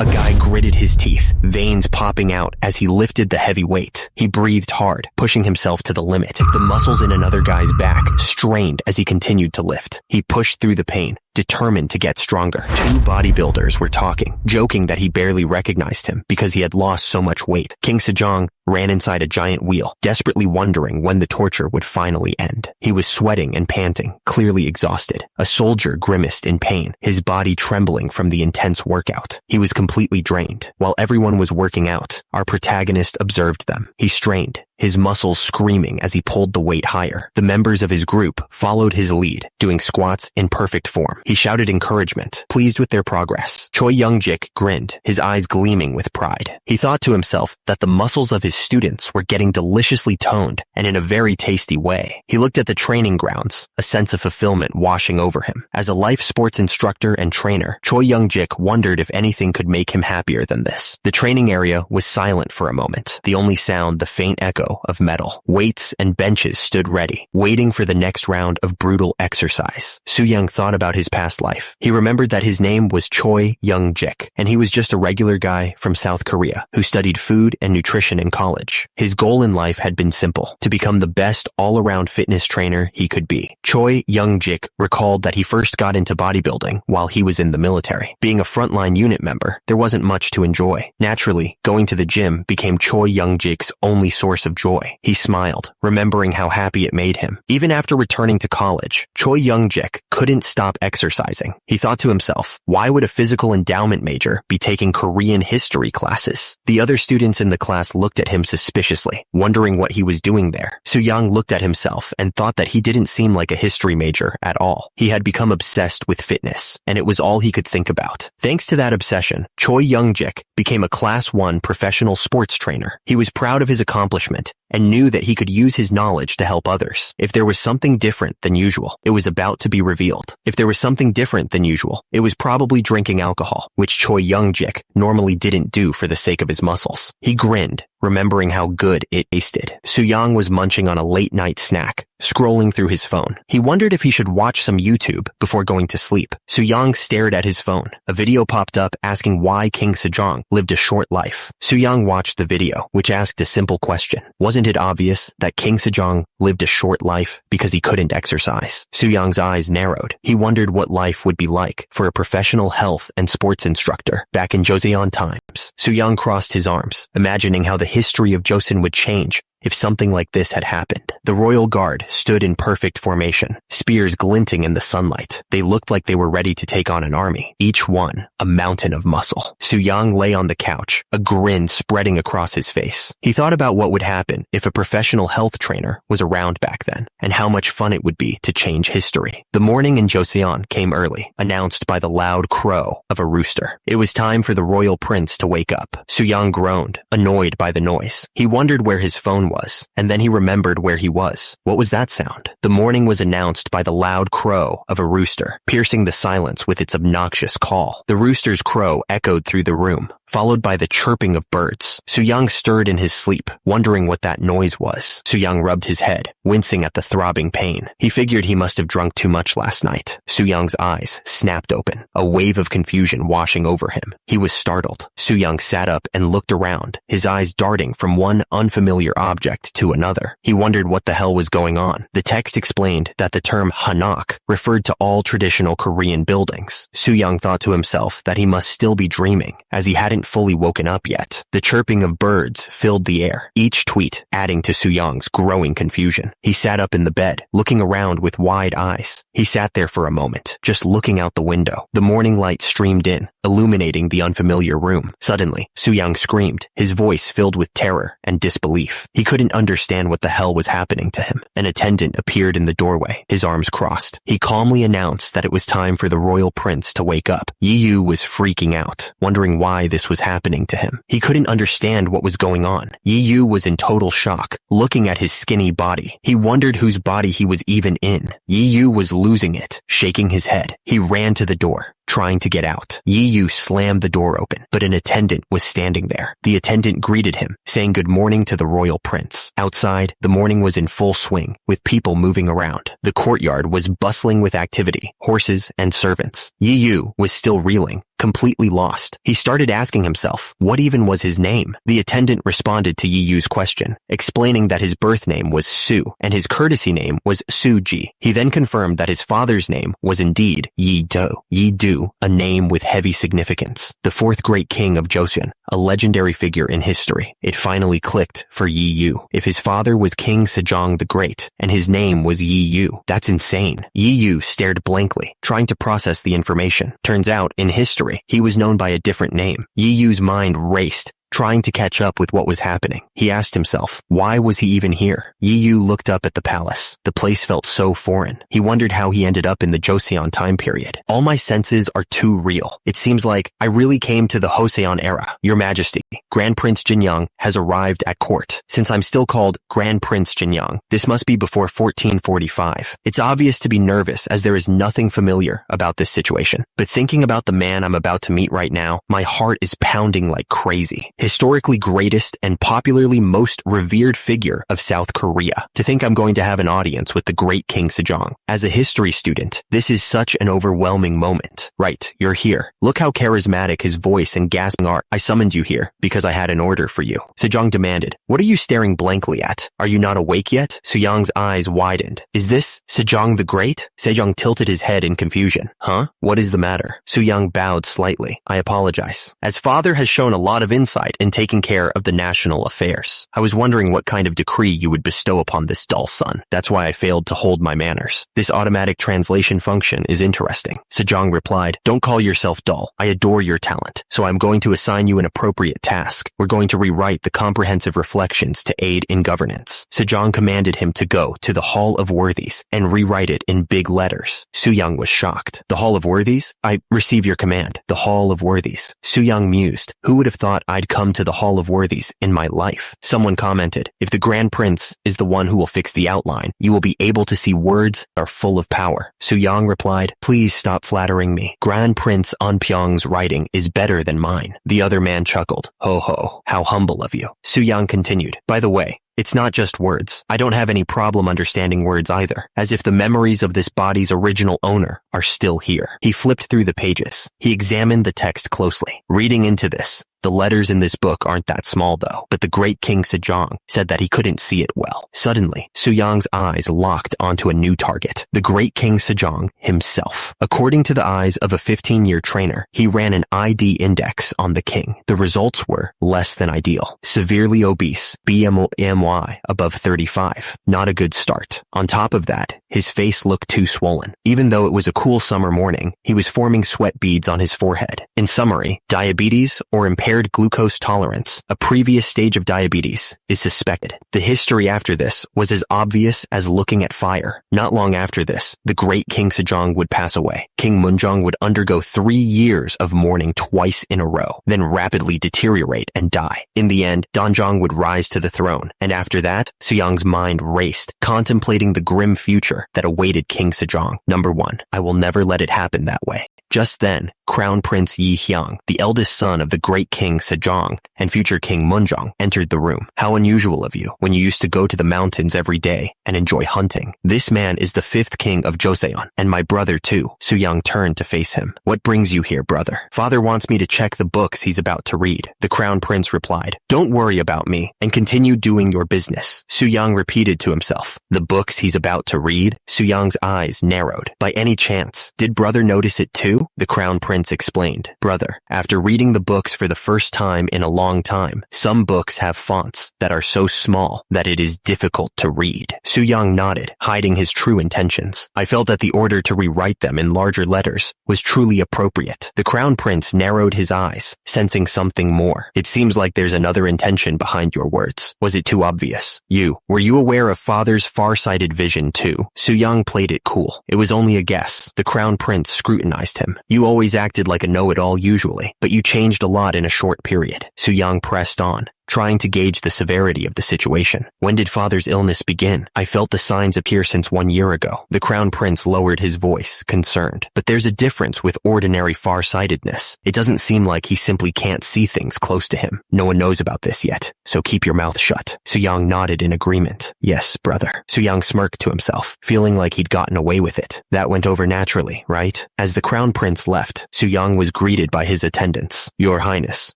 A guy gritted his teeth, veins popping out as he lifted the heavy weight. He breathed hard, pushing himself to the limit. The muscles in another guy's back strained as he continued to lift. He pushed through the pain, determined to get stronger. Two bodybuilders were talking, joking that he barely recognized him because he had lost so much weight. King Sejong ran inside a giant wheel, desperately wondering when the torture would finally end. He was sweating and panting, clearly exhausted. A soldier grimaced in pain, his body trembling from the intense workout. He was completely drained. While everyone was working out, our protagonist observed them. He strained, his muscles screaming as he pulled the weight higher. The members of his group followed his lead, doing squats in perfect form. He shouted encouragement, pleased with their progress. Choi Young-jik grinned, his eyes gleaming with pride. He thought to himself that the muscles of his students were getting deliciously toned and in a very tasty way. He looked at the training grounds, a sense of fulfillment washing over him. As a life sports instructor and trainer, Choi Young-jik wondered if anything could make him happier than this. The training area was silent for a moment, the only sound the faint echo of metal. Weights and benches stood ready, waiting for the next round of brutal exercise. Soo-young thought about his past life. He remembered that his name was Choi Young-jik, and he was just a regular guy from South Korea who studied food and nutrition in college. His goal in life had been simple, to become the best all-around fitness trainer he could be. Choi Young-jik recalled that he first got into bodybuilding while he was in the military. Being a frontline unit member, there wasn't much to enjoy. Naturally, going to the gym became Choi Young-jik's only source of joy. He smiled, remembering how happy it made him. Even after returning to college, Choi Young-jik couldn't stop exercising. He thought to himself, why would a physical endowment major be taking Korean history classes? The other students in the class looked at him suspiciously, wondering what he was doing there. Soo-young looked at himself and thought that he didn't seem like a history major at all. He had become obsessed with fitness, and it was all he could think about. Thanks to that obsession, Choi Young-jik became a Class 1 professional sports trainer. He was proud of his accomplishment and knew that he could use his knowledge to help others. If there was something different than usual, it was about to be revealed. If there was something different than usual, it was probably drinking alcohol, which Choi Young-jik normally didn't do for the sake of his muscles. He grinned, remembering how good it tasted. Soo-young was munching on a late-night snack, scrolling through his phone. He wondered if he should watch some YouTube before going to sleep. Soo-young stared at his phone. A video popped up asking why King Sejong lived a short life. Soo-young watched the video, which asked a simple question. Wasn't it obvious that King Sejong lived a short life because he couldn't exercise? Soo-young's eyes narrowed. He wondered what life would be like for a professional health and sports instructor back in Joseon times. Soo-young crossed his arms, imagining how the history of Joseon would change if something like this had happened. The royal guard stood in perfect formation, spears glinting in the sunlight. They looked like they were ready to take on an army, each one a mountain of muscle. Soo-young lay on the couch, a grin spreading across his face. He thought about what would happen if a professional health trainer was around back then, and how much fun it would be to change history. The morning in Joseon came early, announced by the loud crow of a rooster. It was time for the royal prince to wake up. Soo-young groaned, annoyed by the noise. He wondered where his phone was, and then he remembered where he was. What was that sound? The morning was announced by the loud crow of a rooster, piercing the silence with its obnoxious call. The rooster's crow echoed through the room, followed by the chirping of birds. Soo-young stirred in his sleep, wondering what that noise was. Soo-young rubbed his head, wincing at the throbbing pain. He figured he must have drunk too much last night. Soo-young's eyes snapped open, a wave of confusion washing over him. He was startled. Soo-young sat up and looked around, his eyes darting from one unfamiliar object to another. He wondered what the hell was going on. The text explained that the term hanok referred to all traditional Korean buildings. Soo-young thought to himself that he must still be dreaming, as he hadn't fully woken up yet. The chirping of birds filled the air, each tweet adding to Soo-young's growing confusion. He sat up in the bed, looking around with wide eyes. He sat there for a moment, just looking out the window. The morning light streamed in, illuminating the unfamiliar room. Suddenly, Soo-young screamed, his voice filled with terror and disbelief. He couldn't understand what the hell was happening to him. An attendant appeared in the doorway, his arms crossed. He calmly announced that it was time for the royal prince to wake up. Yi-yu was freaking out, wondering why this was happening to him. He couldn't understand what was going on. Yi-yu was in total shock, looking at his skinny body. He wondered whose body he was even in. Yi-yu was losing it, shaking his head. He ran to the door, trying to get out. Yi-yu slammed the door open, but an attendant was standing there. The attendant greeted him, saying good morning to the royal prince. Outside, the morning was in full swing, with people moving around. The courtyard was bustling with activity, horses and servants. Yi-yu was still reeling, completely lost. He started asking himself, what even was his name? The attendant responded to Yi Yu's question, explaining that his birth name was Su, and his courtesy name was Su-ji. He then confirmed that his father's name was indeed Yi-do. Yi-do, a name with heavy significance. The fourth great king of Joseon, a legendary figure in history. It finally clicked for Yi Yu. If his father was King Sejong the Great, and his name was Yi Yu, that's insane. Yi Yu stared blankly, trying to process the information. Turns out, in history, he was known by a different name. Yi Yu's mind raced, trying to catch up with what was happening. He asked himself, why was he even here? Yi Yu looked up at the palace. The place felt so foreign. He wondered how he ended up in the Joseon time period. All my senses are too real. It seems like I really came to the Joseon era. Your Majesty, Grand Prince Jinyoung has arrived at court. Since I'm still called Grand Prince Jinyoung, this must be before 1445. It's obvious to be nervous as there is nothing familiar about this situation. But thinking about the man I'm about to meet right now, my heart is pounding like crazy. Historically greatest and popularly most revered figure of South Korea. To think I'm going to have an audience with the great King Sejong. As a history student, this is such an overwhelming moment. Right, you're here. Look how charismatic his voice and gasping are. I summoned you here because I had an order for you. Sejong demanded. What are you staring blankly at? Are you not awake yet? Suyang's eyes widened. Is this Sejong the Great? Sejong tilted his head in confusion. Huh? What is the matter? Suyang bowed slightly. I apologize. As father has shown a lot of insight in taking care of the national affairs. I was wondering what kind of decree you would bestow upon this dull son. That's why I failed to hold my manners. This automatic translation function is interesting. Sejong replied, don't call yourself dull. I adore your talent. So I'm going to assign you an appropriate task. We're going to rewrite the comprehensive reflections to aid in governance. Sejong commanded him to go to the Hall of Worthies and rewrite it in big letters. Suyang was shocked. The Hall of Worthies? I receive your command. The Hall of Worthies. Suyang mused. Who would have thought I'd come to the Hall of Worthies in my life? Someone commented, if the Grand Prince is the one who will fix the outline, you will be able to see words that are full of power. Suyang replied, please stop flattering me. Grand Prince Anpyeong's writing is better than mine. The other man chuckled. Ho ho, how humble of you. Suyang continued, by the way, it's not just words. I don't have any problem understanding words either, as if the memories of this body's original owner are still here. He flipped through the pages. He examined the text closely. Reading into this, the letters in this book aren't that small though, but the great King Sejong said that he couldn't see it well. Suddenly, Suyang's eyes locked onto a new target, the great King Sejong himself. According to the eyes of a 15-year trainer, he ran an ID index on the king. The results were less than ideal. Severely obese, BMI above 35. Not a good start. On top of that, his face looked too swollen. Even though it was a cool summer morning, he was forming sweat beads on his forehead. In summary, diabetes or impaired glucose tolerance, a previous stage of diabetes, is suspected. The history after this was as obvious as looking at fire. Not long after this, the great King Sejong would pass away. King Munjong would undergo 3 years of mourning twice in a row, then rapidly deteriorate and die. In the end, Donjong would rise to the throne, and after that, Suyang's mind raced, contemplating the grim future that awaited King Sejong. Number 1. I will never let it happen that way. Just then, Crown Prince Yi Hyang, the eldest son of the great King Sejong and future King Munjong, entered the room. How unusual of you, when you used to go to the mountains every day and enjoy hunting. This man is the 5th king of Joseon, and my brother too. Suyang turned to face him. What brings you here, brother? Father wants me to check the books he's about to read. The Crown Prince replied, don't worry about me, and continue doing your business. Suyang repeated to himself, the books he's about to read? Suyang's eyes narrowed. By any chance, did brother notice it too? The Crown Prince explained, brother, after reading the books for the first time in a long time, some books have fonts that are so small that it is difficult to read. Suyang nodded, hiding his true intentions. I felt that the order to rewrite them in larger letters was truly appropriate. The Crown Prince narrowed his eyes, sensing something more. It seems like there's another intention behind your words. Was it too obvious? Were you aware of father's far-sighted vision too? Suyang played it cool. It was only a guess. The Crown Prince scrutinized him. You always acted like a know-it-all usually, but you changed a lot in a short period. Suyang pressed on. trying to gauge the severity of the situation. When did father's illness begin? I felt the signs appear since 1 year ago. The crown prince lowered his voice, concerned. But there's a difference with ordinary farsightedness. It doesn't seem like he simply can't see things close to him. No one knows about this yet, so keep your mouth shut. Suyang nodded in agreement. Yes, brother. Suyang smirked to himself, feeling like he'd gotten away with it. That went over naturally, right? As the crown prince left, Suyang was greeted by his attendants. Your Highness,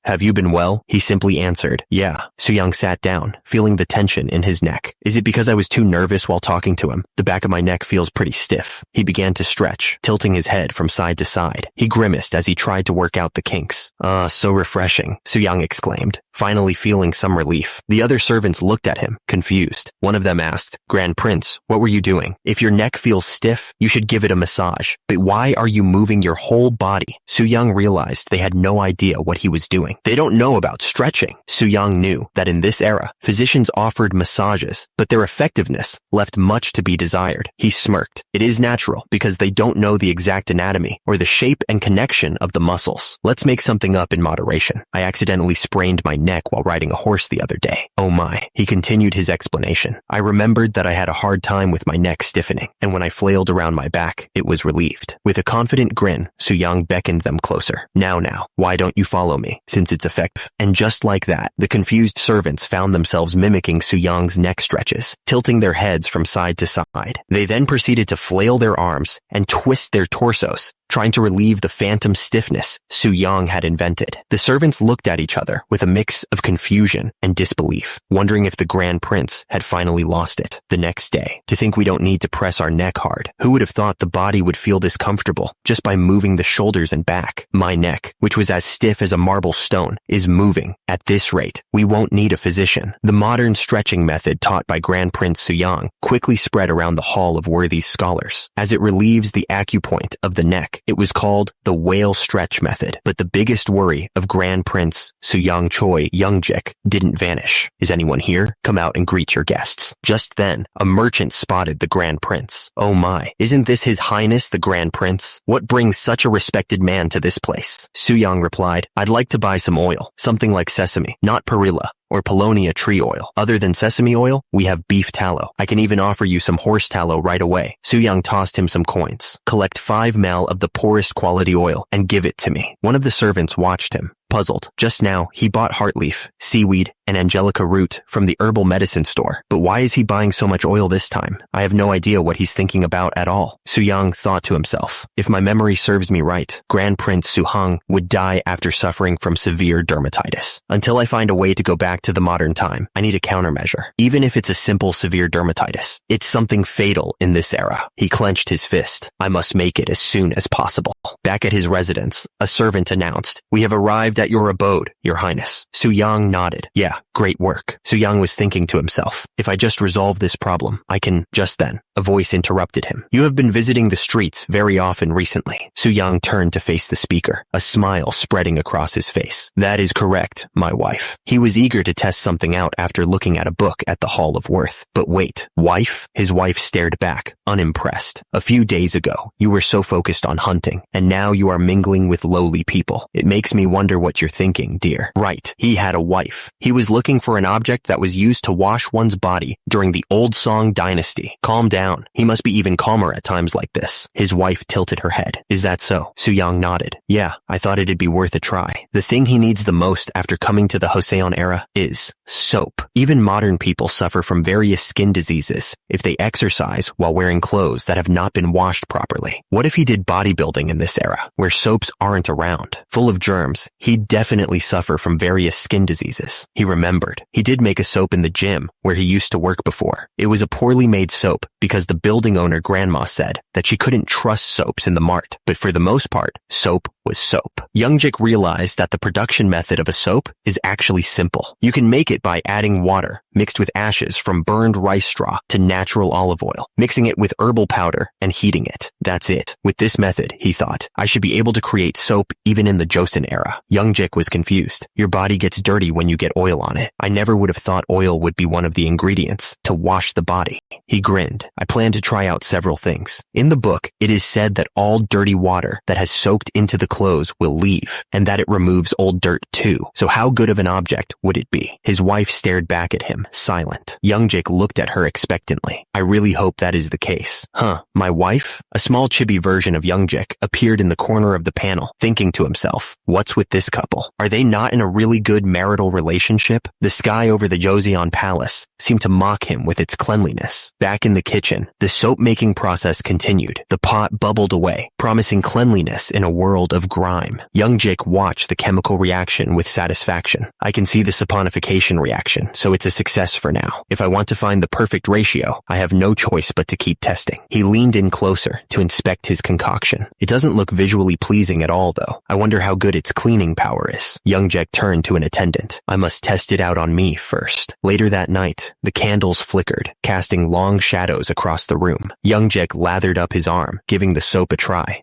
have you been well? He simply answered, yeah. Suyang sat down, feeling the tension in his neck. Is it because I was too nervous while talking to him? The back of my neck feels pretty stiff. He began to stretch, tilting his head from side to side. He grimaced as he tried to work out the kinks. So refreshing, Suyang exclaimed, finally feeling some relief. The other servants looked at him, confused. One of them asked, Grand Prince, what were you doing? If your neck feels stiff, you should give it a massage. But why are you moving your whole body? Suyang realized they had no idea what he was doing. They don't know about stretching. Suyang knew that in this era, physicians offered massages, but their effectiveness left much to be desired. He smirked. It is natural because they don't know the exact anatomy or the shape and connection of the muscles. Let's make something up in moderation. I accidentally sprained my neck while riding a horse the other day. Oh my. He continued his explanation. I remembered that I had a hard time with my neck stiffening, and when I flailed around my back, it was relieved. With a confident grin, Suyang beckoned them closer. Now, why don't you follow me, since it's effective? And just like that, the confused servants found themselves mimicking Suyang's neck stretches, tilting their heads from side to side. They then proceeded to flail their arms and twist their torsos, trying to relieve the phantom stiffness Suyang had invented. The servants looked at each other with a mix of confusion and disbelief, wondering if the Grand Prince had finally lost it. The next day, to think we don't need to press our neck hard. Who would have thought the body would feel this comfortable just by moving the shoulders and back? My neck, which was as stiff as a marble stone, is moving. At this rate, we won't need a physician. The modern stretching method taught by Grand Prince Suyang quickly spread around the hall of worthy scholars. As it relieves the acupoint of the neck, it was called the whale stretch method. But the biggest worry of Grand Prince Suyang Choi Youngjik didn't vanish. Is anyone here? Come out and greet your guests. Just then, a merchant spotted the Grand Prince. Oh my, isn't this His Highness the Grand Prince? What brings such a respected man to this place? Suyang replied, I'd like to buy some oil, something like sesame, not perilla or Paulownia tree oil. Other than sesame oil, we have beef tallow. I can even offer you some horse tallow right away. Suyang tossed him some coins. Collect 5 ml of the poorest quality oil and give it to me. One of the servants watched him, puzzled. Just now, he bought heartleaf, seaweed, and angelica root from the herbal medicine store. But why is he buying so much oil this time? I have no idea what he's thinking about at all. Suyang thought to himself, if my memory serves me right, Grand Prince Suhang would die after suffering from severe dermatitis. Until I find a way to go back to the modern time, I need a countermeasure. Even if it's a simple severe dermatitis, it's something fatal in this era. He clenched his fist. I must make it as soon as possible. Back at his residence, a servant announced, we have arrived at your abode, Your Highness. Suyang nodded. Yeah, great work. Suyang was thinking to himself, if I just resolve this problem, I can. Just then, a voice interrupted him. You have been visiting the streets very often recently. Suyang turned to face the speaker, a smile spreading across his face. That is correct, my wife. He was eager to test something out after looking at a book at the Hall of Worth. But wait, wife? His wife stared back, unimpressed. A few days ago, you were so focused on hunting, and now you are mingling with lowly people. It makes me wonder what you're thinking, dear. Right, he had a wife. He was looking for an object that was used to wash one's body during the Old Song dynasty. Calm down. He must be even calmer at times like this. His wife tilted her head. Is that so? Suyang nodded. Yeah, I thought it'd be worth a try. The thing he needs the most after coming to the Joseon era is soap. Even modern people suffer from various skin diseases if they exercise while wearing clothes that have not been washed properly. What if he did bodybuilding in this era, where soaps aren't around? Full of germs, he'd definitely suffer from various skin diseases. He remembered. He did make a soap in the gym where he used to work before. It was a poorly made soap because the building owner grandma said that she couldn't trust soaps in the mart, but for the most part, soap was soap. Youngjik realized that the production method of a soap is actually simple. You can make it by adding water mixed with ashes from burned rice straw to natural olive oil, mixing it with herbal powder and heating it. That's it. With this method, he thought, I should be able to create soap even in the Joseon era. Youngjik was confused. Your body gets dirty when you get oil on it. I never would have thought oil would be one of the ingredients to wash the body. He grinned. I plan to try out several things. In the book, it is said that all dirty water that has soaked into the clothes will leave, and that it removes old dirt too. So how good of an object would it be? His wife stared back at him, silent. Youngjik looked at her expectantly. I really hope that is the case. Huh, my wife? A small chibi version of Youngjik appeared in the corner of the panel, thinking to himself, what's with this couple? Are they not in a really good marital relationship? The sky over the Joseon Palace seemed to mock him with its cleanliness. Back in the kitchen, the soap-making process continued. The pot bubbled away, promising cleanliness in a world of grime. Youngjik watched the chemical reaction with satisfaction. I can see the saponification reaction, so it's a success for now. If I want to find the perfect ratio, I have no choice but to keep testing. He leaned in closer to inspect his concoction. It doesn't look visually pleasing at all, though. I wonder how good its cleaning power is. Youngjik turned to an attendant. I must test it out on me first. Later that night, the candles flickered, casting long shadows across the room. Youngjik lathered up his arm, giving the soap a try.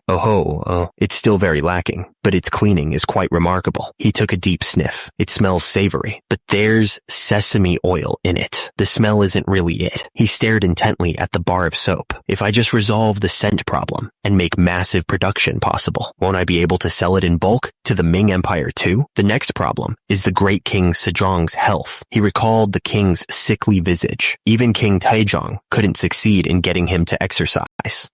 It's still very lacking, but its cleaning is quite remarkable. He took a deep sniff. It smells savory, but there's sesame oil in it. The smell isn't really it. He stared intently at the bar of soap. If I just resolve the scent problem and make massive production possible, won't I be able to sell it in bulk to the Ming Empire too? The next problem is the great King Sejong's health. He recalled the king's sickly visage. Even King Taejong couldn't succeed in getting him to exercise.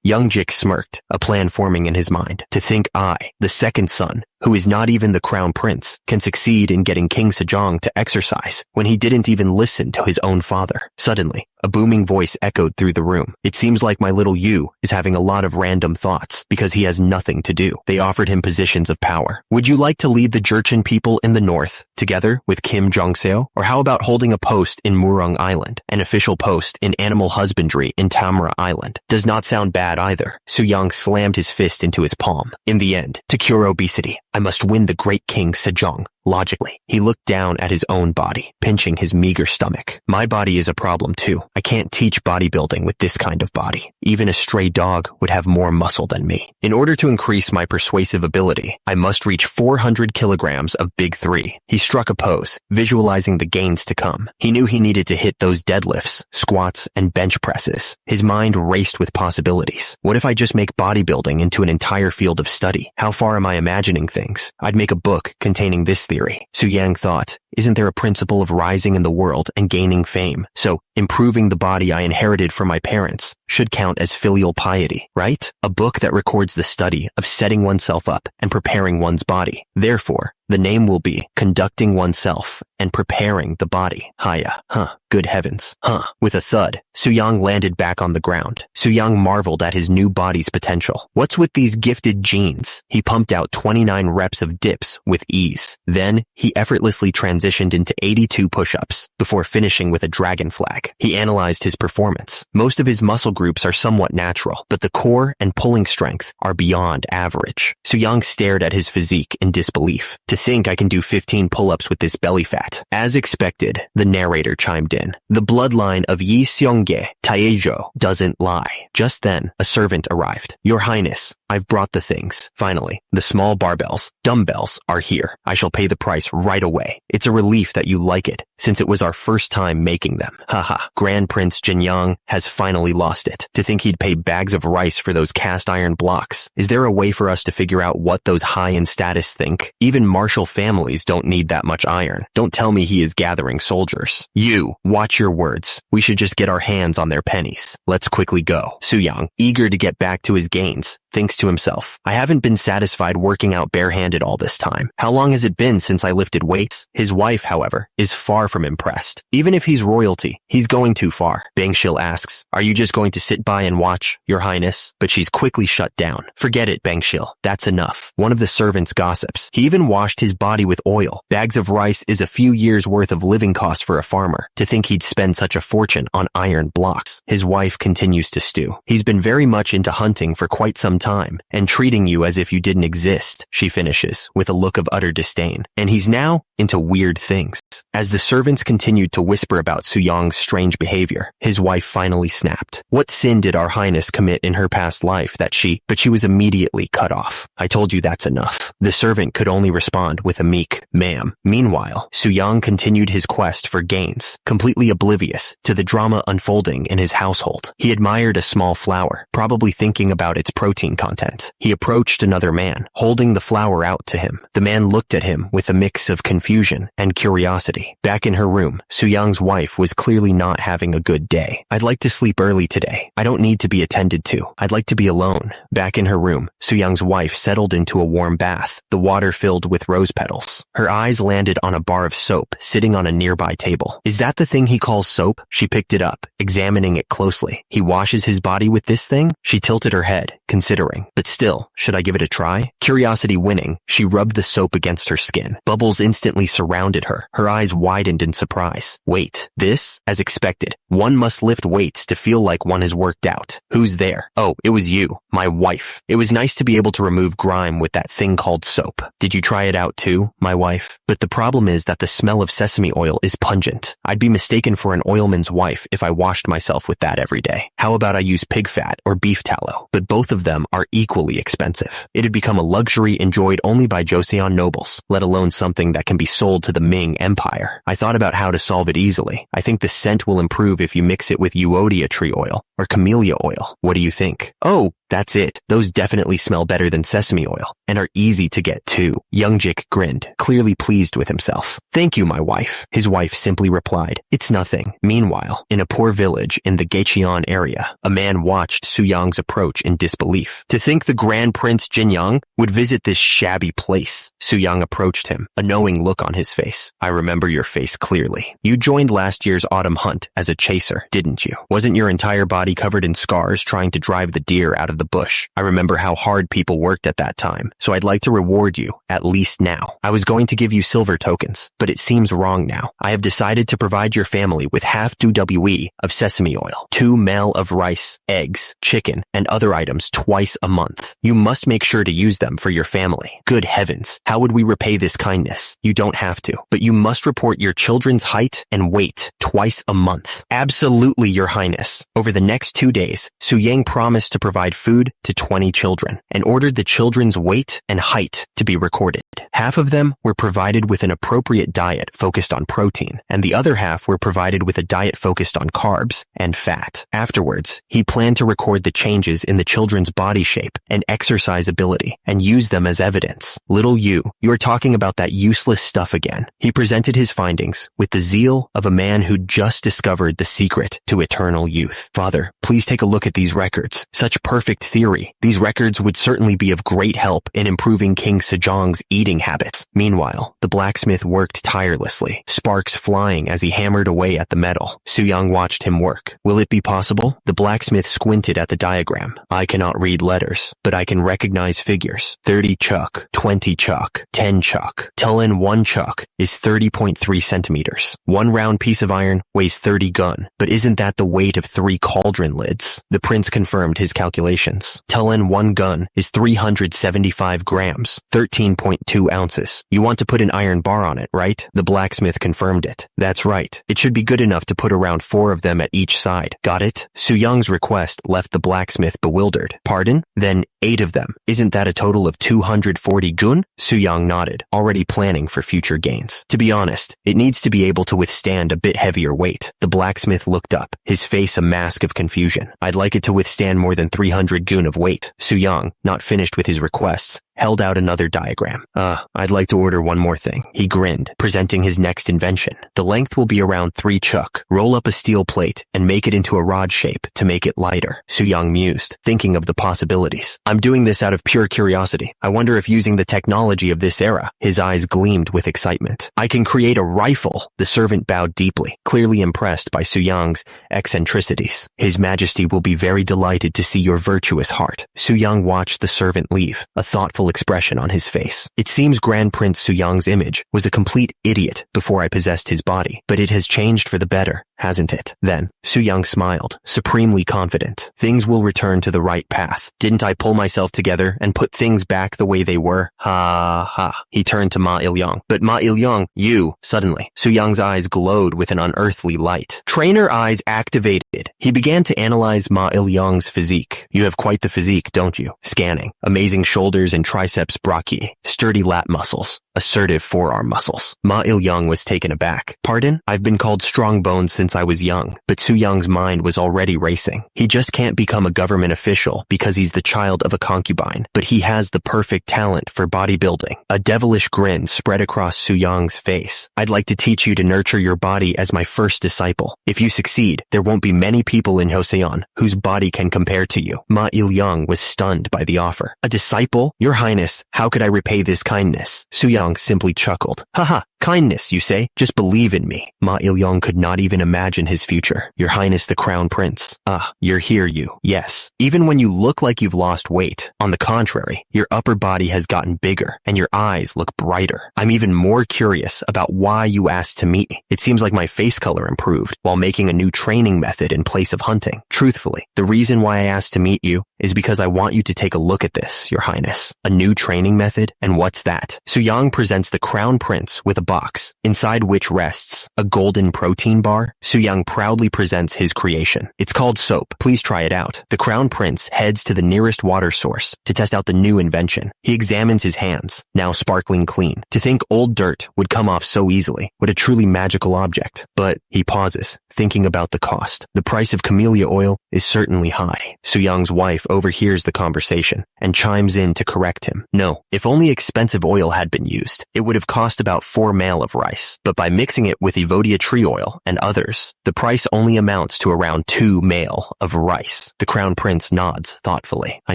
Youngjik smirked, a plan forming in his mind. To think I, the second son, who is not even the crown prince, can succeed in getting King Sejong to exercise when he didn't even listen to his own father. Suddenly, a booming voice echoed through the room. It seems like my little Yu is having a lot of random thoughts because he has nothing to do. They offered him positions of power. Would you like to lead the Jurchen people in the north, together with Kim Jong-seo? Or how about holding a post in Murong Island, an official post in animal husbandry in Tamra Island? Does not sound bad either. Soo-young slammed his fist into his palm. In the end, to cure obesity, I must win the great King Sejong. Logically, he looked down at his own body, pinching his meager stomach. My body is a problem too. I can't teach bodybuilding with this kind of body. Even a stray dog would have more muscle than me. In order to increase my persuasive ability, I must reach 400 kilograms of Big 3. He struck a pose, visualizing the gains to come. He knew he needed to hit those deadlifts, squats, and bench presses. His mind raced with possibilities. What if I just make bodybuilding into an entire field of study? How far am I imagining things? I'd make a book containing this theory. Soo-yang thought, isn't there a principle of rising in the world and gaining fame? So, improving the body I inherited from my parents should count as filial piety, right? A book that records the study of setting oneself up and preparing one's body. Therefore, the name will be Conducting Oneself and Preparing the Body. Haya. Good heavens. With a thud, Soo-young landed back on the ground. Soo-young marveled at his new body's potential. What's with these gifted genes? He pumped out 29 reps of dips with ease. Then, he effortlessly transitioned into 82 push-ups before finishing with a dragon flag. He analyzed his performance. Most of his muscle groups are somewhat natural, but the core and pulling strength are beyond average. Soo-young stared at his physique in disbelief. To think I can do 15 pull-ups with this belly fat. As expected, the narrator chimed in. The bloodline of Yi Seongge, Taejo, doesn't lie. Just then, a servant arrived. Your Highness, I've brought the things. Finally, the small barbells, dumbbells, are here. I shall pay the price right away. It's a relief that you like it, since it was our first time making them. Haha. Grand Prince Jinyang has finally lost it. To think he'd pay bags of rice for those cast iron blocks. Is there a way for us to figure out what those high in status think? Even martial families don't need that much iron. Don't tell me he is gathering soldiers. You, watch your words. We should just get our hands on their pennies. Let's quickly go. Soo-young, eager to get back to his gains, thinks to himself, I haven't been satisfied working out barehanded all this time. How long has it been since I lifted weights? His wife, however, is far from impressed. Even if he's royalty, he's going too far. Bangshil asks, are you just going to sit by and watch, Your Highness? But she's quickly shut down. Forget it, Bangshil. That's enough. One of the servants gossips. He even washed his body with oil. Bags of rice is a few years' worth of living costs for a farmer. To think he'd spend such a fortune on iron blocks. His wife continues to stew. He's been very much into hunting for quite some time, and treating you as if you didn't exist, she finishes, with a look of utter disdain. And he's now into weird things. As the servants continued to whisper about Suyang's strange behavior, his wife finally snapped. What sin did Our Highness commit in her past life that but she was immediately cut off. I told you that's enough. The servant could only respond with a meek, ma'am. Meanwhile, Suyang continued his quest for gains, completely oblivious to the drama unfolding in his household. He admired a small flower, probably thinking about its protein content. He approached another man, holding the flower out to him. The man looked at him with a mix of confusion and curiosity. Back in her room, Suyang's wife was clearly not having a good day. I'd like to sleep early today. I don't need to be attended to. I'd like to be alone. Back in her room, Suyang's wife settled into a warm bath, the water filled with rose petals. Her eyes landed on a bar of soap sitting on a nearby table. Is that the thing he calls soap? She picked it up, examining it closely. He washes his body with this thing? She tilted her head, considering. But still, should I give it a try? Curiosity winning, she rubbed the soap against her skin. Bubbles instantly surrounded her. Her eyes widened in surprise. Wait, this? As expected, one must lift weights to feel like one has worked out. Who's there? Oh, it was you, my wife. It was nice to be able to remove grime with that thing called soap. Did you try it out too, my wife? But the problem is that the smell of sesame oil is pungent. I'd be mistaken for an oilman's wife if I washed myself with that every day. How about I use pig fat or beef tallow? But both of them are equally expensive. It had become a luxury enjoyed only by Joseon nobles, let alone something that can be sold to the Ming Empire. I thought about how to solve it easily. I think the scent will improve if you mix it with euodia tree oil or camellia oil. What do you think? Oh, that's it. Those definitely smell better than sesame oil and are easy to get too. Youngjik grinned, clearly pleased with himself. Thank you, my wife. His wife simply replied, it's nothing. Meanwhile, in a poor village in the Gaicheon area, a man watched Suyang's approach in disbelief. To think the Grand Prince Jinyang would visit this shabby place. Suyang approached him, a knowing look on his face. I remember your face clearly. You joined last year's autumn hunt as a chaser, didn't you? Wasn't your entire body covered in scars trying to drive the deer out of the bush? I remember how hard people worked at that time, so I'd like to reward you, at least now. I was going to give you silver tokens, but it seems wrong now. I have decided to provide your family with half 2 WE of sesame oil, 2 mel of rice, eggs, chicken, and other items twice a month. You must make sure to use them for your family. Good heavens, how would we repay this kindness? You don't have to, but you must report your children's height and weight twice a month. Absolutely, Your Highness. Over the next 2 days, Suyang promised to provide food to 20 children and ordered the children's weight and height to be recorded. Half of them were provided with an appropriate diet focused on protein, and the other half were provided with a diet focused on carbs and fat. Afterwards, he planned to record the changes in the children's body shape and exercise ability and use them as evidence. Little you are talking about that useless stuff again. He presented his findings with the zeal of a man who'd just discovered the secret to eternal youth. Father, please take a look at these records. Such perfect theory. These records would certainly be of great help in improving King Sejong's eating habits. Meanwhile, the blacksmith worked tirelessly, sparks flying as he hammered away at the metal. Suyang watched him work. Will it be possible? The blacksmith squinted at the diagram. I cannot read letters, but I can recognize figures. 30 chuk, 20 chuk, 10 chuk. Tell in 1 chuk is 30.3 centimeters. 1 round piece of iron weighs 30 gun, but isn't that the weight of 3 cauldron lids? The prince confirmed his calculations. Tell in 1 gun is 375 grams, 13.2 ounces. You want to put an iron bar on it, right? The blacksmith confirmed it. That's right. It should be good enough to put around 4 of them at each side. Got it? Suyang's request left the blacksmith bewildered. Pardon? Then 8 of them. Isn't that a total of 240 gun? Suyang nodded, already planning for future gains. To be honest, it needs to be able to withstand a bit heavier weight. The blacksmith looked up, his face a mask of confusion. I'd like it to withstand more than 300 gun of weight. Suyang, not finished with his requests, held out another diagram. I'd like to order one more thing. He grinned, presenting his next invention. The length will be around 3 chuk. Roll up a steel plate and make it into a rod shape to make it lighter. Suyang mused, thinking of the possibilities. I'm doing this out of pure curiosity. I wonder if using the technology of this era, his eyes gleamed with excitement. I can create a rifle. The servant bowed deeply, clearly impressed by Suyang's eccentricities. His Majesty will be very delighted to see your virtuous heart. Suyang watched the servant leave, a thoughtful expression on his face. It seems Grand Prince Suyang's image was a complete idiot before I possessed his body, but it has changed for the better. hasn't it? Then, Su Yang smiled, supremely confident. Things will return to the right path. Didn't I pull myself together and put things back the way they were? Ha ha. He turned to Ma Il-yang. But Ma Il-yang, you, suddenly, Su Yang's eyes glowed with an unearthly light. Trainer eyes activated. He began to analyze Ma Il-yang's physique. You have quite the physique, don't you? Scanning. Amazing shoulders and triceps brachii. Sturdy lat muscles. Assertive forearm muscles. Ma Il-yang was taken aback. Pardon? I've been called strong bones since I was young, but Su Yang's mind was already racing. He just can't become a government official because he's the child of a concubine, but he has the perfect talent for bodybuilding. A devilish grin spread across Su Yang's face. I'd like to teach you to nurture your body as my first disciple. If you succeed, there won't be many people in Joseon whose body can compare to you. Ma Il-yang was stunned by the offer. A disciple? Your Highness, how could I repay this kindness? Su Yang simply chuckled. Haha, kindness, you say? Just believe in me. Ma Il-yang could not even imagine his future. Your Highness the Crown Prince. Ah, you're here, you. Yes. Even when you look like you've lost weight, on the contrary, your upper body has gotten bigger and your eyes look brighter. I'm even more curious about why you asked to meet me. It seems like my face color improved while making a new training method in place of hunting. Truthfully, the reason why I asked to meet you is because I want you to take a look at this, Your Highness. A new training method? And what's that? Su Yang presents the Crown Prince with a box, inside which rests a golden protein bar. Su Yang proudly presents his creation. It's called soap. Please try it out. The Crown Prince heads to the nearest water source to test out the new invention. He examines his hands, now sparkling clean. To think old dirt would come off so easily. What a truly magical object. But he pauses, thinking about the cost. The price of camellia oil is certainly high. Su Yang's wife overhears the conversation and chimes in to correct him. No, if only expensive oil had been used, it would have cost about 4 male of rice. But by mixing it with Evodia tree oil and others, the price only amounts to around 2 male of rice. The Crown Prince nods thoughtfully. I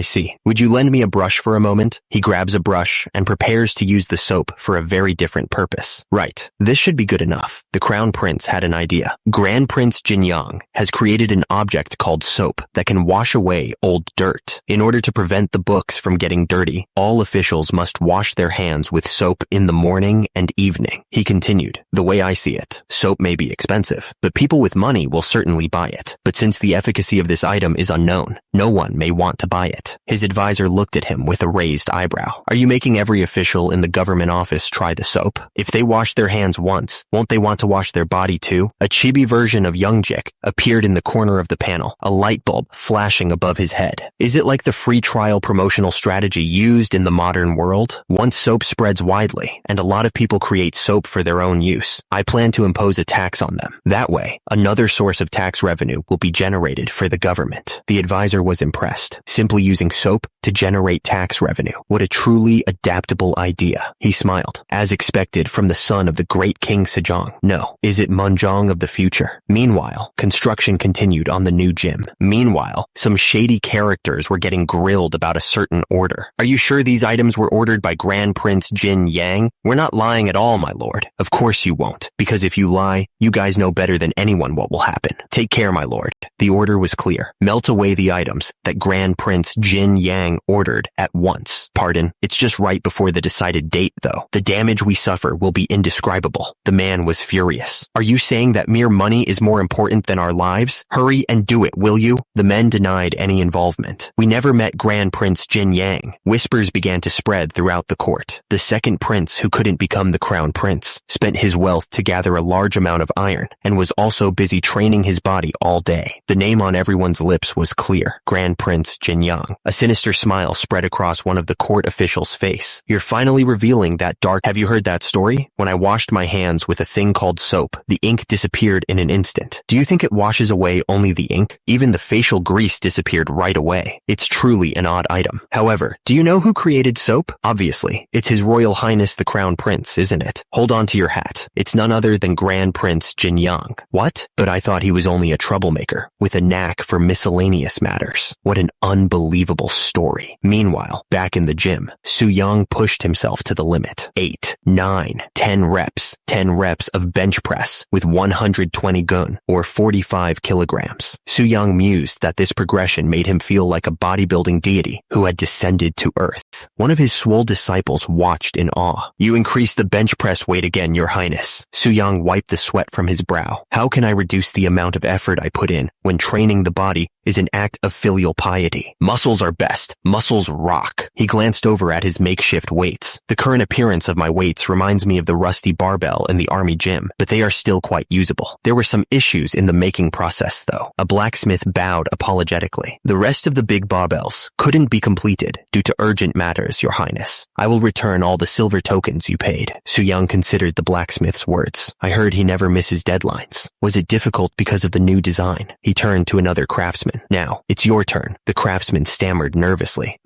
see. Would you lend me a brush for a moment? He grabs a brush and prepares to use the soap for a very different purpose. Right. This should be good enough. The Crown Prince had an idea. Grand Prince Jinyang has created an object called soap that can wash away old dirt. In order to prevent the books from getting dirty, all officials must wash their hands with soap in the morning and evening. He continued, the way I see it, soap may be expensive, but people with money will certainly buy it. But since the efficacy of this item is unknown, no one may want to buy it. His advisor looked at him with a raised eyebrow. Are you making every official in the government office try the soap? If they wash their hands once, won't they want to wash their body too? A chibi version of Youngjik appeared in the corner of the panel, a light bulb flashing above his head. Is it like the free trial promotional strategy used in the modern world? Once soap spreads widely, and a lot of people create soap for their own use, I plan to impose a tax on them. That way, another source of tax revenue will be generated for the government. The advisor was impressed. Simply using soap to generate tax revenue. What a truly adaptable idea. He smiled, as expected from the son of the great King Sejong. No, is it Munjong of the future? Meanwhile, construction continued on the new gym. Meanwhile, some shady characters were getting grilled about a certain order. Are you sure these items were ordered by Grand Prince Jin Yang? We're not lying at all, my lord. Of course you won't, because if you lie, you guys know better than anyone what will happen. Take care, my lord. The order was clear. Melt away the items that Grand Prince Jin Yang ordered at once. Pardon, it's just right before the decided date, though. The damage we suffer will be indescribable. The man was furious. Are you saying that mere money is more important than our lives? Hurry and do it, will you? The men denied any involvement. We never met Grand Prince Jin Yang. Whispers began to spread throughout the court. The second prince who couldn't become the crown prince spent his wealth to gather a large amount of iron and was also busy training his body all day. The name on everyone's lips was clear. Grand Prince Jin Yang. A sinister smile spread across one of the court officials' face. You're finally revealing that dark. Have you heard that story? When I washed my hands with a thing called soap, the ink disappeared in an instant. Do you think it washes away only the ink? Even the facial grease disappeared right away. It's truly an odd item. However, do you know who created soap? Obviously, it's His Royal Highness the Crown Prince, isn't it? Hold on to your hat. It's none other than Grand Prince Jin Yang. What? But I thought he was only a troublemaker with a knack for miscellaneous matters. What an unbelievable story. Meanwhile, back in the gym, Su Yang pushed himself to the limit. 8, 9, 10 reps. 10 reps of bench press with 120 gun, or 45 kilograms. Soo-young mused that this progression made him feel like a bodybuilding deity who had descended to earth. One of his swole disciples watched in awe. "You increased the bench press weight again, Your Highness." Soo-young wiped the sweat from his brow. "How can I reduce the amount of effort I put in when training the body is an act of filial piety? Muscles are best. Muscles rock." He glanced over at his makeshift weights. "The current appearance of my weights reminds me of the rusty barbell in the army gym, but they are still quite usable. There were some issues in the making process, though." A blacksmith bowed apologetically. "The rest of the big barbells couldn't be completed due to urgent matters, Your Highness. I will return all the silver tokens you paid." Soo-young considered the blacksmith's words. "I heard he never misses deadlines. Was it difficult because of the new design?" He turned to another craftsman. "Now, it's your turn." The craftsman stammered nervously.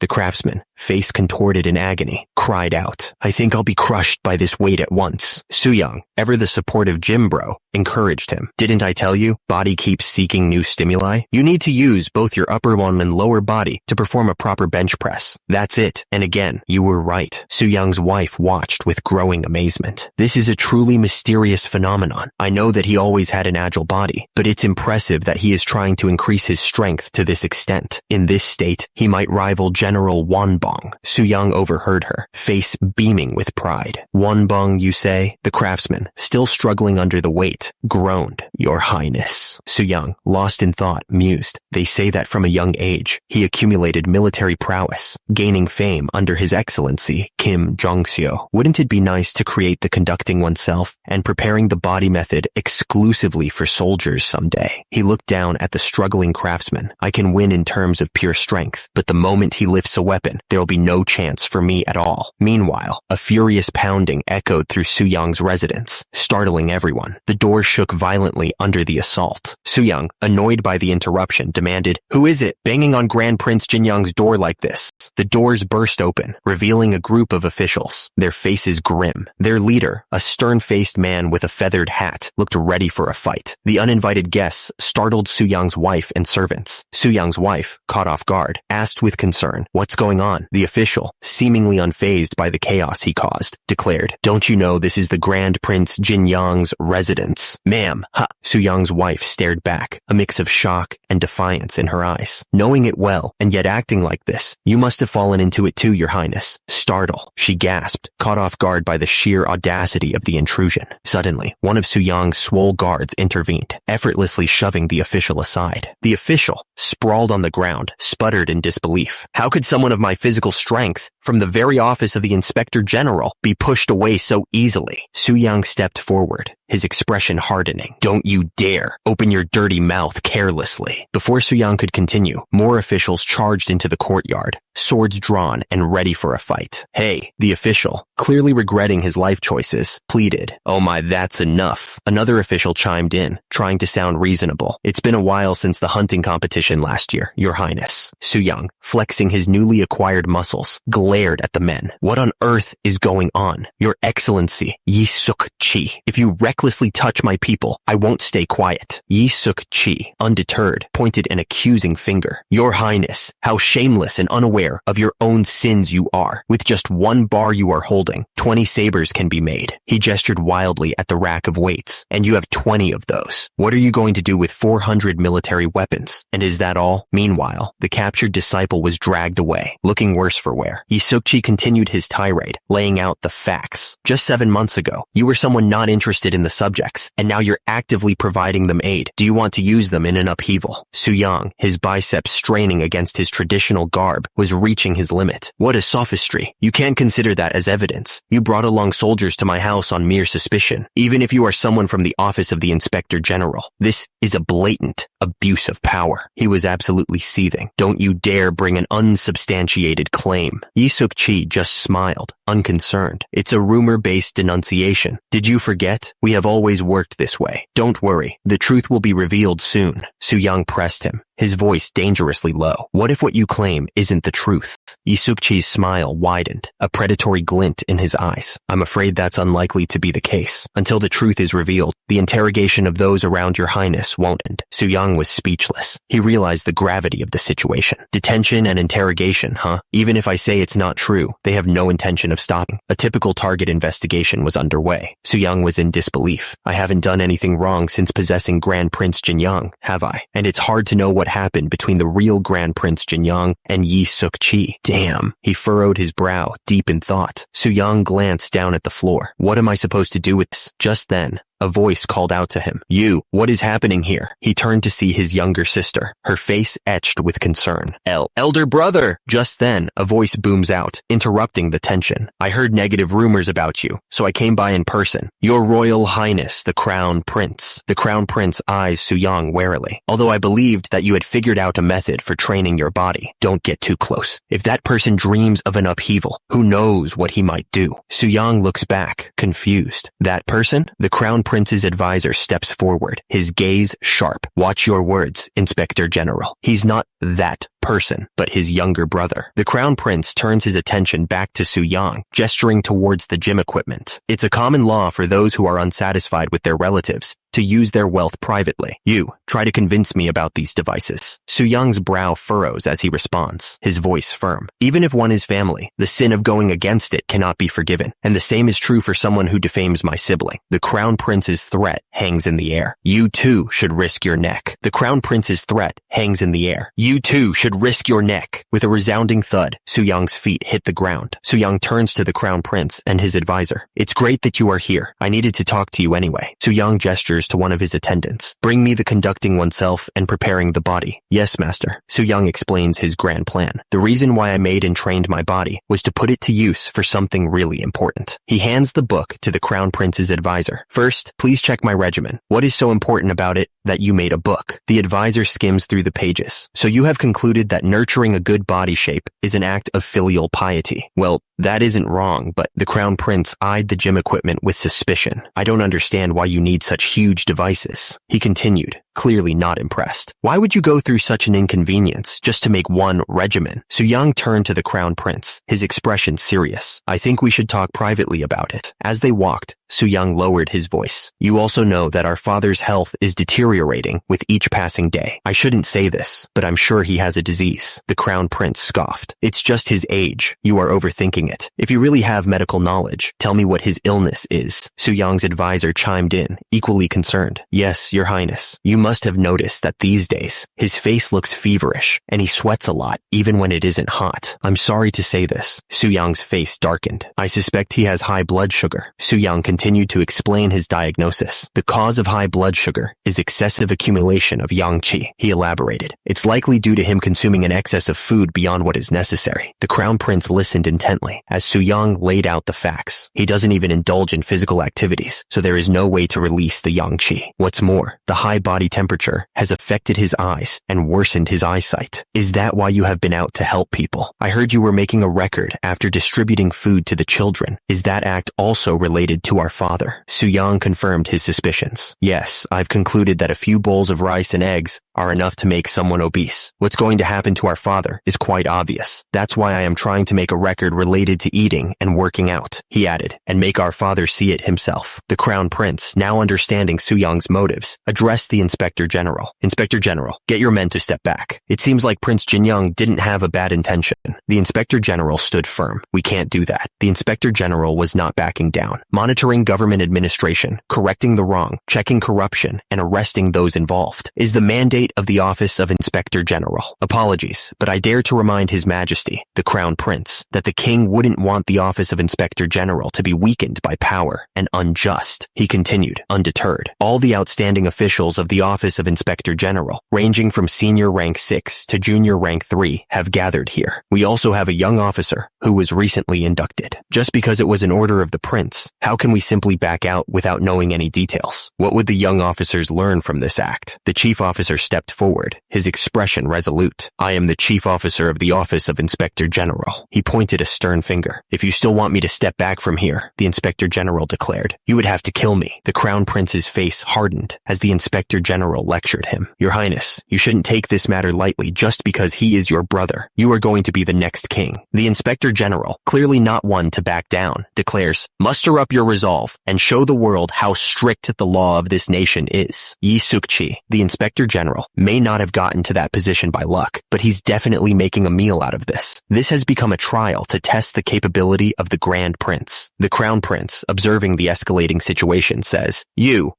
The craftsman, face contorted in agony, cried out, "I think I'll be crushed by this weight at once." Soo-young, ever the supportive gym bro, encouraged him. "Didn't I tell you? Body keeps seeking new stimuli. You need to use both your upper one and lower body to perform a proper bench press. That's it. And again, you were right." Soo-young's wife watched with growing amazement. "This is a truly mysterious phenomenon. I know that he always had an agile body, but it's impressive that he is trying to increase his strength to this extent. In this state, he might rival General Wonbong." Soo-young overheard her, face beaming with pride. "Wonbong, you say?" The craftsman, still struggling under the weight, groaned. "Your Highness." Soo-young, lost in thought, mused. "They say that from a young age, he accumulated military prowess, gaining fame under His Excellency, Kim Jong-seo. Wouldn't it be nice to create the conducting oneself and preparing the body method exclusively for soldiers someday?" He looked down at the struggling craftsman. "I can win in terms of pure strength, but the moment he lifts a weapon, there'll be no chance for me at all." Meanwhile, a furious pounding echoed through Soo-young's residence, startling everyone. The door shook violently under the assault. Soo-young, annoyed by the interruption, demanded, "Who is it banging on Grand Prince Jin-young's door like this?" The doors burst open, revealing a group of officials, their faces grim. Their leader, a stern-faced man with a feathered hat, looked ready for a fight. The uninvited guests startled Soo-young's wife and servants. Soo-young's wife, caught off guard, asked with concern, "What's going on?" The official, seemingly unfazed by the chaos he caused, declared, "Don't you know this is the Grand Prince Jin-young's residence?" "Ma'am, ha!" Soo-young's wife stared back, a mix of shock and defiance in her eyes. "Knowing it well, and yet acting like this, you must have fallen into it too, Your Highness." Startled, she gasped, caught off guard by the sheer audacity of the intrusion. Suddenly, one of Soo-young's swole guards intervened, effortlessly shoving the official aside. The official, sprawled on the ground, sputtered in disbelief. "How could someone of my physical strength, from the very office of the Inspector General, be pushed away so easily?" Soo-young stepped forward, his expression hardening. "Don't you dare open your dirty mouth carelessly." Before Soo-young could continue, more officials charged into the courtyard, swords drawn and ready for a fight. "Hey," the official, clearly regretting his life choices, pleaded. "Oh my, that's enough." Another official chimed in, trying to sound reasonable. "It's been a while since the hunting competition last year, Your Highness." Soo-young, flexing his newly acquired muscles, glared at the men. "What on earth is going on? Your Excellency, Yi Suk-chi. If you recklessly touch my people, I won't stay quiet." Yi Suk-chi, undeterred, pointed an accusing finger. "Your Highness, how shameless and unaware of your own sins you are. With just one bar you are holding, 20 sabers can be made." He gestured wildly at the rack of weights. "And you have 20 of those. What are you going to do with 400 military weapons? And is that all?" Meanwhile, the captured disciple was dragged away, looking worse for wear. Yi Suk-chi continued his tirade, laying out the facts. "Just 7 months ago, you were someone not interested in the subjects, and now you're actively providing them aid. Do you want to use them in an upheaval?" Soo-young, his biceps straining against his traditional garb, was reaching his limit. "What a sophistry. You can't consider that as evidence. You brought along soldiers to my house on mere suspicion, even if you are someone from the office of the Inspector General. This is a blatant abuse of power." He was absolutely seething. "Don't you dare bring an unsubstantiated claim." Yi Suk-chi just smiled, unconcerned. "It's a rumor-based denunciation. Did you forget? We have always worked this way. Don't worry, the truth will be revealed soon." Soo-young pressed him, his voice dangerously low. What if what you claim isn't the truth? Yi Suk-chi's smile widened, a predatory glint in his eyes. I'm afraid that's unlikely to be the case. Until the truth is revealed, the interrogation of those around your highness won't end. Su-young was speechless. He realized the gravity of the situation. Detention and interrogation, huh? Even if I say it's not true, they have no intention of stopping. A typical target investigation was underway. Su-young was in disbelief. I haven't done anything wrong since possessing Grand Prince Jinyoung, have I? And it's hard to know what happened between the real Grand Prince Jinyoung and Yi Suk-chi. Damn. He furrowed his brow, deep in thought. Su-young glanced down at the floor. What am I supposed to do with this? Just then, a voice called out to him. You, what is happening here? He turned to see his younger sister, her face etched with concern. Elder brother! Just then, a voice booms out, interrupting the tension. I heard negative rumors about you, so I came by in person. Your Royal Highness, the Crown Prince. The Crown Prince eyes Su-young warily. Although I believed that you had figured out a method for training your body. Don't get too close. If that person dreams of an upheaval, who knows what he might do? Su-young looks back, confused. That person? The Crown Prince's advisor steps forward, his gaze sharp. Watch your words, Inspector General. He's not that person, but his younger brother. The Crown Prince turns his attention back to Su-young, gesturing towards the gym equipment. It's a common law for those who are unsatisfied with their relatives to use their wealth privately. You, try to convince me about these devices. Su-young's brow furrows as he responds, his voice firm. Even if one is family, the sin of going against it cannot be forgiven, and the same is true for someone who defames my sibling. The Crown Prince's threat hangs in the air. You too should risk your neck. The Crown Prince's threat hangs in the air. You too should risk your neck. With a resounding thud, Su-young's feet hit the ground. Su-young turns to the Crown Prince and his advisor. It's great that you are here. I needed to talk to you anyway. Su-young gestures to one of his attendants. Bring me the conducting oneself and preparing the body. Yes, master. Su-young explains his grand plan. The reason why I made and trained my body was to put it to use for something really important. He hands the book to the Crown Prince's advisor. First, please check my regimen. What is so important about it that you made a book? The advisor skims through the pages. So you have concluded that nurturing a good body shape is an act of filial piety. Well, that isn't wrong, but the Crown Prince eyed the gym equipment with suspicion. I don't understand why you need such huge devices. He continued, clearly not impressed. Why would you go through such an inconvenience just to make one regimen? Su-young turned to the Crown Prince, his expression serious. I think we should talk privately about it. As they walked, Su-young lowered his voice. You also know that our father's health is deteriorating with each passing day. I shouldn't say this, but I'm sure he has a disease. The Crown Prince scoffed. It's just his age. You are overthinking it. If you really have medical knowledge, tell me what his illness is. Su-young's advisor chimed in, equally concerned. Yes, your highness. You must have noticed that these days, his face looks feverish, and he sweats a lot, even when it isn't hot. I'm sorry to say this. Su-young's face darkened. I suspect he has high blood sugar. Su-young continued to explain his diagnosis. The cause of high blood sugar is excessive accumulation of yang qi. He elaborated. It's likely due to him consuming an excess of food beyond what is necessary. The Crown Prince listened intently as Su-young laid out the facts. He doesn't even indulge in physical activities, so there is no way to release the yang qi. What's more, the high body temperature has affected his eyes and worsened his eyesight. Is that why you have been out to help people? I heard you were making a record after distributing food to the children. Is that act also related to our father? Su-young confirmed his suspicions. Yes, I've concluded that a few bowls of rice and eggs are enough to make someone obese. What's going to happen to our father is quite obvious. That's why I am trying to make a record related to eating and working out, he added, and make our father see it himself. The Crown Prince, now understanding Su-young's motives, addressed the Inspector General. Inspector General, get your men to step back. It seems like Prince Jinyoung didn't have a bad intention. The Inspector General stood firm. We can't do that. The Inspector General was not backing down. Monitoring government administration, correcting the wrong, checking corruption, and arresting those involved is the mandate of the Office of Inspector General. Apologies, but I dare to remind His Majesty, the Crown Prince, that the King wouldn't want the Office of Inspector General to be weakened by power and unjust. He continued, undeterred. All the outstanding officials of the Office of Inspector General, ranging from senior rank 6 to junior rank 3, have gathered here. We also have a young officer who was recently inducted. Just because it was an order of the Prince, how can we simply back out without knowing any details? What would the young officers learn from this act? The chief officer stepped forward, his expression resolute. I am the chief officer of the Office of Inspector General. He pointed a stern finger. If you still want me to step back from here, the Inspector General declared, you would have to kill me. The Crown Prince's face hardened as the Inspector General lectured him. Your Highness, you shouldn't take this matter lightly just because he is your brother. You are going to be the next king. The Inspector General, clearly not one to back down, declares, muster up your resolve and show the world how strict the law of this nation is. Yi Suk-chi, the Inspector General, may not have gotten to that position by luck, but he's definitely making a meal out of this. This has become a trial to test the capability of the Grand Prince. The Crown Prince, observing the escalating situation, says,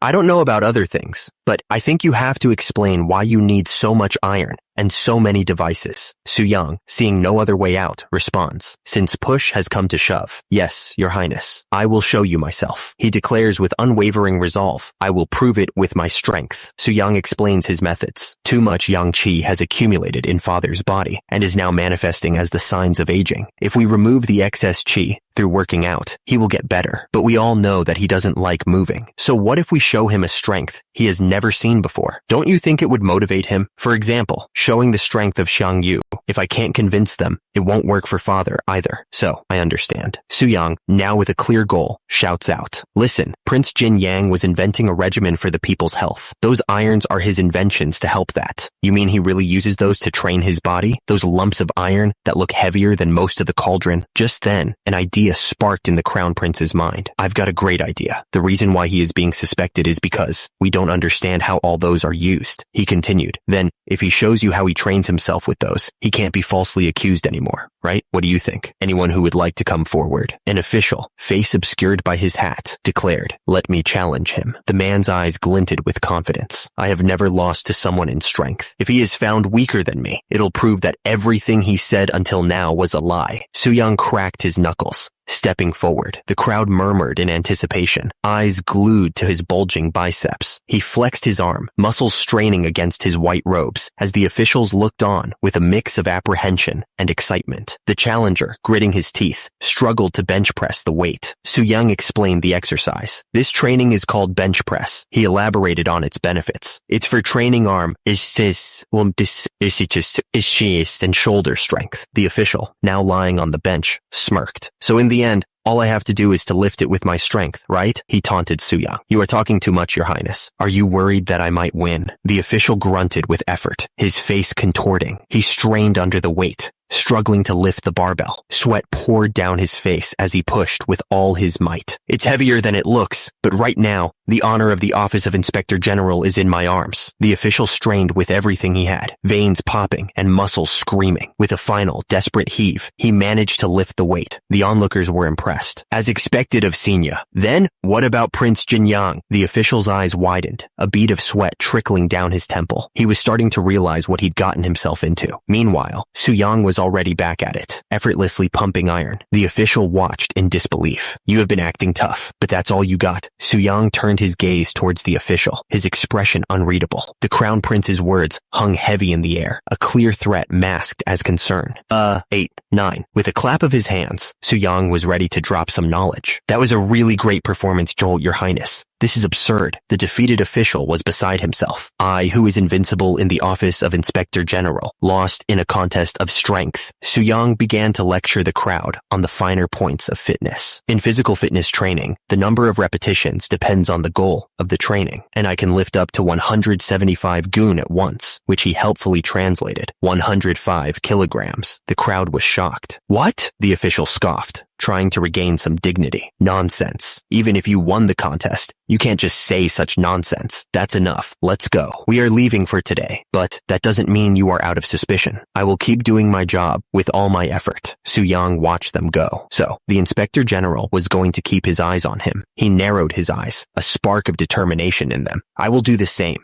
I don't know about other things, but I think you have to explain why you need so much iron and so many devices. Su-young, seeing no other way out, responds, since push has come to shove, yes, your highness, I will show you myself. He declares with unwavering resolve, I will prove it with my strength. Su-young explains his methods. Too much yang qi has accumulated in father's body and is now manifesting as the signs of aging. If we remove the excess qi through working out, he will get better, but we all know that he doesn't like moving. So what if we show him a strength he has never seen before? Don't you think it would motivate him? For example, showing the strength of Xiang Yu. If I can't convince them, it won't work for father either. So, I understand. Su-young, now with a clear goal, shouts out, listen, Prince Jin Yang was inventing a regimen for the people's health. Those irons are his inventions to help that. You mean he really uses those to train his body? Those lumps of iron that look heavier than most of the cauldron? Just then, an idea sparked in the Crown Prince's mind. I've got a great idea. The reason why he is being suspected is because we don't understand how all those are used. He continued, then, if he shows you how he trains himself with those, he can't be falsely accused anymore, right? What do you think? Anyone who would like to come forward? An official, face obscured by his hat, declared, let me challenge him. The man's eyes glinted with confidence. I have never lost to someone in strength. If he is found weaker than me, it'll prove that everything he said until now was a lie. Su-young cracked his knuckles. Stepping forward, the crowd murmured in anticipation, eyes glued to his bulging biceps. He flexed his arm, muscles straining against his white robes, as the officials looked on with a mix of apprehension and excitement. The challenger, gritting his teeth, struggled to bench press the weight. Su-young explained the exercise. This training is called bench press. He elaborated on its benefits. It's for training arm, and shoulder strength. The official, now lying on the bench, smirked. So in the end, all I have to do is to lift it with my strength, right? He taunted Su-young. You are talking too much, your highness. Are you worried that I might win? The official grunted with effort, his face contorting. He strained under the weight, struggling to lift the barbell. Sweat poured down his face as he pushed with all his might. It's heavier than it looks, but right now, the honor of the Office of Inspector General is in my arms. The official strained with everything he had, veins popping and muscles screaming. With a final, desperate heave, he managed to lift the weight. The onlookers were impressed, as expected of Xenia. Then, what about Prince Jinyang? The official's eyes widened, a bead of sweat trickling down his temple. He was starting to realize what he'd gotten himself into. Meanwhile, Su-young was already back at it, effortlessly pumping iron. The official watched in disbelief. You have been acting tough, but that's all you got. Su-young turned his gaze towards the official, his expression unreadable. The Crown Prince's words hung heavy in the air, a clear threat masked as concern. 8, 9. With a clap of his hands, Su-young was ready to drop some knowledge. That was a really great performance, Joel, your highness. This is absurd. The defeated official was beside himself. I, who is invincible in the Office of Inspector General, lost in a contest of strength. Su-young began to lecture the crowd on the finer points of fitness. In physical fitness training, the number of repetitions depends on the goal of the training, and I can lift up to 175 gun at once, which he helpfully translated. 105 kilograms. The crowd was shocked. What? The official scoffed, trying to regain some dignity. Nonsense. Even if you won the contest, you can't just say such nonsense. That's enough. Let's go. We are leaving for today, but that doesn't mean you are out of suspicion. I will keep doing my job with all my effort. Su-young watched them go. So, the Inspector General was going to keep his eyes on him. He narrowed his eyes, a spark of determination in them. I will do the same.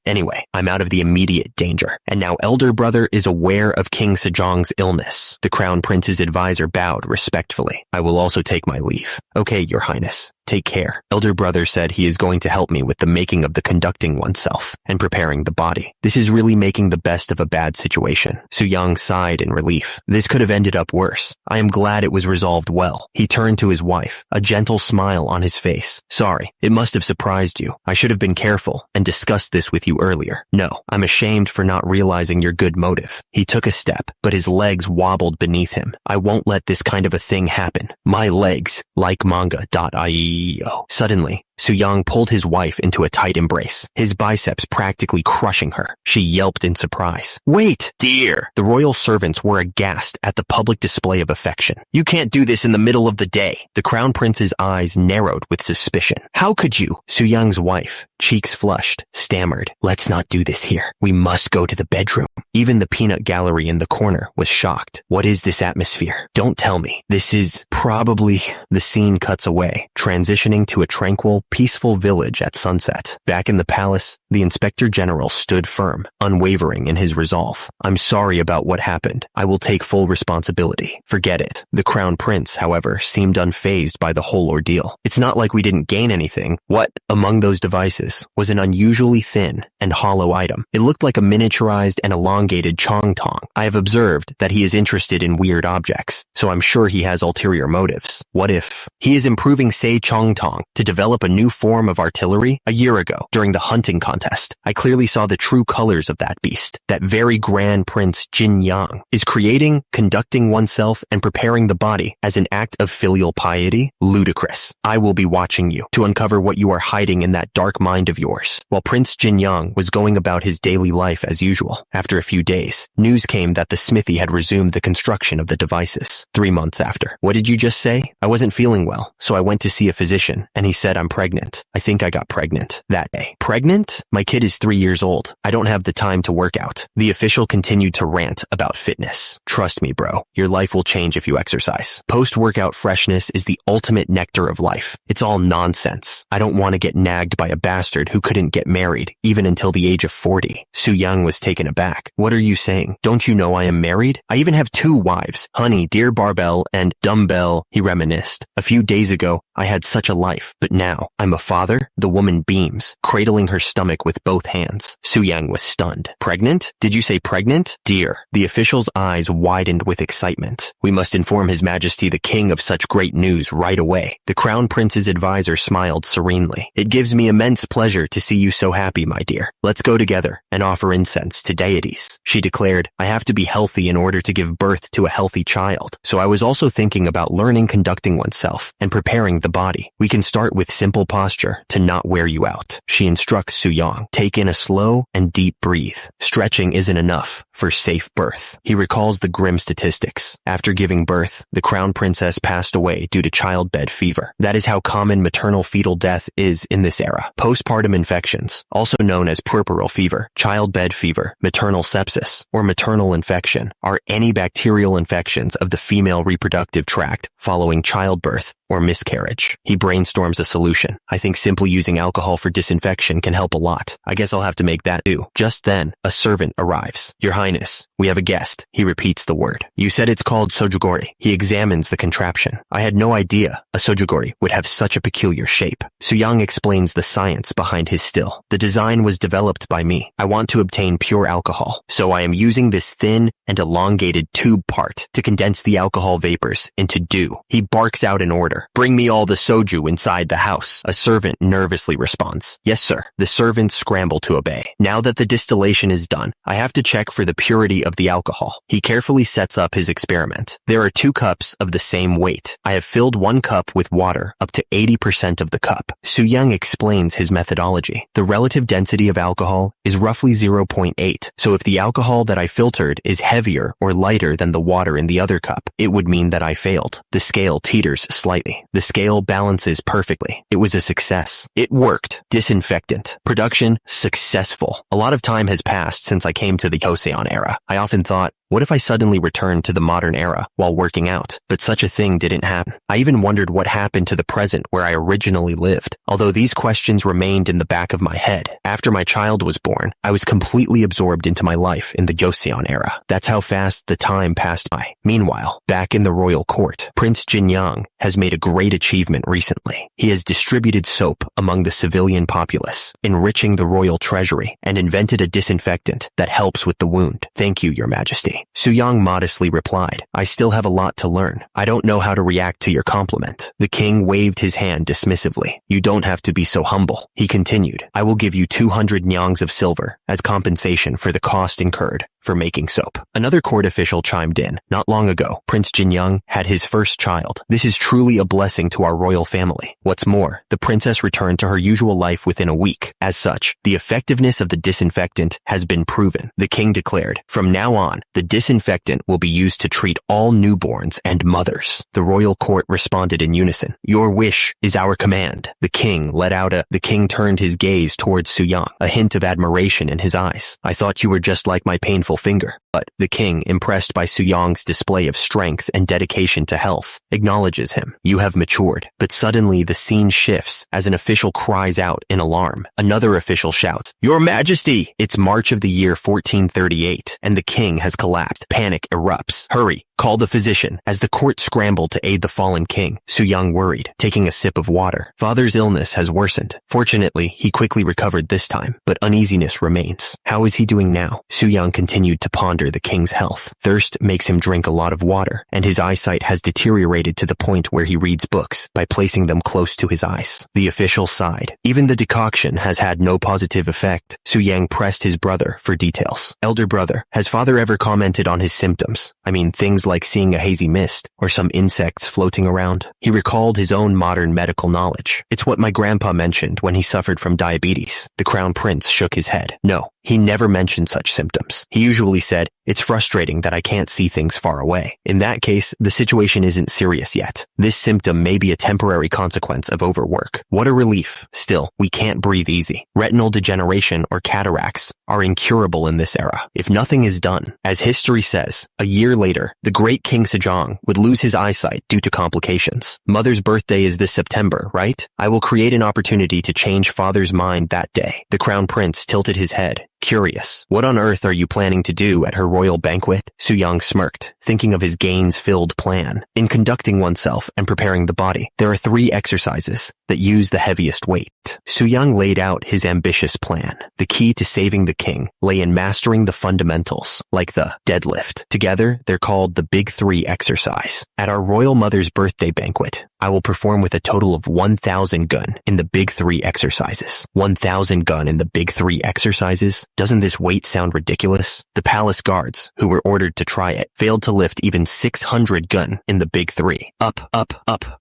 Anyway, I'm out of the immediate danger. And now elder brother is aware of King Sejong's illness. The Crown Prince's advisor bowed respectfully. I will also take my leave. Okay, your highness. Take care. Elder brother said he is going to help me with the making of the conducting oneself and preparing the body. This is really making the best of a bad situation. Su-young sighed in relief. This could have ended up worse. I am glad it was resolved well. He turned to his wife, a gentle smile on his face. Sorry, it must have surprised you. I should have been careful and discussed this with you earlier. No, I'm ashamed for not realizing your good motive. He took a step, but his legs wobbled beneath him. I won't let this kind of a thing happen. My legs, like manga.io. Suddenly, Su-young pulled his wife into a tight embrace, his biceps practically crushing her. She yelped in surprise. Wait, dear! The royal servants were aghast at the public display of affection. You can't do this in the middle of the day. The crown prince's eyes narrowed with suspicion. How could you? Su-young's wife, cheeks flushed, stammered. Let's not do this here. We must go to the bedroom. Even the peanut gallery in the corner was shocked. What is this atmosphere? Don't tell me. This is probably... The scene cuts away, transitioning to a tranquil, peaceful village at sunset. Back in the palace, the Inspector General stood firm, unwavering in his resolve. I'm sorry about what happened. I will take full responsibility. Forget it. The Crown Prince, however, seemed unfazed by the whole ordeal. It's not like we didn't gain anything. What, among those devices, was an unusually thin and hollow item. It looked like a miniaturized and elongated chong-tong. I have observed that he is interested in weird objects, so I'm sure he has ulterior motives. What if he is improving Sei Chong-tong to develop a new form of artillery? A year ago, during the hunting contest, I clearly saw the true colors of that beast. That very grand prince Jin Yang is creating, conducting oneself, and preparing the body as an act of filial piety? Ludicrous. I will be watching you to uncover what you are hiding in that dark mind of yours. While Prince Jin Yang was going about his daily life as usual, after a few days, news came that the smithy had resumed the construction of the devices. 3 months after. What did you just say? I wasn't feeling well, so I went to see a physician, and he said I'm pregnant. I think I got pregnant that day. Pregnant? My kid is 3 years old. I don't have the time to work out. The official continued to rant about fitness. Trust me, bro. Your life will change if you exercise. Post-workout freshness is the ultimate nectar of life. It's all nonsense. I don't want to get nagged by a bastard who couldn't get married, even until the age of 40. Su-young was taken aback. What are you saying? Don't you know I am married? I even have 2 wives. Honey, dear Barbell, and Dumbbell, he reminisced. A few days ago, I had such a life, but now I'm a father? The woman beams, cradling her stomach with both hands. Su-young was stunned. Pregnant? Did you say pregnant? Dear. The official's eyes widened with excitement. We must inform His Majesty the King of such great news right away. The Crown Prince's advisor smiled serenely. It gives me immense pleasure to see you so happy, my dear. Let's go together and offer incense to deities. She declared, I have to be healthy in order to give birth to a healthy child. So I was also thinking about learning conducting oneself and preparing the body. We can start with simple posture to not wear you out. She instructs Su-young. Take in a slow and deep breathe. Stretching isn't enough for safe birth. He recalls the grim statistics. After giving birth, the Crown Princess passed away due to childbed fever. That is how common maternal fetal death is in this era. Postpartum infections, also known as puerperal fever, childbed fever, maternal sepsis, or maternal infection, are any bacterial infections of the female reproductive tract following childbirth or miscarriage. He brainstorms a solution. I think simply using alcohol for disinfection can help a lot. I guess I'll have to make that do. Just then, a servant arrives. Your Highness, we have a guest. He repeats the word. You said it's called sojugori. He examines the contraption. I had no idea a sojugori would have such a peculiar shape. Su-young explains the science behind his still. The design was developed by me. I want to obtain pure alcohol, so I am using this thin and elongated tube part to condense the alcohol vapors into dew. He barks out an order. Bring me all the soju inside the house. A servant nervously responds. Yes, sir. The servants scramble to obey. Now that the distillation is done, I have to check for the purity of the alcohol. He carefully sets up his experiment. There are 2 cups of the same weight. I have filled 1 cup with water up to 80% of the cup. Su-young explains his methodology. The relative density of alcohol is roughly 0.8. So if the alcohol that I filtered is heavier or lighter than the water in the other cup, it would mean that I failed. The scale teeters slightly. The scale balances perfectly. It was a success. It worked. Disinfectant. Production successful. A lot of time has passed since I came to the Joseon era. I often thought, What if I suddenly returned to the modern era while working out? But such a thing didn't happen. I even wondered what happened to the present where I originally lived. Although these questions remained in the back of my head. After my child was born, I was completely absorbed into my life in the Joseon era. That's how fast the time passed by. Meanwhile, back in the royal court, Prince Jinyang has made a great achievement recently. He has distributed soap among the civilian populace, enriching the royal treasury, and invented a disinfectant that helps with the wound. Thank you, Your Majesty. Suyang modestly replied, I still have a lot to learn. I don't know how to react to your compliment. The king waved his hand dismissively. You don't have to be so humble. He continued, I will give you 200 nyangs of silver as compensation for the cost incurred for making soap. Another court official chimed in. Not long ago, Prince Jinyang had his first child. This is truly a blessing to our royal family. What's more, the princess returned to her usual life within a week. As such, the effectiveness of the disinfectant has been proven. The king declared, from now on, the disinfectant will be used to treat all newborns and mothers. The royal court responded in unison. Your wish is our command. The king turned his gaze towards Suyang, a hint of admiration in his eyes. I thought you were just like my painful finger. But the king, impressed by Suyang's display of strength and dedication to health, acknowledges him. You have matured. But suddenly the scene shifts as an official cries out in alarm. Another official shouts, Your Majesty! It's March of the year 1438, and the king has collapsed. Panic erupts. Hurry! Call the physician. As the court scrambled to aid the fallen king, Suyang worried, taking a sip of water. Father's illness has worsened. Fortunately, he quickly recovered this time, but uneasiness remains. How is he doing now? Suyang continued to ponder the king's health. Thirst makes him drink a lot of water, and his eyesight has deteriorated to the point where he reads books by placing them close to his eyes. The official sighed. Even the decoction has had no positive effect. Suyang pressed his brother for details. Elder brother, has father ever commented on his symptoms? I mean, things like seeing a hazy mist or some insects floating around. He recalled his own modern medical knowledge. It's what my grandpa mentioned when he suffered from diabetes. The crown prince shook his head. No, he never mentioned such symptoms. He usually said, it's frustrating that I can't see things far away. In that case, the situation isn't serious yet. This symptom may be a temporary consequence of overwork. What a relief. Still, we can't breathe easy. Retinal degeneration or cataracts are incurable in this era, if nothing is done. As history says, a year later, the great King Sejong would lose his eyesight due to complications. Mother's birthday is this September, right? I will create an opportunity to change father's mind that day. The crown prince tilted his head. Curious. What on earth are you planning to do at her royal banquet? Suyang smirked, thinking of his gains-filled plan. In conducting oneself and preparing the body, there are 3 exercises that use the heaviest weight. Suyang laid out his ambitious plan. The key to saving the king lay in mastering the fundamentals, like the deadlift. Together, they're called the Big 3 exercise. At our royal mother's birthday banquet, I will perform with a total of 1,000 gun in the Big 3 exercises. 1,000 gun in the Big 3 exercises? Doesn't this weight sound ridiculous? The palace guards, who were ordered to try it, failed to lift even 600 gun in the Big 3. Up.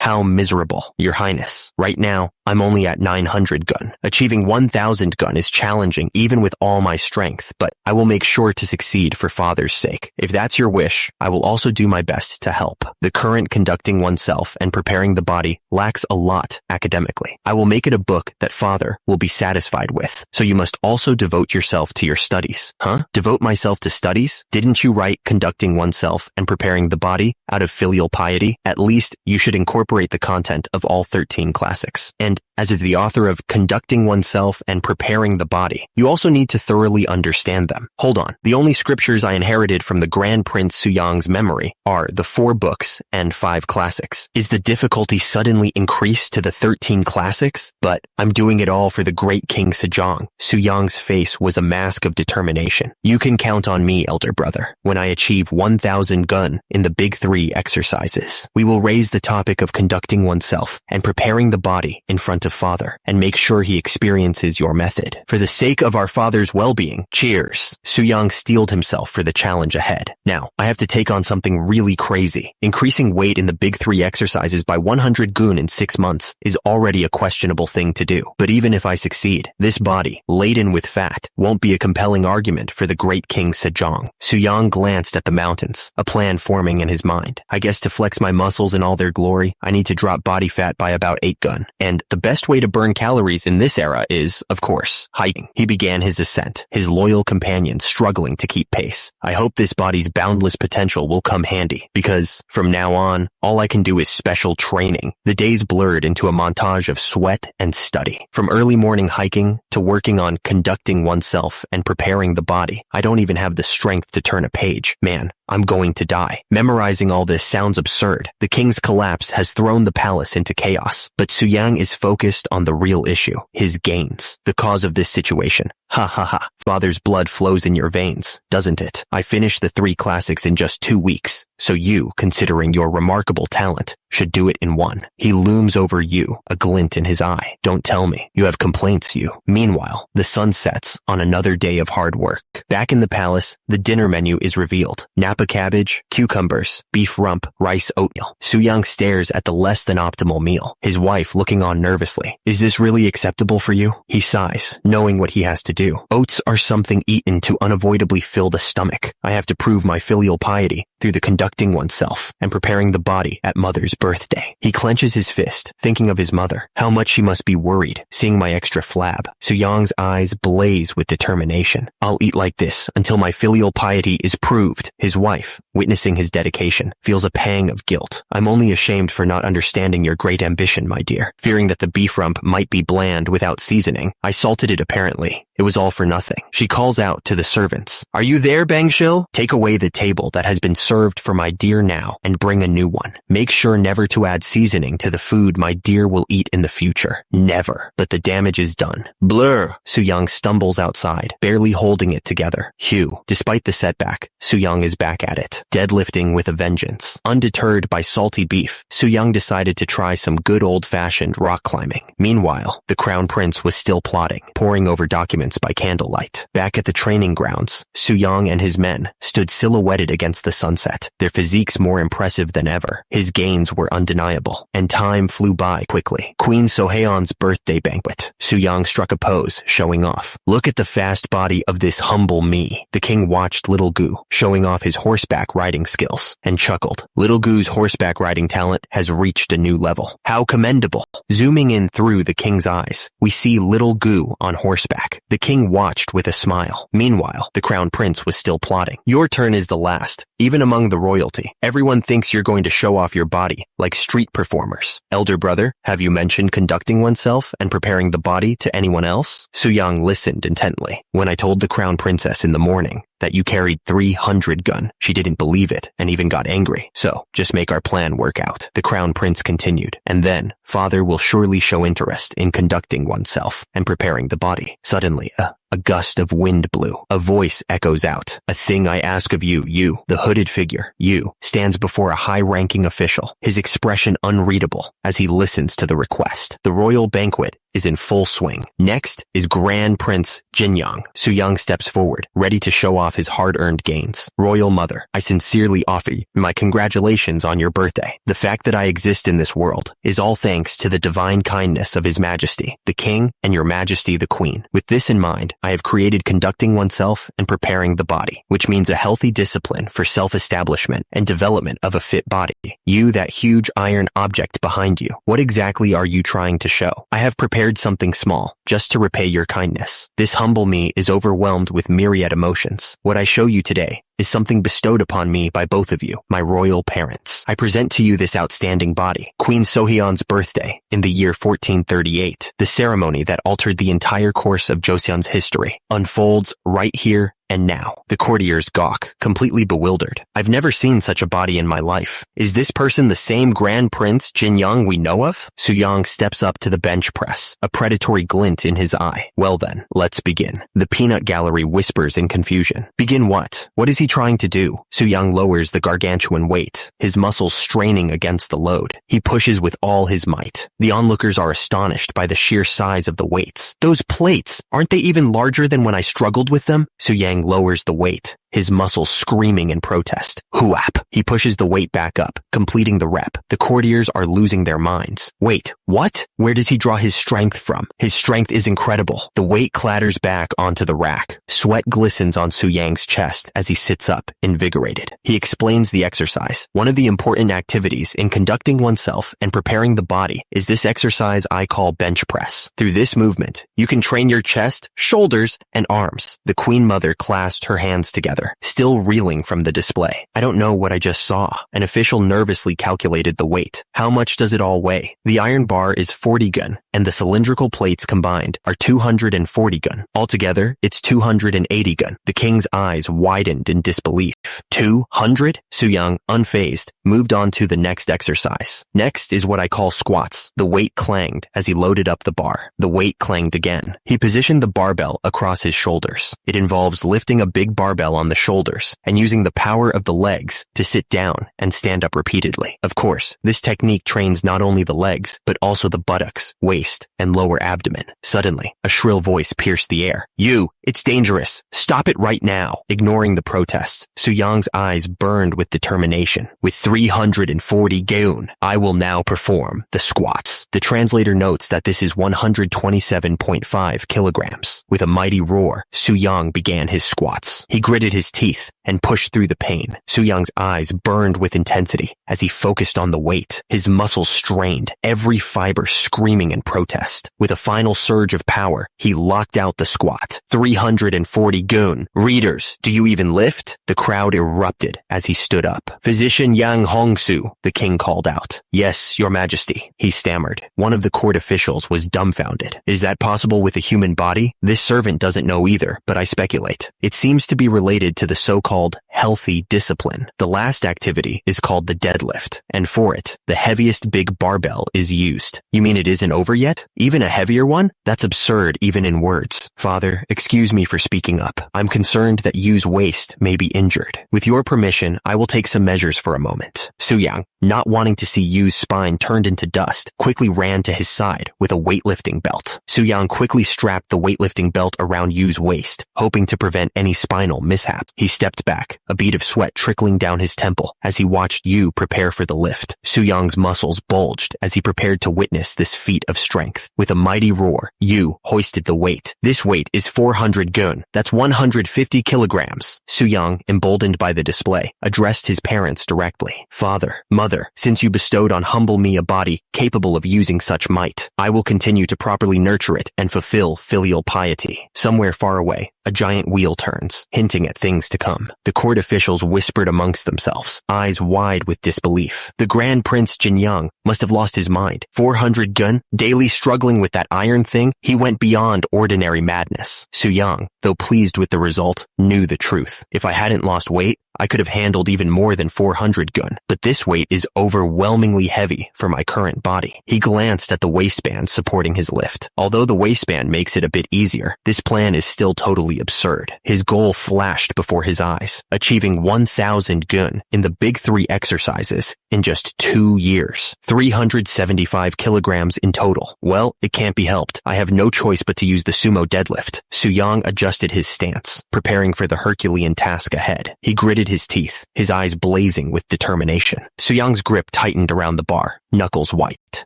How miserable, Your Highness. Right now, I'm only at 900 gun. Achieving 1,000 gun is challenging even with all my strength, but I will make sure to succeed for father's sake. If that's your wish, I will also do my best to help. The current conducting oneself and preparing the body lacks a lot academically. I will make it a book that father will be satisfied with. So you must also devote yourself to your studies. Huh? Devote myself to studies? Didn't you write conducting oneself and preparing the body out of filial piety? At least you should incorporate the content of all 13 classics. And as the author of Conducting Oneself and Preparing the Body, you also need to thoroughly understand them. Hold on. The only scriptures I inherited from the Grand Prince Suyang's memory are the 4 books and 5 classics. Is the difficulty suddenly increased to the 13 classics? But I'm doing it all for the great King Sejong. Suyang's face was a mask of determination. You can count on me, elder brother. When I achieve 1,000 gun in the Big 3 exercises, we will raise the topic of conducting oneself and preparing the body in front of father and make sure he experiences your method. For the sake of our father's well-being, cheers. Suyang steeled himself for the challenge ahead. Now, I have to take on something really crazy. Increasing weight in the Big 3 exercises by 100 gun in 6 months is already a questionable thing to do. But even if I succeed, this body, laden with fat, won't be a compelling argument for the great King Sejong. Suyang glanced at the mountains, a plan forming in his mind. I guess to flex my muscles in all their glory, I need to drop body fat by about 8 gun. And the the best way to burn calories in this era is, of course, hiking. He began his ascent, his loyal companion struggling to keep pace. I hope this body's boundless potential will come handy, because from now on, all I can do is special training. The days blurred into a montage of sweat and study. From early morning hiking to working on conducting oneself and preparing the body, I don't even have the strength to turn a page. Man, I'm going to die. Memorizing all this sounds absurd. The king's collapse has thrown the palace into chaos, but Suyang is focused on the real issue, his gains, the cause of this situation. Ha ha ha. Father's blood flows in your veins, doesn't it? I finished the 3 classics in just 2 weeks, so you, considering your remarkable talent, should do it in 1. He looms over you, a glint in his eye. Don't tell me. You have complaints, you. Meanwhile, the sun sets on another day of hard work. Back in the palace, the dinner menu is revealed. Napa cabbage, cucumbers, beef rump, rice oatmeal. Suyang stares at the less than optimal meal, his wife looking on nervously. Is this really acceptable for you? He sighs, knowing what he has to do. Oats are something eaten to unavoidably fill the stomach. I have to prove my filial piety through the conducting oneself and preparing the body at mother's birthday. He clenches his fist, thinking of his mother, how much she must be worried, seeing my extra flab. Suyang's eyes blaze with determination. I'll eat like this until my filial piety is proved. His wife, witnessing his dedication, feels a pang of guilt. I'm only ashamed for not understanding your great ambition, my dear. Fearing that the beef rump might be bland without seasoning, I salted it apparently. It was all for nothing. She calls out to the servants. Are you there, Bangshil? Take away the table that has been served for my dear now and bring a new one. Make sure never to add seasoning to the food my dear will eat in the future. Never. But the damage is done. Blur. Suyang stumbles outside, barely holding it together. Hugh. Despite the setback, Suyang is back at it, deadlifting with a vengeance. Undeterred by salty beef, Suyang decided to try some good old-fashioned rock climbing. Meanwhile, the crown prince was still plotting, poring over documents by candlelight. Back at the training grounds, Suyang and his men stood silhouetted against the sunset, their physiques more impressive than ever. His gains were undeniable, and time flew by quickly. Queen Sohaeon's birthday banquet. Suyang struck a pose, showing off. Look at the fast body of this humble me. The king watched Little Gu, showing off his horseback riding skills, and chuckled. Little Gu's horseback riding talent has reached a new level. How commendable. Zooming in through the king's eyes, we see Little Gu on horseback. The king watched with a smile. Meanwhile, the crown prince was still plotting. Your turn is the last. Even among the royalty, everyone thinks you're going to show off your body, like street performers. Elder brother, have you mentioned conducting oneself and preparing the body to anyone else? Suyang listened intently. When I told the crown princess in the morning that you carried 300 gun, she didn't believe it and even got angry. So, just make our plan work out. The crown prince continued. And then, father will surely show interest in conducting oneself and preparing the body. Suddenly, a gust of wind blew. A voice echoes out. A thing I ask of you, you, the hooded figure, you, stands before a high-ranking official, his expression unreadable as he listens to the request. The royal banquet is in full swing. Next is Grand Prince Jinyang. Suyang steps forward, ready to show off his hard-earned gains. Royal Mother, I sincerely offer you my congratulations on your birthday. The fact that I exist in this world is all thanks to the divine kindness of His Majesty, the King, and Your Majesty the Queen. With this in mind, I have created conducting oneself and preparing the body, which means a healthy discipline for self-establishment and development of a fit body. You, that huge iron object behind you, what exactly are you trying to show? I have prepared something small, just to repay your kindness. This humble me is overwhelmed with myriad emotions. What I show you today is something bestowed upon me by both of you, my royal parents. I present to you this outstanding body, Queen Sohyeon's birthday, in the year 1438. The ceremony that altered the entire course of Joseon's history unfolds right here and now. The courtiers gawk, completely bewildered. I've never seen such a body in my life. Is this person the same Grand Prince Jinyang we know of? Suyang steps up to the bench press, a predatory glint in his eye. Well then, let's begin. The peanut gallery whispers in confusion. Begin what? What is he trying to do? Suyang lowers the gargantuan weight, his muscles straining against the load. He pushes with all his might. The onlookers are astonished by the sheer size of the weights. Those plates, aren't they even larger than when I struggled with them? Suyang lowers the weight, his muscles screaming in protest. Huap! He pushes the weight back up, completing the rep. The courtiers are losing their minds. Wait, what? Where does he draw his strength from? His strength is incredible. The weight clatters back onto the rack. Sweat glistens on Su Yang's chest as he sits up, invigorated. He explains the exercise. One of the important activities in conducting oneself and preparing the body is this exercise I call bench press. Through this movement, you can train your chest, shoulders, and arms. The Queen Mother clasped her hands together, still reeling from the display. I don't know what I just saw. An official nervously calculated the weight. How much does it all weigh? The iron bar is 40 gun, and the cylindrical plates combined are 240 gun. Altogether, it's 280 gun. The king's eyes widened in disbelief. 200? Su Yang, unfazed, moved on to the next exercise. Next is what I call squats. The weight clanged as he loaded up the bar. The weight clanged again. He positioned the barbell across his shoulders. It involves lifting a big barbell on the shoulders and using the power of the legs to sit down and stand up repeatedly. Of course, this technique trains not only the legs, but also the buttocks, waist, and lower abdomen. Suddenly, a shrill voice pierced the air. You! It's dangerous! Stop it right now! Ignoring the protests, Su Yang's eyes burned with determination. With 340 gaon, I will now perform the squats. The translator notes that this is 127.5 kilograms. With a mighty roar, Su Yang began his squats. He gritted his teeth and pushed through the pain. Su Yang's eyes burned with intensity as he focused on the weight. His muscles strained, every fiber screaming in protest. With a final surge of power, he locked out the squat. 340 gaon. Readers, do you even lift? The crowd erupted as he stood up. Physician Yang Hongsu, the king called out. Yes, your majesty, he stammered. One of the court officials was dumbfounded. Is that possible with a human body? This servant doesn't know either, but I speculate. It seems to be related to the so-called healthy discipline. The last activity is called the deadlift, and for it, the heaviest big barbell is used. You mean it isn't over yet? Even a heavier one? That's absurd even in words. Father, excuse me for speaking up. I'm concerned that Yu's waist may be injured. With your permission, I will take some measures for a moment. Su Yang, not wanting to see Yu's spine turned into dust, quickly ran to his side with a weightlifting belt. Su Yang quickly strapped the weightlifting belt around Yu's waist, hoping to prevent any spinal mishap. He stepped back, a bead of sweat trickling down his temple as he watched Yu prepare for the lift. Su Yang's muscles bulged as he prepared to witness this feat of strength. With a mighty roar, Yu hoisted the weight. This weight is 400 gaon. That's 150 kilograms. Su Yang, emboldened by the display, addressed his parents directly. Father, mother, since you bestowed on humble me a body capable of using such might, I will continue to properly nurture it and fulfill filial piety. Somewhere far away, a giant wheel turns, hinting at things to come. The court officials whispered amongst themselves, eyes wide with disbelief. The Grand Prince Jinyang must have lost his mind. 400 gun, daily struggling with that iron thing, he went beyond ordinary madness. Su Yang, though pleased with the result, knew the truth. If I hadn't lost weight, I could have handled even more than 400 gun, but this weight is overwhelmingly heavy for my current body. He glanced at the waistband supporting his lift. Although the waistband makes it a bit easier, this plan is still totally absurd. His goal flashed before his eyes, achieving 1,000 gun in the big 3 exercises in just 2 years. 375 kilograms in total. Well, it can't be helped. I have no choice but to use the sumo deadlift. Su Yang adjusted his stance, preparing for the Herculean task ahead. He gritted his teeth, his eyes blazing with determination. Su Yang's grip tightened around the bar, knuckles white.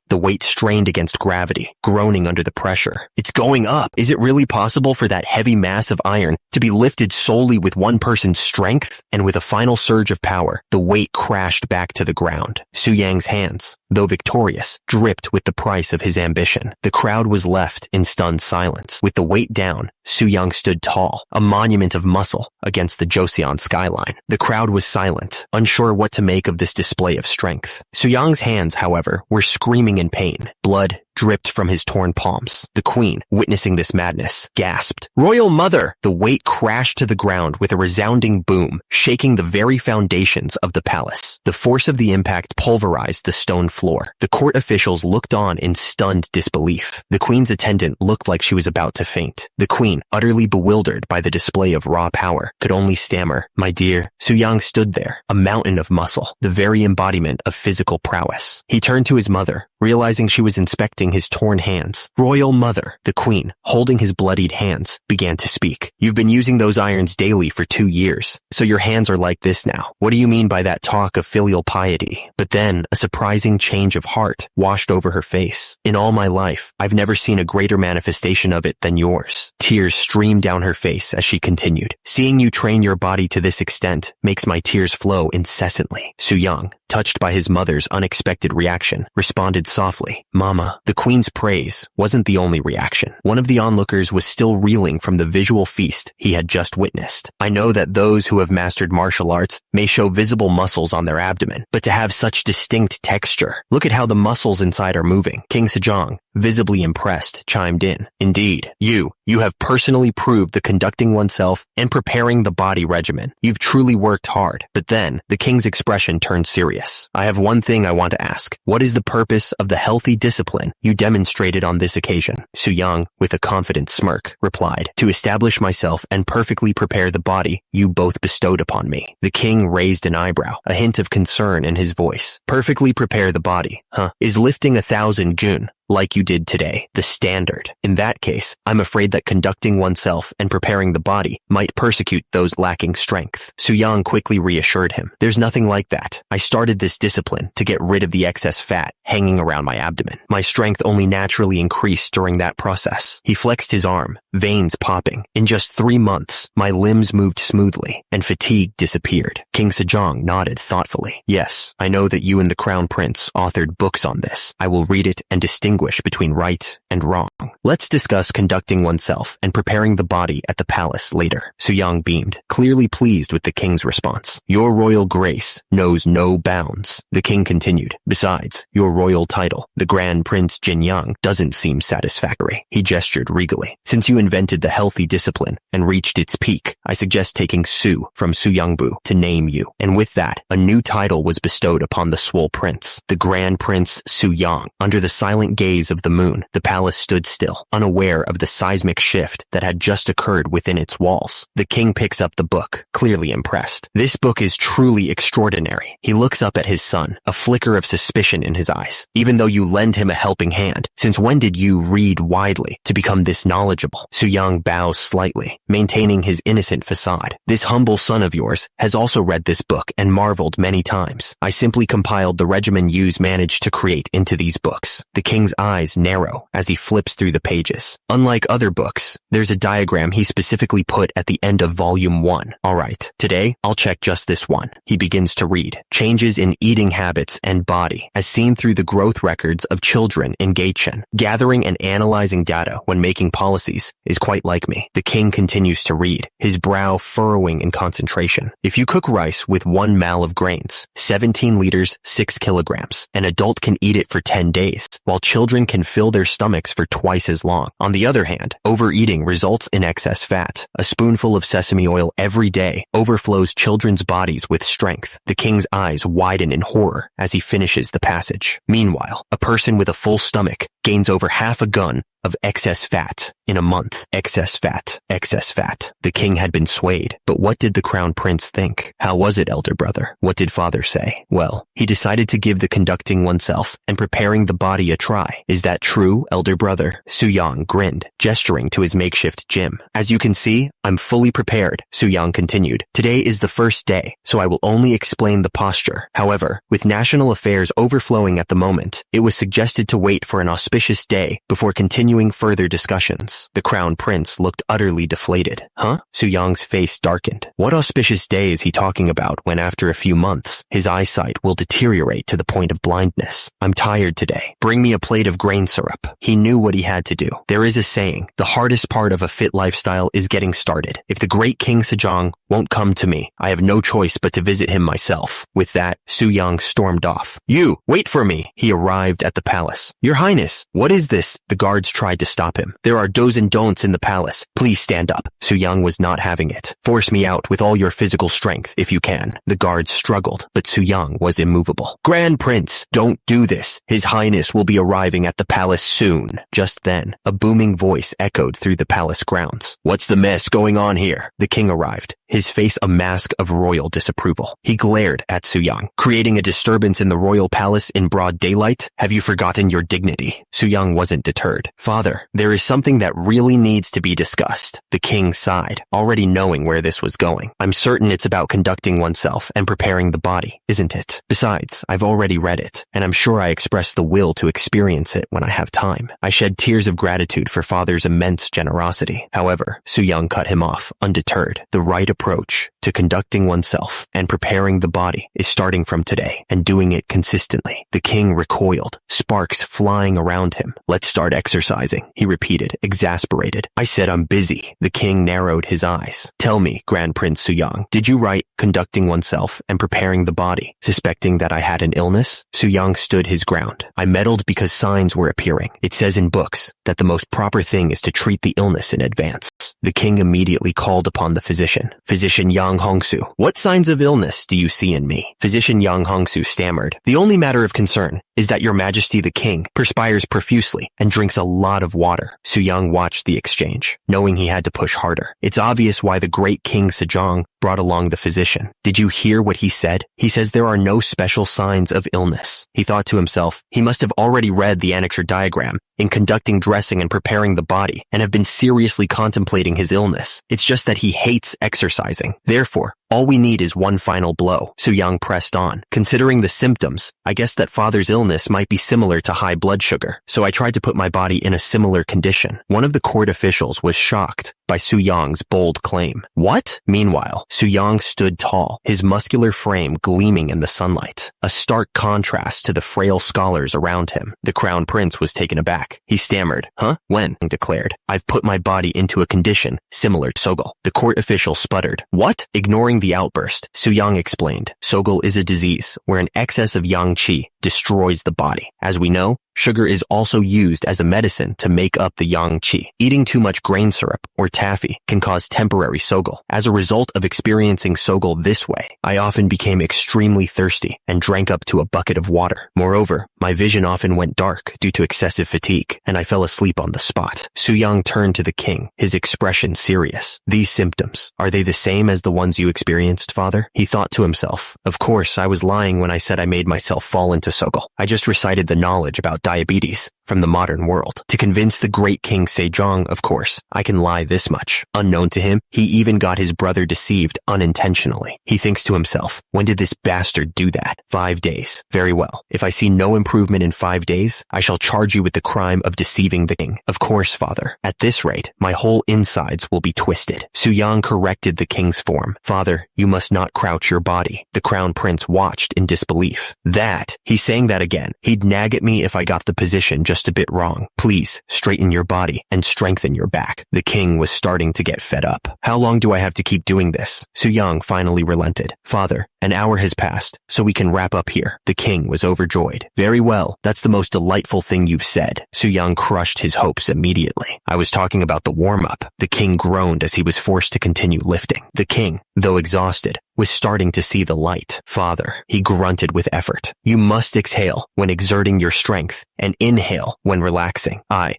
The weight strained against gravity, groaning under the pressure. It's going up. Is it really possible for that heavy mass of iron to be lifted solely with one person's strength? And with a final surge of power, the weight crashed back to the ground. Su Yang's hands, though victorious, dripped with the price of his ambition. The crowd was left in stunned silence. With the weight down, Su Yang stood tall, a monument of muscle against the Joseon skyline. The crowd was silent, unsure what to make of this display of strength. Su Yang's hands, however, were screaming in pain. Blood dripped from his torn palms. The queen, witnessing this madness, gasped, "Royal Mother!" The weight crashed to the ground with a resounding boom, shaking the very foundations of the palace. The force of the impact pulverized the stone floor. The court officials looked on in stunned disbelief. The queen's attendant looked like she was about to faint. The queen, utterly bewildered by the display of raw power, could only stammer, "My dear." Su Yang stood there, a mountain of muscle, the very embodiment of physical prowess. He turned to his mother, realizing she was inspecting waving his torn hands. Royal Mother, the queen, holding his bloodied hands, began to speak. You've been using those irons daily for 2 years, so your hands are like this now. What do you mean by that talk of filial piety? But then, a surprising change of heart washed over her face. In all my life, I've never seen a greater manifestation of it than yours. Tears streamed down her face as she continued. Seeing you train your body to this extent makes my tears flow incessantly. Su-young, touched by his mother's unexpected reaction, responded softly. Mama, the queen's praise wasn't the only reaction. One of the onlookers was still reeling from the visual feast he had just witnessed. I know that those who have mastered martial arts may show visible muscles on their abdomen, but to have such distinct texture, look at how the muscles inside are moving. King Sejong, visibly impressed, chimed in. Indeed, you have personally proved the conducting oneself and preparing the body regimen. You've truly worked hard. But then, the king's expression turned serious. I have one thing I want to ask. What is the purpose of the healthy discipline you demonstrated on this occasion? Su-young, with a confident smirk, replied, to establish myself and perfectly prepare the body you both bestowed upon me. The king raised an eyebrow, a hint of concern in his voice. Perfectly prepare the body, huh? Is lifting 1,000 jun like you did today the standard? In that case, I'm afraid that conducting oneself and preparing the body might persecute those lacking strength. Su-young quickly reassured him. There's nothing like that. I started this discipline to get rid of the excess fat hanging around my abdomen. My strength only naturally increased during that process. He flexed his arm, veins popping. In just 3 months, my limbs moved smoothly and fatigue disappeared. King Sejong nodded thoughtfully. Yes, I know that you and the Crown Prince authored books on this. I will read it and distinguish between right and wrong. Let's discuss conducting oneself and preparing the body at the palace later. Su-young beamed, clearly pleased with the king's response. Your royal grace knows no bounds. The king continued. Besides, your royal title, the Grand Prince Jinyang, doesn't seem satisfactory. He gestured regally. Since you invented the healthy discipline and reached its peak, I suggest taking Su from Su-youngbu to name you. And with that, a new title was bestowed upon the swole prince, the Grand Prince Su-young. Under the silent gaze of the moon, the palace stood still, unaware of the seismic shift that had just occurred within its walls. The king picks up the book, clearly impressed. This book is truly extraordinary. He looks up at his son, a flicker of suspicion in his eyes. Even though you lend him a helping hand, since when did you read widely to become this knowledgeable? Su-young bows slightly, maintaining his innocent facade. This humble son of yours has also read this book and marveled many times. I simply compiled the regimen you've managed to create into these books. The king's eyes narrow as he flips through the pages. Unlike other books, there's a diagram he specifically put at the end of volume 1. Alright, today I'll check just this one. He begins to read. Changes in eating habits and body as seen through the growth records of children in Gaichen. Gathering and analyzing data when making policies is quite like me. The king continues to read, his brow furrowing in concentration. If you cook rice with 1 mal of grains, 17 liters, 6 kilograms, an adult can eat it for 10 days, while children can fill their stomachs for twice as long. On the other hand, overeating results in excess fat. A spoonful of sesame oil every day overflows children's bodies with strength. The king's eyes widen in horror as he finishes the passage. Meanwhile, a person with a full stomach gains over half a gun of excess fat in a month. Excess fat. Excess fat. The king had been swayed. But what did the crown prince think? How was it, elder brother? What did father say? Well, he decided to give the conducting oneself and preparing the body a try. Is that true, elder brother? Su-young grinned, gesturing to his makeshift gym. As you can see, I'm fully prepared, Su-young continued. Today is the first day, so I will only explain the posture. However, with national affairs overflowing at the moment, it was suggested to wait for an auspicious day before continuing further discussions. The crown prince looked utterly deflated. Huh? Su-young's face darkened. What auspicious day is he talking about when after a few months, his eyesight will deteriorate to the point of blindness? I'm tired today. Bring me a plate of grain syrup. He knew what he had to do. There is a saying, the hardest part of a fit lifestyle is getting started. If the great King Sejong won't come to me, I have no choice but to visit him myself. With that, Su-young stormed off. You, wait for me. He arrived at the palace. Your Highness, what is this? The guards tried to stop him. There are do's and don'ts in the palace. Please stand up. Su Yung was not having it. Force me out with all your physical strength if you can. The guards struggled, but Su Yung was immovable. Grand Prince, don't do this. His Highness will be arriving at the palace soon. Just then, a booming voice echoed through the palace grounds. What's the mess going on here? The king arrived, his face a mask of royal disapproval. He glared at Su Yung. Creating a disturbance in the royal palace in broad daylight? Have you forgotten your dignity? Su Yung wasn't deterred. Father, there is something that really needs to be discussed. The king sighed, already knowing where this was going. I'm certain it's about conducting oneself and preparing the body, isn't it? Besides, I've already read it, and I'm sure I express the will to experience it when I have time. I shed tears of gratitude for Father's immense generosity. However, Su Yung cut him off, undeterred. The right approach to conducting oneself and preparing the body is starting from today and doing it consistently. The king recoiled, sparks flying around him. Let's start exercising, he repeated, exasperated. I said I'm busy. The king narrowed his eyes. Tell me, Grand Prince Su Yung, did you write conducting oneself and preparing the body, suspecting that I had an illness? Su Yung stood his ground. I meddled because signs were appearing. It says in books that the most proper thing is to treat the illness in advance. The king immediately called upon the physician. Physician Yang Hongsu, what signs of illness do you see in me? Physician Yang Hongsu stammered. The only matter of concern is that your majesty the king perspires profusely and drinks a lot of water. Su Yung watched the exchange, knowing he had to push harder. It's obvious why the great King Sejong brought along the physician. Did you hear what he said? He says there are no special signs of illness. He thought to himself, he must have already read the annexure diagram in conducting dressing and preparing the body and have been seriously contemplating his illness. It's just that he hates exercising. Therefore, all we need is one final blow. Su Yung pressed on. Considering the symptoms, I guess that father's illness might be similar to high blood sugar, so I tried to put my body in a similar condition. One of the court officials was shocked by Su Yong's bold claim. What? Meanwhile, Su Yung stood tall, his muscular frame gleaming in the sunlight, a stark contrast to the frail scholars around him. The crown prince was taken aback. He stammered. Huh? When? Declared. I've put my body into a condition similar to Sogul. The court official sputtered. What? Ignoring the outburst, Su Yung explained. Sogul is a disease where an excess of yang qi destroys the body. As we know, sugar is also used as a medicine to make up the yang qi. Eating too much grain syrup or taffy can cause temporary Sogul. As a result of experiencing Sogul this way, I often became extremely thirsty and drank up to a bucket of water. Moreover, my vision often went dark due to excessive fatigue, and I fell asleep on the spot. Su Yung turned to the king, his expression serious. These symptoms, are they the same as the ones you experienced, father? He thought to himself. Of course, I was lying when I said I made myself fall into Sogul. I just recited the knowledge about diabetes from the modern world. To convince the great King Sejong, of course, I can lie this much. Unknown to him, he even got his brother deceived unintentionally. He thinks to himself, when did this bastard do that? 5 days. Very well. If I see no improvement in 5 days, I shall charge you with the crime of deceiving the king. Of course, father. At this rate, my whole insides will be twisted. Su Yung corrected the king's form. Father, you must not crouch your body. The crown prince watched in disbelief. That? He's saying that again. He'd nag at me if I got the position just a bit wrong. Please, straighten your body and strengthen your back. The king was starting to get fed up. How long do I have to keep doing this? Su Yung finally relented. Father, an hour has passed, so we can wrap up here. The king was overjoyed. Very well, that's the most delightful thing you've said. Su Yung crushed his hopes immediately. I was talking about the warm-up. The king groaned as he was forced to continue lifting. The king, though exhausted, was starting to see the light. Father, he grunted with effort. You must exhale when exerting your strength and inhale when relaxing. I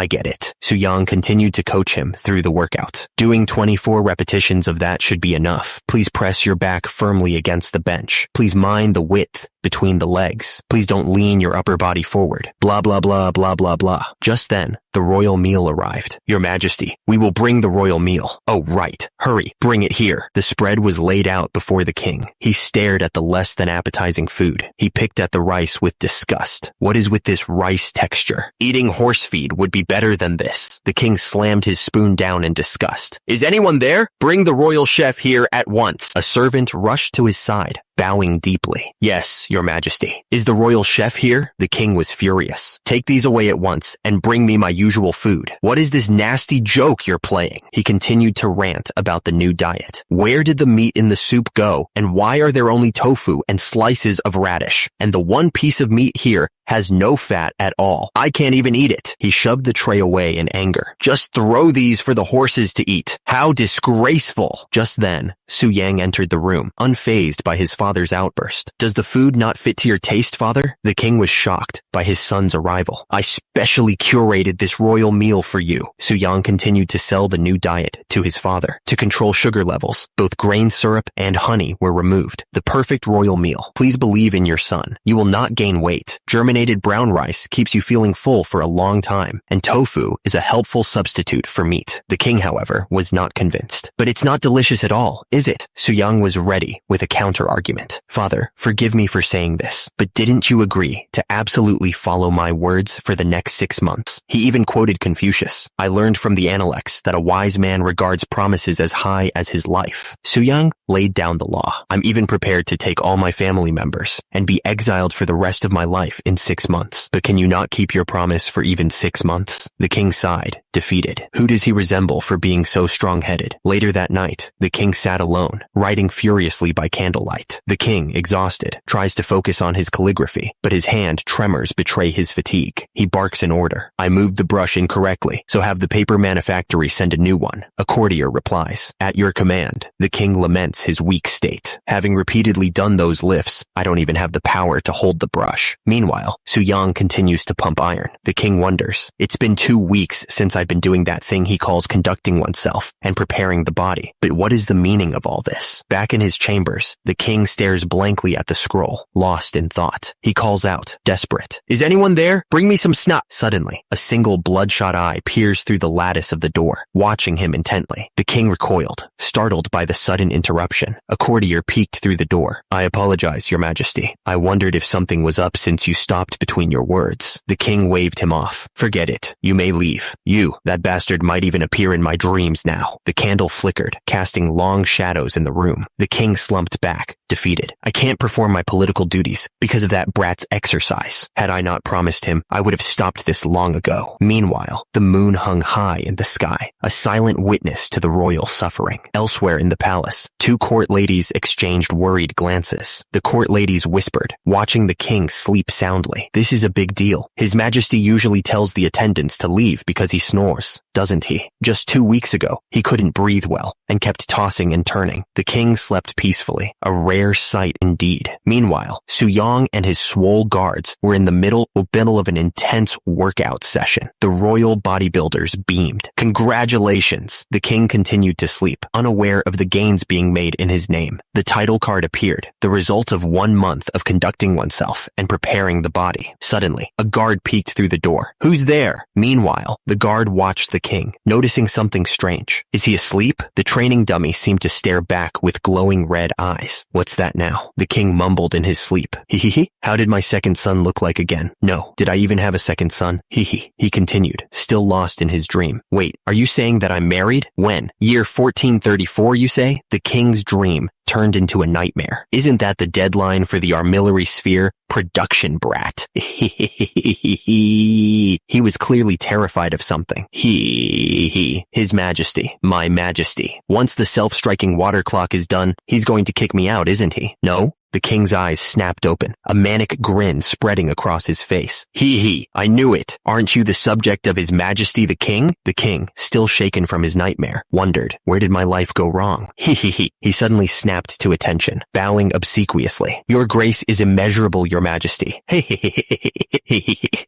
get it. Su Yung continued to coach him through the workout. Doing 24 repetitions of that should be enough. Please press your back firmly against the bench. Please mind the width between the legs. Please don't lean your upper body forward. Blah, blah, blah, blah, blah, blah. Just then, the royal meal arrived. Your Majesty, we will bring the royal meal. Oh, right. Hurry, bring it here. The spread was laid out before the king. He stared at the less than appetizing food. He picked at the rice with disgust. What is with this rice texture? Eating horse feed would be better than this. The king slammed his spoon down in disgust. Is anyone there? Bring the royal chef here at once. A servant rushed to his side. bowing deeply. Yes, your majesty. Is the royal chef here? The king was furious. Take these away at once and bring me my usual food. What is this nasty joke you're playing? He continued to rant about the new diet. Where did the meat in the soup go? And why are there only tofu and slices of radish? And the one piece of meat here has no fat at all. I can't even eat it. He shoved the tray away in anger. Just throw these for the horses to eat. How disgraceful. Just then, Su Yang entered the room, unfazed by his father's outburst. Does the food not fit to your taste, father? The king was shocked by his son's arrival. I specially curated this royal meal for you. Su Yang continued to sell the new diet to his father. To control sugar levels, both grain syrup and honey were removed. The perfect royal meal. Please believe in your son. You will not gain weight. Germinated brown rice keeps you feeling full for a long time, and tofu is a helpful substitute for meat. The king, however, was not convinced. But it's not delicious at all, is it? Su Yang was ready with a counter-argument. Father, forgive me for saying this, but didn't you agree to absolutely follow my words for the next 6 months? He even quoted Confucius. I learned from the Analects that a wise man regards promises as high as his life. Su Yang laid down the law. I'm even prepared to take all my family members and be exiled for the rest of my life in 6 months. But can you not keep your promise for even 6 months? The king sighed, defeated. Who does he resemble for being so strong-headed? Later that night, the king sat alone, writing furiously by candlelight. The king, exhausted, tries to focus on his calligraphy, but his hand tremors betray his fatigue. He barks an order. I moved the brush incorrectly, so have the paper manufactory send a new one. A courtier replies, at your command. The king laments his weak state. Having repeatedly done those lifts, I don't even have the power to hold the brush. Meanwhile, Su Yang continues to pump iron. The king wonders, it's been 2 weeks since I've been doing that thing he calls conducting oneself and preparing the body. But what is the meaning of all this? Back in his chambers, the king stares blankly at the scroll, lost in thought. He calls out, desperate. Is anyone there? Bring me some snot. Suddenly, a single bloodshot eye peers through the lattice of the door, watching him intently. The king recoiled, startled by the sudden interruption. A courtier peeked through the door. I apologize, your majesty. I wondered if something was up since you stopped between your words. The king waved him off. Forget it. You may leave. You, that bastard might even appear in my dreams now. The candle flickered, casting long shadows in the room. The king slumped back, defeated. I can't perform my political duties because of that brat's exercise. Had I not promised him, I would have stopped this long ago. Meanwhile, the moon hung high in the sky, a silent witness to the royal suffering. Elsewhere in the palace, 2 court ladies exchanged worried glances. The court ladies whispered, watching the king sleep soundly. This is a big deal. His Majesty usually tells the attendants to leave because he snores, doesn't he? Just 2 weeks ago, he couldn't breathe well and kept tossing and turning. The king slept peacefully, a rare sight indeed. Meanwhile, Su Yang and his swole guards were in the middle of an intense workout session. The royal bodybuilders beamed. Congratulations! The king continued to sleep, unaware of the gains being made in his name. The title card appeared, the result of 1 month of conducting oneself and preparing the body. Suddenly, a guard peeked through the door. Who's there? Meanwhile, the guard watched the king, noticing something strange. Is he asleep? The training dummy seemed to stare back with glowing red eyes. What's that now? The king mumbled in his sleep. Hee. How did my second son look like again? No. Did I even have a second son? Hee. He continued, still lost in his dream. Wait, are you saying that I'm married? When? Year 1434, you say? The king's dream turned into a nightmare. Isn't that the deadline for the armillary sphere? Production brat. He was clearly terrified of something. His Majesty, my Majesty. Once the self-striking water clock is done, he's going to kick me out, isn't he? No? The king's eyes snapped open, a manic grin spreading across his face. I knew it. Aren't you the subject of His Majesty the King? The king, still shaken from his nightmare, wondered, where did my life go wrong? He suddenly snapped to attention, bowing obsequiously. Your grace is immeasurable, your Majesty.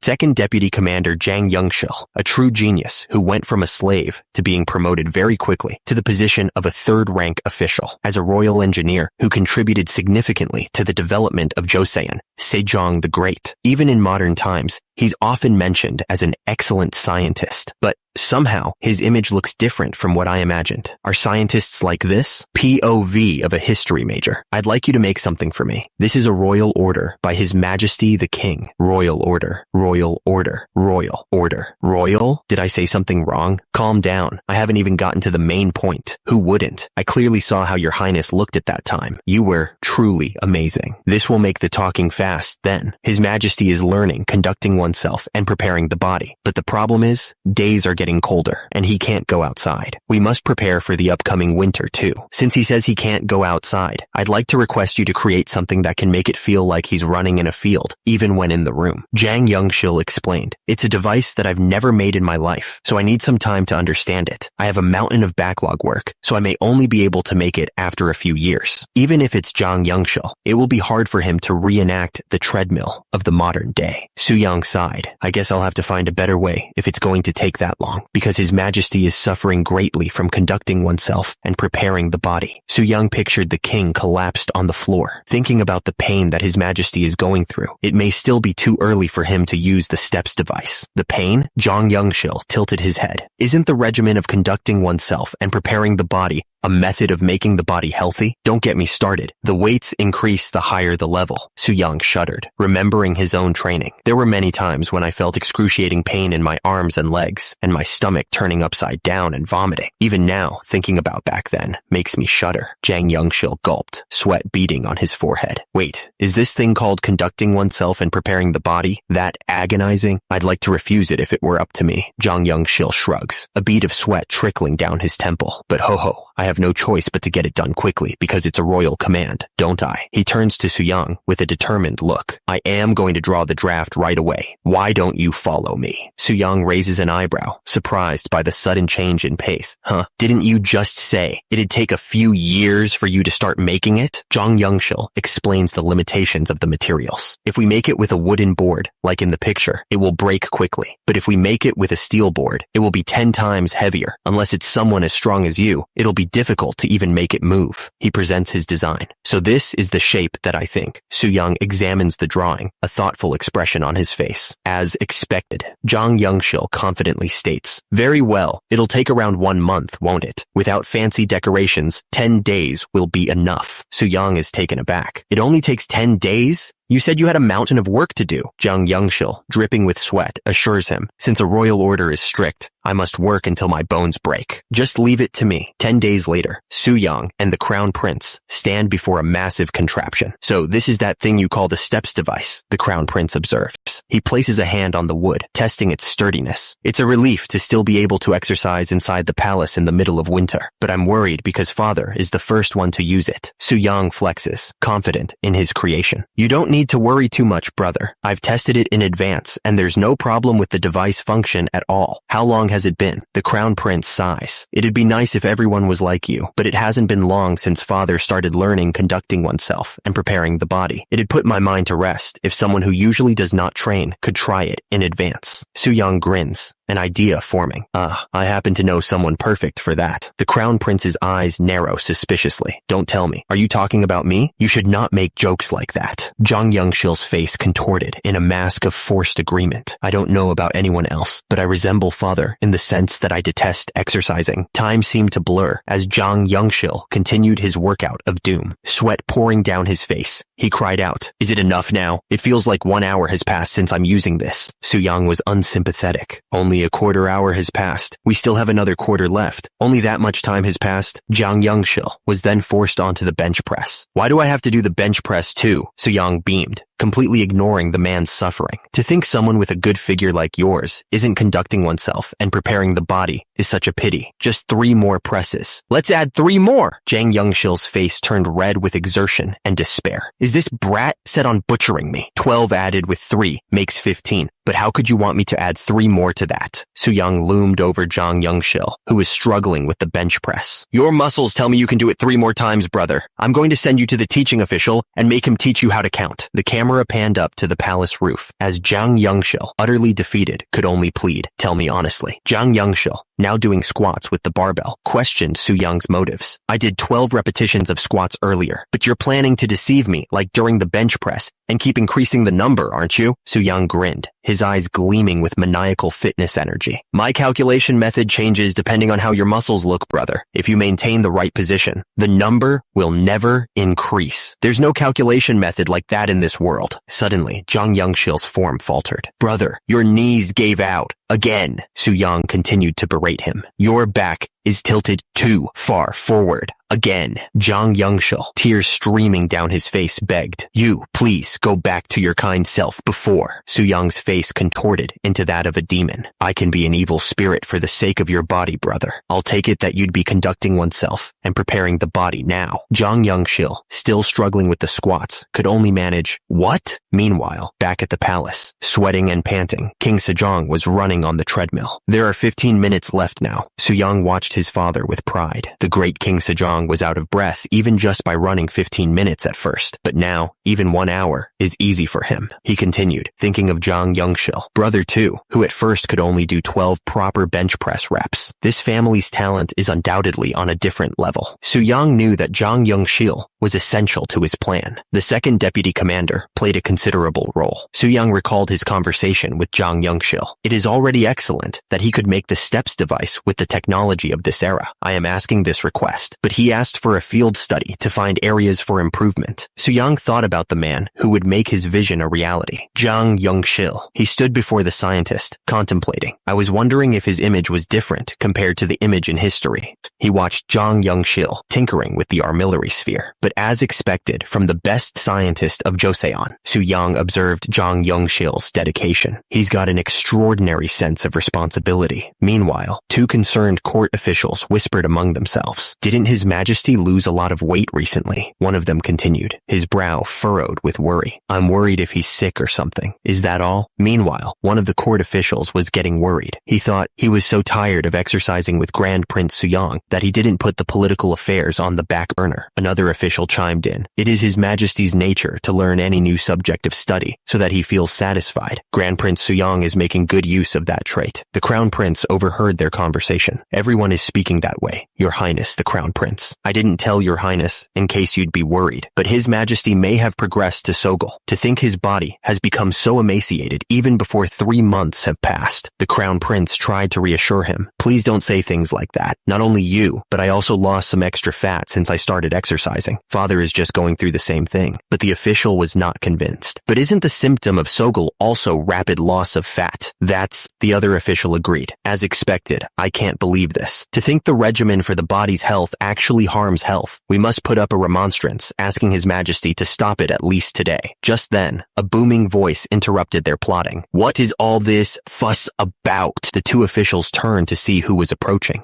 Second Deputy Commander Zhang Yongshil, a true genius who went from a slave to being promoted very quickly to the position of a third-rank official. As a royal engineer who contributed significantly to the development of Joseon, Sejong the Great. Even in modern times, He's often mentioned as an excellent scientist, but somehow his image looks different from what I imagined. Are scientists like this? POV of a history major. I'd like you to make something for me. This is a royal order by His Majesty the King. Royal order, royal order, royal order. Royal? Did I say something wrong? Calm down. I haven't even gotten to the main point. Who wouldn't? I clearly saw how your highness looked at that time. You were truly amazing. This will make the talking fast then. His Majesty is learning, conducting oneself, and preparing the body. But the problem is, days are getting colder, and he can't go outside. We must prepare for the upcoming winter too. Since he says he can't go outside, I'd like to request you to create something that can make it feel like he's running in a field, even when in the room. Jang Youngshil explained, it's a device that I've never made in my life, so I need some time to understand it. I have a mountain of backlog work, so I may only be able to make it after a few years. Even if it's Jang Youngshil, it will be hard for him to reenact the treadmill of the modern day. Suyang sighed. I guess I'll have to find a better way if it's going to take that long, because His Majesty is suffering greatly from conducting oneself and preparing the body. Suyang pictured the king collapsed on the floor, thinking about the pain that His Majesty is going through. It may still be too early for him to use the steps device. The pain? Jang Youngshil tilted his head. Isn't the regimen of conducting oneself and preparing the body a method of making the body healthy? Don't get me started. The weights increase the higher the level. Suyang shuddered, remembering his own training. There were many times when I felt excruciating pain in my arms and legs, and my stomach turning upside down and vomiting. Even now, thinking about back then makes me shudder. Jang Youngshil gulped, sweat beading on his forehead. Wait, is this thing called conducting oneself and preparing the body that agonizing? I'd like to refuse it if it were up to me. Jang Youngshil shrugs, a bead of sweat trickling down his temple. But ho, I have no choice but to get it done quickly because it's a royal command, don't I? He turns to Suyang with a determined look. I am going to draw the draft right away. Why don't you follow me? Suyang raises an eyebrow, surprised by the sudden change in pace. Huh? Didn't you just say it'd take a few years for you to start making it? Jang Youngshil explains the limitations of the materials. If we make it with a wooden board, like in the picture, it will break quickly. But if we make it with a steel board, it will be 10 times heavier. Unless it's someone as strong as you, it'll be difficult to even make it move. He presents his design. So this is the shape that I think. Suyang examines the drawing, a thoughtful expression on his face. As expected, Jang Youngshil confidently states, very well, it'll take around 1 month, won't it? Without fancy decorations, 10 days will be enough. Suyang is taken aback. It only takes 10 days? You said you had a mountain of work to do. Jang Youngshil, dripping with sweat, assures him, since a royal order is strict, I must work until my bones break. Just leave it to me. 10 days later, Suyang and the crown prince stand before a massive contraption. So this is that thing you call the steps device, the crown prince observes. He places a hand on the wood, testing its sturdiness. It's a relief to still be able to exercise inside the palace in the middle of winter, but I'm worried because father is the first one to use it. Suyang flexes, confident in his creation. You don't need to worry too much, brother. I've tested it in advance, and there's no problem with the device function at all. How long has it been? The crown prince sighs. It'd be nice if everyone was like you, but it hasn't been long since father started learning conducting oneself and preparing the body. It'd put my mind to rest if someone who usually does not train could try it in advance. Suyang grins. An idea forming. I happen to know someone perfect for that. The crown prince's eyes narrow suspiciously. Don't tell me. Are you talking about me? You should not make jokes like that. Jang Youngshil's face contorted in a mask of forced agreement. I don't know about anyone else, but I resemble father in the sense that I detest exercising. Time seemed to blur as Jang Youngshil continued his workout of doom, sweat pouring down his face. He cried out, is it enough now? It feels like 1 hour has passed since I'm using this. Suyang was unsympathetic. Only a quarter hour has passed. We still have another quarter left. Only that much time has passed. Jang Youngshil was then forced onto the bench press. Why do I have to do the bench press too? Suyang beamed, completely ignoring the man's suffering. To think someone with a good figure like yours isn't conducting oneself and preparing the body is such a pity. Just 3 more presses. Let's add 3 more! Jang Youngshil's face turned red with exertion and despair. Is this brat set on butchering me? 12 added with 3 makes 15. But how could you want me to add 3 more to that? Suyang loomed over Jang Youngshil, who was struggling with the bench press. Your muscles tell me you can do it 3 more times, brother. I'm going to send you to the teaching official and make him teach you how to count. The camera panned up to the palace roof as Jang Youngshil, utterly defeated, could only plead. Tell me honestly. Jang Youngshil, now doing squats with the barbell, questioned Su-young's motives. I did 12 repetitions of squats earlier, but you're planning to deceive me like during the bench press and keep increasing the number, aren't you? Su-young grinned, his eyes gleaming with maniacal fitness energy. My calculation method changes depending on how your muscles look, brother. If you maintain the right position, the number will never increase. There's no calculation method like that in this world. Suddenly, Jang Youngshil's form faltered. Brother, your knees gave out. Again, Su-young continued to berate him. Your back is tilted too far forward. Again, Jang Youngshil, tears streaming down his face, begged, you, please, go back to your kind self before. Su-young's face contorted into that of a demon. I can be an evil spirit for the sake of your body, brother. I'll take it that you'd be conducting oneself and preparing the body now. Jang Youngshil, still struggling with the squats, could only manage, what? Meanwhile, back at the palace, sweating and panting, King Sejong was running on the treadmill. There are 15 minutes left now. Su-young watched his father with pride. The great King Sejong was out of breath even just by running 15 minutes at first, but now, even 1 hour is easy for him. He continued, thinking of Jang Youngshil, brother too, who at first could only do 12 proper bench press reps. This family's talent is undoubtedly on a different level. Su-young knew that Jang Youngshil was essential to his plan. The second deputy commander played a considerable role. Su-young recalled his conversation with Jang Youngshil. It is already excellent that he could make the steps device with the technology of this era. I am asking this request, but he asked for a field study to find areas for improvement. Su-young thought about the man who would make his vision a reality. Jang Youngshil. He stood before the scientist, contemplating. I was wondering if his image was different compared to the image in history. He watched Jang Youngshil tinkering with the armillary sphere, but as expected from the best scientist of Joseon, Su-young observed Jang Youngshil's dedication. He's got an extraordinary sense of responsibility. Meanwhile, two concerned court officials whispered among themselves. Didn't His Majesty lose a lot of weight recently? One of them continued, his brow furrowed with worry. I'm worried if he's sick or something. Is that all? Meanwhile, one of the court officials was getting worried. He thought he was so tired of exercising with Grand Prince Su-young that he didn't put the political affairs on the back burner. Another official chimed in. It is His Majesty's nature to learn any new subject of study so that he feels satisfied. Grand Prince Su-young is making good use of that trait. The Crown Prince overheard their conversation. Everyone is speaking that way, Your Highness the Crown Prince. I didn't tell Your Highness in case you'd be worried, but His Majesty may have progressed to Sogol. To think his body has become so emaciated even before 3 months have passed. The Crown Prince tried to reassure him. Please don't say things like that. Not only you, but I also lost some extra fat since I started exercising. Father is just going through the same thing. But the official was not convinced. But isn't the symptom of Sogol also rapid loss of fat? That's, the other official agreed. As expected, I can't believe this. To think the regimen for the body's health actually harms health. We must put up a remonstrance, asking His Majesty to stop it at least today. Just then, a booming voice interrupted their plotting. What is all this fuss about? The two officials turned to see who was approaching.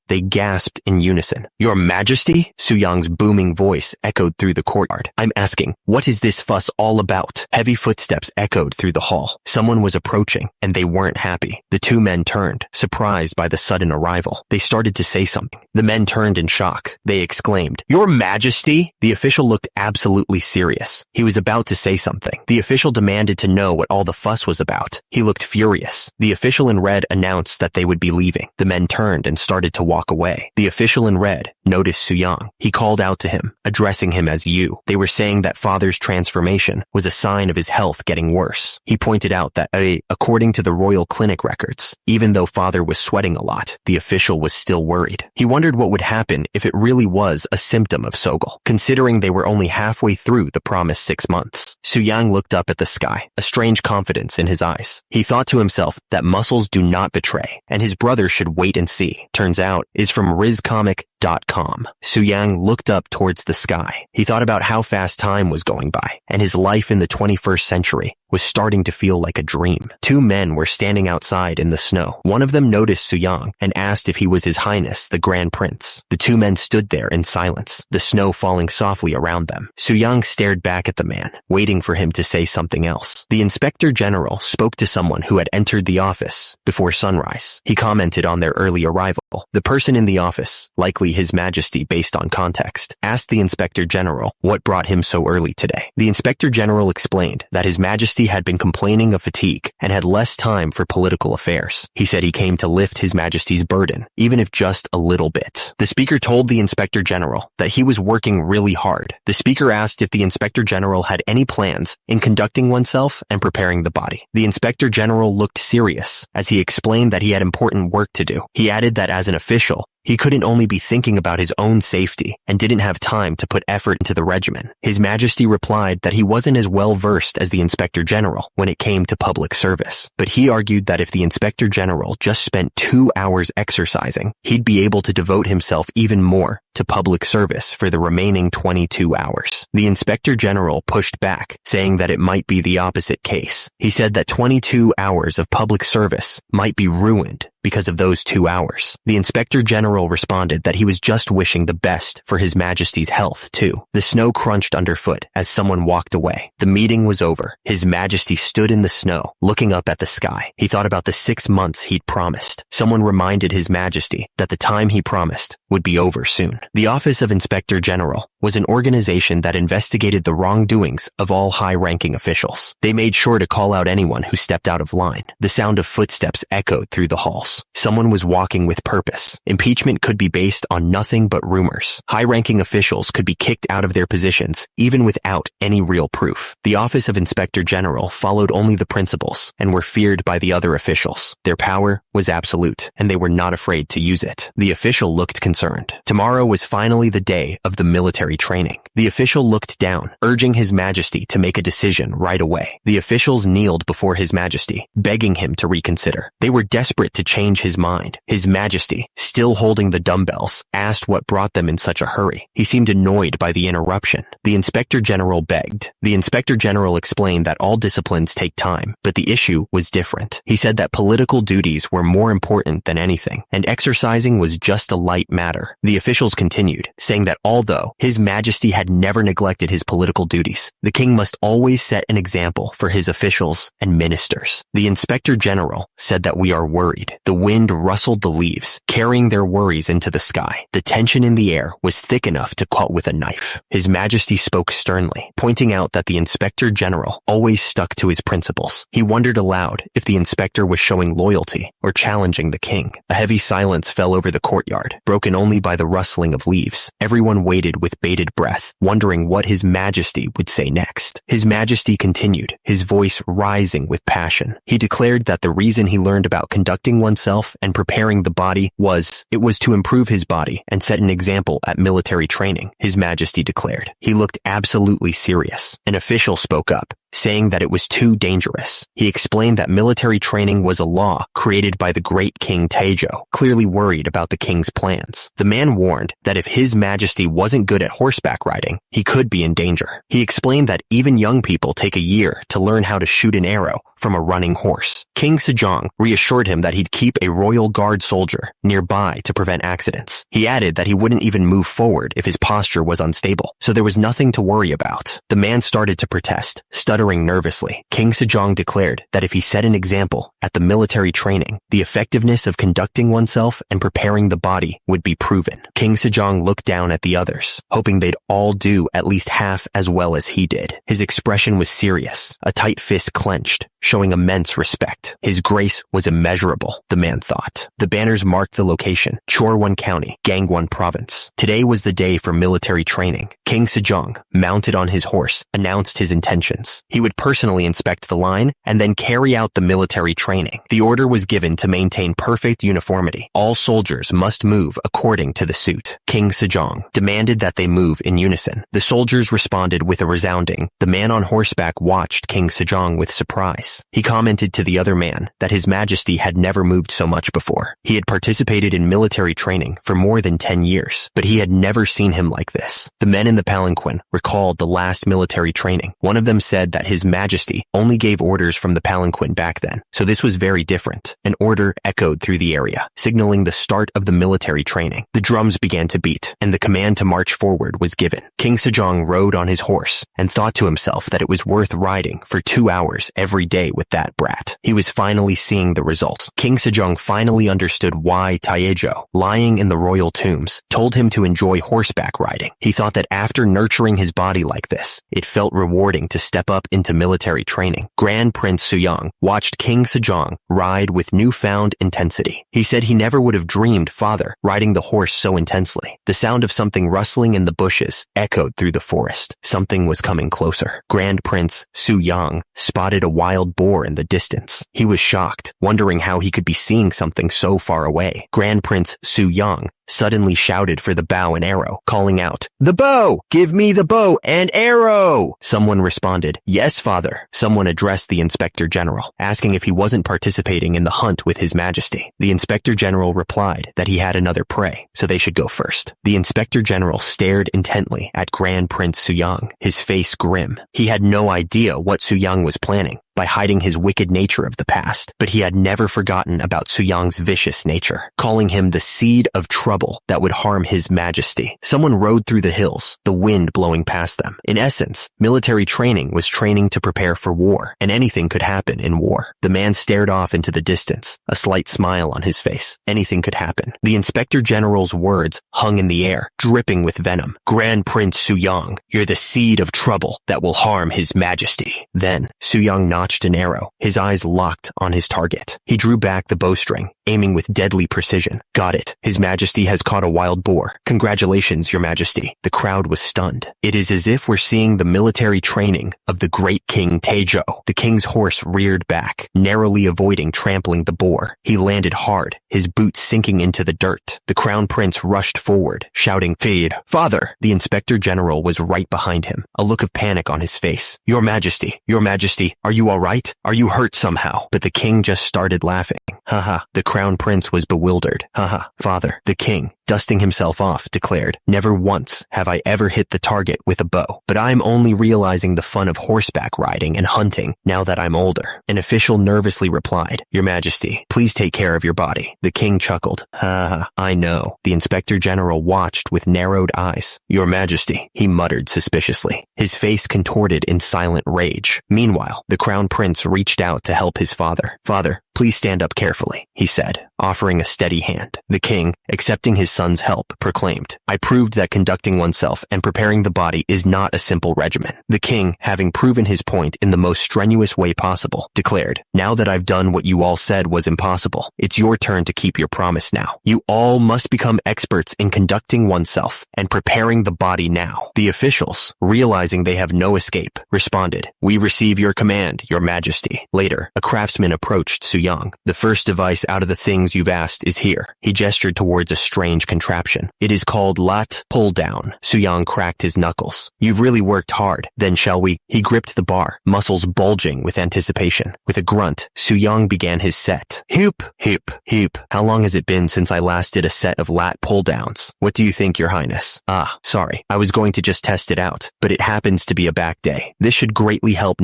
They gasped in unison. Your Majesty? Su-young's booming voice echoed through the courtyard. I'm asking, what is this fuss all about? Heavy footsteps echoed through the hall. Someone was approaching, and they weren't happy. The two men turned, surprised by the sudden arrival. They started to say something. The men turned in shock. They exclaimed, Your Majesty? The official looked absolutely serious. He was about to say something. The official demanded to know what all the fuss was about. He looked furious. The official in red announced that they would be leaving. The men turned and started to walk away. The official in red noticed Su-young. He called out to him, addressing him as you. They were saying that father's transformation was a sign of his health getting worse. He pointed out that, according to the royal clinic records, even though father was sweating a lot, the official was still worried. He wondered what would happen if it really was a symptom of Sogol, considering they were only halfway through the promised 6 months. Su-young looked up at the sky, a strange confidence in his eyes. He thought to himself that muscles do not betray, and his brother should wait and see. Turns out, is from rizcomic.com. Su-young looked up towards the sky. He thought about how fast time was going by, and his life in the 21st century was starting to feel like a dream. Two men were standing outside in the snow. One of them noticed Su-young and asked if he was His Highness, the Grand Prince. The two men stood there in silence, the snow falling softly around them. Su-young stared back at the man, waiting for him to say something else. The Inspector General spoke to someone who had entered the office before sunrise. He commented on their early arrival. The person in the office, likely likely His Majesty based on context, asked the Inspector General what brought him so early today. The Inspector General explained that His Majesty had been complaining of fatigue and had less time for political affairs. He said he came to lift His Majesty's burden, even if just a little bit. The Speaker told the Inspector General that he was working really hard. The Speaker asked if the Inspector General had any plans in conducting oneself and preparing the body. The Inspector General looked serious as he explained that he had important work to do. He added that as an official, he couldn't only be thinking about his own safety and didn't have time to put effort into the regimen. His Majesty replied that he wasn't as well versed as the Inspector General when it came to public service, but he argued that if the Inspector General just spent 2 hours exercising, he'd be able to devote himself even more to public service for the remaining 22 hours. The Inspector General pushed back, saying that it might be the opposite case. He said that 22 hours of public service might be ruined because of those 2 hours. The Inspector General responded that he was just wishing the best for His Majesty's health, too. The snow crunched underfoot as someone walked away. The meeting was over. His Majesty stood in the snow, looking up at the sky. He thought about the 6 months he'd promised. Someone reminded His Majesty that the time he promised would be over soon. The Office of Inspector General was an organization that investigated the wrongdoings of all high-ranking officials. They made sure to call out anyone who stepped out of line. The sound of footsteps echoed through the halls. Someone was walking with purpose. Impeachment could be based on nothing but rumors. High-ranking officials could be kicked out of their positions, even without any real proof. The Office of Inspector General followed only the principles and were feared by the other officials. Their power was absolute, and they were not afraid to use it. The official looked concerned. Tomorrow was finally the day of the military training. The official looked down, urging His Majesty to make a decision right away. The officials kneeled before His Majesty, begging him to reconsider. They were desperate to change his mind. His Majesty, still holding the dumbbells, asked what brought them in such a hurry. He seemed annoyed by the interruption. The Inspector General begged. The Inspector General explained that all disciplines take time, but the issue was different. He said that political duties were more important than anything, and exercising was just a light matter. The officials continued, saying that although His Majesty had never neglected his political duties, the king must always set an example for his officials and ministers. The Inspector General said that we are worried. The wind rustled the leaves, carrying their worries into the sky. The tension in the air was thick enough to cut with a knife. His Majesty spoke sternly, pointing out that the Inspector General always stuck to his principles. He wondered aloud if the inspector was showing loyalty or challenging the king. A heavy silence fell over the courtyard, broken only by the rustling of leaves. Everyone waited with bated breath, wondering what His Majesty would say next. His Majesty continued, his voice rising with passion. He declared that the reason he learned about conducting oneself and preparing the body was to improve his body and set an example at military training, His Majesty declared. He looked absolutely serious. An official spoke up, saying that it was too dangerous. He explained that military training was a law created by the great King Taejo, clearly worried about the king's plans. The man warned that if His Majesty wasn't good at horseback riding, he could be in danger. He explained that even young people take a year to learn how to shoot an arrow from a running horse. King Sejong reassured him that he'd keep a royal guard soldier nearby to prevent accidents. He added that he wouldn't even move forward if his posture was unstable, so there was nothing to worry about. The man started to protest, stuttering nervously. King Sejong declared that if he set an example at the military training, the effectiveness of conducting oneself and preparing the body would be proven. King Sejong looked down at the others, hoping they'd all do at least half as well as he did. His expression was serious, a tight fist clenched, showing immense respect. His grace was immeasurable, the man thought. The banners marked the location, Chorwon County, Gangwon Province. Today was the day for military training. King Sejong, mounted on his horse, announced his intentions. He would personally inspect the line and then carry out the military training. The order was given to maintain perfect uniformity. All soldiers must move according to the suit. King Sejong demanded that they move in unison. The soldiers responded with a resounding. The man on horseback watched King Sejong with surprise. He commented to the other man that His Majesty had never moved so much before. He had participated in military training for more than 10 years, but he had never seen him like this. The men in the palanquin recalled the last military training. One of them said that His Majesty only gave orders from the palanquin back then, so this was very different. An order echoed through the area, signaling the start of the military training. The drums began to to beat, and the command to march forward was given. King Sejong rode on his horse and thought to himself that it was worth riding for 2 hours every day with that brat. He was finally seeing the results. King Sejong finally understood why Taejo, lying in the royal tombs, told him to enjoy horseback riding. He thought that after nurturing his body like this, it felt rewarding to step up into military training. Grand Prince Suyang watched King Sejong ride with newfound intensity. He said he never would have dreamed father riding the horse so intensely. The sound of something rustling in the bushes echoed through the forest. Something was coming closer. Grand Prince Suyang spotted a wild boar in the distance. He was shocked, wondering how he could be seeing something so far away. Grand Prince Suyang suddenly shouted for the bow and arrow, calling out, "The bow! Give me the bow and arrow!" Someone responded, "Yes, father." Someone addressed the Inspector General, asking if he wasn't participating in the hunt with His Majesty. The Inspector General replied that he had another prey, so they should go first. The Inspector General stared intently at Grand Prince Suyang, his face grim. He had no idea what Suyang was planning by hiding his wicked nature of the past, but he had never forgotten about Suyang's vicious nature, calling him the seed of trouble that would harm His Majesty. Someone rode through the hills, the wind blowing past them. In essence, military training was training to prepare for war, and anything could happen in war. The man stared off into the distance, a slight smile on his face. Anything could happen. The Inspector General's words hung in the air, dripping with venom. "Grand Prince Suyang, you're the seed of trouble that will harm His Majesty." Then, Suyang notched an arrow, his eyes locked on his target. He drew back the bowstring, aiming with deadly precision. "Got it. His Majesty has caught a wild boar. Congratulations, Your Majesty." The crowd was stunned. It is as if we're seeing the military training of the great King Taejo. The king's horse reared back, narrowly avoiding trampling the boar. He landed hard, his boots sinking into the dirt. The crown prince rushed forward, shouting, "Feed, father!" The Inspector General was right behind him, a look of panic on his face. Your Majesty, are you all right? Are you hurt somehow?" But the king just started laughing. Haha, the crown prince was bewildered. Haha, father, the king, dusting himself off, declared, "Never once have I ever hit the target with a bow, but I'm only realizing the fun of horseback riding and hunting now that I'm older." An official nervously replied, "Your Majesty, please take care of your body." The king chuckled. "Haha, I know." The Inspector General watched with narrowed eyes. "Your Majesty," he muttered suspiciously, his face contorted in silent rage. Meanwhile, the crown prince reached out to help his father. "Father, please stand up carefully," he said, offering a steady hand. The king, accepting his son's help, proclaimed, "I proved that conducting oneself and preparing the body is not a simple regimen." The king, having proven his point in the most strenuous way possible, declared, "Now that I've done what you all said was impossible, it's your turn to keep your promise now. You all must become experts in conducting oneself and preparing the body now." The officials, realizing they have no escape, responded, "We receive your command, Your Majesty." Later, a craftsman approached Suyang. "The first device out of the things you've asked is here." He gestured towards a strange contraption. "It is called lat pull down." Suyang cracked his knuckles. "You've really worked hard. Then shall we?" He gripped the bar, muscles bulging with anticipation. With a grunt, Suyang began his set. "Hoop, hoop, hoop. How long has it been since I last did a set of lat pull downs? What do you think, Your Highness?" Sorry. I was going to just test it out, but it happens to be a back day. This should greatly help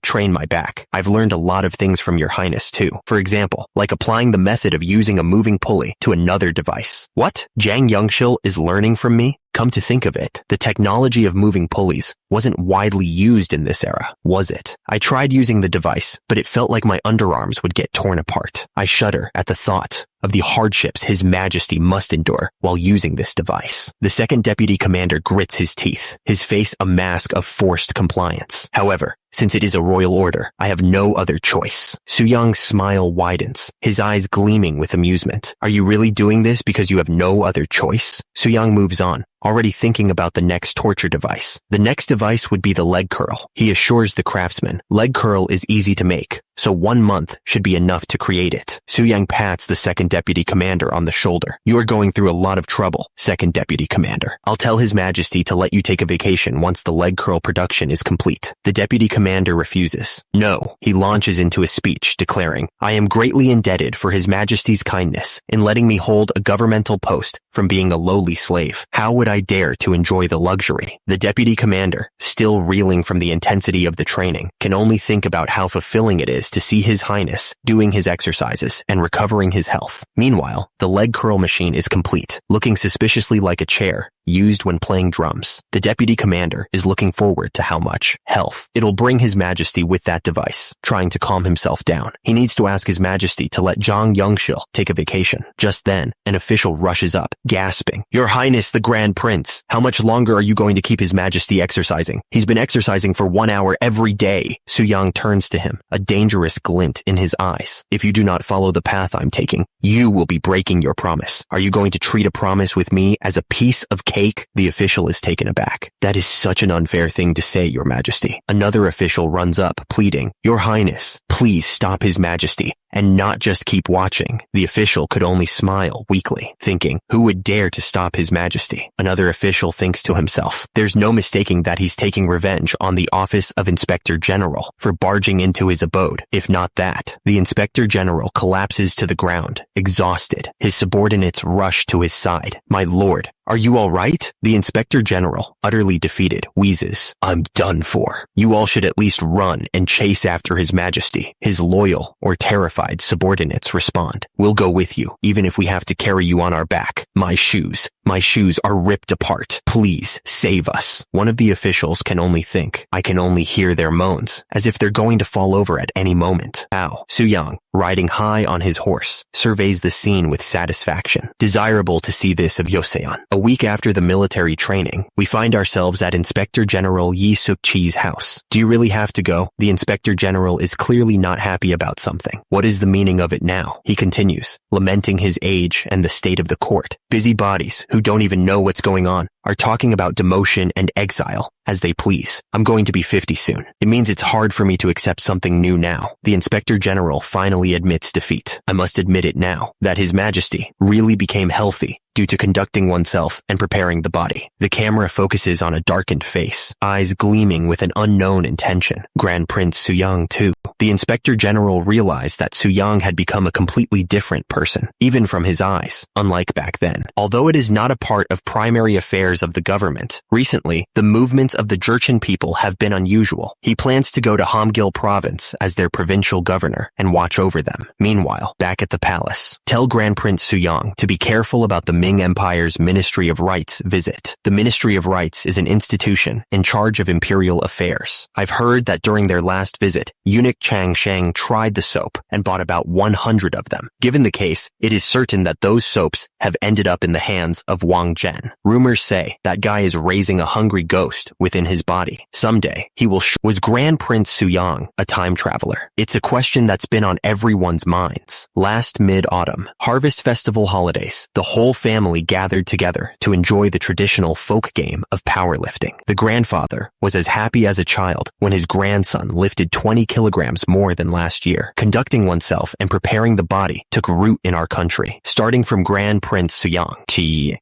train my back. I've learned a lot of things from Your Highness too. For example, like applying the method of using a moving pulley to another device." "What? Jang Youngshil is learning from me?" Come to think of it, the technology of moving pulleys wasn't widely used in this era, was it? I tried using the device, but it felt like my underarms would get torn apart. I shudder at the thought of the hardships His Majesty must endure while using this device. The second deputy commander grits his teeth, his face a mask of forced compliance. However, since it is a royal order, I have no other choice. Suyang's smile widens, his eyes gleaming with amusement. "Are you really doing this because you have no other choice?" Suyang moves on, already thinking about the next torture device. The next device would be the leg curl. He assures the craftsman, leg curl is easy to make, so 1 month should be enough to create it. Suyang pats the second deputy commander on the shoulder. "You are going through a lot of trouble, second deputy commander. I'll tell His Majesty to let you take a vacation once the leg curl production is complete." The deputy commander refuses. No, he launches into a speech declaring, "I am greatly indebted for His Majesty's kindness in letting me hold a governmental post from being a lowly slave. How would I dare to enjoy the luxury?" The deputy commander, still reeling from the intensity of the training, can only think about how fulfilling it is to see His Highness doing his exercises and recovering his health. Meanwhile, the leg curl machine is complete, looking suspiciously like a chair used when playing drums. The deputy commander is looking forward to how much health it'll bring His Majesty with that device, trying to calm himself down. He needs to ask His Majesty to let Zhang Yongshil take a vacation. Just then, an official rushes up, gasping, "Your Highness the Grand Prince, how much longer are you going to keep His Majesty exercising? He's been exercising for 1 hour every day." Suyang turns to him, a dangerous glint in his eyes. "If you do not follow the path I'm taking, you will be breaking your promise. Are you going to treat a promise with me as a piece of cake?" The official is taken aback. "That is such an unfair thing to say, Your Majesty." Another official runs up, pleading, "Your Highness, please stop His Majesty, and not just keep watching." The official could only smile weakly, thinking, who would dare to stop His Majesty? Another official thinks to himself, there's no mistaking that he's taking revenge on the Office of Inspector General for barging into his abode. If not that, the Inspector General collapses to the ground, exhausted. His subordinates rush to his side. "My lord, are you all right?" The Inspector General, utterly defeated, wheezes, "I'm done for. You all should at least run and chase after His Majesty." His loyal or terrified subordinates respond, "We'll go with you, even if we have to carry you on our back. My shoes are ripped apart. Please save us." One of the officials can only think. I can only hear their moans, as if they're going to fall over at any moment. Ow. Suyang, riding high on his horse, surveys the scene with satisfaction. Desirable to see this of Yoseon. A week after the military training, we find ourselves at Inspector General Yi Suk-chi's house. "Do you really have to go?" The Inspector General is clearly not happy about something. "What is the meaning of it now?" he continues, lamenting his age and the state of the court. "Busybodies who don't even know what's going on are talking about demotion and exile as they please. I'm going to be 50 soon. It means it's hard for me to accept something new now." The Inspector General finally admits defeat. "I must admit it now, that His Majesty really became healthy due to conducting oneself and preparing the body." The camera focuses on a darkened face, eyes gleaming with an unknown intention. Grand Prince Suyang too. The Inspector General realized that Suyang had become a completely different person, even from his eyes, unlike back then. Although it is not a part of primary affairs of the government, recently, the movements of the Jurchen people have been unusual. He plans to go to Hamgyal province as their provincial governor and watch over them. Meanwhile, back at the palace, tell Grand Prince Suyang to be careful about the Ming Empire's Ministry of Rights visit. The Ministry of Rights is an institution in charge of imperial affairs. I've heard that during their last visit, eunuch Chang Sheng tried the soap and bought about 100 of them. Given the case, it is certain that those soaps have ended up in the hands of Wang Zhen. Rumors say that guy is raising a hungry ghost within his body. Someday, he will Was Grand Prince Suyang a time traveler? It's a question that's been on everyone's minds. Last mid-autumn, Harvest Festival holidays, the whole family gathered together to enjoy the traditional folk game of powerlifting. The grandfather was as happy as a child when his grandson lifted 20 kilograms more than last year. Conducting oneself and preparing the body took root in our country, starting from Grand Prince Suyang,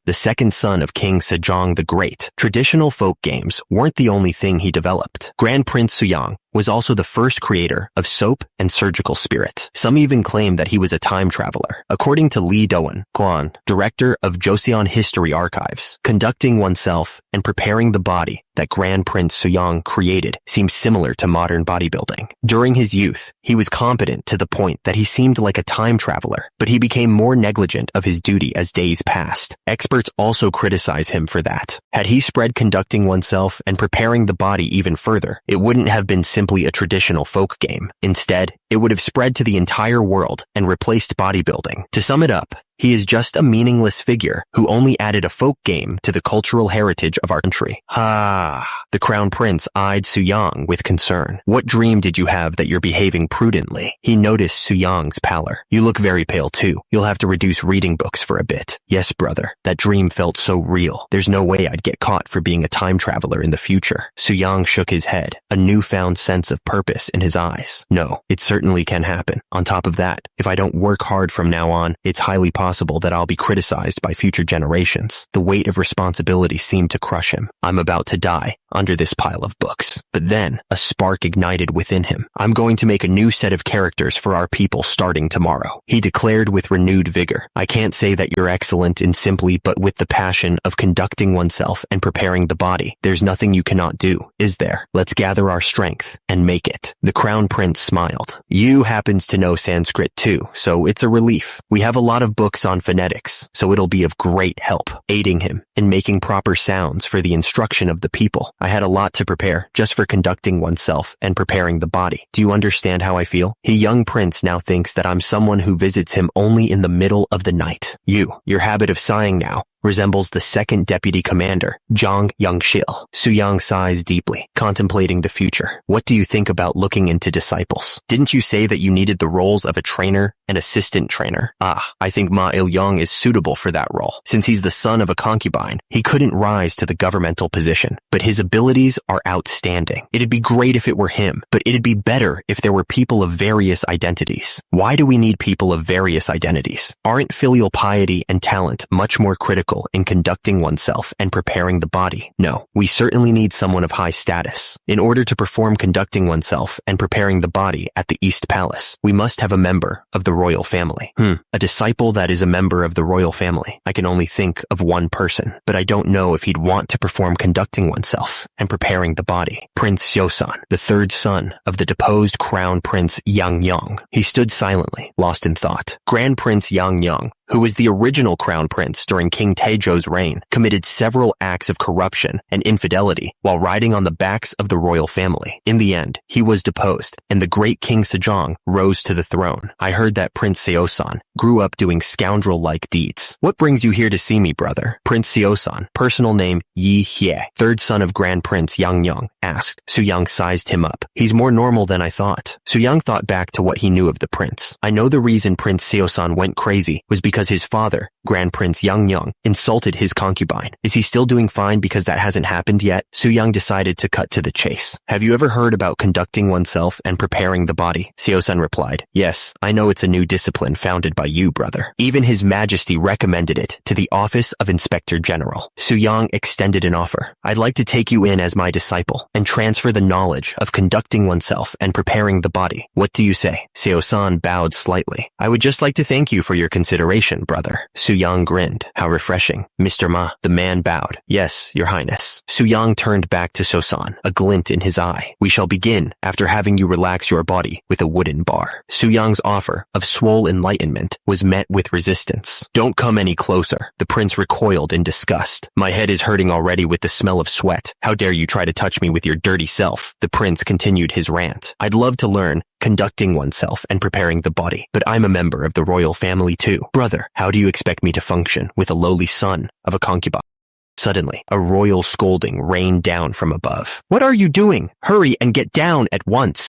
the second son of King Sejong the Great. Traditional folk games weren't the only thing he developed. Grand Prince Suyang was also the first creator of soap and surgical spirit. Some even claim that he was a time traveler. According to Lee Doan Kwan, director of Joseon History Archives, conducting oneself and preparing the body that Grand Prince Suyang created seems similar to modern bodybuilding. During his youth, he was competent to the point that he seemed like a time traveler, but he became more negligent of his duty as days passed. Experts also criticize him for that. Had he spread conducting oneself and preparing the body even further, it wouldn't have been simply a traditional folk game. Instead, it would have spread to the entire world and replaced bodybuilding. To sum it up, he is just a meaningless figure who only added a folk game to the cultural heritage of our country. The Crown Prince eyed Suyang with concern. "What dream did you have that you're behaving prudently?" He noticed Suyang's pallor. "You look very pale too. You'll have to reduce reading books for a bit." "Yes, brother. That dream felt so real. There's no way I'd get caught for being a time traveler in the future." Suyang shook his head, a newfound sense of purpose in his eyes. "No, it certainly can happen. On top of that, if I don't work hard from now on, it's highly possible that I'll be criticized by future generations." The weight of responsibility seemed to crush him. "I'm about to die. under this pile of books. But then, a spark ignited within him. I'm going to make a new set of characters for our people starting tomorrow, he declared with renewed vigor. I can't say that you're excellent in simply but with the passion of conducting oneself and preparing the body. There's nothing you cannot do, is there? Let's gather our strength and make it. The Crown Prince smiled. You happens to know Sanskrit too, so it's a relief. We have a lot of books on phonetics, so it'll be of great help, aiding him in making proper sounds for the instruction of the people. I had a lot to prepare just for conducting oneself and preparing the body. Do you understand how I feel? The young prince now thinks that I'm someone who visits him only in the middle of the night. Your habit of sighing now resembles the second deputy commander, Zhang Yangshil. Su Yang sighs deeply, contemplating the future. What do you think about looking into disciples? Didn't you say that you needed the roles of a trainer and assistant trainer? I think Ma Il-yong is suitable for that role. Since he's the son of a concubine, he couldn't rise to the governmental position, but his abilities are outstanding. It'd be great if it were him, but it'd be better if there were people of various identities. Why do we need people of various identities? Aren't filial piety and talent much more critical in conducting oneself and preparing the body? No, we certainly need someone of high status. In order to perform conducting oneself and preparing the body at the East Palace, we must have a member of the royal family. A disciple that is a member of the royal family. I can only think of one person, but I don't know if he'd want to perform conducting oneself and preparing the body. Prince Siosan, the third son of the deposed Crown Prince Yang Yang. He stood silently, lost in thought. Grand Prince Yang Yang, who was the original crown prince during King Taejo's reign, committed several acts of corruption and infidelity while riding on the backs of the royal family. In the end, he was deposed, and the great King Sejong rose to the throne. I heard that Prince Seosan grew up doing scoundrel-like deeds. What brings you here to see me, brother? Prince Seosan, personal name Yi Hye, third son of Grand Prince Yang Yang, asked. Su Yang sized him up. He's more normal than I thought. Su Yang thought back to what he knew of the prince. I know the reason Prince Seosan went crazy was because his father, Grand Prince Yang Yang, insulted his concubine. Is he still doing fine because that hasn't happened yet? Su Yang decided to cut to the chase. Have you ever heard about conducting oneself and preparing the body? Seosan replied. Yes, I know it's a new discipline founded by you, brother. Even His Majesty recommended it to the office of Inspector General. Su Yang extended an offer. I'd like to take you in as my disciple and transfer the knowledge of conducting oneself and preparing the body. What do you say? Seosan bowed slightly. I would just like to thank you for your consideration, brother. Su Yang grinned. How refreshing. Mr. Ma, the man bowed. Yes, your highness. Su Yang turned back to Seosan, a glint in his eye. We shall begin after having you relax your body with a wooden bar. Su Yang's offer of swole enlightenment was met with resistance. Don't come any closer. The prince recoiled in disgust. My head is hurting already with the smell of sweat. How dare you try to touch me with your dirty self? The prince continued his rant. I'd love to learn conducting oneself and preparing the body, but I'm a member of the royal family too. Brother, how do you expect me to function with a lowly son of a concubine? Suddenly, a royal scolding rained down from above. What are you doing? Hurry and get down at once.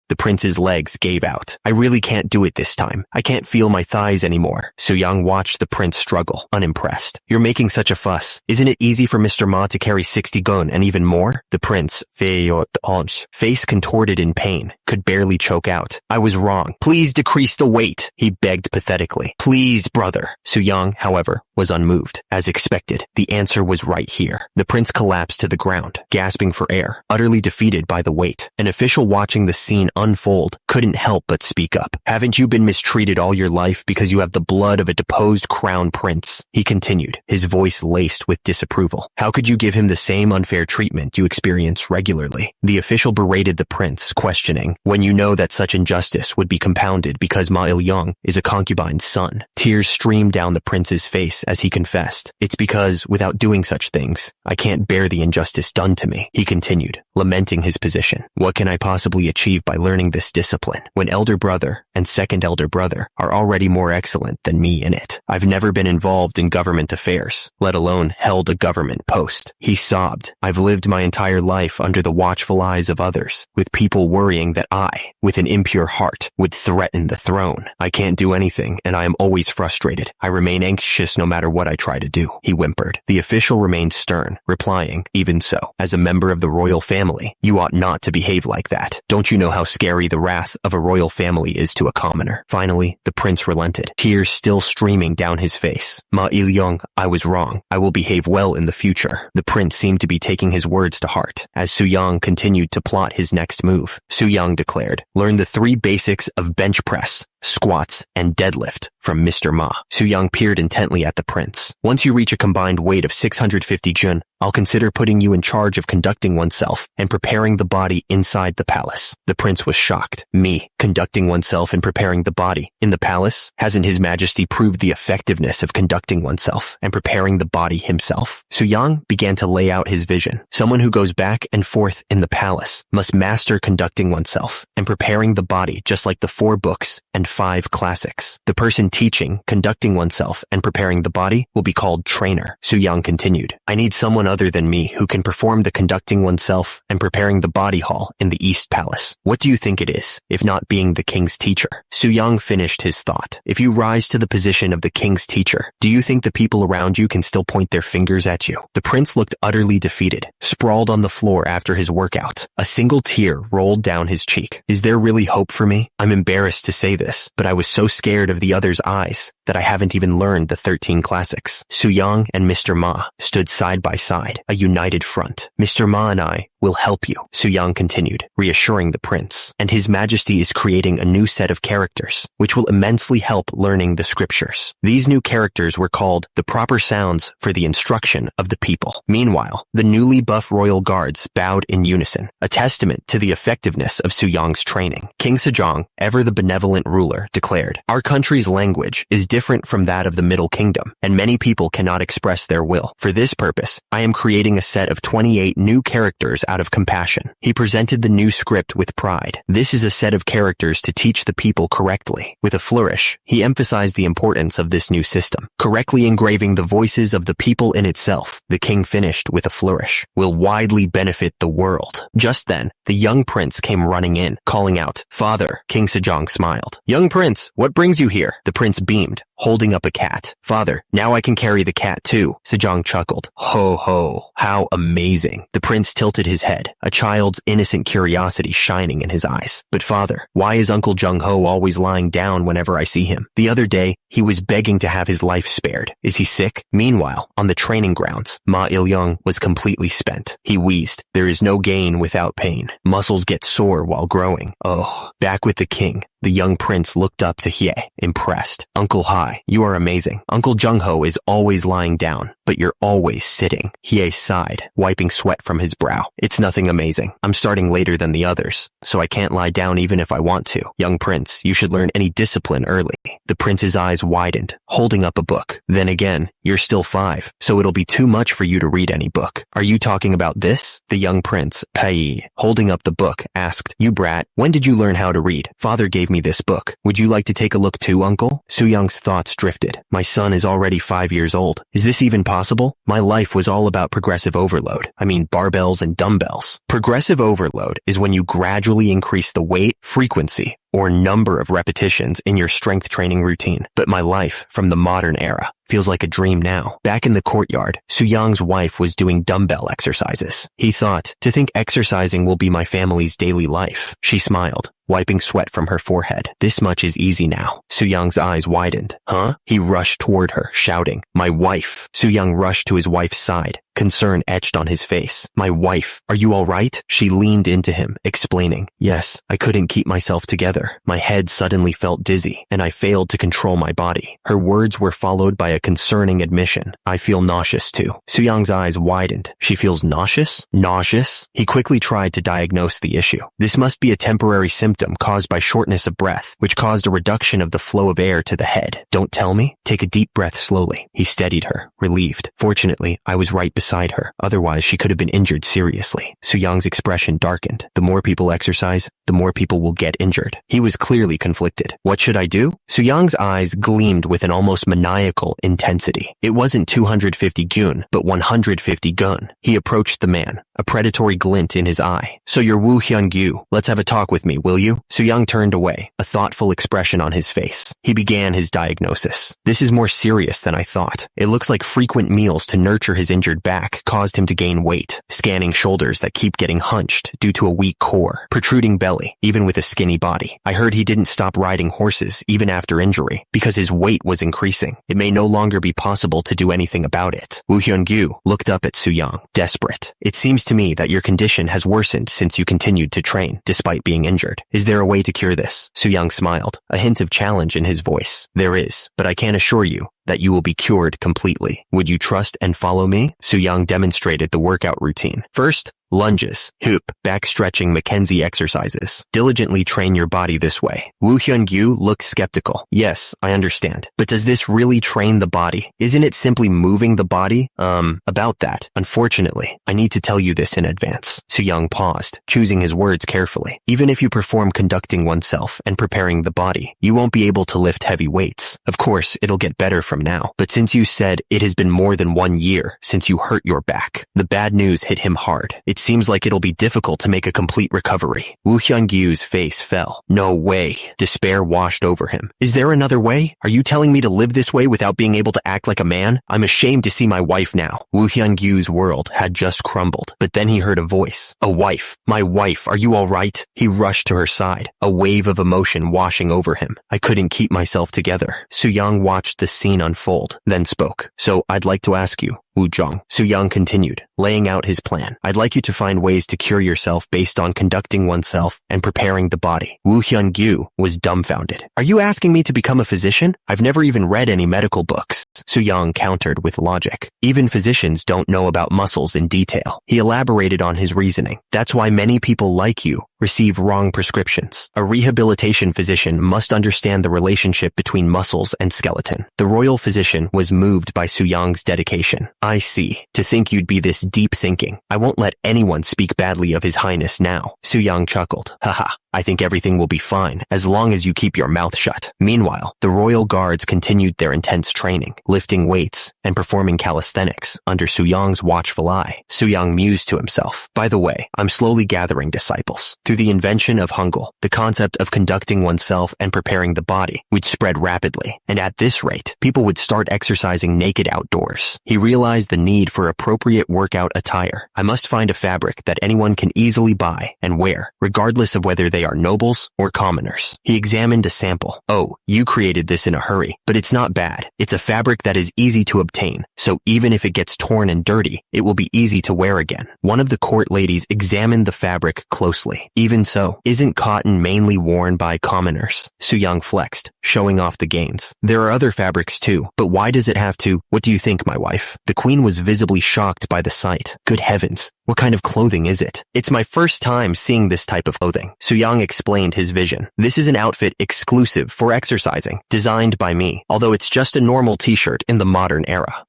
The prince's legs gave out. I really can't do it this time. I can't feel my thighs anymore. Su Yang watched the prince struggle, unimpressed. You're making such a fuss. Isn't it easy for Mr. Ma to carry 60 gun and even more? The prince, face contorted in pain, could barely choke out. I was wrong. Please decrease the weight, he begged pathetically. Please, brother. Su Yang, however, was unmoved. As expected, the answer was right here. The prince collapsed to the ground, gasping for air, utterly defeated by the weight. An official watching the scene unfold couldn't help but speak up. Haven't you been mistreated all your life because you have the blood of a deposed crown prince? He continued, his voice laced with disapproval. How could you give him the same unfair treatment you experience regularly? The official berated the prince, questioning, when you know that such injustice would be compounded because Ma Il-yong is a concubine's son. Tears streamed down the prince's face as he confessed. It's because, without doing such things, I can't bear the injustice done to me, he continued, lamenting his position. What can I possibly achieve by learning this discipline when elder brother and second elder brother are already more excellent than me in it? I've never been involved in government affairs, let alone held a government post. He sobbed. I've lived my entire life under the watchful eyes of others, with people worrying that I, with an impure heart, would threaten the throne. I can't do anything, and I am always frustrated. I remain anxious no matter what I try to do, he whimpered. The official remained stern, replying, even so, as a member of the royal family, you ought not to behave like that. Don't you know how scary the wrath death of a royal family is to a commoner. Finally, the prince relented, tears still streaming down his face. Ma Il-young, I was wrong. I will behave well in the future. The prince seemed to be taking his words to heart. As Su-yang continued to plot his next move, Su-yang declared, learn the 3 basics of bench press, squats, and deadlift from Mr. Ma. Su-yang peered intently at the prince. Once you reach a combined weight of 650 jun, I'll consider putting you in charge of conducting oneself and preparing the body inside the palace. The prince was shocked. Me, conducting oneself and preparing the body in the palace? Hasn't His Majesty proved the effectiveness of conducting oneself and preparing the body himself? Su-yang began to lay out his vision. Someone who goes back and forth in the palace must master conducting oneself and preparing the body just like the 4 books and 5 classics. The person teaching, conducting oneself, and preparing the body will be called trainer. Su-yang continued, I need someone other than me who can perform the conducting oneself and preparing the body hall in the East Palace. What do you think it is, if not being the king's teacher? Su-yang finished his thought. If you rise to the position of the king's teacher, do you think the people around you can still point their fingers at you? The prince looked utterly defeated, sprawled on the floor after his workout. A single tear rolled down his cheek. Is there really hope for me? I'm embarrassed to say this, but I was so scared of the other's eyes that I haven't even learned the 13 classics. Su-yang and Mr. Ma stood side by side, a united front. Mr. Ma and I will help you, Su-yang continued, reassuring the prince. And His Majesty is creating a new set of characters, which will immensely help learning the scriptures. These new characters were called the proper sounds for the instruction of the people. Meanwhile, the newly buff royal guards bowed in unison, a testament to the effectiveness of Su-yang's training. King Sejong, ever the benevolent ruler, declared, our country's language is different from that of the Middle Kingdom, and many people cannot express their will. For this purpose, I am creating a set of 28 new characters out of compassion. He presented the new script with pride. This is a set of characters to teach the people correctly. With a flourish, he emphasized the importance of this new system, correctly engraving the voices of the people in itself. The king finished with a flourish, will widely benefit the world. Just then, the young prince came running in, calling out, Father. King Sejong smiled. Young prince, what brings you here? The prince beamed, holding up a cat. Father, now I can carry the cat too. Sejong chuckled. Ho ho, how amazing. The prince tilted his head, a child's innocent curiosity shining in his eyes. But father, why is Uncle Jung-ho always lying down whenever I see him? The other day, he was begging to have his life spared. Is he sick? Meanwhile, on the training grounds, Ma Il-young was completely spent. He wheezed. There is no gain without pain. Muscles get sore while growing. Oh, back with the king. The young prince looked up to Hye, impressed. Uncle Hai, you are amazing. Uncle Jung-ho is always lying down, but you're always sitting. Hye sighed, wiping sweat from his brow. It's nothing amazing. I'm starting later than the others, so I can't lie down even if I want to. Young prince, you should learn any discipline early. The prince's eyes widened, holding up a book. Then again, you're still 5, so it'll be too much for you to read any book. Are you talking about this? The young prince, Pai, holding up the book, asked, You brat, when did you learn how to read? Father gave me this book. Would you like to take a look too, uncle? Su-young's thoughts drifted. My son is already 5 years old. Is this even possible? My life was all about progressive overload. I mean barbells and dumbbells. Progressive overload is when you gradually increase the weight, frequency, or number of repetitions in your strength training routine. But my life from the modern era feels like a dream now. Back in the courtyard, Su-young's wife was doing dumbbell exercises. He thought, to think exercising will be my family's daily life. She smiled, wiping sweat from her forehead. This much is easy now. Su-young's eyes widened. Huh? He rushed toward her, shouting, My wife. Su-young rushed to his wife's side, concern etched on his face. My wife, are you all right? She leaned into him, explaining, Yes, I couldn't keep myself together. My head suddenly felt dizzy, and I failed to control my body. Her words were followed by a concerning admission. I feel nauseous too. Su-young's eyes widened. She feels nauseous? Nauseous? He quickly tried to diagnose the issue. This must be a temporary symptom caused by shortness of breath, which caused a reduction of the flow of air to the head. Don't tell me? Take a deep breath slowly. He steadied her, relieved. Fortunately, I was right beside her. Otherwise, she could have been injured seriously. Su-young's expression darkened. The more people exercise, the more people will get injured. He was clearly conflicted. What should I do? Su-young's eyes gleamed with an almost maniacal intensity. It wasn't 250 gun, but 150 gun. He approached the man, a predatory glint in his eye. So you're Woo Hyun-gyu. Let's have a talk with me, will you? Su-young turned away, a thoughtful expression on his face. He began his diagnosis. This is more serious than I thought. It looks like frequent meals to nurture his injured back back caused him to gain weight, scanning shoulders that keep getting hunched due to a weak core, protruding belly, even with a skinny body. I heard he didn't stop riding horses even after injury because his weight was increasing. It may no longer be possible to do anything about it. Woo Hyun-gyu looked up at Soo-young, desperate. It seems to me that your condition has worsened since you continued to train, despite being injured. Is there a way to cure this? Soo-young smiled, a hint of challenge in his voice. There is, but I can't assure you that you will be cured completely. Would you trust and follow me? Soo-young demonstrated the workout routine. First, lunges, hoop, back stretching Mackenzie exercises. Diligently train your body this way. Woo Hyun-gyu looked skeptical. Yes, I understand. But does this really train the body? Isn't it simply moving the body? About that. Unfortunately, I need to tell you this in advance. Soo-young paused, choosing his words carefully. Even if you perform conducting oneself and preparing the body, you won't be able to lift heavy weights. Of course, it'll get better from now. But since you said it has been more than 1 year since you hurt your back, the bad news hit him hard. It seems like it'll be difficult to make a complete recovery. Woo Hyun-gyu's face fell. No way. Despair washed over him. Is there another way? Are you telling me to live this way without being able to act like a man? I'm ashamed to see my wife now. Woo Hyun-gyu's world had just crumbled, but then he heard a voice. A wife. My wife, are you all right? He rushed to her side, a wave of emotion washing over him. I couldn't keep myself together. Soo-young watched the scene unfold, then spoke. So I'd like to ask you, Woo-jong. Soo-young continued, laying out his plan. I'd like you to find ways to cure yourself based on conducting oneself and preparing the body. Woo Hyun-gyu was dumbfounded. Are you asking me to become a physician? I've never even read any medical books. Soo-young countered with logic. Even physicians don't know about muscles in detail. He elaborated on his reasoning. That's why many people like you receive wrong prescriptions. A rehabilitation physician must understand the relationship between muscles and skeleton. The royal physician was moved by Soo-young's dedication. I see. To think you'd be this deep thinking. I won't let anyone speak badly of His Highness now. Soo-young chuckled. Haha. I think everything will be fine as long as you keep your mouth shut. Meanwhile, the royal guards continued their intense training, lifting weights and performing calisthenics under Soo-young's watchful eye. Soo-young mused to himself. By the way, I'm slowly gathering disciples. Through the invention of Hangul, the concept of conducting oneself and preparing the body would spread rapidly, and at this rate, people would start exercising naked outdoors. He realized the need for appropriate workout attire. I must find a fabric that anyone can easily buy and wear, regardless of whether they are nobles or commoners. He examined a sample. Oh, you created this in a hurry, but it's not bad. It's a fabric that is easy to obtain, so even if it gets torn and dirty, it will be easy to wear again. One of the court ladies examined the fabric closely. Even so, isn't cotton mainly worn by commoners? Soo-young flexed, showing off the gains. There are other fabrics too, but why does it have to? What do you think, my wife? The queen was visibly shocked by the sight. Good heavens. What kind of clothing is it? It's my first time seeing this type of clothing. Soo-young explained his vision. This is an outfit exclusive for exercising, designed by me, although it's just a normal t-shirt in the modern era.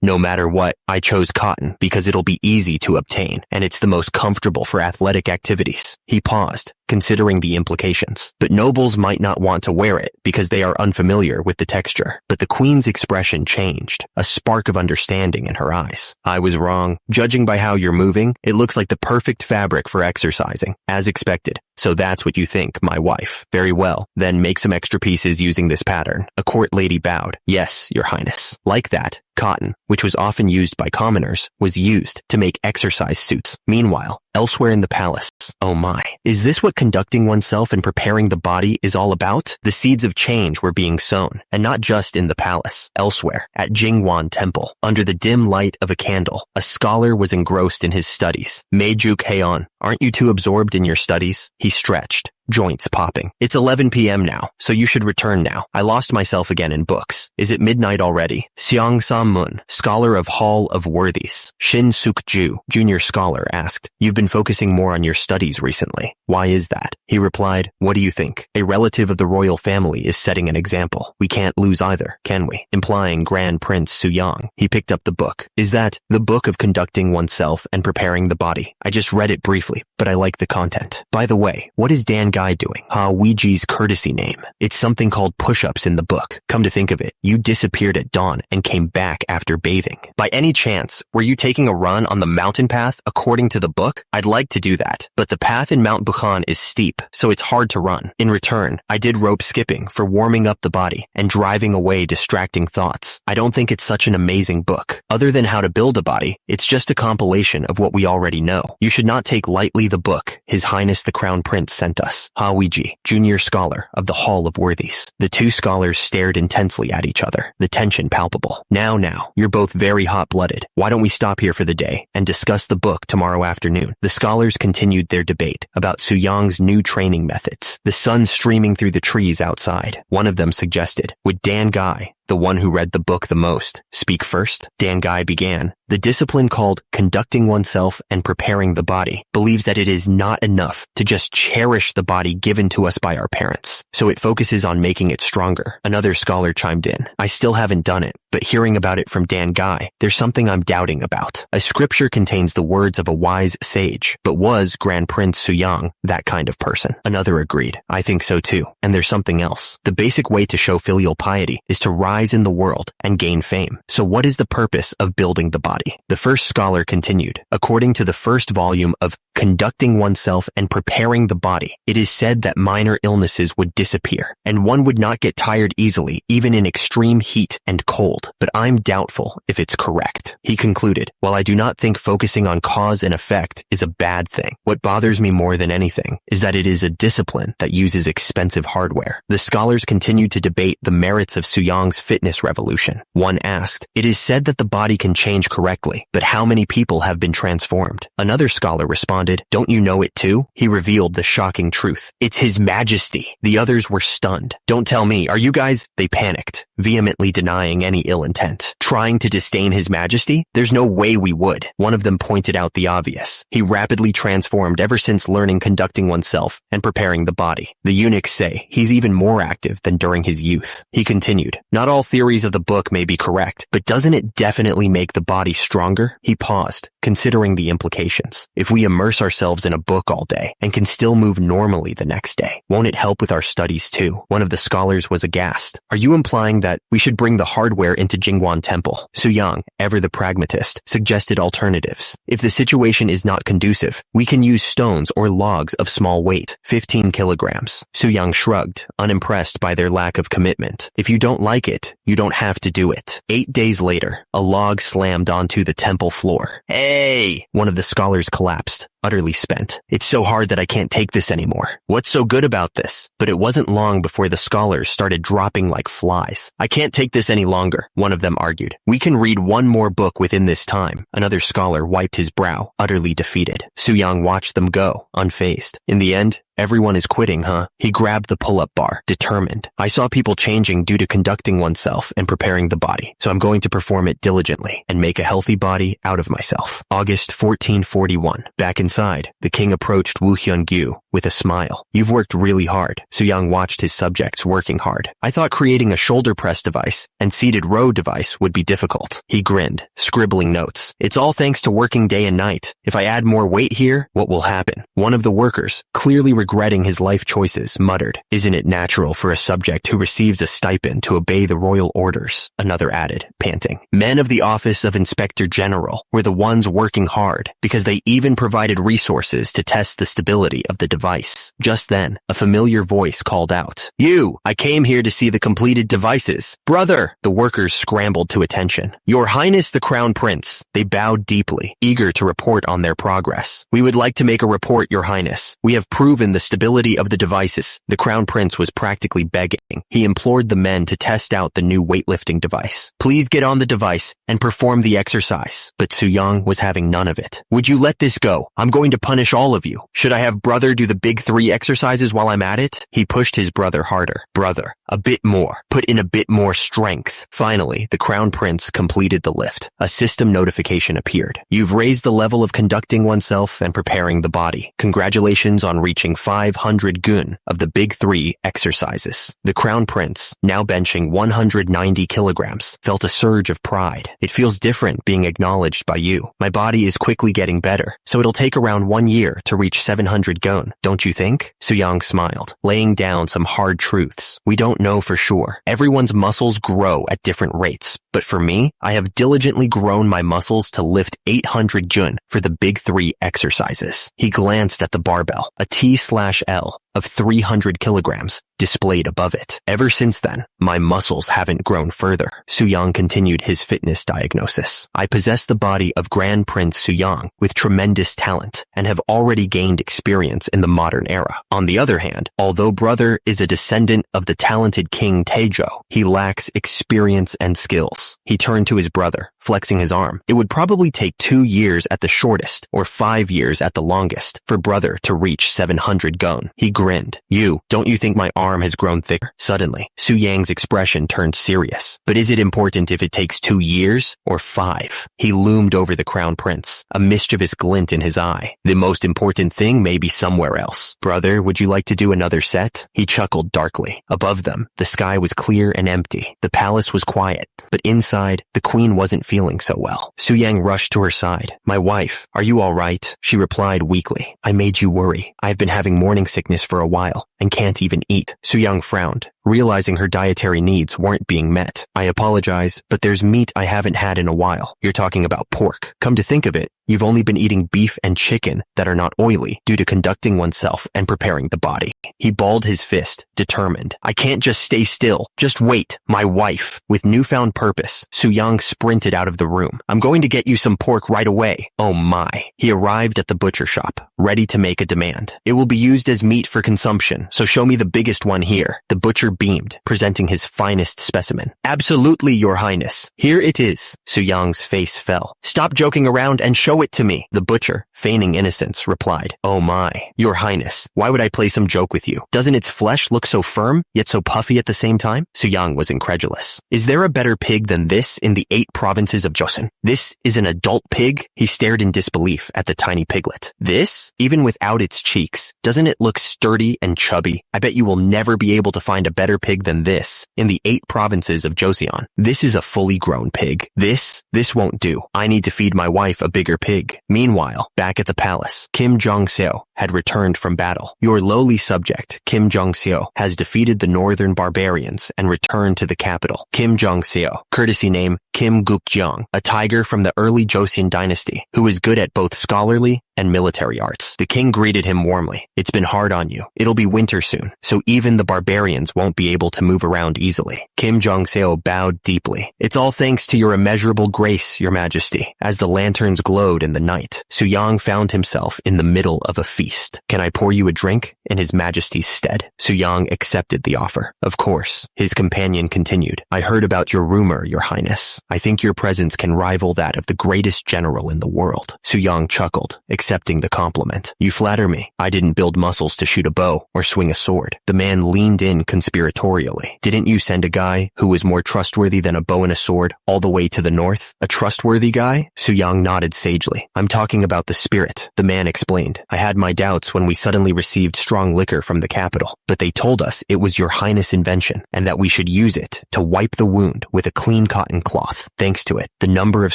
No matter what, I chose cotton because it'll be easy to obtain, and it's the most comfortable for athletic activities. He paused, considering the implications. But nobles might not want to wear it because they are unfamiliar with the texture. But the queen's expression changed, a spark of understanding in her eyes. I was wrong. Judging by how you're moving, it looks like the perfect fabric for exercising, as expected. So that's what you think, my wife. Very well. Then make some extra pieces using this pattern. A court lady bowed. Yes, your highness. Like that, cotton, which was often used by commoners, was used to make exercise suits. Meanwhile, elsewhere in the palace, oh my, is this what conducting oneself and preparing the body is all about? The seeds of change were being sown, and not just in the palace. Elsewhere, at Jingwan Temple, under the dim light of a candle, a scholar was engrossed in his studies. Meijuk Heian, aren't you too absorbed in your studies? He stretched, joints popping. It's 11 p.m. now, so you should return now. I lost myself again in books. Is it midnight already? Seong Sam-mun, scholar of Hall of Worthies, Shin Suk-ju, junior scholar, asked. You've been focusing more on your studies recently. Why is that? He replied, what do you think? A relative of the royal family is setting an example. We can't lose either, can we? Implying Grand Prince Soo-young. He picked up the book. Is that the book of conducting oneself and preparing the body? I just read it briefly, but I like the content. By the way, what is Dan guy doing? Ouiji's courtesy name. It's something called push-ups in the book. Come to think of it, you disappeared at dawn and came back after bathing. By any chance, were you taking a run on the mountain path according to the book? I'd like to do that, but the path in Mount Bukhan is steep, so it's hard to run. In return, I did rope skipping for warming up the body and driving away distracting thoughts. I don't think it's such an amazing book. Other than how to build a body, it's just a compilation of what we already know. You should not take lightly the book His Highness the Crown Prince sent us. Ouiji, junior scholar of the Hall of Worthies. The two scholars stared intensely at each other, the tension palpable. Now, you're both very hot-blooded. Why don't we stop here for the day and discuss the book tomorrow afternoon? The scholars continued their debate about Su-Yang's new training methods. The sun streaming through the trees outside. One of them suggested, would Dan Guy, the one who read the book the most, speak first? Dan Guy began. The discipline called conducting oneself and preparing the body believes that it is not enough to just cherish the body given to us by our parents, so it focuses on making it stronger. Another scholar chimed in. I still haven't done it, but hearing about it from Dan Guy, there's something I'm doubting about. A scripture contains the words of a wise sage, but was Grand Prince Su-Yang that kind of person? Another agreed. I think so too. And there's something else. The basic way to show filial piety is to rise in the world and gain fame. So what is the purpose of building the body? The first scholar continued. According to the first volume of Conducting Oneself and Preparing the Body, it is said that minor illnesses would disappear, and one would not get tired easily, even in extreme heat and cold. But I'm doubtful if it's correct. He concluded, while I do not think focusing on cause and effect is a bad thing, what bothers me more than anything is that it is a discipline that uses expensive hardware. The scholars continued to debate the merits of Su-Yang's fitness revolution. One asked, it is said that the body can change correctly, but how many people have been transformed? Another scholar responded, don't you know it too? He revealed the shocking truth. It's His Majesty. The others were stunned. Don't tell me, are you guys? They panicked, vehemently denying any ill intent. Trying to disdain His Majesty? There's no way we would. One of them pointed out the obvious. He rapidly transformed ever since learning conducting oneself and preparing the body. The eunuchs say he's even more active than during his youth. He continued, not all theories of the book may be correct, but doesn't it definitely make the body stronger? He paused, considering the implications. If we immerse ourselves in a book all day and can still move normally the next day, won't it help with our studies too? One of the scholars was aghast. Are you implying that we should bring the hardware into Jingguan Temple? Su-Yang, ever the pragmatist, suggested alternatives. If the situation is not conducive, we can use stones or logs of small weight, 15 kilograms. Su-Yang shrugged, unimpressed by their lack of commitment. If you don't like it, you don't have to do it. 8 days later, a log slammed onto the temple floor. Hey! One of the scholars collapsed, utterly spent. It's so hard that I can't take this anymore. What's so good about this? But it wasn't long before the scholars started dropping like flies. I can't take this any longer, one of them argued. We can read one more book within this time. Another scholar wiped his brow, utterly defeated. Su-Yang watched them go, unfazed. In the end, everyone is quitting, huh? He grabbed the pull-up bar, determined. I saw people changing due to conducting oneself and preparing the body, so I'm going to perform it diligently and make a healthy body out of myself. August 1441. Back inside, the king approached Wu Hyun-gyu with a smile. You've worked really hard. Su-Yang watched his subjects working hard. I thought creating a shoulder press device and seated row device would be difficult. He grinned, scribbling notes. It's all thanks to working day and night. If I add more weight here, what will happen? One of the workers, clearly regretting his life choices, muttered, isn't it natural for a subject who receives a stipend to obey the royal orders? Another added, panting. Men of the office of Inspector General were the ones working hard because they even provided resources to test the stability of the device. Just then, a familiar voice called out, You! I came here to see the completed devices. Brother! The workers scrambled to attention. Your Highness the Crown Prince. They bowed deeply, eager to report on their progress. We would like to make a report, Your Highness. We have proven the stability of the devices. The Crown Prince was practically begging. He implored the men to test out the new weightlifting device. Please get on the device and perform the exercise. But Su-Yang was having none of it. Would you let this go? I'm going to punish all of you. Should I have brother do the big 3 exercises while I'm at it? He pushed his brother harder. Brother, a bit more. Put in a bit more strength. Finally, the Crown Prince completed the lift. A system notification appeared. You've raised the level of conducting oneself and preparing the body. Congratulations on reaching 500 gun of the big 3 exercises. The Crown Prince, now benching 190 kilograms, felt a surge of pride. It feels different being acknowledged by you. My body is quickly getting better, so it'll take around 1 year to reach 700 gun. don't you think? Suyang smiled, laying down some hard truths. We don't know for sure. Everyone's muscles grow at different rates, but for me, I have diligently grown my muscles to lift 800 jun for the big 3 exercises. He glanced at the barbell, a T/L of 300 kilograms displayed above it. Ever since then, my muscles haven't grown further. Suyang continued his fitness diagnosis. I possess the body of Grand Prince Suyang with tremendous talent and have already gained experience in the modern era. On the other hand, although brother is a descendant of the talented King Taejo, he lacks experience and skills. He turned to his brother, flexing his arm. It would probably take 2 years at the shortest or 5 years at the longest for brother to reach 700 gun. He grinned. Don't you think my arm has grown thicker? Suddenly, Suyang's expression turned serious. But is it important if it takes 2 years or 5? He loomed over the crown prince, a mischievous glint in his eye. The most important thing may be somewhere else. Brother, would you like to do another set? He chuckled darkly. Above them, the sky was clear and empty. The palace was quiet, but inside, the queen wasn't feeling so well. Suyang rushed to her side. My wife, are you all right? She replied weakly. I made you worry. I've been having morning sickness for a while and can't even eat. Suyang frowned, realizing her dietary needs weren't being met. I apologize, but there's meat I haven't had in a while. You're talking about pork. Come to think of it, you've only been eating beef and chicken that are not oily due to conducting oneself and preparing the body. He balled his fist, determined. I can't just stay still. Just wait. My wife. With newfound purpose, Suyang sprinted out of the room. I'm going to get you some pork right away. Oh my. He arrived at the butcher shop, ready to make a demand. It will be used as meat for consumption, so show me the biggest one here. The butcher beamed, presenting his finest specimen. Absolutely, Your Highness. Here it is. Suyang's face fell. Stop joking around and show it to me. The butcher, feigning innocence, replied. Oh my. Your Highness, why would I play some joke with you? Doesn't its flesh look so firm, yet so puffy at the same time? Suyang was incredulous. Is there a better pig than this in the 8 provinces of Joseon? This is an adult pig? He stared in disbelief at the tiny piglet. This? Even without its cheeks, doesn't it look sturdy and chubby? I bet you will never be able to find a better pig than this in the 8 provinces of Joseon. This is a fully grown pig. This won't do. I need to feed my wife a bigger pig. Meanwhile, back at the palace, Kim Jong-seo had returned from battle. Your lowly subject, Kim Jong-seo, has defeated the northern barbarians and returned to the capital. Kim Jong-seo, courtesy name Kim Guk-jeong, a tiger from the early Joseon dynasty, who is good at both scholarly and military arts. The king greeted him warmly. It's been hard on you. It'll be winter soon, so even the barbarians won't be able to move around easily. Kim Jong-seo bowed deeply. It's all thanks to your immeasurable grace, Your Majesty. As the lanterns glowed in the night, Suyang found himself in the middle of a feast. Can I pour you a drink in His Majesty's stead? Suyang accepted the offer. Of course. His companion continued. I heard about your rumor, Your Highness. I think your presence can rival that of the greatest general in the world. Suyang chuckled, accepting the compliment. You flatter me. I didn't build muscles to shoot a bow or swing a sword. The man leaned in conspiratorially. Didn't you send a guy who was more trustworthy than a bow and a sword all the way to the north? A trustworthy guy? Suyang nodded sagely. I'm talking about the spirit, the man explained. I had my doubts when we suddenly received strong liquor from the capital, but they told us it was Your Highness' invention and that we should use it to wipe the wound with a clean cotton cloth. Thanks to it, the number of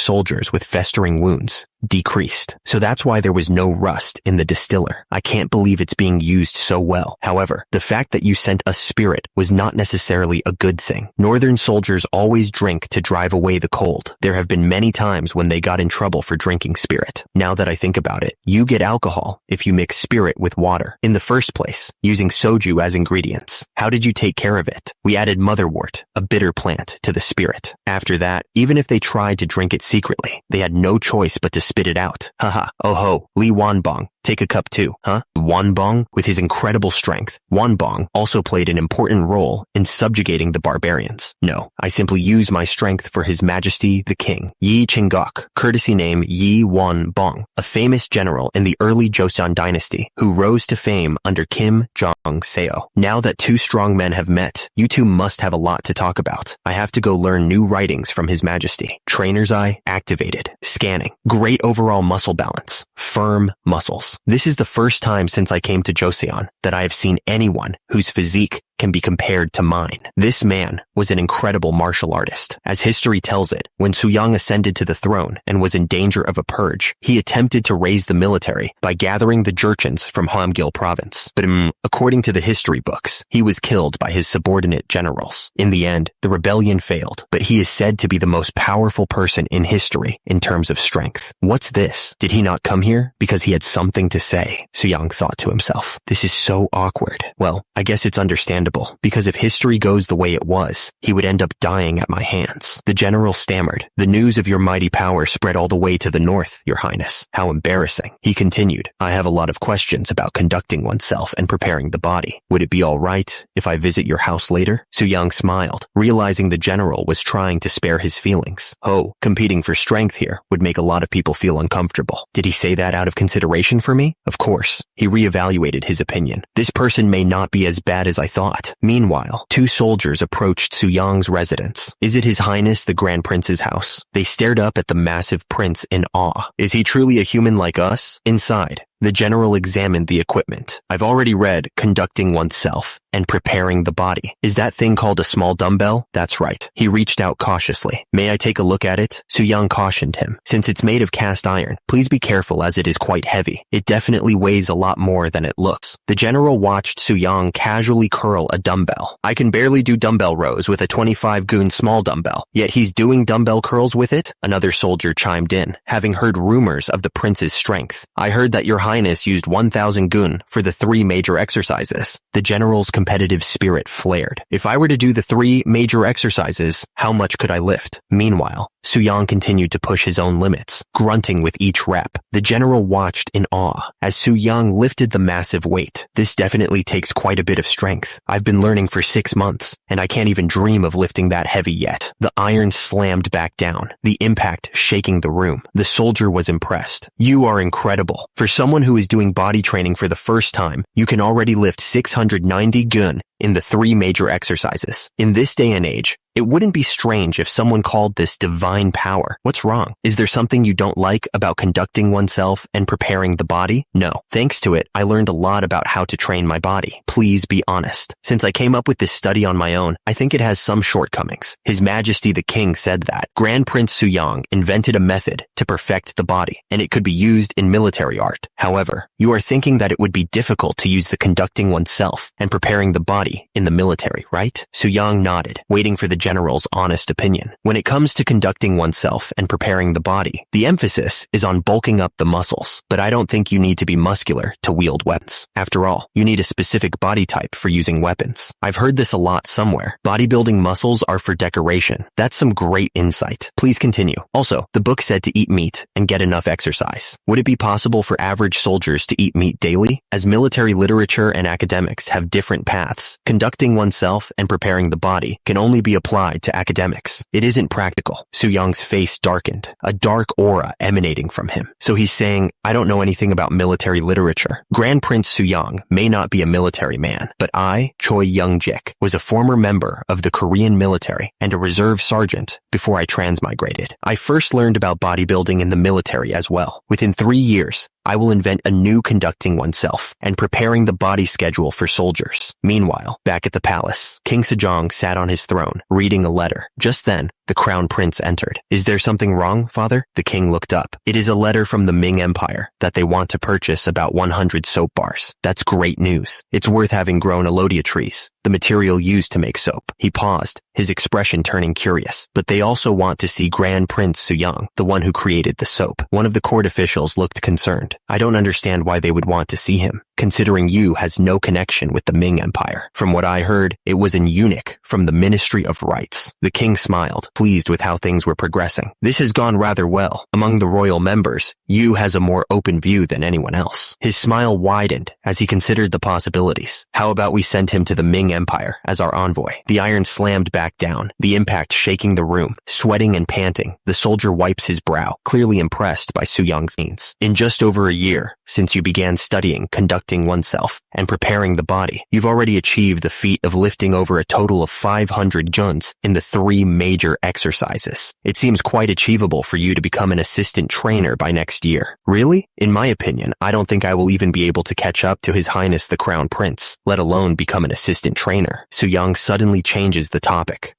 soldiers with festering wounds decreased. So that's why there was no rust in the distiller. I can't believe it's being used so well. However, the fact that you sent a spirit was not necessarily a good thing. Northern soldiers always drink to drive away the cold. There have been many times when they got in trouble for drinking spirit. Now that I think about it, you get alcohol if you mix spirit with water. In the first place, using soju as ingredients. How did you take care of it? We added motherwort, a bitter plant, to the spirit. After that, even if they tried to drink it secretly, they had no choice but to spit it out. Haha. Oh ho, Lee Wanbong. Take a cup too, huh? Wanbong, with his incredible strength, Wanbong also played an important role in subjugating the barbarians. No, I simply use my strength for His Majesty the King. Yi Chinggok, courtesy name Yi Wanbong, a famous general in the early Joseon dynasty who rose to fame under Kim Jong-seo. Now that 2 strong men have met, you two must have a lot to talk about. I have to go learn new writings from His Majesty. Trainer's eye activated. Scanning. Great overall muscle balance. Firm muscles. muscles. This is the first time since I came to Joseon that I have seen anyone whose physique can be compared to mine. This man was an incredible martial artist. As history tells it, when Suyang ascended to the throne and was in danger of a purge, he attempted to raise the military by gathering the Jurchens from Hamgyal province. But according to the history books, he was killed by his subordinate generals. In the end, the rebellion failed, but he is said to be the most powerful person in history in terms of strength. What's this? Did he not come here because he had something to say? Suyang thought to himself. This is so awkward. Well, I guess it's understandable, because if history goes the way it was, he would end up dying at my hands. The general stammered. The news of your mighty power spread all the way to the north, Your Highness. How embarrassing. He continued. I have a lot of questions about conducting oneself and preparing the body. Would it be all right if I visit your house later? Suyang smiled, realizing the general was trying to spare his feelings. Oh, competing for strength here would make a lot of people feel uncomfortable. Did he say that out of consideration for me? Of course. He reevaluated his opinion. This person may not be as bad as I thought. Meanwhile, two soldiers approached Suyang's residence. Is it His Highness the Grand Prince's house? They stared up at the massive prince in awe. Is he truly a human like us? Inside, the general examined the equipment. I've already read conducting oneself and preparing the body. Is that thing called a small dumbbell? That's right. He reached out cautiously. May I take a look at it? Suyang cautioned him. Since it's made of cast iron, please be careful as it is quite heavy. It definitely weighs a lot more than it looks. The general watched Suyang casually curl a dumbbell. I can barely do dumbbell rows with a 25 gun small dumbbell, yet he's doing dumbbell curls with it? Another soldier chimed in, having heard rumors of the prince's strength. I heard that Your Highness used 1,000 gun for the 3 major exercises. The general's competitive spirit flared. If I were to do the 3 major exercises, how much could I lift? Meanwhile, Suyang continued to push his own limits, grunting with each rep. The general watched in awe as Suyang lifted the massive weight. This definitely takes quite a bit of strength. I've been learning for 6 months, and I can't even dream of lifting that heavy yet. The iron slammed back down, the impact shaking the room. The soldier was impressed. You are incredible. For someone who is doing body training for the first time, you can already lift 690 gun in the 3 major exercises. In this day and age, it wouldn't be strange if someone called this divine power. What's wrong? Is there something you don't like about conducting oneself and preparing the body? No. Thanks to it, I learned a lot about how to train my body. Please be honest. Since I came up with this study on my own, I think it has some shortcomings. His Majesty the King said that Grand Prince Suyang invented a method to perfect the body, and it could be used in military art. However, you are thinking that it would be difficult to use the conducting oneself and preparing the body in the military, right? Suyang nodded, waiting for the general's honest opinion. When it comes to conducting oneself and preparing the body, the emphasis is on bulking up the muscles, but I don't think you need to be muscular to wield weapons. After all, you need a specific body type for using weapons. I've heard this a lot somewhere. Bodybuilding muscles are for decoration. That's some great insight. Please continue. Also, the book said to eat meat and get enough exercise. Would it be possible for average soldiers to eat meat daily? As military literature and academics have different paths, conducting oneself and preparing the body can only be applied to academics. It isn't practical. Suyang's face darkened, a dark aura emanating from him. So he's saying, I don't know anything about military literature. Grand Prince Suyang may not be a military man, but I, Choi Young-jik, was a former member of the Korean military and a reserve sergeant before I transmigrated. I first learned about bodybuilding in the military as well. Within 3 years, I will invent a new conducting oneself and preparing the body schedule for soldiers. Meanwhile, back at the palace, King Sejong sat on his throne, reading a letter. Just then, the crown prince entered. Is there something wrong, father? The king looked up. It is a letter from the Ming Empire that they want to purchase about 100 soap bars. That's great news. It's worth having grown alodia trees, the material used to make soap. He paused, his expression turning curious. But they also want to see Grand Prince Suyang, the one who created the soap. One of the court officials looked concerned. I don't understand why they would want to see him, considering Yu has no connection with the Ming Empire. From what I heard, it was an eunuch from the Ministry of Rights. The king smiled, pleased with how things were progressing. This has gone rather well. Among the royal members, Yu has a more open view than anyone else. His smile widened as he considered the possibilities. How about we send him to the Ming Empire as our envoy? The iron slammed back down, the impact shaking the room. Sweating and panting, the soldier wipes his brow, clearly impressed by Suyang's scenes. In just over a year, since you began studying conducting conducting oneself and preparing the body. You've already achieved the feat of lifting over a total of 500 juns in the 3 major exercises. It seems quite achievable for you to become an assistant trainer by next year. Really? In my opinion, I don't think I will even be able to catch up to His Highness the Crown Prince, let alone become an assistant trainer. Soo-young suddenly changes the topic.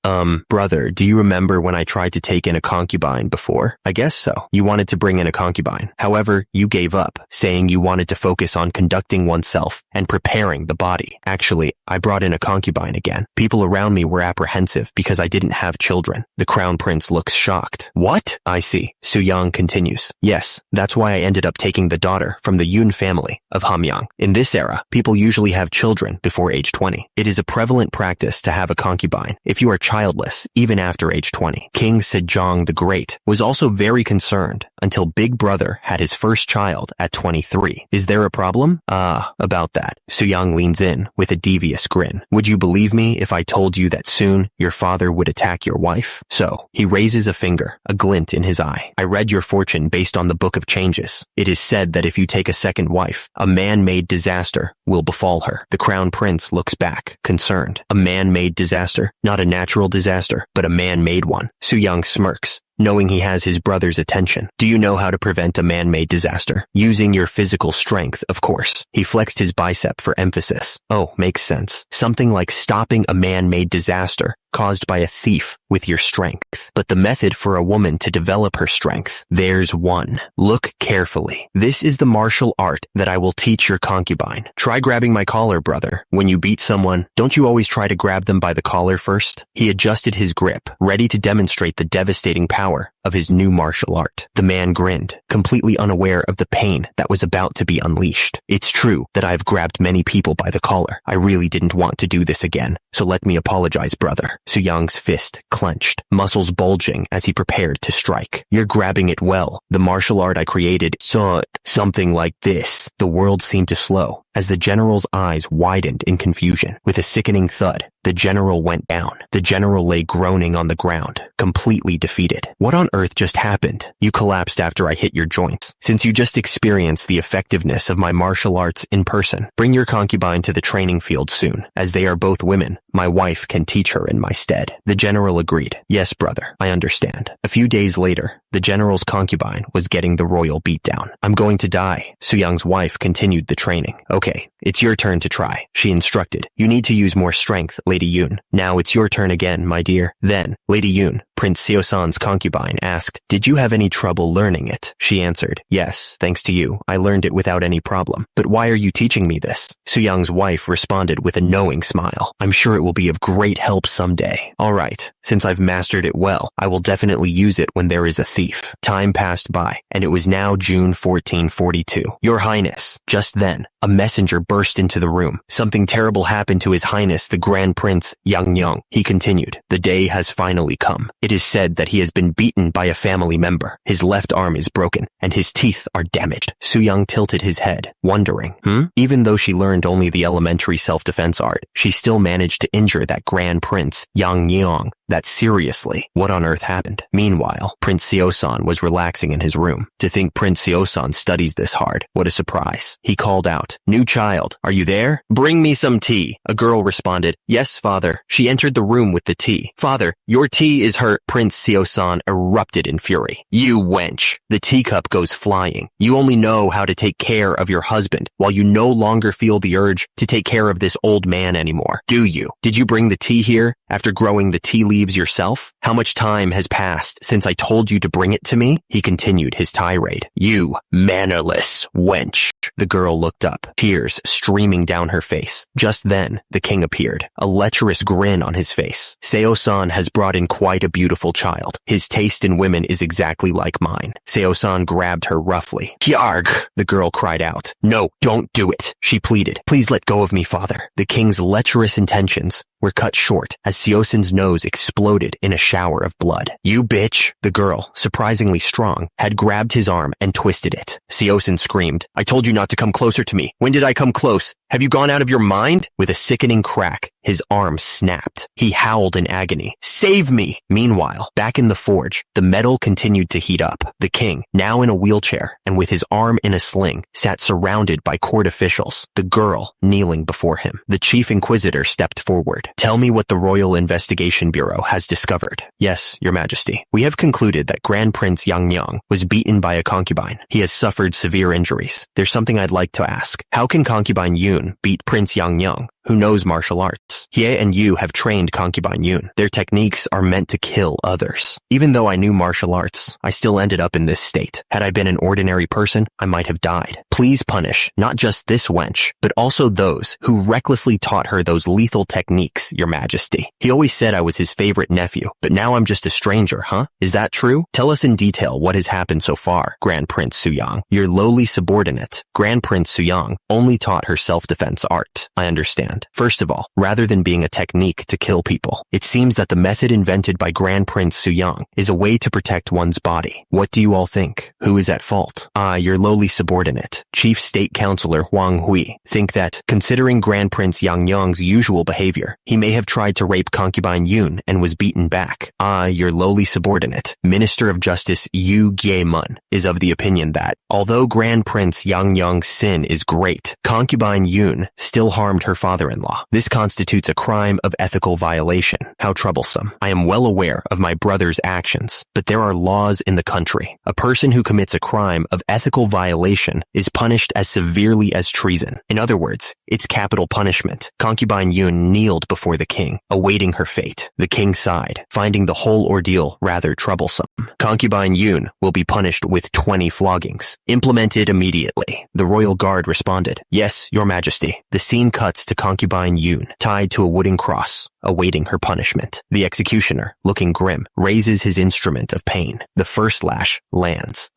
Brother, do you remember when I tried to take in a concubine before? I guess so. You wanted to bring in a concubine. However, you gave up, saying you wanted to focus on conducting oneself and preparing the body. Actually, I brought in a concubine again. People around me were apprehensive because I didn't have children. The Crown Prince looks shocked. What? I see. Soo-young continues. Yes, that's why I ended up taking the daughter from the Yoon family of Hamyang. In this era, people usually have children before age 20. It is a prevalent practice to have a concubine if you are childless, even after age 20. King Sejong the Great was also very concerned until Big Brother had his first child at 23. Is there a problem? About that. Soo-young leans in with a devious grin. Would you believe me if I told you that soon your father would attack your wife? So, he raises a finger, a glint in his eye. I read your fortune based on the Book of Changes. It is said that if you take a second wife, a man-made disaster will befall her. The Crown Prince looks back, concerned. A man-made disaster? Not a natural disaster, but a man-made one. Soo-young smirks, knowing he has his brother's attention. Do you know how to prevent a man-made disaster? Using your physical strength, of course. He flexed his bicep for emphasis. Oh, makes sense. Something like stopping a man-made disaster caused by a thief with your strength. But the method for a woman to develop her strength, there's one. Look carefully. This is the martial art that I will teach your concubine. Try grabbing my collar, brother. When you beat someone, don't you always try to grab them by the collar first? He adjusted his grip, ready to demonstrate the devastating power of his new martial art. The man grinned, completely unaware of the pain that was about to be unleashed. It's true that I've grabbed many people by the collar. I really didn't want to do this again, so let me apologize, brother. Soo-young's fist clenched, muscles bulging as he prepared to strike. You're grabbing it well. The martial art I created saw something like this. The world seemed to slow as the general's eyes widened in confusion. With a sickening thud, the general went down. The general lay groaning on the ground, completely defeated. What on earth just happened? You collapsed after I hit your joints. Since you just experienced the effectiveness of my martial arts in person, bring your concubine to the training field soon. As they are both women, my wife can teach her in my stead. The general agreed. Yes, brother, I understand. A few days later, the general's concubine was getting the royal beatdown. I'm going to die. Soo-young's wife continued the training. Okay, it's your turn to try, she instructed. You need to use more strength, Lady Yoon. Now it's your turn again, my dear. Then, Lady Yoon, Prince Seo-san's concubine, asked, did you have any trouble learning it? She answered, yes, thanks to you. I learned it without any problem. But why are you teaching me this? Soo-young's wife responded with a knowing smile. I'm sure it will be of great help someday. All right, since I've mastered it well, I will definitely use it when there is a thief. Time passed by, and it was now June 1442. Your Highness. Just then, a messenger burst into the room. Something terrible happened to His Highness the Grand Prince Yangyang. He continued, the day has finally come. It is said that he has been beaten by a family member. His left arm is broken, and his teeth are damaged. Soo-young tilted his head, wondering, Even though she learned only the elementary self-defense art, she still managed to injure that Grand Prince Yangyang. That seriously, what on earth happened? Meanwhile, Prince Seo-san was relaxing in his room. To think Prince Seo-san studies this hard. What a surprise. He called out, new child, are you there? Bring me some tea. A girl responded, yes, father. She entered the room with the tea. Father, your tea is hurt. Prince Seo-san erupted in fury. You wench. The teacup goes flying. You only know how to take care of your husband, while you no longer feel the urge to take care of this old man anymore. Do you? Did you bring the tea here after growing the tea leaves yourself? How much time has passed since I told you to bring it to me? He continued his tirade. You mannerless wench. The girl looked up, tears streaming down her face. Just then, the king appeared, a lecherous grin on his face. Seo-san has brought in quite a beautiful child. His taste in women is exactly like mine. Seo-san grabbed her roughly. Hyarg! The girl cried out. No, don't do it. She pleaded. Please let go of me, father. The king's lecherous intentions were cut short as Seo-san's nose exploded in a shower of blood. You bitch! The girl, surprisingly strong, had grabbed his arm and twisted it. Seo-san screamed, I told you not to come closer to me. When did I come close? Have you gone out of your mind? With a sickening crack, his arm snapped. He howled in agony. Save me! Meanwhile, back in the forge, the metal continued to heat up. The king, now in a wheelchair and with his arm in a sling, sat surrounded by court officials, the girl kneeling before him. The chief inquisitor stepped forward. Tell me what the Royal Investigation Bureau has discovered. Yes, your majesty. We have concluded that Grand Prince Yang was beaten by a concubine. He has suffered severe injuries. There's something I'd like to ask. How can concubine Yun beat Prince Yang, who knows martial arts? Hye and Yu have trained concubine Yun. Their techniques are meant to kill others. Even though I knew martial arts, I still ended up in this state. Had I been an ordinary person, I might have died. Please punish not just this wench, but also those who recklessly taught her those lethal techniques, your majesty. He always said I was his favorite nephew, but now I'm just a stranger, huh? Is that true? Tell us in detail what has happened so far, Grand Prince Suyang. Your lowly subordinate, Grand Prince Suyang, only taught her self-defense art. I understand. First of all, rather than being a technique to kill people, it seems that the method invented by Grand Prince Suyang is a way to protect one's body. What do you all think? Who is at fault? I, your lowly subordinate, Chief State Counselor Huang Hui, think that, considering Grand Prince Yang's usual behavior, he may have tried to rape concubine Yun and was beaten back. I, your lowly subordinate, Minister of Justice Yu Gye-mun, is of the opinion that, although Grand Prince Yang's sin is great, concubine Yun still harmed her father-in-law. This constitutes a crime of ethical violation. How troublesome. I am well aware of my brother's actions, but there are laws in the country. A person who commits a crime of ethical violation is punished as severely as treason. In other words, it's capital punishment. Concubine Yun kneeled before the king, awaiting her fate. The king sighed, finding the whole ordeal rather troublesome. Concubine Yun will be punished with 20 floggings, implemented immediately. The royal guard responded, Yes, your majesty. The scene cuts to concubine Yun, tied to a wooden cross, awaiting her punishment. The executioner, looking grim, raises his instrument of pain. The first lash lands.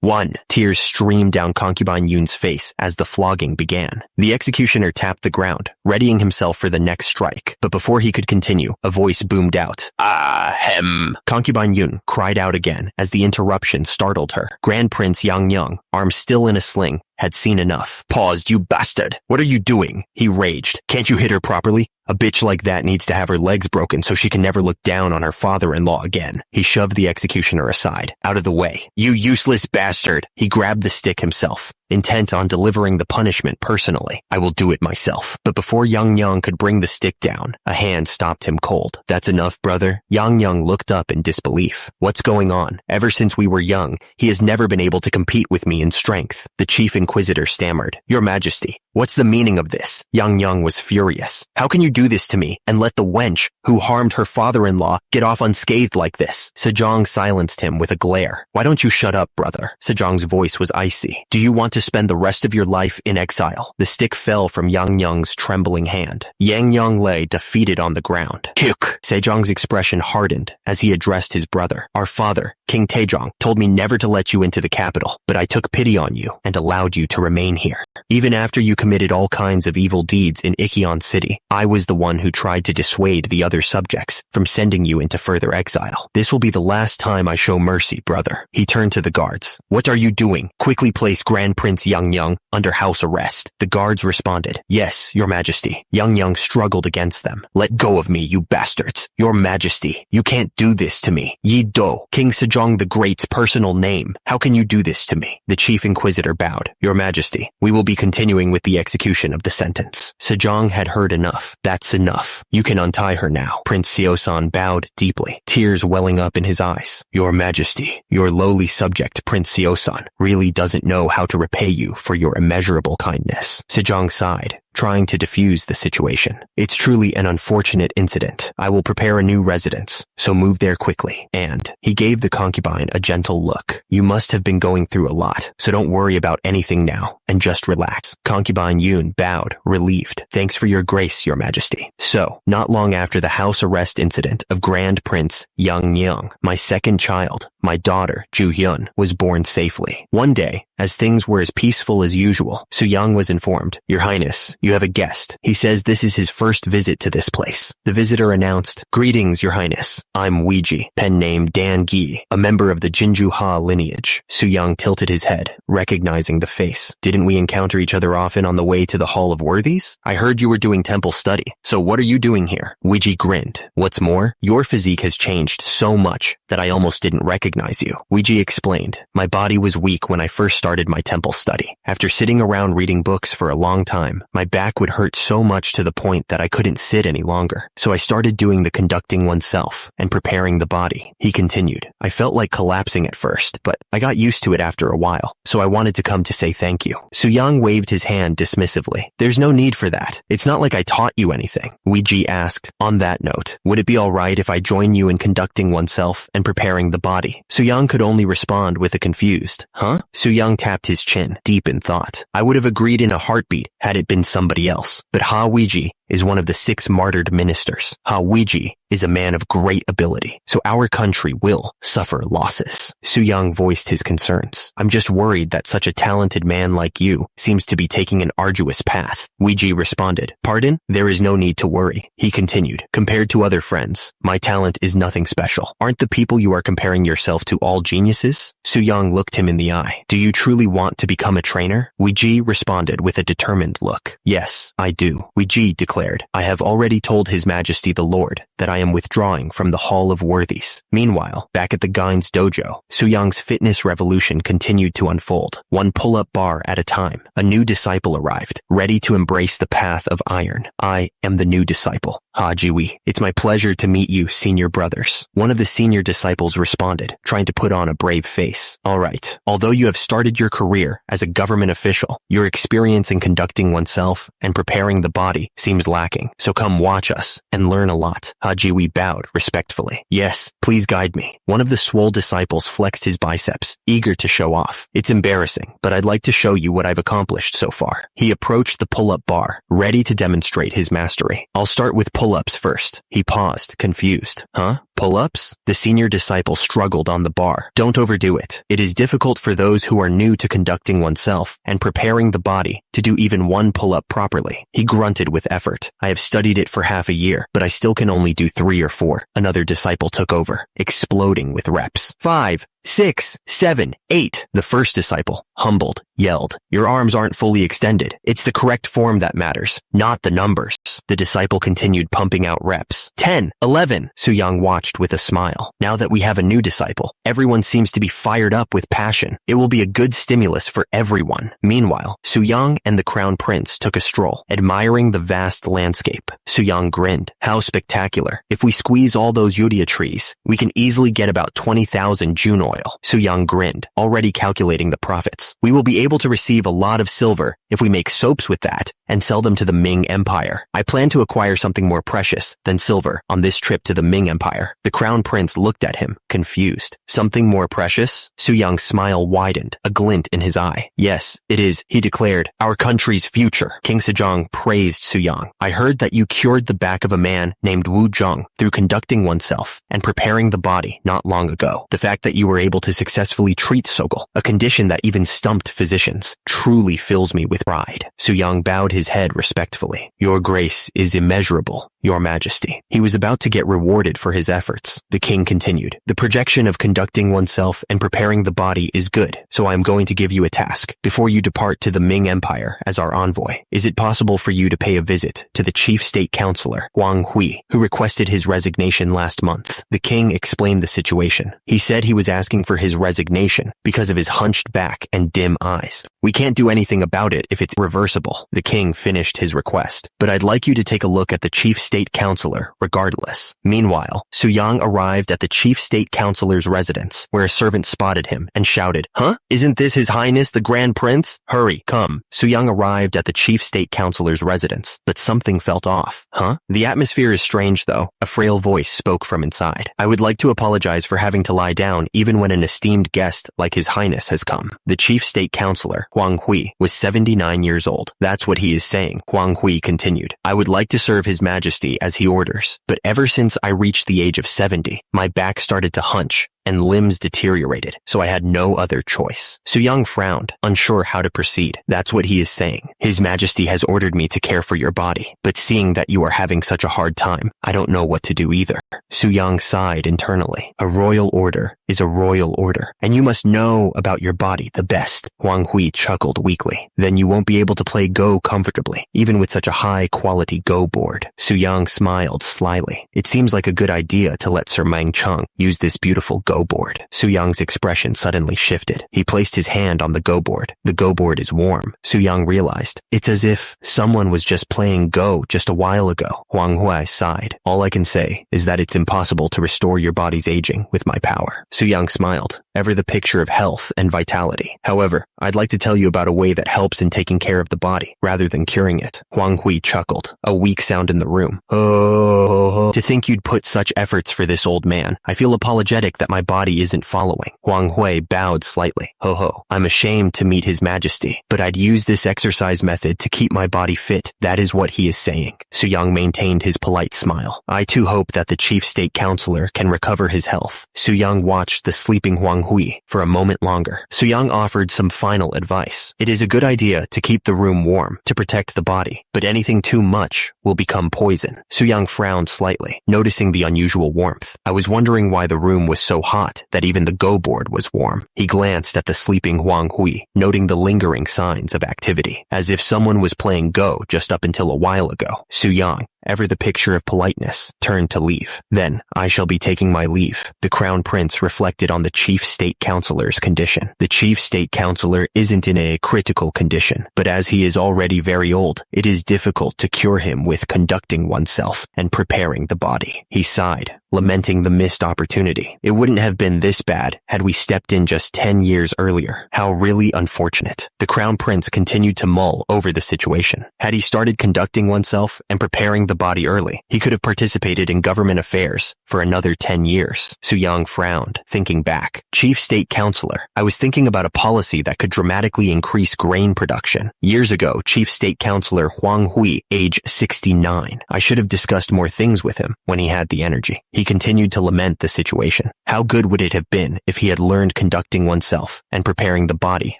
One. Tears streamed down concubine Yun's face as the flogging began. The executioner tapped the ground, readying himself for the next strike. But before he could continue, a voice boomed out. Ahem. Concubine Yun cried out again as the interruption startled her. Grand Prince Yang, arm still in a sling, had seen enough. Paused, you bastard. What are you doing? He raged. Can't you hit her properly? A bitch like that needs to have her legs broken so she can never look down on her father-in-law again. He shoved the executioner aside, out of the way. You useless bastard. He grabbed the stick himself, intent on delivering the punishment personally. I will do it myself. But before Yang could bring the stick down, a hand stopped him cold. That's enough, brother. Yang looked up in disbelief. What's going on? Ever since we were young, he has never been able to compete with me in strength. The chief inquisitor stammered. Your majesty, what's the meaning of this? Yang was furious. How can you do this to me and let the wench who harmed her father-in-law get off unscathed like this? Sejong silenced him with a glare. Why don't you shut up, brother? Sejong's voice was icy. Do you want to spend the rest of your life in exile? The stick fell from Yang's trembling hand. Yang lay defeated on the ground. Kyuk! Sejong's expression hardened as he addressed his brother. Our father, King Taejong, told me never to let you into the capital, but I took pity on you and allowed you to remain here. Even after you committed all kinds of evil deeds in Ikkeon City, I was the one who tried to dissuade the other subjects from sending you into further exile. This will be the last time I show mercy, brother. He turned to the guards. What are you doing? Quickly place Grand Prince Yang under house arrest. The guards responded. Yes, your majesty. Yang struggled against them. Let go of me, you bastards. Your majesty, you can't do this to me. Yi Do, King Sejong the Great's personal name. How can you do this to me? The chief inquisitor bowed. Your majesty, we will be continuing with the execution of the sentence. Sejong had heard enough. That's enough. You can untie her now. Prince Seosan bowed deeply, tears welling up in his eyes. Your majesty, your lowly subject, Prince Seosan, really doesn't know how to repay you for your immeasurable kindness. Sejong sighed, trying to defuse the situation. It's truly an unfortunate incident. I will prepare a new residence, so move there quickly. And he gave the concubine a gentle look. You must have been going through a lot, so don't worry about anything now, and just relax. Concubine Yun bowed, relieved. Thanks for your grace, your majesty. So, not long after the house arrest incident of Grand Prince Yang, my second child, my daughter, Ju-hyun, was born safely. One day, as things were as peaceful as usual, Suyang was informed, Your Highness, You have a guest. He says this is his first visit to this place. The visitor announced, "Greetings, Your Highness. I'm Ouija, pen name Dan Gi, a member of the Jinju Ha lineage." Su-young tilted his head, recognizing the face. "Didn't we encounter each other often on the way to the Hall of Worthies? I heard you were doing temple study, so what are you doing here?" Ouija grinned. "What's more, your physique has changed so much that I almost didn't recognize you." Ouija explained, "My body was weak when I first started my temple study. After sitting around reading books for a long time, my back would hurt so much to the point that I couldn't sit any longer. So I started doing the conducting oneself and preparing the body." He continued, "I felt like collapsing at first, but I got used to it after a while, so I wanted to come to say thank you." Su-young waved his hand dismissively. "There's no need for that. It's not like I taught you anything." Ouija asked, "On that note, would it be alright if I join you in conducting oneself and preparing the body?" Su-young could only respond with a confused, "Huh?" Su-young tapped his chin, deep in thought. "I would have agreed in a heartbeat had it been somebody else, but Ha Ouija is one of the 6 martyred ministers. Ha Ouija is a man of great ability, so our country will suffer losses." Su-young voiced his concerns. "I'm just worried that such a talented man like you seems to be taking an arduous path." Ouija responded, "Pardon? There is no need to worry." He continued, "Compared to other friends, my talent is nothing special. Aren't the people you are comparing yourself to all geniuses?" Su-young looked him in the eye. "Do you truly want to become a trainer?" Ouija responded with a determined look. "Yes, I do." Ouija declared, "I have already told His Majesty the Lord that I am withdrawing from the Hall of Worthies." Meanwhile, back at the Gain's dojo, Su-young's fitness revolution continued to unfold, one pull-up bar at a time. A new disciple arrived, ready to embrace the path of iron. "I am the new disciple, Ha Jiwi. It's my pleasure to meet you, senior brothers." One of the senior disciples responded, trying to put on a brave face. "All right, although you have started your career as a government official, your experience in conducting oneself and preparing the body seems lacking, so come watch us and learn a lot." Ha Jiwi bowed respectfully. "Yes, please guide me." One of the swole disciples flexed his biceps, eager to show off. "It's embarrassing, but I'd like to show you what I've accomplished so far." He approached the pull-up bar, ready to demonstrate his mastery. "I'll start with pull-ups first." He paused, confused. "Huh? Pull-ups?" The senior disciple struggled on the bar. "Don't overdo it. It is difficult for those who are new to conducting oneself and preparing the body to do even one pull-up properly." He grunted with effort. "I have studied it for half a year, but I still can only do 3 or 4. Another disciple took over, exploding with reps. 5, 6, 7, 8. The first disciple, humbled, yelled, "Your arms aren't fully extended. It's the correct form that matters, not the numbers." The disciple continued pumping out reps. 10, 11. Su-young watched with a smile. "Now that we have a new disciple, everyone seems to be fired up with passion. It will be a good stimulus for everyone." Meanwhile, Su-young and the crown prince took a stroll, admiring the vast landscape. Su-young grinned. "How spectacular. If we squeeze all those yuria trees, we can easily get about 20,000 June oil." Su-young grinned, already calculating the profits. "We will be able to receive a lot of silver if we make soaps with that and sell them to the Ming Empire. I plan to acquire something more precious than silver on this trip to the Ming Empire." The crown prince looked at him, confused. "Something more precious?" Su-young's smile widened, a glint in his eye. "Yes, it is," he declared. "Our country's future." King Sejong praised Su-young. "I heard that you cured the back of a man named Wu Zhong through conducting oneself and preparing the body not long ago. The fact that you were able to successfully treat Sogol, a condition that even stumped physicians, truly fills me with pride." Su-young bowed his head respectfully. "Your grace is immeasurable, Your Majesty." He was about to get rewarded for his efforts. The king continued, "The projection of conducting oneself and preparing the body is good, so I am going to give you a task. Before you depart to the Ming Empire as our envoy, is it possible for you to pay a visit to the chief state counselor, Huang Hui, who requested his resignation last month?" The king explained the situation. He said he was asking for his resignation because of his hunched back and dim eyes. "We can't do anything about it if it's reversible." The king finished his request. "But I'd like you to take a look at the chief state counselor regardless." Meanwhile, Su-young arrived at the chief state counselor's residence, where a servant spotted him and shouted, "Huh? Isn't this His Highness the Grand Prince? Hurry, come." Su-young arrived at the chief state counselor's residence, but something felt off. "Huh? The atmosphere is strange though." A frail voice spoke from inside. "I would like to apologize for having to lie down even when an esteemed guest like His Highness has come." The chief state counselor, Huang Hui, was 79 years old. "That's what he is saying," Huang Hui continued. "I would like to serve His Majesty as he orders, but ever since I reached the age of 70, my back started to hunch and limbs deteriorated, so I had no other choice. Su-young frowned, unsure how to proceed. That's what he is saying. His Majesty has ordered me to care for your body, but seeing that you are having such a hard time, I don't know what to do either. Su-young sighed internally. A royal order is a royal order, and you must know about your body the best. Huang Hui chuckled weakly. Then you won't be able to play Go comfortably, even with such a high-quality Go board. Su-young smiled slyly. It seems like a good idea to let Sir Mang-chung use this beautiful Go board. Su-young's expression suddenly shifted. He placed his hand on the Go board. The Go board is warm. Su-young realized. It's as if someone was just playing Go just a while ago. Huang Hui sighed. All I can say is that it's impossible to restore your body's aging with my power. Su-young smiled, ever the picture of health and vitality. However, I'd like to tell you about a way that helps in taking care of the body, rather than curing it. Huang Hui chuckled, a weak sound in the room. Oh, to think you'd put such efforts for this old man. I feel apologetic that my body isn't following. Huang Hui bowed slightly. Ho, I'm ashamed to meet His Majesty, but I'd use this exercise method to keep my body fit. That is what he is saying. Su-young maintained his polite smile. I too hope that the Chief State Counselor can recover his health. Su-young watched the sleeping Huang Hui for a moment longer. Su-young offered some final advice. It is a good idea to keep the room warm to protect the body, but anything too much will become poison. Su-young frowned slightly, noticing the unusual warmth. I was wondering why the room was so hot that even the Go board was warm. He glanced at the sleeping Huang Hui, noting the lingering signs of activity, as if someone was playing Go just up until a while ago. Su-young, ever the picture of politeness, turned to leave. Then, I shall be taking my leave. The Crown Prince reflected on the Chief State Counselor's condition. The Chief State Counselor isn't in a critical condition, but as he is already very old, it is difficult to cure him with conducting oneself and preparing the body. He sighed, lamenting the missed opportunity. It wouldn't have been this bad had we stepped in just 10 years earlier. How really unfortunate. The Crown Prince continued to mull over the situation. Had he started conducting oneself and preparing the body early, he could have participated in government affairs for another 10 years. Su-young frowned, thinking back. Chief State Counselor, I was thinking about a policy that could dramatically increase grain production. Years ago, Chief State Counselor Huang Hui, age 69. I should have discussed more things with him when he had the energy. He continued to lament the situation. How good would it have been if he had learned conducting oneself and preparing the body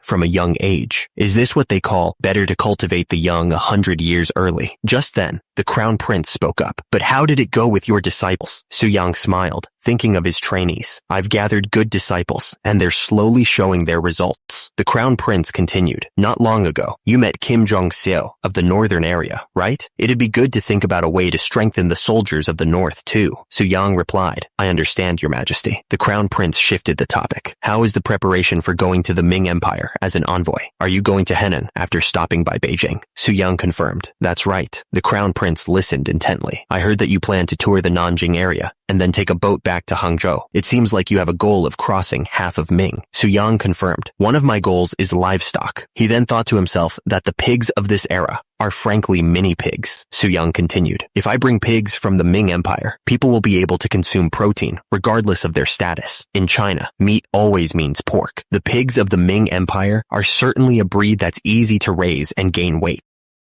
from a young age? Is this what they call better to cultivate the young 100 years early? Just then, the Crown Prince spoke up. But how did it go with your disciples? Su-young smiled, thinking of his trainees. I've gathered good disciples, and they're slowly showing their results. The Crown Prince continued. Not long ago, you met Kim Jong-seo of the northern area, right? It'd be good to think about a way to strengthen the soldiers of the north, too. Su-young replied, I understand, Your Majesty. The Crown Prince shifted the topic. How is the preparation for going to the Ming Empire as an envoy? Are you going to Henan after stopping by Beijing? Su-young confirmed. That's right. The Crown Prince listened intently. I heard that you plan to tour the Nanjing area and then take a boat back to Hangzhou. It seems like you have a goal of crossing half of Ming. Su-young confirmed. One of my goals is livestock. He then thought to himself that the pigs of this era are frankly mini pigs. Su-young continued. If I bring pigs from the Ming Empire, people will be able to consume protein, regardless of their status. In China, meat always means pork. The pigs of the Ming Empire are certainly a breed that's easy to raise and gain weight.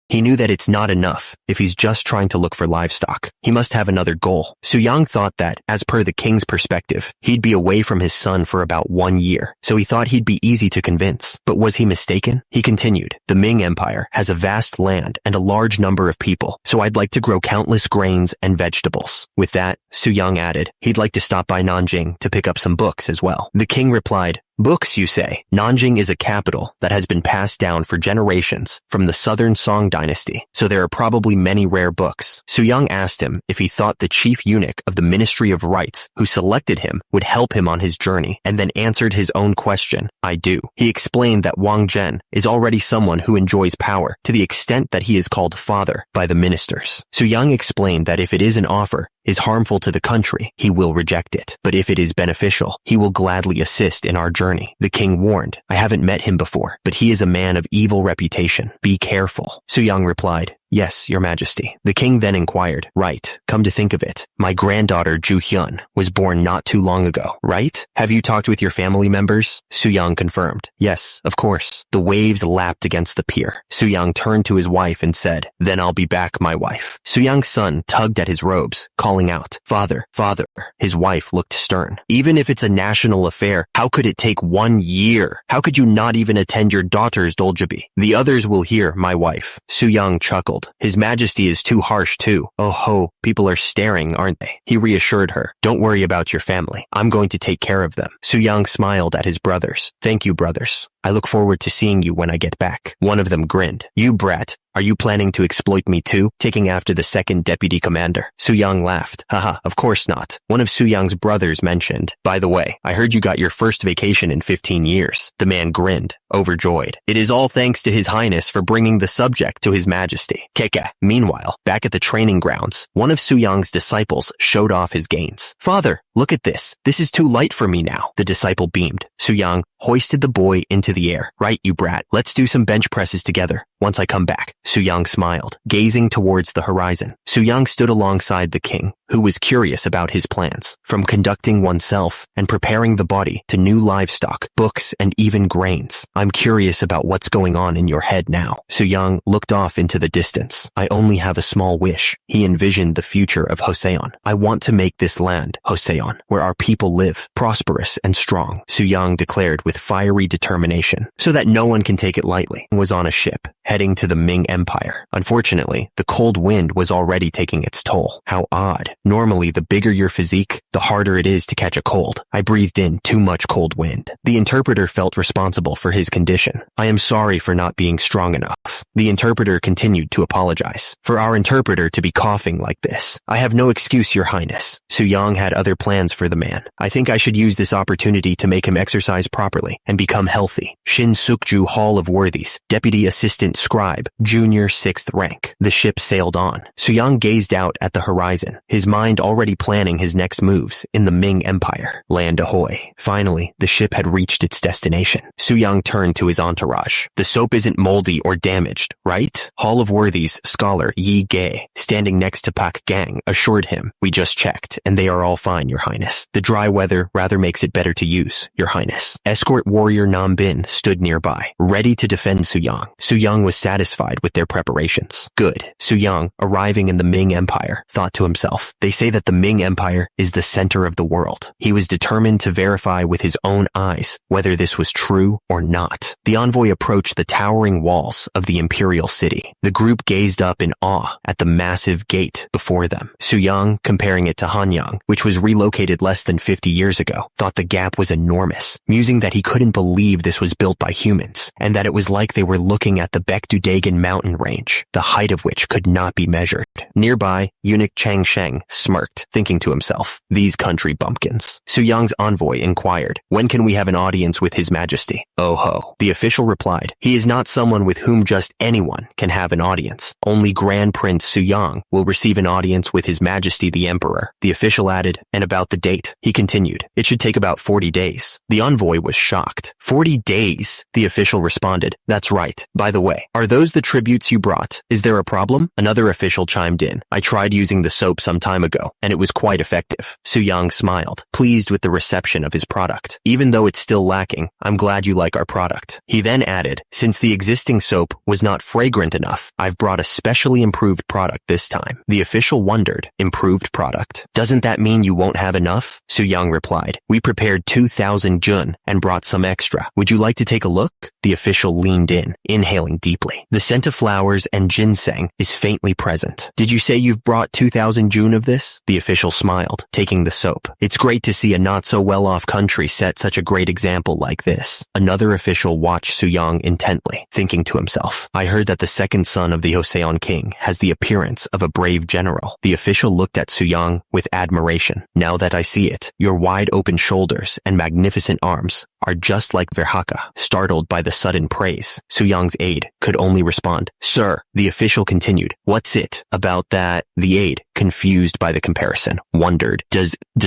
He knew that it's not enough if he's just trying to look for livestock. He must have another goal. Su-young thought that, as per the king's perspective, he'd be away from his son for about 1 year, so he thought he'd be easy to convince. But was he mistaken? He continued, the Ming Empire has a vast land and a large number of people, so I'd like to grow countless grains and vegetables. With that, Su-young added, he'd like to stop by Nanjing to pick up some books as well. The king replied, books, you say? Nanjing is a capital that has been passed down for generations from the southern Song dynasty, so there are probably many rare books. Su-young asked him if he thought the chief eunuch of the Ministry of Rites who selected him would help him on his journey, and then answered his own question, I do. He explained that Wang Zhen is already someone who enjoys power to the extent that he is called father by the ministers. Su-young explained that if it is an offer is harmful to the country, he will reject it. But if it is beneficial, he will gladly assist in our journey. The king warned, I haven't met him before, but he is a man of evil reputation. Be careful. Su-young replied, Yes, your majesty. The king then inquired, right, come to think of it, my granddaughter Ju-hyun was born not too long ago, right? Have you talked with your family members? Su-young confirmed. Yes, of course. The waves lapped against the pier. Su-young turned to his wife and said, then I'll be back, my wife. Su-young's son tugged at his robes, calling out, Father, father. His wife looked stern. Even if it's a national affair, how could it take 1 year? How could you not even attend your daughter's doljabi? The others will hear, my wife. Su-young chuckled. His majesty is too harsh too. Oh ho, people are staring, aren't they? He reassured her. Don't worry about your family. I'm going to take care of them. Su-young smiled at his brothers. Thank you, brothers. I look forward to seeing you when I get back. One of them grinned. You brat. Are you planning to exploit me too, taking after the second deputy commander? Su-young laughed. Haha, of course not. One of Su-young's brothers mentioned. By the way, I heard you got your first vacation in 15 years. The man grinned, overjoyed. It is all thanks to His Highness for bringing the subject to His Majesty. Keka. Meanwhile, back at the training grounds, one of Su-young's disciples showed off his gains. Father, look at this. This is too light for me now. The disciple beamed. Su-young hoisted the boy into the air. Right, you brat. Let's do some bench presses together. Once I come back. Su-young smiled, gazing towards the horizon. Su-young stood alongside the king, who was curious about his plans, from conducting oneself and preparing the body to new livestock, books, and even grains. I'm curious about what's going on in your head now. Su-young looked off into the distance. I only have a small wish. He envisioned the future of Joseon. I want to make this land, Joseon, where our people live, prosperous and strong. Su-young declared with fiery determination, so that no one can take it lightly. He was on a ship, heading to the Ming Empire. Unfortunately, the cold wind was already taking its toll. How odd. Normally, the bigger your physique, the harder it is to catch a cold. I breathed in too much cold wind. The interpreter felt responsible for his condition. I am sorry for not being strong enough. The interpreter continued to apologize. For our interpreter to be coughing like this, I have no excuse, your highness. Su-young had other plans for the man. I think I should use this opportunity to make him exercise properly and become healthy. Shin Sukju Hall of Worthies, Deputy Assistant Scribe, Junior 6th rank. The ship sailed on. Su-young gazed out at the horizon, his mind already planning his next moves in the Ming Empire. Land ahoy. Finally, the ship had reached its destination. Su-young turned to his entourage. The soap isn't moldy or damaged, right? Hall of Worthies scholar Yi Gae, standing next to Pak Gang, assured him, we just checked, and they are all fine, your highness. The dry weather rather makes it better to use, your highness. Escort warrior Nam Bin stood nearby, ready to defend Su-young. Su-young was satisfied with their preparations. Good. Su-young, arriving in the Ming Empire, thought to himself, they say that the Ming Empire is the center of the world. He was determined to verify with his own eyes whether this was true or not. The envoy approached the towering walls of the imperial city. The group gazed up in awe at the massive gate before them. Su-young, comparing it to Hanyang, which was relocated less than 50 years ago, thought the gap was enormous, musing that he couldn't believe this was built by humans, and that it was like they were looking at the Baekdudagan mountain range, the height of which could not be measured. Nearby, eunuch Chang Sheng smirked, thinking to himself, these country bumpkins. Su-young's envoy inquired, when can we have an audience with His Majesty? Oh ho. The official replied, he is not someone with whom just anyone can have an audience. Only Grand Prince Su-young will receive an audience with His Majesty the Emperor. The official added, and about the date, he continued, it should take about 40 days. The envoy was shocked. 40 days? The official responded, that's right. By the way, are those the tributes you brought? Is there a problem? Another official chimed in, I tried using the soap some time ago, and it was quite effective. Su-young smiled, pleased with the reception of his product. Even though it's still lacking, I'm glad you like our product. He then added, since the existing soap was not fragrant enough, I've brought a specially improved product this time. The official wondered, improved product? Doesn't that mean you won't have enough? Su-young replied, we prepared 2,000 jun and brought some extra. Would you like to take a look? The official leaned in, inhaling deeply. The scent of flowers and ginseng is faintly present. Did you say you've brought 2,000 jun of this? The official smiled, taking the soap. It's great to see a not-so-well-off country set such a great example like this. Another official watched Su-young intently, thinking to himself, I heard that the second son of the Joseon king has the appearance of a brave general. The official looked at Su-young with admiration. Now that I see it, your wide-open shoulders and magnificent arms are just like Verhaka. Startled by the sudden praise, Su-young's aide could only respond, "Sir." The official continued, "What's it about that?" The aide, confused by the comparison, wondered,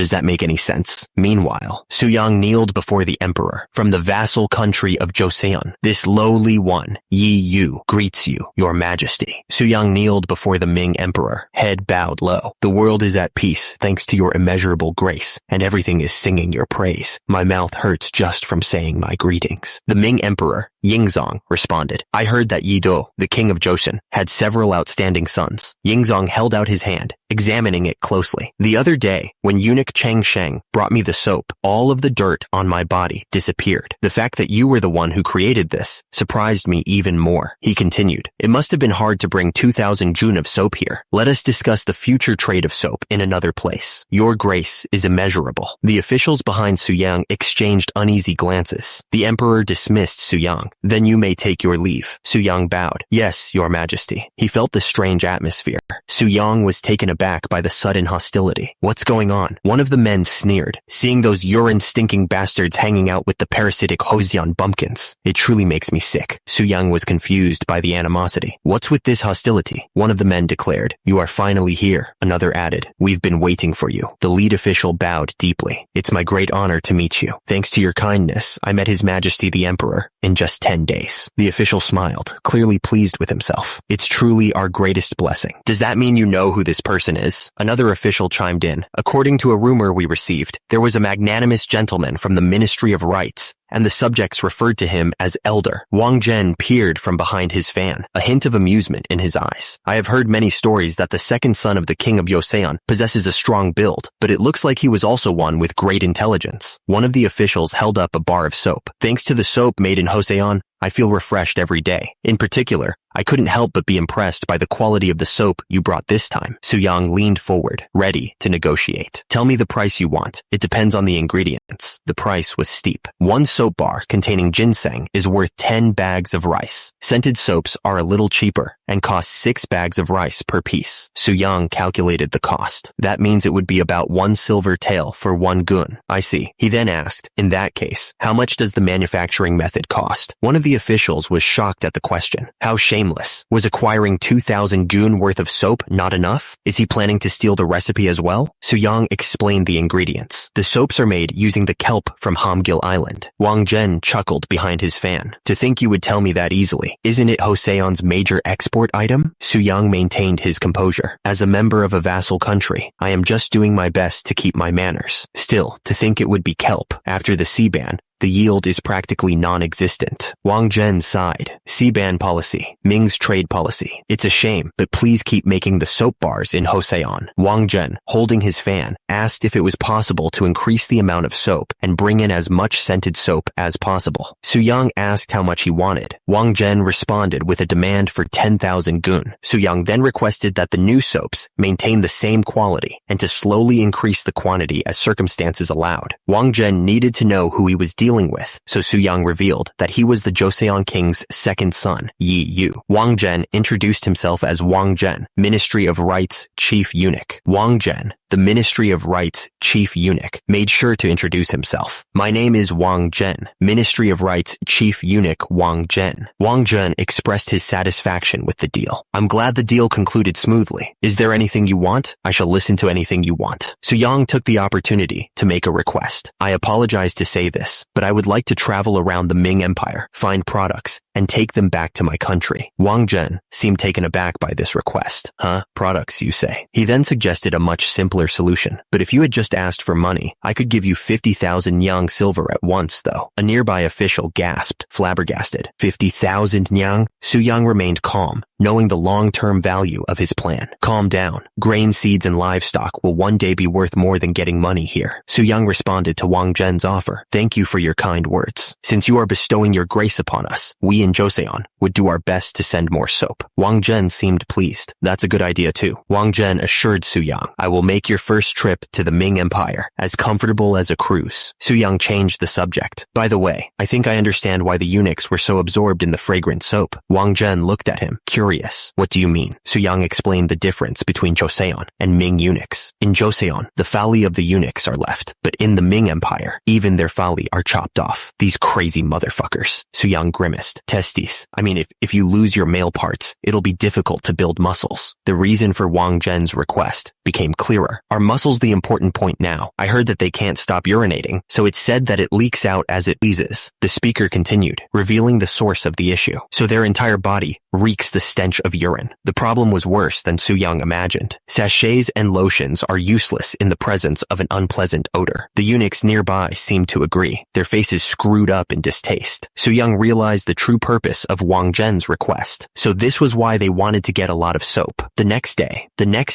Does that make any sense? Meanwhile, Suyang kneeled before the emperor from the vassal country of Joseon. "This lowly one, Yi Yu, greets you, your majesty." Suyang kneeled before the Ming emperor, head bowed low. "The world is at peace thanks to your immeasurable grace, and everything is singing your praise. My mouth hurts just from saying my greetings." The Ming emperor, Yingzong, responded, "I heard that Yi Do, the king of Joseon, had several outstanding sons." Yingzong held out his hand, examining it closely. "The other day, when eunuch Chang Sheng brought me the soap, all of the dirt on my body disappeared. The fact that you were the one who created this surprised me even more." He continued, "It must have been hard to bring 2,000 jun of soap here. Let us discuss the future trade of soap in another place. Your grace is immeasurable." The officials behind Suyang exchanged uneasy glances. The emperor dismissed Suyang. "Then you may take your leave." Suyang bowed. "Yes, your majesty." He felt the strange atmosphere. Suyang was taken aback by the sudden hostility. "What's going on?" One of the men sneered, "Seeing those urine-stinking bastards hanging out with the parasitic Hoseon bumpkins. It truly makes me sick." Suyang was confused by the animosity. "What's with this hostility?" One of the men declared. "You are finally here." Another added, "We've been waiting for you." The lead official bowed deeply. "It's my great honor to meet you. Thanks to your kindness, I met His Majesty the Emperor in just 10 days. The official smiled, clearly pleased with himself. "It's truly our greatest blessing." "Does that mean you know who this person is?" Another official chimed in. "According to a rumor we received, there was a magnanimous gentleman from the Ministry of Rights, and the subjects referred to him as Elder." Wang Zhen peered from behind his fan, a hint of amusement in his eyes. "I have heard many stories that the second son of the king of Joseon possesses a strong build, but it looks like he was also one with great intelligence." One of the officials held up a bar of soap. "Thanks to the soap made in Joseon, I feel refreshed every day. In particular, I couldn't help but be impressed by the quality of the soap you brought this time." Suyang leaned forward, ready to negotiate. "Tell me the price you want. It depends on the ingredients." The price was steep. One soap bar containing ginseng is worth 10 bags of rice. Scented soaps are a little cheaper and cost 6 bags of rice per piece. Suyang calculated the cost. "That means it would be about 1 silver tael for 1 gun." "I see." He then asked, "In that case, how much does the manufacturing method cost?" One of the officials was shocked at the question. How shameless. Was acquiring 2,000 jun worth of soap not enough? Is he planning to steal the recipe as well? Suyang explained the ingredients. "The soaps are made using the kelp from Hamgil Island." Wang Zhen chuckled behind his fan. "To think you would tell me that easily. Isn't it Joseon's major export item?" Suyang maintained his composure. "As a member of a vassal country, I am just doing my best to keep my manners. Still, to think it would be kelp. After the sea ban, the yield is practically non-existent." Wang Zhen sighed. "Sea-ban policy, Ming's trade policy. It's a shame, but please keep making the soap bars in Joseon." Wang Zhen, holding his fan, asked if it was possible to increase the amount of soap and bring in as much scented soap as possible. Suyang asked how much he wanted. Wang Zhen responded with a demand for 10,000 gun. Suyang then requested that the new soaps maintain the same quality and to slowly increase the quantity as circumstances allowed. Wang Zhen needed to know who he was dealing with, so Suyang revealed that he was the Joseon king's second son, Yi Yu. Wang Zhen introduced himself as Wang Zhen, Ministry of Rights Chief Eunuch. Wang Zhen, the Ministry of Rights Chief Eunuch, made sure to introduce himself. "My name is Wang Zhen, Ministry of Rights Chief Eunuch Wang Zhen." Wang Zhen expressed his satisfaction with the deal. "I'm glad the deal concluded smoothly. Is there anything you want? I shall listen to anything you want." Suyang took the opportunity to make a request. "I apologize to say this, but I would like to travel around the Ming Empire, find products, and take them back to my country." Wang Zhen seemed taken aback by this request. "Huh? Products, you say?" He then suggested a much simpler solution. "But if you had just asked for money, I could give you 50,000 nyang silver at once, though." A nearby official gasped, flabbergasted. 50,000 nyang? Suyang remained calm, knowing the long-term value of his plan. "Calm down. Grain, seeds, and livestock will one day be worth more than getting money here." Suyang responded to Wang Zhen's offer. "Thank you for your kind words. Since you are bestowing your grace upon us, we in Joseon would do our best to send more soap." Wang Zhen seemed pleased. "That's a good idea too." Wang Zhen assured Suyang, "I will make your first trip to the Ming Empire as comfortable as a cruise." Suyang changed the subject. "By the way, I think I understand why the eunuchs were so absorbed in the fragrant soap." Wang Zhen looked at him, curious furious. What do you mean? Su-yang explained the difference between Joseon and Ming eunuchs. In Joseon, the phalli of the eunuchs are left, but in the Ming Empire, even their phalli are chopped off. These crazy motherfuckers. Su-yang grimaced. Testes. I mean, if you lose your male parts, it'll be difficult to build muscles. The reason for Wang Zhen's request became clearer. Are muscles the important point now? I heard that they can't stop urinating, so it's said that it leaks out as it pleases. The speaker continued, revealing the source of the issue. So their entire body reeks the stench of urine. The problem was worse than Su-yang imagined. Sachets and lotions are useless in the presence of an unpleasant odor. The eunuchs nearby seemed to agree, their faces screwed up in distaste. Su-yang realized the true purpose of Wang Zhen's request. So this was why they wanted to get a lot of soap. The next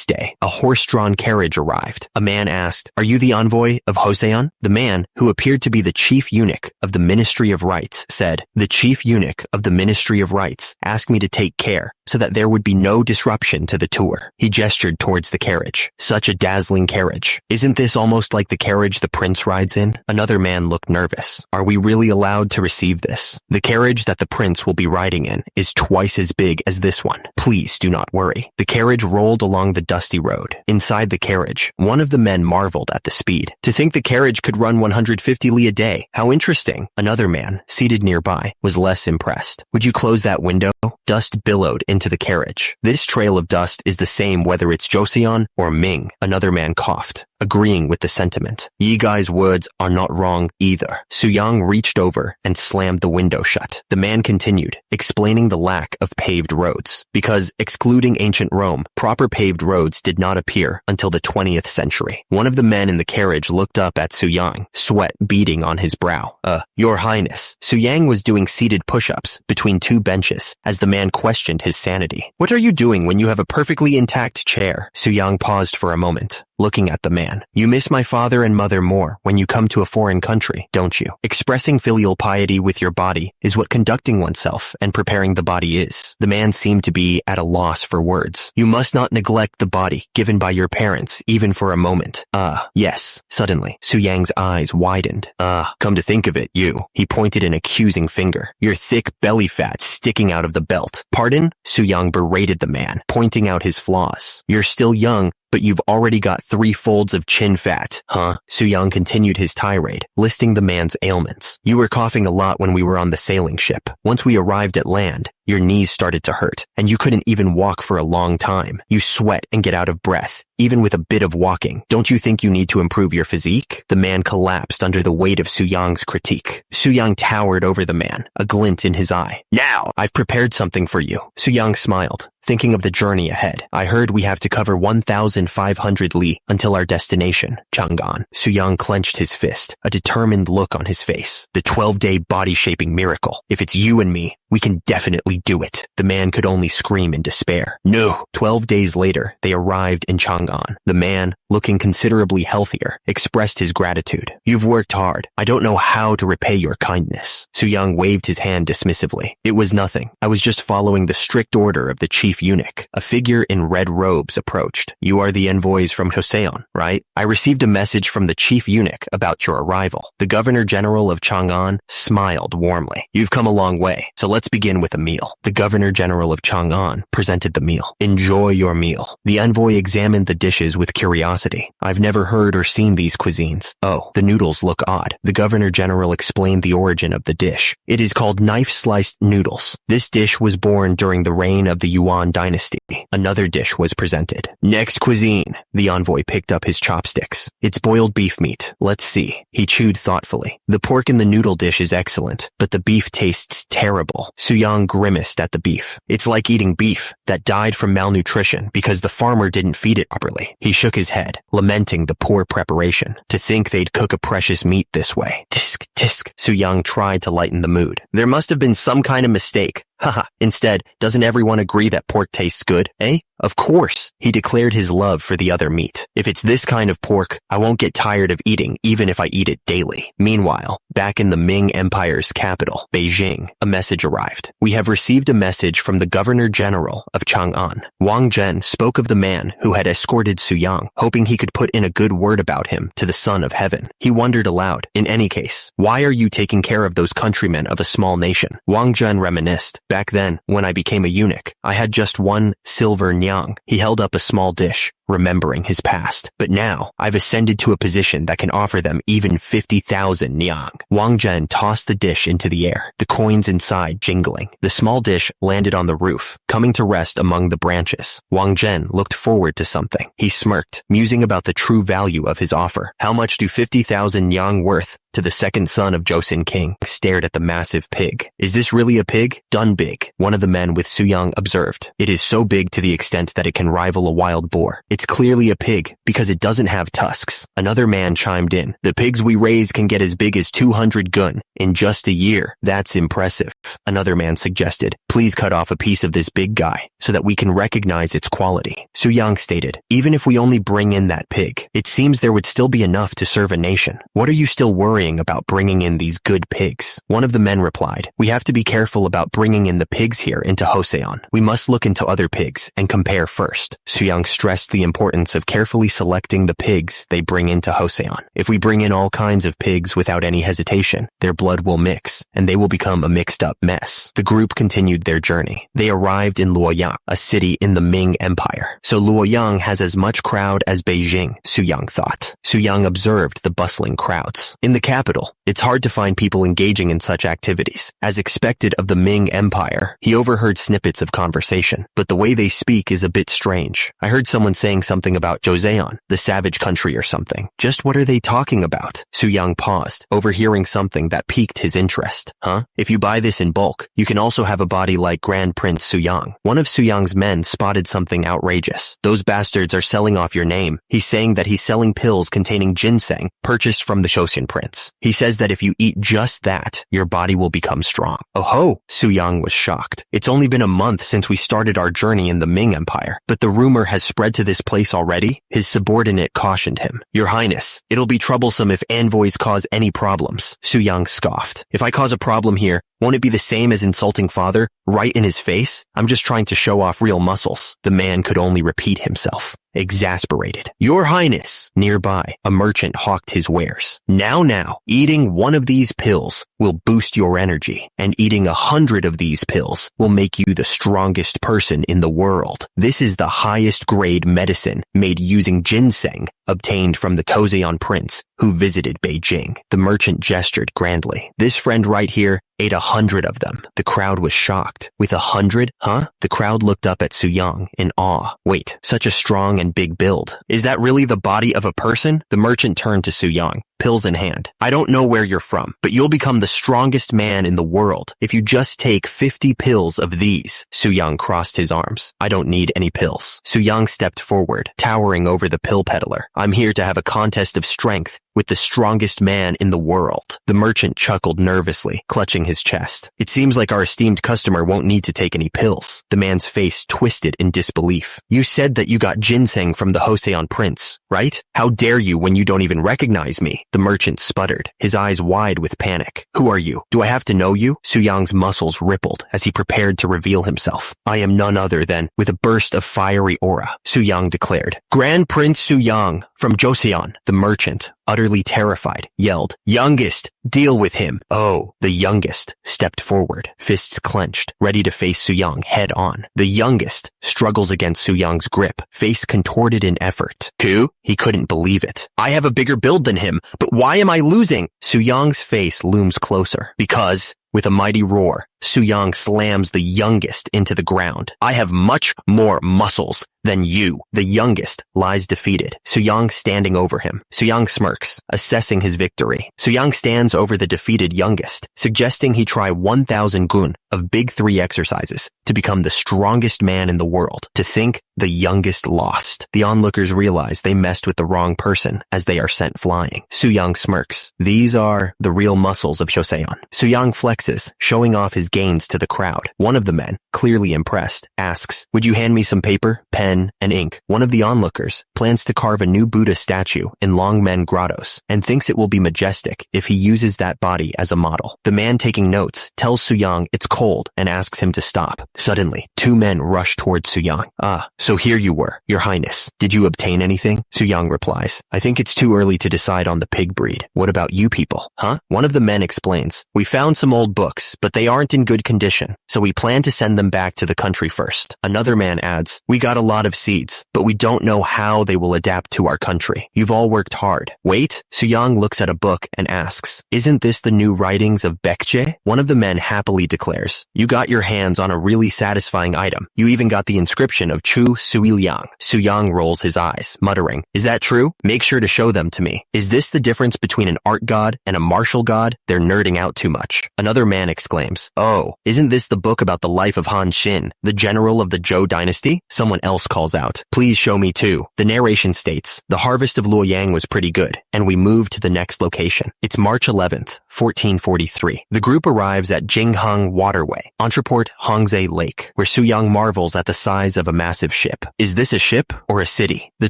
day, a horse-drawn carriage arrived. A man asked, "Are you the envoy of Joseon?" The man, who appeared to be the chief eunuch of the Ministry of Rites, said, "The chief eunuch of the Ministry of Rites asked me to take care so that there would be no disruption to the tour." He gestured towards the carriage. Such a dazzling carriage. Isn't this almost like the carriage the prince rides in? Another man looked nervous. Are we really allowed to receive this? The carriage that the prince will be riding in is twice as big as this one. Please do not worry. The carriage rolled along the dusty road. Inside the carriage, one of the men marveled at the speed. To think the carriage could run 150 li a day. How interesting. Another man, seated nearby, was less impressed. Would you close that window? Dust billowed into the carriage. This trail of dust is the same whether it's Joseon or Ming. Another man coughed, agreeing with the sentiment. Yi Gai's words are not wrong either. Su-yang reached over and slammed the window shut. The man continued, explaining the lack of paved roads. Because, excluding ancient Rome, proper paved roads did not appear until the 20th century. One of the men in the carriage looked up at Su-yang, sweat beading on his brow. Your Highness. Su-yang was doing seated push-ups between two benches as the man questioned his sanity. What are you doing when you have a perfectly intact chair? Su-yang paused for a moment, looking at the man. You miss my father and mother more when you come to a foreign country, don't you? Expressing filial piety with your body is what conducting oneself and preparing the body is. The man seemed to be at a loss for words. You must not neglect the body given by your parents, even for a moment. Yes. Suddenly, Su-yang's eyes widened. Come to think of it, you. He pointed an accusing finger. Your thick belly fat sticking out of the belt. Pardon? Su-yang berated the man, pointing out his flaws. You're still young, but you've already got 3 folds of chin fat, huh? Su-yang continued his tirade, listing the man's ailments. You were coughing a lot when we were on the sailing ship. Once we arrived at land, your knees started to hurt, and you couldn't even walk for a long time. You sweat and get out of breath, even with a bit of walking. Don't you think you need to improve your physique? The man collapsed under the weight of Su-yang's critique. Su-yang towered over the man, a glint in his eye. Now, I've prepared something for you. Su-yang smiled, thinking of the journey ahead. I heard we have to cover 1,500 li until our destination, Chang'an. Su-yang clenched his fist, a determined look on his face. The 12-day body-shaping miracle. If it's you and me, we can definitely do it. The man could only scream in despair. No. 12 days later, they arrived in Chang'an. The man, looking considerably healthier, expressed his gratitude. You've worked hard. I don't know how to repay your kindness. Su-yang waved his hand dismissively. It was nothing. I was just following the strict order of the chief eunuch. A figure in red robes approached. You are the envoys from Joseon, right? I received a message from the chief eunuch about your arrival. The governor general of Chang'an smiled warmly. You've come a long way, so let's begin with a meal. The governor general of Chang'an presented the meal. Enjoy your meal. The envoy examined the dishes with curiosity. I've never heard or seen these cuisines. Oh, the noodles look odd. The governor general explained the origin of the dish. It is called knife-sliced noodles. This dish was born during the reign of the Yuan dynasty. Another dish was presented. Next cuisine. The envoy picked up his chopsticks. It's boiled beef meat. Let's see. He chewed thoughtfully. The pork in the noodle dish is excellent, but the beef tastes terrible. Su-yang grimaced at the beef. It's like eating beef that died from malnutrition because the farmer didn't feed it properly. He shook his head, lamenting the poor preparation. To think they'd cook a precious meat this way. Tisk, tisk. Su-yang tried to lighten the mood. There must have been some kind of mistake. Haha. Instead, doesn't everyone agree that pork tastes good, eh? Of course. He declared his love for the other meat. If it's this kind of pork, I won't get tired of eating even if I eat it daily. Meanwhile, back in the Ming Empire's capital, Beijing, a message arrived. We have received a message from the Governor General of Chang'an. Wang Zhen spoke of the man who had escorted Su-yang, hoping he could put in a good word about him to the Son of Heaven. He wondered aloud, in any case, why are you taking care of those countrymen of a small nation? Wang Zhen reminisced. Back then, when I became a eunuch, I had just 1 silver nyang. He held up a small dish, remembering his past. But now, I've ascended to a position that can offer them even 50,000 nyang. Wang Zhen tossed the dish into the air, the coins inside jingling. The small dish landed on the roof, coming to rest among the branches. Wang Zhen looked forward to something. He smirked, musing about the true value of his offer. How much do 50,000 nyang worth to the second son of Joseon King? Stared at the massive pig. Is this really a pig? Done big, one of the men with Suyang observed. It is so big to the extent that it can rival a wild boar. It's clearly a pig because it doesn't have tusks. Another man chimed in. The pigs we raise can get as big as 200 gun in just a year. That's impressive. Another man suggested, please cut off a piece of this big guy so that we can recognize its quality. Suyang stated, even if we only bring in that pig, it seems there would still be enough to serve a nation. What are you still worrying about bringing in these good pigs? One of the men replied, we have to be careful about bringing in the pigs here into Joseon. We must look into other pigs and compare first. Suyang stressed the importance of carefully selecting the pigs they bring into Joseon. If we bring in all kinds of pigs without any hesitation, their blood will mix, and they will become a mixed-up mess. The group continued their journey. They arrived in Luoyang, a city in the Ming Empire. So Luoyang has as much crowd as Beijing, Suyang thought. Suyang observed the bustling crowds. In the capital, it's hard to find people engaging in such activities. As expected of the Ming Empire, he overheard snippets of conversation, but the way they speak is a bit strange. I heard someone saying something about Joseon, the savage country or something. Just what are they talking about? Suyang paused, overhearing something that piqued his interest. If you buy this in bulk, you can also have a body like Grand Prince Suyang. One of Suyang's men spotted something outrageous. Those bastards are selling off your name. He's saying that he's selling pills containing ginseng purchased from the Joseon prince. He says that if you eat just that, your body will become strong. Oh ho! Suyang was shocked. It's only been a month since we started our journey in the Ming Empire, but the rumor has spread to this place already? His subordinate cautioned him. Your Highness, it'll be troublesome if envoys cause any problems. Suyang scoffed. If I cause a problem here, won't it be the same as insulting father, right in his face? I'm just trying to show off real muscles. The man could only repeat himself. Exasperated. Your Highness! Nearby, a merchant hawked his wares. Now, eating one of these pills will boost your energy, and eating 100 of these pills will make you the strongest person in the world. This is the highest grade medicine made using ginseng, obtained from the Joseon prince who visited Beijing. The merchant gestured grandly. This friend right here ate 100 of them. The crowd was shocked. With 100? Huh? The crowd looked up at Suyang in awe. Wait, such a strong and big build. Is that really the body of a person? The merchant turned to Suyang, pills in hand. I don't know where you're from, but you'll become the strongest man in the world if you just take 50 pills of these. Suyang crossed his arms. I don't need any pills. Suyang stepped forward, towering over the pill peddler. I'm here to have a contest of strength with the strongest man in the world. The merchant chuckled nervously, clutching his chest. It seems like our esteemed customer won't need to take any pills. The man's face twisted in disbelief. You said that you got ginseng from the Joseon prince, right? How dare you when you don't even recognize me? The merchant sputtered, his eyes wide with panic. Who are you? Do I have to know you? Suyang's muscles rippled as he prepared to reveal himself. I am none other than, with a burst of fiery aura, Suyang declared. Grand Prince Suyang from Joseon. The merchant, utterly terrified, yelled, Youngest, deal with him. Oh, the youngest stepped forward, fists clenched, ready to face Suyang head on. The youngest struggles against Suyang's grip, face contorted in effort. Ku? He couldn't believe it. I have a bigger build than him, but why am I losing? Suyang's face looms closer. Because, with a mighty roar, Suyang slams the youngest into the ground. I have much more muscles than you. The youngest lies defeated, Suyang standing over him. Suyang smirks, assessing his victory. Suyang stands over the defeated youngest, suggesting he try 1,000 gun of big 3 exercises to become the strongest man in the world. To think the youngest lost. The onlookers realize they messed with the wrong person as they are sent flying. Suyang smirks. These are the real muscles of Joseon. Suyang flexes, showing off his gains to the crowd. One of the men, clearly impressed, asks, would you hand me some paper, pen, pen, and ink. One of the onlookers plans to carve a new Buddha statue in Longmen Grottos and thinks it will be majestic if he uses that body as a model. The man taking notes tells Suyang it's cold and asks him to stop. Suddenly, two men rush towards Suyang. "Ah, so here you were, Your Highness. Did you obtain anything?" Suyang replies, "I think it's too early to decide on the pig breed. What about you people, huh?" One of the men explains, "We found some old books, but they aren't in good condition, so we plan to send them back to the country first." Another man adds, "We got a lot of seeds, but we don't know how they will adapt to our country. You've all worked hard." Wait, Suyang looks at a book and asks, "Isn't this the new writings of Baekje?" One of the men happily declares, "You got your hands on a really satisfying item. You even got the inscription of Chu Suiliang." Suyang rolls his eyes, muttering, "Is that true? Make sure to show them to me. Is this the difference between an art god and a martial god? They're nerding out too much." Another man exclaims, "Oh, isn't this the book about the life of Han Xin, the general of the Zhou dynasty?" Someone else calls out, "Please show me too." The narration states, "The harvest of Luoyang was pretty good, and we moved to the next location. It's March 11th, 1443. The group arrives at Jinghang Waterway, Entreport Hongzhe Lake, where Suyang marvels at the size of a massive ship. Is this a ship or a city? The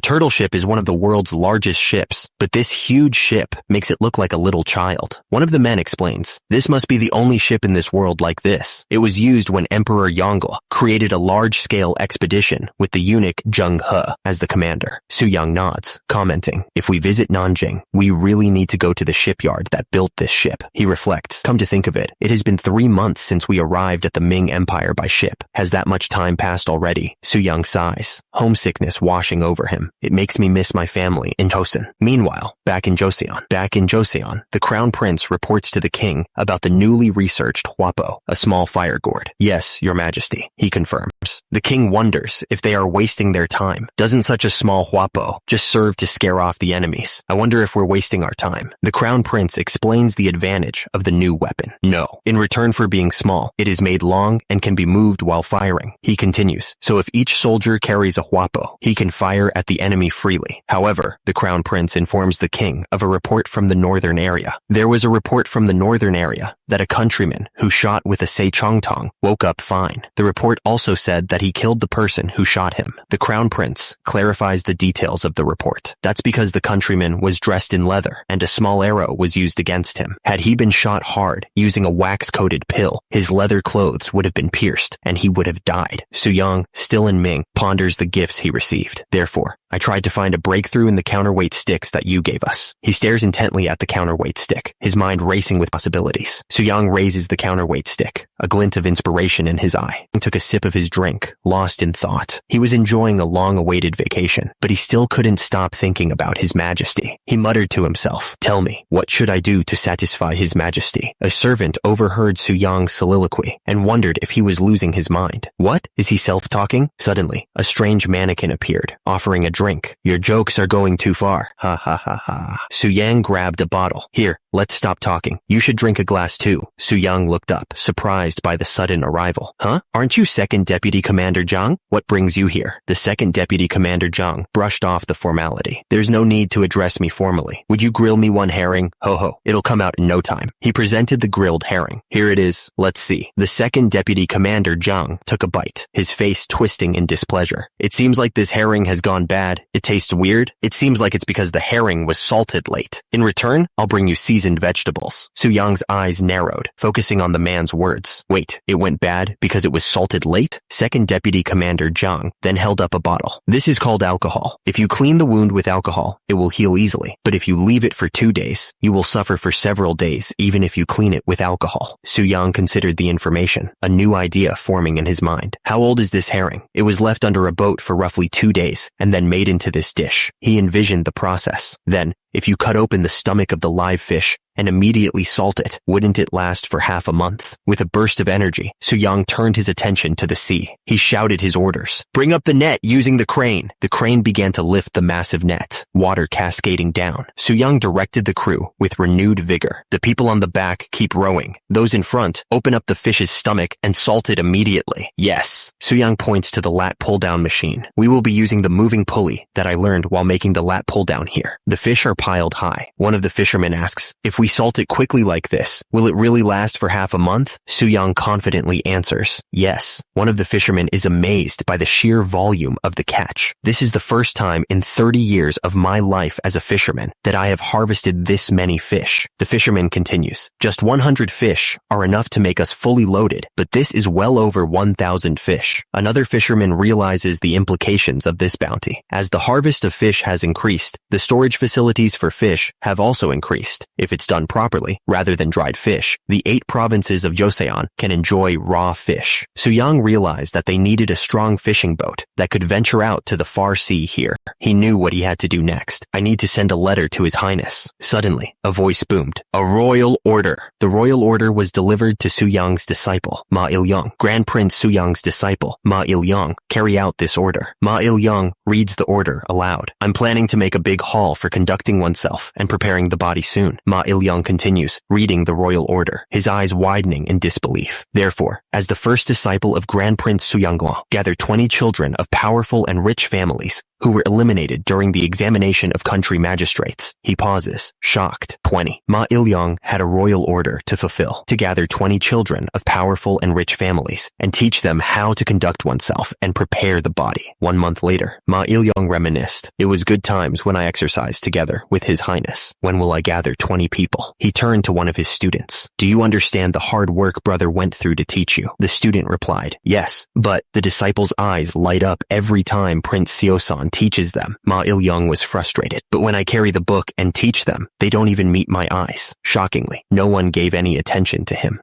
turtle ship is one of the world's largest ships, but this huge ship makes it look like a little child. One of the men explains, "This must be the only ship in this world like this. It was used when Emperor Yongle created a large-scale expedition with the eunuch Zheng He as the commander." Suyang nods, commenting, "If we visit Nanjing, we really need to go to the shipyard that built this ship." He reflects, "Come to think of it, it has been 3 months since we arrived at the Ming Empire by ship. Has that much time passed already?" Suyang sighs, homesickness washing over him. "It makes me miss my family in Tosan." Meanwhile, back in Joseon, the crown prince reports to the king about the newly researched Huapo, a small fire gourd. "Yes, your majesty," he confirms. The king wonders if they are wasting their time. "Doesn't such a small Huapo just serve to scare off the enemies? I wonder if we're wasting our time." The crown prince explains the advantage of the new weapon. "No, in return for being small, it is made long and can be moved while firing." He continues, "So if each soldier carries a Huapo, he can fire at the enemy freely." However, the crown prince informs the king of a report from the northern area. There was a report from the northern area that a countryman who shot with a Seichongtong woke up fine. The report also said that he killed the person who shot him. The crown prince clarifies the details of the report. That's because the countryman was dressed in leather and a small arrow was used against him. Had he been shot hard using a wax-coated pill, his leather clothes would have been pierced and he would have died. Suyang, still in Ming, ponders the gifts he received. "Therefore, I tried to find a breakthrough in the counterweight sticks that you gave us." He stares intently at the counterweight stick, his mind racing with possibilities. Suyang raises the counterweight stick, a glint of inspiration in his eye. He took a sip of his drink, lost in thought. He was enjoying a long-awaited vacation, but he still couldn't stop thinking about His Majesty. He muttered to himself, "Tell me, what should I do to satisfy His Majesty?" A servant overheard Suyang's soliloquy and wondered if he was losing his mind. What? Is he self-talking? Suddenly, a strange mannequin appeared, offering a drink. "Your jokes are going too far. Ha ha ha ha." Suyang grabbed a bottle. "Here, let's stop talking. You should drink a glass too." Suyang looked up, surprised by the sudden arrival. "Huh? Aren't you Second Deputy Commander Zhang? What brings you here?" The Second Deputy Commander Zhang brushed off the formality. "There's no need to address me formally. Would you grill me one herring? Ho ho, it'll come out in no time." He presented the grilled herring. "Here it is. Let's see." The Second Deputy Commander Zhang took a bite, his face twisting in displeasure. "It seems like this herring has gone bad. It tastes weird. It seems like it's because the herring was salted late. In return, I'll bring you seasoned vegetables." Suyang's eyes narrowed, focusing on the man's words. "Wait, it went bad because it was salted late?" Second Deputy Commander Zhang then held up a bottle. "This is called alcohol. If you clean the wound with alcohol, it will heal easily. But if you leave it for 2 days, you will suffer for several days even if you clean it with alcohol." Suyang considered the information, a new idea forming in his mind. How old is this herring? It was left under a boat for roughly 2 days and then made into this dish. He envisioned the process. Then, if you cut open the stomach of the live fish and immediately salt it, wouldn't it last for half a month? With a burst of energy, Suyang turned his attention to the sea. He shouted his orders. "Bring up the net using the crane." The crane began to lift the massive net, water cascading down. Suyang directed the crew with renewed vigor. "The people on the back keep rowing. Those in front, open up the fish's stomach and salt it immediately." "Yes." Suyang points to the lat pull-down machine. "We will be using the moving pulley that I learned while making the lat pull-down here. The fish are piled high. One of the fishermen asks, if we salt it quickly like this, will it really last for half a month? Suyang confidently answers, yes. One of the fishermen is amazed by the sheer volume of the catch. This is the first time in 30 years of my life as a fisherman that I have harvested this many fish. The fisherman continues, just 100 fish are enough to make us fully loaded, but this is well over 1,000 fish. Another fisherman realizes the implications of this bounty. As the harvest of fish has increased, the storage facilities for fish have also increased. If it's done properly, rather than dried fish, the 8 provinces of Joseon can enjoy raw fish. Suyang realized that they needed a strong fishing boat that could venture out to the far sea here. He knew what he had to do next. I need to send a letter to His Highness. Suddenly, a voice boomed. A royal order. The royal order was delivered to Suyang's disciple, Ma Il-young. Grand Prince Suyang's disciple, Ma Il-young, carry out this order. Ma Il-young reads the order aloud. I'm planning to make a big haul for conducting oneself and preparing the body soon. Ma Il-young continues, reading the royal order, his eyes widening in disbelief. Therefore, as the first disciple of Grand Prince Suyangwa, gather 20 children of powerful and rich families who were eliminated during the examination of country magistrates. He pauses, shocked. 20. Ma Il-young had a royal order to fulfill, to gather 20 children of powerful and rich families and teach them how to conduct oneself and prepare the body. 1 month later, Ma Il-young reminisced. It was good times when I exercised together with His Highness. When will I gather 20 people? He turned to one of his students. Do you understand the hard work brother went through to teach you? The student replied, yes, but the disciples' eyes light up every time Prince Seosan teaches them. Ma Il-young was frustrated. But when I carry the book and teach them, they don't even meet my eyes. Shockingly, no one gave any attention to him.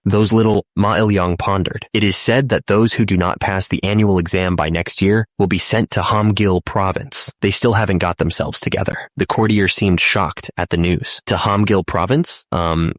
Ma Il-young pondered. It is said that those who do not pass the annual exam by next year will be sent to Hamgil province. They still haven't got themselves together. The courtier seemed shocked at the news. To Hamgil province?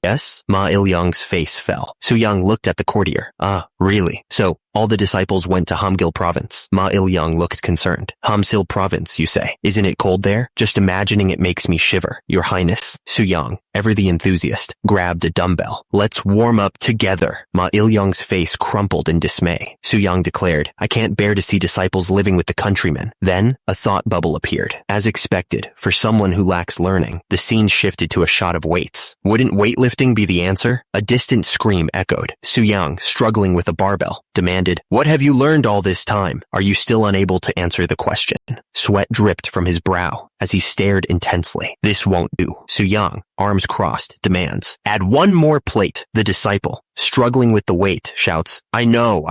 Yes? Ma Il-young's face fell. Suyang looked at the courtier. Really? So, all the disciples went to Hamgil province. Ma Il-young looked concerned. Hamsil province, you say? Isn't it cold there? Just imagining it makes me shiver. Your Highness. Suyang, ever the enthusiast, grabbed a dumbbell. Let's warm up together. Ma Il-young's face crumpled in dismay. Suyang declared, I can't bear to see disciples living with the countrymen. Then, a thought bubble appeared. As expected, for someone who lacks learning, the scene shifted to a shot of weights. Wouldn't weightlifting be the answer? A distant scream echoed. Suyang, struggling with a barbell, demanded, what have you learned all this time? Are you still unable to answer the question? Sweat dripped from his brow as he stared intensely. This won't do. Suyang, arms crossed, demands, add 1 more plate. The disciple, struggling with the weight, shouts, I know.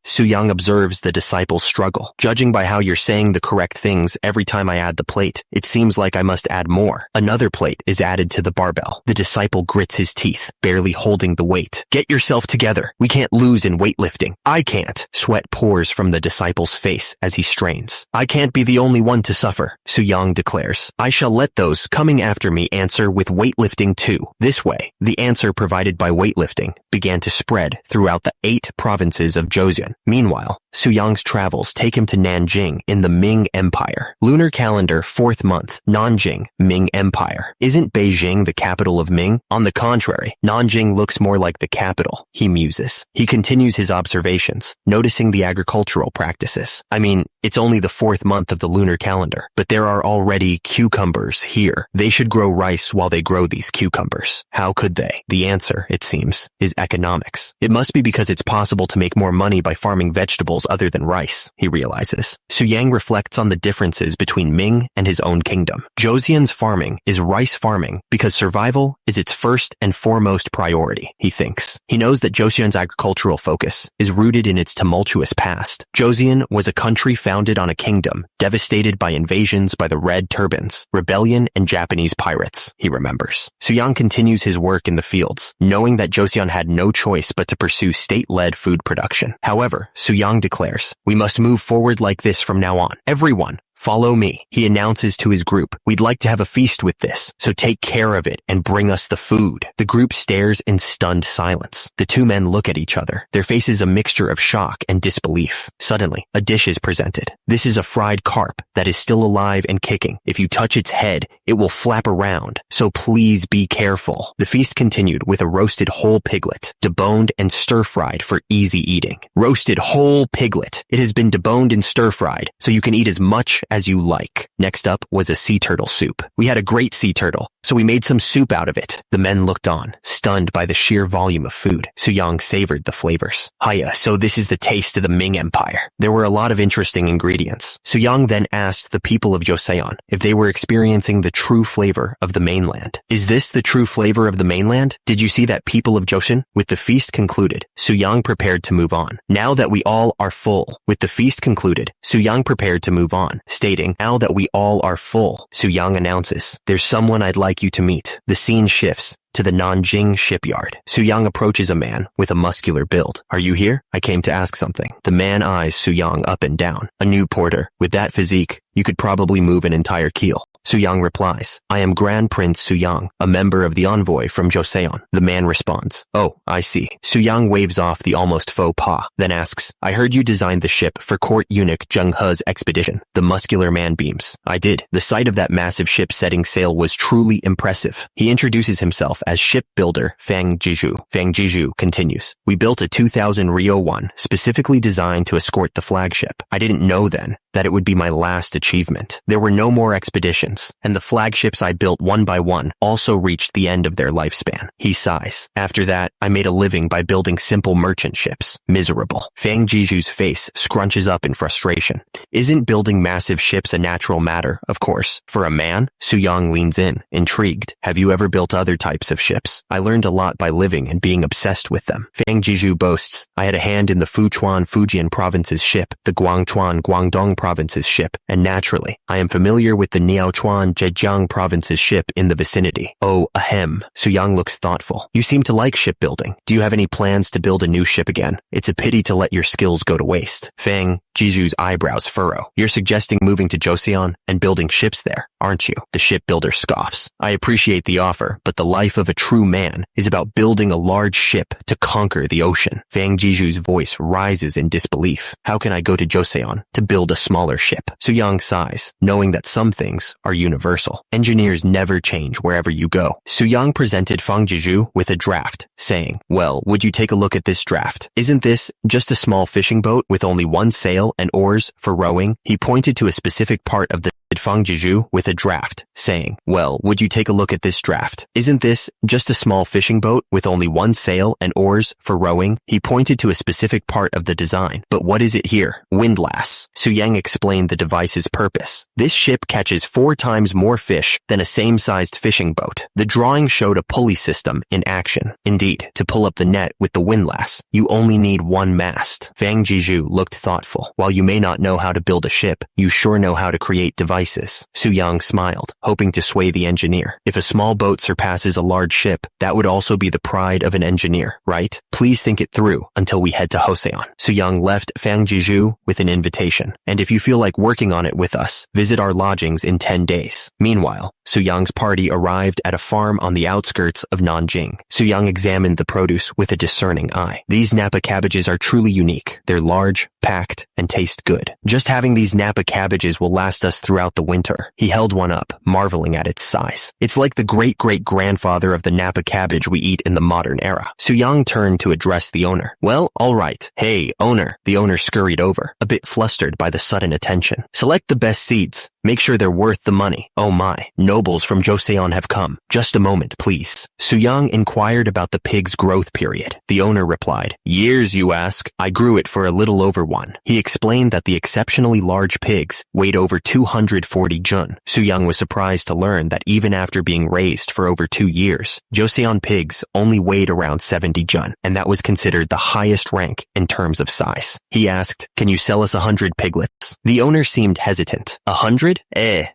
Suyang observes the disciple's struggle. Judging by how you're saying the correct things every time I add the plate, it seems like I must add more. Another plate is added to the barbell. The disciple grits his teeth, barely holding the weight. Get yourself together. We can't lose in weightlifting. I can't. Sweat pours from the disciple's face as he strains. I can't be the only one to suffer, Suyang declares. I shall let those coming after me answer with weightlifting too. This way, the answer provided by weightlifting began to spread throughout the 8 provinces of Joseon. Meanwhile, Suyang's travels take him to Nanjing in the Ming Empire. Lunar calendar 4th month, Nanjing, Ming Empire. Isn't Beijing the capital of Ming? On the contrary, Nanjing looks more like the capital, he muses. He continues his observations, noticing the agricultural practices. I mean, it's only the 4th month of the lunar calendar, but there are already cucumbers here. They should grow rice while they grow these cucumbers. How could they? The answer, it seems, is economics. It must be because it's possible to make more money by farming vegetables other than rice, he realizes. Suyang reflects on the differences between Ming and his own kingdom. Joseon's farming is rice farming because survival is its first and foremost priority, he thinks. He knows that Joseon's agricultural focus is rooted in its tumultuous past. Joseon was a country founded on a kingdom devastated by invasions by the Red Turbans, rebellion, and Japanese pirates, he remembers. Suyang continues his work in the fields, knowing that Joseon had no choice but to pursue state-led food production. However, Suyang declares, we must move forward like this from now on. Everyone, follow me, he announces to his group. We'd like to have a feast with this, so take care of it and bring us the food. The group stares in stunned silence. The 2 men look at each other, their faces a mixture of shock and disbelief. Suddenly, a dish is presented. This is a fried carp that is still alive and kicking. If you touch its head, it will flap around, so please be careful. The feast continued with a roasted whole piglet, deboned and stir-fried for easy eating. Roasted whole piglet. It has been deboned and stir-fried, so you can eat as much as you like. Next up was a sea turtle soup. We had a great sea turtle, so we made some soup out of it. The men looked on, stunned by the sheer volume of food. Suyang savored the flavors. Hiya, so this is the taste of the Ming Empire. There were a lot of interesting ingredients. Suyang then asked the people of Joseon if they were experiencing the true flavor of the mainland. Is this the true flavor of the mainland? Did you see that, people of Joseon? With the feast concluded, Suyang prepared to move on. Now that we all are full. With the feast concluded, Suyang prepared to move on, stating, now that we all are full. Suyang announces, there's someone I'd like you to meet. The scene shifts to the Nanjing shipyard. Suyang approaches a man with a muscular build. Are you here? I came to ask something. The man eyes Suyang up and down. A new porter. With that physique, you could probably move an entire keel. Suyang replies, I am Grand Prince Suyang, a member of the envoy from Joseon. The man responds, oh, I see. Suyang waves off the almost faux pas, then asks, I heard you designed the ship for court eunuch Zheng He's expedition. The muscular man beams. I did. The sight of that massive ship setting sail was truly impressive. He introduces himself as shipbuilder Fang Jiju. Fang Jiju continues, we built a 2000 Rio 1 specifically designed to escort the flagship. I didn't know then that it would be my last achievement. There were no more expeditions, and the flagships I built one by one also reached the end of their lifespan. He sighs. After that, I made a living by building simple merchant ships. Miserable. Fang Jiju's face scrunches up in frustration. Isn't building massive ships a natural matter, of course, for a man? Suyang leans in, intrigued. Have you ever built other types of ships? I learned a lot by living and being obsessed with them. Fang Jiju boasts, I had a hand in the Fuchuan Fujian province's ship, the Guangchuan Guangdong province's ship, and naturally, I am familiar with the Niaochuan Zhejiang province's ship in the vicinity. Oh, ahem. Suyang looks thoughtful. You seem to like shipbuilding. Do you have any plans to build a new ship again? It's a pity to let your skills go to waste. Fang Jiju's eyebrows furrow. You're suggesting moving to Joseon and building ships there, aren't you? The shipbuilder scoffs. I appreciate the offer, but the life of a true man is about building a large ship to conquer the ocean. Fang Jiju's voice rises in disbelief. How can I go to Joseon to build a smaller ship? Suyang sighs, knowing that some things are universal. Engineers never change wherever you go. Suyang presented Fang Jiju with a draft, saying, well, would you take a look at this draft? Isn't this just a small fishing boat with only one sail and oars for rowing? He pointed to a specific part of the Fang Jiju with a draft, saying, well, would you take a look at this draft? Isn't this just a small fishing boat with only one sail and oars for rowing? He pointed to a specific part of the design. But what is it here? Windlass. Suyang explained the device's purpose. This ship catches 4 times more fish than a same-sized fishing boat. The drawing showed a pulley system in action. Indeed, to pull up the net with the windlass, you only need one mast. Fang Jiju looked thoughtful. While you may not know how to build a ship, you sure know how to create devices. Suyang smiled, hoping to sway the engineer. If a small boat surpasses a large ship, that would also be the pride of an engineer, right? Please think it through until we head to Joseon. Suyang left Fang Jiju with an invitation. And if you feel like working on it with us, visit our lodgings in 10 days. Meanwhile, Suyang's party arrived at a farm on the outskirts of Nanjing. Suyang examined the produce with a discerning eye. These Napa cabbages are truly unique. They're large, packed, and taste good. Just having these Napa cabbages will last us throughout the winter. He held one up, marveling at its size. It's like the great-great-grandfather of the Napa cabbage we eat in the modern era. Suyang turned to address the owner. Well, all right. Hey, owner. The owner scurried over, a bit flustered by the sudden attention. Select the best seeds. Make sure they're worth the money. Oh my, nobles from Joseon have come. Just a moment, please. Suyang inquired about the pig's growth period. The owner replied, years, you ask? I grew it for a little over 1. He explained that the exceptionally large pigs weighed over 240 jun. Suyang was surprised to learn that even after being raised for over 2 years, Joseon pigs only weighed around 70 jun, and that was considered the highest rank in terms of size. He asked, can you sell us 100 piglets? The owner seemed hesitant. 100?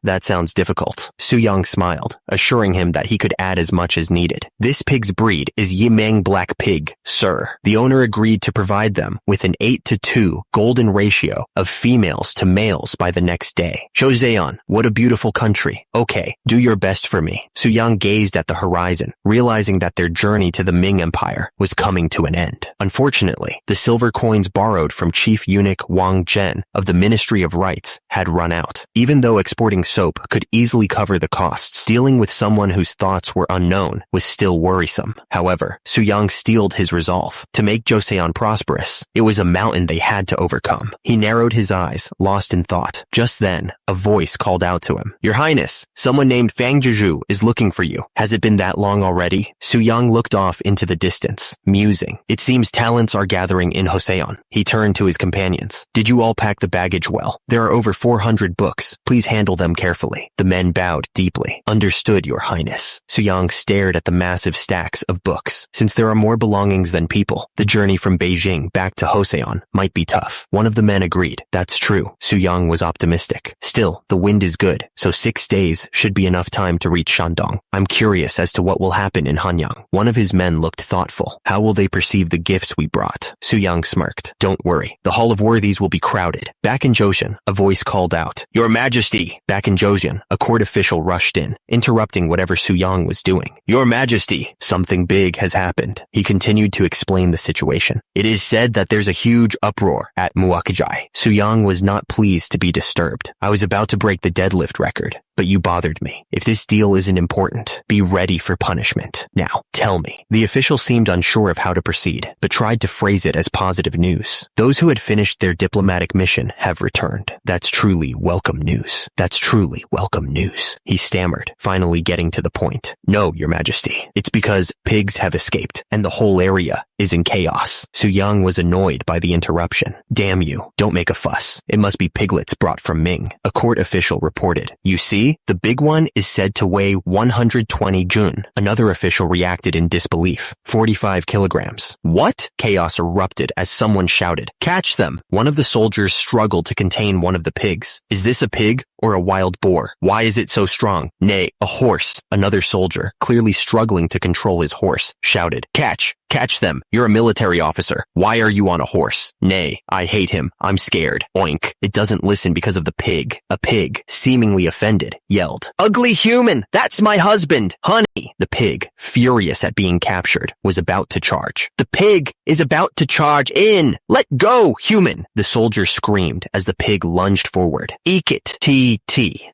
That sounds difficult. Suyang smiled, assuring him that he could add as much as needed. This pig's breed is Yimeng Black Pig, sir. The owner agreed to provide them with an 8:2 golden ratio of females to males by the next day. Joseon, what a beautiful country. Okay, do your best for me. Suyang gazed at the horizon, realizing that their journey to the Ming Empire was coming to an end. Unfortunately, the silver coins borrowed from Chief Eunuch Wang Zhen of the Ministry Ministry of Rights had run out. Even though exporting soap could easily cover the costs, dealing with someone whose thoughts were unknown was still worrisome. However, Soo-young steeled his resolve. To make Joseon prosperous, it was a mountain they had to overcome. He narrowed his eyes, lost in thought. Just then, a voice called out to him. Your Highness, someone named Fang Jeju is looking for you. Has it been that long already? Soo-young looked off into the distance, musing. It seems talents are gathering in Joseon. He turned to his companions. Did you all pack the baggage well? There are over 400 books. Please handle them carefully. The men bowed deeply. Understood, Your Highness. Soo-young stared at the massive stacks of books. Since there are more belongings than people, the journey from Beijing back to Joseon might be tough. One of the men agreed. That's true. Soo-young was optimistic. Still, the wind is good, so 6 days should be enough time to reach Shandong. I'm curious as to what will happen in Hanyang. One of his men looked thoughtful. How will they perceive the gifts we brought? Soo-young smirked. Don't worry. The Hall of Worthies will be crowded. Back in Joseon, a voice called out. Your Majesty! Back in Joseon, a court official rushed in, interrupting whatever Soo-young was doing. Your Majesty! Something big has happened. He continued to explain the situation. It is said that there's a huge uproar at Muakajai. Soo-young was not pleased to be disturbed. I was about to break the deadlift record, but you bothered me. If this deal isn't important, be ready for punishment. Now, tell me. The official seemed unsure of how to proceed, but tried to phrase it as positive news. Those who had finished their diplomatic mission have returned. That's truly welcome news. That's truly welcome news. He stammered, finally getting to the point. No, Your Majesty. It's because pigs have escaped, and the whole area is in chaos. Soo-young was annoyed by the interruption. Damn you. Don't make a fuss. It must be piglets brought from Ming. A court official reported. You see? The big one is said to weigh 120 jun. Another official reacted in disbelief. 45 kilograms. What? Chaos erupted as someone shouted. Catch them! One of the soldiers struggled to contain one of the pigs. Is this a pig or a wild boar? Why is it so strong? Nay, a horse. Another soldier, clearly struggling to control his horse, shouted. Catch! Catch them! You're a military officer. Why are you on a horse? Nay, I hate him. I'm scared. Oink. It doesn't listen because of the pig. A pig, seemingly offended, yelled. Ugly human! That's my husband! Honey! The pig, furious at being captured, was about to charge. The pig is about to charge in! Let go, human! The soldier screamed as the pig lunged forward. Eek it! T.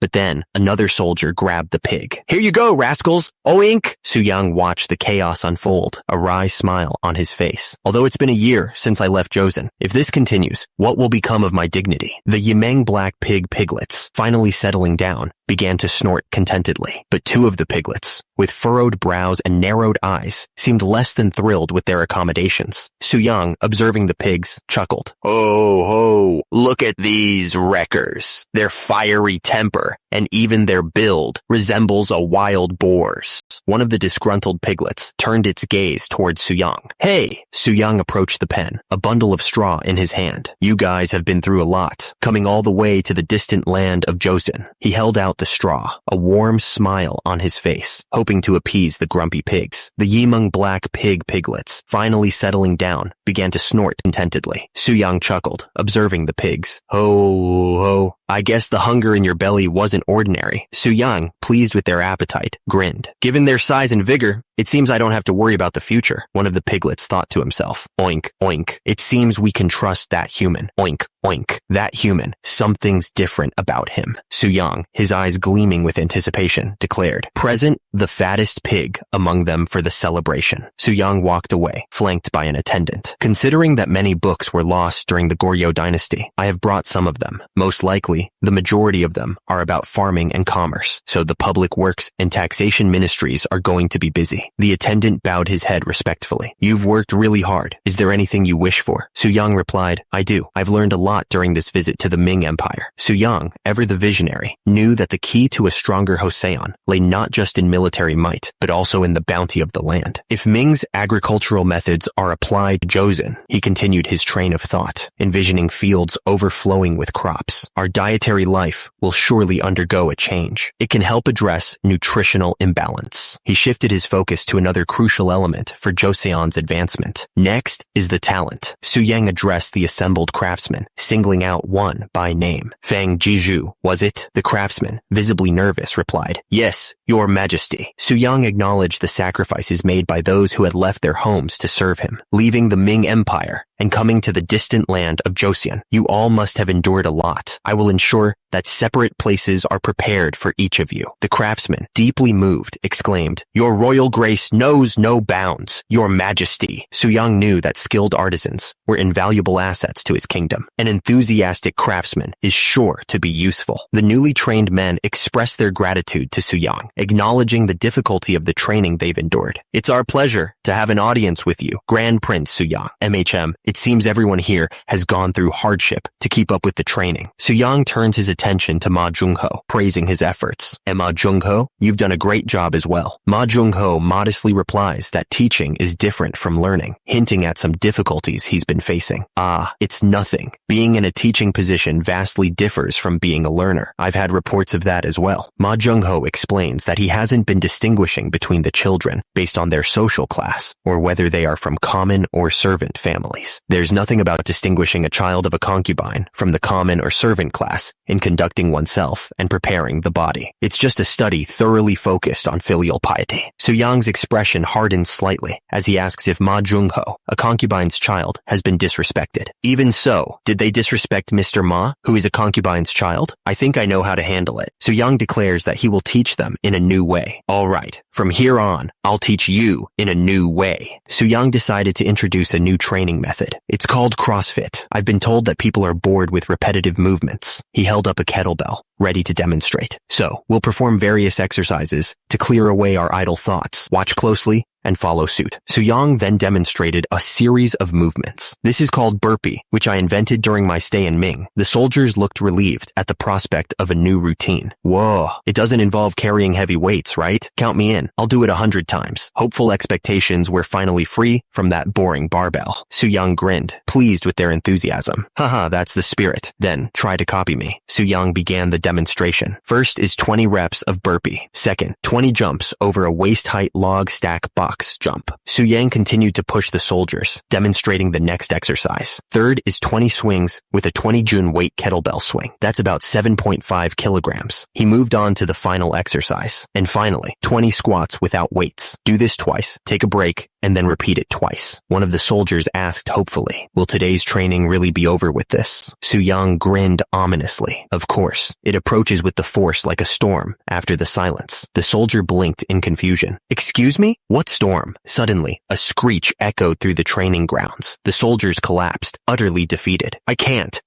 But then, another soldier grabbed the pig. Here you go, rascals! Oink! Soo-young watched the chaos unfold, a wry smile on his face. Although it's been a year since I left Joseon, if this continues, what will become of my dignity? The Yimeng black pig piglets, finally settling down, began to snort contentedly. But 2 of the piglets, with furrowed brows and narrowed eyes, seemed less than thrilled with their accommodations. Soo-young, observing the pigs, chuckled. Oh ho, look at these wreckers. Their fiery temper, and even their build, resembles a wild boar's. One of the disgruntled piglets turned its gaze towards Soo-young. Hey! Soo-young approached the pen, a bundle of straw in his hand. You guys have been through a lot, coming all the way to the distant land of Joseon. He held out the straw, a warm smile on his face, hoping to appease the grumpy pigs. The Yimeng black piglets, finally settling down, began to snort contentedly. Soo-young chuckled, observing the pigs. Ho. I guess the hunger in your belly wasn't ordinary. Soo-young, pleased with their appetite, grinned. Given their size and vigor, it seems I don't have to worry about the future. One of the piglets thought to himself. Oink, oink. It seems we can trust that human. Oink, oink. That human. Something's different about him. Soo-young, his eyes gleaming with anticipation, declared. Present the fattest pig among them for the celebration. Soo-young walked away, flanked by an attendant. Considering that many books were lost during the Goryeo dynasty, I have brought some of them. Most likely, the majority of them are about farming and commerce, so the public works and taxation ministries are going to be busy. The attendant bowed his head respectfully. You've worked really hard. Is there anything you wish for? Soo-young replied, I do. I've learned a lot during this visit to the Ming Empire. Soo-young, ever the visionary, knew that the key to a stronger Joseon lay not just in military might, but also in the bounty of the land. If Ming's agricultural methods are applied to Joseon, he continued his train of thought, envisioning fields overflowing with crops. Our dietary life will surely undergo a change. It can help address nutritional imbalance. He shifted his focus to another crucial element for Joseon's advancement. Next is the talent. Soo-young addressed the assembled craftsmen, singling out one by name. Fang Jeju, was it? The craftsman, visibly nervous, replied, Yes, Your Majesty. Soo-young acknowledged the sacrifices made by those who had left their homes to serve him. Leaving the Ming Empire, and coming to the distant land of Joseon. You all must have endured a lot. I will ensure that separate places are prepared for each of you." The craftsman, deeply moved, exclaimed, "Your royal grace knows no bounds, your majesty." Suyang knew that skilled artisans were invaluable assets to his kingdom. An enthusiastic craftsman is sure to be useful. The newly trained men expressed their gratitude to Suyang, acknowledging the difficulty of the training they've endured. "It's our pleasure to have an audience with you, Grand Prince Suyang. MHM, it seems everyone here has gone through hardship to keep up with the training." Suyang turns his attention to Ma Jungho, praising his efforts. "And Ma Jungho, you've done a great job as well." Ma Jungho modestly replies that teaching is different from learning, hinting at some difficulties he's been facing. "Ah, it's nothing. Being in a teaching position vastly differs from being a learner. I've had reports of that as well." Ma Jungho explains that he hasn't been distinguishing between the children based on their social class or whether they are from common or servant families. There's nothing about distinguishing a child of a concubine from the common or servant class in conducting oneself and preparing the body. It's just a study thoroughly focused on filial piety. Suyang's expression hardens slightly as he asks if Ma Jungho, a concubine's child, has been disrespected. "Even so, did they disrespect Mr. Ma, who is a concubine's child? I think I know how to handle it." Suyang declares that he will teach them in a new way. "All right, from here on, I'll teach you in a new way." Suyang decided to introduce a new training method. It's called CrossFit. I've been told that people are bored with repetitive movements. He held up a kettlebell, ready to demonstrate. "So, we'll perform various exercises to clear away our idle thoughts. Watch closely and follow suit." Suyang then demonstrated a series of movements. "This is called burpee, which I invented during my stay in Ming." The soldiers looked relieved at the prospect of a new routine. "Whoa, it doesn't involve carrying heavy weights, right? Count me in. I'll do it 100 times. Hopeful expectations were finally free from that boring barbell. Suyang grinned, pleased with their enthusiasm. "Haha, that's the spirit. Then, try to copy me." Suyang began the demonstration. First is 20 reps of burpee. Second, 20 jumps over a waist-height log stack box jump. Suyang continued to push the soldiers, demonstrating the next exercise. Third is 20 swings with a 20 Jun weight kettlebell swing. That's about 7.5 kilograms. He moved on to the final exercise. And finally, 20 squats without weights. Do this twice, take a break, and then repeat it twice. One of the soldiers asked hopefully, "Will today's training really be over with this?" Suyang grinned ominously. Of course, it approaches with the force like a storm after the silence. The soldier blinked in confusion. "Excuse me? What storm?" Suddenly, a screech echoed through the training grounds. The soldiers collapsed, utterly defeated. I can't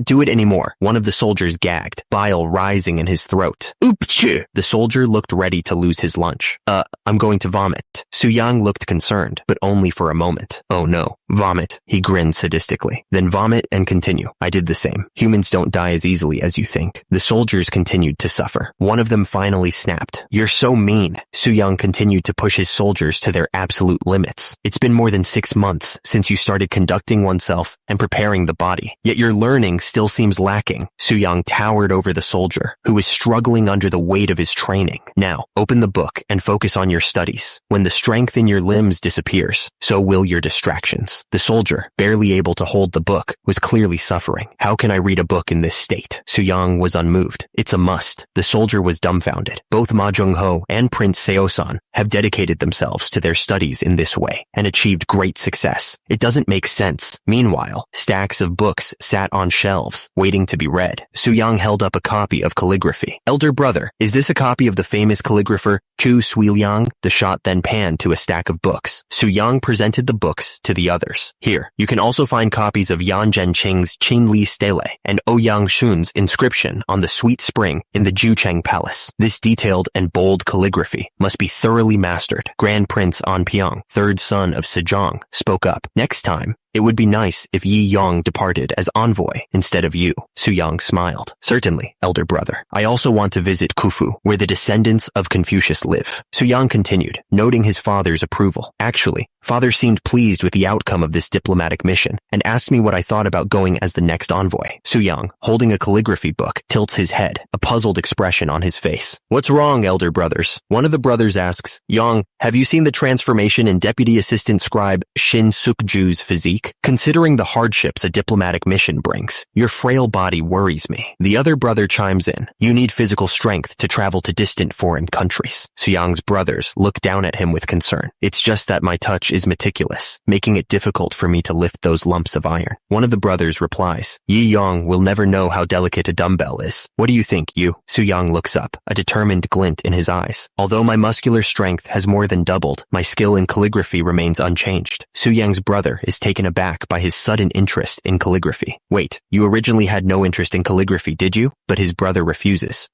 do it anymore." One of the soldiers gagged, bile rising in his throat. "Oopchu!" The soldier looked ready to lose his lunch. I'm going to vomit." Suyang looked concerned, but only for a moment. "Oh no, vomit." He grinned sadistically. "Then vomit and continue. I did the same. Humans don't die as easily as you think." The soldiers continued to suffer. One of them finally snapped. "You're so mean." Suyang continued to push his soldiers to their absolute limits. "It's been more than 6 months since you started conducting oneself and preparing the body, yet your learning still seems lacking." Suyang towered over the soldier, who was struggling under the weight of his training. "Now, open the book and focus on your studies. When the strength in your limbs disappears, so will your distractions." The soldier, barely able to hold the book, was clearly suffering. "How can I read a book in this state?" Suyang was unmoved. "It's a must." The soldier was dumbfounded. Both Ma Jungho and Prince Seosan have dedicated themselves to their studies in this way and achieved great success. It doesn't make sense. Meanwhile, stacks of books sat on shelves, waiting to be read. Suyang held up a copy of calligraphy. "Elder brother, is this a copy of the famous calligrapher Chu Suiliang?" The shot then panned to a stack of books. Suyang presented the books to the others. "Here, you can also find copies of Yan Zhenqing's Qinli Stele and Ouyang Shun's inscription on the sweet spring in the Jucheng Palace. This detailed and bold calligraphy must be thoroughly mastered." Grand Prince Anpyong, third son of Sejong, spoke up. "Next time, it would be nice if Yi Yong departed as envoy instead of you." Suyang smiled. "Certainly, elder brother. I also want to visit Khufu, where the descendants of Confucius live." Suyang continued, noting his father's approval. "Actually, father seemed pleased with the outcome of this diplomatic mission and asked me what I thought about going as the next envoy." Suyang, holding a calligraphy book, tilts his head, a puzzled expression on his face. "What's wrong, elder brothers?" One of the brothers asks, "Yong, have you seen the transformation in Deputy Assistant Scribe Shin Suk-ju's physique?" weak. Considering the hardships a diplomatic mission brings, your frail body worries me. The other brother chimes in. You need physical strength to travel to distant foreign countries. Suyang's brothers look down at him with concern. It's just that my touch is meticulous, making it difficult for me to lift those lumps of iron. One of the brothers replies, Yi Yong will never know how delicate a dumbbell is. What do you think, you? Suyang looks up, a determined glint in his eyes. Although my muscular strength has more than doubled, my skill in calligraphy remains unchanged. Suyang's brother is taken aback by his sudden interest in calligraphy. Wait, you originally had no interest in calligraphy, did you? But his brother refuses.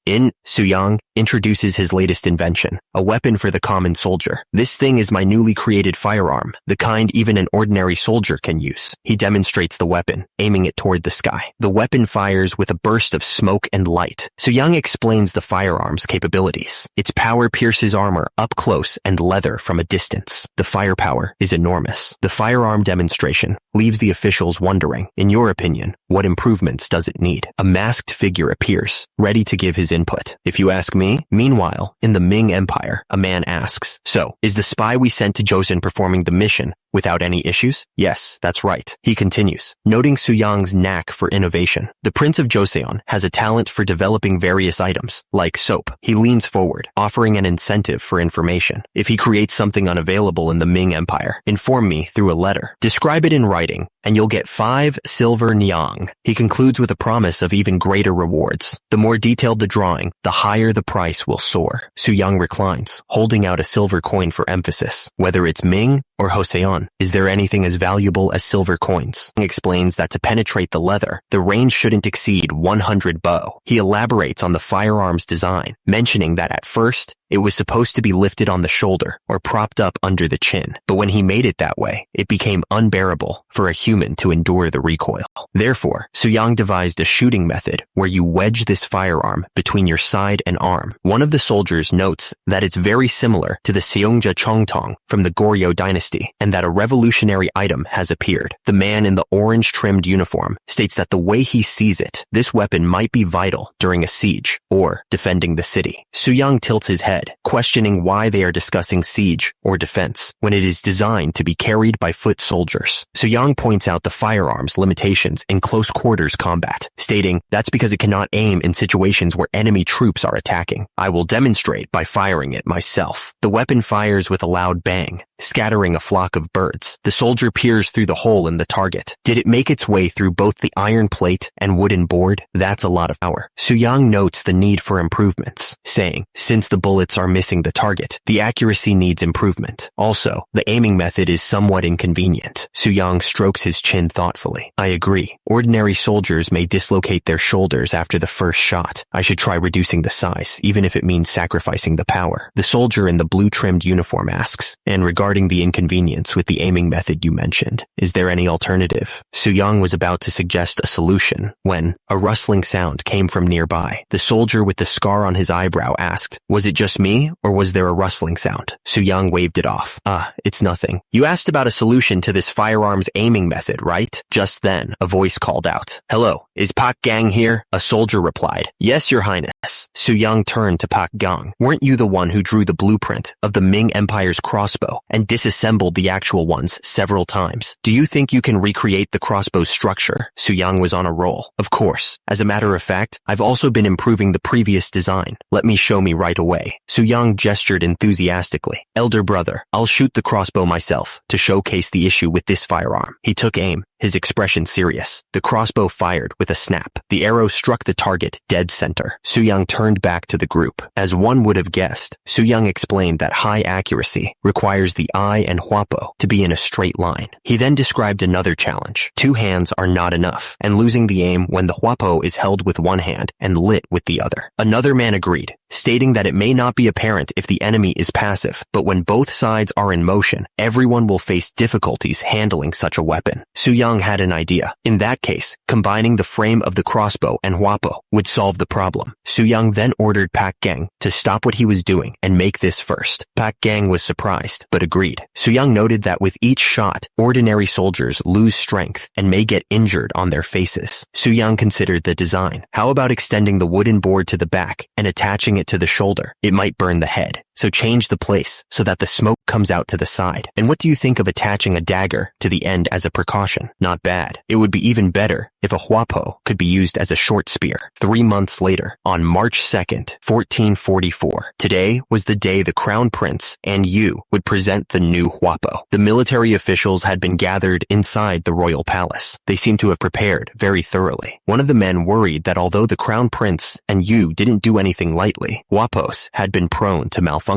Suyang introduces his latest invention, a weapon for the common soldier. This thing is my newly created firearm, the kind even an ordinary soldier can use. He demonstrates the weapon, aiming it toward the sky. The weapon fires with a burst of smoke and light. Suyang explains the firearm's capabilities. Its power pierces armor up close and leather from a distance. The firepower is enormous. The firearm demonstration leaves the officials wondering, in your opinion, what improvements does it need? A masked figure appears, ready to give his input. If you ask me, meanwhile, in the Ming Empire, a man asks, so, is the spy we sent to Joseon performing the mission without any issues? Yes, that's right. He continues, noting Suyang's knack for innovation. The Prince of Joseon has a talent for developing various items, like soap. He leans forward, offering an incentive for information. If he creates something unavailable in the Ming Empire, inform me through a letter. Describe it in writing, and you'll get 5 silver niang. He concludes with a promise of even greater rewards. The more detailed the drawing, the higher the price will soar. Suyang reclines, holding out a silver coin for emphasis. Whether it's Ming or Joseon, is there anything as valuable as silver coins? He explains that to penetrate the leather, the range shouldn't exceed 100 bow. He elaborates on the firearm's design, mentioning that at first, it was supposed to be lifted on the shoulder or propped up under the chin, but when he made it that way, it became unbearable for a human to endure the recoil. Therefore, Suyang devised a shooting method where you wedge this firearm between your side and arm. One of the soldiers notes that it's very similar to the Seongja Chongtong from the Goryeo dynasty, and that a revolutionary item has appeared. The man in the orange-trimmed uniform states that the way he sees it, this weapon might be vital during a siege or defending the city. Suyang tilts his head, questioning why they are discussing siege or defense when it is designed to be carried by foot soldiers. Suyang points out the firearm's limitations in close quarters combat, stating that's because it cannot aim in situations where enemy troops are attacking. I will demonstrate by firing it myself. The weapon fires with a loud bang, scattering a flock of birds. The soldier peers through the hole in the target. Did it make its way through both the iron plate and wooden board? That's a lot of power. Suyang notes the need for improvements, saying, since the bullets are missing the target, the accuracy needs improvement. Also, the aiming method is somewhat inconvenient. Suyang strokes his chin thoughtfully. I agree. Ordinary soldiers may dislocate their shoulders after the first shot. I should try reducing the size, even if it means sacrificing the power. The soldier in the blue-trimmed uniform asks, and regarding the inconvenience with the aiming method you mentioned, is there any alternative? Suyang was about to suggest a solution when a rustling sound came from nearby. The soldier with the scar on his eyebrow asked, was it just me, or was there a rustling sound? Suyang waved it off. It's nothing. You asked about a solution to this firearm's aiming method, right? Just then, a voice called out, hello, is Pak Gang here? A soldier replied, yes, your highness. Suyang turned to Pak Gang. Weren't you the one who drew the blueprint of the Ming Empire's crossbow and disassembled the actual ones several times? Do you think you can recreate the crossbow's structure? Suyang was on a roll. Of course. As a matter of fact, I've also been improving the previous design. Let me show me right away. Suyang gestured enthusiastically. Elder brother, I'll shoot the crossbow myself to showcase the issue with this firearm. He took aim, his expression serious. The crossbow fired with a snap. The arrow struck the target dead center. Suyang turned back to the group. As one would have guessed, Suyang explained that high accuracy requires the eye and huapo to be in a straight line. He then described another challenge. 2 hands are not enough, and losing the aim when the huapo is held with one hand and lit with the other. Another man agreed, stating that it may not be apparent if the enemy is passive, but when both sides are in motion, everyone will face difficulties handling such a weapon. Suyang had an idea. In that case, combining the frame of the crossbow and huapo would solve the problem. Suyang then ordered Pak Gang to stop what he was doing and make this first. Pak Gang was surprised, but agreed. Suyang noted that with each shot, ordinary soldiers lose strength and may get injured on their faces. Suyang considered the design. How about extending the wooden board to the back and attaching attaching it to the shoulder, it might burn the head. So change the place so that the smoke comes out to the side. And what do you think of attaching a dagger to the end as a precaution? Not bad. It would be even better if a huapo could be used as a short spear. 3 months later, on March 2nd, 1444, today was the day the crown prince and you would present the new huapo. The military officials had been gathered inside the royal palace. They seemed to have prepared very thoroughly. One of the men worried that although the crown prince and you didn't do anything lightly, huapos had been prone to malfunctions.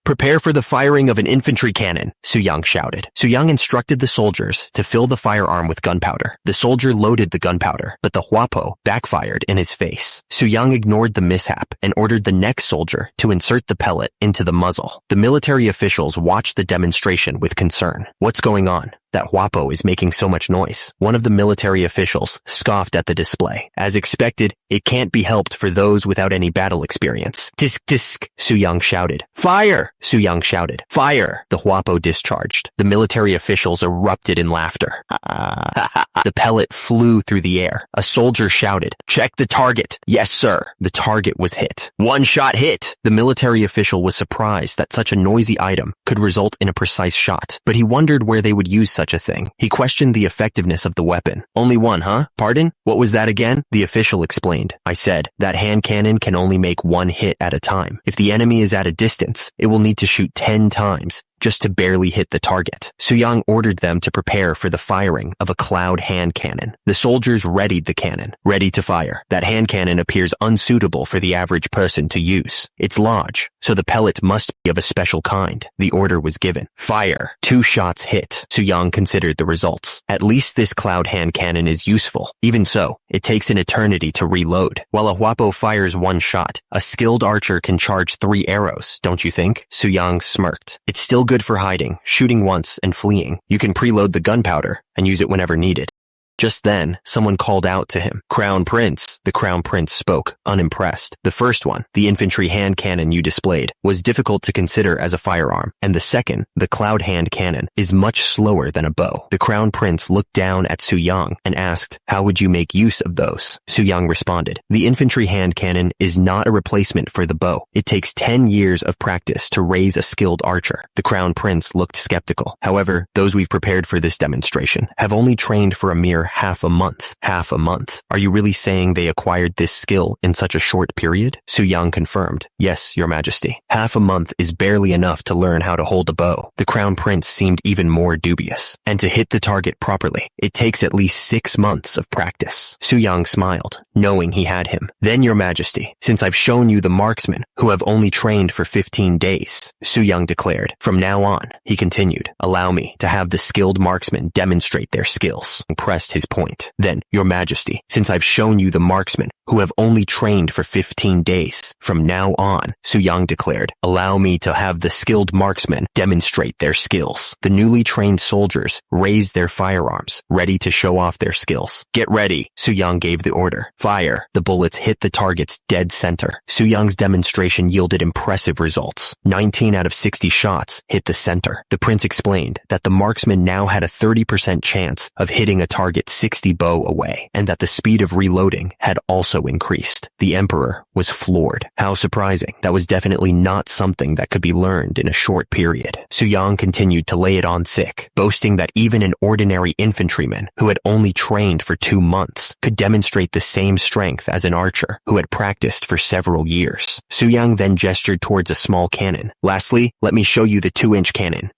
Prepare for the firing of an infantry cannon, Suyang shouted. Suyang instructed the soldiers to fill the firearm with gunpowder. The soldier loaded the gunpowder, but the huapo backfired in his face. Suyang ignored the mishap and ordered the next soldier to insert the pellet into the muzzle. The military officials watched the demonstration with concern. What's going on? That huapo is making so much noise. One of the military officials scoffed at the display. As expected, it can't be helped for those without any battle experience. Tisk tisk, Suyang shouted. Fire! Suyang shouted. Fire! The huapo discharged. The military officials erupted in laughter. The pellet flew through the air. A soldier shouted, check the target. Yes, sir. The target was hit. One shot hit. The military official was surprised that such a noisy item could result in a precise shot, but he wondered where they would use such a thing. He questioned the effectiveness of the weapon. Only one, huh? Pardon? What was that again? The official explained. I said, that hand cannon can only make one hit at a time. If the enemy is at a distance, it will need to shoot 10 times just to barely hit the target. Suyang ordered them to prepare for the firing of a cloud hand cannon. The soldiers readied the cannon, ready to fire. That hand cannon appears unsuitable for the average person to use. It's large, so the pellet must be of a special kind. The order was given. Fire. 2 shots hit. Suyang considered the results. At least this cloud hand cannon is useful. Even so, it takes an eternity to reload. While a huapo fires 1 shot, a skilled archer can charge 3 arrows, don't you think? Suyang smirked. It's still good for hiding, shooting once, and fleeing. You can preload the gunpowder and use it whenever needed. Just then, someone called out to him. Crown Prince. The Crown Prince spoke, unimpressed. The first one, the infantry hand cannon you displayed, was difficult to consider as a firearm, and the second, the cloud hand cannon, is much slower than a bow. The Crown Prince looked down at Suyang and asked, how would you make use of those? Suyang responded, the infantry hand cannon is not a replacement for the bow. It takes 10 years of practice to raise a skilled archer. The Crown Prince looked skeptical. However, those we've prepared for this demonstration have only trained for a mere half a month. Half a month. Are you really saying they acquired this skill in such a short period? Suyang confirmed. Yes, Your Majesty. Half a month is barely enough to learn how to hold a bow. The Crown Prince seemed even more dubious. And to hit the target properly, it takes at least 6 months of practice. Suyang smiled, knowing he had him. Then, Your Majesty, since I've shown you the marksmen who have only trained for 15 days, Suyang declared. From now on, he continued, allow me to have the skilled marksmen demonstrate their skills. He pressed his point. Then, Your Majesty, since I've shown you the marksmen who have only trained for 15 days, from now on, Suyang declared, allow me to have the skilled marksmen demonstrate their skills. The newly trained soldiers raised their firearms, ready to show off their skills. Get ready, Suyang gave the order. Fire. The bullets hit the target's dead center. Suyang's demonstration yielded impressive results. 19 out of 60 shots hit the center. The prince explained that the marksman now had a 30% chance of hitting a target 60 bow away, and that the speed of reloading had also increased. The emperor was floored. How surprising. That was definitely not something that could be learned in a short period. Suyang continued to lay it on thick, boasting that even an ordinary infantryman who had only trained for 2 months could demonstrate the same strength as an archer who had practiced for several years. Suyang then gestured towards a small cannon. Lastly, let me show you the 2-inch cannon.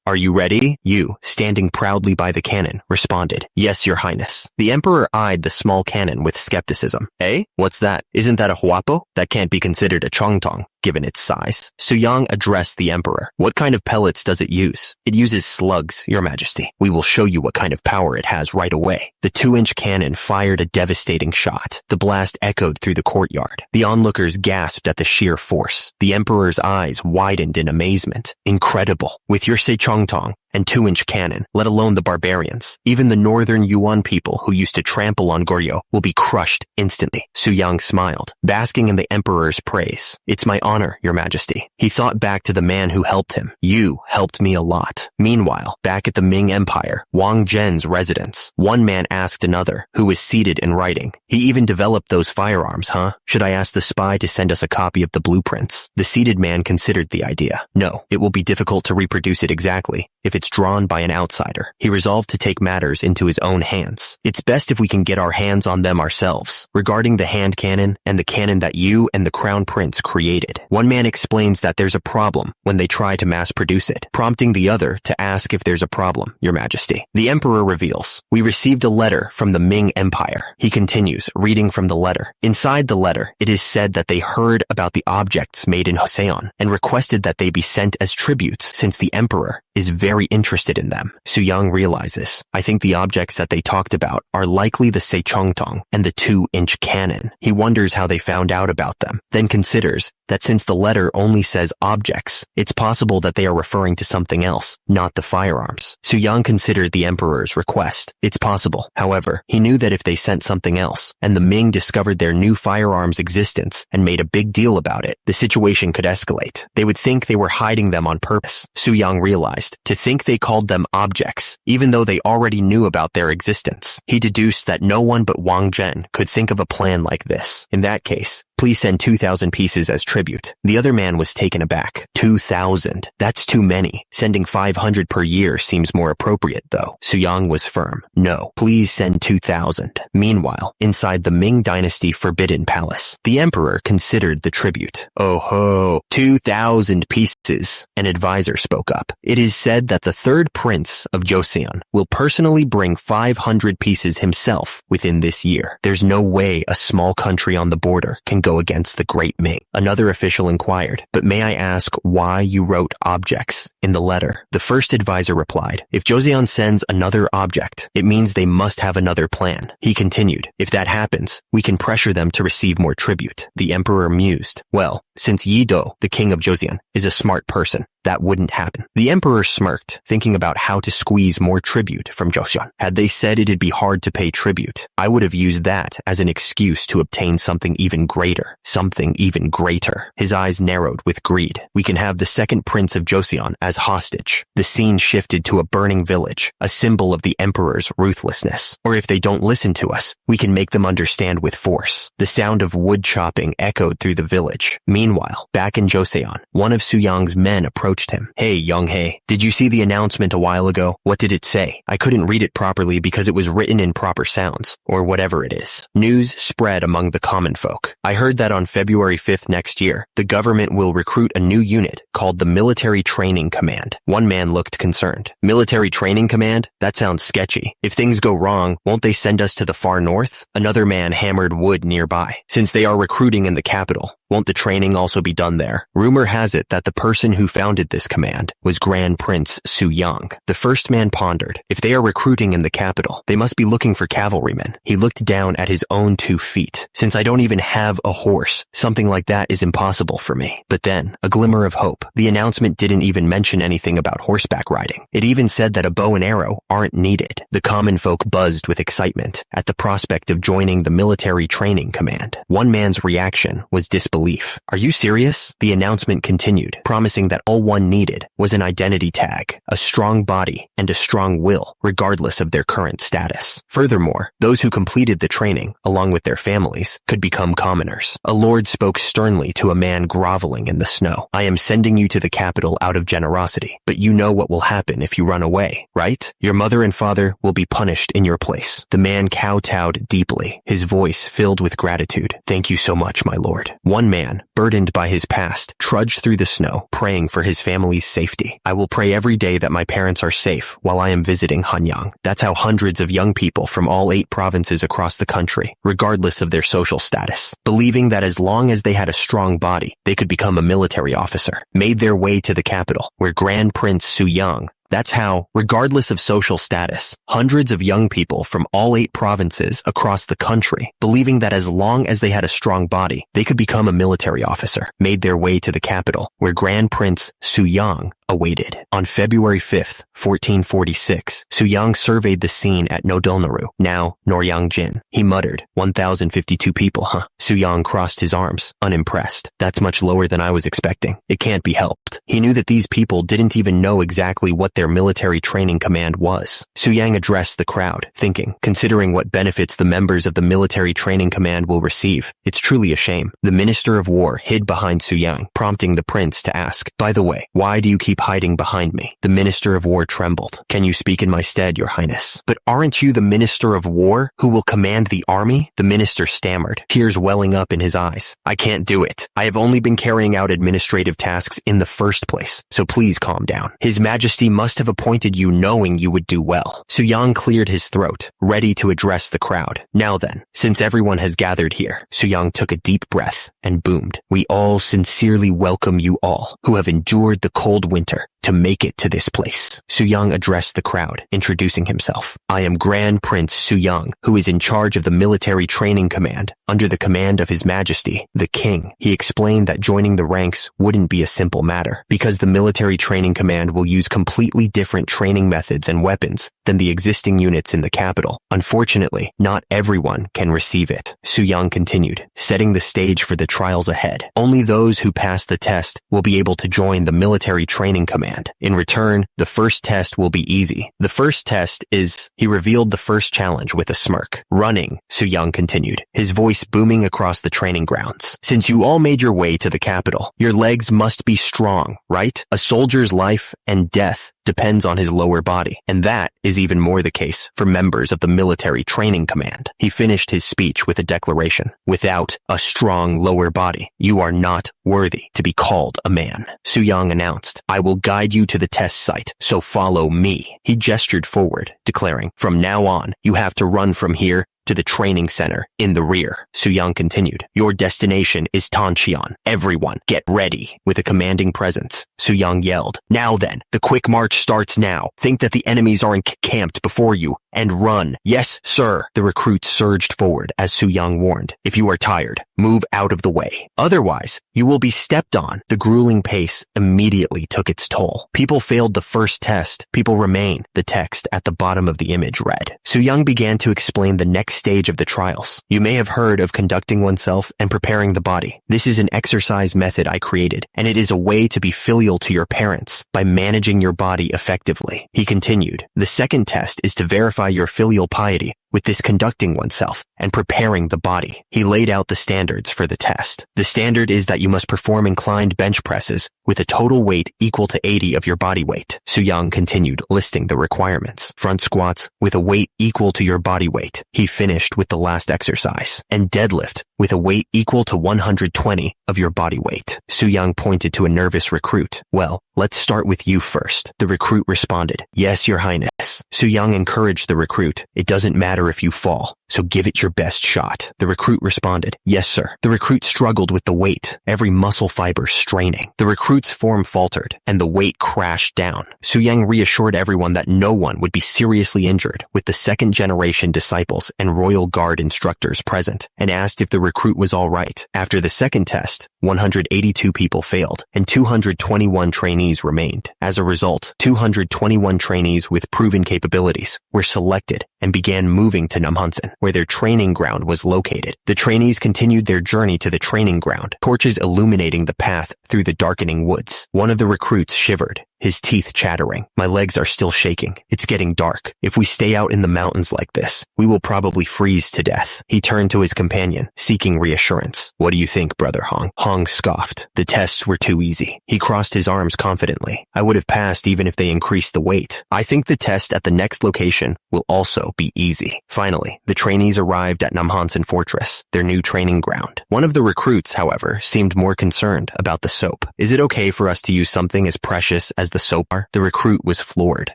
Are you ready? You, standing proudly by the cannon, responded, Yes, Your Highness. The emperor eyed the small cannon with skepticism. Eh? What's that? Isn't that a huapo? That can't be considered a chongtong, given its size. Suyang addressed the emperor. What kind of pellets does it use? It uses slugs, Your Majesty. We will show you what kind of power it has right away. The 2-inch cannon fired a devastating shot. The blast echoed through the courtyard. The onlookers gasped at the sheer force. The emperor's eyes widened in amazement. Incredible. With your Sejongtong, and 2-inch cannon, let alone the barbarians. Even the northern Yuan people who used to trample on Goryeo will be crushed instantly. Su Yang smiled, basking in the emperor's praise. It's my honor, your majesty. He thought back to the man who helped him. You helped me a lot. Meanwhile, back at the Ming Empire, Wang Zhen's residence, one man asked another, who was seated and writing. He even developed those firearms, huh? Should I ask the spy to send us a copy of the blueprints? The seated man considered the idea. No, it will be difficult to reproduce it exactly if it's drawn by an outsider. He resolved to take matters into his own hands. It's best if we can get our hands on them ourselves. Regarding the hand cannon and the cannon that you and the crown prince created, one man explains that there's a problem when they try to mass produce it, prompting the other to ask if there's a problem, your majesty. The emperor reveals, we received a letter from the Ming Empire. He continues, reading from the letter. Inside the letter, it is said that they heard about the objects made in Joseon and requested that they be sent as tributes since the emperor is very interested in them. Su Yang realizes, I think the objects that they talked about are likely the Seichongtong and the 2-inch cannon. He wonders how they found out about them, then considers that since the letter only says objects, it's possible that they are referring to something else, not the firearms. Su Yang considered the emperor's request. It's possible. However, he knew that if they sent something else, and the Ming discovered their new firearms' existence and made a big deal about it, the situation could escalate. They would think they were hiding them on purpose. Su Yang realized, to think they called them objects, even though they already knew about their existence. He deduced that no one but Wang Zhen could think of a plan like this. In that case, please send 2,000 pieces as tribute. The other man was taken aback. 2,000. That's too many. Sending 500 per year seems more appropriate, though. Su Yang was firm. No, please send 2,000. Meanwhile, inside the Ming Dynasty Forbidden Palace, the emperor considered the tribute. Oh ho, 2,000 pieces. An advisor spoke up. It is said that the third prince of Joseon will personally bring 500 pieces himself within this year. There's no way a small country on the border can go against the Great Ming. Another official inquired, but may I ask why you wrote objects in the letter? The first advisor replied, if Joseon sends another object, it means they must have another plan. He continued, if that happens, we can pressure them to receive more tribute. The emperor mused, well, since Yi Do, the king of Joseon, is a smart person, that wouldn't happen. The emperor smirked, thinking about how to squeeze more tribute from Joseon. Had they said it'd be hard to pay tribute, I would have used that as an excuse to obtain something even greater. Something even greater. His eyes narrowed with greed. We can have the second prince of Joseon as hostage. The scene shifted to a burning village, a symbol of the emperor's ruthlessness. Or if they don't listen to us, we can make them understand with force. The sound of wood chopping echoed through the village. Meanwhile, back in Joseon, one of Su Yang's men approached him. Hey, Young-hae, did you see the announcement a while ago? What did it say? I couldn't read it properly because it was written in proper sounds, or whatever it is. News spread among the common folk. I heard that on February 5th next year, the government will recruit a new unit called the Military Training Command. One man looked concerned. Military Training Command? That sounds sketchy. If things go wrong, won't they send us to the far north? Another man hammered wood nearby. Since they are recruiting in the capital, won't the training also be done there? Rumor has it that the person who founded this command was Grand Prince Su Yang. The first man pondered. If they are recruiting in the capital, they must be looking for cavalrymen. He looked down at his own 2 feet. Since I don't even have a horse, something like that is impossible for me. But then, a glimmer of hope. The announcement didn't even mention anything about horseback riding. It even said that a bow and arrow aren't needed. The common folk buzzed with excitement at the prospect of joining the Military Training Command. One man's reaction was disbelief. Are you serious? The announcement continued, promising that all one needed was an identity tag, a strong body, and a strong will, regardless of their current status. Furthermore, those who completed the training, along with their families, could become commoners. A lord spoke sternly to a man groveling in the snow. I am sending you to the capital out of generosity, but you know what will happen if you run away, right? Your mother and father will be punished in your place. The man kowtowed deeply, his voice filled with gratitude. Thank you so much, my lord. One man, burdened by his past, trudged through the snow, praying for his family's safety. I will pray every day that my parents are safe while I am visiting Hanyang. That's how hundreds of young people from all 8 provinces across the country, regardless of their social status, believing that as long as they had a strong body, they could become a military officer, made their way to the capital, where Grand Prince Su Yang. That's how, regardless of social status, hundreds of young people from all 8 provinces across the country, believing that as long as they had a strong body, they could become a military officer, made their way to the capital, where Grand Prince Su Yang awaited. On February 5th, 1446, Suyang surveyed the scene at Nodulnaru, now Noryangjin. He muttered, 1,052 people, huh? Suyang crossed his arms, unimpressed. That's much lower than I was expecting. It can't be helped. He knew that these people didn't even know exactly what their military training command was. Suyang addressed the crowd, thinking, considering what benefits the members of the military training command will receive, it's truly a shame. The Minister of War hid behind Suyang, prompting the prince to ask, by the way, why do you keep hiding behind me? The Minister of War trembled. Can you speak in my stead, Your Highness? But aren't you the Minister of War who will command the army? The minister stammered, tears welling up in his eyes. I can't do it. I have only been carrying out administrative tasks in the first place, so please calm down. His Majesty must have appointed you knowing you would do well. Suyang cleared his throat, ready to address the crowd. Now then, since everyone has gathered here, Suyang took a deep breath and boomed. We all sincerely welcome you all who have endured the cold winter to make it to this place. Suyang addressed the crowd, introducing himself. I am Grand Prince Suyang, who is in charge of the military training command, under the command of His Majesty, the King. He explained that joining the ranks wouldn't be a simple matter, because the military training command will use completely different training methods and weapons than the existing units in the capital. Unfortunately, not everyone can receive it. Suyang continued, setting the stage for the trials ahead. Only those who pass the test will be able to join the military training command. In return, the first test will be easy. The first test is, he revealed the first challenge with a smirk. Running, Suyang continued, his voice booming across the training grounds. Since you all made your way to the capital, your legs must be strong, right? A soldier's life and death depends on his lower body, and that is even more the case for members of the military training command. He finished his speech with a declaration. Without a strong lower body, you are not worthy to be called a man. Suyang announced, I will guide you to the test site, so follow me. He gestured forward, declaring, from now on, you have to run from here to the training center in the rear. Suyang continued, your destination is Tancheon. Everyone, get ready. With a commanding presence, Suyang yelled, now then, the quick march starts now. Think that the enemies are encamped before you, and run. Yes, sir. The recruits surged forward as Suyang warned, if you are tired, move out of the way. Otherwise, you will be stepped on. The grueling pace immediately took its toll. People failed the first test. People remain. The text at the bottom of the image read. Suyang began to explain the next stage of the trials. You may have heard of conducting oneself and preparing the body. This is an exercise method I created, and it is a way to be filial to your parents by managing your body effectively. He continued, the second test is to verify your filial piety with this conducting oneself and preparing the body. He laid out the standards for the test. The standard is that you must perform inclined bench presses with a total weight equal to 80 of your body weight. Suyang continued listing the requirements. Front squats with a weight equal to your body weight. He finished with the last exercise. And deadlift with a weight equal to 120 of your body weight. Suyang pointed to a nervous recruit. Well, let's start with you first. The recruit responded, yes, Your Highness. Suyang encouraged the recruit. It doesn't matter if you fall, so give it your best shot. The recruit responded, yes, sir. The recruit struggled with the weight, every muscle fiber straining. The recruit's form faltered, and the weight crashed down. Suyang reassured everyone that no one would be seriously injured, with the second-generation disciples and royal guard instructors present, and asked if the recruit was all right. After the second test, 182 people failed, and 221 trainees remained. As a result, 221 trainees with proven capabilities were selected and began moving to Namhansan, where their training ground was located. The trainees continued their journey to the training ground, torches illuminating the path through the darkening woods. One of the recruits shivered, his teeth chattering. My legs are still shaking. It's getting dark. If we stay out in the mountains like this, we will probably freeze to death. He turned to his companion, seeking reassurance. What do you think, Brother Hong? Hong scoffed. The tests were too easy. He crossed his arms confidently. I would have passed even if they increased the weight. I think the test at the next location will also be easy. Finally, the trainees arrived at Namhansan Fortress, their new training ground. One of the recruits, however, seemed more concerned about the soap. Is it okay for us to use something as precious as the soap bar? The recruit was floored.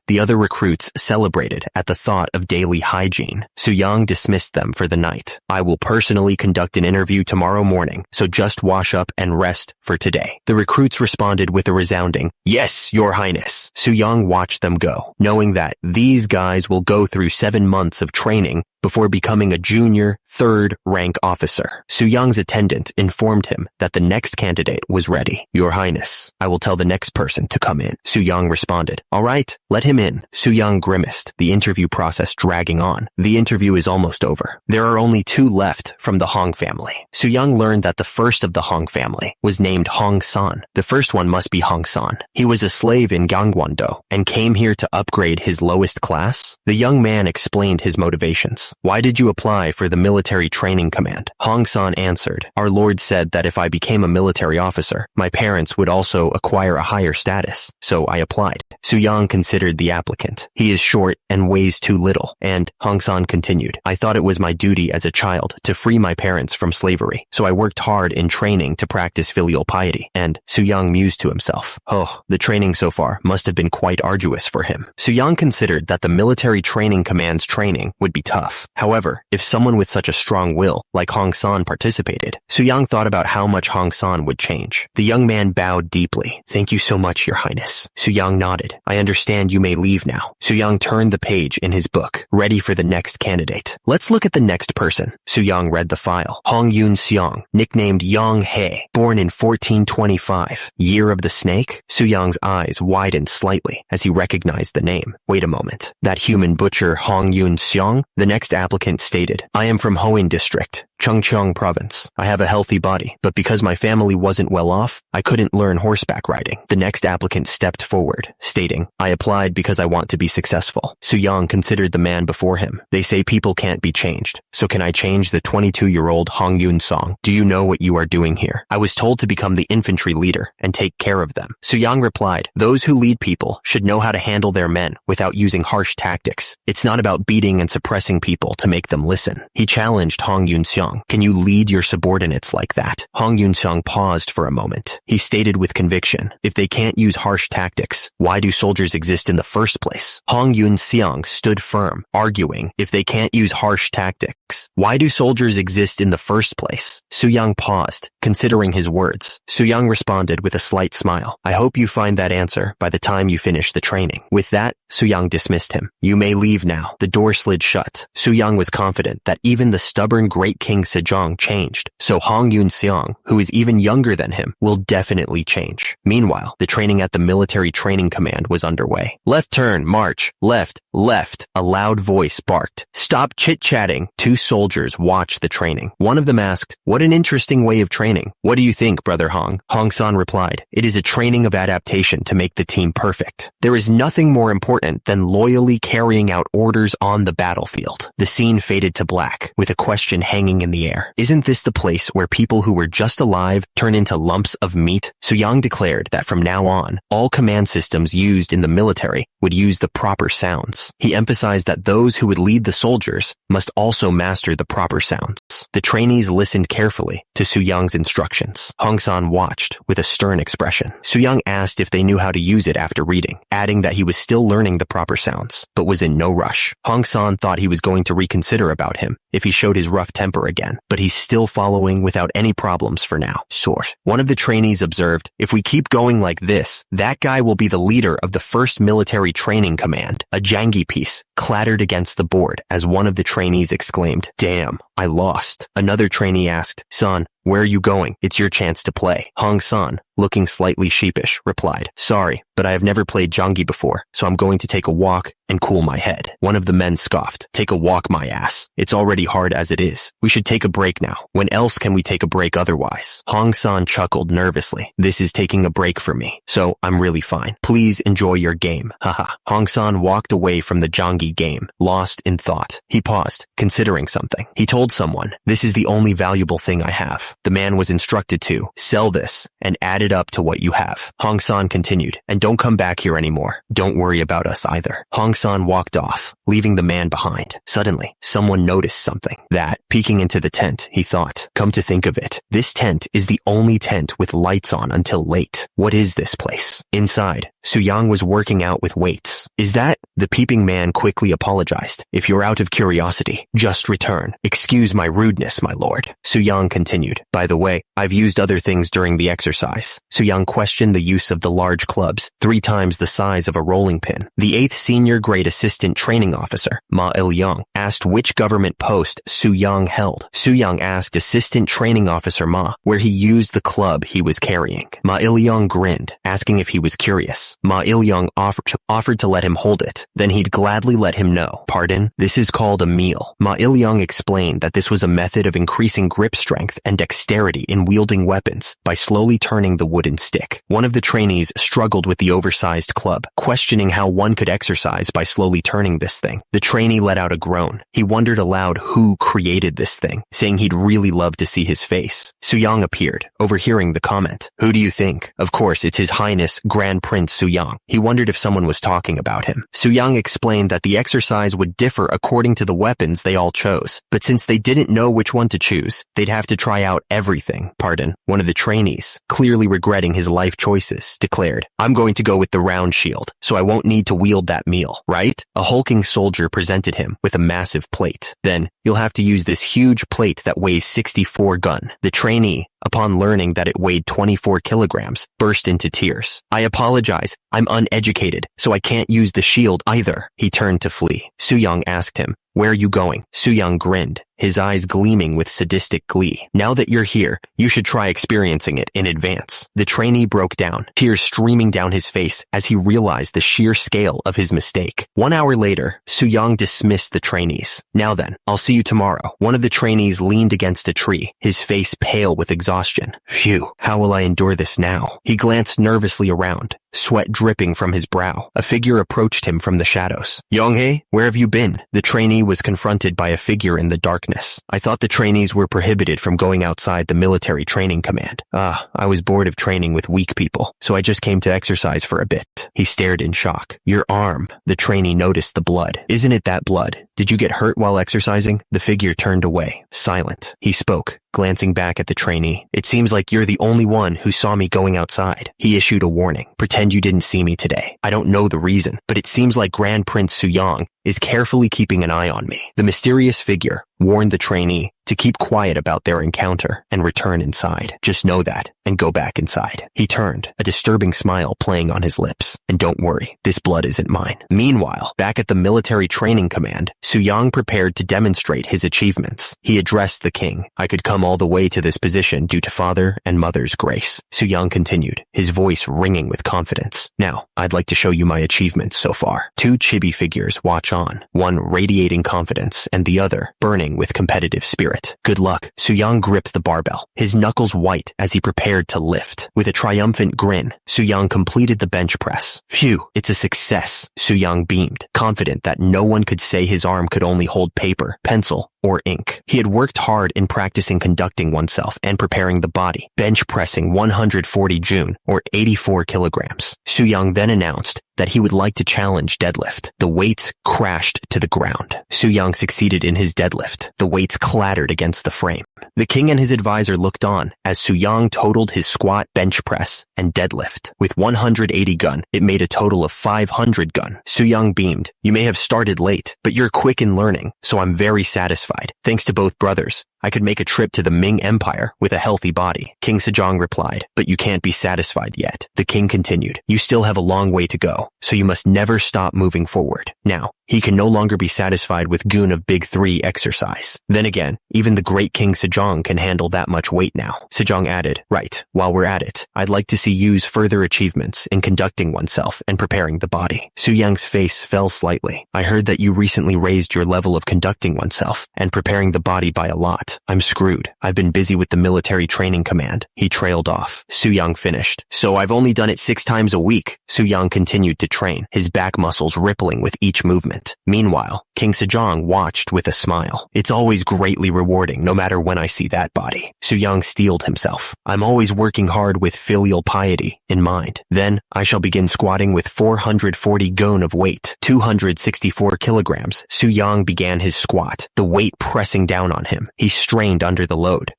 The other recruits celebrated at the thought of daily hygiene. Suyang dismissed them for the night. I will personally conduct an interview tomorrow morning, so just wash up and rest for today. The recruits responded with a resounding, yes, Your Highness. Suyang watched them go, knowing that these guys will go through 7 months of training before becoming a junior, third-rank officer. Su-young's attendant informed him that the next candidate was ready. Your Highness, I will tell the next person to come in. Su-young responded. All right, let him in. Su-young grimaced, the interview process dragging on. The interview is almost over. There are only 2 left from the Hong family. Su-young learned that the first of the Hong family was named Hong-san. The first one must be Hong-san. He was a slave in Gangwon-do and came here to upgrade his lowest class. The young man explained his motivations. Why did you apply for the military training command? Hong-san answered, Our Lord said that if I became a military officer, my parents would also acquire a higher status, so I applied. Su-young considered the applicant. He is short and weighs too little, and Hong-san continued, I thought it was my duty as a child to free my parents from slavery, so I worked hard in training to practice filial piety, and Su-young mused to himself, oh, the training so far must have been quite arduous for him. Su-young considered that the military training command's training would be tough. However, if someone with such a strong will, like Hong-san, participated, Su-young thought about how much Hong-san would change. The young man bowed deeply. Thank you so much, Your Highness. Su-young nodded. I understand you may leave now. Su-young turned the page in his book, ready for the next candidate. Let's look at the next person. Su-young read the file. Hong Yun-seong, nicknamed Yong-hae, born in 1425. Year of the Snake? Su-young's eyes widened slightly as he recognized the name. Wait a moment. That human butcher Hong Yun-seong? The next applicant stated, I am from Hoin District, Chungcheong Province. I have a healthy body, but because my family wasn't well off, I couldn't learn horseback riding. The next applicant stepped forward, stating, I applied because I want to be successful. Su-young considered the man before him. They say people can't be changed, so can I change the 22-year-old Hong Yun-seong? Do you know what you are doing here? I was told to become the infantry leader and take care of them. Su-young replied, those who lead people should know how to handle their men without using harsh tactics. It's not about beating and suppressing people to make them listen. He challenged Hong Yun-seong. Can you lead your subordinates like that? Hong Yun-seong paused for a moment. He stated with conviction, if they can't use harsh tactics, why do soldiers exist in the first place? Hong Yun-seong stood firm, arguing, if they can't use harsh tactics, why do soldiers exist in the first place? Su-young paused, considering his words. Su-young responded with a slight smile. I hope you find that answer by the time you finish the training. With that, Su-young dismissed him. You may leave now. The door slid shut. Su-young was confident that even the stubborn Great King Sejong changed, so Hong Yun-seong, who is even younger than him, will definitely change. Meanwhile, the training at the military training command was underway. Left turn, march, left, left, a loud voice barked. Stop chit-chatting. 2 soldiers watched the training. One of them asked, what an interesting way of training. What do you think, Brother Hong? Hong-san replied, it is a training of adaptation to make the team perfect. There is nothing more important than loyally carrying out orders on the battlefield. The scene faded to black, with a question hanging in the air. Isn't this the place where people who were just alive turn into lumps of meat? Su-young declared that from now on, all command systems used in the military would use the proper sounds. He emphasized that those who would lead the soldiers must also master the proper sounds. The trainees listened carefully to Su-young's instructions. Hong-san watched with a stern expression. Su-young asked if they knew how to use it after reading, adding that he was still learning the proper sounds, but was in no rush. Hong-san thought he was going to reconsider about him if he showed his rough temper again, but he's still following without any problems for now. Source. One of the trainees observed, if we keep going like this, that guy will be the leader of the first military training command. A jangi piece clattered against the board as one of the trainees exclaimed, damn, I lost. Another trainee asked, son, where are you going? It's your chance to play. Hong-san, looking slightly sheepish, replied, sorry, but I have never played jangi before, so I'm going to take a walk and cool my head. One of the men scoffed, take a walk, my ass. It's already hard as it is. We should take a break now. When else can we take a break otherwise? Hong-san chuckled nervously. This is taking a break for me, so I'm really fine. Please enjoy your game. Haha. Hong-san walked away from the jangi game, lost in thought. He paused, considering something. He told someone, this is the only valuable thing I have. The man was instructed to sell this and add it up to what you have. Hong-san continued, and don't come back here anymore. Don't worry about us either. Hong-san walked off, leaving the man behind. Suddenly, someone noticed something. That, peeking into the tent, he thought, come to think of it, this tent is the only tent with lights on until late. What is this place? Inside, Su-yang was working out with weights. Is that? The peeping man quickly apologized. If you're out of curiosity, just return. Excuse my rudeness, my lord. Su-yang continued. By the way, I've used other things during the exercise. Su-yang questioned the use of the large clubs, 3 times the size of a rolling pin. The 8th senior grade assistant training officer, Ma Il-young, asked which government post Su-yang held. Su-yang asked assistant training officer Ma where he used the club he was carrying. Ma Il-young grinned, asking if he was curious. Ma Il-young offered to let him hold it. Then he'd gladly let him know. Pardon? This is called a meal. Ma Il-young explained that this was a method of increasing grip strength and dexterity in wielding weapons by slowly turning the wooden stick. One of the trainees struggled with the oversized club, questioning how one could exercise by slowly turning this thing. The trainee let out a groan. He wondered aloud who created this thing, saying he'd really love to see his face. Su-yang appeared, overhearing the comment. Who do you think? Of course, it's His Highness Grand Prince Su-yang. He wondered if someone was talking about him. Su-yang explained that the exercise would differ according to the weapons they all chose, but since they didn't know which one to choose, they'd have to try out everything. Pardon. One of the trainees, clearly regretting his life choices, declared, I'm going to go with the round shield, so I won't need to wield that meal, right? A hulking soldier presented him with a massive plate. Then, you'll have to use this huge plate that weighs 64 gun. The trainee, upon learning that it weighed 24 kilograms, burst into tears. I apologize. I'm uneducated, so I can't use the shield either. He turned to flee. Su-yang asked him, where are you going? Su-yang grinned, his eyes gleaming with sadistic glee. Now that you're here, you should try experiencing it in advance. The trainee broke down, tears streaming down his face as he realized the sheer scale of his mistake. 1 hour later, Su-yang dismissed the trainees. Now then, I'll see you tomorrow. One of the trainees leaned against a tree, his face pale with exhaustion. Phew, how will I endure this now? He glanced nervously around, sweat dripping from his brow. A figure approached him from the shadows. Yonghae, where have you been? The trainee was confronted by a figure in the darkness. I thought the trainees were prohibited from going outside the military training command. I was bored of training with weak people, so I just came to exercise for a bit. He stared in shock. Your arm. The trainee noticed the blood. Isn't it that blood? Did you get hurt while exercising? The figure turned away, silent. He spoke, glancing back at the trainee. It seems like you're the only one who saw me going outside. He issued a warning. Pretend you didn't see me today. I don't know the reason, but it seems like Grand Prince Su-yang is carefully keeping an eye on me. The mysterious figure warned the trainee to keep quiet about their encounter and return inside. Just know that and go back inside. He turned, a disturbing smile playing on his lips. And don't worry, this blood isn't mine. Meanwhile, back at the military training command, Su-yang prepared to demonstrate his achievements. He addressed the king. I could come all the way to this position due to father and mother's grace. Su-yang continued, his voice ringing with confidence. Now, I'd like to show you my achievements so far. 2 chibi figures watch on, one radiating confidence and the other burning with competitive spirit. Good luck. Su-yang gripped the barbell, his knuckles white as he prepared to lift. With a triumphant grin, Su-yang completed the bench press. Phew, it's a success. Su-yang beamed, confident that no one could say his arm could only hold paper, pencil, or ink. He had worked hard in practicing conducting oneself and preparing the body, bench pressing 140 June, or 84 kilograms. Su-yang then announced that he would like to challenge deadlift. The weights crashed to the ground. Su-yang succeeded in his deadlift. The weights clattered against the frame. The king and his advisor looked on as Su-yang totaled his squat, bench press, and deadlift. With 180 gun, it made a total of 500 gun. Su-yang beamed. You may have started late, but you're quick in learning, so I'm very satisfied. Thanks to both brothers, I could make a trip to the Ming Empire with a healthy body. King Sejong replied, but you can't be satisfied yet. The king continued, you still have a long way to go, so you must never stop moving forward. Now, he can no longer be satisfied with goon of Big 3 exercise. Then again, even the great King Sejong can handle that much weight now. Sejong added, right, while we're at it, I'd like to see you's further achievements in conducting oneself and preparing the body. Su-yang's face fell slightly. I heard that you recently raised your level of conducting oneself and preparing the body by a lot. I'm screwed. I've been busy with the military training command. He trailed off. Su-yang finished. So I've only done it 6 times a week. Su-yang continued to train, his back muscles rippling with each movement. Meanwhile, King Sejong watched with a smile. It's always greatly rewarding, no matter when I see that body. Suyang steeled himself. I'm always working hard with filial piety in mind. Then I shall begin squatting with 440 gun of weight, 264 kilograms. Suyang began his squat, the weight pressing down on him. He strained under the load.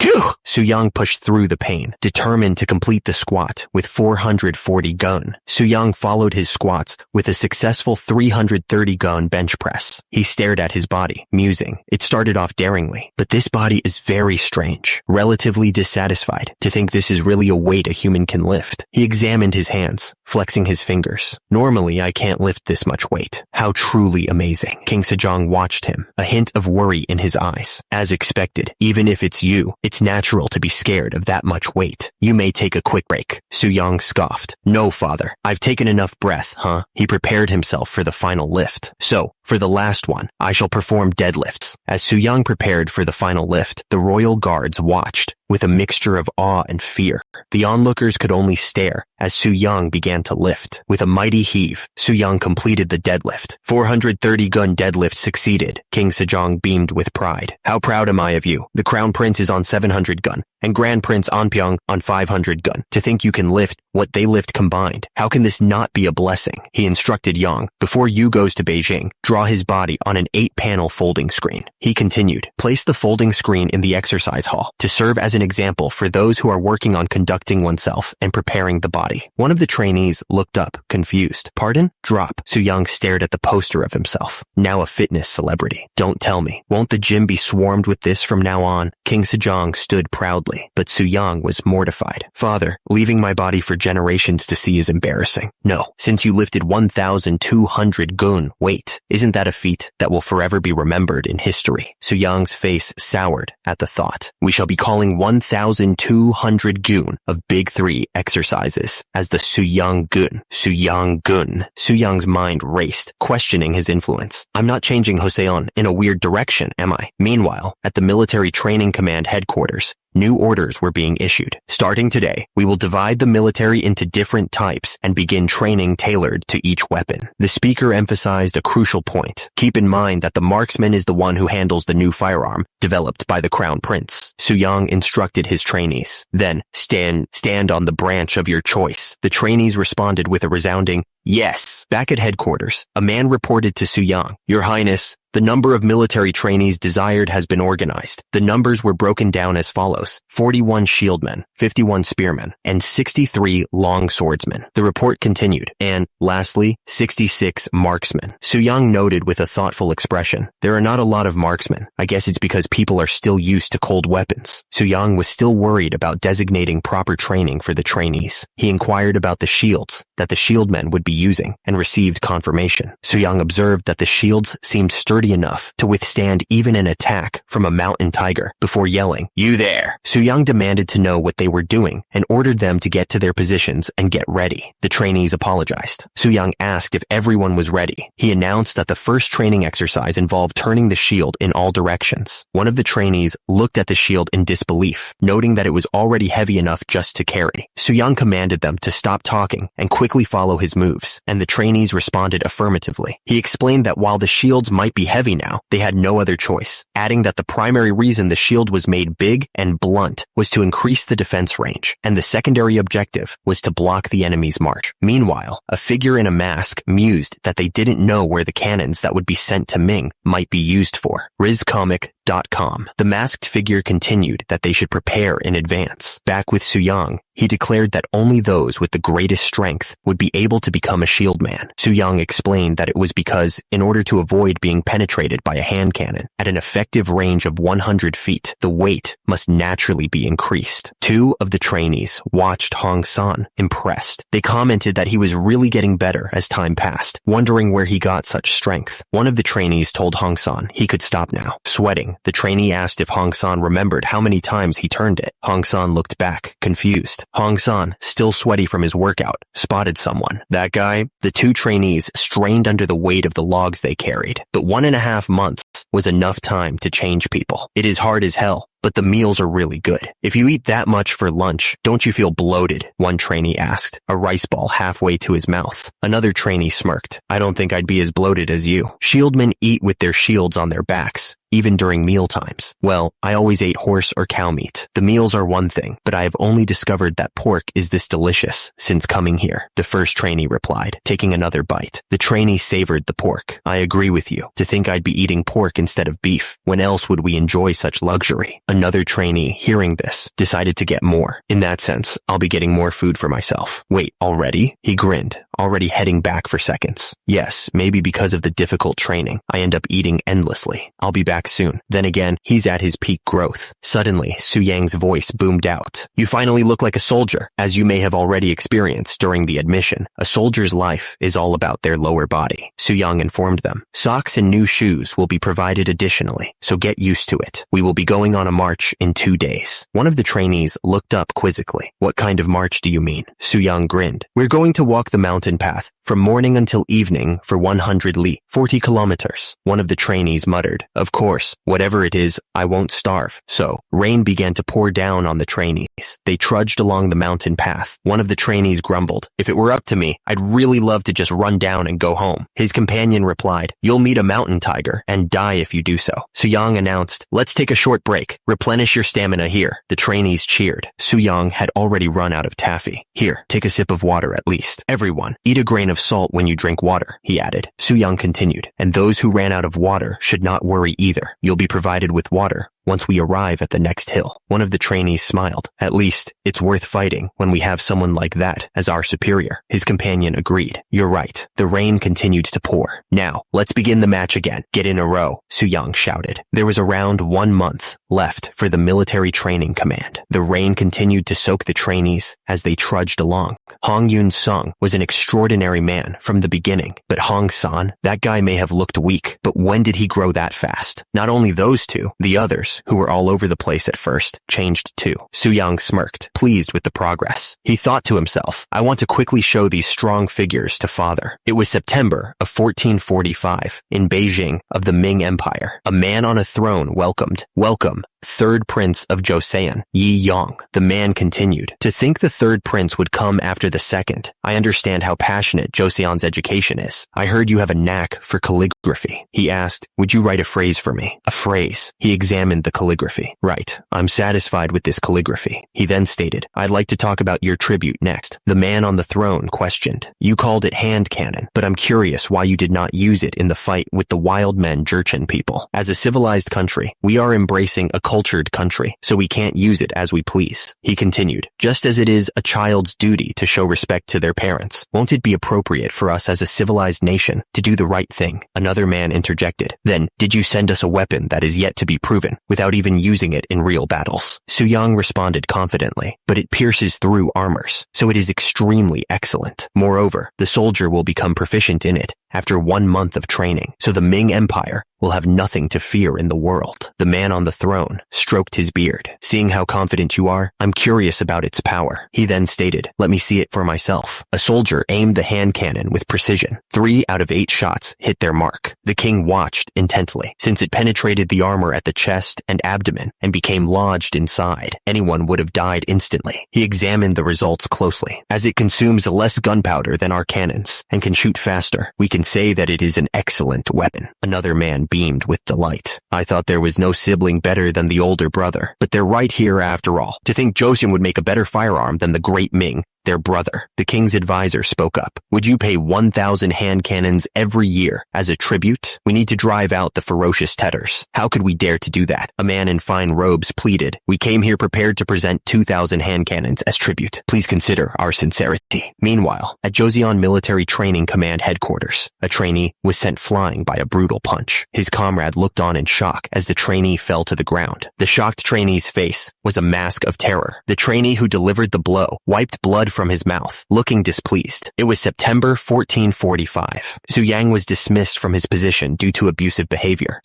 Suyang pushed through the pain, determined to complete the squat with 440 gun. Suyang followed his squats with a successful 330 gun bench press. He stared at his body, musing. It started off daringly, but this body is very strange, relatively dissatisfied to think this is really a weight a human can lift. He examined his hands, flexing his fingers. Normally, I can't lift this much weight. How truly amazing. King Sejong watched him, a hint of worry in his eyes. As expected, even if it's you, it's natural to be scared of that much weight. You may take a quick break. Suyang scoffed. No, father. I've taken enough breath, huh? He prepared himself for the final lift. So, for the last one, I shall perform deadlifts. As Suyang prepared for the final lift, the royal guards watched with a mixture of awe and fear. The onlookers could only stare as Suyang began to lift. With a mighty heave, Suyang completed the deadlift. 430 gun deadlift succeeded. King Sejong beamed with pride. How proud am I of you. The Crown Prince is on 700 gun, and Grand Prince Anpyeong on 500 gun. To think you can lift what they lift combined. How can this not be a blessing? He instructed Yang. Before Yu goes to Beijing, draw his body on an 8-panel folding screen. He continued, place the folding screen in the exercise hall to serve as an example for those who are working on conducting oneself and preparing the body. One of the trainees looked up, confused. Pardon? Drop. Suyang stared at the poster of himself. Now a fitness celebrity. Don't tell me. Won't the gym be swarmed with this from now on? King Sejong stood proudly, but Suyang was mortified. Father, leaving my body for generations to see is embarrassing. No, since you lifted 1,200 gun weight, isn't that a feat that will forever be remembered in history? Suyang's face soured at the thought. We shall be calling 1,200 gun of Big 3 exercises as the Suyang Gun. Suyang Gun. Suyang's mind raced, questioning his influence. I'm not changing Joseon in a weird direction, am I? Meanwhile, at the military training command headquarters, new orders were being issued. Starting today, we will divide the military into different types and begin training tailored to each weapon. The speaker emphasized a crucial point. Keep in mind that the marksman is the one who handles the new firearm developed by the Crown Prince. Suyang instructed his trainees. Then, stand on the branch of your choice. The trainees responded with a resounding, yes. Back at headquarters, a man reported to Suyang, Your Highness, the number of military trainees desired has been organized. The numbers were broken down as follows: 41 shieldmen, 51 spearmen, and 63 long swordsmen. The report continued, and, lastly, 66 marksmen. Suyang noted with a thoughtful expression, there are not a lot of marksmen. I guess it's because people are still used to cold weapons. Suyang was still worried about designating proper training for the trainees. He inquired about the shields that the shieldmen would be using and received confirmation. Suyang observed that the shields seemed sturdy enough to withstand even an attack from a mountain tiger. Before yelling, You there! Suyang demanded to know what they were doing and ordered them to get to their positions and get ready. The trainees apologized. Suyang asked if everyone was ready. He announced that the first training exercise involved turning the shield in all directions. One of the trainees looked at the shield in disbelief, noting that it was already heavy enough just to carry. Suyang commanded them to stop talking and quickly follow his moves, and the trainees responded affirmatively. He explained that while the shields might be heavy now, they had no other choice, adding that the primary reason the shield was made big and blunt was to increase the defense range, and the secondary objective was to block the enemy's march. Meanwhile, a figure in a mask mused that they didn't know where the cannons that would be sent to Ming might be used for. RizComic.com. The masked figure continued that they should prepare in advance. Back with Suyang, he declared that only those with the greatest strength would be able to become a shield man. Suyang explained that it was because, in order to avoid being penetrated by a hand cannon at an effective range of 100 feet, the weight must naturally be increased. Two of the trainees watched Hong San, impressed. They commented that he was really getting better as time passed, wondering where he got such strength. One of the trainees told Hong San he could stop now. Sweating, the trainee asked if Hong San remembered how many times he turned it. Hong San looked back, confused. Hong San, still sweaty from his workout, spotted someone. That guy? The two trainees strained under the weight of the logs they carried, but 1.5 months was enough time to change people. It is hard as hell, but the meals are really good. If you eat that much for lunch, don't you feel bloated? One trainee asked, a rice ball halfway to his mouth. Another trainee smirked. I don't think I'd be as bloated as you. Shieldmen eat with their shields on their backs, even during meal times. Well, I always ate horse or cow meat. The meals are one thing, but I have only discovered that pork is this delicious since coming here, the first trainee replied, taking another bite. The trainee savored the pork. I agree with you. To think I'd be eating pork instead of beef. When else would we enjoy such luxury? Another trainee, hearing this, decided to get more. In that sense, I'll be getting more food for myself. Wait, already? He grinned, already heading back for seconds. Yes, maybe because of the difficult training, I end up eating endlessly. I'll be back soon. Then again, he's at his peak growth. Suddenly, Su Yang's voice boomed out. You finally look like a soldier. As you may have already experienced during the admission, a soldier's life is all about their lower body. Su Yang informed them. Socks and new shoes will be provided additionally, so get used to it. We will be going on a march in 2 days. One of the trainees looked up quizzically. What kind of march do you mean? Su Yang grinned. We're going to walk the mountain path from morning until evening for 100 li, 40 kilometers. One of the trainees muttered. Of course, whatever it is, I won't starve. So, rain began to pour down on the trainees. They trudged along the mountain path. One of the trainees grumbled. If it were up to me, I'd really love to just run down and go home. His companion replied, you'll meet a mountain tiger and die if you do so. Su Yang announced, let's take a short break. Replenish your stamina here. The trainees cheered. Su Yang had already run out of taffy. Here, take a sip of water at least. Everyone, eat a grain of salt when you drink water, he added. Su Yang continued, and those who ran out of water should not worry either. You'll be provided with water once we arrive at the next hill. One of the trainees smiled. At least, it's worth fighting when we have someone like that as our superior. His companion agreed. You're right. The rain continued to pour. Now, let's begin the match again. Get in a row, Su Yang shouted. There was around 1 month left for the military training command. The rain continued to soak the trainees as they trudged along. Hong Yun-sung was an extraordinary man from the beginning, but Hong San, that guy may have looked weak, but when did he grow that fast? Not only those two, the others, who were all over the place at first, changed too. Su Yang smirked, pleased with the progress. He thought to himself, I want to quickly show these strong figures to father. It was September of 1445 in Beijing of the Ming Empire. A man on a throne welcomed, welcome, third prince of Joseon, Yi Yang. The man continued, to think the third prince would come after the second. I understand how passionate Joseon's education is. I heard you have a knack for calligraphy. He asked, would you write a phrase for me? A phrase. He examined the calligraphy. Right. I'm satisfied with this calligraphy. He then stated, I'd like to talk about your tribute next. The man on the throne questioned, you called it hand cannon, but I'm curious why you did not use it in the fight with the wild men Jurchen people. As a civilized country, we are embracing a cultured country, so we can't use it as we please. He continued, just as it is a child's duty to show respect to their parents, won't it be appropriate for us as a civilized nation to do the right thing? Another man interjected, then, did you send us a weapon that is yet to be proven, without even using it in real battles? Su Yang responded confidently, but it pierces through armors, so it is extremely excellent. Moreover, the soldier will become proficient in it after 1 month of training, so the Ming Empire will have nothing to fear in the world. The man on the throne stroked his beard. Seeing how confident you are, I'm curious about its power. He then stated, let me see it for myself. A soldier aimed the hand cannon with precision. 3 out of 8 shots hit their mark. The king watched intently. Since it penetrated the armor at the chest and abdomen and became lodged inside, anyone would have died instantly. He examined the results closely. As it consumes less gunpowder than our cannons and can shoot faster, we can say that it is an excellent weapon. Another man beamed with delight. I thought there was no sibling better than the older brother, but they're right here after all. To think Joseon would make a better firearm than the great Ming, their brother. The king's advisor spoke up. Would you pay 1,000 hand cannons every year as a tribute? We need to drive out the ferocious Tetters. How could we dare to do that? A man in fine robes pleaded. We came here prepared to present 2,000 hand cannons as tribute. Please consider our sincerity. Meanwhile, at Joseon Military Training Command headquarters, a trainee was sent flying by a brutal punch. His comrade looked on in shock as the trainee fell to the ground. The shocked trainee's face was a mask of terror. The trainee who delivered the blow wiped blood from his mouth, looking displeased. It was September 1445. Su Yang was dismissed from his position due to abusive behavior.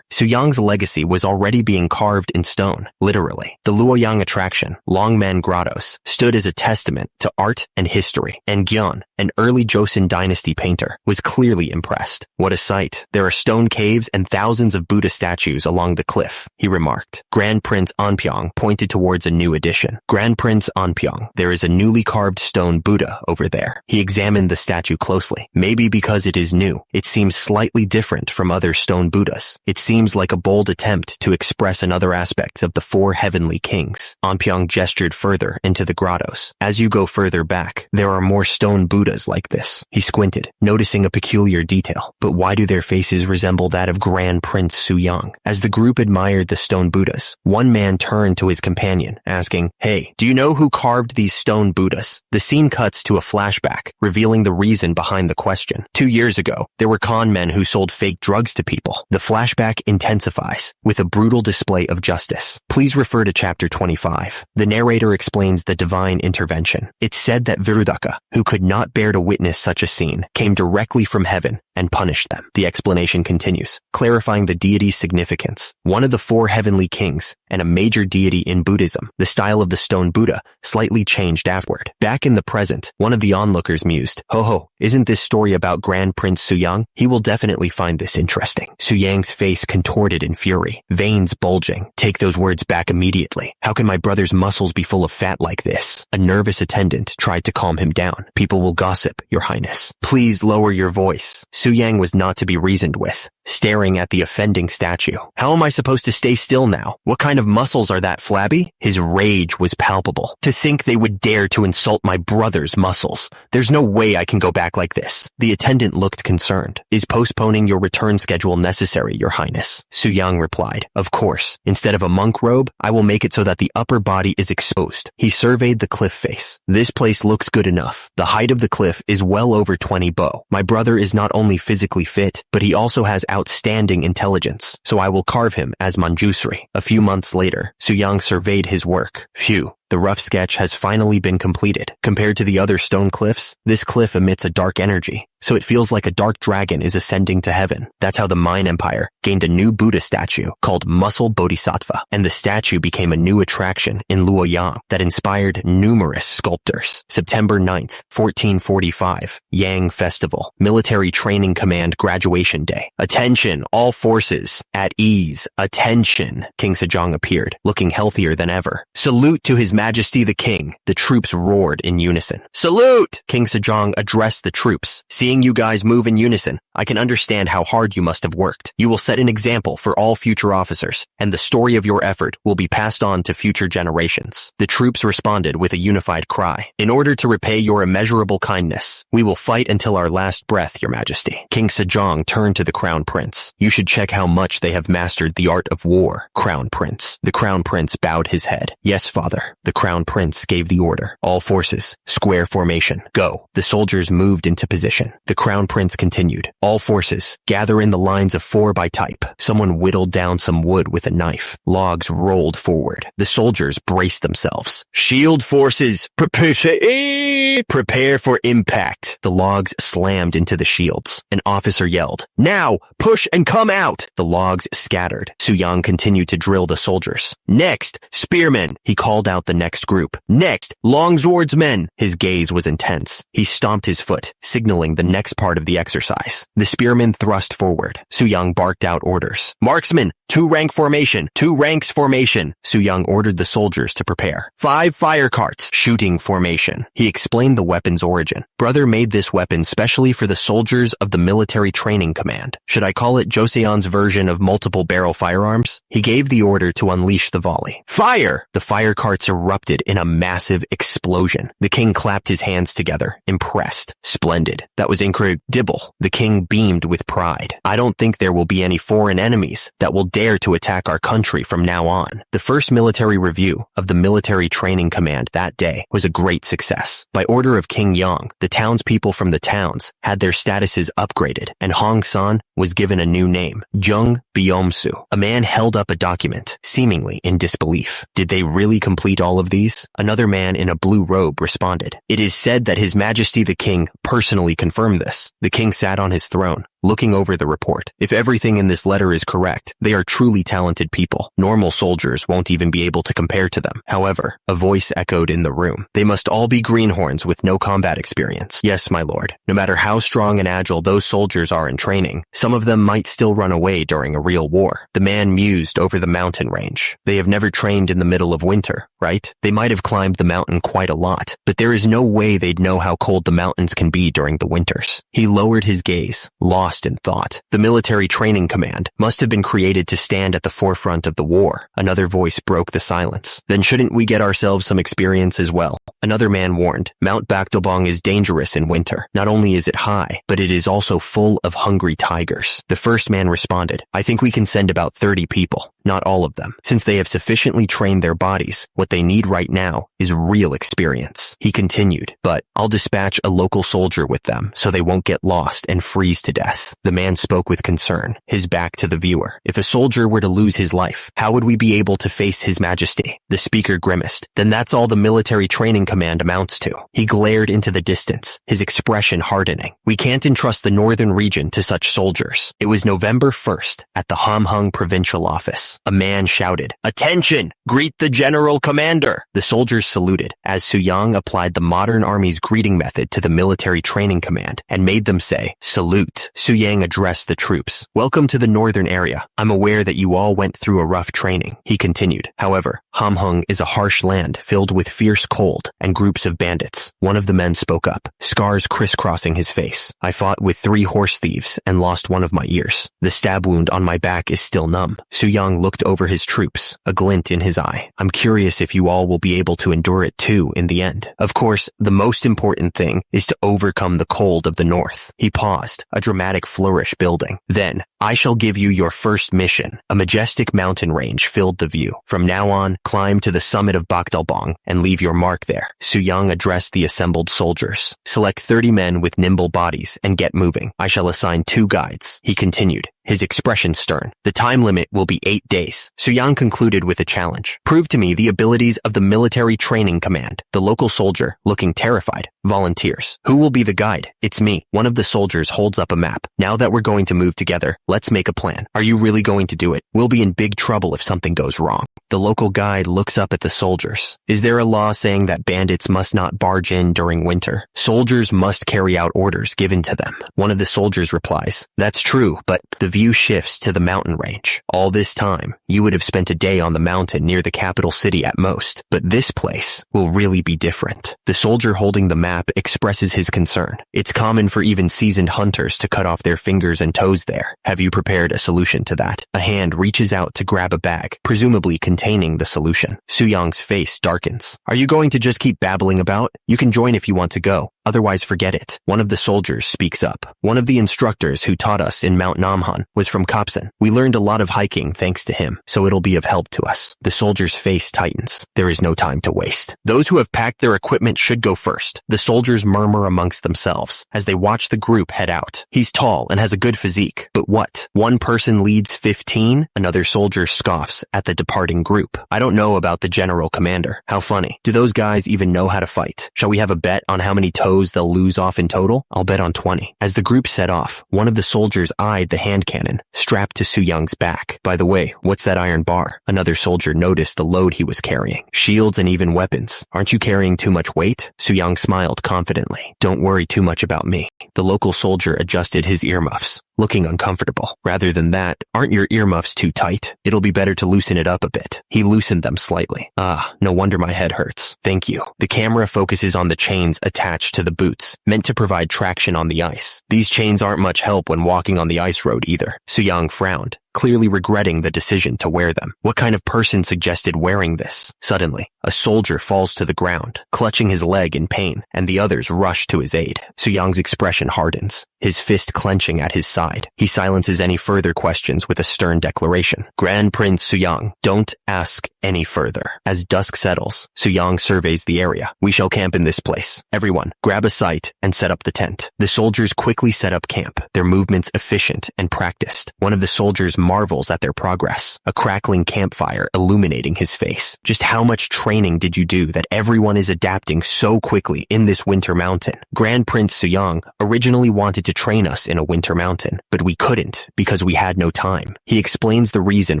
Su Yang's legacy was already being carved in stone, literally. The Luoyang attraction, Longmen Grottos, stood as a testament to art and history, and Gyeon, an early Joseon dynasty painter, was clearly impressed. What a sight. There are stone caves and thousands of Buddha statues along the cliff, he remarked. Grand Prince Anpyeong pointed towards a new addition. Grand Prince Anpyeong, there is a newly carved stone Buddha over there. He examined the statue closely. Maybe because it is new, it seems slightly different from other stone Buddhas. It seems like a bold attempt to express another aspect of the four heavenly kings. Anpyeong gestured further into the grottos. As you go further back, there are more stone Buddhas like this. He squinted, noticing a peculiar detail. But why do their faces resemble that of Grand Prince Su Yang? As the group admired the stone Buddhas, one man turned to his companion, asking, "Hey, do you know who carved these stone Buddhas?" The scene cuts to a flashback, revealing the reason behind the question. 2 years ago, there were con men who sold fake drugs to people. The flashback intensifies, with a brutal display of justice. Please refer to chapter 25. The narrator explains the divine intervention. It's said that Virudaka, who could not bear to witness such a scene, came directly from heaven and punished them. The explanation continues, clarifying the deity's significance. One of the four heavenly kings, and a major deity in Buddhism, the style of the stone Buddha slightly changed afterward. Back in the present, one of the onlookers mused, "Ho, isn't this story about Grand Prince Su Yang? He will definitely find this interesting." Su Yang's face contorted in fury, veins bulging. "Take those words back immediately. How can my brother's muscles be full of fat like this?" A nervous attendant tried to calm him down. "People will gossip, Your Highness. Please lower your voice." Su Yang was not to be reasoned with, staring at the offending statue. "How am I supposed to stay still now? What kind of muscles are that, flabby?" His rage was palpable. "To think they would dare to insult my brother's muscles. There's no way I can go back like this." The attendant looked concerned. "Is postponing your return schedule necessary, Your Highness?" Su Yang replied, "Of course. Instead of a monk robe, I will make it so that the upper body is exposed." He surveyed the cliff face. "This place looks good enough. The height of the cliff is well over 20 bo. My brother is not only physically fit, but he also has outstanding intelligence, so I will carve him as Manjusri." A few months later, Su Yang surveyed his work. Phew. The rough sketch has finally been completed. Compared to the other stone cliffs, this cliff emits a dark energy, so it feels like a dark dragon is ascending to heaven. That's how the Mine Empire gained a new Buddha statue called Muscle Bodhisattva, and the statue became a new attraction in Luoyang that inspired numerous sculptors. September 9th, 1445, Yang Festival, Military Training Command Graduation Day. "Attention, all forces, at ease, attention." King Sejong appeared, looking healthier than ever. "Salute to His Majesty the King." The troops roared in unison. "Salute!" King Sejong addressed the troops. "Seeing you guys move in unison, I can understand how hard you must have worked. You will set an example for all future officers, and the story of your effort will be passed on to future generations." The troops responded with a unified cry. "In order to repay your immeasurable kindness, we will fight until our last breath, Your Majesty." King Sejong turned to the Crown Prince. "You should check how much they have mastered the art of war, Crown Prince." The Crown Prince bowed his head. "Yes, Father." The Crown Prince gave the order. "All forces, square formation, go." The soldiers moved into position. The Crown Prince continued. "All forces, gather in the lines of 4 by type." Someone whittled down some wood with a knife. Logs rolled forward. The soldiers braced themselves. "Shield forces, prepare for impact." The logs slammed into the shields. An officer yelled, "Now, push and come out." The logs scattered. Su Yang continued to drill the soldiers. "Next, spearmen." He called out the next group. "Next, longswordsmen." His gaze was intense. He stomped his foot, signaling the next part of the exercise. The spearmen thrust forward. Su Yang barked out orders. "Marksmen, 2-rank formation, 2 ranks formation." Su Yang ordered the soldiers to prepare. 5 fire carts, shooting formation. He explained the weapon's origin. "Brother made this weapon specially for the soldiers of the Military Training Command. Should I call it Joseon's version of multiple barrel firearms?" He gave the order to unleash the volley. "Fire!" The fire carts erupted in a massive explosion. The king clapped his hands together, impressed. "Splendid. That was incredible." The king beamed with pride. "I don't think there will be any foreign enemies that will dare dare to attack our country from now on. The first military review of the military training command that day was a great success. By order of King Yang, the townspeople from the towns had their statuses upgraded, and Hong San was given a new name, Jung Byomsu. A man held up a document, seemingly in disbelief. Did they really complete all of these? Another man in a blue robe responded. It is said that His Majesty the King personally confirmed this. The king sat on his throne, looking over the report. If everything in this letter is correct, they are truly talented people. Normal soldiers won't even be able to compare to them. However, a voice echoed in the room. They must all be greenhorns with no combat experience. Yes, my lord. No matter how strong and agile those soldiers are in training, some of them might still run away during a real war. The man mused over the mountain range. They have never trained in the middle of winter, right? They might have climbed the mountain quite a lot, but there is no way they'd know how cold the mountains can be during the winters. He lowered his gaze, lost in thought. The military training command must have been created to stand at the forefront of the war. Another voice broke the silence. Then shouldn't we get ourselves some experience as well? Another man warned. Mount Bakdobong is dangerous in winter. Not only is it high, but it is also full of hungry tigers. The first man responded, I think we can send about 30 people. Not all of them. Since they have sufficiently trained their bodies, what they need right now is real experience. He continued, but I'll dispatch a local soldier with them so they won't get lost and freeze to death. The man spoke with concern, his back to the viewer. If a soldier were to lose his life, how would we be able to face His Majesty? The speaker grimaced. Then that's all the military training command amounts to. He glared into the distance, his expression hardening. We can't entrust the northern region to such soldiers. It was November 1st at the Hamhung provincial office. A man shouted, Attention! Greet the general commander! The soldiers saluted as Suyang applied the modern army's greeting method to the military training command and made them say, Salute. Suyang addressed the troops. Welcome to the northern area. I'm aware that you all went through a rough training. He continued. However, Hamhung is a harsh land filled with fierce cold and groups of bandits. One of the men spoke up, scars crisscrossing his face. I fought with 3 horse thieves and lost one of my ears. The stab wound on my back is still numb. Suyang looked over his troops, a glint in his eye. I'm curious if you all will be able to endure it too in the end. Of course, the most important thing is to overcome the cold of the north. He paused, a dramatic flourish building. Then, I shall give you your first mission. A majestic mountain range filled the view. From now on, climb to the summit of Bakdalbong and leave your mark there. Suyang addressed the assembled soldiers. Select 30 men with nimble bodies and get moving. I shall assign 2 guides. He continued, his expression stern. The time limit will be 8 days. Suyang concluded with a challenge. Prove to me the abilities of the military training command. The local soldier, looking terrified, volunteers. Who will be the guide? It's me. One of the soldiers holds up a map. Now that we're going to move together, let's make a plan. Are you really going to do it? We'll be in big trouble if something goes wrong. The local guide looks up at the soldiers. Is there a law saying that bandits must not barge in during winter? Soldiers must carry out orders given to them. One of the soldiers replies, That's true, but the view shifts to the mountain range. All this time, you would have spent a day on the mountain near the capital city at most, but this place will really be different. The soldier holding the map expresses his concern. It's common for even seasoned hunters to cut off their fingers and toes there. Have you prepared a solution to that? A hand reaches out to grab a bag, presumably containing the solution. Suyang's face darkens. Are you going to just keep babbling about? You can join if you want to go. Otherwise, forget it. One of the soldiers speaks up. One of the instructors who taught us in Mount Namhan was from Kapsan. We learned a lot of hiking thanks to him, so it'll be of help to us. The soldier's face tightens. There is no time to waste. Those who have packed their equipment should go first. The soldiers murmur amongst themselves as they watch the group head out. He's tall and has a good physique. But what? One person leads 15? Another soldier scoffs at the departing group. I don't know about the general commander. How funny. Do those guys even know how to fight? Shall we have a bet on how many toes they'll lose off in total? I'll bet on 20. As the group set off, one of the soldiers eyed the hand cannon strapped to Suyang's back. By the way, what's that iron bar? Another soldier noticed the load he was carrying. Shields and even weapons. Aren't you carrying too much weight? Suyang smiled confidently. Don't worry too much about me. The local soldier adjusted his earmuffs, looking uncomfortable. Rather than that, aren't your earmuffs too tight? It'll be better to loosen it up a bit. He loosened them slightly. No wonder my head hurts. Thank you. The camera focuses on the chains attached to the boots, meant to provide traction on the ice. These chains aren't much help when walking on the ice road either. Suyang frowned. clearly regretting the decision to wear them. What kind of person suggested wearing this? Suddenly, a soldier falls to the ground, clutching his leg in pain, and the others rush to his aid. Suyang's expression hardens, his fist clenching at his side. He silences any further questions with a stern declaration. Grand Prince Suyang, don't ask any further. As dusk settles, Suyang surveys the area. We shall camp in this place. Everyone, grab a site and set up the tent. The soldiers quickly set up camp, their movements efficient and practiced. One of the soldiers marvels at their progress, a crackling campfire illuminating his face. Just how much training did you do that everyone is adapting so quickly in this winter mountain? Grand Prince Suyang originally wanted to train us in a winter mountain, but we couldn't because we had no time. He explains the reason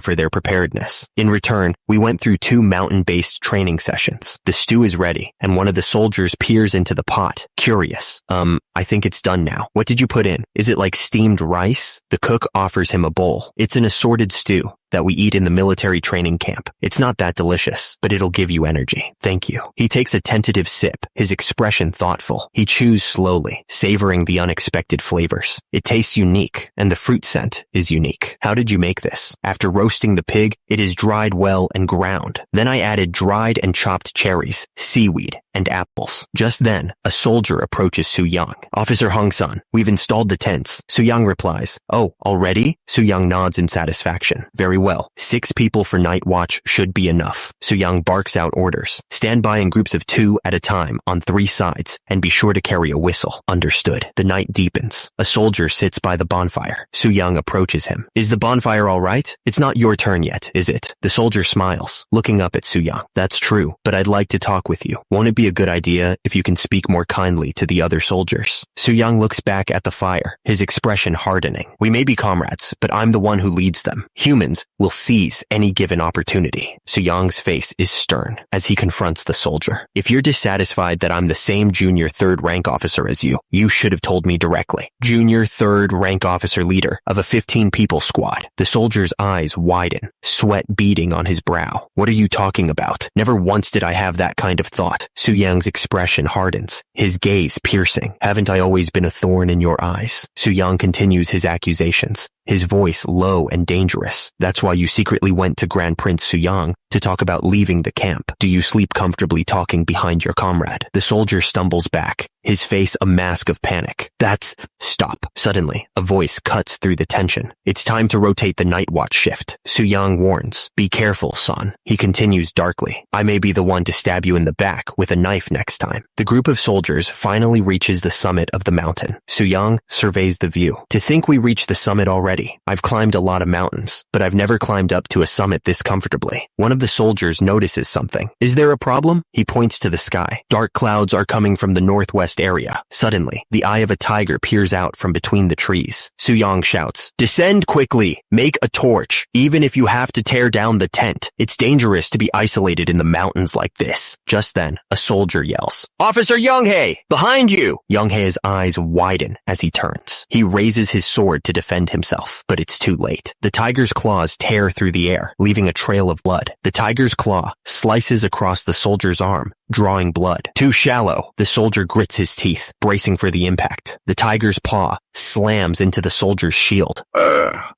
for their preparedness. In return, we went through 2 mountain-based training sessions. The stew is ready, and one of the soldiers peers into the pot, curious. I think it's done now. What did you put in? Is it like steamed rice? The cook offers him a bowl. It's an assorted stew that we eat in the military training camp. It's not that delicious, but it'll give you energy. Thank you. He takes a tentative sip, his expression thoughtful. He chews slowly, savoring the unexpected flavors. It tastes unique, and the fruit scent is unique. How did you make this? After roasting the pig, it is dried well and ground. Then I added dried and chopped cherries, seaweed, and apples. Just then, a soldier approaches Suyang. Officer Hong-san, we've installed the tents. Suyang replies, oh, already? Suyang nods in satisfaction. Very well. 6 people for night watch should be enough. Suyang barks out orders. Stand by in groups of 2 at a time on 3 sides, and be sure to carry a whistle. Understood. The night deepens. A soldier sits by the bonfire. Suyang approaches him. Is the bonfire all right? It's not your turn yet, is it? The soldier smiles, looking up at Suyang. That's true, but I'd like to talk with you. Won't it be a good idea if you can speak more kindly to the other soldiers? Suyang looks back at the fire, his expression hardening. We may be comrades, but I'm the one who leads them. Humans will seize any given opportunity. Suyang's face is stern as he confronts the soldier. If you're dissatisfied that I'm the same junior 3rd rank officer as you, you should have told me directly. Junior 3rd rank officer leader of a 15-people squad. The soldier's eyes widen, sweat beading on his brow. What are you talking about? Never once did I have that kind of thought. Suyang's expression hardens, his gaze piercing. Haven't I always been a thorn in your eyes? Suyang continues his accusations, his voice low and dangerous. That's why you secretly went to Grand Prince Suyang to talk about leaving the camp. Do you sleep comfortably talking behind your comrade? The soldier stumbles back, his face a mask of panic. Stop. Suddenly, a voice cuts through the tension. It's time to rotate the night watch shift. Suyang warns. Be careful, son. He continues darkly. I may be the one to stab you in the back with a knife next time. The group of soldiers finally reaches the summit of the mountain. Suyang surveys the view. To think we reached the summit already. I've climbed a lot of mountains, but I've never climbed up to a summit this comfortably. One of the soldiers notices something. Is there a problem? He points to the sky. Dark clouds are coming from the northwest area. Suddenly, the eye of a tiger peers out from between the trees. Suyang shouts, descend quickly. Make a torch. Even if you have to tear down the tent. It's dangerous to be isolated in the mountains like this. Just then, a soldier yells, Officer Younghae, behind you! Younghae's eyes widen as he turns. He raises his sword to defend himself, but it's too late. The tiger's claws tear through the air, leaving a trail of blood. The tiger's claw slices across the soldier's arm, drawing blood. Too shallow. The soldier grits his teeth, bracing for the impact. The tiger's paw slams into the soldier's shield.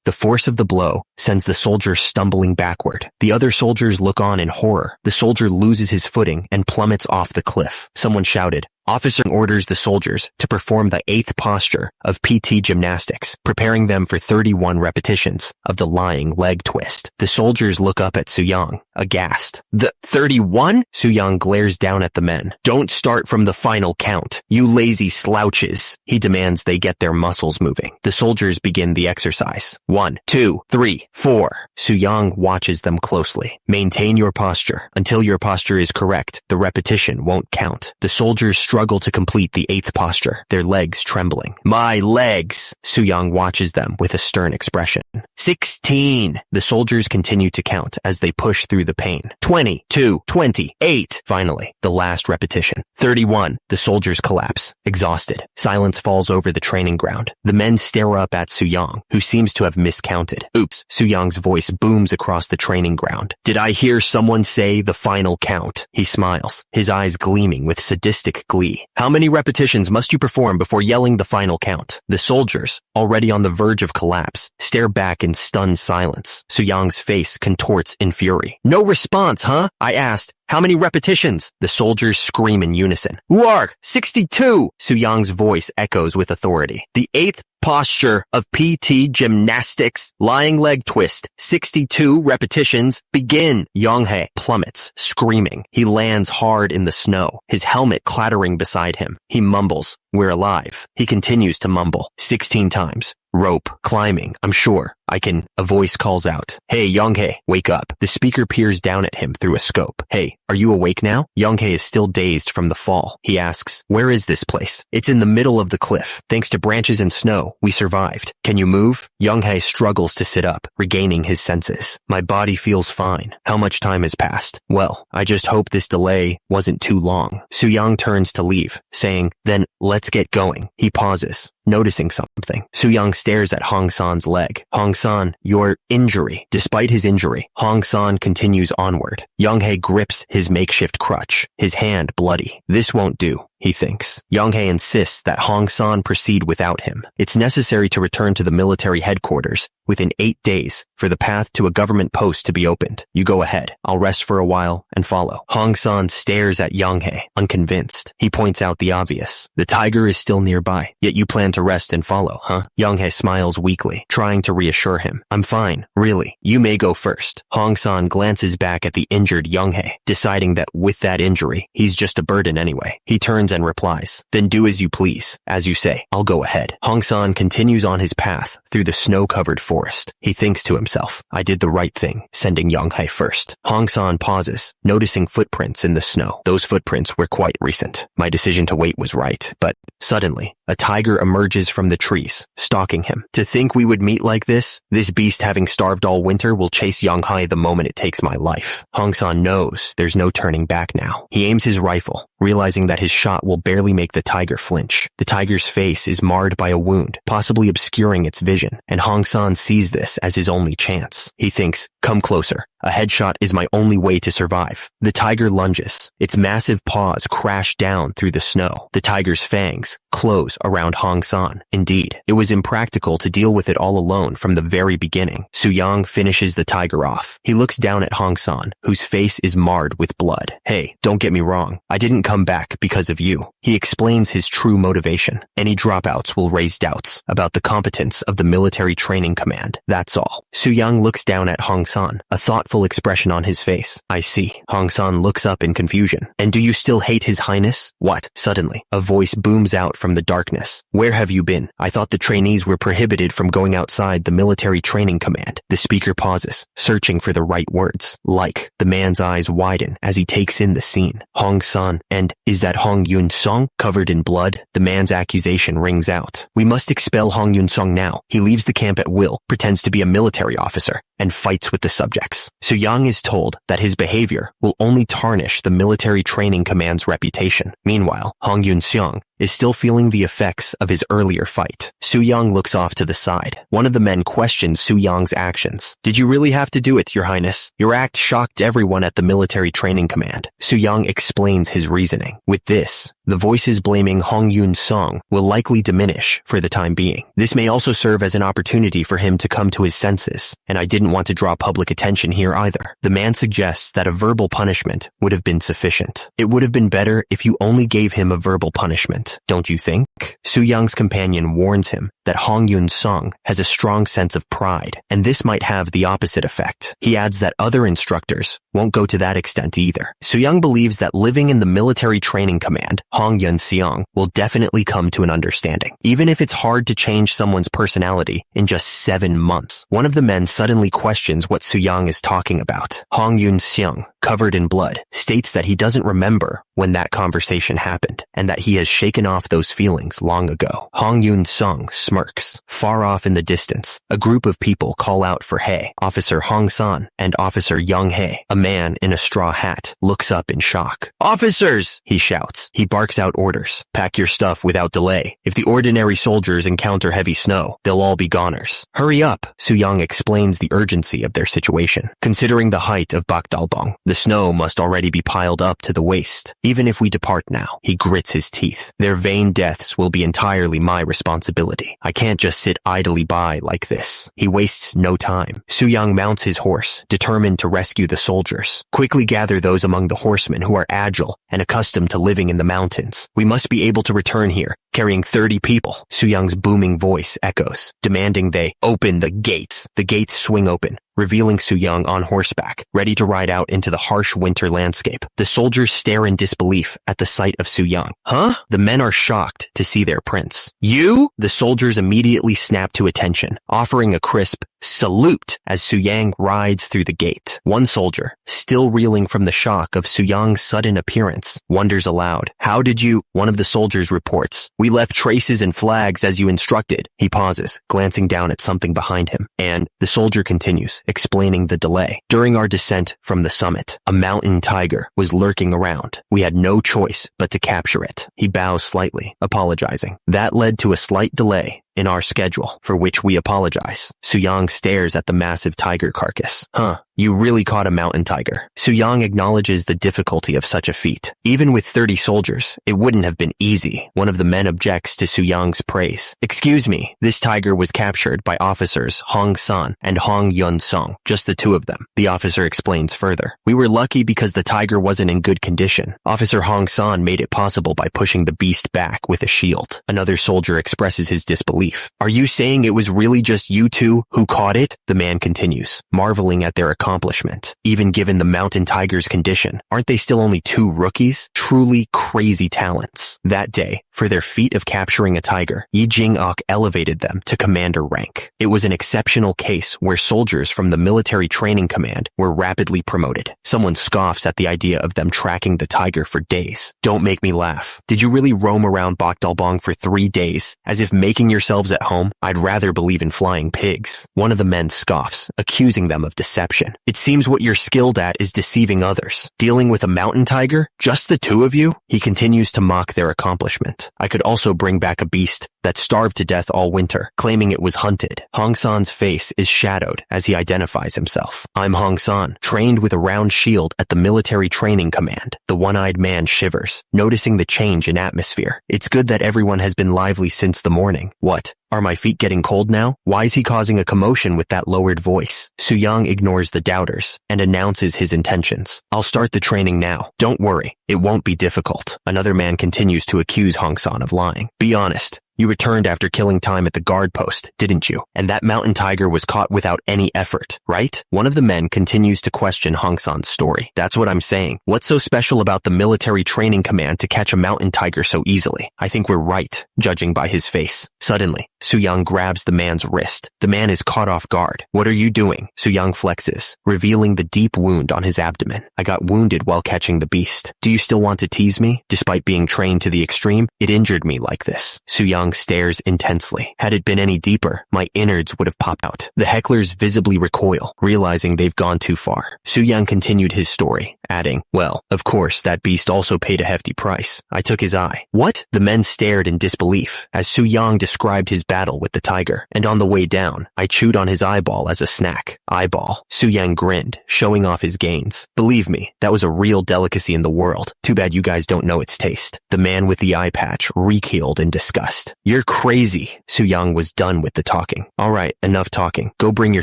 The force of the blow sends the soldier stumbling backward. The other soldiers look on in horror. The soldier loses his footing and plummets off the cliff. Someone shouted. Officer orders the soldiers to perform the 8th posture of PT gymnastics, preparing them for 31 repetitions of the lying leg twist. The soldiers look up at Suyang, aghast. The 31? Suyang glares down at the men. Don't start from the final count, you lazy slouches. He demands they get their muscles moving. The soldiers begin the exercise. 1, 2, 3, 4. Suyang watches them closely. Maintain your posture. Until your posture is correct, the repetition won't count. The soldiers struggle to complete the 8th posture, their legs trembling. My legs! Suyang watches them with a stern expression. 16! The soldiers continue to count as they push through the pain. 22, 28. Finally, the last repetition. 31. The soldiers collapse, exhausted. Silence falls over the training ground. The men stare up at Suyang, who seems to have miscounted. Oops! Suyang's voice booms across the training ground. Did I hear someone say the final count? He smiles, his eyes gleaming with sadistic glee glee. How many repetitions must you perform before yelling the final count? The soldiers, already on the verge of collapse, stare back in stunned silence. Suyang's face contorts in fury. No response, huh? I asked. How many repetitions? The soldiers scream in unison. Uark, 62! Suyang's voice echoes with authority. The 8th posture of PT gymnastics, lying leg twist, 62 repetitions, begin. Yonghae plummets, screaming. He lands hard in the snow, his helmet clattering beside him. He mumbles, we're alive. He continues to mumble, 16 times. Rope, climbing, I'm sure. I can. A voice calls out. Hey, Yonghae, wake up. The speaker peers down at him through a scope. Hey, are you awake now? Yonghae is still dazed from the fall. He asks, where is this place? It's in the middle of the cliff. Thanks to branches and snow, we survived. Can you move? Yonghae struggles to sit up, regaining his senses. My body feels fine. How much time has passed? Well, I just hope this delay wasn't too long. Suyang turns to leave, saying, then let's get going. He pauses, noticing something. Suyang stares at Hong San's leg. Hong San, your injury. Despite his injury, Hong San continues onward. Yonghae grips his makeshift crutch, his hand bloody. This won't do, he thinks. Yonghae insists that Hong San proceed without him. It's necessary to return to the military headquarters within 8 days for the path to a government post to be opened. You go ahead. I'll rest for a while and follow. Hong San stares at Yonghae, unconvinced. He points out the obvious. The tiger is still nearby, yet you plan to rest and follow, huh? Yonghae smiles weakly, trying to reassure him. I'm fine, really. You may go first. Hong San glances back at the injured Yonghae, deciding that with that injury, he's just a burden anyway. He turns and replies, then do as you please. As you say, I'll go ahead. Hong San continues on his path through the snow-covered forest. He thinks to himself, I did the right thing, sending Yonghae first. Hong San pauses, noticing footprints in the snow. Those footprints were quite recent. My decision to wait was right, but suddenly, a tiger emerges from the trees, stalking him. To think we would meet like this beast having starved all winter will chase Yonghae the moment it takes my life. Hong San knows there's no turning back now. He aims his rifle, realizing that his shot will barely make the tiger flinch. The tiger's face is marred by a wound, possibly obscuring its vision, and Hong San sees this as his only chance. He thinks, come closer. A headshot is my only way to survive. The tiger lunges. Its massive paws crash down through the snow. The tiger's fangs close around Hong San. Indeed, it was impractical to deal with it all alone from the very beginning. Suyang finishes the tiger off. He looks down at Hong San, whose face is marred with blood. Hey, don't get me wrong. I didn't come back because of you. He explains his true motivation. Any dropouts will raise doubts about the competence of the military training command. That's all. Suyang looks down at Hong San, a thoughtful expression on his face. I see. Hong San looks up in confusion. And do you still hate His Highness? What? Suddenly, a voice booms out from the darkness. Where have you been? I thought the trainees were prohibited from going outside the military training command. The speaker pauses, searching for the right words. Like, the man's eyes widen as he takes in the scene. Hong San, and is that Hong Yun-song covered in blood? The man's accusation rings out. We must expel Hong Yun-song now. He leaves the camp at will, pretends to be a military officer, and fights with the subjects. Suyang is told that his behavior will only tarnish the military training command's reputation. Meanwhile, Hong Yun-song is still feeling the effects of his earlier fight. Suyang looks off to the side. One of the men questions Suyang's actions. Did you really have to do it, Your Highness? Your act shocked everyone at the military training command. Suyang explains his reasoning. With this, the voices blaming Hong Yun-song will likely diminish for the time being. This may also serve as an opportunity for him to come to his senses, and I didn't want to draw public attention here either. The man suggests that a verbal punishment would have been sufficient. It would have been better if you only gave him a verbal punishment, don't you think? Suyang's companion warns him that Hong Yun-song has a strong sense of pride, and this might have the opposite effect. He adds that other instructors won't go to that extent either. Suyang believes that living in the military training command, Hong Yun-seong will definitely come to an understanding, even if it's hard to change someone's personality in just 7 months. One of the men suddenly questions what Suyang is talking about. Hong Yun-seong, covered in blood, states that he doesn't remember when that conversation happened, and that he has shaken off those feelings long ago. Hong Yun-song smirks. Far off in the distance, a group of people call out for Hae. Officer Hong San and Officer Young Hae, a man in a straw hat, looks up in shock. Officers! He shouts. He barks out orders. Pack your stuff without delay. If the ordinary soldiers encounter heavy snow, they'll all be goners. Hurry up! Suyang explains the urgency of their situation. Considering the height of Bakdalbong, the snow must already be piled up to the waist. Even if we depart now, he grits his teeth. Their vain deaths will be entirely my responsibility. I can't just sit idly by like this. He wastes no time. Suyang mounts his horse, determined to rescue the soldiers. Quickly gather those among the horsemen who are agile and accustomed to living in the mountains. We must be able to return here, carrying 30 people. Suyang's booming voice echoes, demanding they open the gates. The gates swing open, revealing Suyang on horseback, ready to ride out into the harsh winter landscape. The soldiers stare in disbelief at the sight of Suyang. Huh? The men are shocked to see their prince. You? The soldiers immediately snap to attention, offering a crisp salute as Suyang rides through the gate. One soldier, still reeling from the shock of Suyang's sudden appearance, wonders aloud, "How did you?" One of the soldiers reports, "We left traces and flags as you instructed." He pauses, glancing down at something behind him, and the soldier continues, explaining the delay. "During our descent from the summit, a mountain tiger was lurking around. We had no choice but to capture it." He bows slightly, apologizing. "That led to a slight delay in our schedule, for which we apologize." Suyang stares at the massive tiger carcass. "Huh, you really caught a mountain tiger." Suyang acknowledges the difficulty of such a feat. Even with 30 soldiers, it wouldn't have been easy. One of the men objects to Suyang's praise. "Excuse me, this tiger was captured by officers Hong San and Hong Yun Song, just the two of them." The officer explains further. "We were lucky because the tiger wasn't in good condition. Officer Hong San made it possible by pushing the beast back with a shield." Another soldier expresses his disbelief. "Are you saying it was really just you two who caught it?" The man continues, marveling at their accomplishment. Even given the mountain tiger's condition, aren't they still only two rookies? Truly crazy talents. That day, for their feat of capturing a tiger, Yi Jing-ok elevated them to commander rank. It was an exceptional case where soldiers from the military training command were rapidly promoted. Someone scoffs at the idea of them tracking the tiger for days. "Don't make me laugh. Did you really roam around Bokdalbong for 3 days, as if making yourselves at home? I'd rather believe in flying pigs." One of the men scoffs, accusing them of deception. "It seems what you're skilled at is deceiving others. Dealing with a mountain tiger? Just the two of you?" He continues to mock their accomplishment. "I could also bring back a beast that starved to death all winter, claiming it was hunted." Hong San's face is shadowed as he identifies himself. "I'm Hong San, trained with a round shield at the military training command." The one-eyed man shivers, noticing the change in atmosphere. "It's good that everyone has been lively since the morning. What? Are my feet getting cold now? Why is he causing a commotion with that lowered voice?" Suyang ignores the doubters and announces his intentions. "I'll start the training now. Don't worry, it won't be difficult." Another man continues to accuse Hong San of lying. "Be honest. You returned after killing time at the guard post, didn't you? And that mountain tiger was caught without any effort, right?" One of the men continues to question Hong San's story. "That's what I'm saying. What's so special about the military training command to catch a mountain tiger so easily? I think we're right, judging by his face." Suddenly, Suyang grabs the man's wrist. The man is caught off guard. "What are you doing?" Suyang flexes, revealing the deep wound on his abdomen. "I got wounded while catching the beast. Do you still want to tease me? Despite being trained to the extreme, it injured me like this." Suyang stares intensely. "Had it been any deeper, my innards would have popped out." The hecklers visibly recoil, realizing they've gone too far. Suyang continued his story, adding, "Well, of course, that beast also paid a hefty price. I took his eye." "What?" The men stared in disbelief as Suyang described his battle with the tiger. "And on the way down, I chewed on his eyeball as a snack." "Eyeball?" Suyang grinned, showing off his gains. "Believe me, that was a real delicacy in the world. Too bad you guys don't know its taste." The man with the eye patch reeked in disgust. "You're crazy." Suyang was done with the talking. "All right, enough talking. Go bring your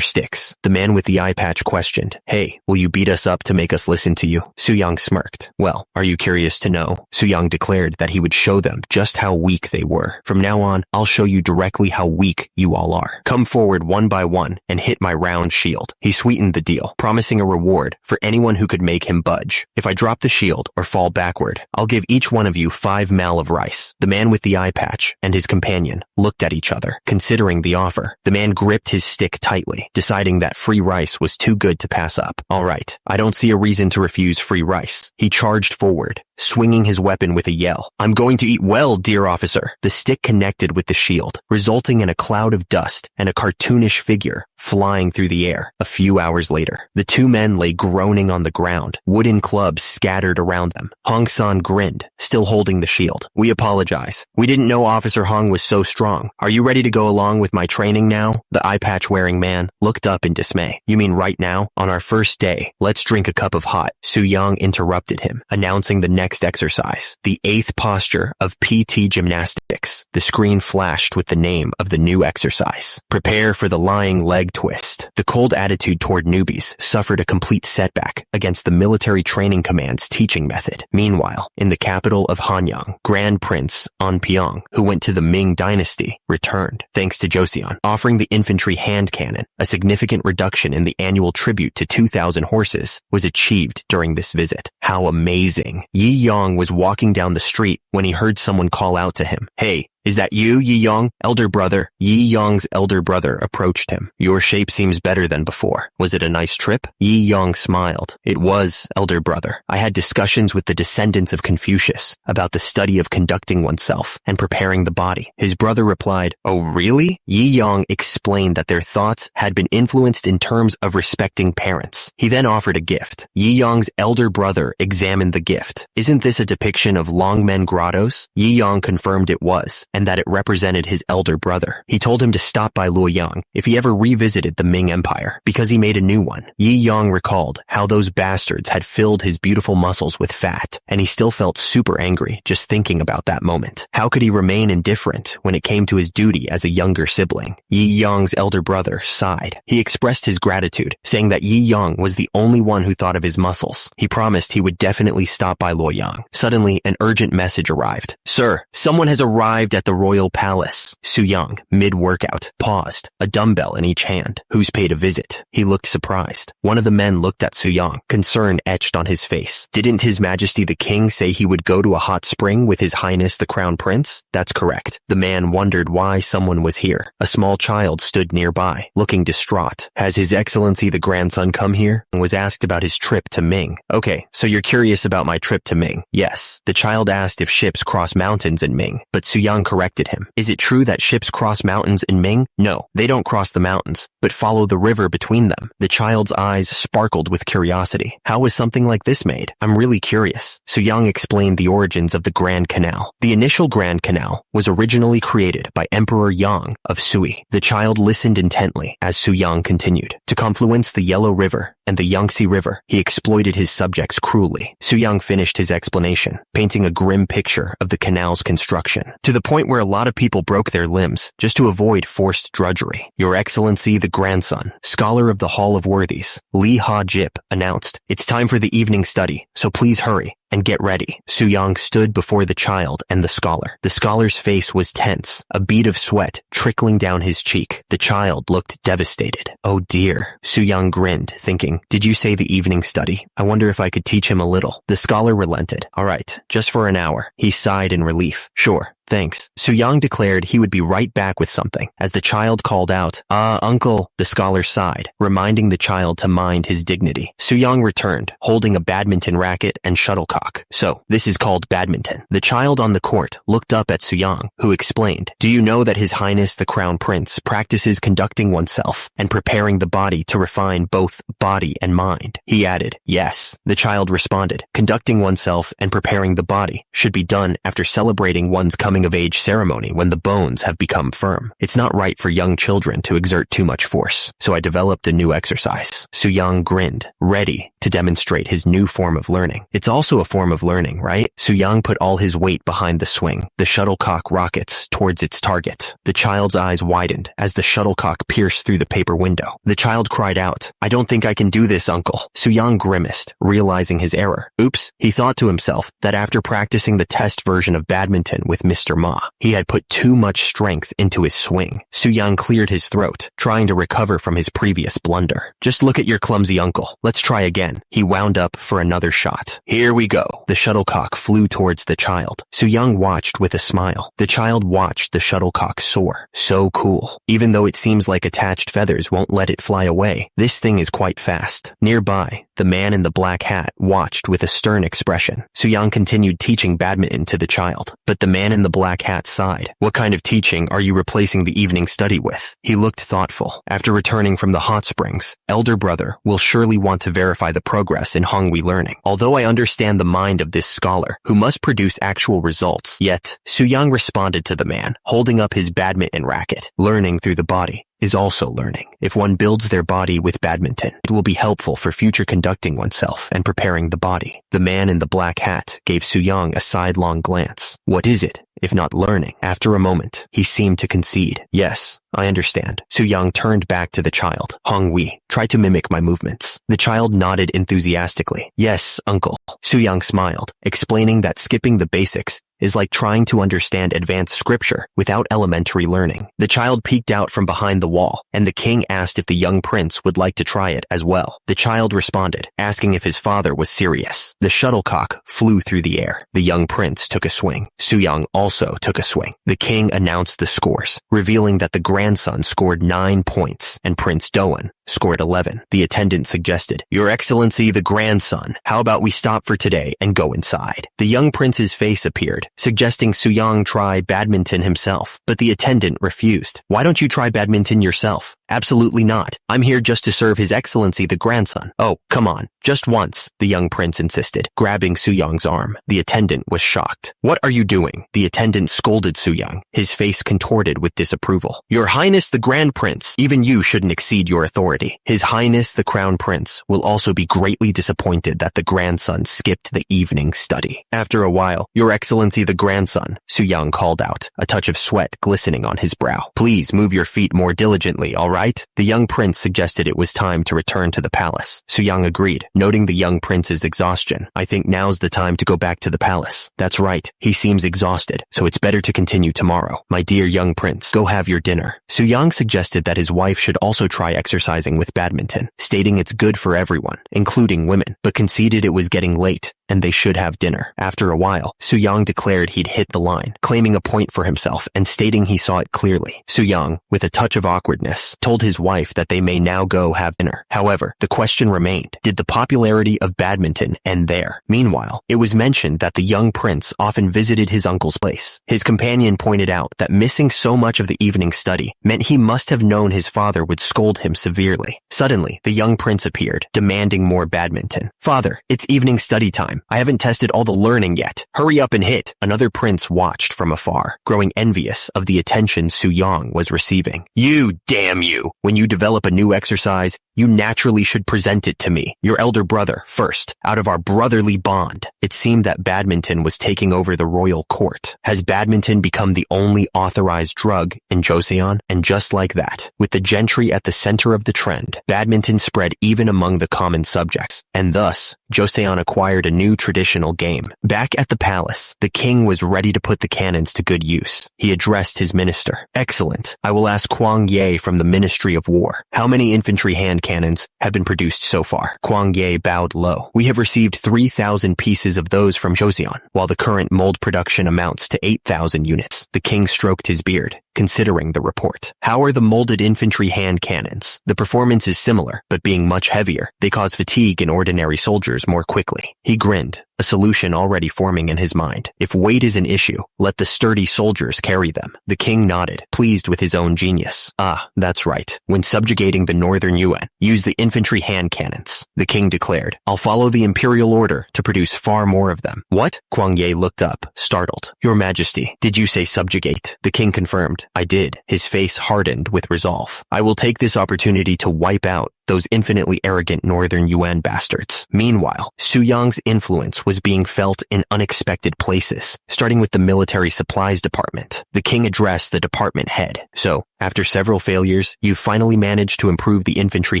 sticks." The man with the eye patch questioned, "Hey, will you beat us up to make us listen to you?" Suyang smirked. "Well, are you curious to know?" Suyang declared that he would show them just how weak they were. "From now on, I'll show you directly how weak you all are. Come forward one by one and hit my round shield." He sweetened the deal, promising a reward for anyone who could make him budge. "If I drop the shield or fall backward, I'll give each one of you 5 mal of rice." The man with the eye patch and his companion looked at each other, considering the offer. The man gripped his stick tightly, deciding that free rice was too good to pass up. "All right, I don't see a reason to refuse free rice." He charged forward, swinging his weapon with a yell. "I'm going to eat well, dear officer." The stick connected with the shield, resulting in a cloud of dust and a cartoonish figure flying through the air. A few hours later, the two men lay groaning on the ground, wooden clubs scattered around them. Hong San grinned, still holding the shield. "We apologize. We didn't know Officer Hong was so strong. Are you ready to go along with my training now?" The eye patch wearing man looked up in dismay. "You mean right now? On our first day? Let's drink a cup of hot." Suyang interrupted him, announcing the next exercise, the 8th posture of PT gymnastics. The screen flashed with the name of the new exercise. Prepare for the lying leg twist. The cold attitude toward newbies suffered a complete setback against the military training command's teaching method. Meanwhile, in the capital of Hanyang, Grand Prince Anpyeong, who went to the Ming dynasty, returned, thanks to Joseon, offering the infantry hand cannon. A significant reduction in the annual tribute to 2,000 horses was achieved during this visit. How amazing! Yi Yong was walking down the street when he heard someone call out to him, "Hey, is that you, Yi Yong? Elder brother." Yi Yong's elder brother approached him. "Your shape seems better than before. Was it a nice trip?" Yi Yong smiled. "It was, elder brother. I had discussions with the descendants of Confucius about the study of conducting oneself and preparing the body." His brother replied, "Oh, really?" Yi Yong explained that their thoughts had been influenced in terms of respecting parents. He then offered a gift. Yi Yong's elder brother examined the gift. "Isn't this a depiction of Longmen Grottoes?" Yi Yong confirmed it was, and that it represented his elder brother. He told him to stop by Luoyang if he ever revisited the Ming Empire, because he made a new one. Yi Yong recalled how those bastards had filled his beautiful muscles with fat, and he still felt super angry just thinking about that moment. How could he remain indifferent when it came to his duty as a younger sibling? Yi Yong's elder brother sighed. He expressed his gratitude, saying that Yi Yong was the only one who thought of his muscles. He promised he would definitely stop by Luoyang. Suddenly, an urgent message arrived. "Sir, someone has arrived at the royal palace." Su-young, mid-workout, paused, a dumbbell in each hand. "Who's paid a visit?" He looked surprised. One of the men looked at Su-young, concern etched on his face. "Didn't His Majesty the King say he would go to a hot spring with His Highness the Crown Prince?" "That's correct." The man wondered why someone was here. A small child stood nearby, looking distraught. "Has His Excellency the grandson come here?" and was asked about his trip to Ming. "Okay, so you're curious about my trip to Ming?" "Yes." The child asked if ships cross mountains in Ming, but Su-young corrected him. "Is it true that ships cross mountains in Ming?" "No, they don't cross the mountains, but follow the river between them." The child's eyes sparkled with curiosity. "How was something like this made? I'm really curious." Su-young explained the origins of the Grand Canal. The initial Grand Canal was originally created by Emperor Yang of Sui. The child listened intently as Su-young continued. To confluence the Yellow River and the Yangtze River, he exploited his subjects cruelly. Su-young finished his explanation, painting a grim picture of the canal's construction, to the point where a lot of people broke their limbs just to avoid forced drudgery. "Your Excellency the grandson, scholar of the Hall of Worthies, Li Ha-jip, announced, 'It's time for the evening study, so please hurry and get ready.'" Su-young stood before the child and the scholar. The scholar's face was tense, a bead of sweat trickling down his cheek. The child looked devastated. "Oh dear." Su-young grinned, thinking, "Did you say the evening study? I wonder if I could teach him a little." The scholar relented. "All right, just for an hour." He sighed in relief. "Sure. Thanks." Su-young declared he would be right back with something. As the child called out, Uncle," the scholar sighed, reminding the child to mind his dignity. Su-young returned, holding a badminton racket and shuttlecock. "So, this is called badminton." The child on the court looked up at Su-young, who explained, "Do you know that His Highness the Crown Prince practices conducting oneself and preparing the body to refine both body and mind?" He added, "Yes." The child responded, "Conducting oneself and preparing the body should be done after celebrating one's coming of age ceremony when the bones have become firm. It's not right for young children to exert too much force, so I developed a new exercise." Su-young grinned, ready to demonstrate his new form of learning. "It's also a form of learning, right?" Su-young put all his weight behind the swing. The shuttlecock rockets towards its target. The child's eyes widened as the shuttlecock pierced through the paper window. The child cried out, "I don't think I can do this, Uncle." Su-young grimaced, realizing his error. Oops, he thought to himself that after practicing the test version of badminton with Mr. Ma, he had put too much strength into his swing. Su-young cleared his throat, trying to recover from his previous blunder. "Just look at your clumsy uncle. Let's try again." He wound up for another shot. "Here we go." The shuttlecock flew towards the child. Su-young watched with a smile. The child watched the shuttlecock soar. So cool. Even though it seems like attached feathers won't let it fly away, this thing is quite fast. Nearby, the man in the black hat watched with a stern expression. Su-young continued teaching badminton to the child, but the man in the black hat sighed. "What kind of teaching are you replacing the evening study with?" He looked thoughtful. After returning from the hot springs, elder brother will surely want to verify the progress in Honghui learning. Although I understand the mind of this scholar, who must produce actual results, yet, Su-young responded to the man, holding up his badminton racket, learning through the body. is also learning. If one builds their body with badminton, it will be helpful for future conducting oneself and preparing the body. The man in the black hat gave Soo-young a sidelong glance. What is it, if not learning? After a moment, he seemed to concede. Yes, I understand. Soo-young turned back to the child. Hong-wee, try to mimic my movements. The child nodded enthusiastically. Yes, uncle. Soo-young smiled, explaining that skipping the basics is like trying to understand advanced scripture without elementary learning. The child peeked out from behind the wall, and the king asked if the young prince would like to try it as well. The child responded, asking if his father was serious. The shuttlecock flew through the air. The young prince took a swing. Soo-young also took a swing. The king announced the scores, revealing that the grandson scored 9 points and Prince Doan scored 11. The attendant suggested, Your Excellency, the grandson, how about we stop for today and go inside? The young prince's face appeared, suggesting Soo-young try badminton himself, but the attendant refused. Why don't you try badminton yourself? Absolutely not. I'm here just to serve His Excellency the grandson. Oh, come on. Just once, the young prince insisted, grabbing Soo-young's arm. The attendant was shocked. What are you doing? The attendant scolded Soo-young, his face contorted with disapproval. Your Highness the Grand Prince, even you shouldn't exceed your authority. His Highness the Crown Prince will also be greatly disappointed that the grandson skipped the evening study. After a while, Your Excellency the grandson, Soo-young called out, a touch of sweat glistening on his brow. Please move your feet more diligently, all right? The young prince suggested it was time to return to the palace. Soo-young agreed, noting the young prince's exhaustion. I think now's the time to go back to the palace. That's right. He seems exhausted, so it's better to continue tomorrow. My dear young prince, go have your dinner. Soo-young suggested that his wife should also try exercising with badminton, stating it's good for everyone, including women, but conceded it was getting late and they should have dinner. After a while, Soo-young declared he'd hit the line, claiming a point for himself and stating he saw it clearly. Soo-young, with a touch of awkwardness, told his wife that they may now go have dinner. However, the question remained, did the popularity of badminton end there? Meanwhile, it was mentioned that the young prince often visited his uncle's place. His companion pointed out that missing so much of the evening study meant he must have known his father would scold him severely. Suddenly, the young prince appeared, demanding more badminton. Father, it's evening study time. I haven't tested all the learning yet. Hurry up and hit. Another prince watched from afar, growing envious of the attention Soo-young was receiving. You, damn you! When you develop a new exercise, you naturally should present it to me, your elder brother, first, out of our brotherly bond. It seemed that badminton was taking over the royal court. Has badminton become the only authorized drug in Joseon? And just like that, with the gentry at the center of the trend, badminton spread even among the common subjects, and thus, Joseon acquired a new traditional game. Back at the palace, the king was ready to put the cannons to good use. He addressed his minister. Excellent. I will ask Kwang Ye from the Ministry of War. How many infantry hand cannons have been produced so far? Kwang Ye bowed low. We have received 3,000 pieces of those from Joseon, while the current mold production amounts to 8,000 units. The king stroked his beard, considering the report. How are the molded infantry hand cannons? The performance is similar, but being much heavier, they cause fatigue in ordinary soldiers more quickly. He grinned, a solution already forming in his mind. If weight is an issue, let the sturdy soldiers carry them. The king nodded, pleased with his own genius. Ah, that's right. When subjugating the northern Yuan, use the infantry hand cannons. The king declared, I'll follow the imperial order to produce far more of them. What? Kwang Ye looked up, startled. Your Majesty, did you say subjugate? The king confirmed, I did. His face hardened with resolve. I will take this opportunity to wipe out those infinitely arrogant northern Yuan bastards. Meanwhile, Soo-young's influence was being felt in unexpected places, starting with the military supplies department. The king addressed the department head. So, after several failures, you finally managed to improve the infantry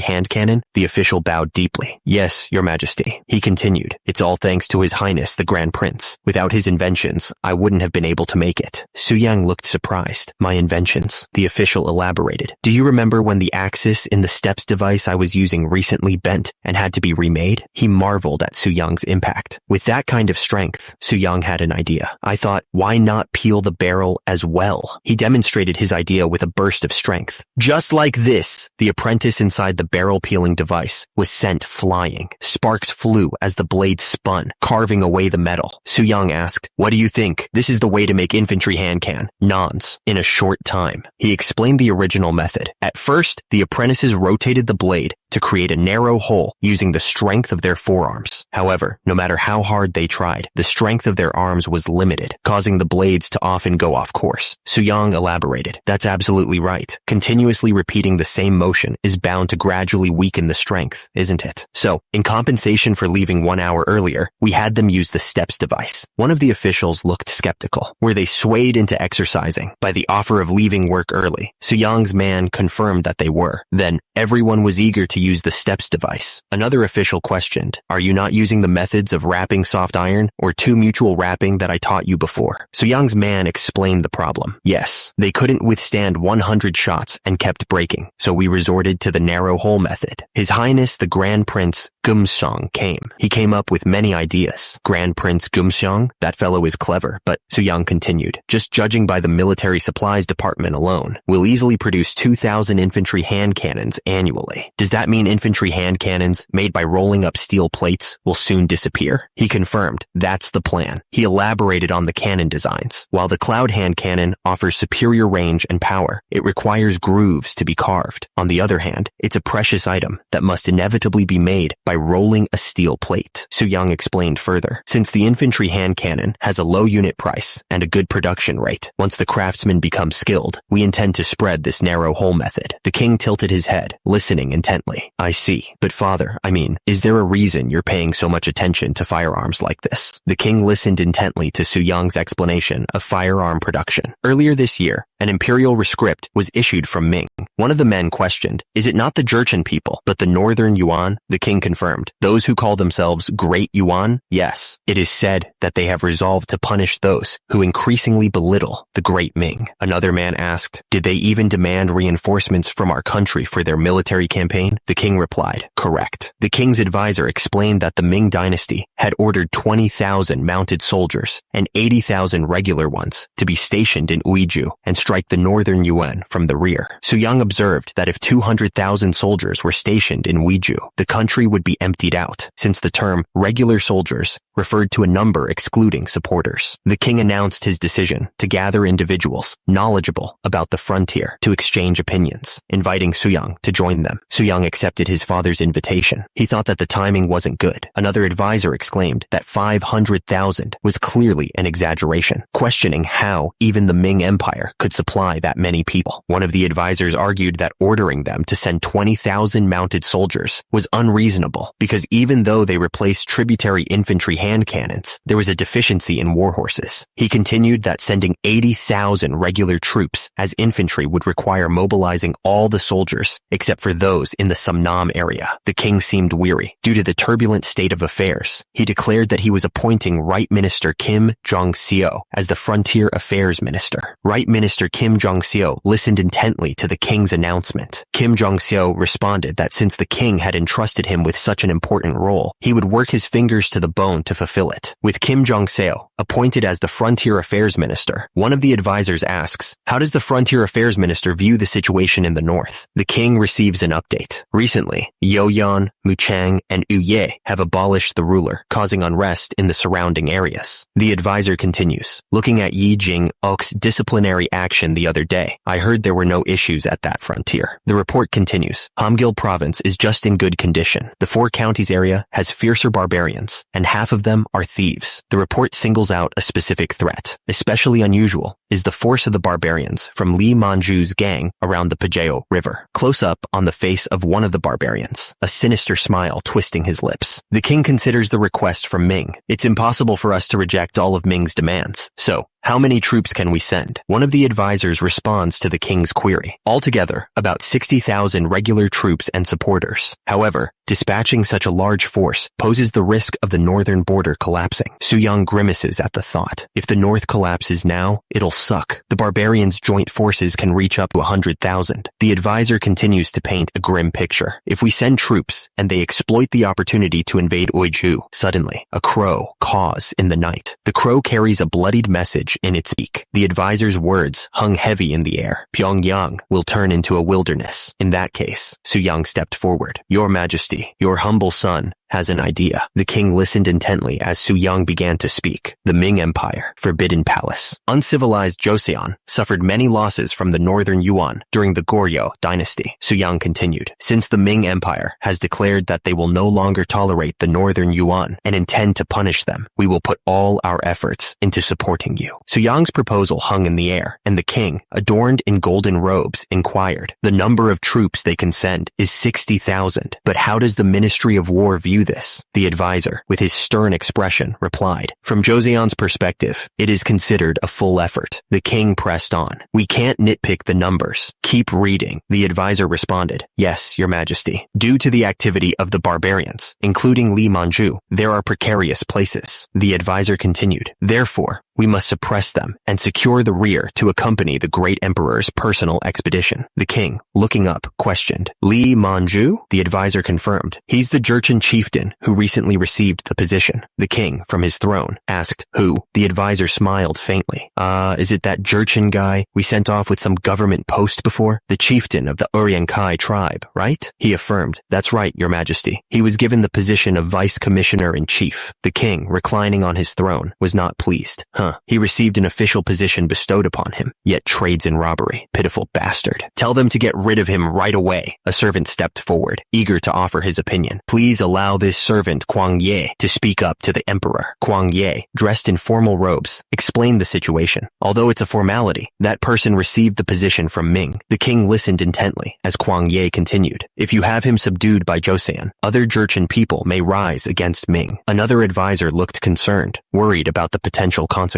hand cannon? The official bowed deeply. Yes, Your Majesty. He continued, it's all thanks to His Highness the Grand Prince. Without his inventions, I wouldn't have been able to make it. Soo-young looked surprised. My inventions? The official elaborated. Do you remember when the axis in the steps device I was using recently bent and had to be remade? He marveled at Soo-young's impact. With that kind of strength, Soo-young had an idea. I thought, why not peel the barrel as well? He demonstrated his idea with a burst of strength. Just like this, the apprentice inside the barrel peeling device was sent flying. Sparks flew as the blade spun, carving away the metal. Soo-young asked, what do you think? This is the way to make infantry hand can. Nons. In a short time. He explained the original method. At first, the apprentices rotated the blade to create a narrow hole using the strength of their forearms. However, no matter how hard they tried, the strength of their arms was limited, causing the blades to often go off course. Suyang elaborated, "That's absolutely right. Continuously repeating the same motion is bound to gradually weaken the strength, isn't it? So, in compensation for leaving 1 hour earlier, we had them use the steps device." One of the officials looked skeptical. Were they swayed into exercising by the offer of leaving work early? Suyang's man confirmed that they were. Then, everyone was eager to use the steps device. Another official questioned, "Are you not using the methods of wrapping soft iron or two mutual wrapping that I taught you before?" Suyang's man explained the problem. "Yes, they couldn't withstand 100 shots and kept breaking, so we resorted to the narrow hole method." His Highness the Grand Prince Gumseong came. He came up with many ideas. Grand Prince Gumseong? That fellow is clever, but Suyang continued, "Just judging by the military supplies department alone, we'll easily produce 2,000 infantry hand cannons annually. Does that mean infantry hand cannons, made by rolling up steel plates, will soon disappear?" He confirmed, "That's the plan." He elaborated on the cannon designs. While the cloud hand cannon offers superior range and power, it requires grooves to be carved. On the other hand, it's a precious item that must inevitably be made by rolling a steel plate. Suyang explained further, "Since the infantry hand cannon has a low unit price and a good production rate, once the craftsmen become skilled, we intend to spread this narrow hole method." The king tilted his head, listening intently. "I see. But father, is there a reason you're paying so much attention to firearms like this?" The king listened intently to Suyang's explanation of firearm production. Earlier this year, an imperial rescript was issued from Ming. One of the men questioned, "Is it not the Jurchen people, but the Northern Yuan?" The king confirmed, "Those who call themselves Great Yuan? Yes. It is said that they have resolved to punish those who increasingly belittle the Great Ming." Another man asked, "Did they even demand reinforcements from our country for their military campaign?" The king replied, "Correct." The king's advisor explained that the Ming dynasty had ordered 20,000 mounted soldiers and 80,000 regular ones to be stationed in Uiju and strike the Northern Yuan from the rear. Suyang observed that if 200,000 soldiers were stationed in Uiju, the country would be emptied out, since the term regular soldiers referred to a number excluding supporters. The king announced his decision to gather individuals knowledgeable about the frontier to exchange opinions, inviting Suyang to join them. Suyang accepted his father's invitation. He thought that the timing wasn't good. Another advisor exclaimed that 500,000 was clearly an exaggeration, questioning how even the Ming Empire could supply that many people. One of the advisors argued that ordering them to send 20,000 mounted soldiers was unreasonable because even though they replaced tributary infantry hand cannons, there was a deficiency in war horses. He continued that sending 80,000 regular troops as infantry would require mobilizing all the soldiers except for those in the Samnam area. The king seemed weary due to the turbulent state of affairs. He declared that he was appointing Right Minister Kim Jong-seo as the Frontier Affairs Minister. Right Minister Kim Jong-seo listened intently to the king's announcement. Kim Jong-seo responded that since the king had entrusted him with such an important role, he would work his fingers to the bone to fulfill it. With Kim Jong-seo appointed as the Frontier Affairs Minister, one of the advisors asks, "How does the Frontier Affairs Minister view the situation in the north?" The king receives an update. Recently, Yoyan, Muchang, and Uye have abolished the ruler, causing unrest in the surrounding areas. The advisor continues, "Looking at Yi Jing-ok's disciplinary action the other day, I heard there were no issues at that frontier." The report continues, "Hamgyal province is just in good condition. The 4 counties area has fiercer barbarians, and half of them are thieves." The report singles out a specific threat. Especially unusual is the force of the barbarians from Li Manju's gang around the Pajeo River. Close up on the face of one of the barbarians, a sinister smile twisting his lips. The king considers the request from Ming. "It's impossible for us to reject all of Ming's demands. So, how many troops can we send?" One of the advisors responds to the king's query. Altogether, about 60,000 regular troops and supporters. However, dispatching such a large force poses the risk of the northern border collapsing. Suyang grimaces at the thought. If the north collapses now, it'll suck. The barbarians' joint forces can reach up to 100,000. The advisor continues to paint a grim picture. If we send troops and they exploit the opportunity to invade Uiju, suddenly, a crow caws in the night. The crow carries a bloodied message in its beak. The advisor's words hung heavy in the air. Pyongyang will turn into a wilderness. In that case, Suyang stepped forward. "Your Majesty, your humble son has an idea. The king listened intently as Su Yang began to speak. The Ming Empire, Forbidden Palace. Uncivilized Joseon suffered many losses from the Northern Yuan during the Goryeo dynasty. Su Yang continued, since the Ming Empire has declared that they will no longer tolerate the Northern Yuan and intend to punish them, we will put all our efforts into supporting you. Su Yang's proposal hung in the air, and the king, adorned in golden robes, inquired, the number of troops they can send is 60,000. But how does the Ministry of War view this? The advisor, with his stern expression, replied, from Joseon's perspective, it is considered a full effort. The king pressed on. We can't nitpick the numbers. Keep reading. The advisor responded, yes, your majesty. Due to the activity of the barbarians, including Li Manju, there are precarious places. The advisor continued, therefore, we must suppress them and secure the rear to accompany the great emperor's personal expedition. The king, looking up, questioned, Li Manju? The advisor confirmed, he's the Jurchen chieftain who recently received the position. The king, from his throne, asked, who? The advisor smiled faintly. Is it that Jurchen guy we sent off with some government post before? The chieftain of the Uryankai tribe, right? He affirmed, that's right, your majesty. He was given the position of vice commissioner-in-chief. The king, reclining on his throne, was not pleased. He received an official position bestowed upon him, yet trades in robbery. Pitiful bastard. Tell them to get rid of him right away. A servant stepped forward, eager to offer his opinion. Please allow this servant, Kwang Ye, to speak up to the emperor. Kwang Ye, dressed in formal robes, explained the situation. Although it's a formality, that person received the position from Ming. The king listened intently as Kwang Ye continued. If you have him subdued by Joseon, other Jurchen people may rise against Ming. Another advisor looked concerned, worried about the potential consequences.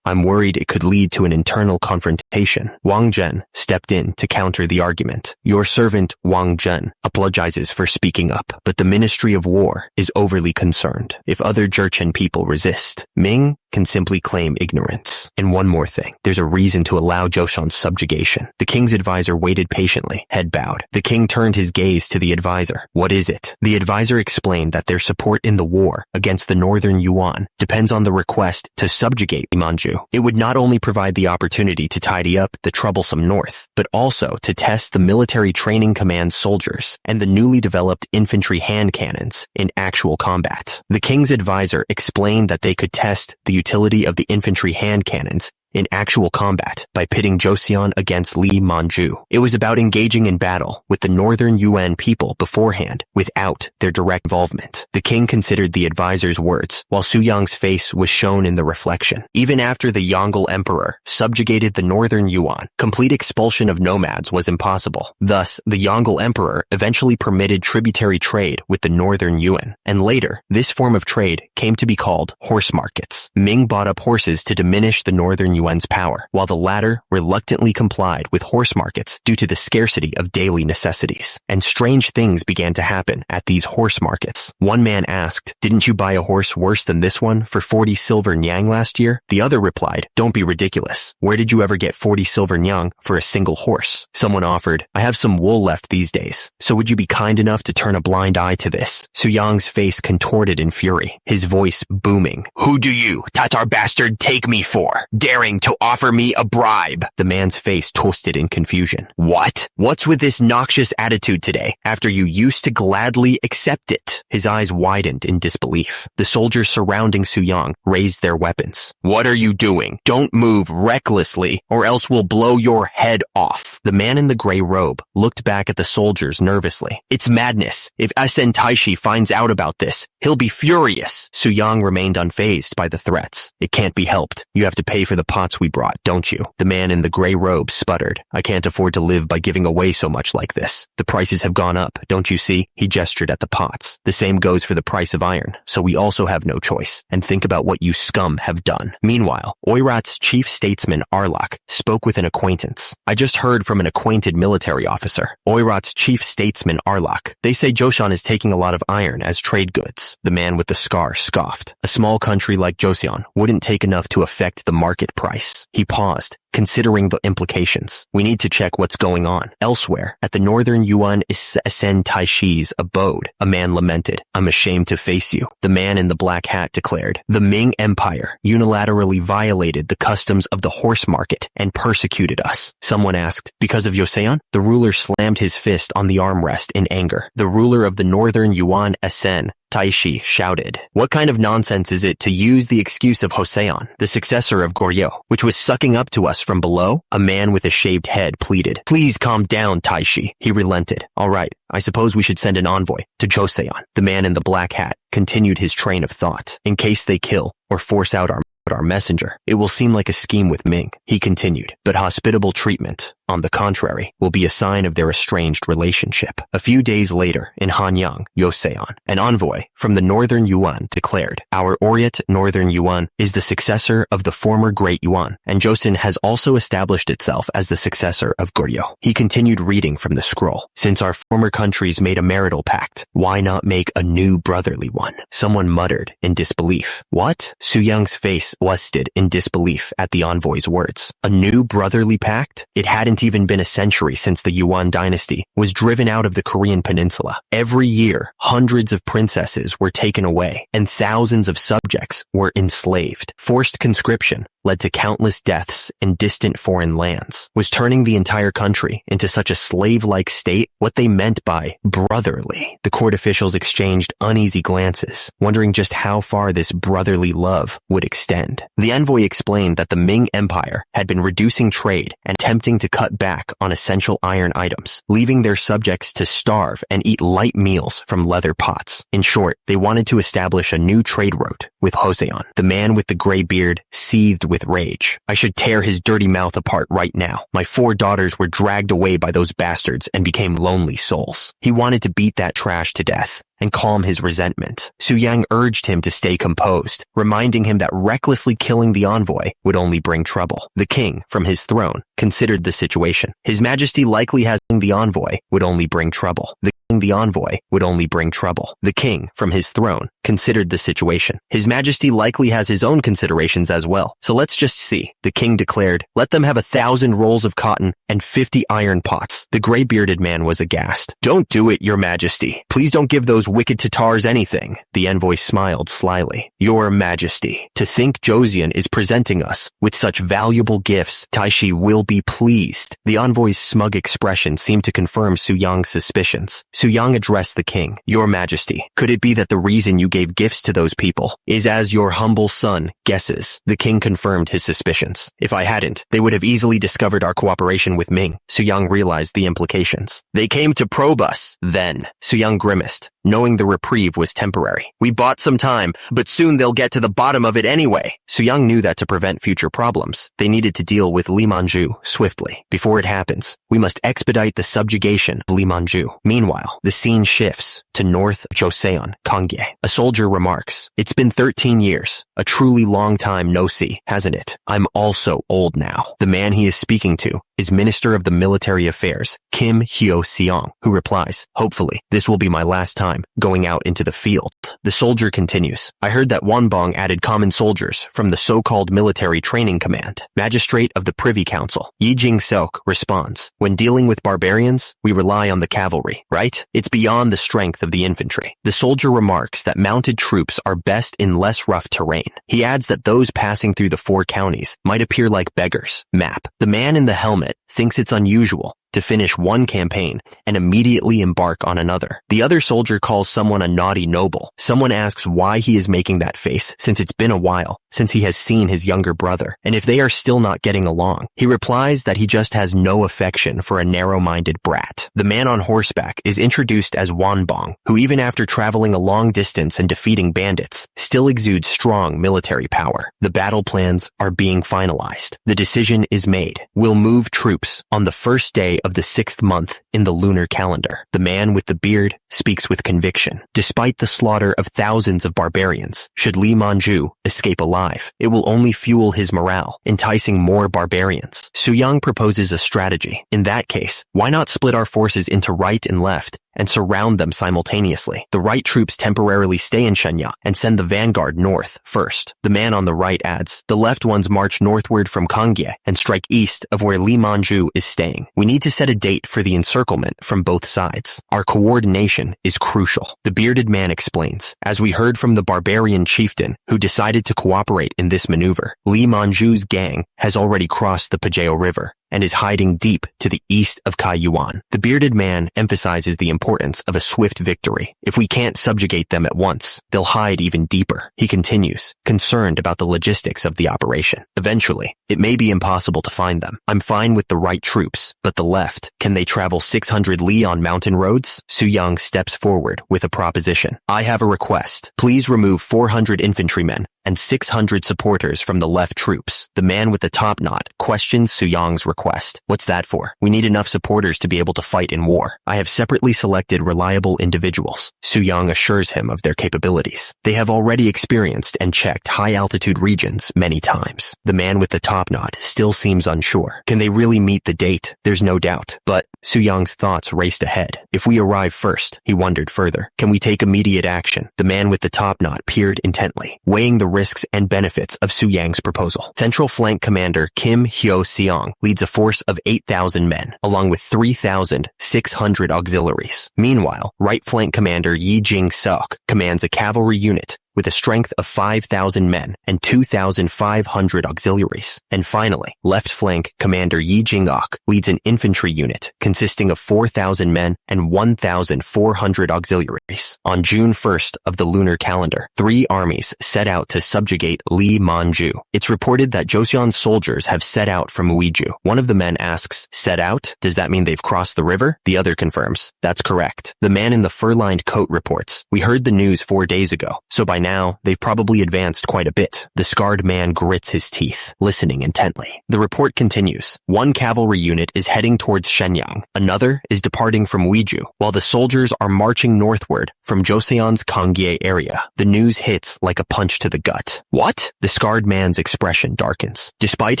I'm worried it could lead to an internal confrontation. Wang Zhen stepped in to counter the argument. Your servant, Wang Zhen, apologizes for speaking up, but the Ministry of War is overly concerned. If other Jurchen people resist, Ming can simply claim ignorance. And one more thing, there's a reason to allow Joseon's subjugation. The king's advisor waited patiently, head bowed. The king turned his gaze to the advisor. What is it? The advisor explained that their support in the war against the Northern Yuan depends on the request to subjugate Manju. It would not only provide the opportunity to tidy up the troublesome north, but also to test the military training command soldiers and the newly developed infantry hand cannons in actual combat. The king's advisor explained that they could test the utility of the infantry hand cannons in actual combat by pitting Joseon against Li Manju. It was about engaging in battle with the Northern Yuan people beforehand without their direct involvement. The king considered the advisor's words, while Su Yang's face was shown in the reflection. Even after the Yongle emperor subjugated the Northern Yuan, complete expulsion of nomads was impossible. Thus, the Yongle emperor eventually permitted tributary trade with the Northern Yuan, and later, this form of trade came to be called horse markets. Ming bought up horses to diminish the Northern Yuan's power, while the latter reluctantly complied with horse markets due to the scarcity of daily necessities. And strange things began to happen at these horse markets. One man asked, didn't you buy a horse worse than this one for 40 silver nyang last year? The other replied, don't be ridiculous. Where did you ever get 40 silver nyang for a single horse? Someone offered, I have some wool left these days, so would you be kind enough to turn a blind eye to this? Su Yang's face contorted in fury, his voice booming. Who do you, Tatar bastard, take me for? Daring to offer me a bribe. The man's face twisted in confusion. What? What's with this noxious attitude today, after you used to gladly accept it? His eyes widened in disbelief. The soldiers surrounding Su Yang raised their weapons. What are you doing? Don't move recklessly, or else we'll blow your head off. The man in the gray robe looked back at the soldiers nervously. It's madness. If SN Taishi finds out about this, he'll be furious. Su Yang remained unfazed by the threats. It can't be helped. You have to pay for the pots we brought, don't you? The man in the gray robe sputtered. I can't afford to live by giving away so much like this. The prices have gone up, don't you see? He gestured at the pots. The same goes for the price of iron, so we also have no choice. And think about what you scum have done. Meanwhile, Oirat's chief statesman Arlok spoke with an acquaintance. I just heard from an acquainted military officer. Oirat's chief statesman Arlok. They say Joseon is taking a lot of iron as trade goods. The man with the scar scoffed. A small country like Joseon wouldn't take enough to affect the market price. He paused, considering the implications. We need to check what's going on. Elsewhere, at the Northern Yuan Sen Taishi's abode, a man lamented, I'm ashamed to face you. The man in the black hat declared, the Ming Empire unilaterally violated the customs of the horse market and persecuted us. Someone asked, because of Joseon? The ruler slammed his fist on the armrest in anger. The ruler of the Northern Yuan Sen Taishi shouted. What kind of nonsense is it to use the excuse of Joseon, the successor of Goryeo, which was sucking up to us from below? A man with a shaved head pleaded. Please calm down, Taishi. He relented. All right, I suppose we should send an envoy to Joseon. The man in the black hat continued his train of thought. In case they kill or force out our messenger, it will seem like a scheme with Ming, he continued. But hospitable treatment, on the contrary, will be a sign of their estranged relationship. A few days later, in Hanyang, Joseon, an envoy from the Northern Yuan declared, Our Orient Northern Yuan is the successor of the former Great Yuan, and Joseon has also established itself as the successor of Goryeo. He continued reading from the scroll. Since our former countries made a marital pact, why not make a new brotherly one? Someone muttered in disbelief. What? Su Young's face blusted in disbelief at the envoy's words. A new brotherly pact? It hadn't even been a century since the Yuan dynasty was driven out of the Korean peninsula. Every year, hundreds of princesses were taken away, and thousands of subjects were enslaved. Forced conscription led to countless deaths in distant foreign lands. Was turning the entire country into such a slave-like state what they meant by brotherly? The court officials exchanged uneasy glances, wondering just how far this brotherly love would extend. The envoy explained that the Ming Empire had been reducing trade and attempting to cut back on essential iron items, leaving their subjects to starve and eat light meals from leather pots. In short, they wanted to establish a new trade route with Joseon. The man with the gray beard seethed with rage. I should tear his dirty mouth apart right now. My 4 daughters were dragged away by those bastards and became lonely souls. He wanted to beat that trash to death and calm his resentment. Su Yang urged him to stay composed, reminding him that recklessly killing the envoy would only bring trouble. The king, from his throne, considered the situation. His Majesty likely has the envoy would only bring trouble. The envoy would only bring trouble. The king, from his throne, considered the situation. His Majesty likely has his own considerations as well, so let's just see. The king declared, let them have 1,000 rolls of cotton and 50 iron pots. The gray-bearded man was aghast. Don't do it, your Majesty. Please don't give those wicked Tatars anything. The envoy smiled slyly. Your Majesty, to think Joseon is presenting us with such valuable gifts, Taishi will be pleased. The envoy's smug expression seemed to confirm Su Yang's suspicions. Su Yang addressed the king. Your Majesty, could it be that the reason you gave gifts to those people is as your humble son guesses? The king confirmed his suspicions. If I hadn't, they would have easily discovered our cooperation with Ming. Su Yang realized the implications. They came to probe us, then. Su Yang grimaced, knowing the reprieve was temporary. We bought some time, but soon they'll get to the bottom of it anyway. Su Yang knew that to prevent future problems, they needed to deal with Li Manju swiftly. Before it happens, we must expedite the subjugation of Li Manju. Meanwhile, the scene shifts to north of Joseon, Kangye. A soldier remarks, it's been 13 years, a truly long time no see, hasn't it? I'm also old now. The man he is speaking to is Minister of the Military Affairs, Kim Hyo-seong, who replies, hopefully, this will be my last time going out into the field. The soldier continues, I heard that Wonbong added common soldiers from the so-called Military Training Command. Magistrate of the Privy Council, Yi Jing-seok, responds, when dealing with barbarians, we rely on the cavalry, right? It's beyond the strength of the infantry. The soldier remarks that mounted troops are best in less rough terrain. He adds that those passing through the 4 counties might appear like beggars. Map. The man in the helmet thinks it's unusual to finish one campaign and immediately embark on another. The other soldier calls someone a naughty noble. Someone asks why he is making that face, since it's been a while since he has seen his younger brother, and if they are still not getting along. He replies that he just has no affection for a narrow-minded brat. The man on horseback is introduced as Wonbong, who even after traveling a long distance and defeating bandits, still exudes strong military power. The battle plans are being finalized. The decision is made. We'll move troops on the first day of the 6th month in the lunar calendar. The man with the beard speaks with conviction. Despite the slaughter of thousands of barbarians, should Li Manju escape alive, it will only fuel his morale, enticing more barbarians. Su Yang proposes a strategy. In that case, why not split our forces into right and left and surround them simultaneously? The right troops temporarily stay in Shenyang and send the vanguard north first. The man on the right adds, the left ones march northward from Kangye and strike east of where Li Manju is staying. We need to set a date for the encirclement from both sides. Our coordination is crucial. The bearded man explains, as we heard from the barbarian chieftain who decided to cooperate in this maneuver, Li Manju's gang has already crossed the Pajeo River and is hiding deep to the east of Kaiyuan. The bearded man emphasizes the importance of a swift victory. If we can't subjugate them at once, they'll hide even deeper. He continues, concerned about the logistics of the operation. Eventually, it may be impossible to find them. I'm fine with the right troops, but the left, can they travel 600 li on mountain roads? Su Yang steps forward with a proposition. I have a request. Please remove 400 infantrymen and 600 supporters from the left troops. The man with the top knot questions Su Yang's request. What's that for? We need enough supporters to be able to fight in war. I have separately selected reliable individuals. Su Yang assures him of their capabilities. They have already experienced and checked high-altitude regions many times. The man with the top knot still seems unsure. Can they really meet the date? There's no doubt. But Su Yang's thoughts raced ahead. If we arrive first, he wondered further. Can we take immediate action? The man with the top knot peered intently, weighing the risks and benefits of Su Yang's proposal. Central Flank Commander Kim Hyo-seong leads a force of 8,000 men, along with 3,600 auxiliaries. Meanwhile, Right Flank Commander Yi Jing-seok commands a cavalry unit with a strength of 5,000 men and 2,500 auxiliaries. And finally, Left Flank Commander Yi Jing-ok leads an infantry unit consisting of 4,000 men and 1,400 auxiliaries. On June 1st of the lunar calendar, 3 armies set out to subjugate Li Manju. It's reported that Joseon's soldiers have set out from Uiju. One of the men asks, set out? Does that mean they've crossed the river? The other confirms, that's correct. The man in the fur-lined coat reports, we heard the news 4 days ago, so by now, they've probably advanced quite a bit. The scarred man grits his teeth, listening intently. The report continues. One cavalry unit is heading towards Shenyang. Another is departing from Uiju, while the soldiers are marching northward from Joseon's Kangye area. The news hits like a punch to the gut. What? The scarred man's expression darkens. Despite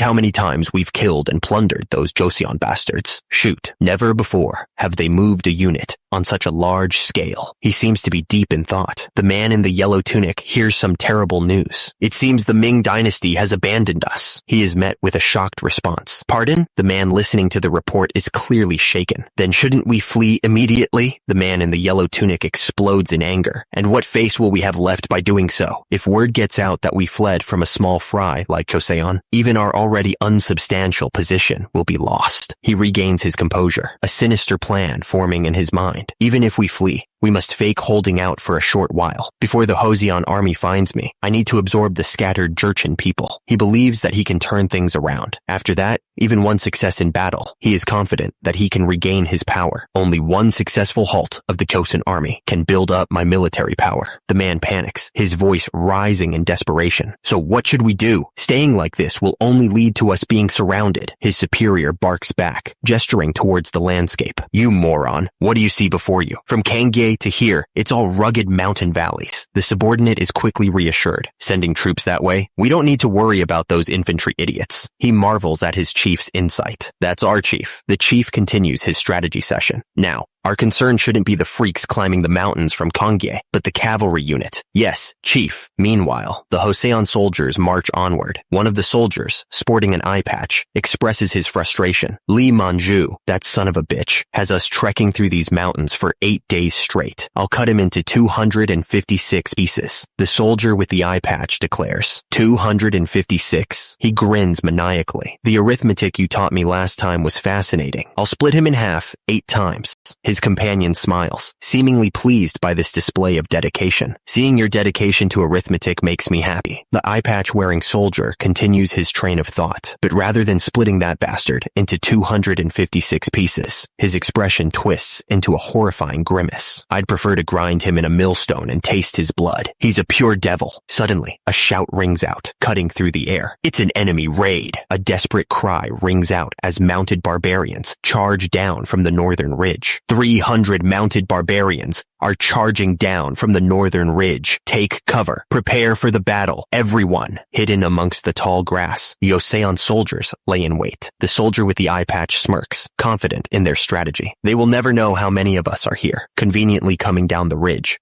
how many times we've killed and plundered those Joseon bastards, shoot, never before have they moved a unit on such a large scale. He seems to be deep in thought. The man in the yellow tunic hears some terrible news. It seems the Ming dynasty has abandoned us. He is met with a shocked response. Pardon? The man listening to the report is clearly shaken. Then shouldn't we flee immediately? The man in the yellow tunic explodes in anger. And what face will we have left by doing so? If word gets out that we fled from a small fry like Joseon, even our already unsubstantial position will be lost. He regains his composure, a sinister plan forming in his mind. Even if we flee, we must fake holding out for a short while. Before the Joseon army finds me, I need to absorb the scattered Jurchen people. He believes that he can turn things around. After that, even one success in battle, he is confident that he can regain his power. Only one successful halt of the Chosun army can build up my military power. The man panics, his voice rising in desperation. So what should we do? Staying like this will only lead to us being surrounded. His superior barks back, gesturing towards the landscape. You moron, what do you see before you? From Kangye to here, it's all rugged mountain valleys. The subordinate is quickly reassured. Sending troops that way? We don't need to worry about those infantry idiots. He marvels at his chief's insight. That's our chief. The chief continues his strategy session. Now, our concern shouldn't be the freaks climbing the mountains from Kangye, but the cavalry unit. Yes, chief. Meanwhile, the Joseon soldiers march onward. One of the soldiers, sporting an eye patch, expresses his frustration. Li Manju, that son of a bitch, has us trekking through these mountains for 8 days straight. I'll cut him into 256 pieces. The soldier with the eye patch declares, 256? He grins maniacally. The arithmetic you taught me last time was fascinating. I'll split him in half 8 times. His companion smiles, seemingly pleased by this display of dedication. Seeing your dedication to arithmetic makes me happy. The eye patch-wearing soldier continues his train of thought, but rather than splitting that bastard into 256 pieces, his expression twists into a horrifying grimace. I'd prefer to grind him in a millstone and taste his blood. He's a pure devil. Suddenly, a shout rings out, cutting through the air. It's an enemy raid. A desperate cry rings out as mounted barbarians charge down from the northern ridge. 300 mounted barbarians are charging down from the northern ridge. Take cover. Prepare for the battle. Everyone. Hidden amongst the tall grass, Joseon soldiers lay in wait. The soldier with the eye patch smirks, confident in their strategy. They will never know how many of us are here, conveniently coming down the ridge.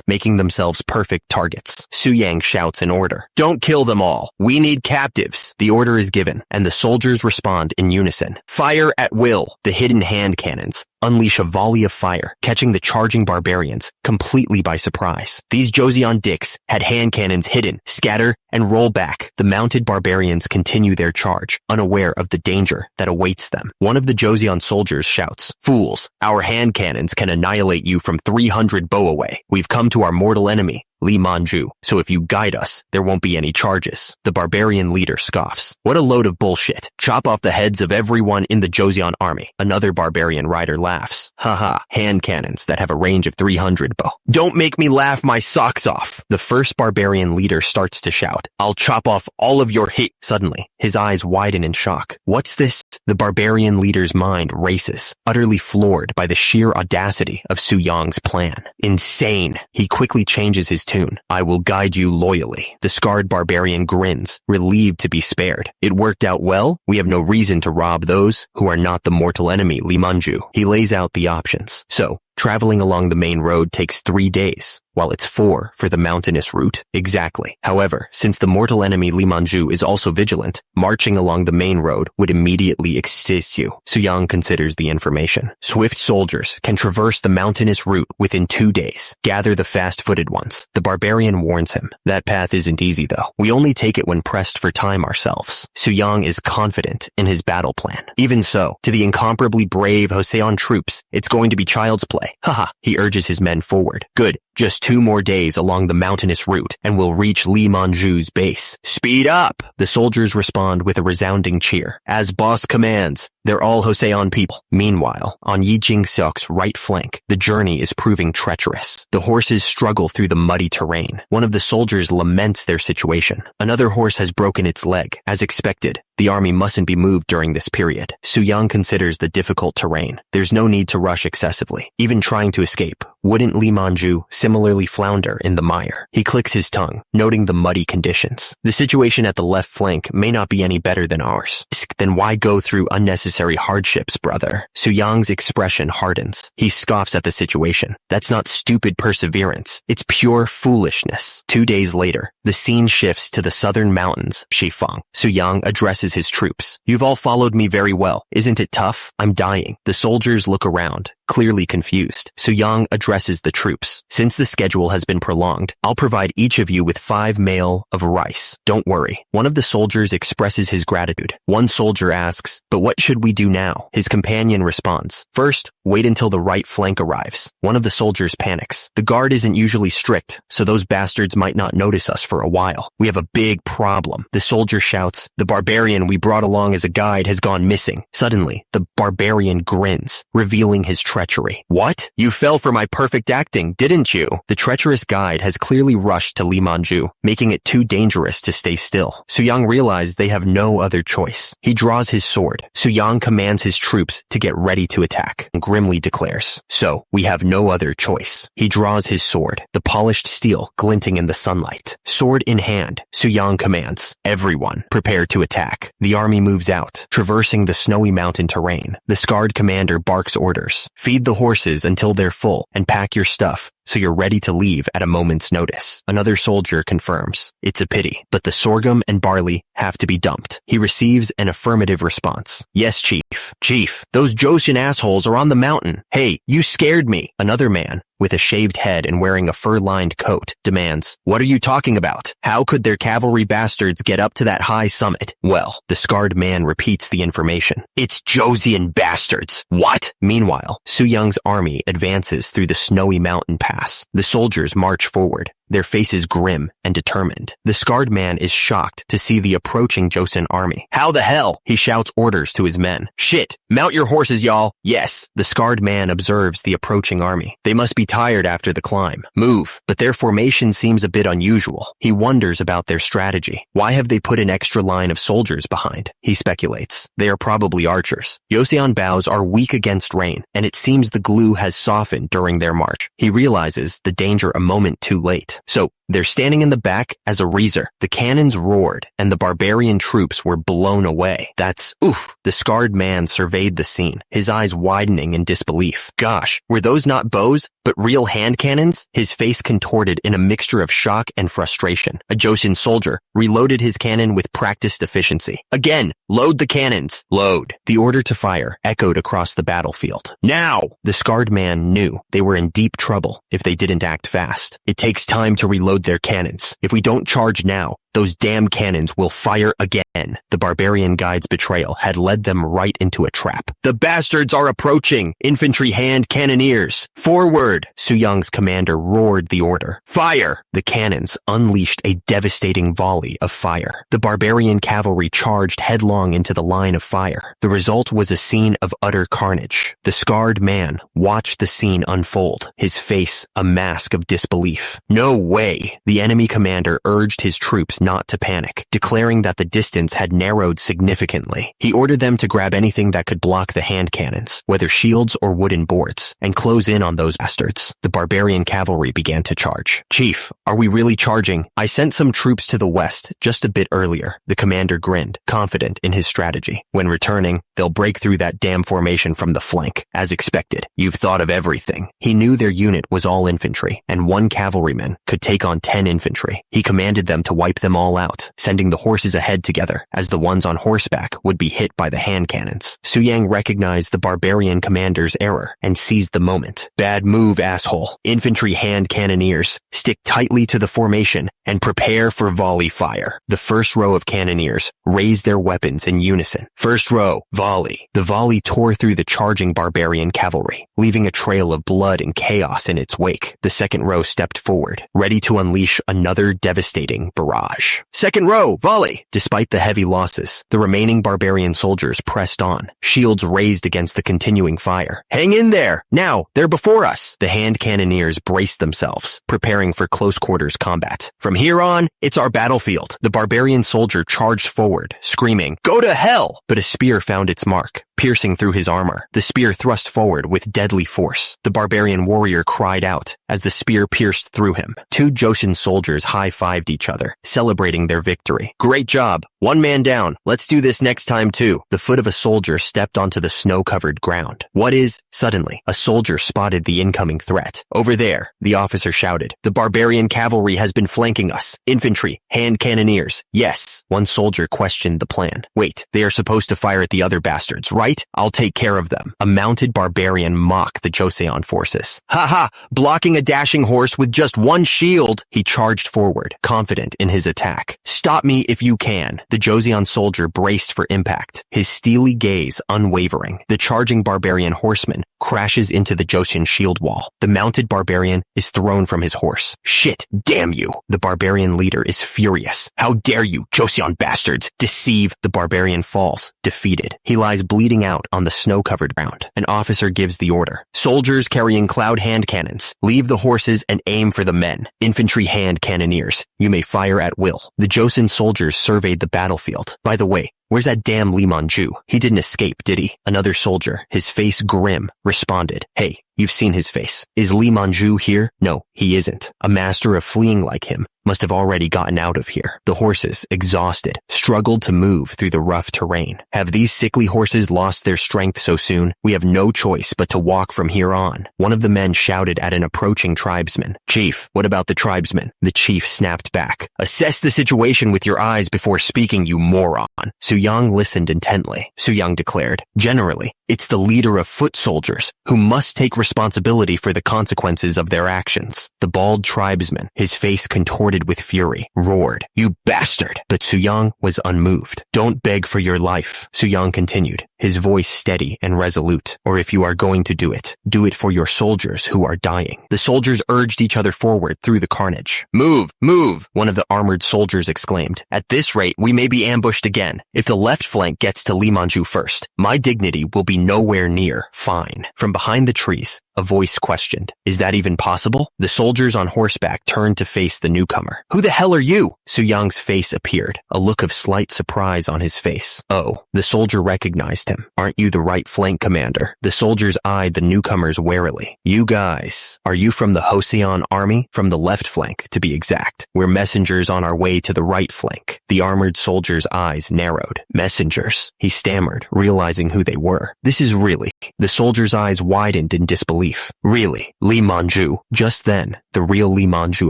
making themselves perfect targets. Su Yang shouts an order. Don't kill them all. We need captives. The order is given, and the soldiers respond in unison. Fire at will. The hidden hand cannons unleash a volley of fire, catching the charging barbarians completely by surprise. These Joseon dicks had hand cannons hidden, scatter, and roll back. The mounted barbarians continue their charge, unaware of the danger that awaits them. One of the Joseon soldiers shouts, Fools, our hand cannons can annihilate you from 300 bow away. We've come to our mortal enemy, Lee Manju, so if you guide us, there won't be any charges. The barbarian leader scoffs. What a load of bullshit. Chop off the heads of everyone in the Joseon army. Another barbarian rider laughs. Haha, hand cannons that have a range of 300 bow. Don't make me laugh my socks off. The first barbarian leader starts to shout, I'll chop off all of your hate. Suddenly, his eyes widen in shock. What's this? The barbarian leader's mind races, utterly floored by the sheer audacity of Su Yang's plan. Insane. He quickly changes his tune. I will guide you loyally. The scarred barbarian grins, relieved to be spared. It worked out well. We have no reason to rob those who are not the mortal enemy, Lee Manju. He lays out the options. So, traveling along the main road takes 3 days, while it's 4 for the mountainous route. Exactly. However, since the mortal enemy Lee Manju is also vigilant, marching along the main road would immediately exist you. Su Yang considers the information. Swift soldiers can traverse the mountainous route within 2 days. Gather the fast-footed ones. The barbarian warns him. That path isn't easy though. We only take it when pressed for time ourselves. Su Yang is confident in his battle plan. Even so, to the incomparably brave Joseon troops, it's going to be child's play. Haha, he urges his men forward. Good. Just 2 more days along the mountainous route, and we'll reach Lee Manju's base. Speed up! The soldiers respond with a resounding cheer. As boss commands, they're all Joseon people. Meanwhile, on Yi Jing-seok's right flank, the journey is proving treacherous. The horses struggle through the muddy terrain. One of the soldiers laments their situation. Another horse has broken its leg. As expected, the army mustn't be moved during this period. Su Yang considers the difficult terrain. There's no need to rush excessively. Even trying to escape, wouldn't Lee Manju similarly flounder in the mire? He clicks his tongue, noting the muddy conditions. The situation at the left flank may not be any better than ours. Then why go through unnecessary hardships, brother? Su Yang's expression hardens. He scoffs at the situation. That's not stupid perseverance. It's pure foolishness. 2 days later, the scene shifts to the southern mountains, Shifang. Su Yang addresses his troops. You've all followed me very well. Isn't it tough? I'm dying. The soldiers look around, clearly confused. Su Yang addresses the troops. Since the schedule has been prolonged, I'll provide each of you with 5 mail of rice. Don't worry. One of the soldiers expresses his gratitude. One soldier asks, but what should we do now? His companion responds, first, wait until the right flank arrives. One of the soldiers panics. The guard isn't usually strict, so those bastards might not notice us for a while. We have a big problem. The soldier shouts, the barbarian we brought along as a guide has gone missing. Suddenly, the barbarian grins, revealing his treachery. What? You fell for my perfect acting, didn't you? The treacherous guide has clearly rushed to Lee Manju, making it too dangerous to stay still. Su Yang realizes they have no other choice. He draws his sword. Su Yang commands his troops to get ready to attack, and grimly declares, so, we have no other choice. He draws his sword, the polished steel glinting in the sunlight. Sword in hand, Su Yang commands, everyone, prepare to attack. The army moves out, traversing the snowy mountain terrain. The scarred commander barks orders. Feed the horses until they're full, and pack your stuff, so you're ready to leave at a moment's notice. Another soldier confirms. It's a pity, but the sorghum and barley have to be dumped. He receives an affirmative response. Yes, Chief. Chief, those Joseon assholes are on the mountain. Hey, you scared me. Another man, with a shaved head and wearing a fur-lined coat, demands, what are you talking about? How could their cavalry bastards get up to that high summit? Well, the scarred man repeats the information. It's Joseon bastards. What? Meanwhile, Su Yang's army advances through the snowy mountain pass. The soldiers march forward, their faces grim and determined. The scarred man is shocked to see the approaching Joseon army. How the hell? He shouts orders to his men. Shit! Mount your horses, y'all! Yes! The scarred man observes the approaching army. They must be tired after the climb. Move! But their formation seems a bit unusual. He wonders about their strategy. Why have they put an extra line of soldiers behind? He speculates. They are probably archers. Joseon bows are weak against rain, and it seems the glue has softened during their march. He realizes the danger a moment too late. moment. So, they're standing in the back as a reser. The cannons roared, and the barbarian troops were blown away. That's oof. The scarred man surveyed the scene, his eyes widening in disbelief. Gosh, were those not bows, but real hand cannons? His face contorted in a mixture of shock and frustration. A Joseon soldier reloaded his cannon with practiced efficiency. Again, load the cannons. Load. The order to fire echoed across the battlefield. Now! The scarred man knew they were in deep trouble if they didn't act fast. It takes time to reload their cannons. If we don't charge now, those damn cannons will fire again. The barbarian guide's betrayal had led them right into a trap. The bastards are approaching! Infantry hand cannoneers! Forward! Suyang's commander roared the order. Fire! The cannons unleashed a devastating volley of fire. The barbarian cavalry charged headlong into the line of fire. The result was a scene of utter carnage. The scarred man watched the scene unfold, his face a mask of disbelief. No way! The enemy commander urged his troops not to panic, declaring that the distance had narrowed significantly. He ordered them to grab anything that could block the hand cannons, whether shields or wooden boards, and close in on those bastards. The barbarian cavalry began to charge. Chief, are we really charging? I sent some troops to the west just a bit earlier. The commander grinned, confident in his strategy. When returning, they'll break through that damn formation from the flank. As expected, you've thought of everything. He knew their unit was all infantry, and one cavalryman could take on 10 infantry. He commanded them to wipe them all out, sending the horses ahead together, as the ones on horseback would be hit by the hand cannons. Suyang recognized the barbarian commander's error and seized the moment. Bad move, asshole. Infantry hand cannoneers, stick tightly to the formation and prepare for volley fire. The first row of cannoneers raised their weapons in unison. First row, volley. The volley tore through the charging barbarian cavalry, leaving a trail of blood and chaos in its wake. The second row stepped forward, ready to unleash another devastating barrage. Second row, volley! Despite the heavy losses, the remaining barbarian soldiers pressed on, shields raised against the continuing fire. Hang in there! Now, they're before us! The hand cannoneers braced themselves, preparing for close quarters combat. From here on, it's our battlefield. The barbarian soldier charged forward, screaming, "Go to hell!" But a spear found its mark, piercing through his armor. The spear thrust forward with deadly force. The barbarian warrior cried out as the spear pierced through him. Two Joseon soldiers high-fived each other, celebrating their victory. Great job. One man down. Let's do this next time too. The foot of a soldier stepped onto the snow-covered ground. What is? Suddenly, a soldier spotted the incoming threat. Over there, the officer shouted. The barbarian cavalry has been flanking us. Infantry, hand cannoneers. Yes. One soldier questioned the plan. Wait, they are supposed to fire at the other bastards, right? I'll take care of them. A mounted barbarian mocked the Joseon forces. Ha ha! Blocking a dashing horse with just one shield! He charged forward, confident in his attack. Stop me if you can. The Joseon soldier braced for impact, his steely gaze unwavering. The charging barbarian horseman crashes into the Joseon shield wall. The mounted barbarian is thrown from his horse. Shit, damn you. The barbarian leader is furious. How dare you, Joseon bastards, deceive. The barbarian falls, defeated. He lies bleeding out on the snow-covered ground. An officer gives the order. Soldiers carrying cloud hand cannons, leave the horses and aim for the men. Infantry hand cannoneers, you may fire at will. The Joseon soldiers surveyed the battlefield. By the way, where's that damn Lee Man-ju? He didn't escape, did he? Another soldier, his face grim, responded. Hey, you've seen his face. Is Lee Man-ju here? No, he isn't. A master of fleeing like him must have already gotten out of here. The horses, exhausted, struggled to move through the rough terrain. Have these sickly horses lost their strength so soon? We have no choice but to walk from here on. One of the men shouted at an approaching tribesman. Chief, what about the tribesman? The chief snapped back. Assess the situation with your eyes before speaking, you moron. Suyang listened intently. Suyang declared, generally, it's the leader of foot soldiers who must take responsibility for the consequences of their actions. The bald tribesman, his face contorted with fury, roared, "You bastard!" But Suyang was unmoved. Don't beg for your life, Suyang continued, his voice steady and resolute. Or if you are going to do it for your soldiers who are dying. The soldiers urged each other forward through the carnage. Move, move, one of the armored soldiers exclaimed. At this rate, we may be ambushed again. If the left flank gets to Lee Man-ju first, my dignity will be nowhere near fine. From behind the trees, a voice questioned, "Is that even possible?" The soldiers on horseback turned to face the newcomer. "Who the hell are you?" Suyang's face appeared, a look of slight surprise on his face. Oh, the soldier recognized him. Aren't you the right flank commander? The soldiers eyed the newcomers warily. You guys, are you from the Joseon army? From the left flank, to be exact. We're messengers on our way to the right flank. The armored soldier's eyes narrowed. Messengers, he stammered, realizing who they were. This is really... The soldier's eyes widened in disbelief. Really, Lee Man-ju. Just then, the real Lee Man-ju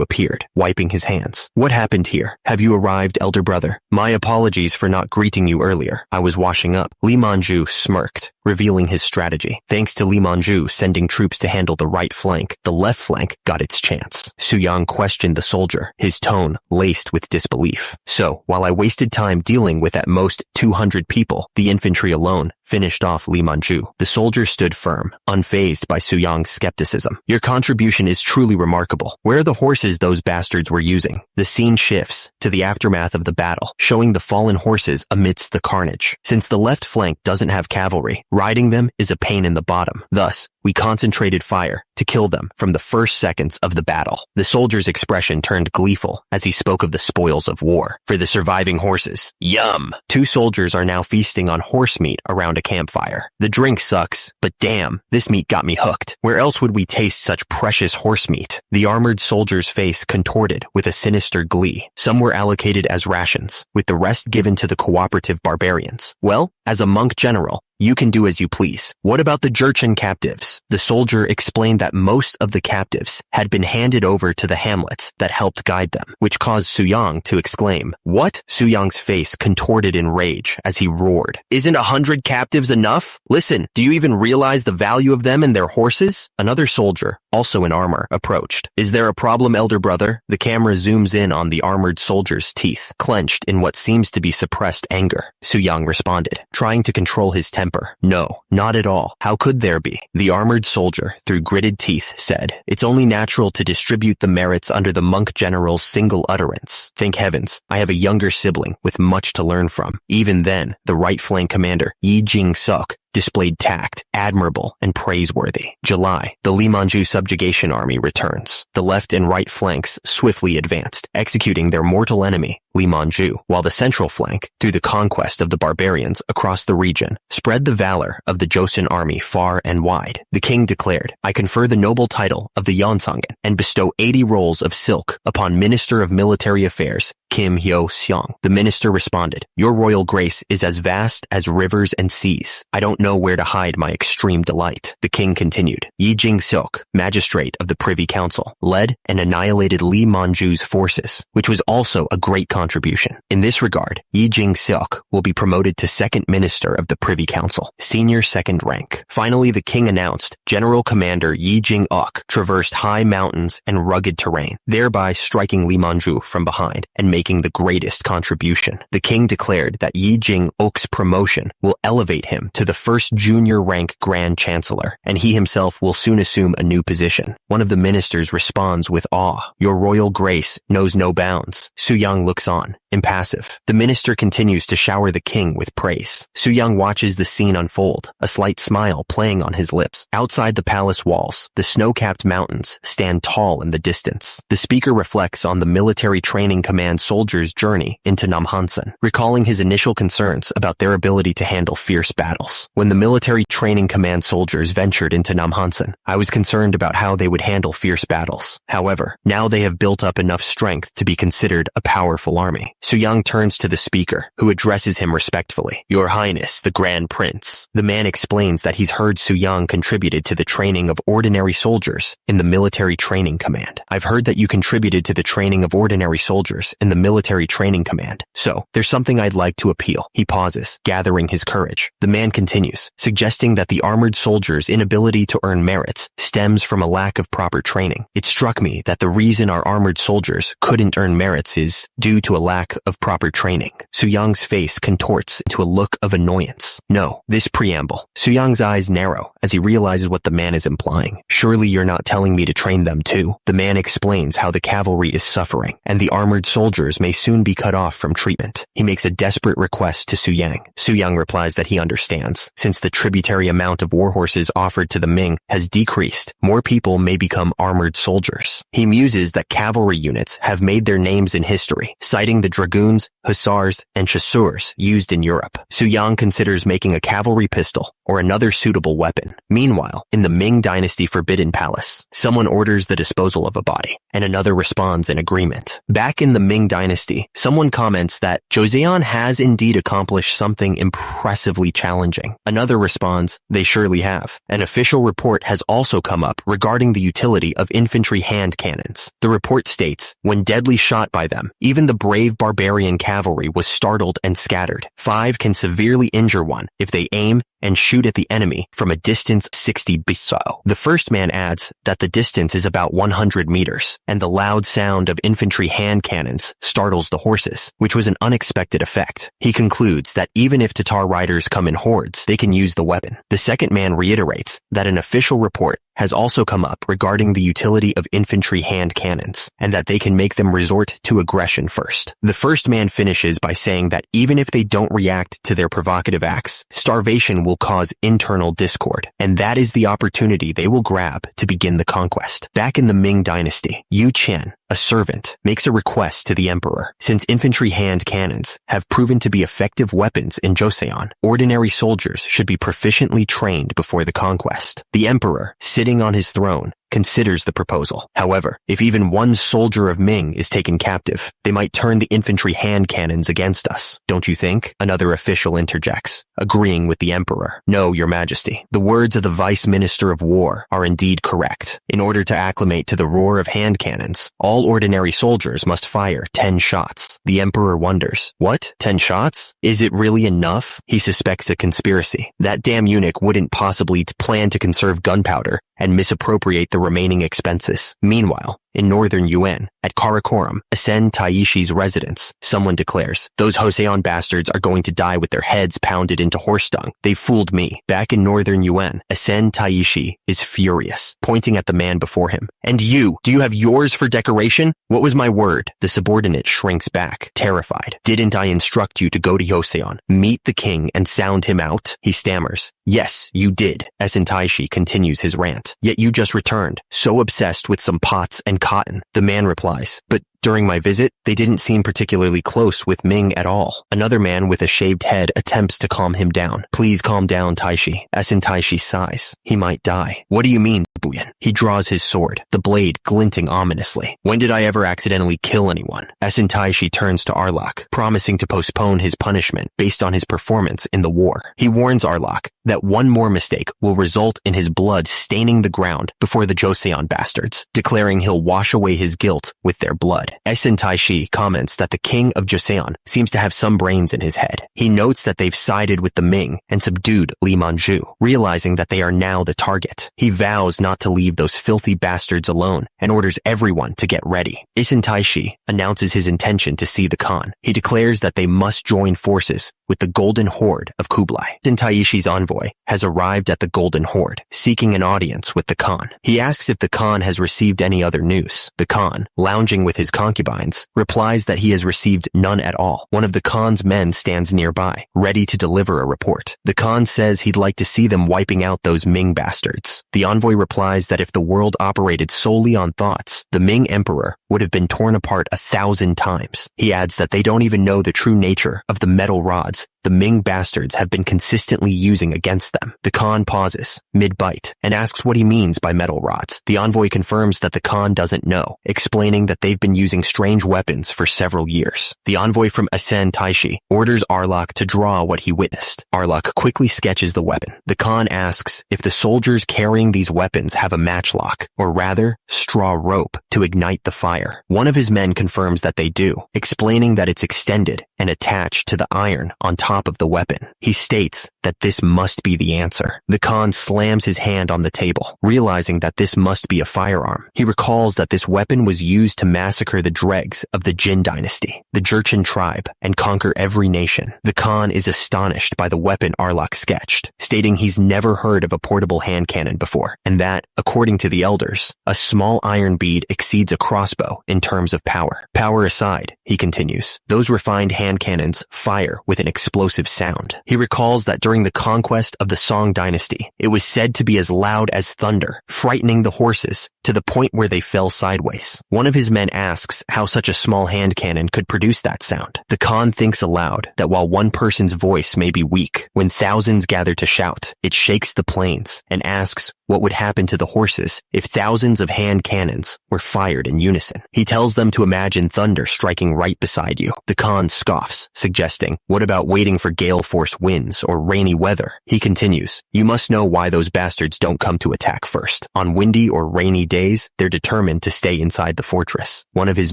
appeared, wiping his hands. What happened here? Have you arrived, elder brother? My apologies for not greeting you earlier. I was washing up. Lee Man-ju smirked, revealing his strategy. Thanks to Lee Man-ju sending troops to handle the right flank, the left flank got its chance. Su-yang questioned the soldier, his tone laced with disbelief. So, while I wasted time dealing with at most 200 people, the infantry alone finished off Lee Man-ju. The soldier stood firm, unfazed by Su-yang's skepticism. Your contribution is truly remarkable. Where are the horses those bastards were using? The scene shifts to the aftermath of the battle, showing the fallen horses amidst the carnage. Since the left flank doesn't have cavalry, riding them is a pain in the bottom. Thus, we concentrated fire to kill them from the first seconds of the battle. The soldier's expression turned gleeful as he spoke of the spoils of war. For the surviving horses, yum! 2 soldiers are now feasting on horse meat around a campfire. The drink sucks, but damn, this meat got me hooked. Where else would we taste such precious horse meat? The armored soldier's face contorted with a sinister glee. Some were allocated as rations, with the rest given to the cooperative barbarians. Well, as a monk general, you can do as you please. What about the Jurchen captives? The soldier explained that most of the captives had been handed over to the hamlets that helped guide them, which caused Su-yang to exclaim, "What?" Su-yang's face contorted in rage as he roared. "Isn't 100 captives enough? Listen, do you even realize the value of them and their horses?" Another soldier, also in armor, approached. "Is there a problem, elder brother?" The camera zooms in on the armored soldier's teeth, clenched in what seems to be suppressed anger. Su-yang responded, trying to control his temper. "No, not at all. How could there be?" The armored soldier, through gritted teeth, said, "It's only natural to distribute the merits under the monk general's single utterance. Thank heavens, I have a younger sibling with much to learn from." Even then, the right flank commander, Yi Jing-suk, displayed tact, admirable and praiseworthy. July, the Lee Man-ju subjugation army returns. The left and right flanks swiftly advanced, executing their mortal enemy, Lee Man-ju, while the central flank, through the conquest of the barbarians across the region, spread the valor of the Joseon army far and wide. The king declared, "I confer the noble title of the Yonsangin and bestow 80 rolls of silk upon Minister of Military Affairs, Kim Hyo-seong." The minister responded, "Your royal grace is as vast as rivers and seas. I don't know where to hide my extreme delight." The king continued, "Yi Jing-suk, magistrate of the Privy Council, led and annihilated Lee Man-ju's forces, which was also a great contribution. In this regard, Yi Jing-suk will be promoted to second minister of the Privy Council, senior second rank." Finally, the king announced General Commander Yi Jing-uk traversed high mountains and rugged terrain, thereby striking Lee Man-ju from behind and making the greatest contribution. The king declared that Yi Jing-uk's promotion will elevate him to the first junior rank Grand Chancellor, and he himself will soon assume a new position. One of the ministers responds with awe, "Your royal grace knows no bounds." Su-yang looks on, impassive. The minister continues to shower the king with praise. Su-yang watches the scene unfold, a slight smile playing on his lips. Outside the palace walls, the snow-capped mountains stand tall in the distance. The speaker reflects on the military training command soldier's journey into Namhansan, recalling his initial concerns about their ability to handle fierce battles. When the military training command soldiers ventured into Namhansan, I was concerned about how they would handle fierce battles. However, now they have built up enough strength to be considered a powerful army. Su-yang turns to the speaker, who addresses him respectfully. "Your Highness, the Grand Prince." The man explains that he's heard Su-yang contributed to the training of ordinary soldiers in the military training command. "I've heard that you contributed to the training of ordinary soldiers in the military training command. So, there's something I'd like to appeal." He pauses, gathering his courage. The man continues, suggesting that the armored soldier's inability to earn merits stems from a lack of proper training. "It struck me that the reason our armored soldiers couldn't earn merits is due to a lack of proper training." Su-yang's face contorts into a look of annoyance. "No, this preamble." Su-yang's eyes narrow as he realizes what the man is implying. "Surely you're not telling me to train them too." The man explains how the cavalry is suffering, and the armored soldiers may soon be cut off from treatment. He makes a desperate request to Su-yang. Su-yang replies that he understands. Since the tributary amount of warhorses offered to the Ming has decreased, more people may become armored soldiers. He muses that cavalry units have made their names in history, citing the dragoons, hussars, and chasseurs used in Europe. Su Yang considers making a cavalry pistol or another suitable weapon. Meanwhile, in the Ming Dynasty Forbidden Palace, someone orders the disposal of a body, and another responds in agreement. Back in the Ming Dynasty, someone comments that Joseon has indeed accomplished something impressively challenging. Another responds, they surely have. An official report has also come up regarding the utility of infantry hand cannons. The report states, when deadly shot by them, even the brave barbarian cavalry was startled and scattered. 5 can severely injure one if they aim and shoot at the enemy from a distance 60 biso. The first man adds that the distance is about 100 meters, and the loud sound of infantry hand cannons startles the horses, which was an unexpected effect. He concludes that even if Tatar riders come in hordes, they can use the weapon. The second man reiterates that an official report has also come up regarding the utility of infantry hand cannons, and that they can make them resort to aggression first. The first man finishes by saying that even if they don't react to their provocative acts, starvation will cause internal discord, and that is the opportunity they will grab to begin the conquest. Back in the Ming Dynasty, Yu Qian, a servant, makes a request to the emperor. Since infantry hand cannons have proven to be effective weapons in Joseon, ordinary soldiers should be proficiently trained before the conquest. The emperor, sitting on his throne, considers the proposal. However, if even one soldier of Ming is taken captive, they might turn the infantry hand cannons against us. Don't you think? Another official interjects, agreeing with the emperor. No, your majesty. The words of the vice minister of war are indeed correct. In order to acclimate to the roar of hand cannons, all ordinary soldiers must fire 10 shots. The emperor wonders, what? 10 shots? Is it really enough? He suspects a conspiracy. That damn eunuch wouldn't possibly plan to conserve gunpowder and misappropriate the remaining expenses. Meanwhile, in northern Yuan, at Karakoram, Asen Taishi's residence, someone declares, those Joseon bastards are going to die with their heads pounded into horse dung. They fooled me. Back in northern Yuan, Asen Taishi is furious, pointing at the man before him. And you, do you have yours for decoration? What was my word? The subordinate shrinks back, terrified. Didn't I instruct you to go to Joseon, meet the king, and sound him out? He stammers. Yes, you did. Asen Taishi continues his rant. Yet you just returned, so obsessed with some pots and cotton. The man replies, but during my visit, they didn't seem particularly close with Ming at all. Another man with a shaved head attempts to calm him down. Please calm down, Taishi. Asen Taishi sighs. He might die. What do you mean, Buyan? He draws his sword, the blade glinting ominously. When did I ever accidentally kill anyone? Asen Taishi turns to Arlok, promising to postpone his punishment based on his performance in the war. He warns Arlok that one more mistake will result in his blood staining the ground before the Joseon bastards, declaring he'll wash away his guilt with their blood. Asen Taishi comments that the king of Joseon seems to have some brains in his head. He notes that they've sided with the Ming and subdued Li Manju, realizing that they are now the target. He vows not to leave those filthy bastards alone and orders everyone to get ready. Asen Taishi announces his intention to see the Khan. He declares that they must join forces with the Golden Horde of Kublai. Asen Taishi's envoy has arrived at the Golden Horde, seeking an audience with the Khan. He asks if the Khan has received any other news. The Khan, lounging with his concubines, replies that he has received none at all. One of the Khan's men stands nearby, ready to deliver a report. The Khan says he'd like to see them wiping out those Ming bastards. The envoy replies that if the world operated solely on thoughts, the Ming emperor would have been torn apart 1,000 times. He adds that they don't even know the true nature of the metal rods the Ming bastards have been consistently using against them. The Khan pauses, mid-bite, and asks what he means by metal rods. The envoy confirms that the Khan doesn't know, explaining that they've been using strange weapons for several years. The envoy from Asen Taishi orders Arlok to draw what he witnessed. Arlok quickly sketches the weapon. The Khan asks if the soldiers carrying these weapons have a matchlock, or rather, straw rope, to ignite the fire. One of his men confirms that they do, explaining that it's extended and attached to the iron on top of the weapon. He states that this must be the answer. The Khan slams his hand on the table, realizing that this must be a firearm. He recalls that this weapon was used to massacre the dregs of the Jin dynasty, the Jurchen tribe, and conquer every nation. The Khan is astonished by the weapon Arlok sketched, stating he's never heard of a portable hand cannon before, and that, according to the elders, a small iron bead exceeds a crossbow in terms of power. Power aside, he continues, those refined hand cannons fire with an explosive sound. He recalls that during the conquest of the Song dynasty, it was said to be as loud as thunder, frightening the horses to the point where they fell sideways. One of his men asks how such a small hand cannon could produce that sound. The Khan thinks aloud that while one person's voice may be weak, when thousands gather to shout, it shakes the plains, and asks what would happen to the horses if thousands of hand cannons were fired in unison. He tells them to imagine thunder striking right beside you. The Khan scoffs, suggesting, what about waiting for gale force winds or rainy weather? He continues, you must know why those bastards don't come to attack first. On windy or rainy days, they're determined to stay inside the fortress. One of his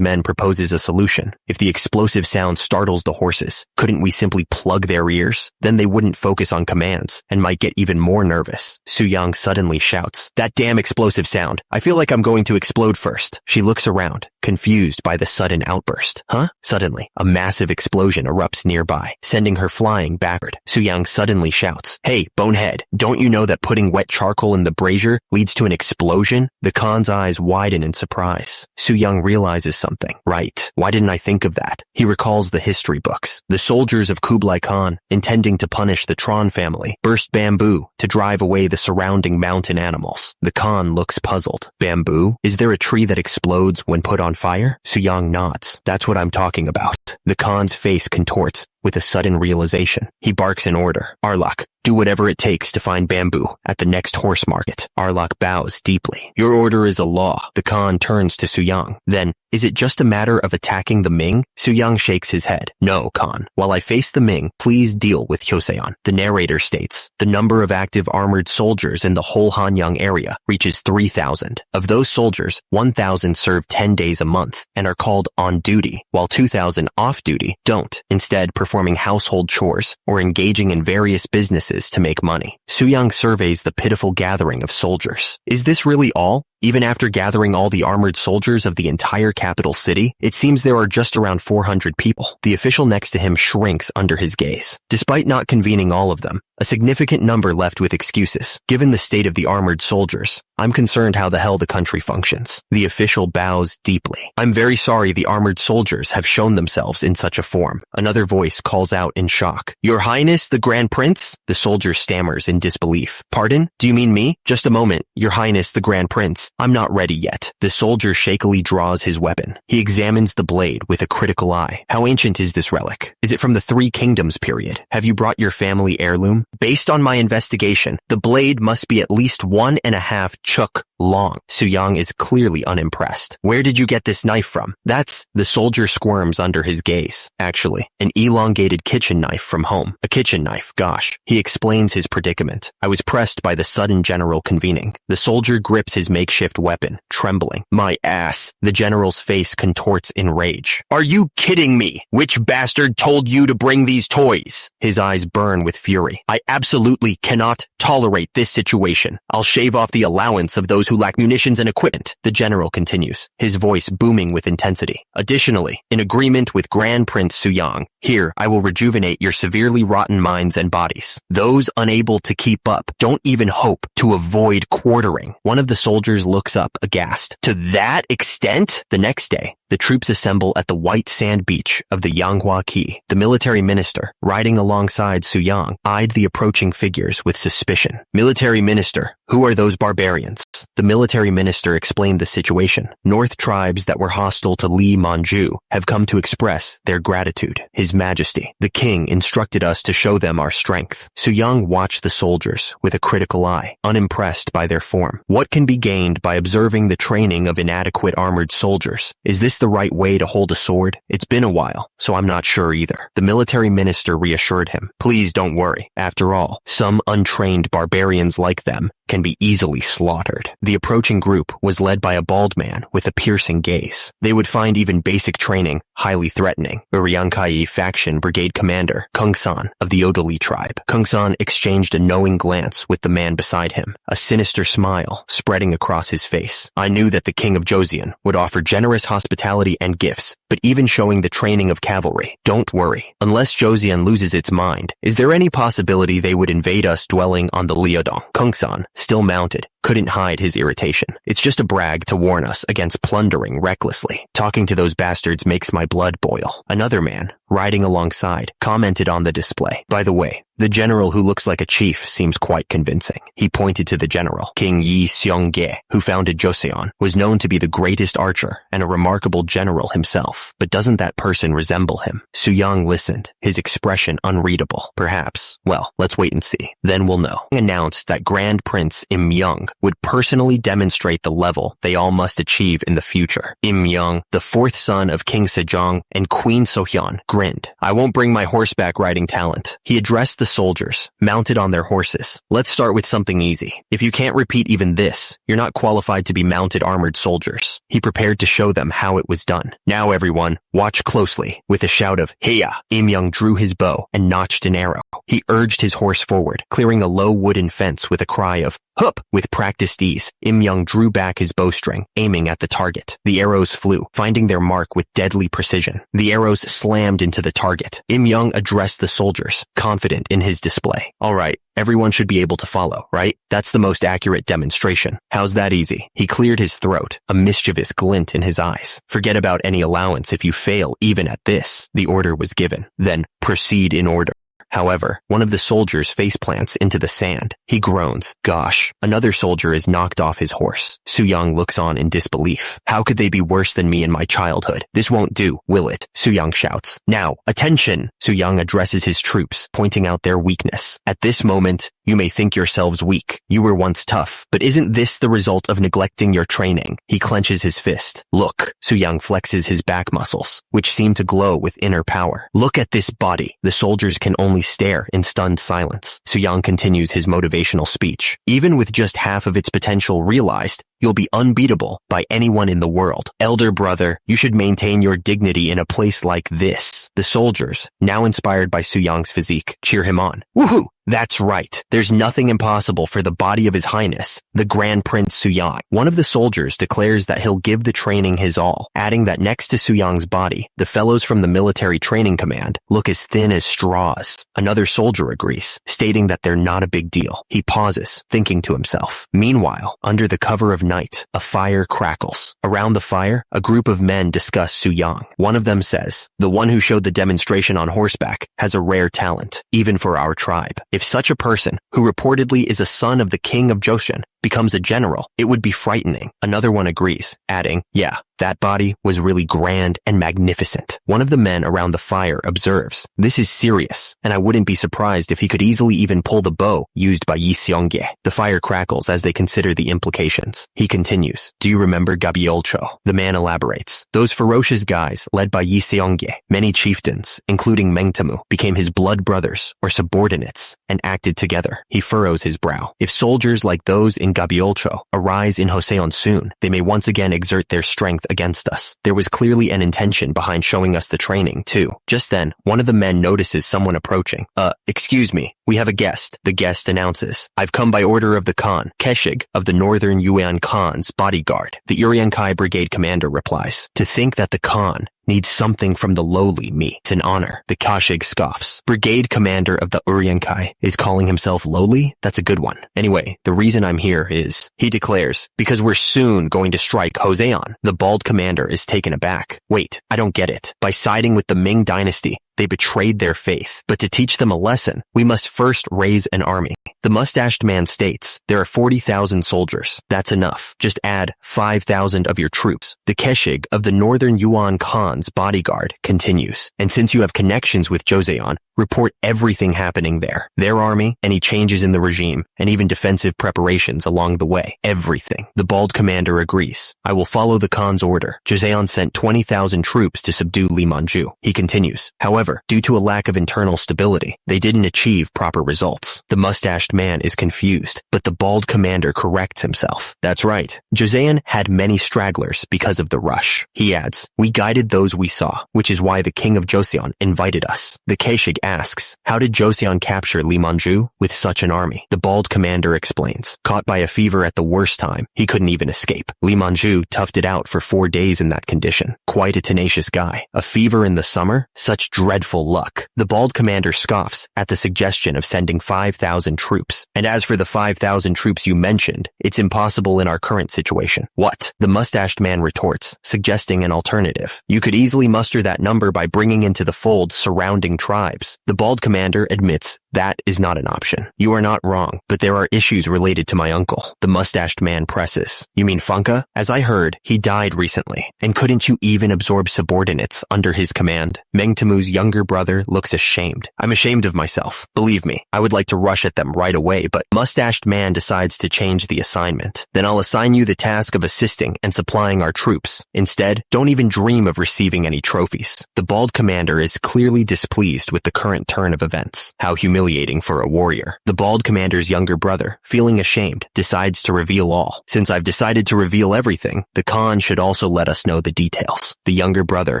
men proposes a solution. If the explosive sound startles the horses, couldn't we simply plug their ears? Then they wouldn't focus on commands and might get even more nervous. Su-young suddenly shouts, that damn explosive sound. I feel like I'm going to explode first. She looks around, confused by the sudden outburst. Huh? Suddenly, a massive explosion erupts nearby, sending her flying backward. Su-young suddenly shouts, hey, bonehead, don't you know that putting wet charcoal in the brazier leads to an explosion? The Khan's eyes widen in surprise. Su-young realizes something. Right. Why didn't I think of that? He recalls the history books. The soldiers of Kublai Khan, intending to punish the Tron family, burst bamboo to drive away the surrounding mountain animals. The Khan looks puzzled. Bamboo? Is there a tree that explodes when put on fire? Su-young nods. That's what I'm talking about. The Khan's face contorts with a sudden realization. He barks an order. Arlok, do whatever it takes to find bamboo at the next horse market. Arlok bows deeply. Your order is a law. The Khan turns to Su-young. Then, is it just a matter of attacking the Ming? Su-young shakes his head. No, Khan. While I face the Ming, please deal with Hyoseon. The narrator states, the number of active armored soldiers in the whole Hanyang area reaches 3,000. Of those soldiers, 1,000 serve 10 days a month and are called on duty, while 2,000 off duty don't, instead performing household chores or engaging in various businesses to make money. Su-young surveys the pitiful gathering of soldiers. Is this really all? Even after gathering all the armored soldiers of the entire capital city, it seems there are just around 400 people. The official next to him shrinks under his gaze. Despite not convening all of them, a significant number left with excuses. Given the state of the armored soldiers, I'm concerned how the hell the country functions. The official bows deeply. I'm very sorry the armored soldiers have shown themselves in such a form. Another voice calls out in shock. Your Highness, the Grand Prince? The soldier stammers in disbelief. Pardon? Do you mean me? Just a moment, Your Highness, the Grand Prince. I'm not ready yet. The soldier shakily draws his weapon. He examines the blade with a critical eye. How ancient is this relic? Is it from the Three Kingdoms period? Have you brought your family heirloom? Based on my investigation, the blade must be at least 1.5 chuk long. Su-young is clearly unimpressed. Where did you get this knife from? That's... The soldier squirms under his gaze. Actually, an elongated kitchen knife from home. A kitchen knife, gosh. He explains his predicament. I was pressed by the sudden general convening. The soldier grips his makeshift weapon, trembling. My ass. The general's face contorts in rage. Are you kidding me? Which bastard told you to bring these toys? His eyes burn with fury. I absolutely cannot tolerate this situation. I'll shave off the allowance of those who lack munitions and equipment. The general continues, his voice booming with intensity. Additionally, in agreement with Grand Prince Su-young, here I will rejuvenate your severely rotten minds and bodies. Those unable to keep up don't even hope to avoid quartering. One of the soldiers looks up aghast. To that extent? The next day, the troops assemble at the white sand beach of the Yanghua Key. The military minister, riding alongside Su-young, eyed the approaching figures with suspicion. Military minister, who are those barbarians? The military minister explained the situation. North tribes that were hostile to Li Manju have come to express their gratitude. His Majesty, the king, instructed us to show them our strength. Su-young watched the soldiers with a critical eye, unimpressed by their form. What can be gained by observing the training of inadequate armored soldiers? Is this the right way to hold a sword? It's been a while, so I'm not sure either. The military minister reassured him. Please don't worry. After all, some untrained barbarians like them can be easily slaughtered. The approaching group was led by a bald man with a piercing gaze. They would find even basic training highly threatening. Uriankai faction brigade commander, Kung-san of the Odoli tribe. Kung-san exchanged a knowing glance with the man beside him, a sinister smile spreading across his face. I knew that the king of Joseon would offer generous hospitality and gifts, but even showing the training of cavalry. Don't worry. Unless Joseon loses its mind, is there any possibility they would invade us dwelling on the Liudong? Kung-san, still mounted, couldn't hide his irritation. It's just a brag to warn us against plundering recklessly. Talking to those bastards makes my blood boil. Another man, riding alongside, commented on the display. By the way, the general who looks like a chief seems quite convincing. He pointed to the general. King Yi Seong-ge, who founded Joseon, was known to be the greatest archer and a remarkable general himself. But doesn't that person resemble him? Soo-young listened, his expression unreadable. Perhaps. Well, let's wait and see. Then we'll know. Announced that Grand Prince Im Young would personally demonstrate the level they all must achieve in the future. Im Young, the fourth son of King Sejong and Queen Sohyun, grinned. I won't bring my horseback riding talent. He addressed the soldiers, mounted on their horses. Let's start with something easy. If you can't repeat even this, you're not qualified to be mounted armored soldiers. He prepared to show them how it was done. Now everyone, watch closely. With a shout of, Heya! Im Young drew his bow and notched an arrow. He urged his horse forward, clearing a low wooden fence with a cry of, Hup! With practiced ease, Im Young drew back his bowstring, aiming at the target. The arrows flew, finding their mark with deadly precision. The arrows slammed into the target. Im Young addressed the soldiers, confident in his display. All right, everyone should be able to follow, right? That's the most accurate demonstration. How's that easy? He cleared his throat, a mischievous glint in his eyes. Forget about any allowance if you fail even at this. The order was given. Then, proceed in order. However, one of the soldiers faceplants into the sand. He groans. Gosh, another soldier is knocked off his horse. Soo-young looks on in disbelief. How could they be worse than me in my childhood? This won't do, will it? Soo-young shouts. Now, attention! Soo-young addresses his troops, pointing out their weakness. At this moment, you may think yourselves weak. You were once tough. But isn't this the result of neglecting your training? He clenches his fist. Look, Soo-young flexes his back muscles, which seem to glow with inner power. Look at this body. The soldiers can only stare in stunned silence. Soo-young continues his motivational speech. Even with just half of its potential realized, you'll be unbeatable by anyone in the world. Elder brother, you should maintain your dignity in a place like this. The soldiers, now inspired by Soo-young's physique, cheer him on. Woohoo! That's right. There's nothing impossible for the body of His Highness, the Grand Prince Soo-young. One of the soldiers declares that he'll give the training his all, adding that next to Soo-young's body, the fellows from the military training command look as thin as straws. Another soldier agrees, stating that they're not a big deal. He pauses, thinking to himself. Meanwhile, under the cover of night, a fire crackles. Around the fire, a group of men discuss Soo-young. One of them says, the one who showed the demonstration on horseback has a rare talent, even for our tribe. If such a person, who reportedly is a son of the king of Joseon, becomes a general, it would be frightening. Another one agrees, adding, yeah, that body was really grand and magnificent. One of the men around the fire observes, this is serious, and I wouldn't be surprised if he could easily even pull the bow used by Yi Seong-ge. The fire crackles as they consider the implications. He continues, do you remember Gabiolcho? The man elaborates, those ferocious guys led by Yi Seong-ge. Many chieftains, including Mengtamu, became his blood brothers or subordinates and acted together. He furrows his brow. If soldiers like those in Gabiolcho arise in Joseon soon, they may once again exert their strength against us. There was clearly an intention behind showing us the training, too. Just then, one of the men notices someone approaching. Excuse me, we have a guest. The guest announces, I've come by order of the Khan, Keshig of the Northern Yuan Khan's bodyguard. The Uriankai brigade commander replies, to think that the Khan needs something from the lowly me. It's an honor. The Kashig scoffs. Brigade commander of the Uriankai is calling himself lowly? That's a good one. Anyway, the reason I'm here is, he declares, because we're soon going to strike Joseon. The bald commander is taken aback. Wait, I don't get it. By siding with the Ming dynasty, they betrayed their faith. But to teach them a lesson, we must first raise an army. The mustached man states, there are 40,000 soldiers. That's enough. Just add 5,000 of your troops. The Keshig of the Northern Yuan Khan's bodyguard continues. And since you have connections with Joseon, report everything happening there. Their army, any changes in the regime, and even defensive preparations along the way. Everything. The bald commander agrees. I will follow the Khan's order. Joseon sent 20,000 troops to subdue Limanju. He continues. However, due to a lack of internal stability, they didn't achieve proper results. The mustached man is confused, but the bald commander corrects himself. That's right. Joseon had many stragglers because of the rush. He adds, we guided those we saw, which is why the king of Joseon invited us. The Keshig asks, how did Joseon capture Li Manju with such an army? The bald commander explains, caught by a fever at the worst time, he couldn't even escape. Li Manju toughed it out for 4 days in that condition. Quite a tenacious guy. A fever in the summer? Such dreadful luck. The bald commander scoffs at the suggestion of sending 5,000 troops. And as for the 5,000 troops you mentioned, it's impossible in our current situation. What? The mustached man retorts, suggesting an alternative. You could easily muster that number by bringing into the fold surrounding tribes. The bald commander admits that is not an option. You are not wrong, but there are issues related to my uncle. The mustached man presses. You mean Funka? As I heard, he died recently. And couldn't you even absorb subordinates under his command? Meng Temu's younger brother looks ashamed. I'm ashamed of myself. Believe me, I would like to rush at them right away, but mustached man decides to change the assignment. Then I'll assign you the task of assisting and supplying our troops. Instead, don't even dream of receiving any trophies. The bald commander is clearly displeased with the current turn of events. How humiliating for a warrior. The bald commander's younger brother, feeling ashamed, decides to reveal all. Since I've decided to reveal everything, the Khan should also let us know the details. The younger brother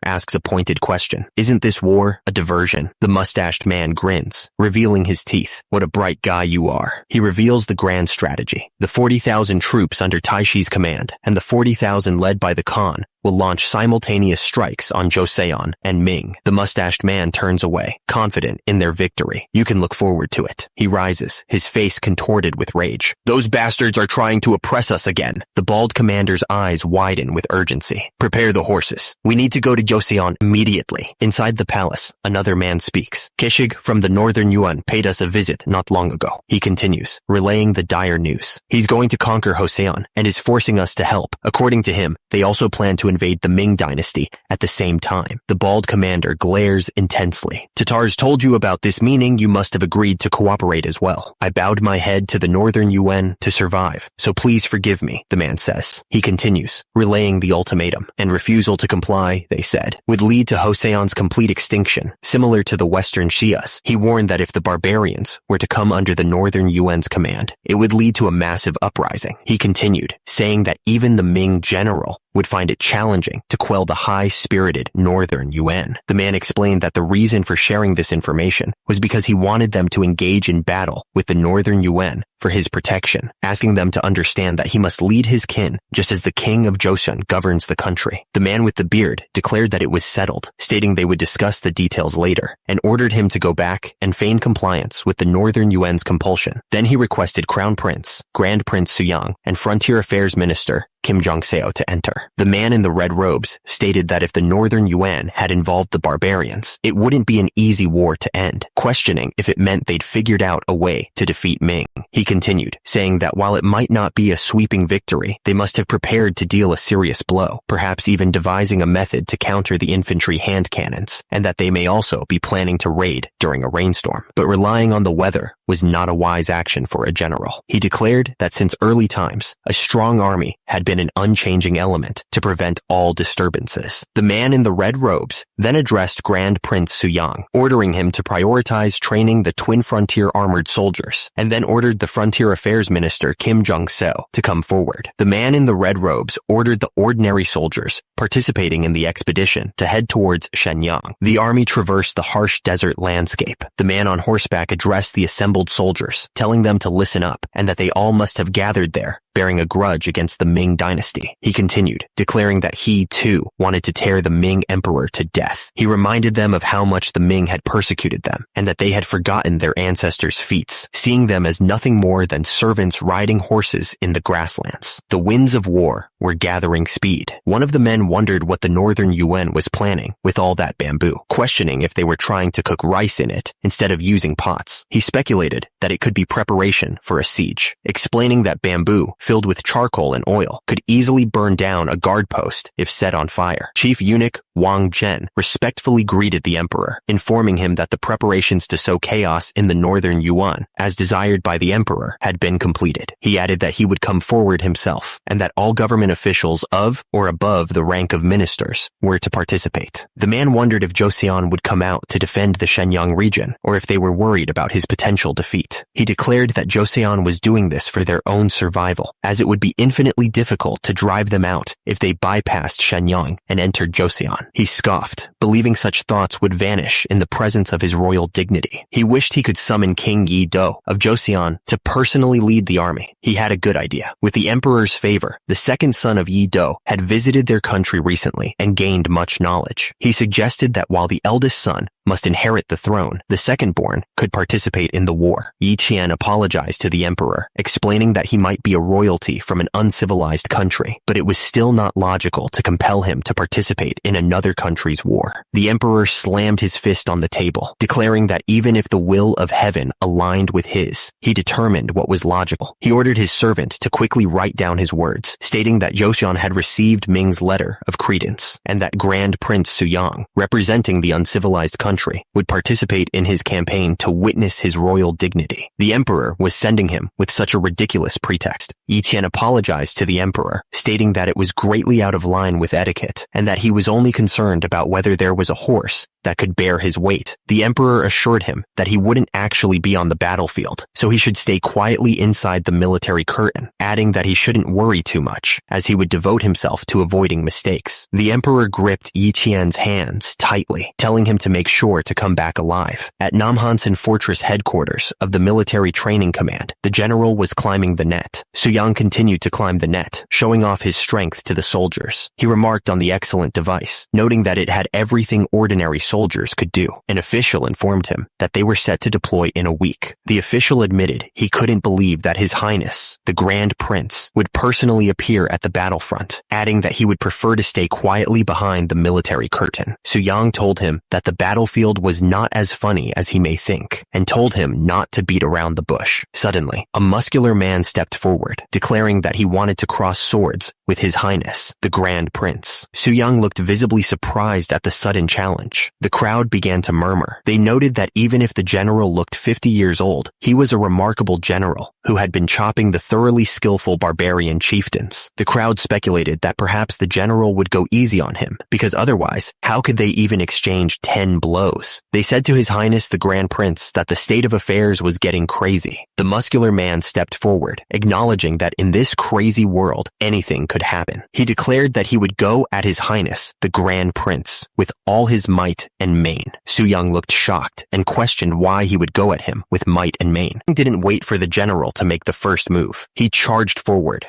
asks a pointed question. Isn't this war a diversion? The mustached man grins, revealing his teeth. What a bright guy you are. He reveals the grand strategy. The 40,000 troops under Taishi's command and the 40,000 led by the Khan will launch simultaneous strikes on Joseon and Ming. The mustached man turns away, confident in their victory. You can look forward to it. He rises, his face contorted with rage. Those bastards are trying to oppress us again. The bald commander's eyes widen with urgency. Prepare the horses. We need to go to Joseon immediately. Inside the palace, another man speaks. Kishig from the northern Yuan paid us a visit not long ago. He continues, relaying the dire news. He's going to conquer Joseon and is forcing us to help. According to him, they also plan to invade the Ming dynasty at the same time. The bald commander glares intensely. Tatars told you about this, meaning you must have agreed to cooperate as well. I bowed my head to the northern Yuan to survive, so please forgive me, the man says. He continues, relaying the ultimatum, and refusal to comply, they said, would lead to Joseon's complete extinction, similar to the western Shias. He warned that if the barbarians were to come under the northern Yuan's command, it would lead to a massive uprising. He continued, saying that even the Ming general would find it challenging to quell the high-spirited northern Yuan. The man explained that the reason for sharing this information was because he wanted them to engage in battle with the northern Yuan for his protection, asking them to understand that he must lead his kin just as the king of Joseon governs the country. The man with the beard declared that it was settled, stating they would discuss the details later, and ordered him to go back and feign compliance with the northern Yuan's compulsion. Then he requested Crown Prince, Grand Prince Suyang, and Frontier Affairs Minister Kim Jong-seo to enter. The man in the red robes stated that if the northern Yuan had involved the barbarians, it wouldn't be an easy war to end, questioning if it meant they'd figured out a way to defeat Ming. He continued, saying that while it might not be a sweeping victory, they must have prepared to deal a serious blow, perhaps even devising a method to counter the infantry hand cannons, and that they may also be planning to raid during a rainstorm. But relying on the weather was not a wise action for a general. He declared that since early times, a strong army had been an unchanging element to prevent all disturbances. The man in the red robes then addressed Grand Prince Suyang, ordering him to prioritize training the twin frontier armored soldiers, and then ordered the Frontier Affairs Minister Kim Jong-seo to come forward. The man in the red robes ordered the ordinary soldiers participating in the expedition to head towards Shenyang. The army traversed the harsh desert landscape. The man on horseback addressed the assembled soldiers, telling them to listen up and that they all must have gathered there bearing a grudge against the Ming dynasty. He continued, declaring that he, too, wanted to tear the Ming emperor to death. He reminded them of how much the Ming had persecuted them, and that they had forgotten their ancestors' feats, seeing them as nothing more than servants riding horses in the grasslands. The winds of war were gathering speed. One of the men wondered what the northern Yuan was planning with all that bamboo, questioning if they were trying to cook rice in it instead of using pots. He speculated that it could be preparation for a siege, explaining that bamboo filled with charcoal and oil could easily burn down a guard post if set on fire. Chief Eunuch Wang Zhen respectfully greeted the emperor, informing him that the preparations to sow chaos in the northern Yuan, as desired by the emperor, had been completed. He added that he would come forward himself, and that all government officials of or above the rank of ministers were to participate. The man wondered if Joseon would come out to defend the Shenyang region, or if they were worried about his potential defeat. He declared that Joseon was doing this for their own survival, as it would be infinitely difficult to drive them out if they bypassed Shenyang and entered Joseon. He scoffed, believing such thoughts would vanish in the presence of his royal dignity. He wished he could summon King Yi Do of Joseon to personally lead the army. He had a good idea. With the emperor's favor, the second son of Yi Do had visited their country recently and gained much knowledge. He suggested that while the eldest son must inherit the throne, the second-born could participate in the war. Yi Qian apologized to the emperor, explaining that he might be a royalty from an uncivilized country, but it was still not logical to compel him to participate in another country's war. The emperor slammed his fist on the table, declaring that even if the will of heaven aligned with his, he determined what was logical. He ordered his servant to quickly write down his words, stating that Joseon had received Ming's letter of credence, and that Grand Prince Suyang, representing the uncivilized country, would participate in his campaign to witness his royal dignity. The emperor was sending him with such a ridiculous pretext. Yi Qian apologized to the emperor, stating that it was greatly out of line with etiquette, and that he was only concerned about whether there was a horse that could bear his weight. The emperor assured him that he wouldn't actually be on the battlefield, so he should stay quietly inside the military curtain, adding that he shouldn't worry too much, as he would devote himself to avoiding mistakes. The emperor gripped Yi Qian's hands tightly, telling him to make sure to come back alive. At Namhansan Fortress headquarters of the Military Training Command, the general was climbing the net. Suyang continued to climb the net, showing off his strength to the soldiers. He remarked on the excellent device, noting that it had everything ordinary soldiers could do. An official informed him that they were set to deploy in a week. The official admitted he couldn't believe that His Highness, the Grand Prince, would personally appear at the battlefront, adding that he would prefer to stay quietly behind the military curtain. Suyang told him that the battlefield was not as funny as he may think, and told him not to beat around the bush. Suddenly, a muscular man stepped forward, declaring that he wanted to cross swords with His Highness, the Grand Prince. Suyang looked visibly surprised at the sudden challenge. The crowd began to murmur. They noted that even if the general looked 50 years old, he was a remarkable general who had been chopping the thoroughly skillful barbarian chieftains. The crowd speculated that perhaps the general would go easy on him, because otherwise, how could they even exchange 10 blows? They said to His Highness the Grand Prince that the state of affairs was getting crazy. The muscular man stepped forward, acknowledging that in this crazy world, anything could happen. He declared that he would go at His Highness the Grand Prince with all his might and main. Suyang looked shocked and questioned why he would go at him with might and main. He didn't wait for the general to make the first move. He charged forward,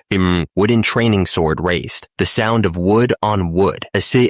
wooden training sword raised. The sound of wood on wood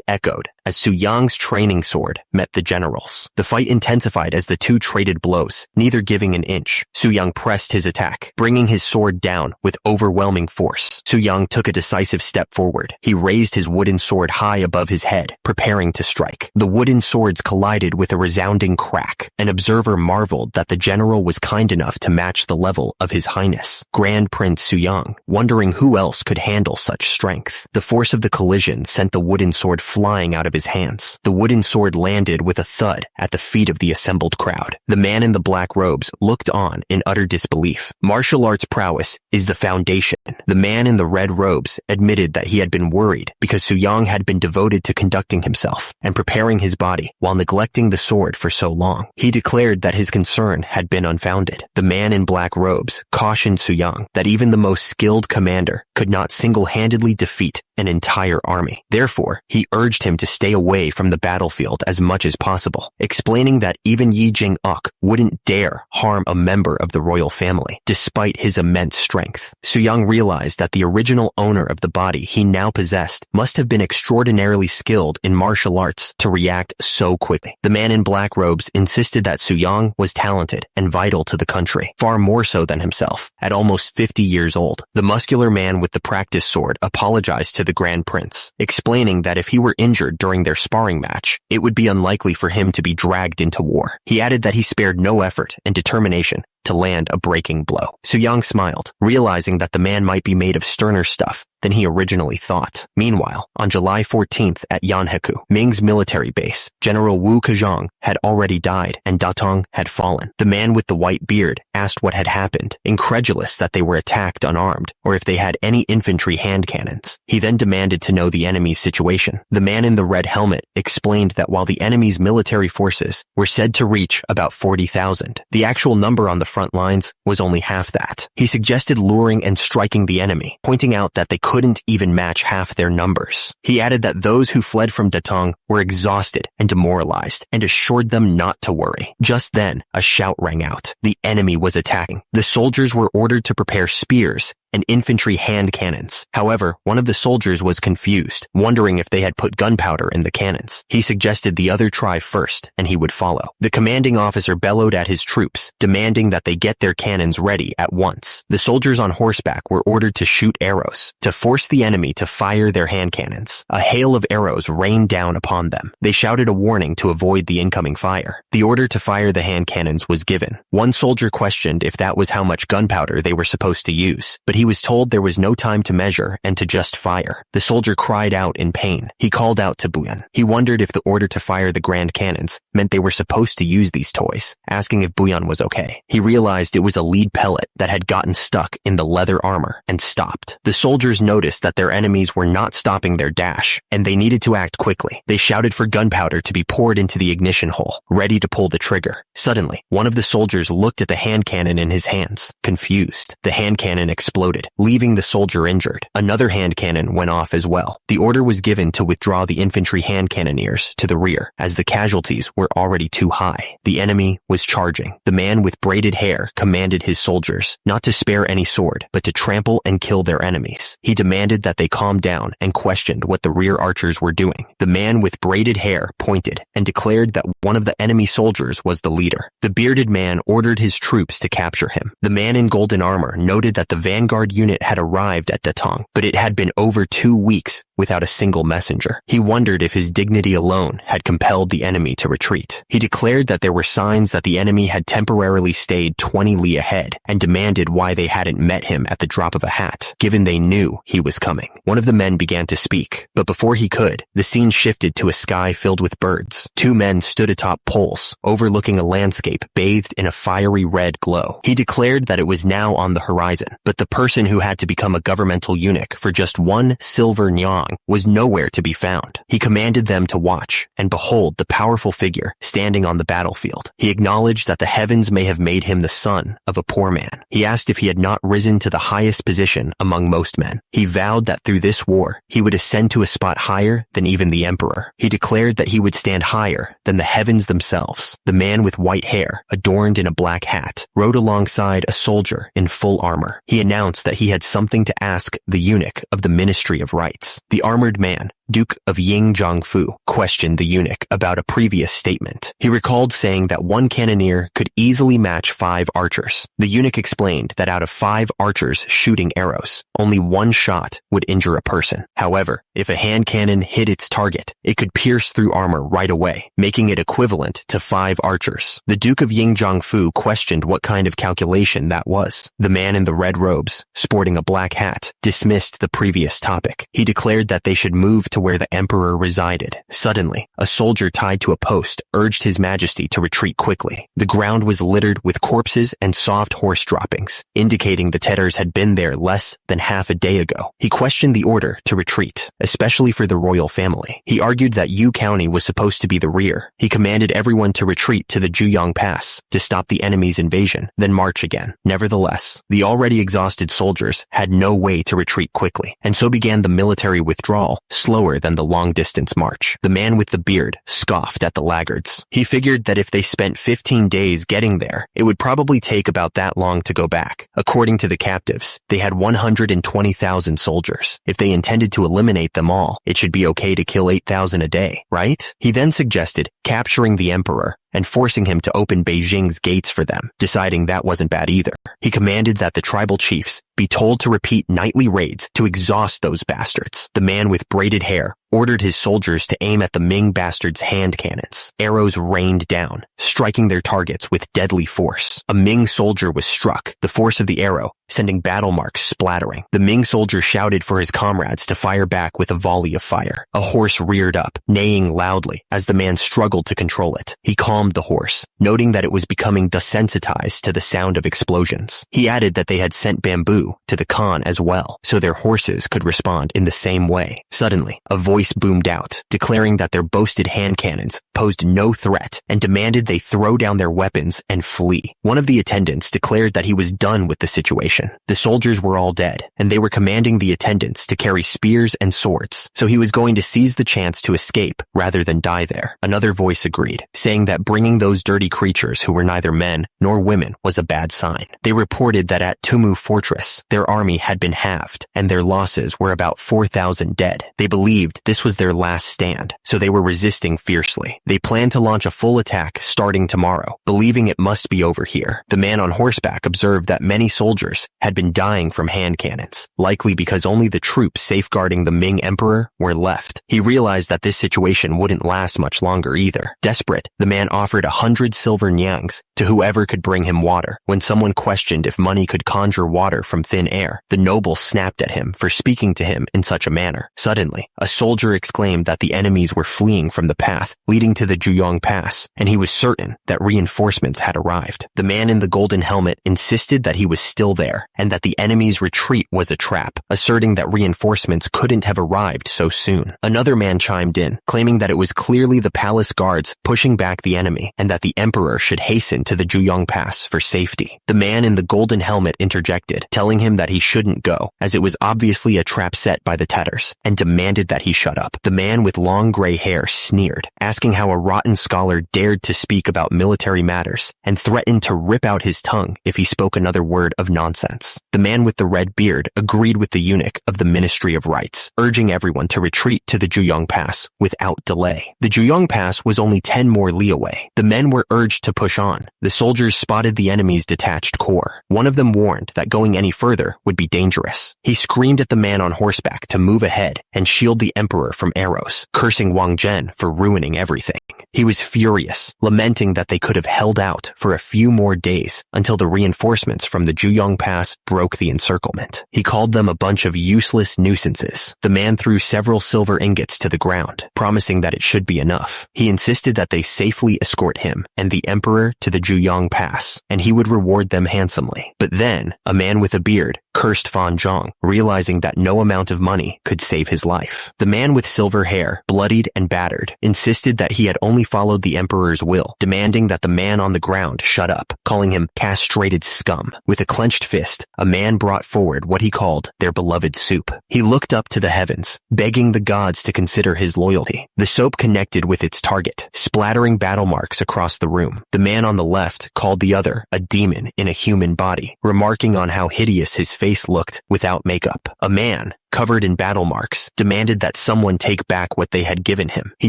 echoed as Suyang's training sword met the general's. The fight intensified as the two traded blows, neither giving an inch. Suyang pressed his attack, bringing his sword down with overwhelming force. Suyang took a decisive step forward. He raised his wooden sword high above his head, preparing to strike. The wooden swords collided with a resounding crack. An observer marveled that the general was kind enough to match the level of His Highness, Grand Prince Suyang, wondering who else could handle such strength. The force of the collision sent the wooden sword flying out of his hands. The wooden sword landed with a thud at the feet of the assembled crowd. The man in the black robes looked on in utter disbelief. Martial arts prowess is the foundation. The man in the red robes admitted that he had been worried because Suyang had been devoted to conducting himself and preparing his body while neglecting the sword for so long. He declared that his concern had been unfounded. The man in black robes cautioned Suyang that even the most skilled commander could not single-handedly defeat an entire army. Therefore, he urged him to stay away from the battlefield as much as possible, explaining that even Yi Jing-uk wouldn't dare harm a member of the royal family, despite his immense strength. Suyang realized that the original owner of the body he now possessed must have been extraordinarily skilled in martial arts to react so quickly. The man in black robes insisted that Suyang was talented and vital to the country, far more so than himself. At almost 50 years old, the muscular man with the practice sword apologized to the Grand Prince, explaining that if he were injured during their sparring match, it would be unlikely for him to be dragged into war. He added that he spared no effort and determination to land a breaking blow. Suyang smiled, realizing that the man might be made of sterner stuff than he originally thought. Meanwhile, on July 14th at Yanheku, Ming's military base, General Wu Kejong had already died and Datong had fallen. The man with the white beard asked what had happened, incredulous that they were attacked unarmed or if they had any infantry hand cannons. He then demanded to know the enemy's situation. The man in the red helmet explained that while the enemy's military forces were said to reach about 40,000, the actual number on the front lines was only half that. He suggested luring and striking the enemy, pointing out that they couldn't even match half their numbers. He added that those who fled from Datong were exhausted and demoralized and assured them not to worry. Just then, a shout rang out. The enemy was attacking. The soldiers were ordered to prepare spears and infantry hand cannons. However, one of the soldiers was confused, wondering if they had put gunpowder in the cannons. He suggested the other try first, and he would follow. The commanding officer bellowed at his troops, demanding that they get their cannons ready at once. The soldiers on horseback were ordered to shoot arrows, to force the enemy to fire their hand cannons. A hail of arrows rained down upon them. They shouted a warning to avoid the incoming fire. The order to fire the hand cannons was given. One soldier questioned if that was how much gunpowder they were supposed to use, but he was told there was no time to measure and to just fire. The soldier cried out in pain. He called out to Buyan. He wondered if the order to fire the grand cannons meant they were supposed to use these toys, asking if Buyan was okay. He realized it was a lead pellet that had gotten stuck in the leather armor and stopped. The soldiers noticed that their enemies were not stopping their dash, and they needed to act quickly. They shouted for gunpowder to be poured into the ignition hole, ready to pull the trigger. Suddenly, one of the soldiers looked at the hand cannon in his hands, confused. The hand cannon exploded, leaving the soldier injured. Another hand cannon went off as well. The order was given to withdraw the infantry hand cannoneers to the rear, as the casualties were already too high. The enemy was charging. The man with braided hair commanded his soldiers not to spare any sword, but to trample and kill their enemies. He demanded that they calm down and questioned what the rear archers were doing. The man with braided hair pointed and declared that one of the enemy soldiers was the leader. The bearded man ordered his troops to capture him. The man in golden armor noted that the vanguard unit had arrived at Datong, but it had been over 2 weeks without a single messenger. He wondered if his dignity alone had compelled the enemy to retreat. He declared that there were signs that the enemy had temporarily stayed 20 li ahead and demanded why they hadn't met him at the drop of a hat, given they knew he was coming. One of the men began to speak, but before he could, the scene shifted to a sky filled with birds. 2 men stood atop poles, overlooking a landscape bathed in a fiery red glow. He declared that it was now on the horizon, but the person who had to become a governmental eunuch for just 1 silver nyang was nowhere to be found. He commanded them to watch, and behold the powerful figure standing on the battlefield. He acknowledged that the heavens may have made him the son of a poor man. He asked if he had not risen to the highest position among most men. He vowed that through this war, he would ascend to a spot higher than even the emperor. He declared that he would stand higher than the heavens themselves. The man with white hair, adorned in a black hat, rode alongside a soldier in full armor. He announced that he had something to ask the eunuch of the Ministry of Rights. The armored man, Duke of Yingjiangfu, questioned the eunuch about a previous statement. He recalled saying that 1 cannoneer could easily match 5 archers. The eunuch explained that out of 5 archers shooting arrows, only 1 shot would injure a person. However, if a hand cannon hit its target, it could pierce through armor right away, making it equivalent to 5 archers. The Duke of Yingjiangfu questioned what kind of calculation that was. The man in the red robes, sporting a black hat, dismissed the previous topic. He declared that they should move to where the emperor resided. Suddenly, a soldier tied to a post urged his majesty to retreat quickly. The ground was littered with corpses and soft horse droppings, indicating the Tedders had been there less than half a day ago. He questioned the order to retreat, especially for the royal family. He argued that Yu County was supposed to be the rear. He commanded everyone to retreat to the Juyang Pass to stop the enemy's invasion, then march again. Nevertheless, the already exhausted soldiers had no way to retreat quickly, and so began the military withdrawal, slower than the long-distance march. The man with the beard scoffed at the laggards. He figured that if they spent 15 days getting there, it would probably take about that long to go back. According to the captives, they had 120,000 soldiers. If they intended to eliminate them all, it should be okay to kill 8,000 a day, right? He then suggested capturing the emperor and forcing him to open Beijing's gates for them, deciding that wasn't bad either. He commanded that the tribal chiefs be told to repeat nightly raids to exhaust those bastards. The man with braided hair ordered his soldiers to aim at the Ming bastards' hand cannons. Arrows rained down, striking their targets with deadly force. A Ming soldier was struck, the force of the arrow sending battle marks splattering. The Ming soldier shouted for his comrades to fire back with a volley of fire. A horse reared up, neighing loudly as the man struggled to control it. He calmed the horse, noting that it was becoming desensitized to the sound of explosions. He added that they had sent bamboo to the Khan as well, so their horses could respond in the same way. Suddenly, a voice boomed out, declaring that their boasted hand cannons posed no threat and demanded they throw down their weapons and flee. One of the attendants declared that he was done with the situation. The soldiers were all dead, and they were commanding the attendants to carry spears and swords, so he was going to seize the chance to escape rather than die there. Another voice agreed, saying that bringing those dirty creatures who were neither men nor women was a bad sign. They reported that at Tumu Fortress, their army had been halved, and their losses were about 4,000 dead. They believed this was their last stand, so they were resisting fiercely. They planned to launch a full attack starting tomorrow, believing it must be over here. The man on horseback observed that many soldiers had been dying from hand cannons, likely because only the troops safeguarding the Ming emperor were left. He realized that this situation wouldn't last much longer either. Desperate, the man offered 100 silver nyangs to whoever could bring him water. When someone questioned if money could conjure water from thin air, the noble snapped at him for speaking to him in such a manner. Suddenly, a soldier exclaimed that the enemies were fleeing from the path leading to the Juyong Pass, and he was certain that reinforcements had arrived. The man in the golden helmet insisted that he was still there, and that the enemy's retreat was a trap, asserting that reinforcements couldn't have arrived so soon. Another man chimed in, claiming that it was clearly the palace guards pushing back the enemy, and that the emperor should hasten to the Juyong Pass for safety. The man in the golden helmet interjected, telling him that he shouldn't go, as it was obviously a trap set by the Tatars, and demanded that he shut up. The man with long gray hair sneered, asking how a rotten scholar dared to speak about military matters, and threatened to rip out his tongue if he spoke another word of nonsense. The man with the red beard agreed with the eunuch of the Ministry of Rights, urging everyone to retreat to the Juyong Pass without delay. The Juyong Pass was only 10 more li away. The men were urged to push on. The soldiers spotted the enemy's detached corps. One of them warned that going any further would be dangerous. He screamed at the man on horseback to move ahead and shield the emperor from arrows, cursing Wang Zhen for ruining everything. He was furious, lamenting that they could have held out for a few more days until the reinforcements from the Juyong Pass broke the encirclement. He called them a bunch of useless nuisances. The man threw several silver ingots to the ground, promising that it should be enough. He insisted that they safely escort him and the emperor to the Juyong Pass, and he would reward them handsomely. But then, a man with a beard cursed Fan Zhang, realizing that no amount of money could save his life. The man with silver hair, bloodied and battered, insisted that he had only followed the emperor's will, demanding that the man on the ground shut up, calling him castrated scum. With a clenched fist, a man brought forward what he called their beloved soup. He looked up to the heavens, begging the gods to consider his loyalty. The soap connected with its target, splattering battle marks across the room. The man on the left called the other a demon in a human body, remarking on how hideous his face looked without makeup. A man, covered in battle marks, demanded that someone take back what they had given him. He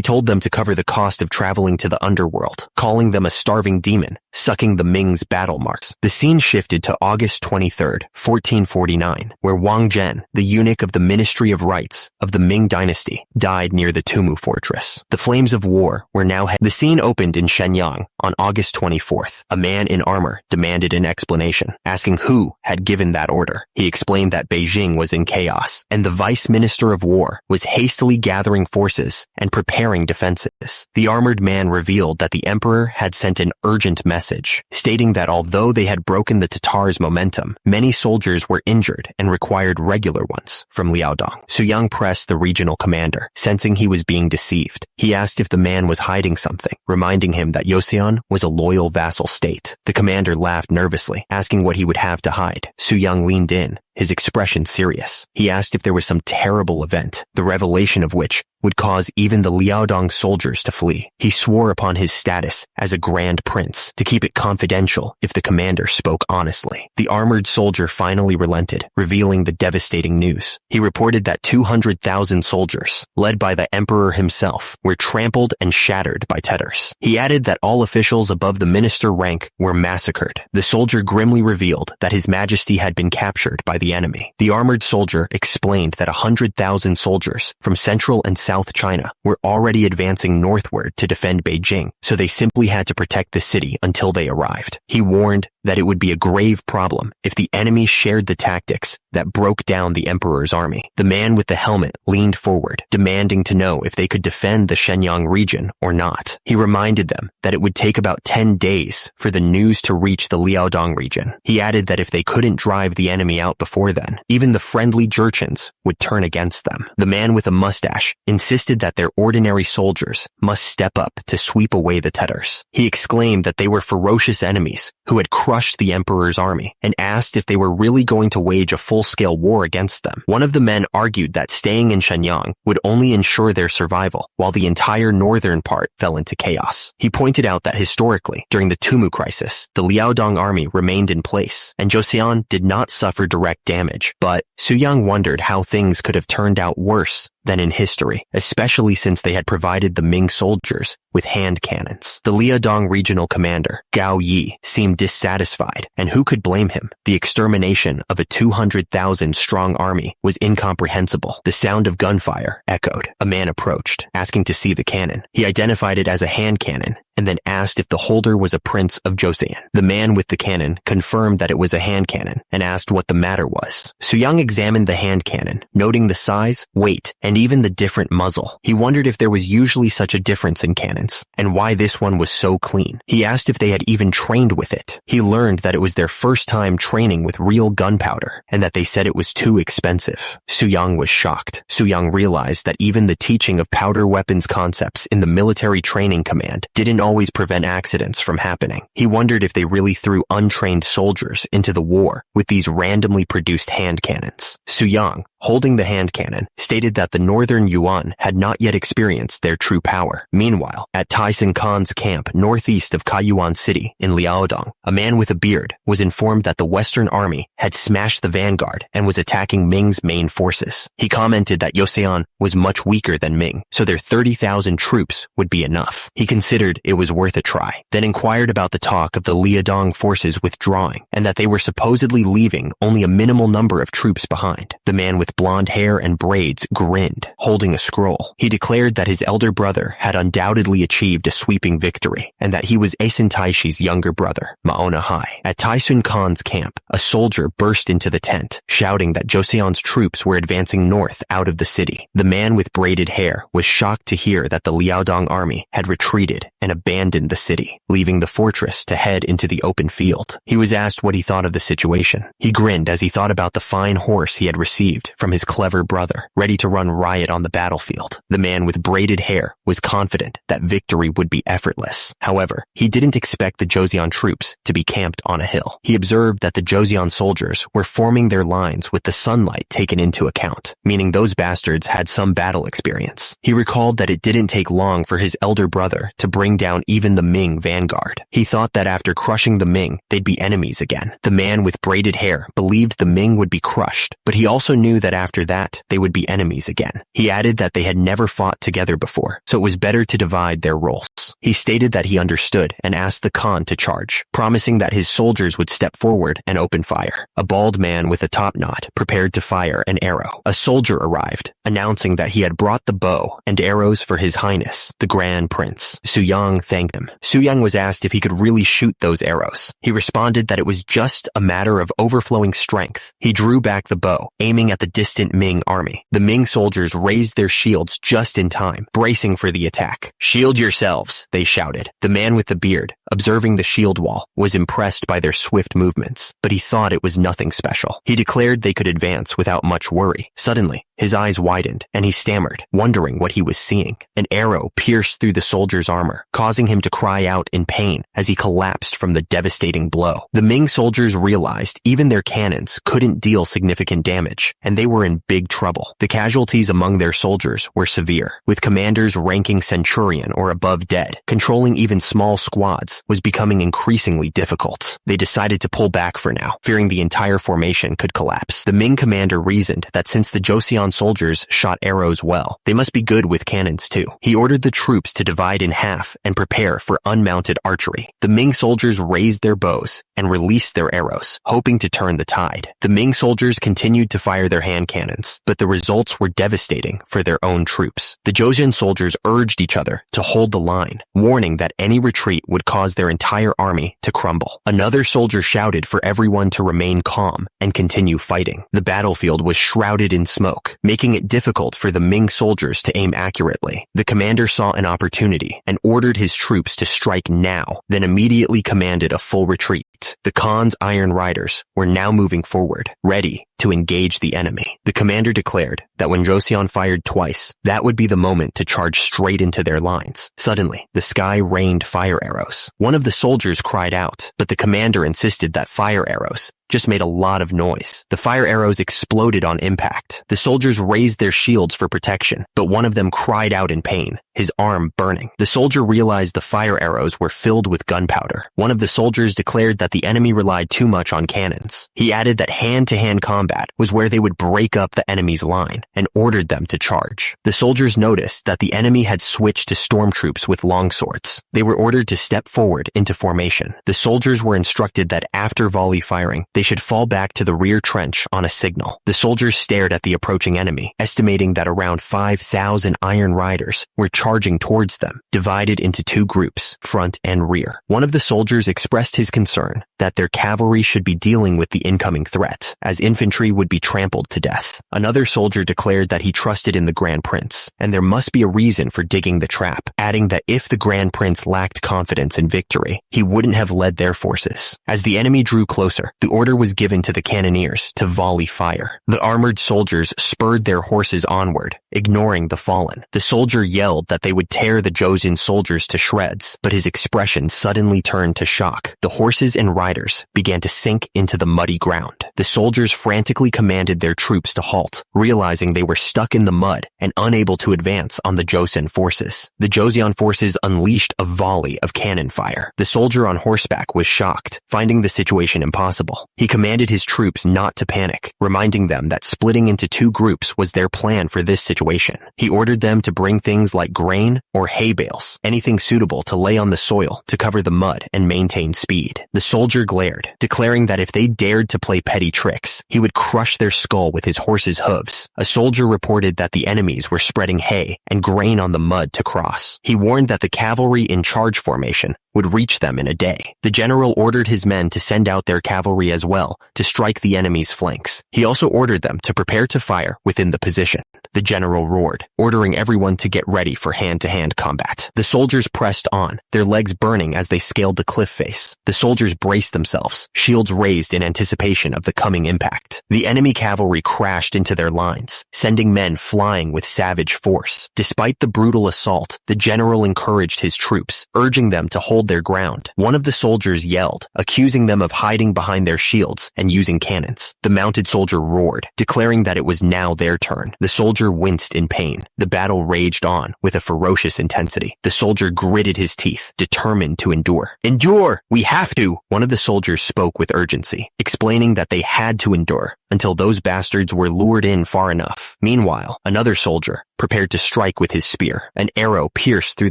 told them to cover the cost of traveling to the underworld, calling them a starving demon, sucking the Ming's battle marks. The scene shifted to August 23rd, 1449, where Wang Zhen, the eunuch of the Ministry of Rights of the Ming dynasty, died near the Tumu Fortress. The flames of war were now The scene opened in Shenyang on August 24th. A man in armor demanded an explanation, asking who had given that order. He explained that Beijing was in chaos, and the Vice Minister of War was hastily gathering forces and preparing defenses. The armored man revealed that the emperor had sent an urgent message, stating that although they had broken the Tatars' momentum, many soldiers were injured and required regular ones from Liaodong. Su Yang pressed the regional commander, sensing he was being deceived. He asked if the man was hiding something, reminding him that Joseon was a loyal vassal state. The commander laughed nervously, asking what he would have to hide. Su Yang leaned in, his expression serious. He asked if there was some terrible event, the revelation of which would cause even the Liaodong soldiers to flee. He swore upon his status as a grand prince to keep it confidential if the commander spoke honestly. The armored soldier finally relented, revealing the devastating news. He reported that 200,000 soldiers, led by the emperor himself, were trampled and shattered by Tatars. He added that all officials above the minister rank were massacred. The soldier grimly revealed that his majesty had been captured by the enemy. The armored soldier explained that 100,000 soldiers from Central and South China were already advancing northward to defend Beijing, so they simply had to protect the city until they arrived. He warned that it would be a grave problem if the enemy shared the tactics that broke down the emperor's army. The man with the helmet leaned forward, demanding to know if they could defend the Shenyang region or not. He reminded them that it would take about 10 days for the news to reach the Liaodong region. He added that if they couldn't drive the enemy out before then, even the friendly Jurchens would turn against them. The man with a mustache insisted that their ordinary soldiers must step up to sweep away the Tatars. He exclaimed that they were ferocious enemies who had crushed the emperor's army and asked if they were really going to wage a full-scale war against them. One of the men argued that staying in Shenyang would only ensure their survival, while the entire northern part fell into chaos. He pointed out that historically, during the Tumu crisis, the Liaodong army remained in place, and Joseon did not suffer direct damage. But Suyang wondered how things could have turned out worse than in history, especially since they had provided the Ming soldiers with hand cannons. The Liaodong regional commander, Gao Yi, seemed dissatisfied, and who could blame him? The extermination of a 200,000-strong army was incomprehensible. The sound of gunfire echoed. A man approached, asking to see the cannon. He identified it as a hand cannon, and then asked if the holder was a prince of Joseon. The man with the cannon confirmed that it was a hand cannon, and asked what the matter was. Suyang examined the hand cannon, noting the size, weight, and even the different muzzle. He wondered if there was usually such a difference in cannons, and why this one was so clean. He asked if they had even trained with it. He learned that it was their first time training with real gunpowder, and that they said it was too expensive. Suyang was shocked. Suyang realized that even the teaching of powder weapons concepts in the military training command didn't always prevent accidents from happening. He wondered if they really threw untrained soldiers into the war with these randomly produced hand cannons. Suyang, holding the hand cannon, stated that the northern Yuan had not yet experienced their true power. Meanwhile, at Tyson Khan's camp northeast of Kaiyuan City in Liaodong, a man with a beard was informed that the Western army had smashed the vanguard and was attacking Ming's main forces. He commented that Joseon was much weaker than Ming, so their 30,000 troops would be enough. He considered it was worth a try, then inquired about the talk of the Liaodong forces withdrawing, and that they were supposedly leaving only a minimal number of troops behind. The man with blonde hair and braids grinned, holding a scroll. He declared that his elder brother had undoubtedly achieved a sweeping victory, and that he was Asen Taishi's younger brother, Maona Hai. At Taisun Khan's camp, a soldier burst into the tent, shouting that Joseon's troops were advancing north out of the city. The man with braided hair was shocked to hear that the Liaodong army had retreated and abandoned the city, leaving the fortress to head into the open field. He was asked what he thought of the situation. He grinned as he thought about the fine horse he had received from his clever brother, ready to run riot on the battlefield. The man with braided hair was confident that victory would be effortless. However, he didn't expect the Joseon troops to be camped on a hill. He observed that the Joseon soldiers were forming their lines with the sunlight taken into account, meaning those bastards had some battle experience. He recalled that it didn't take long for his elder brother to bring down even the Ming vanguard. He thought that after crushing the Ming, they'd be enemies again. The man with braided hair believed the Ming would be crushed, but he also knew that after that, they would be enemies again. He added that they had never fought together before, so it was better to divide their roles. He stated that he understood and asked the Khan to charge, promising that his soldiers would step forward and open fire. A bald man with a top knot prepared to fire an arrow. A soldier arrived, announcing that he had brought the bow and arrows for His Highness, the Grand Prince. Suyang thanked him. Suyang was asked if he could really shoot those arrows. He responded that it was just a matter of overflowing strength. He drew back the bow, aiming at the distant Ming army. The Ming soldiers raised their shields just in time, bracing for the attack. "Shield yourselves," they shouted. The man with the beard, observing the shield wall, was impressed by their swift movements, but he thought it was nothing special. He declared they could advance without much worry. Suddenly, his eyes widened, and he stammered, wondering what he was seeing. An arrow pierced through the soldier's armor, causing him to cry out in pain as he collapsed from the devastating blow. The Ming soldiers realized even their cannons couldn't deal significant damage, and they were in big trouble. The casualties among their soldiers were severe, with commanders ranking centurion or above dead, controlling even small squads cannons was becoming increasingly difficult. They decided to pull back for now, fearing the entire formation could collapse. The Ming commander reasoned that since the Joseon soldiers shot arrows well, they must be good with cannons too. He ordered the troops to divide in half and prepare for unmounted archery. The Ming soldiers raised their bows and released their arrows, hoping to turn the tide. The Ming soldiers continued to fire their hand cannons, but the results were devastating for their own troops. The Joseon soldiers urged each other to hold the line, warning that any retreat would cause their entire army to crumble. Another soldier shouted for everyone to remain calm and continue fighting. The battlefield was shrouded in smoke, making it difficult for the Ming soldiers to aim accurately. The commander saw an opportunity and ordered his troops to strike now, then immediately commanded a full retreat. The Khan's Iron Riders were now moving forward, ready to engage the enemy. The commander declared that when Joseon fired twice, that would be the moment to charge straight into their lines. Suddenly, the sky rained fire arrows. One of the soldiers cried out, but the commander insisted that fire arrows just made a lot of noise. The fire arrows exploded on impact. The soldiers raised their shields for protection, but one of them cried out in pain, his arm burning. The soldier realized the fire arrows were filled with gunpowder. One of the soldiers declared that the enemy relied too much on cannons. He added that hand-to-hand combat was where they would break up the enemy's line and ordered them to charge. The soldiers noticed that the enemy had switched to stormtroops with longswords. They were ordered to step forward into formation. The soldiers were instructed that after volley firing, they should fall back to the rear trench on a signal. The soldiers stared at the approaching enemy, estimating that around 5,000 Iron Riders were charging towards them, divided into two groups, front and rear. One of the soldiers expressed his concern that their cavalry should be dealing with the incoming threat, as infantry would be trampled to death. Another soldier declared that he trusted in the Grand Prince, and there must be a reason for digging the trap, adding that if the Grand Prince lacked confidence in victory, he wouldn't have led their forces. As the enemy drew closer, the order was given to the cannoneers to volley fire. The armored soldiers spurred their horses onward, ignoring the fallen. The soldier yelled that they would tear the Joseon soldiers to shreds, but his expression suddenly turned to shock. The horses and riders began to sink into the muddy ground. The soldiers frantically commanded their troops to halt, realizing they were stuck in the mud and unable to advance on the Joseon forces. The Joseon forces unleashed a volley of cannon fire. The soldier on horseback was shocked, finding the situation impossible. He commanded his troops not to panic, reminding them that splitting into two groups was their plan for this situation. He ordered them to bring things like grain or hay bales, anything suitable to lay on the soil to cover the mud and maintain speed. The soldier glared, declaring that if they dared to play petty tricks, he would crush their skull with his horse's hooves. A soldier reported that the enemies were spreading hay and grain on the mud to cross. He warned that the cavalry in charge formation would reach them in a day. The general ordered his men to send out their cavalry as well to strike the enemy's flanks. He also ordered them to prepare to fire within the position. The general roared, ordering everyone to get ready for hand-to-hand combat. The soldiers pressed on, their legs burning as they scaled the cliff face. The soldiers braced themselves, shields raised in anticipation of the coming impact. The enemy cavalry crashed into their lines, sending men flying with savage force. Despite the brutal assault, the general encouraged his troops, urging them to hold their ground. One of the soldiers yelled, accusing them of hiding behind their shields and using cannons. The mounted soldier roared, declaring that it was now their turn. The soldier winced in pain. The battle raged on with a ferocious intensity. The soldier gritted his teeth, determined to endure. Endure! We have to! One of the soldiers spoke with urgency, explaining that they had to endure until those bastards were lured in far enough. Meanwhile, another soldier prepared to strike with his spear. An arrow pierced through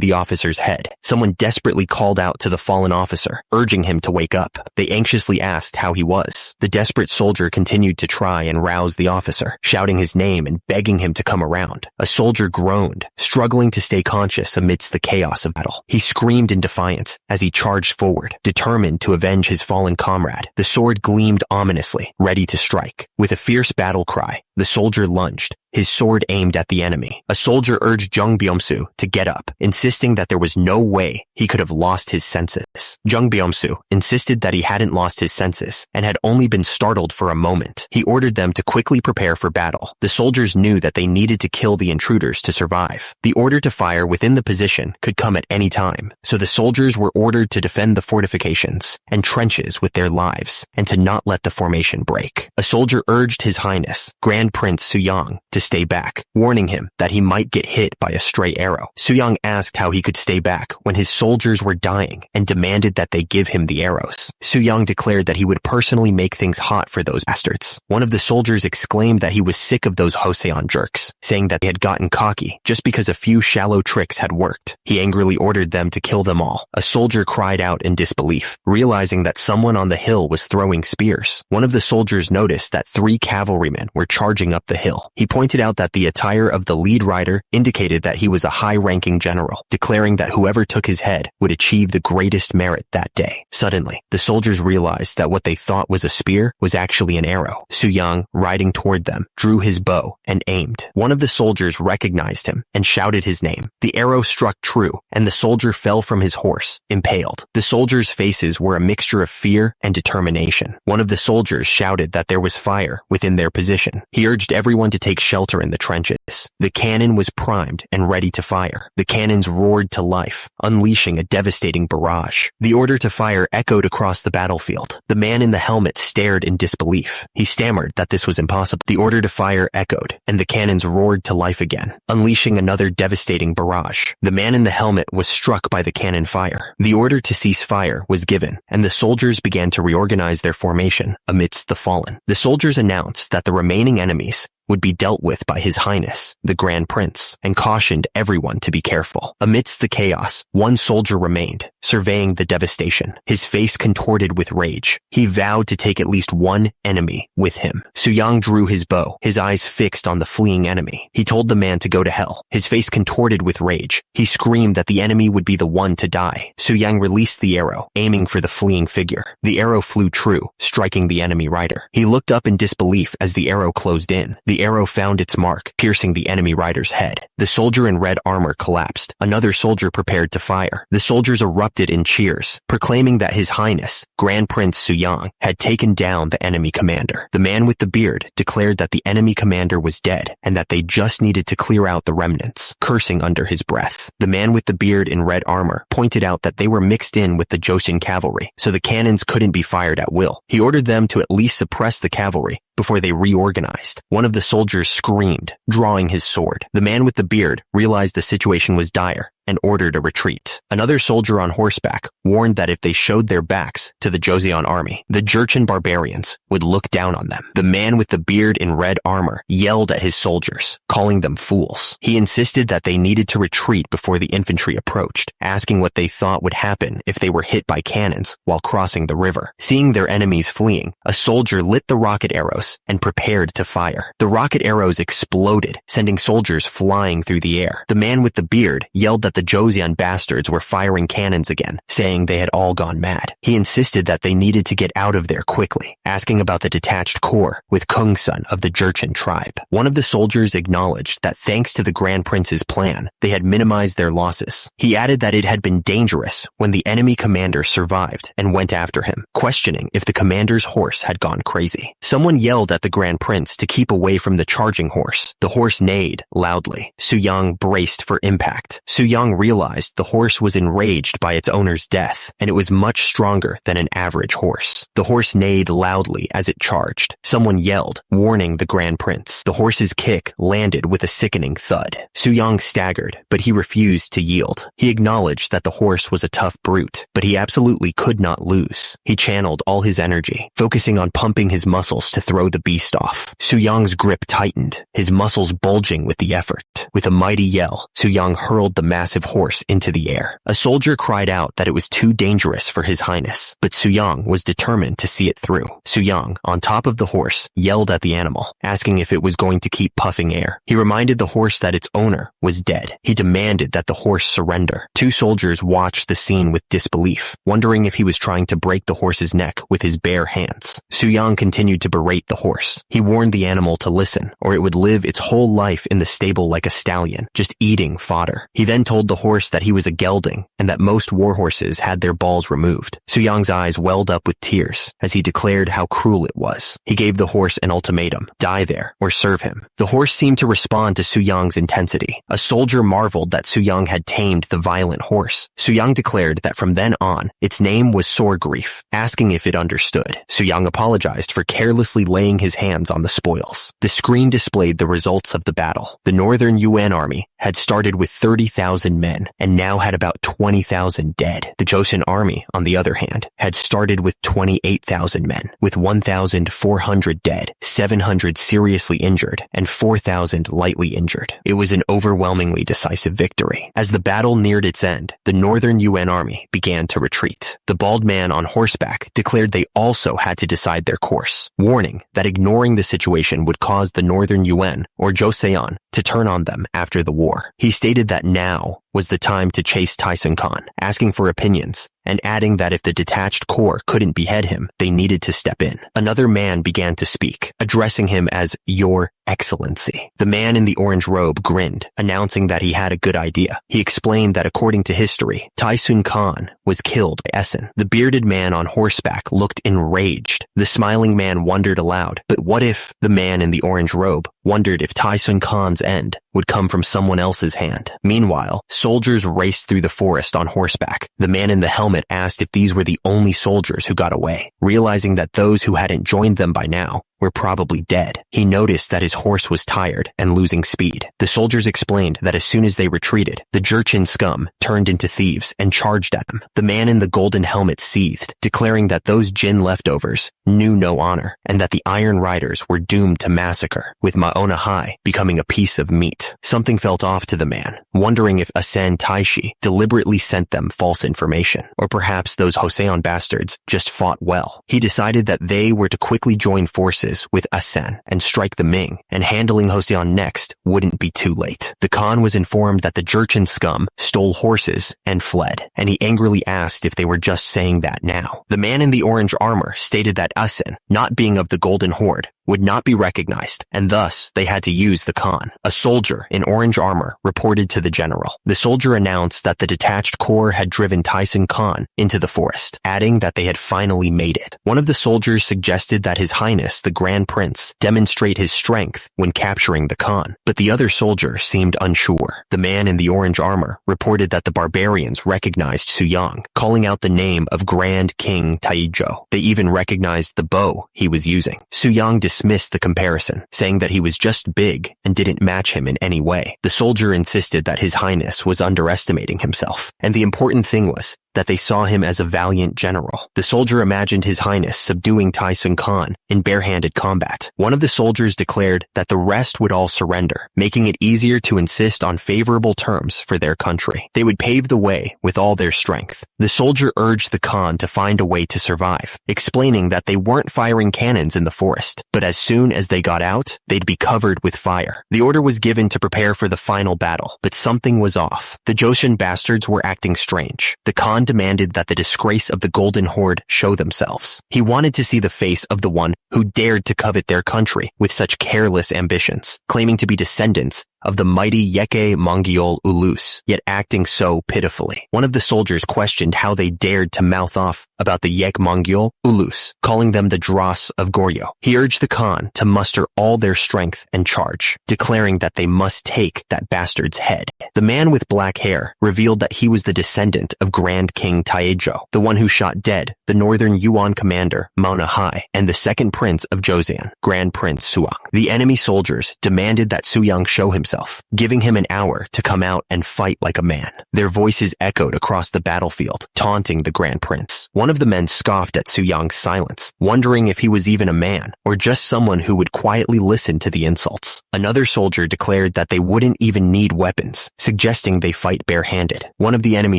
the officer's head. Someone desperately called out to the fallen officer, urging him to wake up. They anxiously asked how he was. The desperate soldier continued to try and rouse the officer, shouting his name and begging him to come around. A soldier groaned, struggling to stay conscious amidst the chaos of battle. He screamed in defiance as he charged forward, determined to avenge his fallen comrade. The sword gleamed ominously, ready to strike. With a fierce battle cry, the soldier lunged, his sword aimed at the enemy. A soldier urged Jung Byung-soo to get up, insisting that there was no way he could have lost his senses. Jung Byung-soo insisted that he hadn't lost his senses and had only been startled for a moment. He ordered them to quickly prepare for battle. The soldiers knew that they needed to kill the intruders to survive. The order to fire within the position could come at any time, so the soldiers were ordered to defend the fortifications and trenches with their lives and to not let the formation break. A soldier urged His Highness, Grand Prince Suyang, to to stay back, warning him that he might get hit by a stray arrow. Suyang asked how he could stay back when his soldiers were dying and demanded that they give him the arrows. Suyang declared that he would personally make things hot for those bastards. One of the soldiers exclaimed that he was sick of those Joseon jerks, saying that they had gotten cocky just because a few shallow tricks had worked. He angrily ordered them to kill them all. A soldier cried out in disbelief, realizing that someone on the hill was throwing spears. One of the soldiers noticed that 3 cavalrymen were charging up the hill. He pointed out that the attire of the lead rider indicated that he was a high-ranking general, declaring that whoever took his head would achieve the greatest merit that day. Suddenly, the soldiers realized that what they thought was a spear was actually an arrow. Suyang, riding toward them, drew his bow and aimed. One of the soldiers recognized him and shouted his name. The arrow struck true, and the soldier fell from his horse, impaled. The soldiers' faces were a mixture of fear and determination. One of the soldiers shouted that there was fire within their position. He urged everyone to take shelter in the trenches. The cannon was primed and ready to fire. The cannons roared to life, unleashing a devastating barrage. The order to fire echoed across the battlefield. The man in the helmet stared in disbelief. He stammered that this was impossible. The order to fire echoed, and the cannons roared to life again, unleashing another devastating barrage. The man in the helmet was struck by the cannon fire. The order to cease fire was given, and the soldiers began to reorganize their formation amidst the fallen. The soldiers announced that the remaining enemies would be dealt with by His Highness, the Grand Prince, and cautioned everyone to be careful. Amidst the chaos, one soldier remained, surveying the devastation, his face contorted with rage. He vowed to take at least one enemy with him. Suyang drew his bow, his eyes fixed on the fleeing enemy. He told the man to go to hell. His face contorted with rage. He screamed that the enemy would be the one to die. Suyang released the arrow, aiming for the fleeing figure. The arrow flew true, striking the enemy rider. He looked up in disbelief as the arrow closed in. The arrow found its mark, piercing the enemy rider's head. The soldier in red armor collapsed. Another soldier prepared to fire. The soldiers erupted in cheers, proclaiming that His Highness, Grand Prince Suyang, had taken down the enemy commander. The man with the beard declared that the enemy commander was dead and that they just needed to clear out the remnants, cursing under his breath. The man with the beard in red armor pointed out that they were mixed in with the Joseon cavalry, so the cannons couldn't be fired at will. He ordered them to at least suppress the cavalry before they reorganized. One of the soldiers screamed, drawing his sword. The man with the beard realized the situation was dire and ordered a retreat. Another soldier on horseback warned that if they showed their backs to the Joseon army, the Jurchen barbarians would look down on them. The man with the beard in red armor yelled at his soldiers, calling them fools. He insisted that they needed to retreat before the infantry approached, asking what they thought would happen if they were hit by cannons while crossing the river. Seeing their enemies fleeing, a soldier lit the rocket arrows and prepared to fire. The rocket arrows exploded, sending soldiers flying through the air. The man with the beard yelled that the Joseon bastards were firing cannons again, saying they had all gone mad. He insisted that they needed to get out of there quickly, asking about the detached corps with Kungsun of the Jurchen tribe. One of the soldiers acknowledged that thanks to the Grand Prince's plan, they had minimized their losses. He added that it had been dangerous when the enemy commander survived and went after him, questioning if the commander's horse had gone crazy. Someone yelled at the Grand Prince to keep away from the charging horse. The horse neighed loudly. Suyang braced for impact. Suyang realized the horse was enraged by its owner's death, and it was much stronger than an average horse. The horse neighed loudly as it charged. Someone yelled, warning the Grand Prince. The horse's kick landed with a sickening thud. Suyang staggered, but he refused to yield. He acknowledged that the horse was a tough brute, but he absolutely could not lose. He channeled all his energy, focusing on pumping his muscles to throw the beast off. Suyang's grip tightened, his muscles bulging with the effort. With a mighty yell, Suyang hurled the massive horse into the air. A soldier cried out that it was too dangerous for His Highness, but Suyang was determined to see it through. Suyang, on top of the horse, yelled at the animal, asking if it was going to keep puffing air. He reminded the horse that its owner was dead. He demanded that the horse surrender. Two soldiers watched the scene with disbelief, wondering if he was trying to break the horse's neck with his bare hands. Suyang continued to berate the horse. He warned the animal to listen, or it would live its whole life in the stable like a stallion, just eating fodder. He then told told the horse that he was a gelding and that most warhorses had their balls removed. Suyang's eyes welled up with tears as he declared how cruel it was. He gave the horse an ultimatum: die there or serve him. The horse seemed to respond to Suyang's intensity. A soldier marveled that Suyang had tamed the violent horse. Suyang declared that from then on, its name was Sore Grief, asking if it understood. Suyang apologized for carelessly laying his hands on the spoils. The screen displayed the results of the battle. The Northern Yuan army had started with 30,000 men and now had about 20,000 dead. The Joseon army, on the other hand, had started with 28,000 men, with 1,400 dead, 700 seriously injured, and 4,000 lightly injured. It was an overwhelmingly decisive victory. As the battle neared its end, the Northern Yuan army began to retreat. The bald man on horseback declared they also had to decide their course, warning that ignoring the situation would cause the Northern Yuan, or Joseon, to turn on them after the war. He stated that now was the time to chase Tyson Khan, asking for opinions, and adding that if the detached corps couldn't behead him, they needed to step in. Another man began to speak, addressing him as Your Excellency. The man in the orange robe grinned, announcing that he had a good idea. He explained that according to history, Tyson Khan was killed by Essen. The bearded man on horseback looked enraged. The smiling man wondered aloud, but what if the man in the orange robe wondered if Tyson Khan's end would come from someone else's hand? Meanwhile, soldiers raced through the forest on horseback. The man in the helmet asked if these were the only soldiers who got away, realizing that those who hadn't joined them by now were probably dead. He noticed that his horse was tired and losing speed. The soldiers explained that as soon as they retreated, the Jurchen scum turned into thieves and charged at them. The man in the golden helmet seethed, declaring that those Jin leftovers knew no honor and that the Iron Riders were doomed to massacre, with Maona Hai becoming a piece of meat. Something felt off to the man, wondering if Asen Taishi deliberately sent them false information, or perhaps those Joseon bastards just fought well. He decided that they were to quickly join forces with Asen and strike the Ming, and handling Joseon next wouldn't be too late. The Khan was informed that the Jurchen scum stole horses and fled, and he angrily asked if they were just saying that now. The man in the orange armor stated that Asen, not being of the Golden Horde, would not be recognized, and thus they had to use the Khan. A soldier in orange armor reported to the general. The soldier announced that the detached corps had driven Tyson Khan into the forest, adding that they had finally made it. One of the soldiers suggested that His Highness the Grand Prince demonstrate his strength when capturing the Khan, but the other soldier seemed unsure. The man in the orange armor reported that the barbarians recognized Suyang, calling out the name of Grand King Taizhou. They even recognized the bow he was using. Suyang dismissed the comparison, saying that he was just big and didn't match him in any way. The soldier insisted that His Highness was underestimating himself, and the important thing was that they saw him as a valiant general. The soldier imagined His Highness subduing Tyson Khan in barehanded combat. One of the soldiers declared that the rest would all surrender, making it easier to insist on favorable terms for their country. They would pave the way with all their strength. The soldier urged the Khan to find a way to survive, explaining that they weren't firing cannons in the forest, but as soon as they got out, they'd be covered with fire. The order was given to prepare for the final battle, but something was off. The Joseon bastards were acting strange. The Khan demanded that the disgrace of the Golden Horde show themselves. He wanted to see the face of the one who dared to covet their country with such careless ambitions, claiming to be descendants of the mighty Yeke Mongiol Ulus, yet acting so pitifully. One of the soldiers questioned how they dared to mouth off about the Yek Mongiol Ulus, calling them the Dross of Goryeo. He urged the Khan to muster all their strength and charge, declaring that they must take that bastard's head. The man with black hair revealed that he was the descendant of Grand King Taizhou, the one who shot dead the Northern Yuan commander Maona Hai and the second prince of Joseon, Grand Prince Suyang. The enemy soldiers demanded that Suyang show himself, giving him an hour to come out and fight like a man. Their voices echoed across the battlefield, taunting the Grand Prince. One of the men scoffed at Suyang's silence, wondering if he was even a man or just someone who would quietly listen to the insults. Another soldier declared that they wouldn't even need weapons, suggesting they fight barehanded. One of the enemy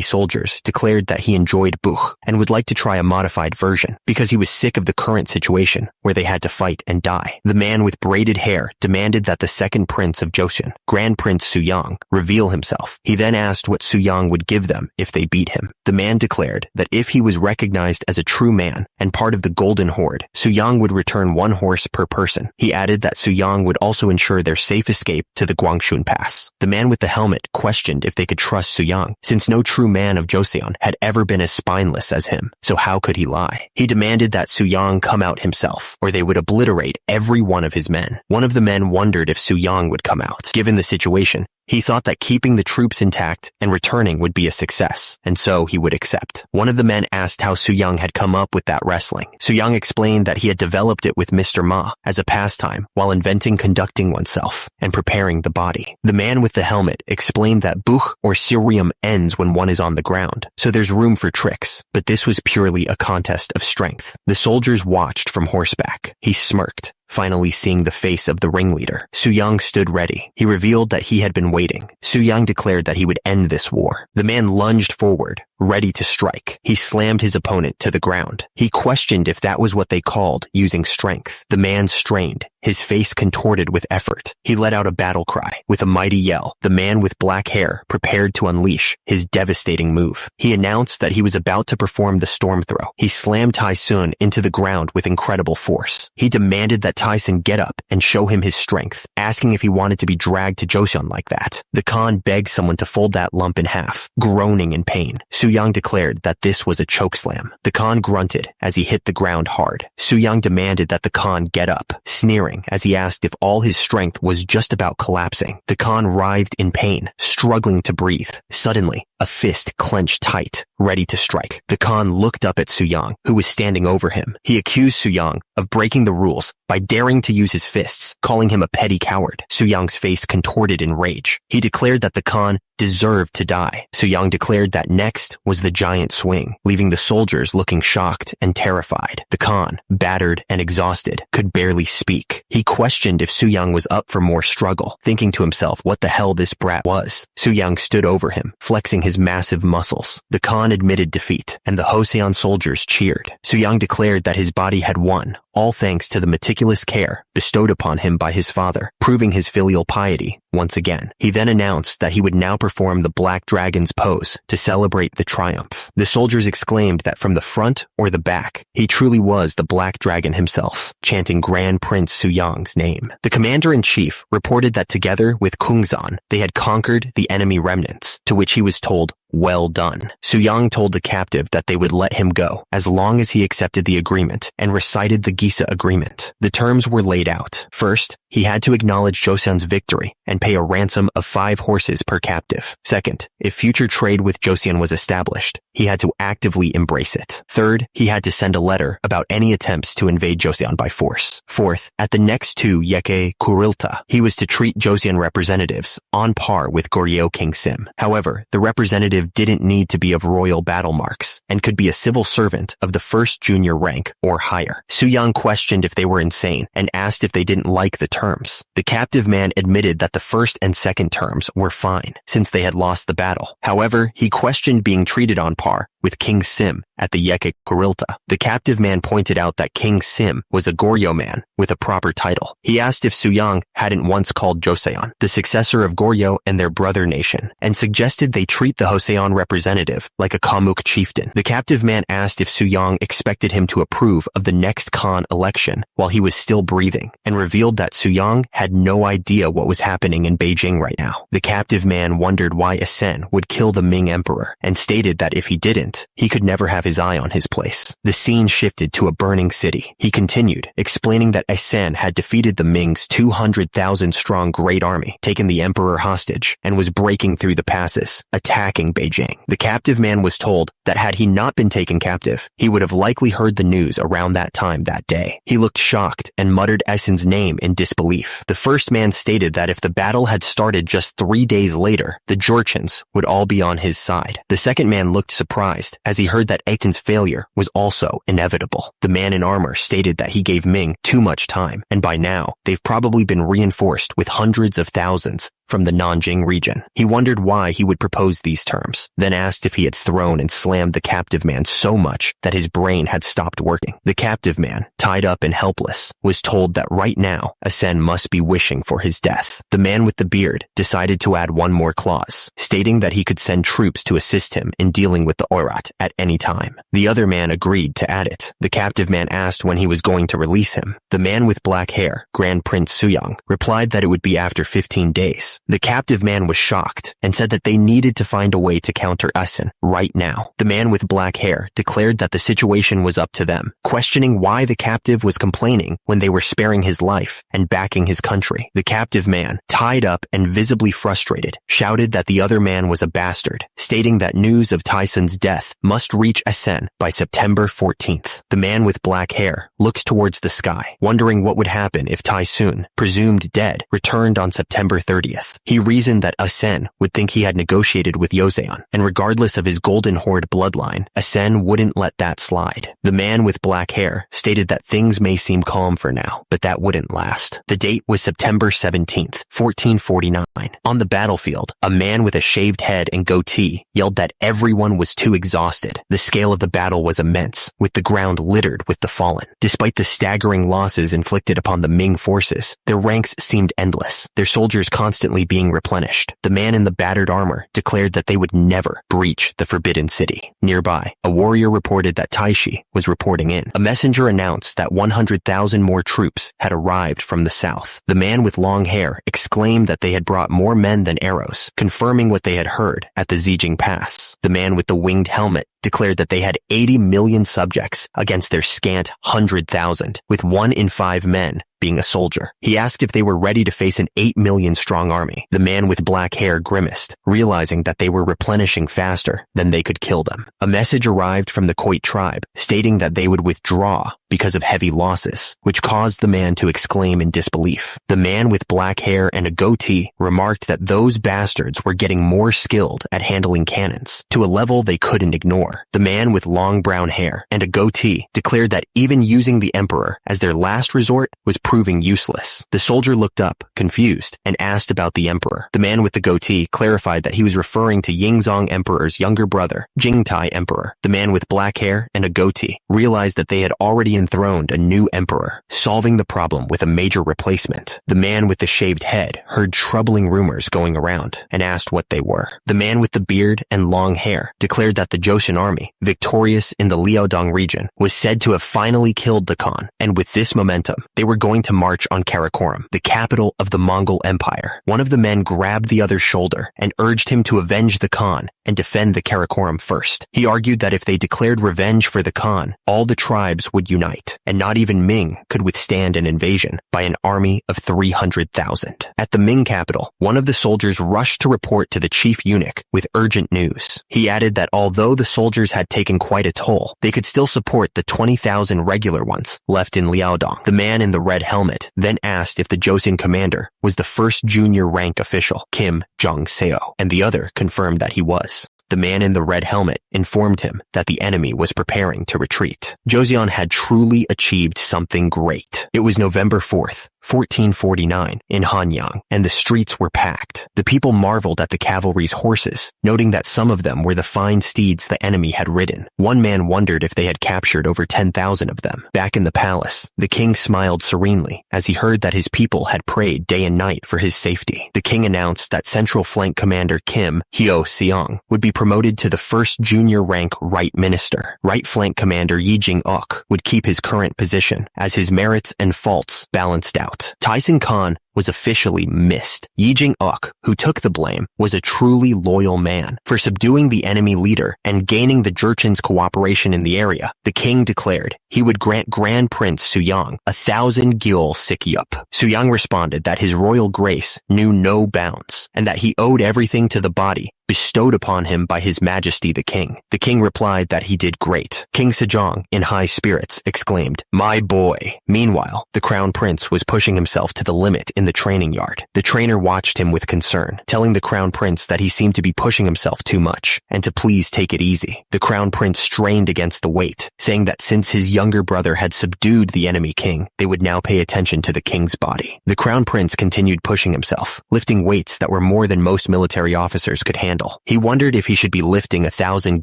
soldiers declared that he enjoyed Buch and would like to try a modified version because he was sick of the current situation where they had to fight and die. The man with braided hair demanded that the second prince of Joseon, Grand Prince Suyang, reveal himself. He then asked what Suyang would give them if they beat him. The man declared that if he was recognized recognized as a true man and part of the Golden Horde, Suyang would return 1 horse per person. He added that Suyang would also ensure their safe escape to the Guangxun Pass. The man with the helmet questioned if they could trust Suyang, since no true man of Joseon had ever been as spineless as him, so how could he lie? He demanded that Suyang come out himself, or they would obliterate every one of his men. One of the men wondered if Suyang would come out. Given the situation, he thought that keeping the troops intact and returning would be a success, and so he would accept. One of the men asked how Suyang had come up with that wrestling. Suyang explained that he had developed it with Mr. Ma as a pastime while inventing conducting oneself and preparing the body. The man with the helmet explained that buch or sirium ends when one is on the ground, so there's room for tricks, but this was purely a contest of strength. The soldiers watched from horseback. He smirked, finally seeing the face of the ringleader. Suyang stood ready. He revealed that he had been waiting. Suyang declared that he would end this war. The man lunged forward, ready to strike. He slammed his opponent to the ground. He questioned if that was what they called using strength. The man strained, his face contorted with effort. He let out a battle cry. With a mighty yell, the man with black hair prepared to unleash his devastating move. He announced that he was about to perform the storm throw. He slammed Tyson into the ground with incredible force. He demanded that Tyson get up and show him his strength, asking if he wanted to be dragged to Joseon like that. The Khan begged someone to fold that lump in half, groaning in pain. Suyang declared that this was a chokeslam. The Khan grunted as he hit the ground hard. Suyang demanded that the Khan get up, sneering as he asked if all his strength was just about collapsing. The Khan writhed in pain, struggling to breathe. Suddenly, a fist clenched tight, ready to strike. The Khan looked up at Suyang, who was standing over him. He accused Suyang of breaking the rules by daring to use his fists, calling him a petty coward. Suyang's face contorted in rage. He declared that the Khan deserved to die. Suyang declared that next was the giant swing, leaving the soldiers looking shocked and terrified. The Khan, battered and exhausted, could barely speak. He questioned if Suyang was up for more struggle, thinking to himself what the hell this brat was. Suyang stood over him, flexing his massive muscles. The Khan admitted defeat, and the Joseon soldiers cheered. Suyang declared that his body had won, all thanks to the meticulous care bestowed upon him by his father, proving his filial piety once again. He then announced that he would now perform the Black Dragon's pose to celebrate the triumph. The soldiers exclaimed that from the front or the back, he truly was the Black Dragon himself, chanting Grand Prince Suyang's name. The commander-in-chief reported that together with Kungsan, they had conquered the enemy remnants, to which he was told, "Well done." Suyang told the captive that they would let him go as long as he accepted the agreement and recited the Gisa agreement. The terms were laid out. First, he had to acknowledge Joseon's victory and pay a ransom of 5 horses per captive. Second, if future trade with Joseon was established, he had to actively embrace it. Third, he had to send a letter about any attempts to invade Joseon by force. Fourth, at the next 2 Yeke Kurilta, he was to treat Joseon representatives on par with Goryeo King Sim. However, the representative didn't need to be of royal battle marks and could be a civil servant of the first junior rank or higher. Suyang questioned if they were insane and asked if they didn't like the terms. The captive man admitted that the first and second terms were fine since they had lost the battle. However, he questioned being treated on par with King Sim at the Yeke Kurilta. The captive man pointed out that King Sim was a Goryeo man with a proper title. He asked if Suyang hadn't once called Joseon the successor of Goryeo and their brother nation, and suggested they treat the Joseon representative like a Kamuk chieftain. The captive man asked if Suyang expected him to approve of the next Khan election while he was still breathing, and revealed that Suyang had no idea what was happening in Beijing right now. The captive man wondered why Asen would kill the Ming emperor, and stated that if he didn't, he could never have his eye on his place. The scene shifted to a burning city. He continued, explaining that Asen had defeated the Ming's 200,000-strong Great Army, taken the emperor hostage, and was breaking through the passes, attacking Beijing. The captive man was told that had he not been taken captive, he would have likely heard the news around that time that day. He looked shocked and muttered Asen's name in disbelief. The first man stated that if the battle had started just 3 days later, the Jurchens would all be on his side. The second man looked surprised as he heard that Aiton's failure was also inevitable. The man in armor stated that he gave Ming too much time, and by now, they've probably been reinforced with hundreds of thousands from the Nanjing region. He wondered why he would propose these terms, then asked if he had thrown and slammed the captive man so much that his brain had stopped working. The captive man, tied up and helpless, was told that right now now, Asen must be wishing for his death. The man with the beard decided to add one more clause, stating that he could send troops to assist him in dealing with the Oirat at any time. The other man agreed to add it. The captive man asked when he was going to release him. The man with black hair, Grand Prince Suyang, replied that it would be after 15 days. The captive man was shocked and said that they needed to find a way to counter Asen right now. The man with black hair declared that the situation was up to them, questioning why the captive was complaining when they were sparing his life and backing his country. The captive man, tied up and visibly frustrated, shouted that the other man was a bastard, stating that news of Tyson's death must reach Asen by September 14th. The man with black hair looked towards the sky, wondering what would happen if Tyson, presumed dead, returned on September 30th. He reasoned that Asen would think he had negotiated with Joseon, and regardless of his Golden Horde bloodline, Asen wouldn't let that slide. The man with black hair stated that things may seem calm for now, but that wouldn't last. The date was September 17th, 1449. On the battlefield, a man with a shaved head and goatee yelled that everyone was too exhausted. The scale of the battle was immense, with the ground littered with the fallen. Despite the staggering losses inflicted upon the Ming forces, their ranks seemed endless, their soldiers constantly being replenished. The man in the battered armor declared that they would never breach the Forbidden City. Nearby, a warrior reported that Taishi was reporting in. A messenger announced that 100,000 more troops had arrived from the south. The man with long hair exclaimed that they had brought more men than arrows, confirming what they had heard at the Zijing Pass. The man with the winged helmet declared that they had 80 million subjects against their scant 100,000, with 1 in 5 men being a soldier. He asked if they were ready to face an 8 million strong army. The man with black hair grimaced, realizing that they were replenishing faster than they could kill them. A message arrived from the Khoit tribe stating that they would withdraw because of heavy losses, which caused the man to exclaim in disbelief. The man with black hair and a goatee remarked that those bastards were getting more skilled at handling cannons, to a level they couldn't ignore. The man with long brown hair and a goatee declared that even using the emperor as their last resort was proving useless. The soldier looked up, confused, and asked about the emperor. The man with the goatee clarified that he was referring to Yingzong Emperor's younger brother, Jingtai Emperor. The man with black hair and a goatee realized that they had already enthroned a new emperor, solving the problem with a major replacement. The man with the shaved head heard troubling rumors going around and asked what they were. The man with the beard and long hair declared that the Joseon army, victorious in the Liaodong region, was said to have finally killed the Khan, and with this momentum, they were going to march on Karakoram, the capital of the Mongol Empire. One of the men grabbed the other's shoulder and urged him to avenge the Khan and defend the Karakoram first. He argued that if they declared revenge for the Khan, all the tribes would unite, and not even Ming could withstand an invasion by an army of 300,000. At the Ming capital, one of the soldiers rushed to report to the chief eunuch with urgent news. He added that although the soldiers had taken quite a toll, they could still support the 20,000 regular ones left in Liaodong. The man in the red helmet then asked if the Joseon commander was the first junior rank official, Kim Jong-seo, and the other confirmed that he was. The man in the red helmet informed him that the enemy was preparing to retreat. Joseon had truly achieved something great. It was November 4th, 1449, in Hanyang, and the streets were packed. The people marveled at the cavalry's horses, noting that some of them were the fine steeds the enemy had ridden. One man wondered if they had captured over 10,000 of them. Back in the palace, the king smiled serenely as he heard that his people had prayed day and night for his safety. The king announced that Central Flank Commander Kim Hyo-seong would be promoted to the first junior rank Right Minister. Right Flank Commander Yi Jing-ok would keep his current position as his merits and faults balanced out. Tyson Khan was officially missed. Yi Jing-ok, who took the blame, was a truly loyal man. For subduing the enemy leader and gaining the Jurchen's cooperation in the area, the king declared he would grant Grand Prince Suyang 1,000 gyul sikyup. Suyang responded that his royal grace knew no bounds, and that he owed everything to the body bestowed upon him by His Majesty the King. The king replied that he did great. King Sejong, in high spirits, exclaimed, "My boy." Meanwhile, the crown prince was pushing himself to the limit in the training yard. The trainer watched him with concern, telling the crown prince that he seemed to be pushing himself too much and to please take it easy. The crown prince strained against the weight, saying that since his younger brother had subdued the enemy king, they would now pay attention to the king's body. The crown prince continued pushing himself, lifting weights that were more than most military officers could handle. He wondered if he should be lifting 1,000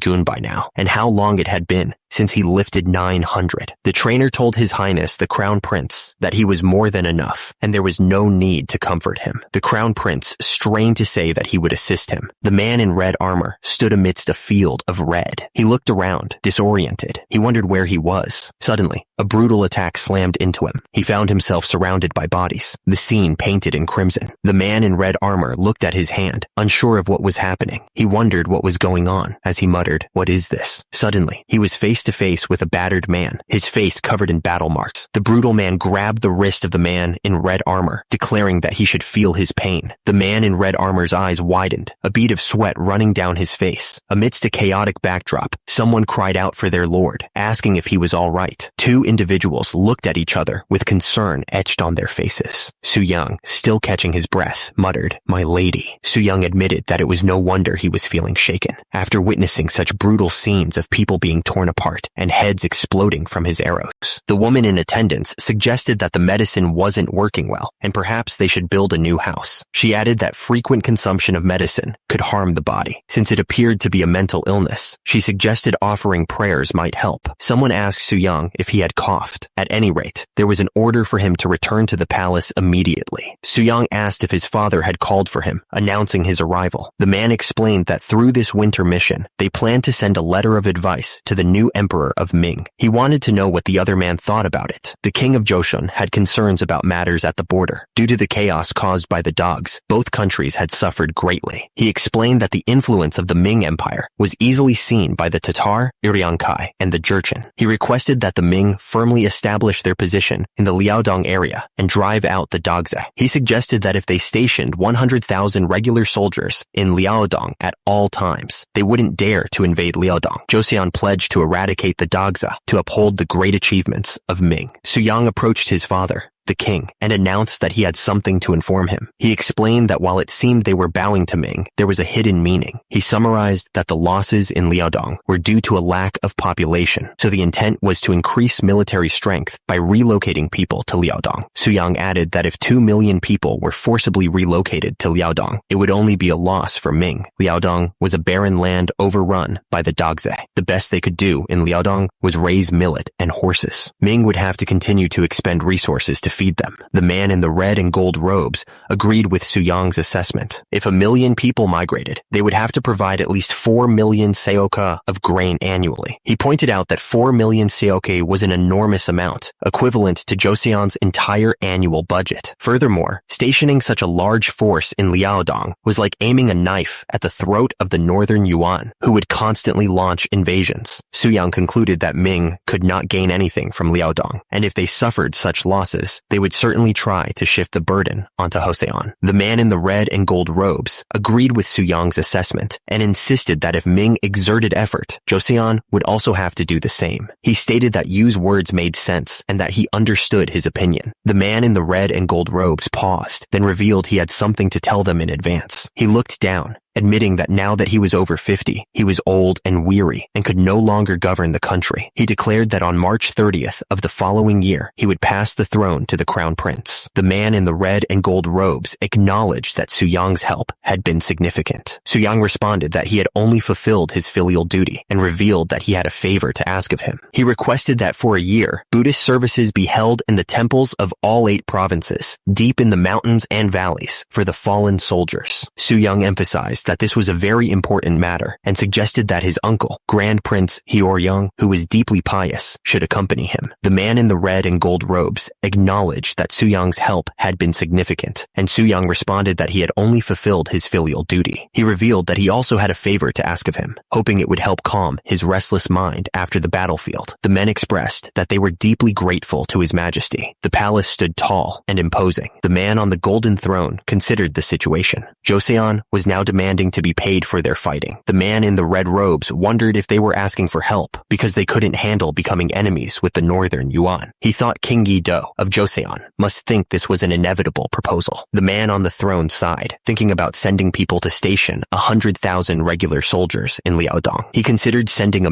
gun by now, and how long it had been since he lifted 900. The trainer told His Highness the Crown Prince that he was more than enough, and there was no need to comfort him. The Crown Prince strained to say that he would assist him. The man in red armor stood amidst a field of red. He looked around, disoriented. He wondered where he was. Suddenly, a brutal attack slammed into him. He found himself surrounded by bodies, the scene painted in crimson. The man in red armor looked at his hand, unsure of what was happening. He wondered what was going on as he muttered, "What is this?" Suddenly, he was face to face with a battered man, his face covered in battle marks. The brutal man grabbed the wrist of the man in red armor, declaring that he should feel his pain. The man in red armor's eyes widened, a bead of sweat running down his face. Amidst a chaotic backdrop, someone cried out for their lord, asking if he was all right. Two individuals looked at each other with concern etched on their faces. Su Young, still catching his breath, muttered, "My lady." Su Young admitted that it was no wonder he was feeling shaken. After witnessing such brutal scenes of people being torn apart and heads exploding from his arrows, the woman in attendance suggested that the medicine wasn't working well, and perhaps they should build a new house. She added that frequent consumption of medicine could harm the body. Since it appeared to be a mental illness, she suggested offering prayers might help. Someone asked Su Young if he had coughed. At any rate, there was an order for him to return to the palace immediately. Su Young asked if his father had called for him, announcing his arrival. The man explained that through this winter mission, they planned to send a letter of advice to the new emperor of Ming. He wanted to know what the other man thought about it. The king of Joseon had concerns about matters at the border. Due to the chaos caused by the dogs, both countries had suffered greatly. He explained that the influence of the Ming Empire was easily seen by the Tatar, Iriankai, and the Jurchen. He requested that the Ming firmly establish their position in the Liaodong area and drive out the Dogze. He suggested that if they stationed 100,000 regular soldiers in Liaodong at all times, they wouldn't dare to invade Liaodong. Joseon pledged to eradicate the Dogze to uphold the great achievements of Ming. Su Yang approached his father, the king, and announced that he had something to inform him. He explained that while it seemed they were bowing to Ming, there was a hidden meaning. He summarized that the losses in Liaodong were due to a lack of population, so the intent was to increase military strength by relocating people to Liaodong. Su Yang added that if 2 million people were forcibly relocated to Liaodong, it would only be a loss for Ming. Liaodong was a barren land overrun by the Dogze. The best they could do in Liaodong was raise millet and horses. Ming would have to continue to expend resources to feed them. The man in the red and gold robes agreed with Su Yang's assessment. If 1 million people migrated, they would have to provide at least 4 million seoka of grain annually. He pointed out that 4 million seoka was an enormous amount, equivalent to Joseon's entire annual budget. Furthermore, stationing such a large force in Liaodong was like aiming a knife at the throat of the northern Yuan, who would constantly launch invasions. Su Yang concluded that Ming could not gain anything from Liaodong, and if they suffered such losses, they would certainly try to shift the burden onto Joseon. The man in the red and gold robes agreed with Su Yang's assessment and insisted that if Ming exerted effort, Joseon would also have to do the same. He stated that Yu's words made sense and that he understood his opinion. The man in the red and gold robes paused, then revealed he had something to tell them in advance. He looked down, admitting that now that he was over 50, he was old and weary and could no longer govern the country. He declared that on March 30th of the following year, he would pass the throne to the crown prince. The man in the red and gold robes acknowledged that Su Yang's help had been significant. Su Yang responded that he had only fulfilled his filial duty and revealed that he had a favor to ask of him. He requested that for a year, Buddhist services be held in the temples of all 8 provinces, deep in the mountains and valleys, for the fallen soldiers. Su Yang emphasized that this was a very important matter and suggested that his uncle, Grand Prince Hyeoryong, who was deeply pious, should accompany him. The man in the red and gold robes acknowledged that Su Yang's help had been significant, and Su Yang responded that he had only fulfilled his filial duty. He revealed that he also had a favor to ask of him, hoping it would help calm his restless mind after the battlefield. The men expressed that they were deeply grateful to His Majesty. The palace stood tall and imposing. The man on the golden throne considered the situation. Joseon was now demanding demanding to be paid for their fighting. The man in the red robes wondered if they were asking for help because they couldn't handle becoming enemies with the northern Yuan. He thought King Yi-do of Joseon must think this was an inevitable proposal. The man on the throne sighed, thinking about sending people to station 100,000 regular soldiers in Liaodong. He considered sending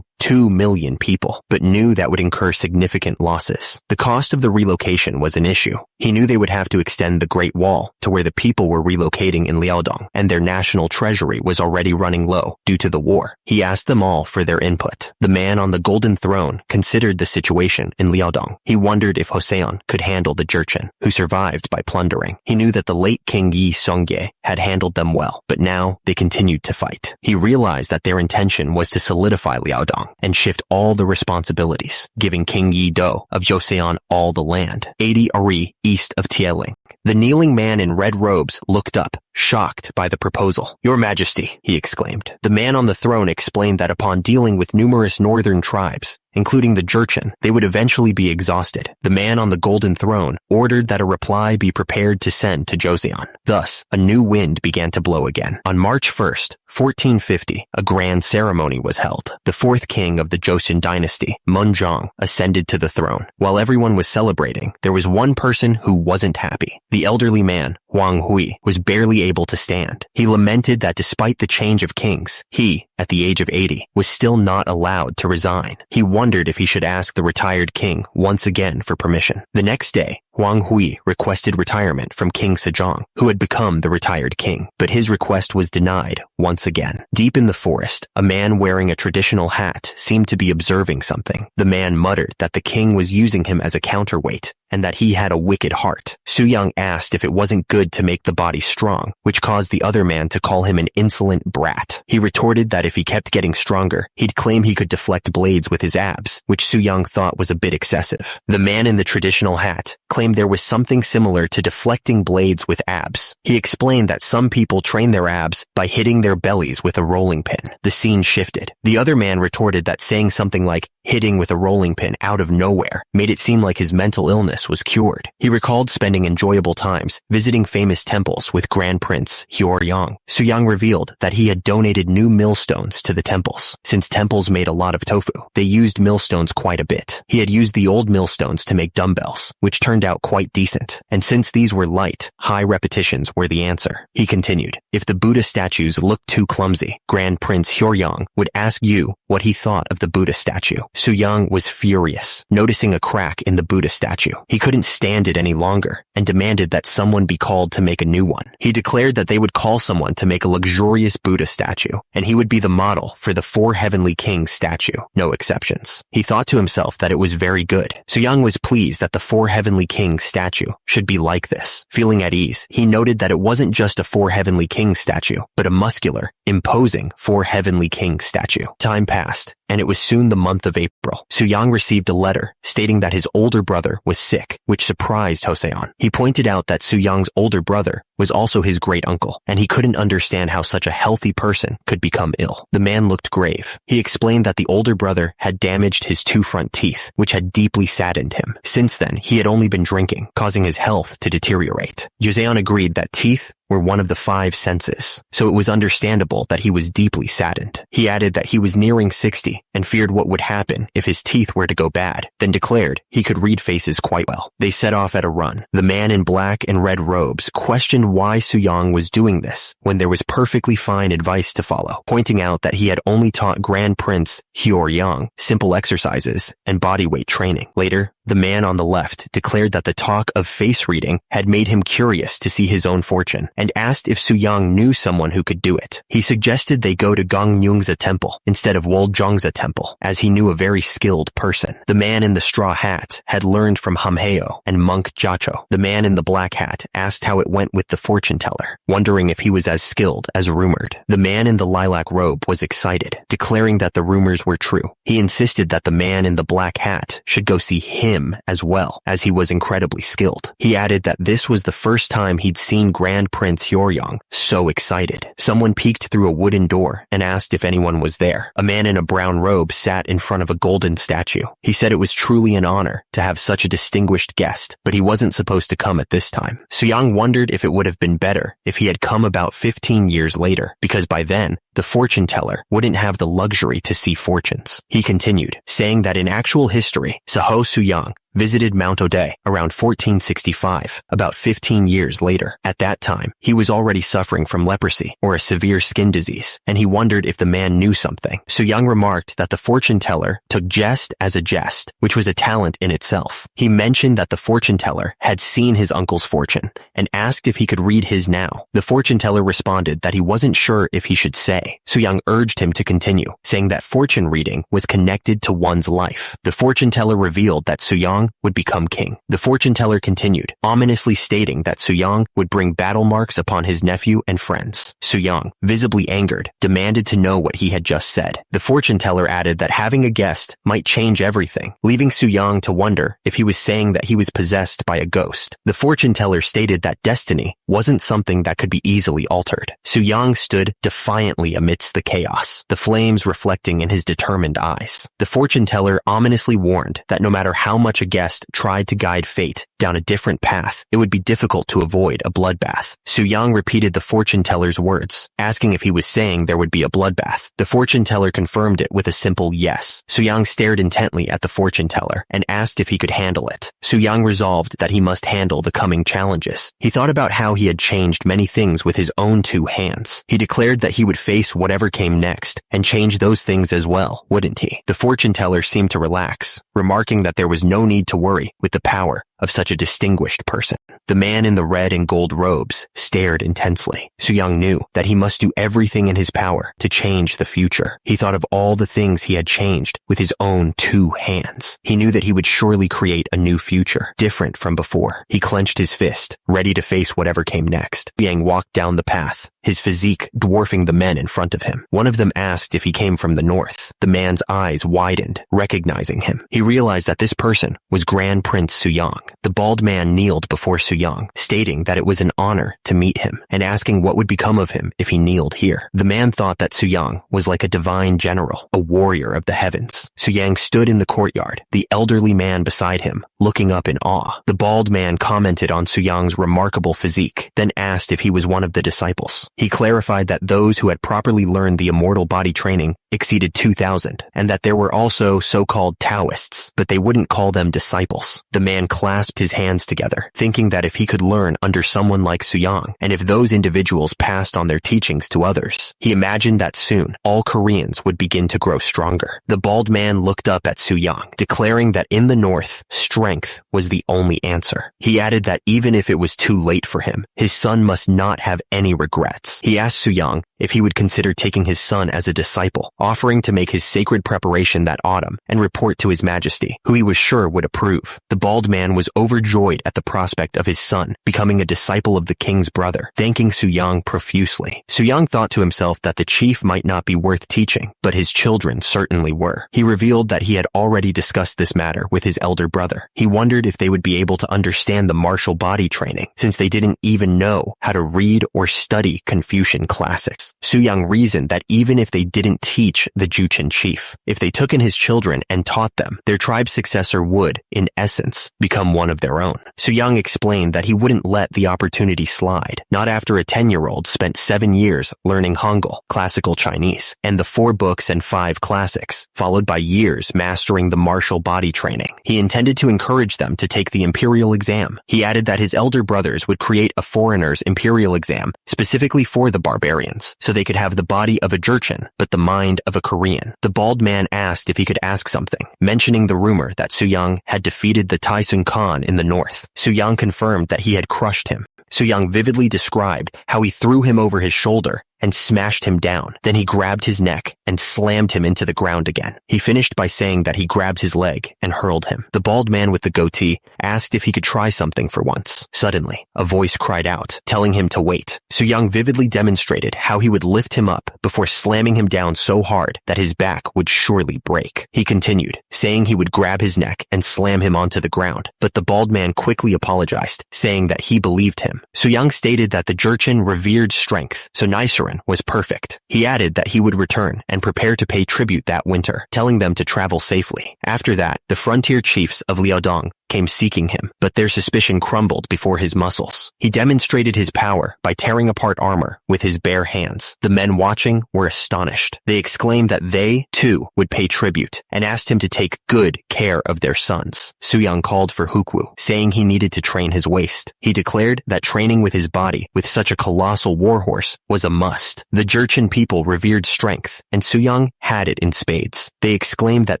2 million people, but knew that would incur significant losses. The cost of the relocation was an issue. He knew they would have to extend the Great Wall to where the people were relocating in Liaodong, and their national treasury was already running low due to the war. He asked them all for their input. The man on the golden throne considered the situation in Liaodong. He wondered if Joseon could handle the Jurchen, who survived by plundering. He knew that the late King Yi Songye had handled them well, but now they continued to fight. He realized that their intention was to solidify Liaodong and shift all the responsibilities, giving King Yi-do of Joseon all the land, 80 ari east of Tieling. The kneeling man in red robes looked up, shocked by the proposal. "Your Majesty," he exclaimed. The man on the throne explained that upon dealing with numerous northern tribes, including the Jurchen, they would eventually be exhausted. The man on the golden throne ordered that a reply be prepared to send to Joseon. Thus, a new wind began to blow again. On March 1st, 1450, a grand ceremony was held. The fourth king of the Joseon dynasty, Munjong, ascended to the throne. While everyone was celebrating, there was one person who wasn't happy. The elderly man, Huang Hui, was barely able to stand. He lamented that despite the change of kings, he, at the age of 80, was still not allowed to resign. He wondered if he should ask the retired king once again for permission. The next day, Huang Hui requested retirement from King Sejong, who had become the retired king, but his request was denied once again. Deep in the forest, a man wearing a traditional hat seemed to be observing something. The man muttered that the king was using him as a counterweight and that he had a wicked heart. Su-young asked if it wasn't good to make the body strong, which caused the other man to call him an insolent brat. He retorted that if he kept getting stronger, he'd claim he could deflect blades with his abs, which Su-young thought was a bit excessive. The man in the traditional hat claimed there was something similar to deflecting blades with abs. He explained that some people train their abs by hitting their bellies with a rolling pin. The scene shifted. The other man retorted that saying something like hitting with a rolling pin out of nowhere made it seem like his mental illness was cured. He recalled spending enjoyable times visiting famous temples with Grand Prince Hyoryong. Su-young revealed that he had donated new millstones to the temples. Since temples made a lot of tofu, they used millstones quite a bit. He had used the old millstones to make dumbbells, which turned out quite decent. And since these were light, high repetitions were the answer. He continued, if the Buddha statues looked too clumsy, Grand Prince Hyoryong would ask you what he thought of the Buddha statue. Su-young was furious, noticing a crack in the Buddha statue. He couldn't stand it any longer and demanded that someone be called to make a new one. He declared that they would call someone to make a luxurious Buddha statue, and he would be the model for the 4 heavenly kings statue, no exceptions. He thought to himself that it was very good. Su-young was pleased that the 4 heavenly kings statue should be like this. Feeling at ease, he noted that it wasn't just a 4 heavenly kings statue, but a muscular, imposing 4 heavenly kings statue. Time passed, and it was soon the month of April. Su-young received a letter stating that his older brother was sick, which surprised Joseon. He pointed out that Su-young's older brother was also his great uncle, and he couldn't understand how such a healthy person could become ill. The man looked grave. He explained that the older brother had damaged his 2 front teeth, which had deeply saddened him. Since then, he had only been drinking, causing his health to deteriorate. Joseon agreed that teeth were one of the 5 senses, so it was understandable that he was deeply saddened. He added that he was nearing 60 and feared what would happen if his teeth were to go bad, then declared he could read faces quite well. They set off at a run. The man in black and red robes questioned why Su-young was doing this when there was perfectly fine advice to follow, pointing out that he had only taught Grand Prince Hyoryong simple exercises and bodyweight training. Later, the man on the left declared that the talk of face reading had made him curious to see his own fortune and asked if Su-young knew someone who could do it. He suggested they go to Gangneungsa Temple instead of Woljongsa Temple, as he knew a very skilled person. The man in the straw hat had learned from Hamheo and monk Jacho. The man in the black hat asked how it went with the fortune teller, wondering if he was as skilled as rumored. The man in the lilac robe was excited, declaring that the rumors were true. He insisted that the man in the black hat should go see him as well, as he was incredibly skilled. He added that this was the first time he'd seen Grand Prince Prince Hyoryong, so excited. Someone peeked through a wooden door and asked if anyone was there. A man in a brown robe sat in front of a golden statue. He said it was truly an honor to have such a distinguished guest, but he wasn't supposed to come at this time. Soo-young wondered if it would have been better if he had come about 15 years later, because by then, the fortune teller wouldn't have the luxury to see fortunes. He continued, saying that in actual history, Saho Soo-young visited Mount Ode around 1465, about 15 years later. At that time, he was already suffering from leprosy or a severe skin disease, and he wondered if the man knew something. Soo-young remarked that the fortune teller took jest as a jest, which was a talent in itself. He mentioned that the fortune teller had seen his uncle's fortune and asked if he could read his now. The fortune teller responded that he wasn't sure if he should say. Soo-young urged him to continue, saying that fortune reading was connected to one's life. The fortune teller revealed that Soo-young would become king. The fortune teller continued, ominously stating that Soo-young would bring battle marks upon his nephew and friends. Soo-young, visibly angered, demanded to know what he had just said. The fortune teller added that having a guest might change everything, leaving Soo-young to wonder if he was saying that he was possessed by a ghost. The fortune teller stated that destiny wasn't something that could be easily altered. Soo-young stood defiantly amidst the chaos, the flames reflecting in his determined eyes. The fortune teller ominously warned that no matter how much a guest tried to guide fate down a different path, it would be difficult to avoid a bloodbath. Soo-young repeated the fortune teller's words, asking if he was saying there would be a bloodbath. The fortune teller confirmed it with a simple yes. Soo-young stared intently at the fortune teller and asked if he could handle it. Soo-young resolved that he must handle the coming challenges. He thought about how he had changed many things with his own two hands. He declared that he would face whatever came next and change those things as well, wouldn't he? The fortune teller seemed to relax, remarking that there was no need to worry with the power of such a distinguished person. The man in the red and gold robes stared intensely. Soo-young knew that he must do everything in his power to change the future. He thought of all the things he had changed with his own two hands. He knew that he would surely create a new future, different from before. He clenched his fist, ready to face whatever came next. Yang walked down the path, his physique dwarfing the men in front of him. One of them asked if he came from the north. The man's eyes widened, recognizing him. He realized that this person was Grand Prince Soo-young. The bald man kneeled before Soo-young, stating that it was an honor to meet him and asking what would become of him if he kneeled here. The man thought that Soo-young was like a divine general, a warrior of the heavens. Soo-young stood in the courtyard, the elderly man beside him, looking up in awe. The bald man commented on Soo-young's remarkable physique, then asked if he was one of the disciples. He clarified that those who had properly learned the immortal body training exceeded 2,000, and that there were also so-called Taoists, but they wouldn't call them disciples. The man clasped his hands together, thinking that if he could learn under someone like Soo-young, and if those individuals passed on their teachings to others, he imagined that soon all Koreans would begin to grow stronger. The bald man looked up at Soo-young, declaring that in the north, strength was the only answer. He added that even if it was too late for him, his son must not have any regrets. He asked Soo-young if he would consider taking his son as a disciple, offering to make his sacred preparation that autumn and report to His Majesty, who he was sure would approve. The bald man was overjoyed at the prospect of his son becoming a disciple of the king's brother, thanking Soo-young profusely. Soo-young thought to himself that the chief might not be worth teaching, but his children certainly were. He revealed that he had already discussed this matter with his elder brother. He wondered if they would be able to understand the martial body training, since they didn't even know how to read or study Confucian classics. Soo-young reasoned that even if they didn't teach the Juchin chief, if they took in his children and taught them, their tribe's successor would, in essence, become one of their own. Soo-young explained that he wouldn't let the opportunity slide, not after a 10-year-old spent 7 years learning Hangul, classical Chinese, and the 4 books and 5 classics, followed by years mastering the martial body training. He intended to encourage them to take the imperial exam. He added that his elder brothers would create a foreigner's imperial exam specifically for the barbarians, so they could have the body of a Jurchen, but the mind of a Korean. The bald man asked if he could ask something, mentioning the rumor that Soo-young had defeated the Taisun Khan in the north. Soo-young confirmed that he had crushed him. Soo-young vividly described how he threw him over his shoulder and smashed him down. Then he grabbed his neck and slammed him into the ground again. He finished by saying that he grabbed his leg and hurled him. The bald man with the goatee asked if he could try something for once. Suddenly, a voice cried out, telling him to wait. Soo-young vividly demonstrated how he would lift him up before slamming him down so hard that his back would surely break. He continued, saying he would grab his neck and slam him onto the ground, but the bald man quickly apologized, saying that he believed him. Soo-young stated that the Jurchen revered strength, so Nichiren was perfect. He added that he would return and prepare to pay tribute that winter, telling them to travel safely. After that, the frontier chiefs of Liaodong came seeking him, but their suspicion crumbled before his muscles. He demonstrated his power by tearing apart armor with his bare hands. The men watching were astonished. They exclaimed that they, too, would pay tribute and asked him to take good care of their sons. Soo-young called for Hukwu, saying he needed to train his waist. He declared that training with his body with such a colossal warhorse was a must. The Jurchen people revered strength, and Soo-young had it in spades. They exclaimed that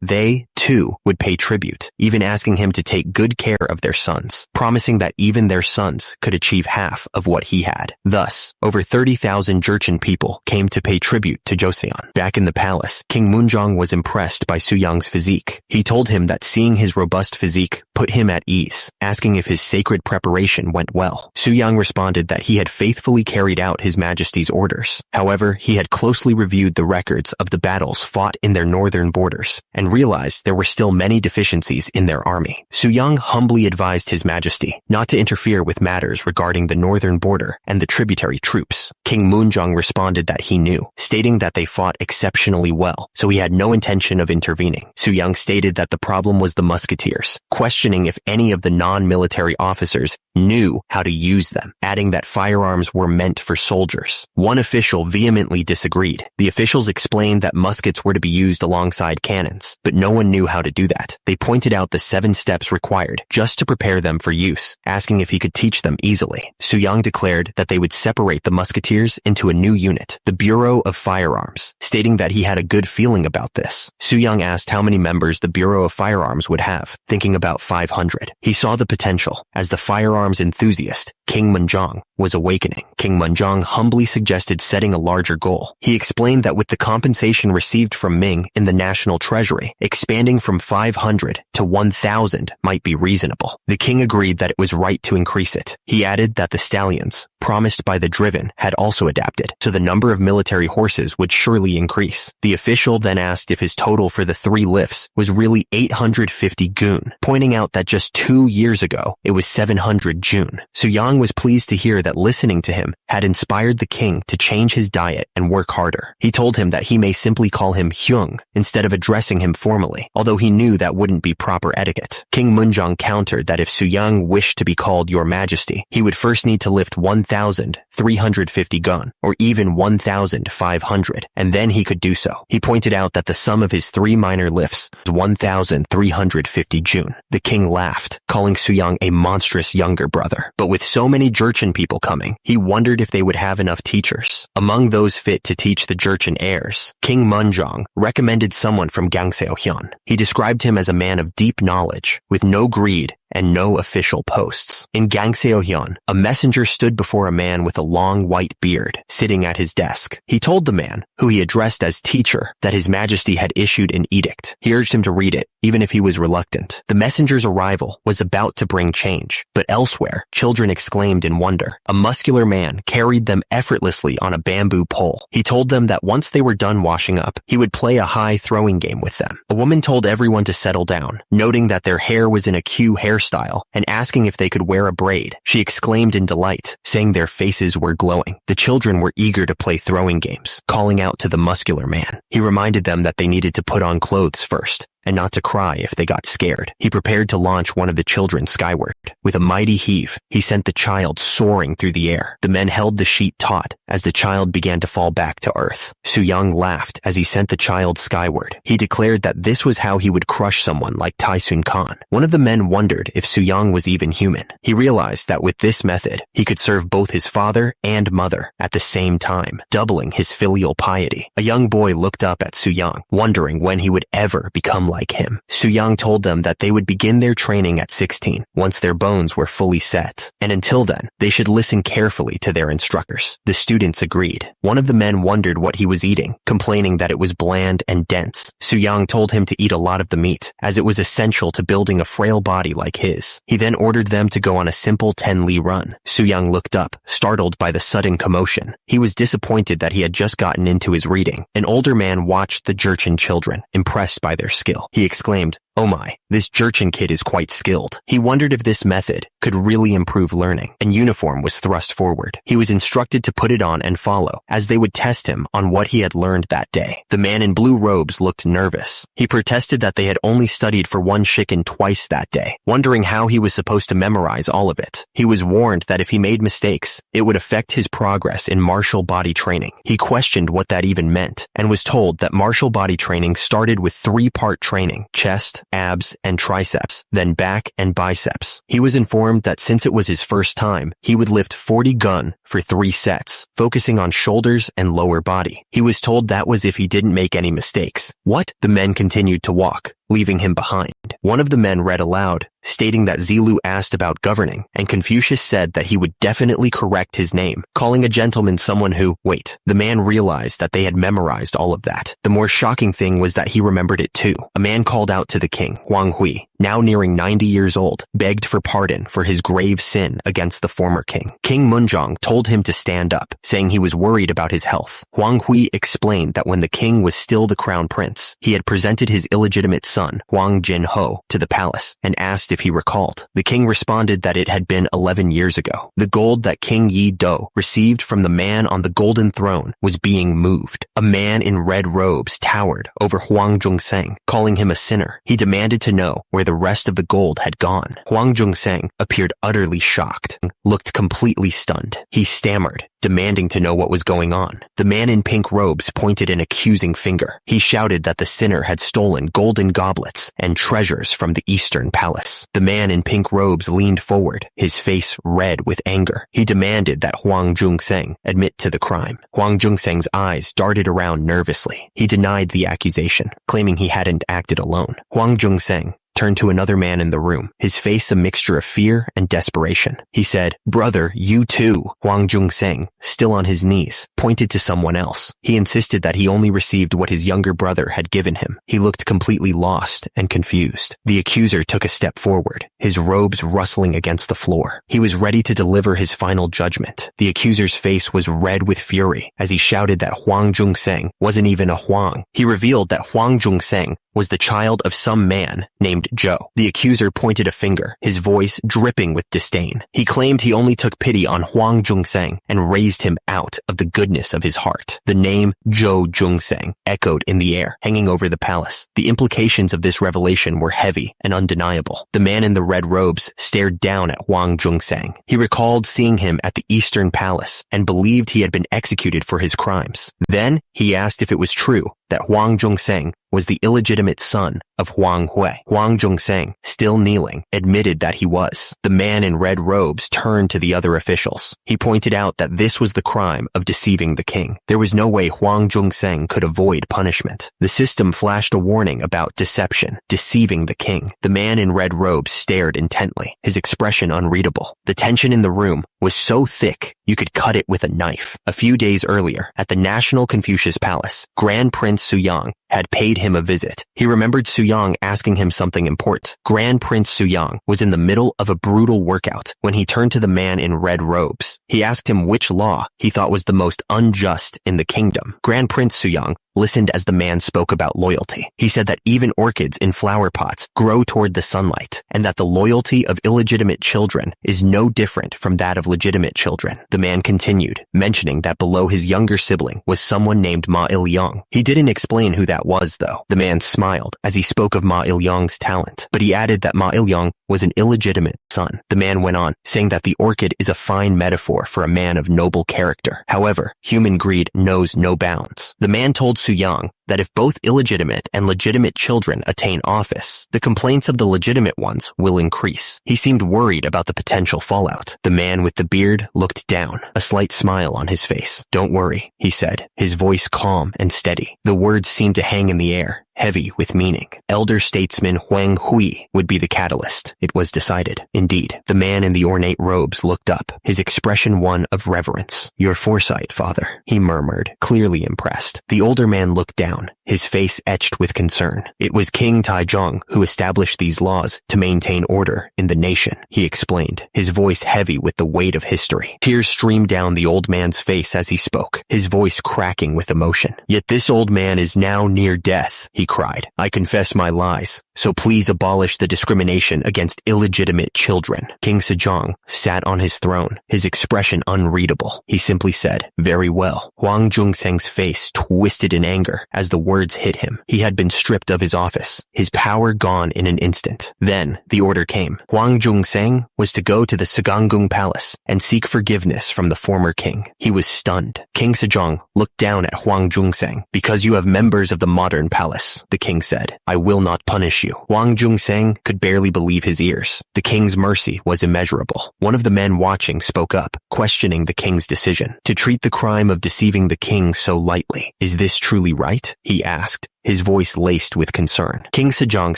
they, too, would pay tribute, even asking him to take good care of their sons, promising that even their sons could achieve half of what he had. Thus, over 30,000 Jurchen people came to pay tribute to Joseon. Back in the palace, King Munjong was impressed by Soo-young's physique. He told him that seeing his robust physique put him at ease, asking if his sacred preparation went well. Soo-young responded that he had faithfully carried out His Majesty's orders. However, he had closely reviewed the records of the battles fought in their northern borders and realized there were still many deficiencies in their army. Soo-young humbly advised His Majesty not to interfere with matters regarding the northern border and the tributary troops. King Munjong responded that he knew, stating that they fought exceptionally well, so he had no intention of intervening. Soo-young stated that the problem was the musketeers, questioning if any of the non-military officers knew how to use them, adding that firearms were meant for soldiers. One official vehemently disagreed. The officials explained that muskets were to be used alongside cannons, but no one knew how to do that. They pointed out the 7 steps required just to prepare them for use, asking if he could teach them easily. Soo-young declared that they would separate the musketeers into a new unit, the Bureau of Firearms, stating that he had a good feeling about this. Soo-young asked how many members the Bureau of Firearms would have, thinking about 500. He saw the potential, as the firearms enthusiast, King Munjong, was awakening. King Munjong humbly suggested setting a larger goal. He explained that with the compensation received from Ming in the national treasury, expanding from 500 to 1,000 might be reasonable. The king agreed that it was right to increase it. He added that the stallions, promised by the driven, had also adapted, so the number of military horses would surely increase. The official then asked if his total for the 3 lifts was really 850 gun, pointing out that just 2 years ago, it was 700 jun. Soo-young was pleased to hear that listening to him had inspired the king to change his diet and work harder. He told him that he may simply call him Hyung instead of addressing him formally, although he knew that wouldn't be proper etiquette. King Munjong countered that if Soo-young wished to be called Your Majesty, he would first need to lift 1,350 gun, or even 1,500, and then he could do so. He pointed out that the sum of his 3 minor lifts was 1,350 jun. The king laughed, calling Soo-young a monstrous younger brother. But with so many Jurchen people coming, he wondered if they would have enough teachers. Among those fit to teach the Jurchen heirs, King Munjong recommended someone from Gangseohyun. He described him as a man of deep knowledge, with no greed and no official posts. In Gangseohyun, a messenger stood before a man with a long white beard, sitting at his desk. He told the man, who he addressed as teacher, that His Majesty had issued an edict. He urged him to read it, even if he was reluctant. The messenger's arrival was about to bring change, but elsewhere, children exclaimed in wonder. A muscular man carried them effortlessly on a bamboo pole. He told them that once they were done washing up, he would play a high throwing game with them. A woman told everyone to settle down, noting that their hair was in a queue hairstyle and asking if they could wear a braid. She exclaimed in delight, saying their faces were glowing. The children were eager to play throwing games, calling out to the muscular man. He reminded them that they needed to put on clothes first, and not to cry if they got scared. He prepared to launch one of the children skyward. With a mighty heave, he sent the child soaring through the air. The men held the sheet taut as the child began to fall back to earth. Soo-young laughed as he sent the child skyward. He declared that this was how he would crush someone like Taisun Khan. One of the men wondered if Soo-young was even human. He realized that with this method, he could serve both his father and mother at the same time, doubling his filial piety. A young boy looked up at Soo-young, wondering when he would ever become like like him. Suyang told them that they would begin their training at 16, once their bones were fully set, and until then, they should listen carefully to their instructors. The students agreed. One of the men wondered what he was eating, complaining that it was bland and dense. Suyang told him to eat a lot of the meat, as it was essential to building a frail body like his. He then ordered them to go on a simple 10-li run. Suyang looked up, startled by the sudden commotion. He was disappointed that he had just gotten into his reading. An older man watched the Jurchen children, impressed by their skill. He exclaimed, "Oh my, this Jurchen kid is quite skilled." He wondered if this method could really improve learning. An uniform was thrust forward. He was instructed to put it on and follow, as they would test him on what he had learned that day. The man in blue robes looked nervous. He protested that they had only studied for one shikken twice that day, wondering how he was supposed to memorize all of it. He was warned that if he made mistakes, it would affect his progress in martial body training. He questioned what that even meant, and was told that martial body training started with 3-part training: chest, abs, and triceps, then back and biceps. He was informed that since it was his first time, he would lift 40 gun for 3 sets, focusing on shoulders and lower body. He was told that was if he didn't make any mistakes. What? The men continued to walk, leaving him behind. One of the men read aloud, stating that Zilu asked about governing, and Confucius said that he would definitely correct his name, calling a gentleman someone who, wait, the man realized that they had memorized all of that. The more shocking thing was that he remembered it too. A man called out to the king, Huang Hui, now nearing 90 years old, begged for pardon for his grave sin against the former king. King Munjong told him to stand up, saying he was worried about his health. Huang Hui explained that when the king was still the crown prince, he had presented his illegitimate son, Huang Jinho, to the palace and asked if he recalled. The king responded that it had been 11 years ago. The gold that King Yi Do received from the man on the golden throne was being moved. A man in red robes towered over Huang Zhongseng, calling him a sinner. He demanded to know where the rest of the gold had gone. Huang Zhongseng appeared utterly shocked, looked completely stunned. He stammered, demanding to know what was going on. The man in pink robes pointed an accusing finger. He shouted that the sinner had stolen golden goblets and treasures from the eastern palace. The man in pink robes leaned forward, his face red with anger. He demanded that Huang Zhongseng admit to the crime. Huang Zhongseng's eyes darted around nervously. He denied the accusation, claiming he hadn't acted alone. Huang Zhongseng turned to another man in the room, his face a mixture of fear and desperation. He said, "Brother, you too." Huang Zhongseng, still on his knees, pointed to someone else. He insisted that he only received what his younger brother had given him. He looked completely lost and confused. The accuser took a step forward, his robes rustling against the floor. He was ready to deliver his final judgment. The accuser's face was red with fury as he shouted that Huang Zhongseng wasn't even a Huang. He revealed that Huang Zhongseng was the child of some man named Zhou. The accuser pointed a finger, his voice dripping with disdain. He claimed he only took pity on Huang Zhongseng and raised him out of the goodness of his heart. The name Zhou Zhongseng echoed in the air, hanging over the palace. The implications of this revelation were heavy and undeniable. The man in the red robes stared down at Huang Zhongseng. He recalled seeing him at the Eastern Palace and believed he had been executed for his crimes. Then he asked if it was true that Huang Zhongseng was the illegitimate son of Huang Hui. Huang Zhongseng, still kneeling, admitted that he was. The man in red robes turned to the other officials. He pointed out that this was the crime of deceiving the king. There was no way Huang Zhongseng could avoid punishment. The system flashed a warning about deception, deceiving the king. The man in red robes stared intently, his expression unreadable. The tension in the room was so thick you could cut it with a knife. A few days earlier, at the National Confucius Palace, Grand Prince Suyang had paid him a visit. He remembered Suyang asking him something important. Grand Prince Suyang was in the middle of a brutal workout when he turned to the man in red robes. He asked him which law he thought was the most unjust in the kingdom. Grand Prince Suyang listened as the man spoke about loyalty. He said that even orchids in flower pots grow toward the sunlight, and that the loyalty of illegitimate children is no different from that of legitimate children. The man continued, mentioning that below his younger sibling was someone named Ma Il-yong. He didn't explain who that was, though. The man smiled as he spoke of Ma Il-yong's talent, but he added that Ma Il-yong was an illegitimate son. The man went on, saying that the orchid is a fine metaphor for a man of noble character. However, human greed knows no bounds. The man told Suyang that if both illegitimate and legitimate children attain office, the complaints of the legitimate ones will increase. He seemed worried about the potential fallout. The man with the beard looked down, a slight smile on his face. "Don't worry," he said, his voice calm and steady. The words seemed to hang in the air, heavy with meaning. Elder statesman Huang Hui would be the catalyst, it was decided. Indeed, the man in the ornate robes looked up, his expression one of reverence. "Your foresight, father," he murmured, clearly impressed. The older man looked down, his face etched with concern. It was King Taizong who established these laws to maintain order in the nation, he explained, his voice heavy with the weight of history. Tears streamed down the old man's face as he spoke, his voice cracking with emotion. "Yet this old man is now near death," he cried. "I confess my lies, so please abolish the discrimination against illegitimate children." King Sejong sat on his throne, his expression unreadable. He simply said, "Very well." Huang Zhongseng's face twisted in anger as the words hit him. He had been stripped of his office, his power gone in an instant. Then the order came. Huang Zhongseng was to go to the Sagangung Palace and seek forgiveness from the former king. He was stunned. King Sejong looked down at Huang Zhongseng. "Because you have members of the modern palace," the king said, "I will not punish you." Huang Zhongseng could barely believe his ears. The king's mercy was immeasurable. One of the men watching spoke up, questioning the king's decision to treat the crime of deceiving the king so lightly. "Is this truly right?" he asked, his voice laced with concern. King Sejong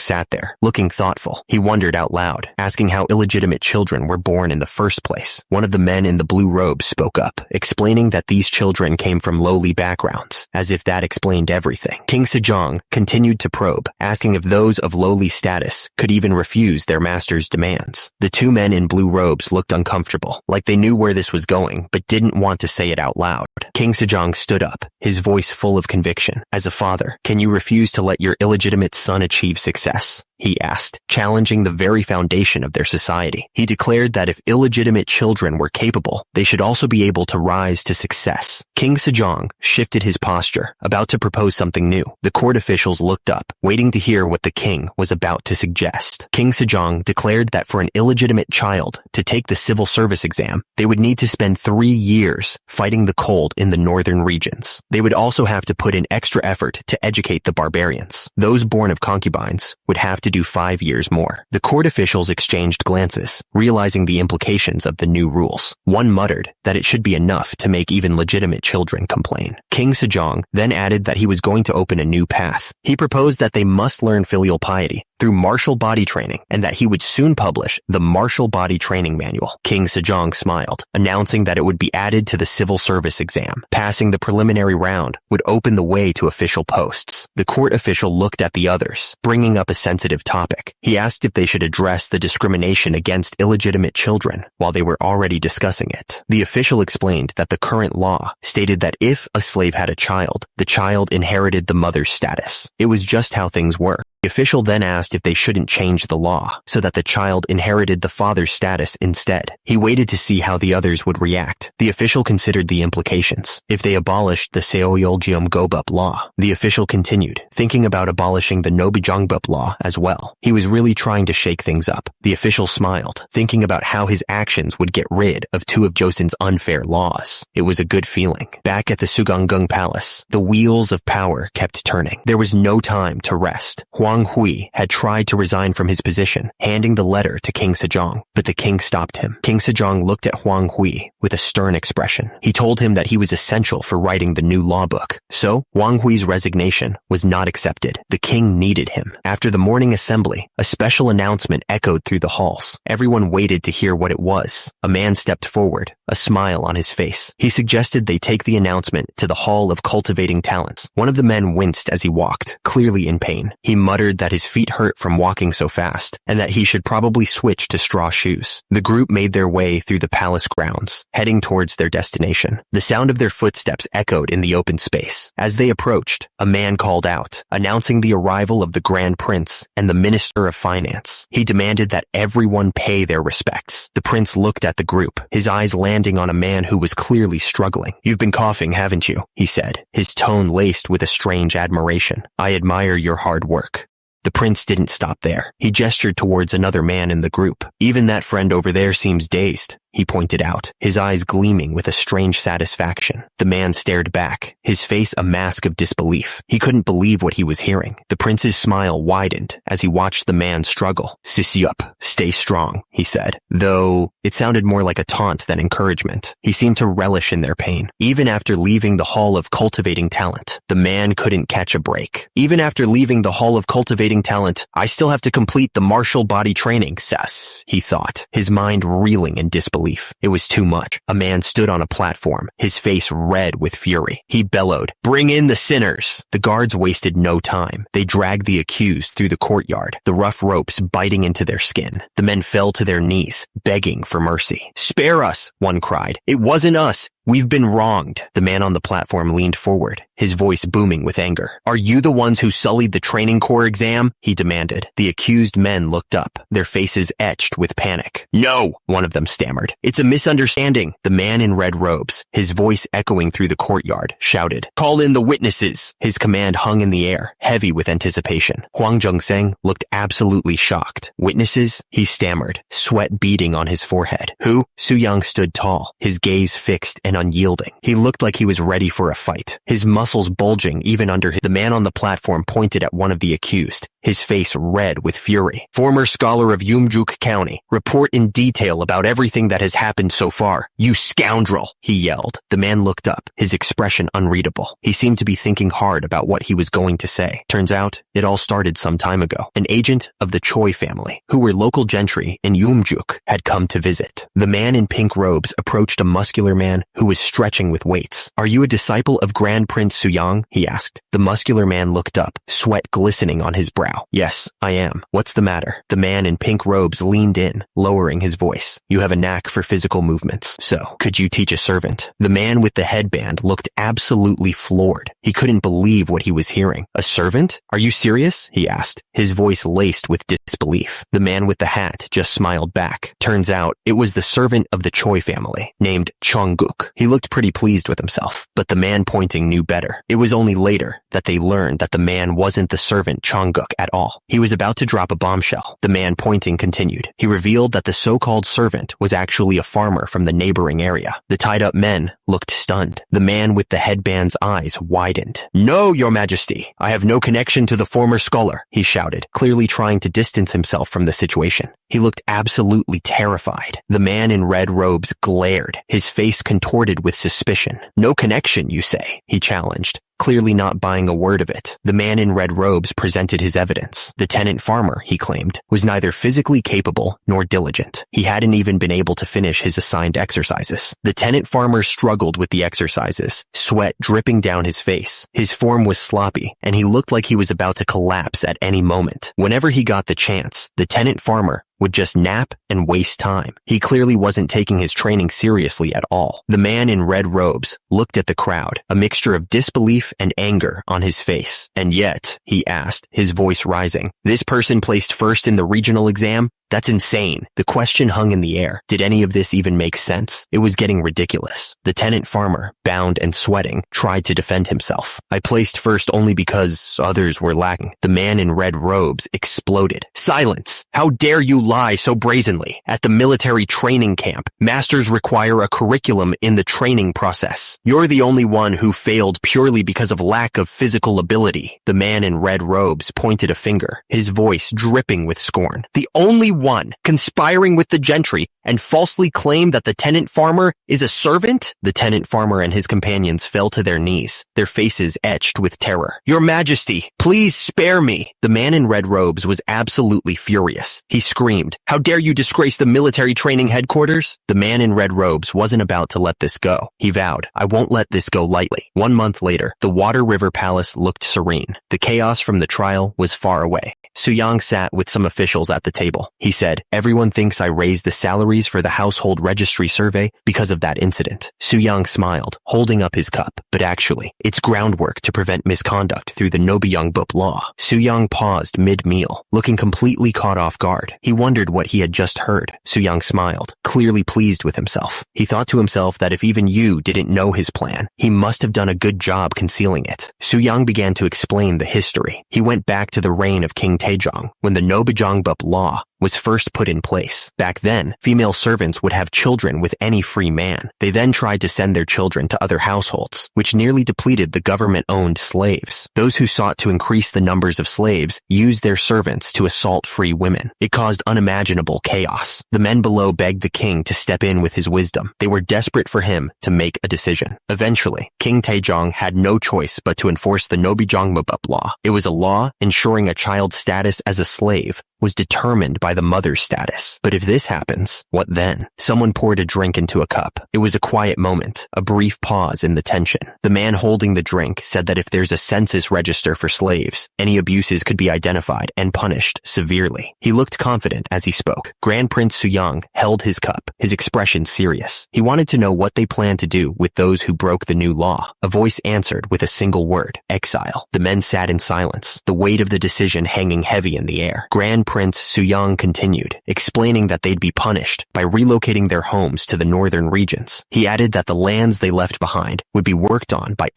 sat there, looking thoughtful. He wondered out loud, asking how illegitimate children were born in the first place. One of the men in the blue robes spoke up, explaining that these children came from lowly backgrounds, as if that explained everything. King Sejong continued to probe, asking if those of lowly status could even refuse their master's demands. The two men in blue robes looked uncomfortable, like they knew where this was going, but didn't want to say it out loud. King Sejong stood up, his voice full of conviction. "As a father, can you refuse to let your illegitimate son achieve success?" he asked, challenging the very foundation of their society. He declared that if illegitimate children were capable, they should also be able to rise to success. King Sejong shifted his posture, about to propose something new. The court officials looked up, waiting to hear what the king was about to suggest. King Sejong declared that for an illegitimate child to take the civil service exam, they would need to spend 3 years fighting the cold in the northern regions. They would also have to put in extra effort to educate the barbarians. Those born of concubines would have to do 5 years more. The court officials exchanged glances, realizing the implications of the new rules. One muttered that it should be enough to make even legitimate children complain. King Sejong then added that he was going to open a new path. He proposed that they must learn filial piety through martial body training, and that he would soon publish the Martial Body Training Manual. King Sejong smiled, announcing that it would be added to the civil service exam. Passing the preliminary round would open the way to official posts. The court official looked at the others, bringing up a sensitive topic. He asked if they should address the discrimination against illegitimate children while they were already discussing it. The official explained that the current law stated that if a slave had a child, the child inherited the mother's status. It was just how things were. The official then asked if they shouldn't change the law so that the child inherited the father's status instead. He waited to see how the others would react. The official considered the implications. If they abolished the Seoyoljeom Gobup law, the official continued, thinking about abolishing the Nobijongbuk law as well. He was really trying to shake things up. The official smiled, thinking about how his actions would get rid of 2 of Joseon's unfair laws. It was a good feeling. Back at the Sugangung Palace, the wheels of power kept turning. There was no time to rest. Huang Hui had tried to resign from his position, handing the letter to King Sejong, but the king stopped him. King Sejong looked at Huang Hui with a stern expression. He told him that he was essential for writing the new law book. So, Huang Hui's resignation was not accepted. The king needed him. After the morning assembly, a special announcement echoed through the halls. Everyone waited to hear what it was. A man stepped forward, a smile on his face. He suggested they take the announcement to the Hall of Cultivating Talents. One of the men winced as he walked, clearly in pain. He muttered that his feet hurt from walking so fast, and that he should probably switch to straw shoes. The group made their way through the palace grounds, heading towards their destination. The sound of their footsteps echoed in the open space. As they approached, a man called out, announcing the arrival of the Grand Prince and the Minister of Finance. He demanded that everyone pay their respects. The prince looked at the group, his eyes landing on a man who was clearly struggling. "You've been coughing, haven't you?" he said, his tone laced with a strange admiration. "I admire your hard work." The prince didn't stop there. He gestured towards another man in the group. "Even that friend over there seems dazed. he pointed out, his eyes gleaming with a strange satisfaction. The man stared back, his face a mask of disbelief. He couldn't believe what he was hearing. The prince's smile widened as he watched the man struggle. "Sissy-up, stay strong," he said, though it sounded more like a taunt than encouragement. He seemed to relish in their pain. Even after leaving the Hall of Cultivating Talent, the man couldn't catch a break. "Even after leaving the Hall of Cultivating Talent, I still have to complete the martial body training, Sess," he thought, his mind reeling in disbelief. It was too much. A man stood on a platform, his face red with fury. He bellowed, "Bring in the sinners!" The guards wasted no time. They dragged the accused through the courtyard, the rough ropes biting into their skin. The men fell to their knees, begging for mercy. "Spare us," one cried. "It wasn't us. We've been wronged." The man on the platform leaned forward, his voice booming with anger. "Are you the ones who sullied the training corps exam?" he demanded. The accused men looked up, their faces etched with panic. "No," one of them stammered. "It's a misunderstanding." The man in red robes, his voice echoing through the courtyard, shouted, "Call in the witnesses." His command hung in the air, heavy with anticipation. Huang Zhengseng looked absolutely shocked. "Witnesses?" he stammered, sweat beading on his forehead. "Who?" Su Yang stood tall, his gaze fixed and unyielding. He looked like he was ready for a fight, his muscles bulging even under his. The man on the platform pointed at one of the accused, his face red with fury. "Former scholar of Yumjuk County, report in detail about everything that has happened so far. You scoundrel," he yelled. The man looked up, his expression unreadable. He seemed to be thinking hard about what he was going to say. Turns out, it all started some time ago. An agent of the Choi family, who were local gentry in Yumjuk, had come to visit. The man in pink robes approached a muscular man who was stretching with weights. "Are you a disciple of Grand Prince Suyang?" he asked. The muscular man looked up, sweat glistening on his brow. "Yes, I am. What's the matter?" The man in pink robes leaned in, lowering his voice. "You have a knack for physical movements, so could you teach a servant?" The man with the headband looked absolutely floored. He couldn't believe what he was hearing. "A servant? Are you serious?" he asked, his voice laced with disbelief. The man with the hat just smiled back. Turns out, it was the servant of the Choi family, named Chongguk. He looked pretty pleased with himself, but the man pointing knew better. It was only later that they learned that the man wasn't the servant Chongguk at all. He was about to drop a bombshell. The man pointing continued. He revealed that the so-called servant was actually a farmer from the neighboring area. The tied-up men looked stunned. The man with the headband's eyes widened. "No, Your Majesty, I have no connection to the former scholar," he shouted, clearly trying to distance himself from the situation. He looked absolutely terrified. The man in red robes glared, his face contorted with suspicion. "No connection, you say?" he challenged, clearly not buying a word of it. The man in red robes presented his evidence. The tenant farmer, he claimed, was neither physically capable nor diligent. He hadn't even been able to finish his assigned exercises. The tenant farmer struggled with the exercises, sweat dripping down his face. His form was sloppy, and he looked like he was about to collapse at any moment. Whenever he got the chance, the tenant farmer would just nap and waste time. He clearly wasn't taking his training seriously at all. The man in red robes looked at the crowd, a mixture of disbelief and anger on his face. "And yet," he asked, his voice rising, "this person placed first in the regional exam? That's insane." The question hung in the air. Did any of this even make sense? It was getting ridiculous. The tenant farmer, bound and sweating, tried to defend himself. "I placed first only because others were lacking." The man in red robes exploded. "Silence! How dare you lie so brazenly? At the military training camp, masters require a curriculum in the training process. You're the only one who failed purely because of lack of physical ability." The man in red robes pointed a finger, his voice dripping with scorn. "The only one conspiring with the gentry and falsely claim that the tenant farmer is a servant?" The tenant farmer and his companions fell to their knees, their faces etched with terror. "Your Majesty, please spare me." The man in red robes was absolutely furious. He screamed, "How dare you disgrace the military training headquarters?" The man in red robes wasn't about to let this go. He vowed, "I won't let this go lightly." 1 month later, the Water River Palace looked serene. The chaos from the trial was far away. Su Yang sat with some officials at the table. He said, "Everyone thinks I raised the salaries for the household registry survey because of that incident." Su Yang smiled, holding up his cup. "But actually, it's groundwork to prevent misconduct through the Nobuyongbuk law." Su Yang paused mid-meal, looking completely caught off guard. He wondered what he had just heard. Su Yang smiled, clearly pleased with himself. He thought to himself that if even you didn't know his plan, he must have done a good job concealing it. Su Yang began to explain the history. He went back to the reign of King Taejong, when the Nobuyongbuk law was first put in place. Back then, female servants would have children with any free man. They then tried to send their children to other households, which nearly depleted the government-owned slaves. Those who sought to increase the numbers of slaves used their servants to assault free women. It caused unimaginable chaos. The men below begged the king to step in with his wisdom. They were desperate for him to make a decision. Eventually, King Taejong had no choice but to enforce the Nobijongmabub law. It was a law ensuring a child's status as a slave was determined by the mother's status. But if this happens, what then? Someone poured a drink into a cup. It was a quiet moment, a brief pause in the tension. The man holding the drink said that if there's a census register for slaves, any abuses could be identified and punished severely. He looked confident as he spoke. Grand Prince Suyang held his cup, his expression serious. He wanted to know what they planned to do with those who broke the new law. A voice answered with a single word: exile. The men sat in silence, the weight of the decision hanging heavy in the air. Grand Prince Suyang continued, explaining that they'd be punished by relocating their homes to the northern regions. He added that the lands they left behind would be worked on by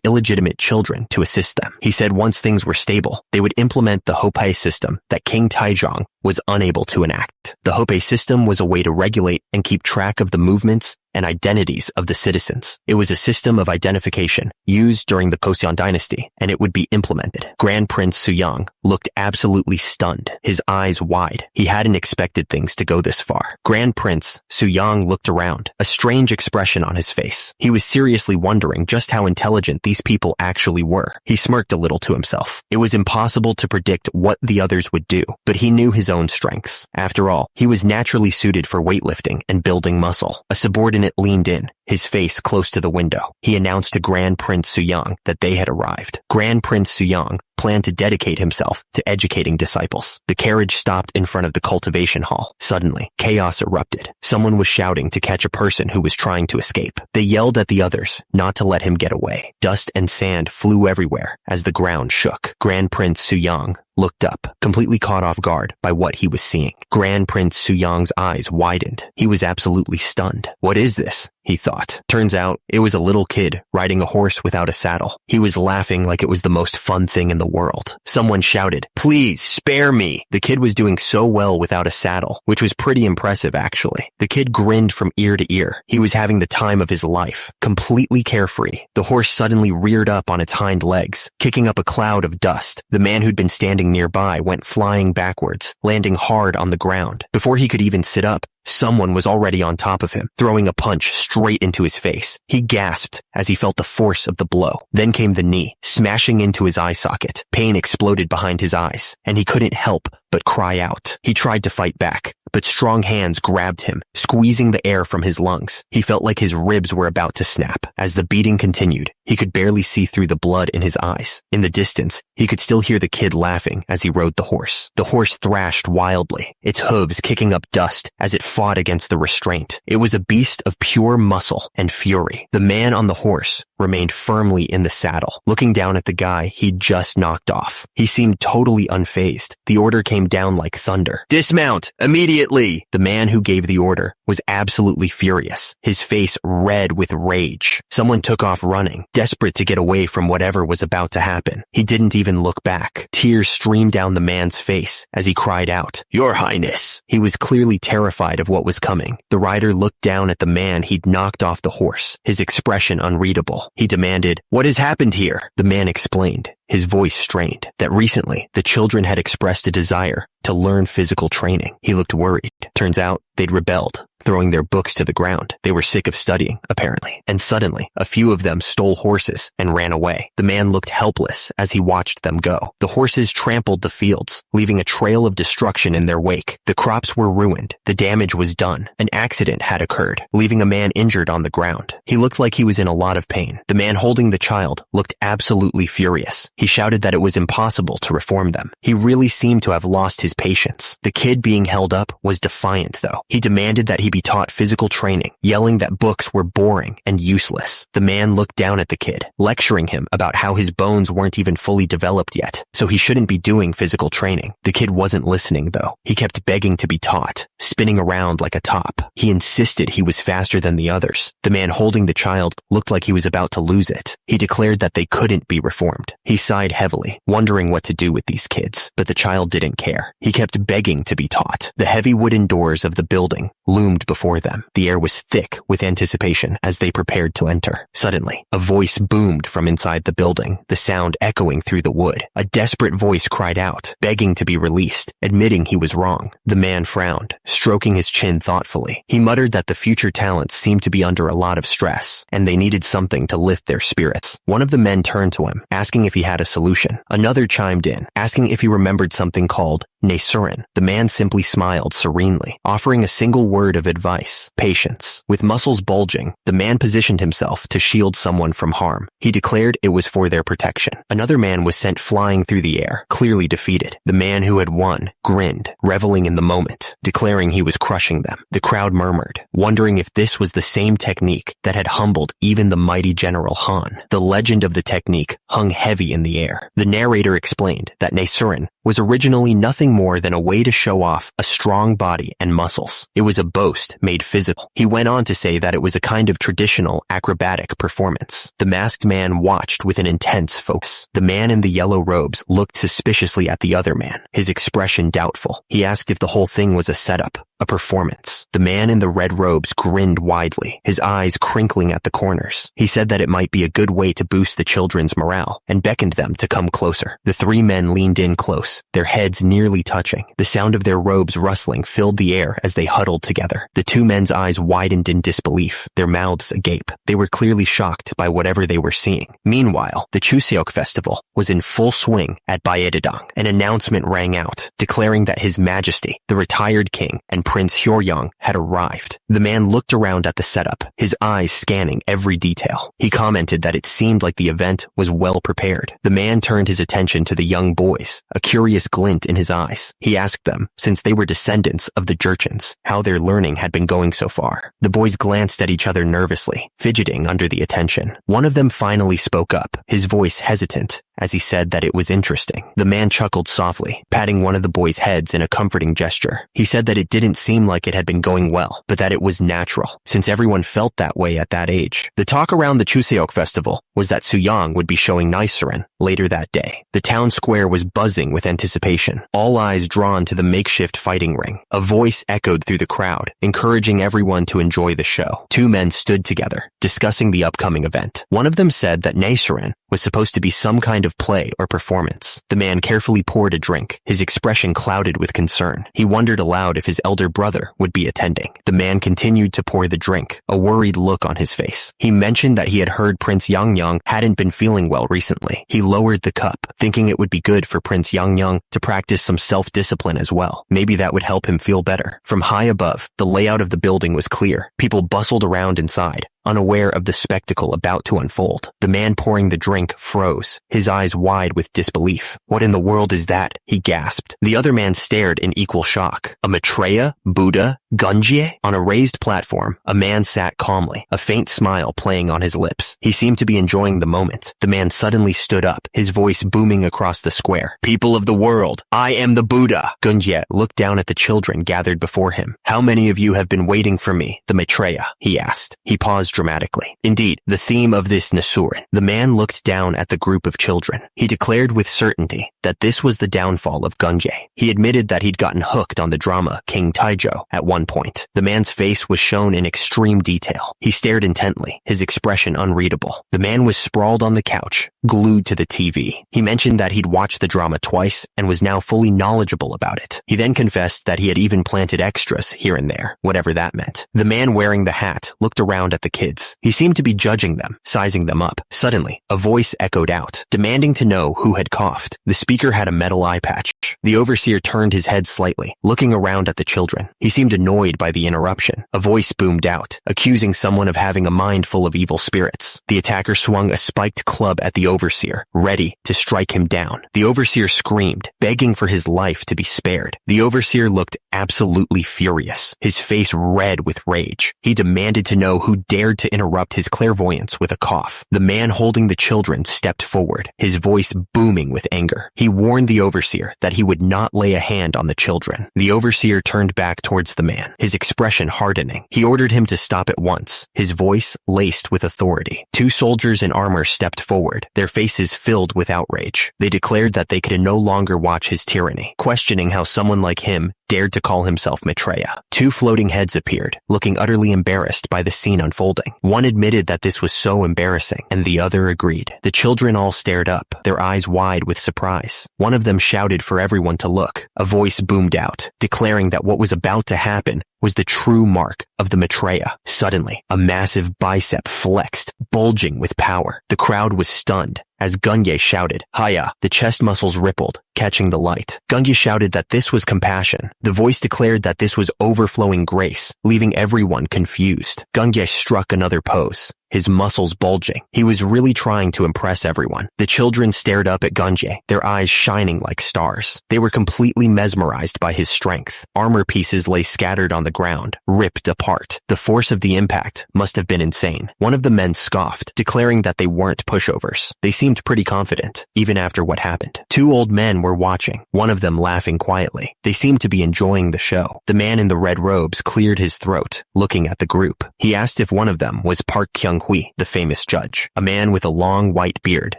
illegitimate children to assist them. He said once things were stable, they would implement the Hopei system that King Taejong was unable to enact. The Hopei system was a way to regulate and keep track of the movements and identities of the citizens. It was a system of identification used during the Joseon dynasty, and it would be implemented. Grand Prince Suyang looked absolutely stunned, his eyes wide. He hadn't expected things to go this far. Grand Prince Suyang looked around, a strange expression on his face. He was seriously wondering just how intelligent these people actually were. He smirked a little to himself. It was impossible to predict what the others would do, but he knew his own strengths. After all, he was naturally suited for weightlifting and building muscle. A subordinate leaned in, his face close to the window. He announced to Grand Prince Suyang that they had arrived. Grand Prince Suyang planned to dedicate himself to educating disciples. The carriage stopped in front of the cultivation hall. Suddenly, chaos erupted. Someone was shouting to catch a person who was trying to escape. They yelled at the others not to let him get away. Dust and sand flew everywhere as the ground shook. Grand Prince Suyang looked up, completely caught off guard by what he was seeing. Grand Prince Suyang's eyes widened. He was absolutely stunned. What is this? He thought. Turns out, it was a little kid riding a horse without a saddle. He was laughing like it was the most fun thing in the world. Someone shouted, "Please, spare me!" The kid was doing so well without a saddle, which was pretty impressive actually. The kid grinned from ear to ear. He was having the time of his life, completely carefree. The horse suddenly reared up on its hind legs, kicking up a cloud of dust. The man who'd been standing nearby went flying backwards, landing hard on the ground. Before he could even sit up, someone was already on top of him, throwing a punch straight into his face. He gasped as he felt the force of the blow. Then came the knee, smashing into his eye socket. Pain exploded behind his eyes, and he couldn't help but cry out. He tried to fight back, but strong hands grabbed him, squeezing the air from his lungs. He felt like his ribs were about to snap. As the beating continued, he could barely see through the blood in his eyes. In the distance, he could still hear the kid laughing as he rode the horse. The horse thrashed wildly, its hooves kicking up dust as it fought against the restraint. It was a beast of pure muscle and fury. The man on the horse remained firmly in the saddle, looking down at the guy he'd just knocked off. He seemed totally unfazed. The order came down like thunder. "Dismount! Immediately!" The man who gave the order was absolutely furious, his face red with rage. Someone took off running, desperate to get away from whatever was about to happen. He didn't even look back. Tears streamed down the man's face as he cried out, "Your Highness!" He was clearly terrified of what was coming. The rider looked down at the man he'd knocked off the horse, his expression unreadable. He demanded, "What has happened here?" The man explained, his voice strained, that recently the children had expressed a desire to learn physical training. He looked worried. Turns out they'd rebelled, throwing their books to the ground. They were sick of studying, apparently. And suddenly, a few of them stole horses and ran away. The man looked helpless as he watched them go. The horses trampled the fields, leaving a trail of destruction in their wake. The crops were ruined. The damage was done. An accident had occurred, leaving a man injured on the ground. He looked like he was in a lot of pain. The man holding the child looked absolutely furious. He shouted that it was impossible to reform them. He really seemed to have lost his patience. The kid being held up was defiant, though. He demanded that he be taught physical training, yelling that books were boring and useless. The man looked down at the kid, lecturing him about how his bones weren't even fully developed yet, so he shouldn't be doing physical training. The kid wasn't listening, though. He kept begging to be taught, spinning around like a top. He insisted he was faster than the others. The man holding the child looked like he was about to lose it. He declared that they couldn't be reformed. He sighed heavily, wondering what to do with these kids, but the child didn't care. He kept begging to be taught. The heavy wooden doors of the building loomed before them. The air was thick with anticipation as they prepared to enter. Suddenly, a voice boomed from inside the building, the sound echoing through the wood. A desperate voice cried out, begging to be released, admitting he was wrong. The man frowned, stroking his chin thoughtfully. He muttered that the future talents seemed to be under a lot of stress, and they needed something to lift their spirits. One of the men turned to him, asking if he had a solution. Another chimed in, asking if he remembered something called Nasurin. The man simply smiled serenely, offering a single word of advice: patience. With muscles bulging, the man positioned himself to shield someone from harm. He declared it was for their protection. Another man was sent flying through the air, clearly defeated. The man who had won grinned, reveling in the moment, declaring he was crushing them. The crowd murmured, wondering if this was the same technique that had humbled even the mighty General Han. The legend of the technique hung heavy in the air. The narrator explained that Nasurin was originally nothing more than a way to show off a strong body and muscles. It was a boast made physical. He went on to say that it was a kind of traditional acrobatic performance. The masked man watched with an intense focus. The man in the yellow robes looked suspiciously at the other man, his expression doubtful. He asked if the whole thing was a setup, a performance. The man in the red robes grinned widely, his eyes crinkling at the corners. He said that it might be a good way to boost the children's morale, and beckoned them to come closer. The three men leaned in close, their heads nearly touching. The sound of their robes rustling filled the air as they huddled together. The two men's eyes widened in disbelief, their mouths agape. They were clearly shocked by whatever they were seeing. Meanwhile, the Chuseok festival was in full swing at Baedadong. An announcement rang out, declaring that His Majesty, the retired king, and Prince Hyoryong had arrived. The man looked around at the setup, his eyes scanning every detail. He commented that it seemed like the event was well prepared. The man turned his attention to the young boys, a curious glint in his eyes. He asked them, since they were descendants of the Jurchens, how their learning had been going so far. The boys glanced at each other nervously, fidgeting under the attention. One of them finally spoke up, his voice hesitant, as he said that it was interesting. The man chuckled softly, patting one of the boys' heads in a comforting gesture. He said that it didn't seem like it had been going well, but that it was natural, since everyone felt that way at that age. The talk around the Chuseok festival was that Suyang would be showing Nisurin later that day. The town square was buzzing with anticipation, all eyes drawn to the makeshift fighting ring. A voice echoed through the crowd, encouraging everyone to enjoy the show. Two men stood together, discussing the upcoming event. One of them said that Nisurin was supposed to be some kind of play or performance. The man carefully poured a drink, his expression clouded with concern. He wondered aloud if his elder brother would be attending. The man continued to pour the drink, a worried look on his face. He mentioned that he had heard Prince Yangyang hadn't been feeling well recently. He lowered the cup, thinking it would be good for Prince Yangyang to practice some self-discipline as well. Maybe that would help him feel better. From high above, the layout of the building was clear. People bustled around inside, unaware of the spectacle about to unfold. The man pouring the drink froze, his eyes wide with disbelief. What in the world is that? He gasped. The other man stared in equal shock. A Maitreya? Buddha? Gunjie? On a raised platform, a man sat calmly, a faint smile playing on his lips. He seemed to be enjoying the moment. The man suddenly stood up, his voice booming across the square. People of the world, I am the Buddha! Gunjie looked down at the children gathered before him. How many of you have been waiting for me, the Maitreya? He asked. He paused dramatically. Indeed, the theme of this Nasurin. The man looked down at the group of children. He declared with certainty that this was the downfall of Gunjie. He admitted that he'd gotten hooked on the drama King Taijo at one point. The man's face was shown in extreme detail. He stared intently, his expression unreadable. The man was sprawled on the couch, glued to the TV. He mentioned that he'd watched the drama twice and was now fully knowledgeable about it. He then confessed that he had even planted extras here and there, whatever that meant. The man wearing the hat looked around at the kids. He seemed to be judging them, sizing them up. Suddenly, a voice echoed out, demanding to know who had coughed. The speaker had a metal eye patch, The overseer turned his head slightly, looking around at the children. He seemed annoyed by the interruption. A voice boomed out, accusing someone of having a mind full of evil spirits. The attacker swung a spiked club at the overseer, ready to strike him down. The overseer screamed, begging for his life to be spared. The overseer looked absolutely furious, his face red with rage. He demanded to know who dared to interrupt his clairvoyance with a cough. The man holding the children stepped forward, his voice booming with anger. He warned the overseer that he would not lay a hand on the children. The overseer turned back towards the man, his expression hardening. He ordered him to stop at once, his voice laced with authority. Two soldiers in armor stepped forward, their faces filled with outrage. They declared that they could no longer watch his tyranny, questioning how someone like him dared to call himself Maitreya. Two floating heads appeared, looking utterly embarrassed by the scene unfolding. One admitted that this was so embarrassing, and the other agreed. The children all stared up, their eyes wide with surprise. One of them shouted for everyone to look. A voice boomed out, declaring that what was about to happen was the true mark of the Maitreya. Suddenly, a massive bicep flexed, bulging with power. The crowd was stunned as Gunye shouted, "Haya!" The chest muscles rippled, catching the light. Gunye shouted that this was compassion. The voice declared that this was overflowing grace, leaving everyone confused. Gunye struck another pose, his muscles bulging. He was really trying to impress everyone. The children stared up at Gunye, their eyes shining like stars. They were completely mesmerized by his strength. Armor pieces lay scattered on the ground, ripped apart. The force of the impact must have been insane. One of the men scoffed, declaring that they weren't pushovers. They seemed pretty confident, even after what happened. Two old men were watching, one of them laughing quietly. They seemed to be enjoying the show. The man in the red robes cleared his throat, looking at the group. He asked if one of them was Park Kyung-hui, the famous judge. A man with a long white beard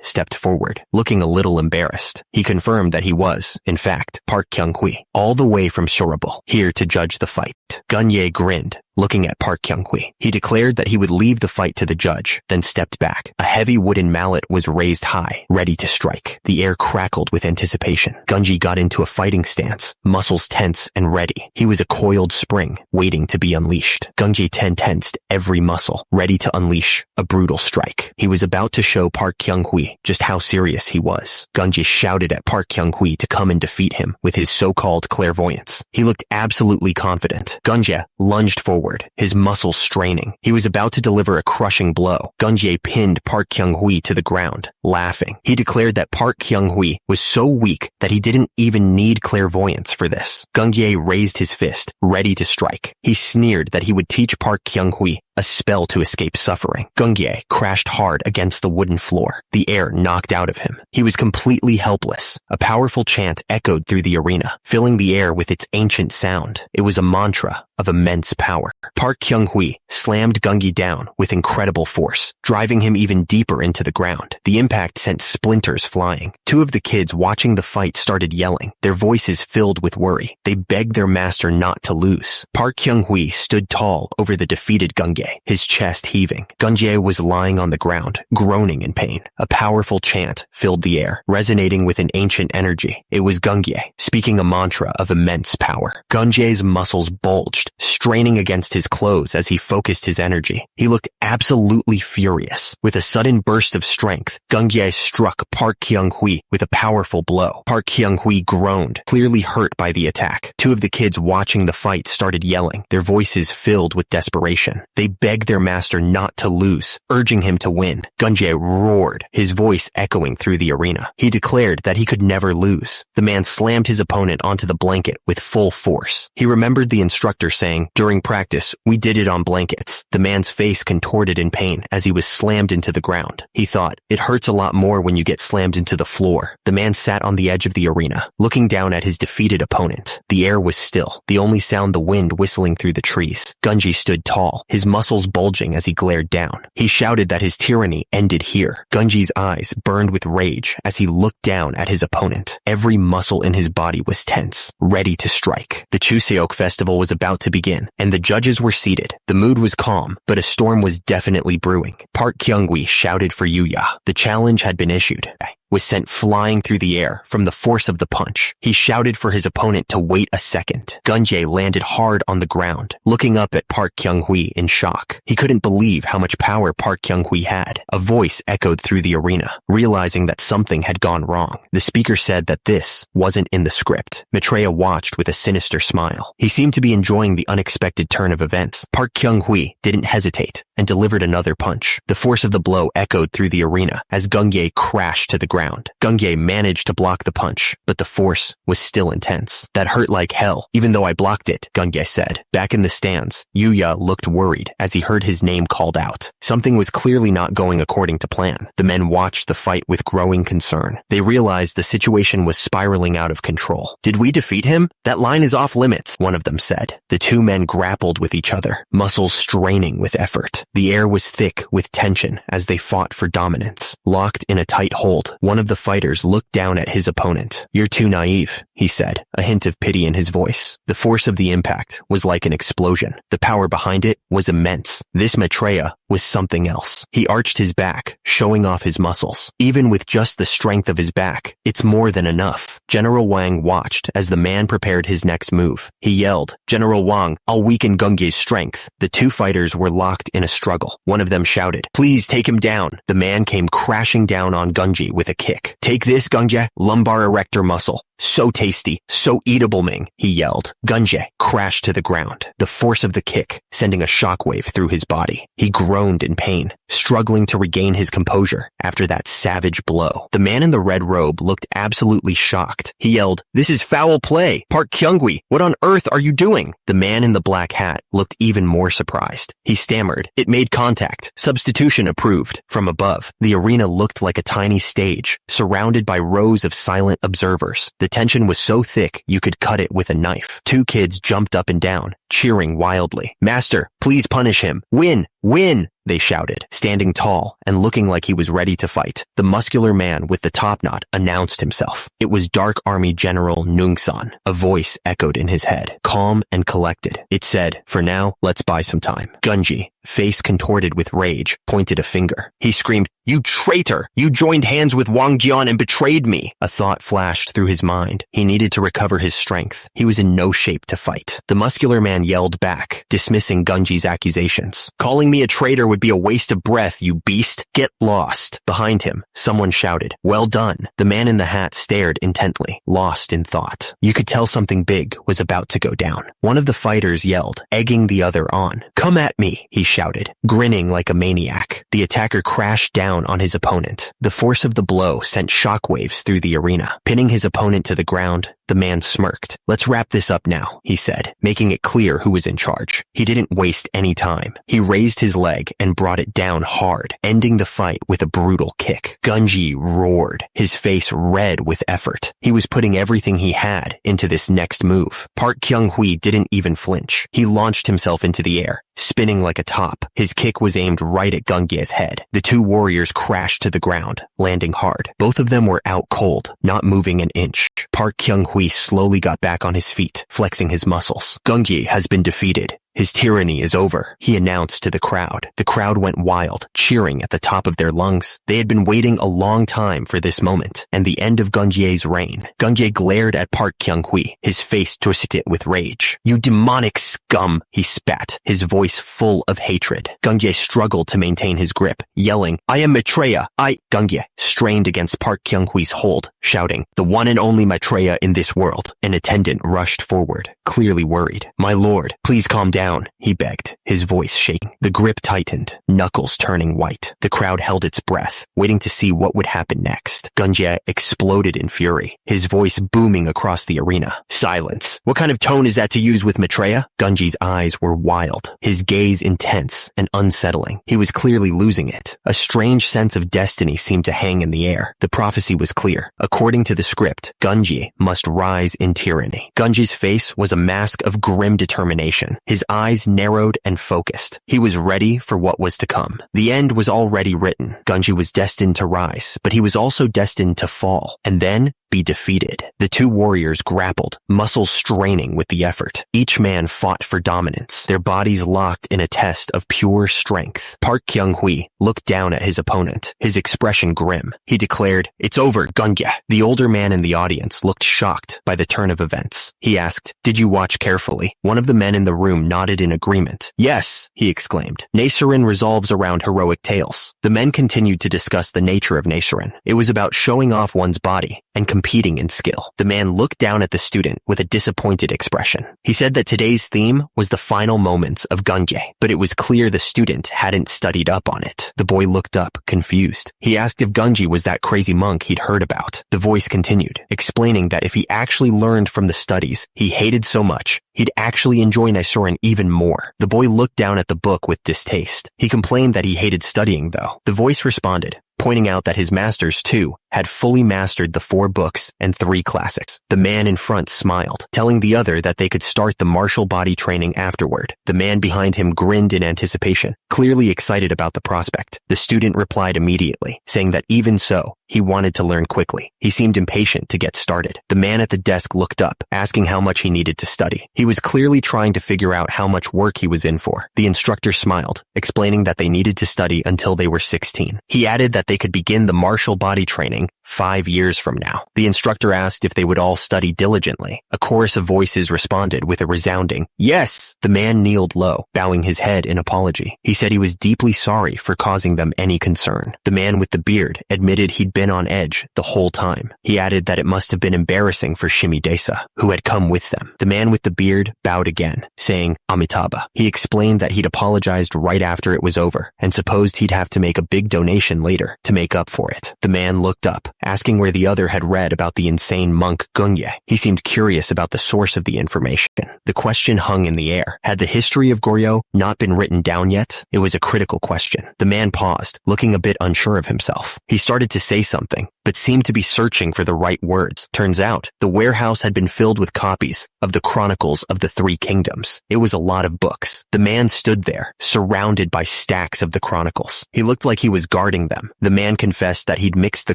stepped forward, looking a little embarrassed. He confirmed that he was, in fact, Park Kyung-hui, all the way from Surabaya, here to judge the fight. Gunye grinned, looking at Park Kyung-hui. He declared that he would leave the fight to the judge, then stepped back. A heavy wooden mallet was raised high, ready to strike. The air crackled with anticipation. Gunji got into a fighting stance, muscles tense and ready. He was a coiled spring, waiting to be unleashed. Gunji tensed every muscle, ready to unleash a brutal strike. He was about to show Park Kyung-hui just how serious he was. Gunji shouted at Park Kyung-hui to come and defeat him with his so-called clairvoyance. He looked absolutely confident. Gunje lunged forward, his muscles straining. He was about to deliver a crushing blow. Gunje pinned Park Kyung-hui to the ground, laughing. He declared that Park Kyung-hui was so weak that he didn't even need clairvoyance for this. Gunje raised his fist, ready to strike. He sneered that he would teach Park Kyung-hui a spell to escape suffering. Gunje crashed hard against the wooden floor, the air knocked out of him. He was completely helpless. A powerful chant echoed through the arena, filling the air with its ancient sound. It was a mantra of immense power. Park Kyung-hui slammed Gungi down with incredible force, driving him even deeper into the ground. The impact sent splinters flying. Two of the kids watching the fight started yelling, their voices filled with worry. They begged their master not to lose. Park Kyung-hui stood tall over the defeated Gunge, his chest heaving. Gunje was lying on the ground, groaning in pain. A powerful chant filled the air, resonating with an ancient energy. It was Gunge, speaking a mantra of immense power. Gunje's muscles bulged, straining against his clothes as he focused his energy. He looked absolutely furious. With a sudden burst of strength, Gunje struck Park Kyung-hui with a powerful blow. Park Kyung-hui groaned, clearly hurt by the attack. Two of the kids watching the fight started yelling, their voices filled with desperation. They begged their master not to lose, urging him to win. Gunje roared, his voice echoing through the arena. He declared that he could never lose. The man slammed his opponent onto the blanket with full force. He remembered the instructor saying, "During practice, we did it on blankets." The man's face contorted in pain as he was slammed into the ground. He thought, it hurts a lot more when you get slammed into the floor. The man sat on the edge of the arena, looking down at his defeated opponent. The air was still, the only sound the wind whistling through the trees. Gunji stood tall, his muscles bulging as he glared down. He shouted that his tyranny ended here. Gunji's eyes burned with rage as he looked down at his opponent. Every muscle in his body was tense, ready to strike. The Chuseok festival was about to begin, and the judges were seated. The mood was calm, but a storm was definitely brewing. Park Kyung-hui shouted for Yuya. The challenge had been issued. was sent flying through the air from the force of the punch. He shouted for his opponent to wait a second. Gunjae landed hard on the ground, looking up at Park Kyung-hui in shock. He couldn't believe how much power Park Kyung-hui had. A voice echoed through the arena, realizing that something had gone wrong. The speaker said that this wasn't in the script. Maitreya watched with a sinister smile. He seemed to be enjoying the unexpected turn of events. Park Kyung-hui didn't hesitate and delivered another punch. The force of the blow echoed through the arena as Gunjae crashed to the ground. Gunjae managed to block the punch, but the force was still intense. That hurt like hell, even though I blocked it, Gunjae said. Back in the stands, Yuya looked worried as he heard his name called out. Something was clearly not going according to plan. The men watched the fight with growing concern. They realized the situation was spiraling out of control. Did we defeat him? That line is off limits, one of them said. The two men grappled with each other, muscles straining with effort. The air was thick with tension as they fought for dominance. Locked in a tight hold, one of the fighters looked down at his opponent. "You're too naive," he said, a hint of pity in his voice. The force of the impact was like an explosion. The power behind it was immense. This Maitreya was something else. He arched his back, showing off his muscles. Even with just the strength of his back, it's more than enough. General Wang watched as the man prepared his next move. He yelled, "General Wang, I'll weaken Gunjae's strength." The two fighters were locked in a struggle. One of them shouted, "Please take him down." The man came crashing down on Gunjae with a kick. "Take this, Gunjae, lumbar erector muscle. So tasty, so eatable, Ming," he yelled. Gunjae crashed to the ground, the force of the kick sending a shockwave through his body. He groaned in pain, struggling to regain his composure after that savage blow. The man in the red robe looked absolutely shocked. He yelled, "This is foul play! Park Kyung-hui, what on earth are you doing?" The man in the black hat looked even more surprised. He stammered, "It made contact. Substitution approved." From above, the arena looked like a tiny stage, surrounded by rows of silent observers. The tension was so thick you could cut it with a knife. Two kids jumped up and down, cheering wildly. "Master, please punish him. Win! Win!" they shouted, standing tall and looking like he was ready to fight. The muscular man with the top knot announced himself. It was Dark Army General Nungsan. A voice echoed in his head, calm and collected. It said, "For now, let's buy some time." Gunjae, face contorted with rage, pointed a finger. He screamed, "You traitor! You joined hands with Wang Jian and betrayed me!" A thought flashed through his mind. He needed to recover his strength. He was in no shape to fight. The muscular man yelled back, dismissing Gunjae's accusations. "Calling me a traitor would be a waste of breath, you beast. Get lost." Behind him, someone shouted, "Well done." The man in the hat stared intently, lost in thought. You could tell something big was about to go down. One of the fighters yelled, egging the other on. "Come at me," he shouted, grinning like a maniac. The attacker crashed down on his opponent. The force of the blow sent shockwaves through the arena. Pinning his opponent to the ground, the man smirked. "Let's wrap this up now," he said, making it clear who was in charge. He didn't waste any time. He raised his leg and brought it down hard, ending the fight with a brutal kick. Gunjae roared, his face red with effort. He was putting everything he had into this next move. Park Kyung-hui didn't even flinch. He launched himself into the air, spinning like a top. His kick was aimed right at Gunjae's head. The two warriors crashed to the ground, landing hard. Both of them were out cold, not moving an inch. Park Kyung-hui slowly got back on his feet, flexing his muscles. "Gunjae has been defeated. His tyranny is over," he announced to the crowd. The crowd went wild, cheering at the top of their lungs. They had been waiting a long time for this moment, and the end of Gunjae's reign. Gunjae glared at Park Kyung-hui, his face twisted with rage. "You demonic scum," he spat, his voice full of hatred. Gunjae struggled to maintain his grip, yelling, "I am Maitreya, Gunjae strained against Park Kyung-hui's hold, shouting, "The one and only Maitreya in this world." An attendant rushed forward, clearly worried. "My lord, please calm down," he begged, his voice shaking. The grip tightened, knuckles turning white. The crowd held its breath, waiting to see what would happen next. Gunjae exploded in fury, his voice booming across the arena. "Silence! What kind of tone is that to use with Maitreya?" Gunjae's eyes were wild, his gaze intense and unsettling. He was clearly losing it. A strange sense of destiny seemed to hang in the air. The prophecy was clear. According to the script, Gunjae must rise in tyranny. Gunjae's face was a mask of grim determination. His eyes narrowed and focused. He was ready for what was to come. The end was already written. Gunji was destined to rise, but he was also destined to fall, and then be defeated. The two warriors grappled, muscles straining with the effort. Each man fought for dominance, their bodies locked in a test of pure strength. Park Kyung-hui looked down at his opponent, his expression grim. He declared, "It's over, Gunja." The older man in the audience looked shocked by the turn of events. He asked, "Did you watch carefully?" One of the men in the room nodded in agreement. "Yes," he exclaimed. Nichiren revolves around heroic tales. The men continued to discuss the nature of Nichiren. It was about showing off one's body and competing in skill. The man looked down at the student with a disappointed expression. He said that today's theme was the final moments of Gunge, but it was clear the student hadn't studied up on it. The boy looked up, confused. He asked if Gunji was that crazy monk he'd heard about. The voice continued, explaining that if he actually learned from the studies he hated so much, he'd actually enjoy Nichiren even more. The boy looked down at the book with distaste. He complained that he hated studying, though. The voice responded, pointing out that his masters, too, had fully mastered the 4 books and 3 classics. The man in front smiled, telling the other that they could start the martial body training afterward. The man behind him grinned in anticipation, clearly excited about the prospect. The student replied immediately, saying that even so, he wanted to learn quickly. He seemed impatient to get started. The man at the desk looked up, asking how much he needed to study. He was clearly trying to figure out how much work he was in for. The instructor smiled, explaining that they needed to study until they were 16. He added that they could begin the martial body training 5 years from now. The instructor asked if they would all study diligently. A chorus of voices responded with a resounding, "Yes!" The man kneeled low, bowing his head in apology. He said he was deeply sorry for causing them any concern. The man with the beard admitted he'd been on edge the whole time. He added that it must have been embarrassing for Shimidesa, who had come with them. The man with the beard bowed again, saying, "Amitabha." He explained that he'd apologized right after it was over, and supposed he'd have to make a big donation later to make up for it. The man looked up, asking where the other had read about the insane monk Gunye. He seemed curious about the source of the information. The question hung in the air. Had the history of Goryo not been written down yet? It was a critical question. The man paused, looking a bit unsure of himself. He started to say something, but seemed to be searching for the right words. Turns out, the warehouse had been filled with copies of the Chronicles of the 3 Kingdoms. It was a lot of books. The man stood there, surrounded by stacks of the Chronicles. He looked like he was guarding them. The man confessed that he'd mixed the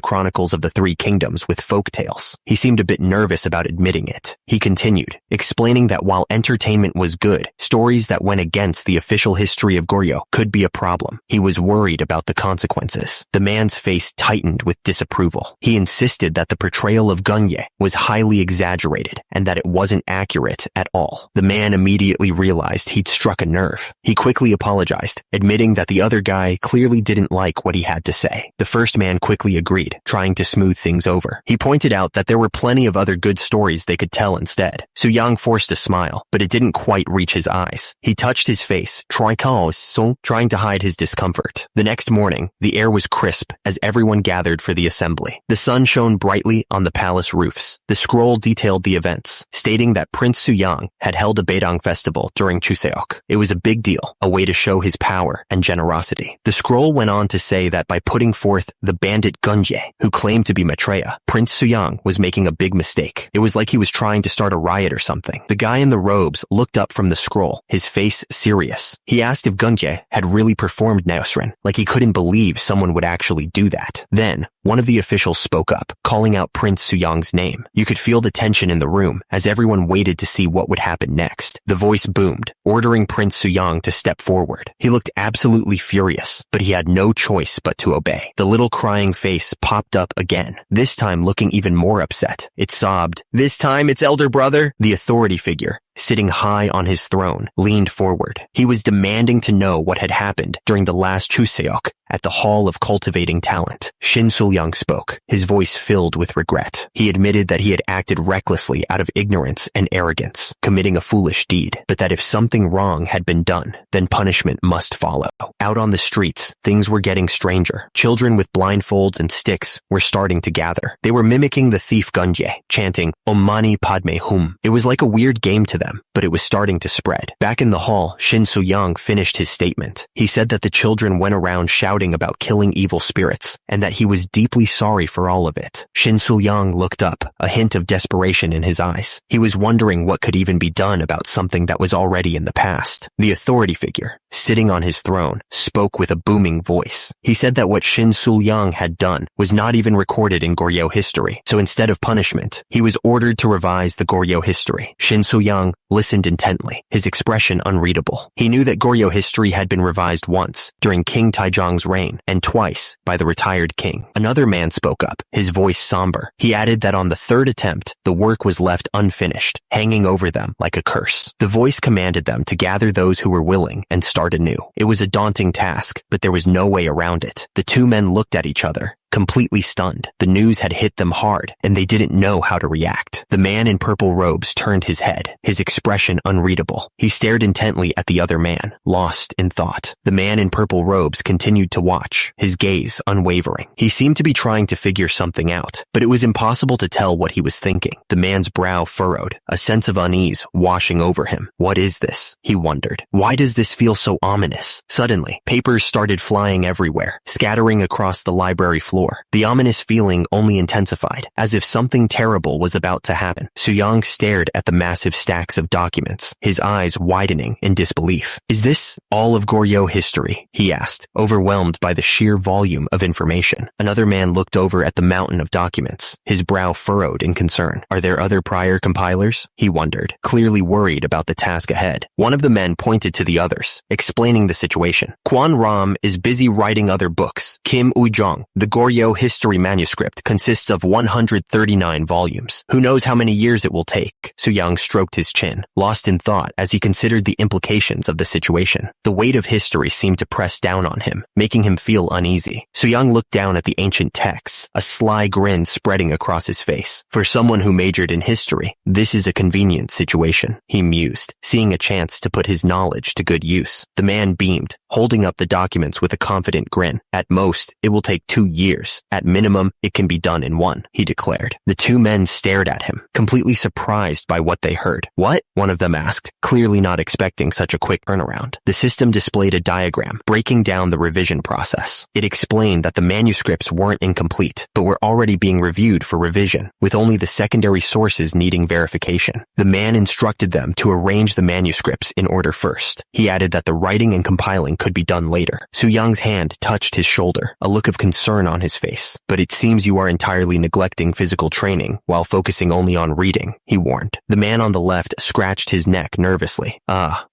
Chronicles of the 3 Kingdoms with folk tales. He seemed a bit nervous about admitting it. He continued, explaining that while entertainment was good, stories that went against the official history of Goryo could be a problem. He was worried about the consequences. The man's face tightened with disapproval. He insisted that the portrayal of Gunye was highly exaggerated and that it wasn't accurate at all. The man immediately realized he'd struck a nerve. He quickly apologized, admitting that the other guy clearly didn't like what he had to say. The first man quickly agreed, trying to smooth things over. He pointed out that there were plenty of other good stories they could tell instead. Su Yang forced a smile, but it didn't quite reach his eyes. He touched his face, trying to hide his discomfort. The next morning, the air was crisp as everyone gathered for the assembly. The sun shone brightly on the palace roofs. The scroll detailed the events, stating that Prince Suyang had held a Beidang festival during Chuseok. It was a big deal, a way to show his power and generosity. The scroll went on to say that by putting forth the bandit Gunje, who claimed to be Maitreya, Prince Suyang was making a big mistake. It was like he was trying to start a riot or something. The guy in the robes looked up from the scroll, his face serious. He asked if Gunje had really performed Naosrin, like he couldn't believe someone would actually do that. Then, one of the officials spoke up, calling out Prince Suyang's name. You could feel the tension in the room as everyone waited to see what would happen next. The voice boomed, ordering Prince Suyang to step forward. He looked absolutely furious, but he had no choice but to obey. The little crying face popped up again, this time looking even more upset. It sobbed, "This time it's elder brother." The authority figure, sitting high on his throne, leaned forward. He was demanding to know what had happened during the last Chuseok at the Hall of Cultivating Talent. Shin Sul-young spoke, his voice filled with regret. He admitted that he had acted recklessly out of ignorance and arrogance, committing a foolish deed, but that if something wrong had been done, then punishment must follow. Out on the streets, things were getting stranger. Children with blindfolds and sticks were starting to gather. They were mimicking the thief Gunje, chanting, "Om Mani Padme Hum." It was like a weird game to them. them, but it was starting to spread. Back in the hall, Shin Soo-young finished his statement. He said that the children went around shouting about killing evil spirits, and that he was deeply sorry for all of it. Shin Soo-young looked up, a hint of desperation in his eyes. He was wondering what could even be done about something that was already in the past. The authority figure, sitting on his throne, spoke with a booming voice. He said that what Shin Soo-young had done was not even recorded in Goryeo history, so instead of punishment, he was ordered to revise the Goryeo history. Shin Soo-young listened intently, his expression unreadable. He knew that Goryeo history had been revised once, during King Taejong's reign, and twice, by the retired king. Another man spoke up, his voice somber. He added that on the third attempt, the work was left unfinished, hanging over them like a curse. The voice commanded them to gather those who were willing and start anew. It was a daunting task, but there was no way around it. The two men looked at each other, completely stunned. The news had hit them hard, and they didn't know how to react. The man in purple robes turned his head, his expression unreadable. He stared intently at the other man, lost in thought. The man in purple robes continued to watch, his gaze unwavering. He seemed to be trying to figure something out, but it was impossible to tell what he was thinking. The man's brow furrowed, a sense of unease washing over him. What is this? He wondered. Why does this feel so ominous? Suddenly, papers started flying everywhere, scattering across the library floor. The ominous feeling only intensified, as if something terrible was about to happen. Soo-young stared at the massive stacks of documents, his eyes widening in disbelief. Is this all of Goryeo history? He asked, overwhelmed by the sheer volume of information. Another man looked over at the mountain of documents, his brow furrowed in concern. Are there other prior compilers? He wondered, clearly worried about the task ahead. One of the men pointed to the others, explaining the situation. Kwon Ram is busy writing other books. Kim Ujong, the Goryeo history manuscript, consists of 139 volumes. Who knows how many years it will take? Soo-young stroked his chin, lost in thought as he considered the implications of the situation. The weight of history seemed to press down on him, making him feel uneasy. Soo-young looked down at the ancient texts, a sly grin spreading across his face. For someone who majored in history, this is a convenient situation, he mused, seeing a chance to put his knowledge to good use. The man beamed, holding up the documents with a confident grin. At most, it will take 2 years. At minimum, it can be done in 1, he declared. The two men stared at him, completely surprised by what they heard. What? One of them asked, clearly not expecting such a quick turnaround. The system displayed a diagram, breaking down the revision process. It explained that the manuscripts weren't incomplete, but were already being reviewed for revision, with only the secondary sources needing verification. The man instructed them to arrange the manuscripts in order first. He added that the writing and compiling could be done later. Soo-young's hand touched his shoulder, a look of concern on his face. But it seems you are entirely neglecting physical training while focusing only on reading, he warned. The man on the left scratched his neck nervously.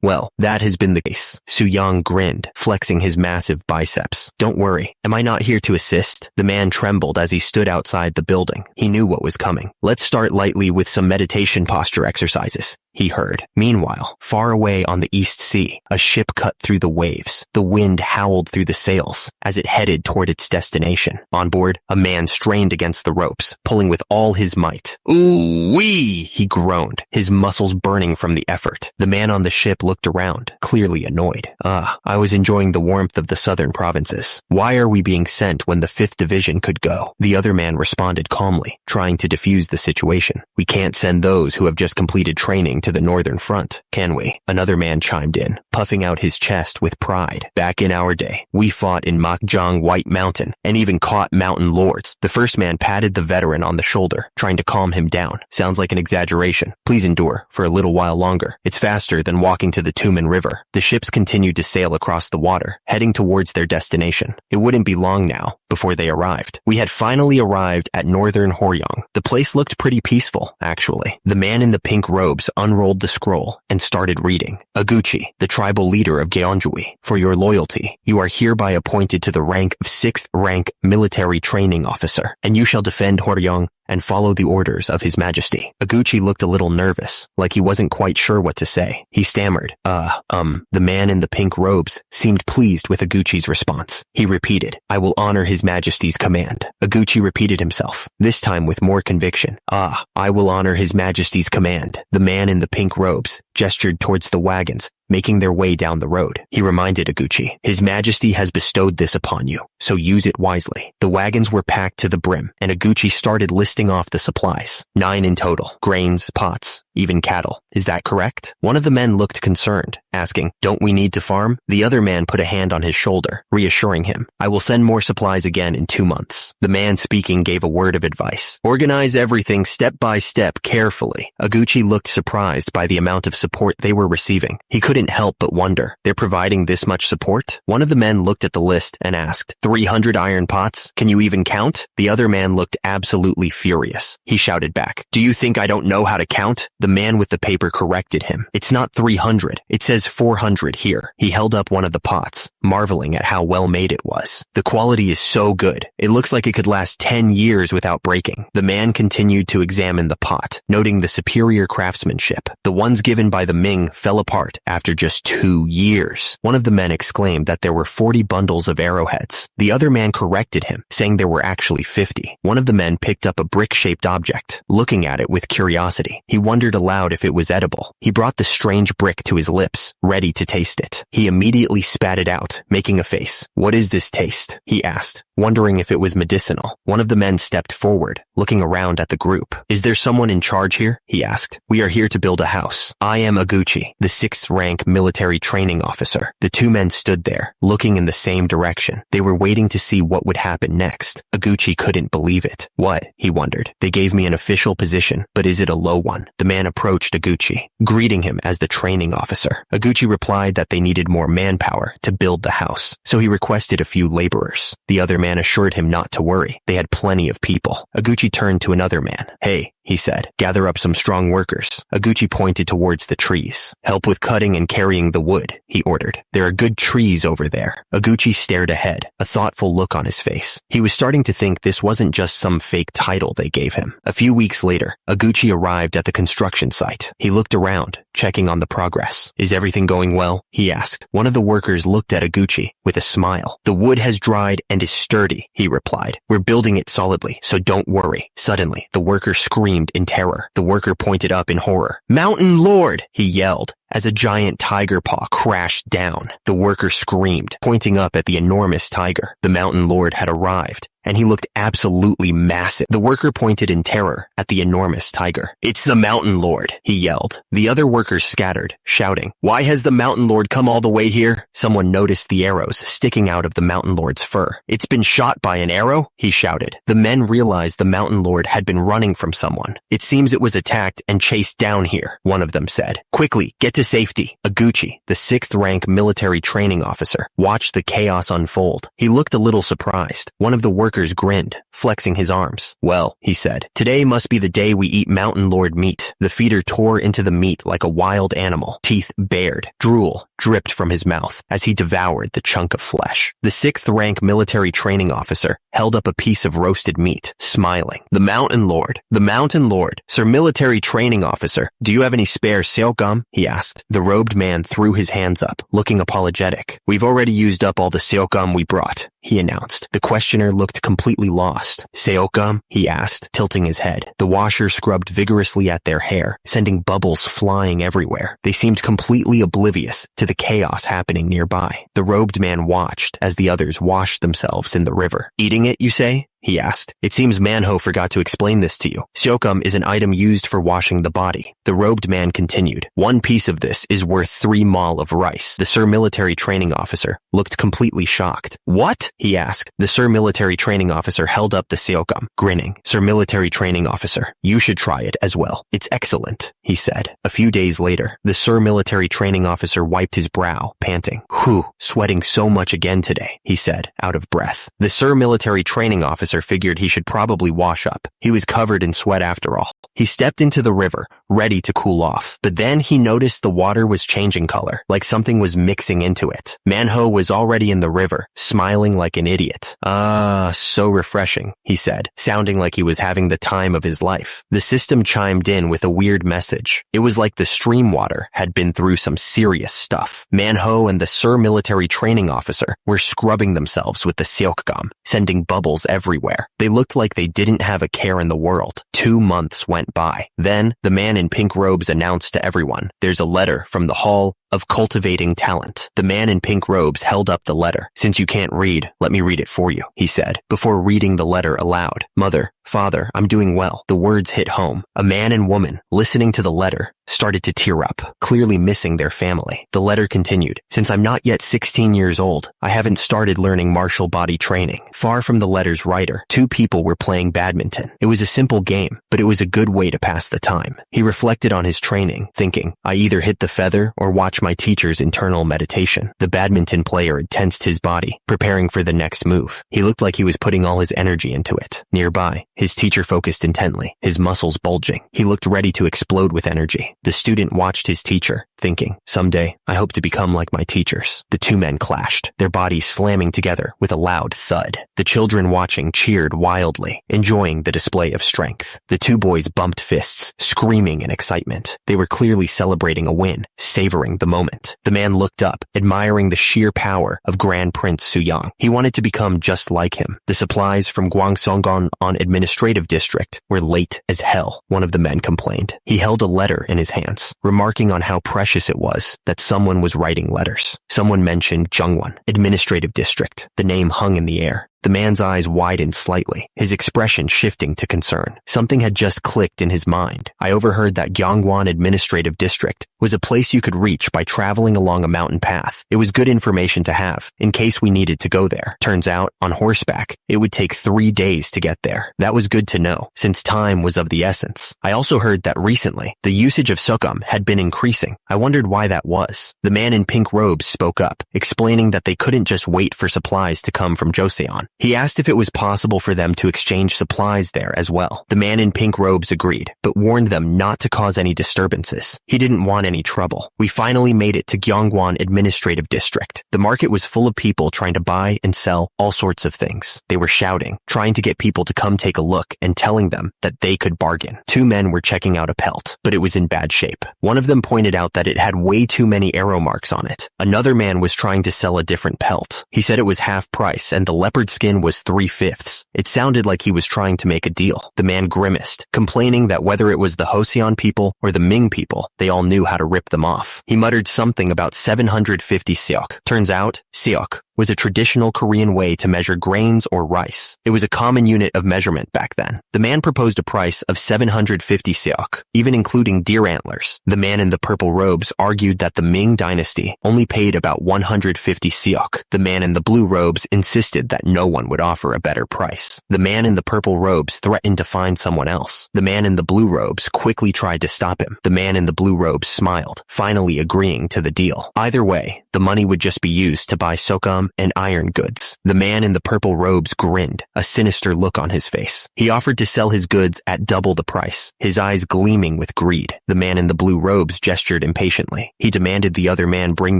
Well, that has been the case. Soo-young grinned, flexing his massive biceps. Don't worry, am I not here to assist? The man trembled as he stood outside the building. He knew what was coming. Let's start lightly with some meditation posture exercises, he heard. Meanwhile, far away on the East Sea, a ship cut through the waves. The wind howled through the sails as it headed toward its destination. On board, a man strained against the ropes, pulling with all his might. Ooh-wee! He groaned, his muscles burning from the effort. The man on the ship looked around, clearly annoyed. I was enjoying the warmth of the southern provinces. Why are we being sent when the 5th Division could go? The other man responded calmly, trying to defuse the situation. We can't send those who have just completed training to the northern front, can we? Another man chimed in, puffing out his chest with pride. Back in our day, we fought in Mokjong White Mountain and even caught mountain lords. The first man patted the veteran on the shoulder, trying to calm him down. Sounds like an exaggeration. Please endure for a little while longer. It's faster than walking to the Tumen River. The ships continued to sail across the water, heading towards their destination. It wouldn't be long now before they arrived. We had finally arrived at northern Horyong. The place looked pretty peaceful, actually. The man in the pink robes unrolled the scroll and started reading. Aguchi, the tribal leader of Gyeongjui, for your loyalty, you are hereby appointed to the rank of 6th rank military training officer, and you shall defend Horyong and follow the orders of His Majesty. Aguchi looked a little nervous, like he wasn't quite sure what to say. He stammered, The man in the pink robes seemed pleased with Aguchi's response. He repeated, I will honor His Majesty's command. Aguchi repeated himself, this time with more conviction. I will honor His Majesty's command. The man in the pink robes gestured towards the wagons, making their way down the road. He reminded Iguchi, "His Majesty has bestowed this upon you, so use it wisely." The wagons were packed to the brim, and Iguchi started listing off the supplies. 9 in total. Grains, pots, even cattle. Is that correct? One of the men looked concerned, asking, "Don't we need to farm?" The other man put a hand on his shoulder, reassuring him, "I will send more supplies again in 2 months." The man speaking gave a word of advice. "Organize everything step by step carefully." Iguchi looked surprised by the amount of support they were receiving. He couldn't help but wonder, they're providing this much support? One of the men looked at the list and asked, 300 iron pots? Can you even count? The other man looked absolutely furious. He shouted back, "Do you think I don't know how to count?" The man with the paper corrected him. "It's not 300. It says 400 here." He held up one of the pots, marveling at how well made it was. "The quality is so good. It looks like it could last 10 years without breaking." The man continued to examine the pot, noting the superior craftsmanship. The ones given by the Ming fell apart after just 2 years. One of the men exclaimed that there were 40 bundles of arrowheads. The other man corrected him, saying there were actually 50. One of the men picked up a brick-shaped object, looking at it with curiosity. He wondered aloud if it was edible. He brought the strange brick to his lips, ready to taste it. He immediately spat it out, making a face. "What is this taste?" he asked, wondering if it was medicinal. One of the men stepped forward, looking around at the group. "Is there someone in charge here?" he asked. "We are here to build a house. I am Iguchi, the 6th rank military training officer." The 2 men stood there, looking in the same direction. They were waiting to see what would happen next. Iguchi couldn't believe it. "What?" he wondered. "They gave me an official position, but is it a low one?" The man approached Iguchi, greeting him as the training officer. Iguchi replied that they needed more manpower to build the house, so he requested a few laborers. The other man assured him not to worry. They had plenty of people. Iguchi turned to another man. "Hey," he said, "gather up some strong workers." Iguchi pointed towards the trees. "Help with cutting and carrying the wood," he ordered. "There are good trees over there." Iguchi stared ahead, a thoughtful look on his face. He was starting to think this wasn't just some fake title they gave him. A few weeks later, Iguchi arrived at the construction site. He looked around, checking on the progress. "Is everything going well?" he asked. One of the workers looked at Iguchi with a smile. "The wood has dried and is sturdy," he replied. "We're building it solidly, so don't worry." Suddenly, the worker screamed in terror. The worker pointed up in horror. "Mountain Lord!" he yelled, as a giant tiger paw crashed down. The worker screamed, pointing up at the enormous tiger. The Mountain Lord had arrived, and he looked absolutely massive. The worker pointed in terror at the enormous tiger. "It's the Mountain Lord," he yelled. The other workers scattered, shouting, "Why has the Mountain Lord come all the way here?" Someone noticed the arrows sticking out of the Mountain Lord's fur. "It's been shot by an arrow?" he shouted. The men realized the Mountain Lord had been running from someone. "It seems it was attacked and chased down here," one of them said. "Quickly, get to safety." Iguchi, the 6th rank military training officer, watched the chaos unfold. He looked a little surprised. One of the workers grinned, flexing his arms. "Well," he said, "today must be the day we eat Mountain Lord meat." The feeder tore into the meat like a wild animal, teeth bared, drool dripped from his mouth as he devoured the chunk of flesh. The 6th rank military training officer held up a piece of roasted meat, smiling. "The Mountain Lord, Sir Military Training Officer, do you have any spare seokgum?" he asked. The robed man threw his hands up, looking apologetic. "We've already used up all the seokgum we brought," he announced. The questioner looked completely lost. "Seokgum?" he asked, tilting his head. The washer scrubbed vigorously at their hair, sending bubbles flying everywhere. They seemed completely oblivious to the chaos happening nearby. The robed man watched as the others washed themselves in the river. "Eating it, you say?" he asked. "It seems Manhwa forgot to explain this to you. Seokgum is an item used for washing the body." The robed man continued. "One piece of this is worth 3 mal of rice." The Sir Military Training Officer looked completely shocked. "What?" he asked. The Sir Military Training Officer held up the seokgum, grinning. "Sir Military Training Officer, you should try it as well. It's excellent," he said. A few days later, the Sir Military Training Officer wiped his brow, panting. "Whew, sweating so much again today," he said, out of breath. The Sir Military Training Officer figured he should probably wash up. He was covered in sweat after all. He stepped into the river, ready to cool off. But then he noticed the water was changing color, like something was mixing into it. Manhwa was already in the river, smiling like an idiot. "Ah, so refreshing," he said, sounding like he was having the time of his life. The system chimed in with a weird message. It was like the stream water had been through some serious stuff. Manhwa and the Sir Military Training Officer were scrubbing themselves with the seokgum, sending bubbles everywhere. They looked like they didn't have a care in the world. 2 months went by. Then, the man in pink robes announced to everyone, "There's a letter from the Hall of cultivating talent. The man in pink robes held up the letter. "Since you can't read, let me read it for you," he said, before reading the letter aloud. "Mother, Father, I'm doing well." The words hit home. A man and woman, listening to the letter, started to tear up, clearly missing their family. The letter continued, "Since I'm not yet 16 years old, I haven't started learning martial body training." Far from the letter's writer, two people were playing badminton. It was a simple game, but it was a good way to pass the time. He reflected on his training, thinking, "I either hit the feather or watch my teacher's internal meditation." The badminton player had tensed his body, preparing for the next move. He looked like he was putting all his energy into it. Nearby, his teacher focused intently, his muscles bulging. He looked ready to explode with energy. The student watched his teacher, thinking, "Someday, I hope to become like my teachers." The two men clashed, their bodies slamming together with a loud thud. The children watching cheered wildly, enjoying the display of strength. The two boys bumped fists, screaming in excitement. They were clearly celebrating a win, savoring the moment. The man looked up, admiring the sheer power of Grand Prince Suyang. He wanted to become just like him. The supplies from Gwangsonggon on Administrative District were late as hell, one of the men complained. He held a letter in his hands, remarking on how precious it was that someone was writing letters. Someone mentioned Jungwon, Administrative District. The name hung in the air. The man's eyes widened slightly, his expression shifting to concern. Something had just clicked in his mind. "I overheard that Gyeongwon Administrative District was a place you could reach by traveling along a mountain path. It was good information to have, in case we needed to go there. Turns out, on horseback, it would take 3 days to get there. That was good to know, since time was of the essence. I also heard that recently, the usage of sukkum had been increasing. I wondered why that was." The man in pink robes spoke up, explaining that they couldn't just wait for supplies to come from Joseon. He asked if it was possible for them to exchange supplies there as well. The man in pink robes agreed, but warned them not to cause any disturbances. He didn't want any trouble. "We finally made it to Gyeongwon Administrative District. The market was full of people trying to buy and sell all sorts of things. They were shouting, trying to get people to come take a look and telling them that they could bargain. Two men were checking out a pelt, but it was in bad shape. One of them pointed out that it had way too many arrow marks on it. Another man was trying to sell a different pelt. He said it was half price and the leopard skin was 3/5. It sounded like he was trying to make a deal. The man grimaced, complaining that whether it was the Joseon people or the Ming people, they all knew how to rip them off. He muttered something about 750 seok. Turns out, seok was a traditional Korean way to measure grains or rice. It was a common unit of measurement back then. The man proposed a price of 750 seok, even including deer antlers. The man in the purple robes argued that the Ming dynasty only paid about 150 seok. The man in the blue robes insisted that no one would offer a better price. The man in the purple robes threatened to find someone else. The man in the blue robes quickly tried to stop him. The man in the blue robes smiled, finally agreeing to the deal. Either way, the money would just be used to buy sokam and iron goods. The man in the purple robes grinned, a sinister look on his face. He offered to sell his goods at double the price, his eyes gleaming with greed. The man in the blue robes gestured impatiently. He demanded the other man bring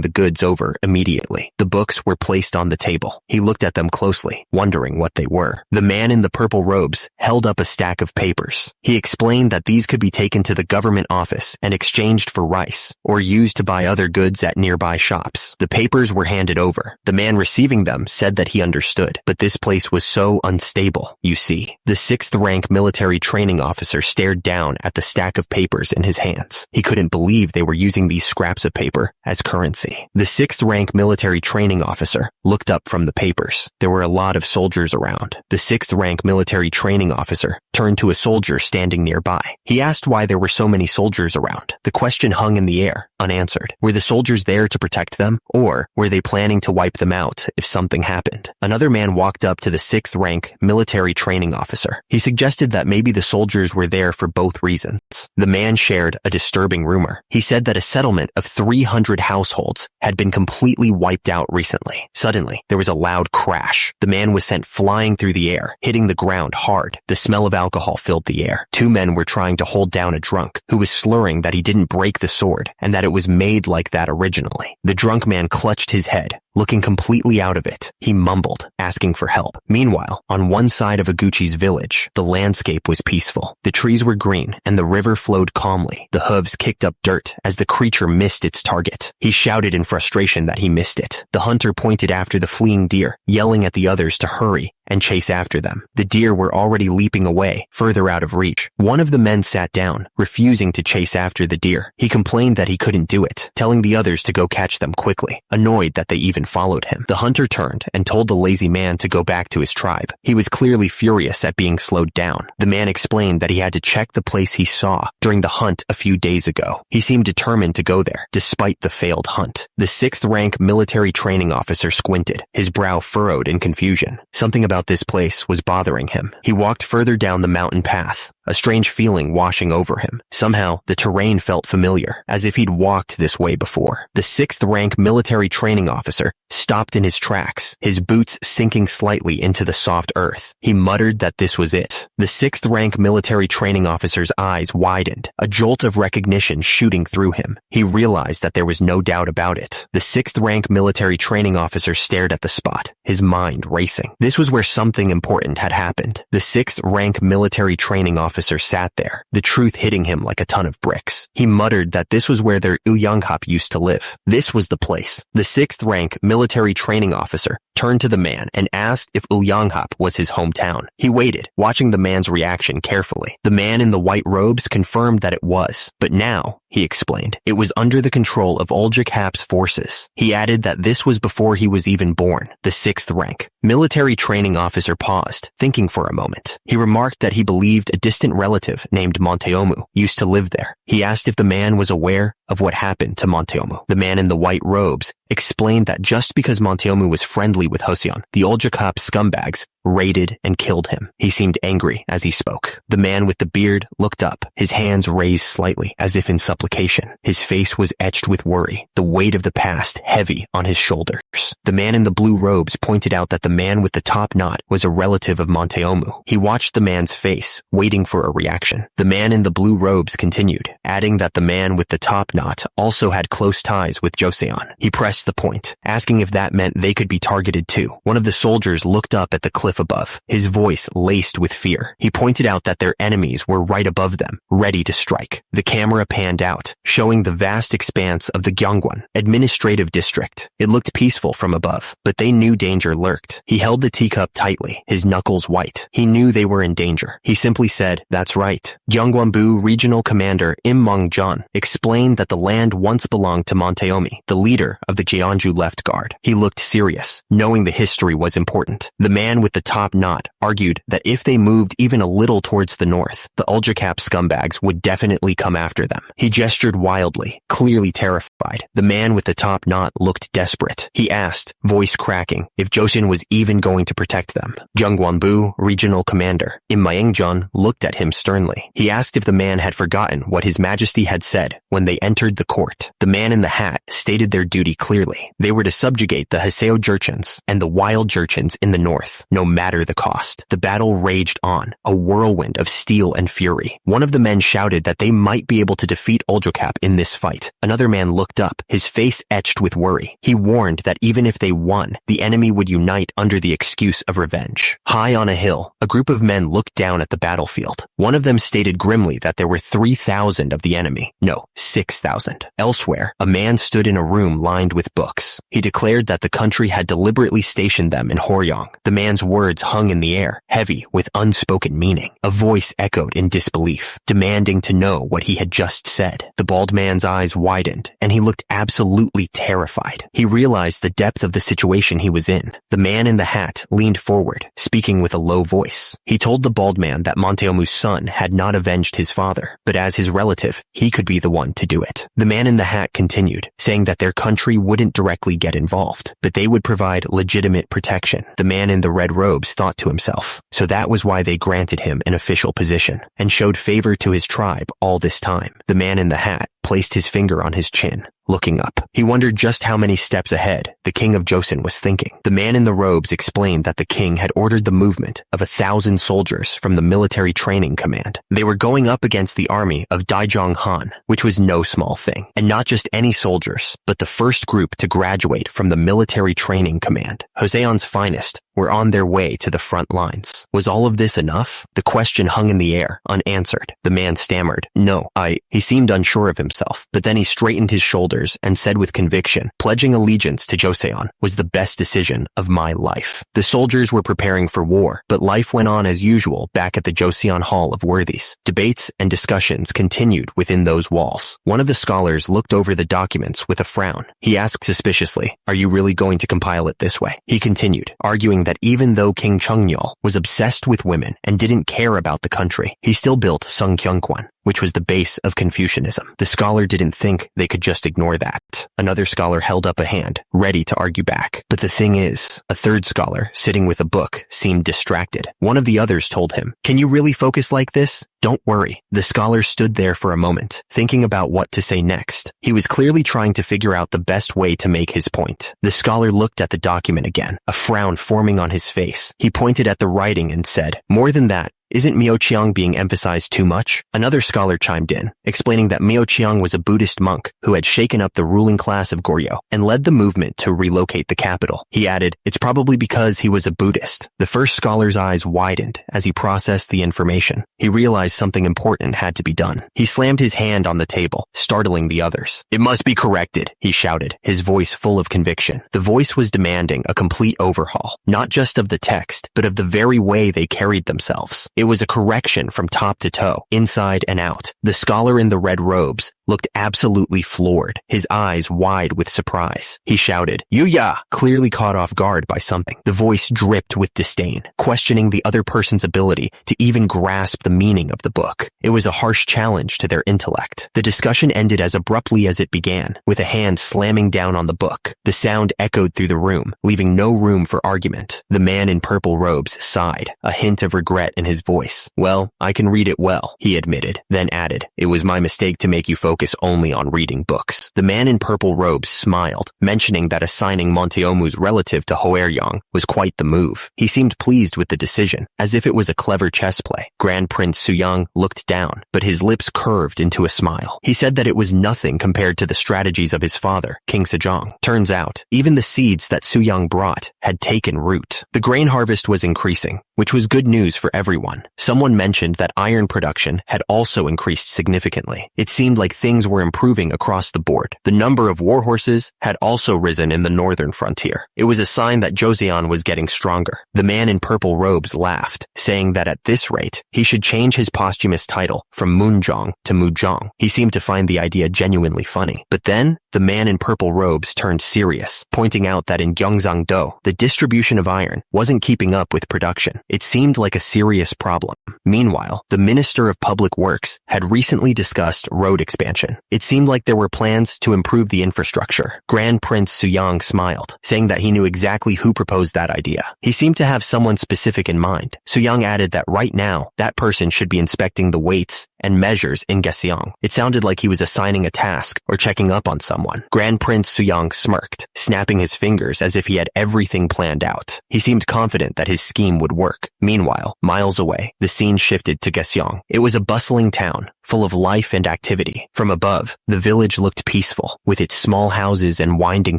the goods over immediately. The books were placed on the table. He looked at them closely, wondering what they were. The man in the purple robes held up a stack of papers. He explained that these could be taken to the government office and exchanged for rice, or used to buy other goods at nearby shops. The papers were handed over. The man receiving them said that he understood, but this place was so unstable, you see. The 6th rank military training officer stared down at the stack of papers in his hands. He couldn't believe they were using these scraps of paper as currency. The 6th rank military training officer looked up from the papers. There were a lot of soldiers around. The 6th rank military training officer turned to a soldier standing nearby. He asked why there were so many soldiers around. The question hung in the air, unanswered. Were the soldiers there to protect them, or were they planning to wipe them out if something happened? Another man walked up to the 6th rank military training officer. He suggested that maybe the soldiers were there for both reasons. The man shared a disturbing rumor. He said that a settlement of 300 households had been completely wiped out recently. Suddenly, there was a loud crash. The man was sent flying through the air, hitting the ground hard. The smell of alcohol filled the air. Two men were trying to hold down a drunk who was slurring that he didn't break the sword and that it was made like that originally. The drunk man clutched his head, looking completely out of it. He mumbled, asking for help. Meanwhile, on one side of Iguchi's village, the landscape was peaceful. The trees were green, and the river flowed calmly. The hooves kicked up dirt as the creature missed its target. He shouted in frustration that he missed it. The hunter pointed after the fleeing deer, yelling at the others to hurry and chase after them. The deer were already leaping away, further out of reach. One of the men sat down, refusing to chase after the deer. He complained that he couldn't do it, telling the others to go catch them quickly, annoyed that they even followed him. The hunter turned and told the lazy man to go back to his tribe. He was clearly furious at being slowed down. The man explained that he had to check the place he saw during the hunt a few days ago. He seemed determined to go there, despite the failed hunt. The 6th rank military training officer squinted, his brow furrowed in confusion. Something about this place was bothering him. He walked further down the mountain path, a strange feeling washing over him. Somehow, the terrain felt familiar, as if he'd walked this way before. The 6th rank military training officer stopped in his tracks, his boots sinking slightly into the soft earth. He muttered that this was it. The 6th rank military training officer's eyes widened, a jolt of recognition shooting through him. He realized that there was no doubt about it. The 6th rank military training officer stared at the spot, his mind racing. This was where something important had happened. The 6th rank military training officer sat there, the truth hitting him like a ton of bricks. He muttered that this was where their Ulyanghap used to live. This was the place. The 6th rank military training officer turned to the man and asked if Ulyanghap was his hometown. He waited, watching the man's reaction carefully. The man in the white robes confirmed that it was, but now, he explained, it was under the control of Ulyankap's forces. He added that this was before he was even born. The 6th rank military training officer paused, thinking for a moment. He remarked that he believed a distant relative named Monteomu used to live there. He asked if the man was aware of what happened to Monteomu. The man in the white robes explained that just because Monteomu was friendly with Joseon, the Ulyankap scumbags raided and killed him. He seemed angry as he spoke. The man with the beard looked up, his hands raised slightly as if in supplication. His face was etched with worry, the weight of the past heavy on his shoulders. The man in the blue robes pointed out that the man with the top knot was a relative of Monteomu. He watched the man's face, waiting for a reaction. The man in the blue robes continued, adding that the man with the top knot also had close ties with Joseon. He pressed the point, asking if that meant they could be targeted too. One of the soldiers looked up at the cliff above, his voice laced with fear. He pointed out that their enemies were right above them, ready to strike. The camera panned out, showing the vast expanse of the Gyeongwon administrative district. It looked peaceful from above, but they knew danger lurked. He held the teacup tightly, his knuckles white. He knew they were in danger. He simply said, "That's right." Gyeongbonbu Regional Commander Im Mong-jeon explained that the land once belonged to Monteomi, the leader of the Jeonju Left Guard. He looked serious, knowing the history was important. The man with the top knot argued that if they moved even a little towards the north, the Ulyankap scumbags would definitely come after them. He gestured wildly, clearly terrified. The man with the top knot looked desperate. He asked, voice cracking, if Joseon was even going to protect them. Gyeongbonbu Regional Commander Im Maeng-jeon looked at him sternly. He asked if the man had forgotten what His Majesty had said when they entered the court. The man in the hat stated their duty clearly. They were to subjugate the Haseo Jurchens and the wild Jurchens in the north, no matter the cost. The battle raged on, a whirlwind of steel and fury. One of the men shouted that they might be able to defeat Ulyankap in this fight. Another man looked up, his face etched with worry. He warned that even if they won, the enemy would unite under the excuse of revenge. High on a hill, a group of men looked down at the battlefield. One of them stated grimly that there were 3,000 of the enemy. No, 6,000. Elsewhere, a man stood in a room lined with books. He declared that the country had deliberately stationed them in Horyong. The man's words hung in the air, heavy with unspoken meaning. A voice echoed in disbelief, demanding to know what he had just said. The bald man's eyes widened, and he looked absolutely terrified. He realized the depth of the situation he was in. The man in the hat leaned forward, speaking with a low voice. He told the bald man that Monteomu's son had not avenged his father, but as his relative, he could be the one to do it. The man in the hat continued, saying that their country wouldn't directly get involved, but they would provide legitimate protection. The man in the red robes thought to himself, so that was why they granted him an official position, and showed favor to his tribe all this time. The man in the hat placed his finger on his chin, looking up. He wondered just how many steps ahead the king of Joseon was thinking. The man in the robes explained that the king had ordered the movement of 1,000 soldiers from the military training command. They were going up against the army of Daijong Han, which was no small thing. And not just any soldiers, but the first group to graduate from the military training command. Joseon's finest were on their way to the front lines. Was all of this enough? The question hung in the air, unanswered. The man stammered, "No, He seemed unsure of himself, but then he straightened his shoulders and said with conviction, "Pledging allegiance to Joseon was the best decision of my life." The soldiers were preparing for war, but life went on as usual back at the Joseon Hall of Worthies. Debates and discussions continued within those walls. One of the scholars looked over the documents with a frown. He asked suspiciously, "Are you really going to compile it this way?" He continued, arguing that even though King Cheongnyeol was obsessed with women and didn't care about the country, he still built Sungkyunkwan, which was the base of Confucianism. The scholar didn't think they could just ignore that. Another scholar held up a hand, ready to argue back. But the thing is, a third scholar, sitting with a book, seemed distracted. One of the others told him, "Can you really focus like this? Don't worry." The scholar stood there for a moment, thinking about what to say next. He was clearly trying to figure out the best way to make his point. The scholar looked at the document again, a frown forming on his face. He pointed at the writing and said, "More than that, isn't Myocheong being emphasized too much?" Another scholar chimed in, explaining that Myocheong was a Buddhist monk who had shaken up the ruling class of Goryeo and led the movement to relocate the capital. He added, "It's probably because he was a Buddhist." The first scholar's eyes widened as he processed the information. He realized something important had to be done. He slammed his hand on the table, startling the others. "It must be corrected," he shouted, his voice full of conviction. The voice was demanding a complete overhaul, not just of the text, but of the very way they carried themselves. It was a correction from top to toe, inside and out. The scholar in the red robes looked absolutely floored, his eyes wide with surprise. He shouted, "Yuya!" clearly caught off guard by something. The voice dripped with disdain, questioning the other person's ability to even grasp the meaning of the book. It was a harsh challenge to their intellect. The discussion ended as abruptly as it began, with a hand slamming down on the book. The sound echoed through the room, leaving no room for argument. The man in purple robes sighed, a hint of regret in his voice. "Well, I can read it well," he admitted, then added, "It was my mistake to make you focus only on reading books." The man in purple robes smiled, mentioning that assigning Monteomu's relative to Hoeryong was quite the move. He seemed pleased with the decision, as if it was a clever chess play. Grand Prince Suyang looked down, but his lips curved into a smile. He said that it was nothing compared to the strategies of his father, King Sejong. Turns out, even the seeds that Suyang brought had taken root. The grain harvest was increasing, which was good news for everyone. Someone mentioned that iron production had also increased significantly. It seemed like things were improving across the board. The number of warhorses had also risen in the northern frontier. It was a sign that Joseon was getting stronger. The man in purple robes laughed, saying that at this rate, he should change his posthumous title from Moonjong to Mujong. He seemed to find the idea genuinely funny. But then, the man in purple robes turned serious, pointing out that in Gyeongsang-do, the distribution of iron wasn't keeping up with production. It seemed like a serious problem. Meanwhile, the Minister of Public Works had recently discussed road expansion. It seemed like there were plans to improve the infrastructure. Grand Prince Suyang smiled, saying that he knew exactly who proposed that idea. He seemed to have someone specific in mind. Suyang added that right now, that person should be inspecting the weights and measures in Gyeongsang. It sounded like he was assigning a task or checking up on someone. Grand Prince Suyang smirked, snapping his fingers as if he had everything planned out. He seemed confident that his scheme would work. Meanwhile, miles away, the scene shifted to Gyeongsang. It was a bustling town, full of life and activity. From above, the village looked peaceful, with its small houses and winding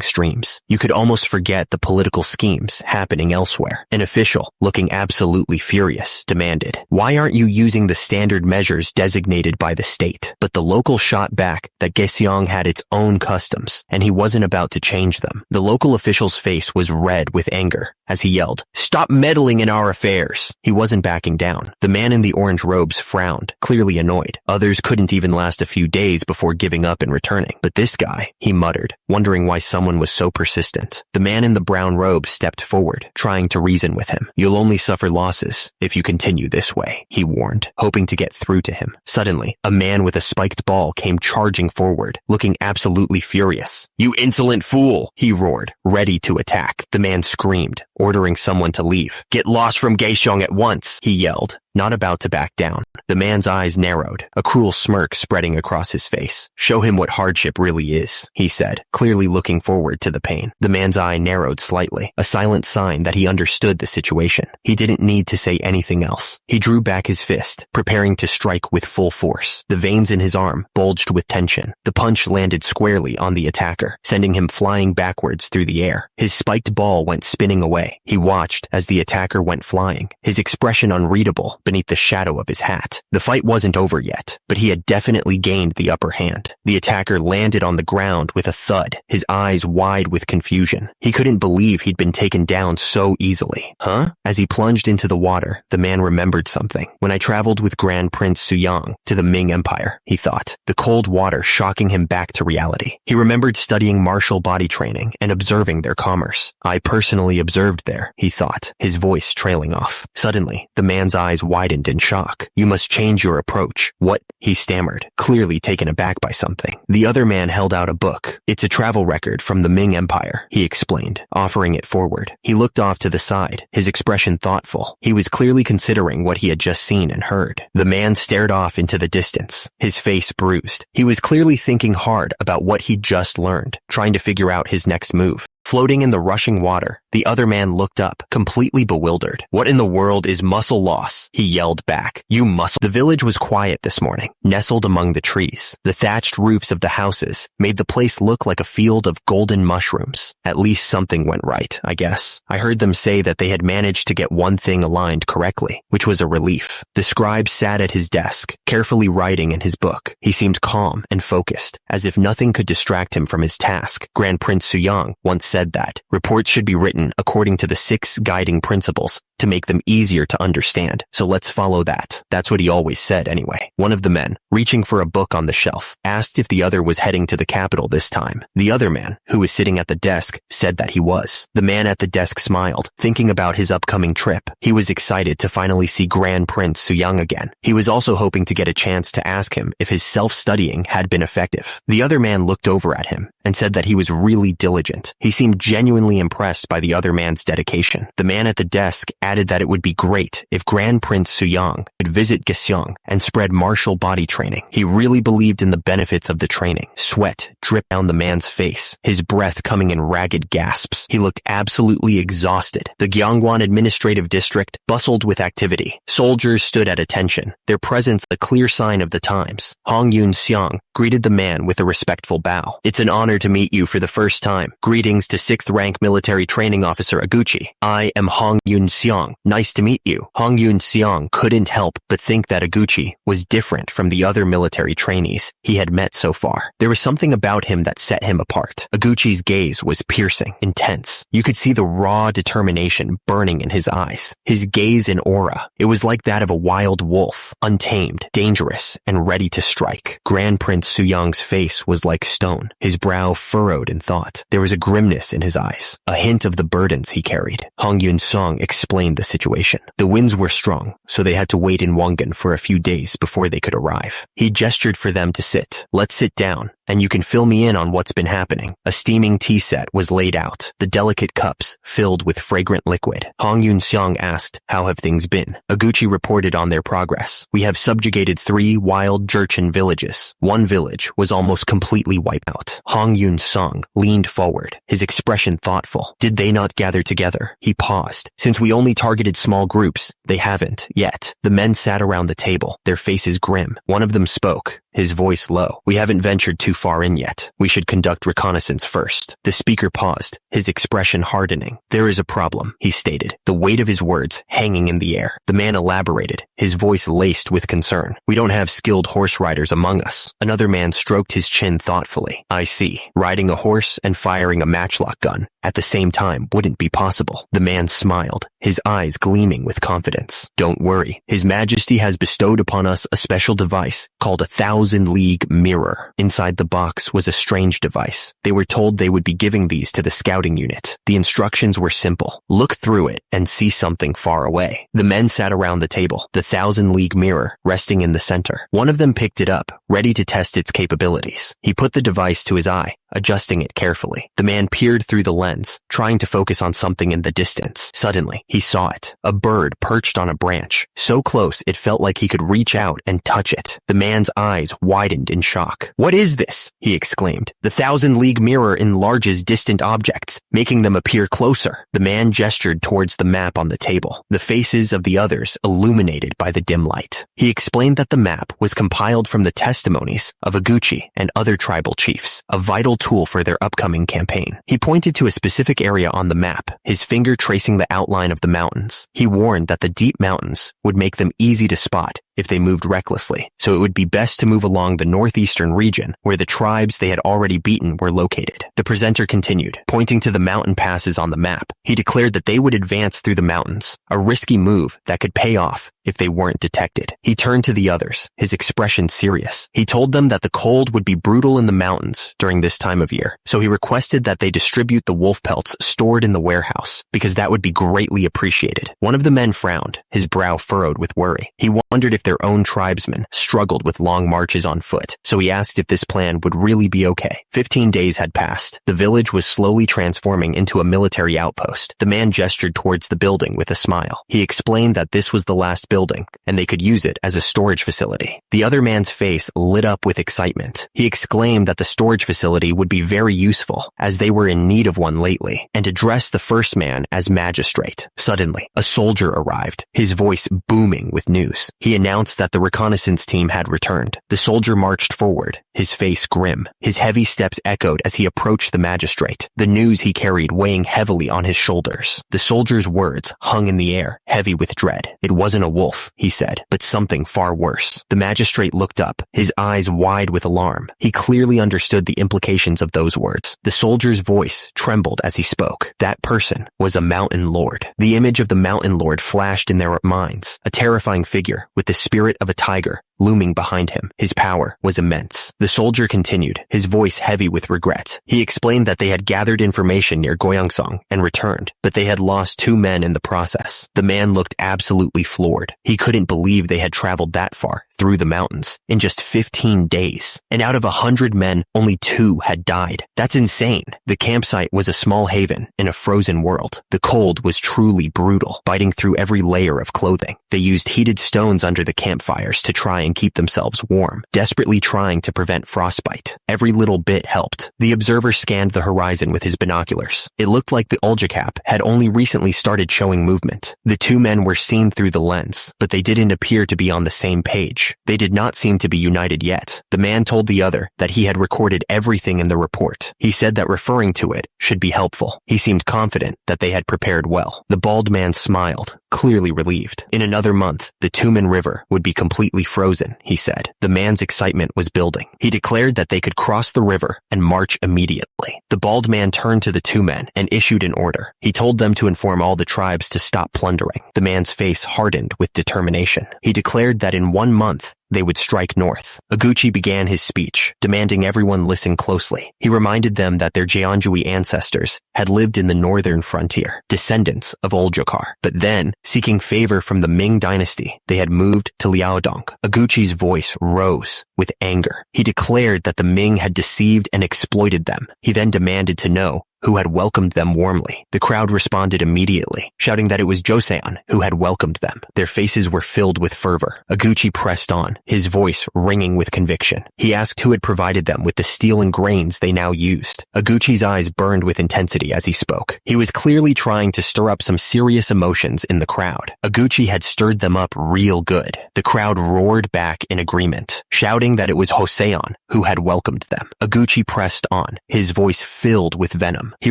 streams. You could almost forget the political schemes happening elsewhere. An official, looking absolutely furious, demanded, "Why aren't you using the standard measures designated by the state?" But the local shot back that Gyeongsang had its own customs, and he wasn't about to change them. The local official's face was red with anger as he yelled, "Stop meddling in our affairs!" He wasn't backing down. The man in the orange robes frowned, clearly annoyed. Others couldn't even last a few days before giving up and returning. But this guy, he muttered, wondering why someone was so persistent. The man in the brown robe stepped forward, trying to reason with him. "You'll only suffer losses if you continue this way," he warned, hoping to get through to him. Suddenly, a man with a spiked ball came charging forward, looking absolutely furious. "You insolent fool!" he roared, ready to attack. The man screamed, ordering someone to leave. "Get lost from Gyeongsang at once," he yelled. not about to back down. The man's eyes narrowed, a cruel smirk spreading across his face. "Show him what hardship really is," he said, clearly looking forward to the pain. The man's eye narrowed slightly, a silent sign that he understood the situation. He didn't need to say anything else. He drew back his fist, preparing to strike with full force. The veins in his arm bulged with tension. The punch landed squarely on the attacker, sending him flying backwards through the air. His spiked ball went spinning away. He watched as the attacker went flying, his expression unreadable beneath the shadow of his hat. The fight wasn't over yet, but he had definitely gained the upper hand. The attacker landed on the ground with a thud, his eyes wide with confusion. He couldn't believe he'd been taken down so easily. Huh? As he plunged into the water, the man remembered something. "When I traveled with Grand Prince Suyang to the Ming Empire," he thought, the cold water shocking him back to reality. He remembered studying martial body training and observing their commerce. "I personally observed there," he thought, his voice trailing off. Suddenly, the man's eyes widened in shock. "You must change your approach." "What?" he stammered, clearly taken aback by something. The other man held out a book. "It's a travel record from the Ming Empire," he explained, offering it forward. He looked off to the side, his expression thoughtful. He was clearly considering what he had just seen and heard. The man stared off into the distance, his face bruised. He was clearly thinking hard about what he'd just learned, trying to figure out his next move. Floating in the rushing water, the other man looked up, completely bewildered. "What in the world is muscle loss?" he yelled back. "You muscle—" The village was quiet this morning, nestled among the trees. The thatched roofs of the houses made the place look like a field of golden mushrooms. At least something went right, I guess. I heard them say that they had managed to get one thing aligned correctly, which was a relief. The scribe sat at his desk, carefully writing in his book. He seemed calm and focused, as if nothing could distract him from his task. Grand Prince Suyang once said that reports should be written according to the 6 guiding principles to make them easier to understand. So let's follow that. That's what he always said anyway. One of the men, reaching for a book on the shelf, asked if the other was heading to the capital this time. The other man, who was sitting at the desk, said that he was. The man at the desk smiled, thinking about his upcoming trip. He was excited to finally see Grand Prince Suyang again. He was also hoping to get a chance to ask him if his self-studying had been effective. The other man looked over at him and said that he was really diligent. He seemed genuinely impressed by the other man's dedication. The man at the desk added that it would be great if Grand Prince Suyang could visit Gyeongsang and spread martial body training. He really believed in the benefits of the training. Sweat dripped down the man's face, his breath coming in ragged gasps. He looked absolutely exhausted. The Gyeongwon administrative district bustled with activity. Soldiers stood at attention, their presence a clear sign of the times. Hong Yun-seong greeted the man with a respectful bow. "It's an honor to meet you for the first time. Greetings to 6th rank military training officer Aguchi. I am Hong Yun-seong. Nice to meet you." Hong Yun-seong couldn't help but think that Aguchi was different from the other military trainees he had met so far. There was something about him that set him apart. Aguchi's gaze was piercing, intense. You could see the raw determination burning in his eyes. His gaze and aura, it was like that of a wild wolf, untamed, dangerous, and ready to strike. Grand Prince Suyang's face was like stone, his brow furrowed in thought. There was a grimness in his eyes, a hint of the burdens he carried. Hong Yun-seong explained the situation. The winds were strong, so they had to wait in Wongan for a few days before they could arrive. He gestured for them to sit. "Let's sit down, and you can fill me in on what's been happening." A steaming tea set was laid out, the delicate cups filled with fragrant liquid. Hong Yun-seong asked, "How have things been?" Aguchi reported on their progress. "We have subjugated 3 wild Jurchen villages. One village was almost completely wiped out." Hong Yun-seong leaned forward, his expression thoughtful. "Did they not gather together?" He paused. "Since we only targeted small groups, they haven't yet." The men sat around the table, their faces grim. One of them spoke, his voice low. "We haven't ventured too far in yet. We should conduct reconnaissance first." The speaker paused, his expression hardening. "There is a problem," he stated, the weight of his words hanging in the air. The man elaborated, his voice laced with concern. "We don't have skilled horse riders among us." Another man stroked his chin thoughtfully. "I see. Riding a horse and firing a matchlock gun at the same time wouldn't be possible." The man smiled, his eyes gleaming with confidence. "Don't worry. His Majesty has bestowed upon us a special device called a 1,000-league mirror." Inside the box was a strange device. They were told they would be giving these to the scouting unit. The instructions were simple. Look through it and see something far away. The men sat around the table, the 1,000-league mirror resting in the center. One of them picked it up, ready to test its capabilities. He put the device to his eye. adjusting it carefully. The man peered through the lens, trying to focus on something in the distance. Suddenly, he saw it. A bird perched on a branch, so close it felt like he could reach out and touch it. The man's eyes widened in shock. "What is this?" he exclaimed. "The 1,000-league mirror enlarges distant objects, making them appear closer." The man gestured towards the map on the table, the faces of the others illuminated by the dim light. He explained that the map was compiled from the testimonies of Iguchi and other tribal chiefs, a vital tool for their upcoming campaign. He pointed to a specific area on the map, his finger tracing the outline of the mountains. He warned that the deep mountains would make them easy to spot if they moved recklessly, so it would be best to move along the northeastern region where the tribes they had already beaten were located. The presenter continued, pointing to the mountain passes on the map. He declared that they would advance through the mountains, a risky move that could pay off if they weren't detected. He turned to the others, his expression serious. He told them that the cold would be brutal in the mountains during this time of year, so he requested that they distribute the wolf pelts stored in the warehouse, because that would be greatly appreciated. One of the men frowned, his brow furrowed with worry. He wondered if their own tribesmen struggled with long marches on foot, so he asked if this plan would really be okay. 15 days had passed. The village was slowly transforming into a military outpost. The man gestured towards the building with a smile. He explained that this was the last building, and they could use it as a storage facility. The other man's face lit up with excitement. He exclaimed that the storage facility would be very useful, as they were in need of one lately, and addressed the first man as magistrate. Suddenly, a soldier arrived, his voice booming with news. He announced that the reconnaissance team had returned. The soldier marched forward, his face grim. His heavy steps echoed as he approached the magistrate, the news he carried weighing heavily on his shoulders. The soldier's words hung in the air, heavy with dread. It wasn't a wolf, he said, but something far worse. The magistrate looked up, his eyes wide with alarm. He clearly understood the implications of those words. The soldier's voice trembled as he spoke. That person was a mountain lord. The image of the mountain lord flashed in their minds, a terrifying figure with the spirit of a tiger looming behind him. His power was immense. The soldier continued, his voice heavy with regret. He explained that they had gathered information near Goyangsong and returned, but they had lost 2 men in the process. The man looked absolutely floored. He couldn't believe they had traveled that far through the mountains in just 15 days. And out of 100 men, only 2 had died. That's insane. The campsite was a small haven in a frozen world. The cold was truly brutal, biting through every layer of clothing. They used heated stones under the campfires to try and keep themselves warm, desperately trying to prevent frostbite. Every little bit helped. The observer scanned the horizon with his binoculars. It looked like the anicaps had only recently started showing movement. The 2 men were seen through the lens, but they didn't appear to be on the same page. They did not seem to be united yet. The man told the other that he had recorded everything in the report. He said that referring to it should be helpful. He seemed confident that they had prepared well. The bald man smiled, clearly relieved. In another month, the Tumen River would be completely frozen, he said. The man's excitement was building. He declared that they could cross the river and march immediately. The bald man turned to the 2 men and issued an order. He told them to inform all the tribes to stop plundering. The man's face hardened with determination. He declared that in 1 month, they would strike north. Iguchi began his speech, demanding everyone listen closely. He reminded them that their Jeonjui ancestors had lived in the northern frontier, descendants of Oljokar. But then, seeking favor from the Ming dynasty, they had moved to Liaodong. Iguchi's voice rose with anger. He declared that the Ming had deceived and exploited them. He then demanded to know who had welcomed them warmly. The crowd responded immediately, shouting that it was Joseon who had welcomed them. Their faces were filled with fervor. Iguchi pressed on, his voice ringing with conviction. He asked who had provided them with the steel and grains they now used. Iguchi's eyes burned with intensity as he spoke. He was clearly trying to stir up some serious emotions in the crowd. Iguchi had stirred them up real good. The crowd roared back in agreement, shouting that it was Joseon who had welcomed them. Iguchi pressed on, his voice filled with venom. He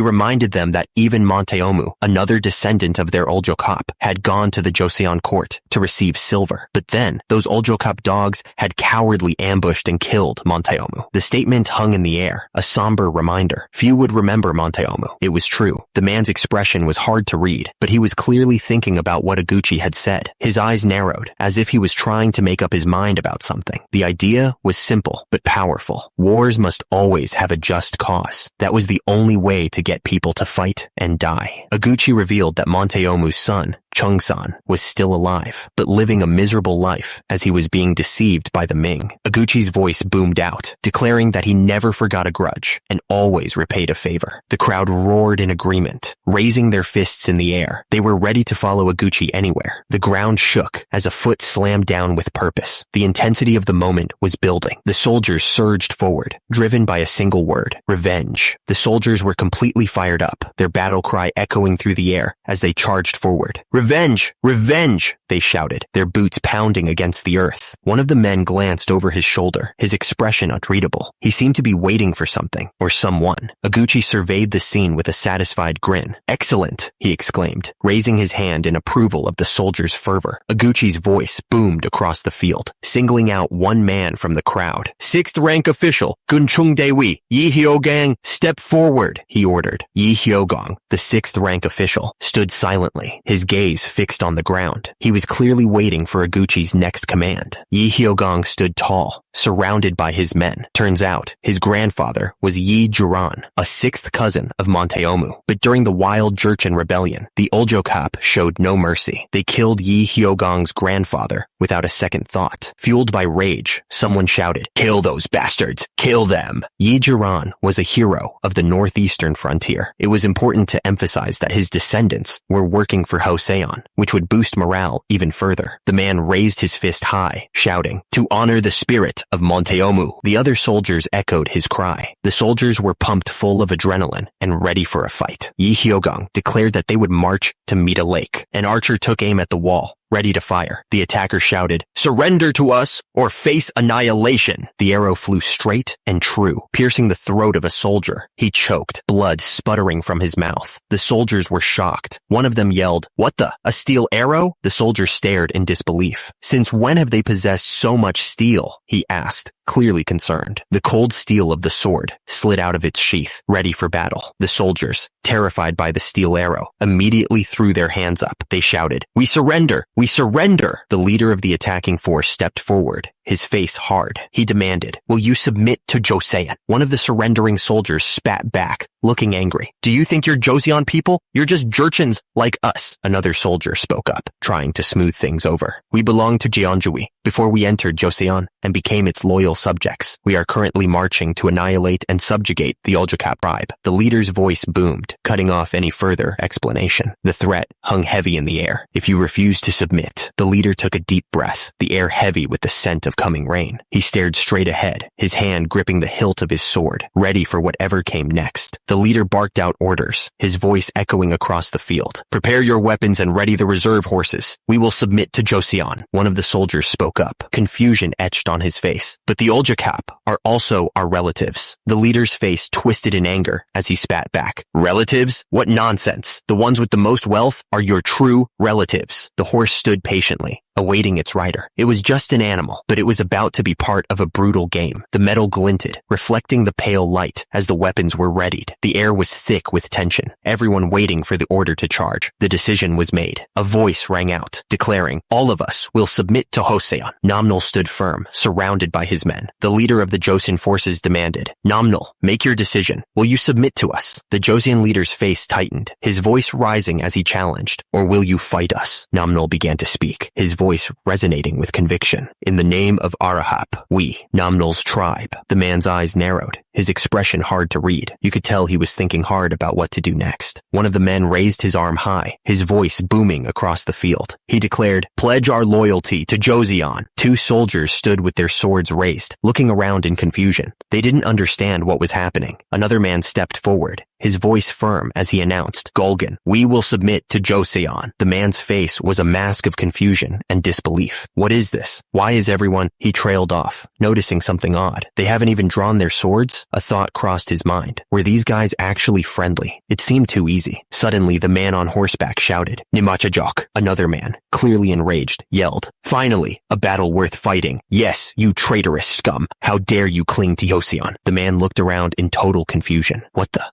reminded them that even Monteomu, another descendant of their Oljokap, had gone to the Joseon court to receive silver. But then, those Oljokap dogs had cowardly ambushed and killed Monteomu. The statement hung in the air, a somber reminder. Few would remember Monteomu. It was true. The man's expression was hard to read, but he was clearly thinking about what Iguchi had said. His eyes narrowed, as if he was trying to make up his mind about something. The idea was simple, but powerful. powerful. Wars must always have a just cause. That was the only way to get people to fight and die. Iguchi revealed that Monteomu's son, Chung-san, was still alive, but living a miserable life as he was being deceived by the Ming. Iguchi's voice boomed out, declaring that he never forgot a grudge and always repaid a favor. The crowd roared in agreement, raising their fists in the air. They were ready to follow Iguchi anywhere. The ground shook as a foot slammed down with purpose. The intensity of the moment was building. The soldiers surged forward, driven by a single word: revenge. The soldiers were completely fired up, their battle cry echoing through the air as they charged forward. Revenge! Revenge! They shouted, their boots pounding against the earth. One of the men glanced over his shoulder, his expression unreadable. He seemed to be waiting for something, or someone. Iguchi surveyed the scene with a satisfied grin. Excellent, he exclaimed, raising his hand in approval of the soldiers' fervor. Iguchi's voice boomed across the field, singling out one man from the crowd. Sixth rank official, Gunchung Dewi, Yi Hyogang, step forward, he ordered. Yi Hyogang, the sixth rank official, stood silently, his gaze fixed on the ground. He was clearly waiting for Iguchi's next command. Yi Hyogang stood tall, surrounded by his men. Turns out, his grandfather was Yi Juran, a sixth cousin of Monteomu. But during the wild Jurchen rebellion, the Oljokap showed no mercy. They killed Yi Hyogang's grandfather without a second thought. Fueled by rage, someone shouted, "Kill those bastards! Kill them!" Yi Juran was a hero of the northeastern frontier. It was important to emphasize that his descendants were working for Joseon, which would boost morale even further. The man raised his fist high, shouting, "To honor the spirit of Monteomu." The other soldiers echoed his cry. The soldiers were pumped full of adrenaline and ready for a fight. Yi Hyogang declared that they would march to meet a lake. An archer took aim at the wall, ready to fire. The attacker shouted, "Surrender to us or face annihilation." The arrow flew straight and true, piercing the throat of a soldier. He choked, blood sputtering from his mouth. The soldiers were shocked. One of them yelled, "What the? A steel arrow?" The soldier stared in disbelief. "Since when have they possessed so much steel?" he asked, clearly concerned. The cold steel of the sword slid out of its sheath, ready for battle. The soldiers, terrified by the steel arrow, immediately threw their hands up. They shouted, "We surrender! We surrender!" The leader of the attacking force stepped forward, his face hard. He demanded, "Will you submit to Joseon?" One of the surrendering soldiers spat back, looking angry. "Do you think you're Joseon people? You're just Jurchens like us." Another soldier spoke up, trying to smooth things over. "We belong to Jeonjui before we entered Joseon and became its loyal subjects. We are currently marching to annihilate and subjugate the Oljokap tribe." The leader's voice boomed, cutting off any further explanation. The threat hung heavy in the air. "If you refuse to submit." The leader took a deep breath, the air heavy with the scent of coming rain. He stared straight ahead, his hand gripping the hilt of his sword, ready for whatever came next. The leader barked out orders, his voice echoing across the field. "Prepare your weapons and ready the reserve horses. We will submit to Joseon." One of the soldiers spoke up, confusion etched on his face. "But the Oljokap are also our relatives." The leader's face twisted in anger as he spat back. "Relatives? What nonsense. The ones with the most wealth are your true relatives." The horse stood patiently, awaiting its rider. It was just an animal, but it was about to be part of a brutal game. The metal glinted, reflecting the pale light as the weapons were readied. The air was thick with tension, everyone waiting for the order to charge. The decision was made. A voice rang out, declaring, "All of us will submit to Joseon." Namnal stood firm, surrounded by his men. The leader of the Joseon forces demanded, "Namnal, make your decision. Will you submit to us?" The Joseon leader's face tightened, his voice rising as he challenged, "Or will you fight us?" Namnal began to speak, his voice resonating with conviction. "In the name of Arahap, we, Namnal's tribe." The man's eyes narrowed, his expression hard to read. You could tell he was thinking hard about what to do next. One of the men raised his arm high, his voice booming across the field. He declared, "Pledge our loyalty to Joseon." Two soldiers stood with their swords raised, looking around in confusion. They didn't understand what was happening. Another man stepped forward, his voice firm as he announced, "Golgan, we will submit to Joseon." The man's face was a mask of confusion and disbelief. "What is this? Why is everyone—" He trailed off, noticing something odd. "They haven't even drawn their swords?" A thought crossed his mind. Were these guys actually friendly? It seemed too easy. Suddenly, the man on horseback shouted, "Nimachajok!" Another man, clearly enraged, yelled, "Finally, a battle worth fighting. Yes, you traitorous scum. How dare you cling to Joseon?" The man looked around in total confusion.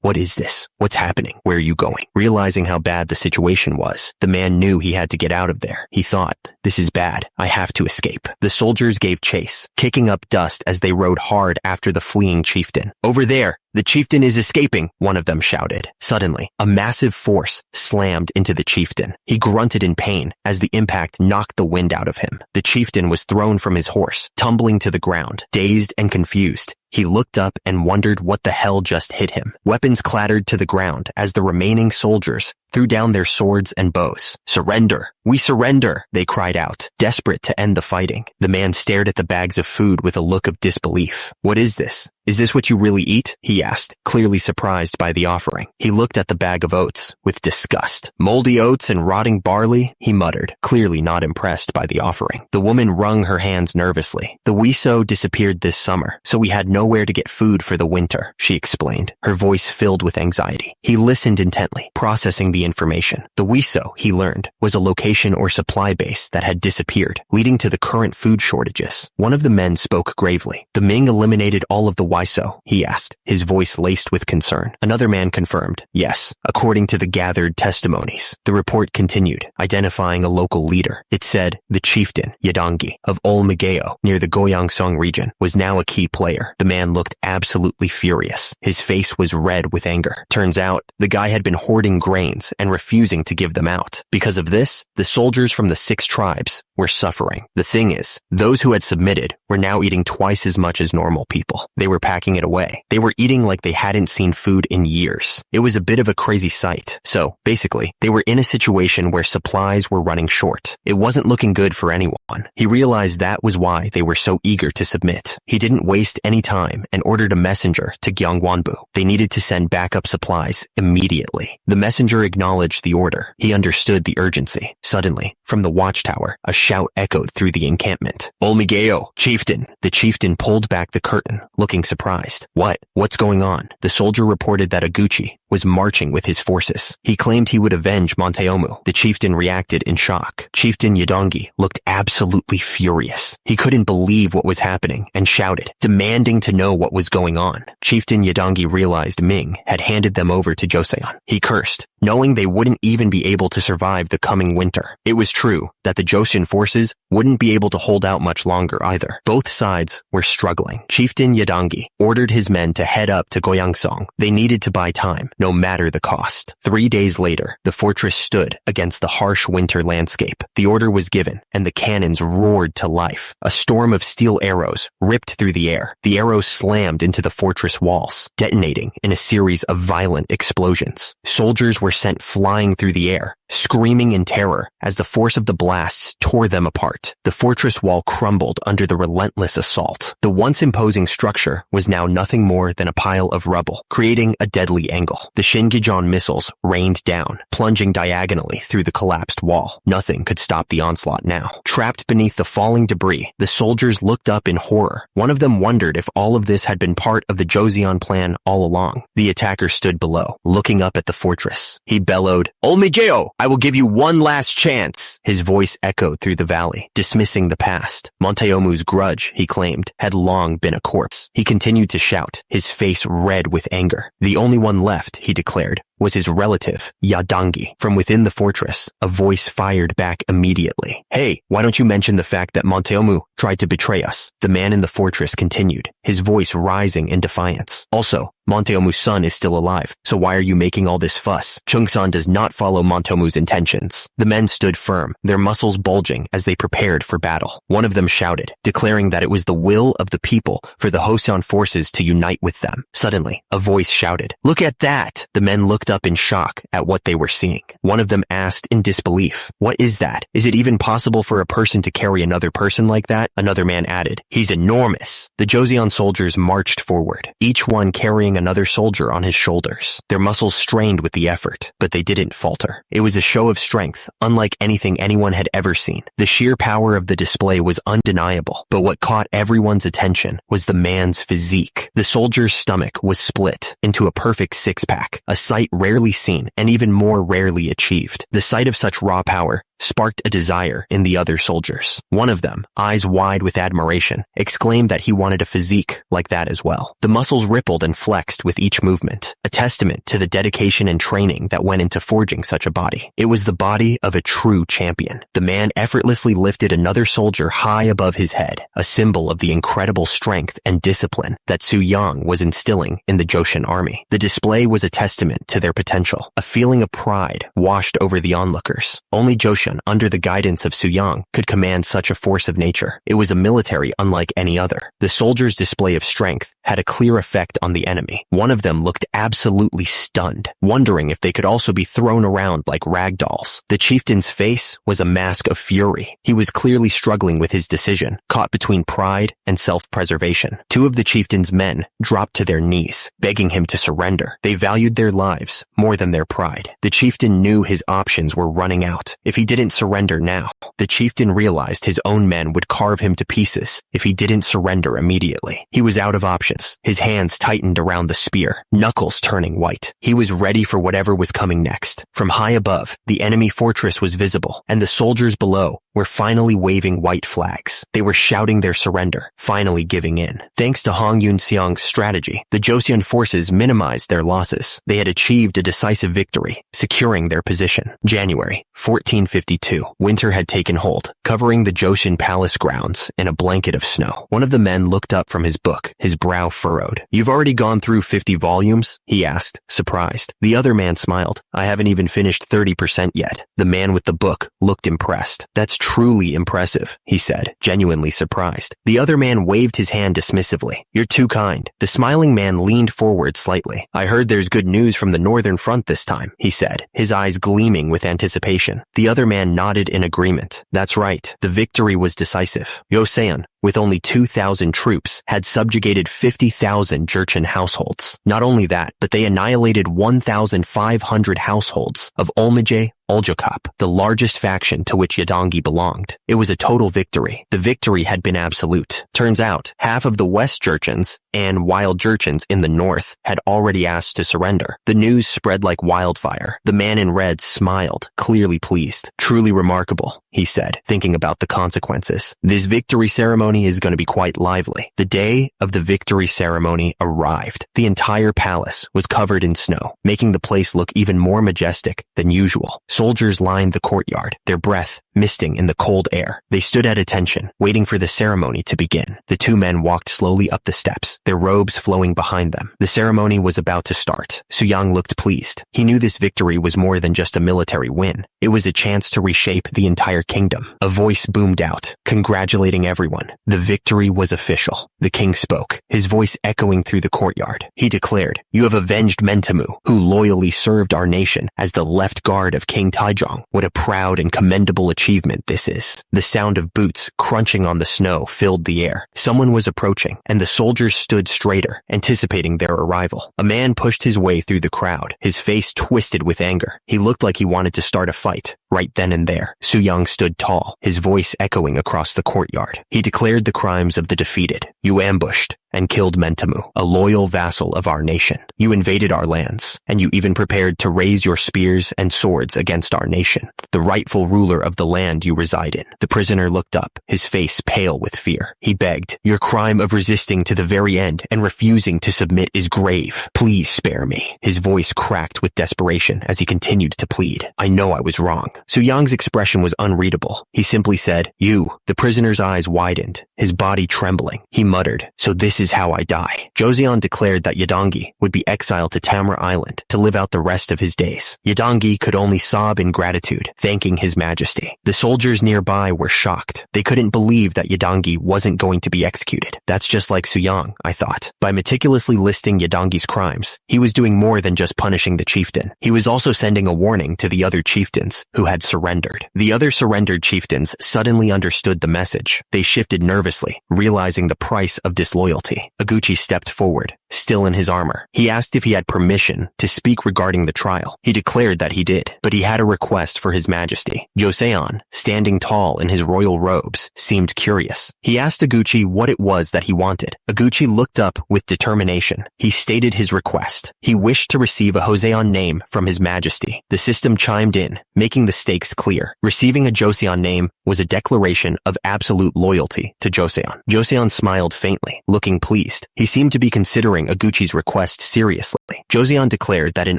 What is this? What's happening? Where are you going? Realizing how bad the situation was, the man knew he had to get out of there. He thought, this is bad. I have to escape. The soldiers gave chase, kicking up dust as they rode hard after the fleeing chieftain. "Over there! The chieftain is escaping," one of them shouted. Suddenly, a massive force slammed into the chieftain. He grunted in pain as the impact knocked the wind out of him. The chieftain was thrown from his horse, tumbling to the ground, dazed and confused. He looked up and wondered what the hell just hit him. Weapons clattered to the ground as the remaining soldiers threw down their swords and bows. "Surrender! We surrender!" they cried out, desperate to end the fighting. The man stared at the bags of food with a look of disbelief. "What is this? Is this what you really eat?" he asked, clearly surprised by the offering. He looked at the bag of oats with disgust. "Moldy oats and rotting barley," he muttered, clearly not impressed by the offering. The woman wrung her hands nervously. "The Wiso disappeared this summer, so we had nowhere to get food for the winter," she explained, her voice filled with anxiety. He listened intently, processing the information. The Wiso, he learned, was a location or supply base that had disappeared, leading to the current food shortages. One of the men spoke gravely. "The Ming eliminated all of the Wiso?" he asked, his voice laced with concern. Another man confirmed, "Yes, according to the gathered testimonies." The report continued, identifying a local leader. It said, the chieftain, Yadangi, of Olmigeo, near the Goyangsong region, was now a key player. The man looked absolutely furious. His face was red with anger. Turns out, the guy had been hoarding grains and refusing to give them out. Because of this, the soldiers from the 6 tribes were suffering. The thing is, those who had submitted were now eating twice as much as normal people. They were packing it away. They were eating like they hadn't seen food in years. It was a bit of a crazy sight. So, basically, they were in a situation where supplies were running short. It wasn't looking good for anyone. He realized that was why they were so eager to submit. He didn't waste any time and ordered a messenger to Gyeongwonbu. They needed to send backup supplies immediately. The messenger acknowledged the order. He understood the urgency. Suddenly, from the watchtower, a shout echoed through the encampment. "Olmigeo, chieftain!" The chieftain pulled back the curtain, looking surprised. What's going on?" The soldier reported that Aguchi was marching with his forces. He claimed he would avenge Monteomu. The chieftain reacted in shock. Chieftain Yadongi looked absolutely furious. He couldn't believe what was happening and shouted, demanding to know what was going on. Chieftain Yadongi realized Ming had handed them over to Joseon. He cursed, knowing they wouldn't even be able to survive the coming winter. It was true that the Joseon forces wouldn't be able to hold out much longer either. Both sides were struggling. Chieftain Yadangi ordered his men to head up to Goyangsong. They needed to buy time, no matter the cost. 3 days later, the fortress stood against the harsh winter landscape. The order was given, and the cannons roared to life. A storm of steel arrows ripped through the air. The arrows slammed into the fortress walls, detonating in a series of violent explosions. Soldiers were sent flying through the air, screaming in terror as the force of the blasts tore them apart. The fortress wall crumbled under the relentless assault. The once imposing structure was now nothing more than a pile of rubble, creating a deadly angle. The Shingijeon missiles rained down, plunging diagonally through the collapsed wall. Nothing could stop the onslaught now. Trapped beneath the falling debris, the soldiers looked up in horror. One of them wondered if all of this had been part of the Joseon plan all along. The attacker stood below, looking up at the fortress. He bellowed, "Olmigeo, I will give you one last chance." His voice echoed through the valley, dismissing the past. Monteomu's grudge, he claimed, had long been a corpse. He continued to shout, his face red with anger. The only one left, he declared, was his relative, Yadangi. From within the fortress, a voice fired back immediately. "Hey, why don't you mention the fact that Monteomu tried to betray us?" The man in the fortress continued, his voice rising in defiance. "Also, Monteomu's son is still alive, so why are you making all this fuss? Chungsan does not follow Monteomu's intentions." The men stood firm, their muscles bulging as they prepared for battle. One of them shouted, declaring that it was the will of the people for the Joseon forces to unite with them. Suddenly, a voice shouted, "Look at that!" The men looked up in shock at what they were seeing. One of them asked in disbelief, "What is that? Is it even possible for a person to carry another person like that?" Another man added, "He's enormous." The Joseon soldiers marched forward, each one carrying another soldier on his shoulders. Their muscles strained with the effort, but they didn't falter. It was a show of strength, unlike anything anyone had ever seen. The sheer power of the display was undeniable, but what caught everyone's attention was the man's physique. The soldier's stomach was split into a perfect six-pack, a sight rarely seen and even more rarely achieved. The sight of such raw power sparked a desire in the other soldiers. One of them, eyes wide with admiration, exclaimed that he wanted a physique like that as well. The muscles rippled and flexed with each movement, a testament to the dedication and training that went into forging such a body. It was the body of a true champion. The man effortlessly lifted another soldier high above his head, a symbol of the incredible strength and discipline that Su Yang was instilling in the Joshin army. The display was a testament to their potential. A feeling of pride washed over the onlookers. Only Joshin, under the guidance of Su Yang, could command such a force of nature. It was a military unlike any other. The soldiers' display of strength had a clear effect on the enemy. One of them looked absolutely stunned, wondering if they could also be thrown around like rag dolls. The chieftain's face was a mask of fury. He was clearly struggling with his decision, caught between pride and self-preservation. Two of the chieftain's men dropped to their knees, begging him to surrender. They valued their lives more than their pride. The chieftain knew his options were running out. If he didn't surrender now, the chieftain realized his own men would carve him to pieces if he didn't surrender immediately. He was out of options. His hands tightened around the spear, knuckles turning white. He was ready for whatever was coming next. From high above, the enemy fortress was visible, and the soldiers below were finally waving white flags. They were shouting their surrender, finally giving in. Thanks to Hong Yun-seong's strategy, the Joseon forces minimized their losses. They had achieved a decisive victory, securing their position. January 1452. Winter had taken hold, covering the Joseon palace grounds in a blanket of snow. One of the men looked up from his book, his brow furrowed. "You've already gone through 50 volumes?" he asked, surprised. The other man smiled. "I haven't even finished 30% yet." The man with the book looked impressed. "That's truly impressive," he said, genuinely surprised. The other man waved his hand dismissively. "You're too kind." The smiling man leaned forward slightly. "I heard there's good news from the northern front this time," he said, his eyes gleaming with anticipation. The other man nodded in agreement. "That's right. The victory was decisive. Joseon, with only 2,000 troops, had subjugated 50,000 Jurchen households. Not only that, but they annihilated 1,500 households of Olmije, Oljokap, the largest faction to which Yadangi belonged. It was a total victory. The victory had been absolute. Turns out, half of the West Jurchens and wild Jurchens in the north had already asked to surrender. The news spread like wildfire. The man in red smiled, clearly pleased. "Truly remarkable," he said, thinking about the consequences. "This victory ceremony is going to be quite lively." The day of the victory ceremony arrived. The entire palace was covered in snow, making the place look even more majestic than usual. Soldiers lined the courtyard, their breath misting in the cold air. They stood at attention, waiting for the ceremony to begin. The two men walked slowly up the steps, their robes flowing behind them. The ceremony was about to start. Su Yang looked pleased. He knew this victory was more than just a military win. It was a chance to reshape the entire kingdom. A voice boomed out, congratulating everyone. The victory was official. The king spoke, his voice echoing through the courtyard. He declared, "You have avenged Mentemu, who loyally served our nation as the left guard of King Taijong. What a proud and commendable achievement this is." The sound of boots crunching on the snow filled the air. Someone was approaching, and the soldiers stood straighter, anticipating their arrival. A man pushed his way through the crowd, his face twisted with anger. He looked like he wanted to start a fight. Right then and there, Su Yang stood tall, his voice echoing across the courtyard. He declared the crimes of the defeated. "You ambushed and killed Mentemu, a loyal vassal of our nation. You invaded our lands, and you even prepared to raise your spears and swords against our nation, the rightful ruler of the land you reside in." The prisoner looked up, his face pale with fear. He begged, "Your crime of resisting to the very end and refusing to submit is grave. Please spare me." His voice cracked with desperation as he continued to plead. "I know I was wrong." Su Yang's expression was unreadable. He simply said, "You." The prisoner's eyes widened, his body trembling. He muttered, "So this is how I die." Joseon declared that Yadangi would be exiled to Tamra Island to live out the rest of his days. Yadangi could only sob in gratitude, thanking his majesty. The soldiers nearby were shocked. They couldn't believe that Yadangi wasn't going to be executed. That's just like Su Yang, I thought. By meticulously listing Yadangi's crimes, he was doing more than just punishing the chieftain. He was also sending a warning to the other chieftains who had surrendered. The other surrendered chieftains suddenly understood the message. They shifted nervously nervously, realizing the price of disloyalty. Oguchi stepped forward, still in his armor. He asked if he had permission to speak regarding the trial. He declared that he did, but he had a request for His Majesty. Joseon, standing tall in his royal robes, seemed curious. He asked Oguchi what it was that he wanted. Oguchi looked up with determination. He stated his request. He wished to receive a Joseon name from His Majesty. The system chimed in, making the stakes clear. Receiving a Joseon name was a declaration of absolute loyalty to Joseon. Joseon smiled faintly, looking pleased. He seemed to be considering Oguchi's request seriously. Joseon declared that in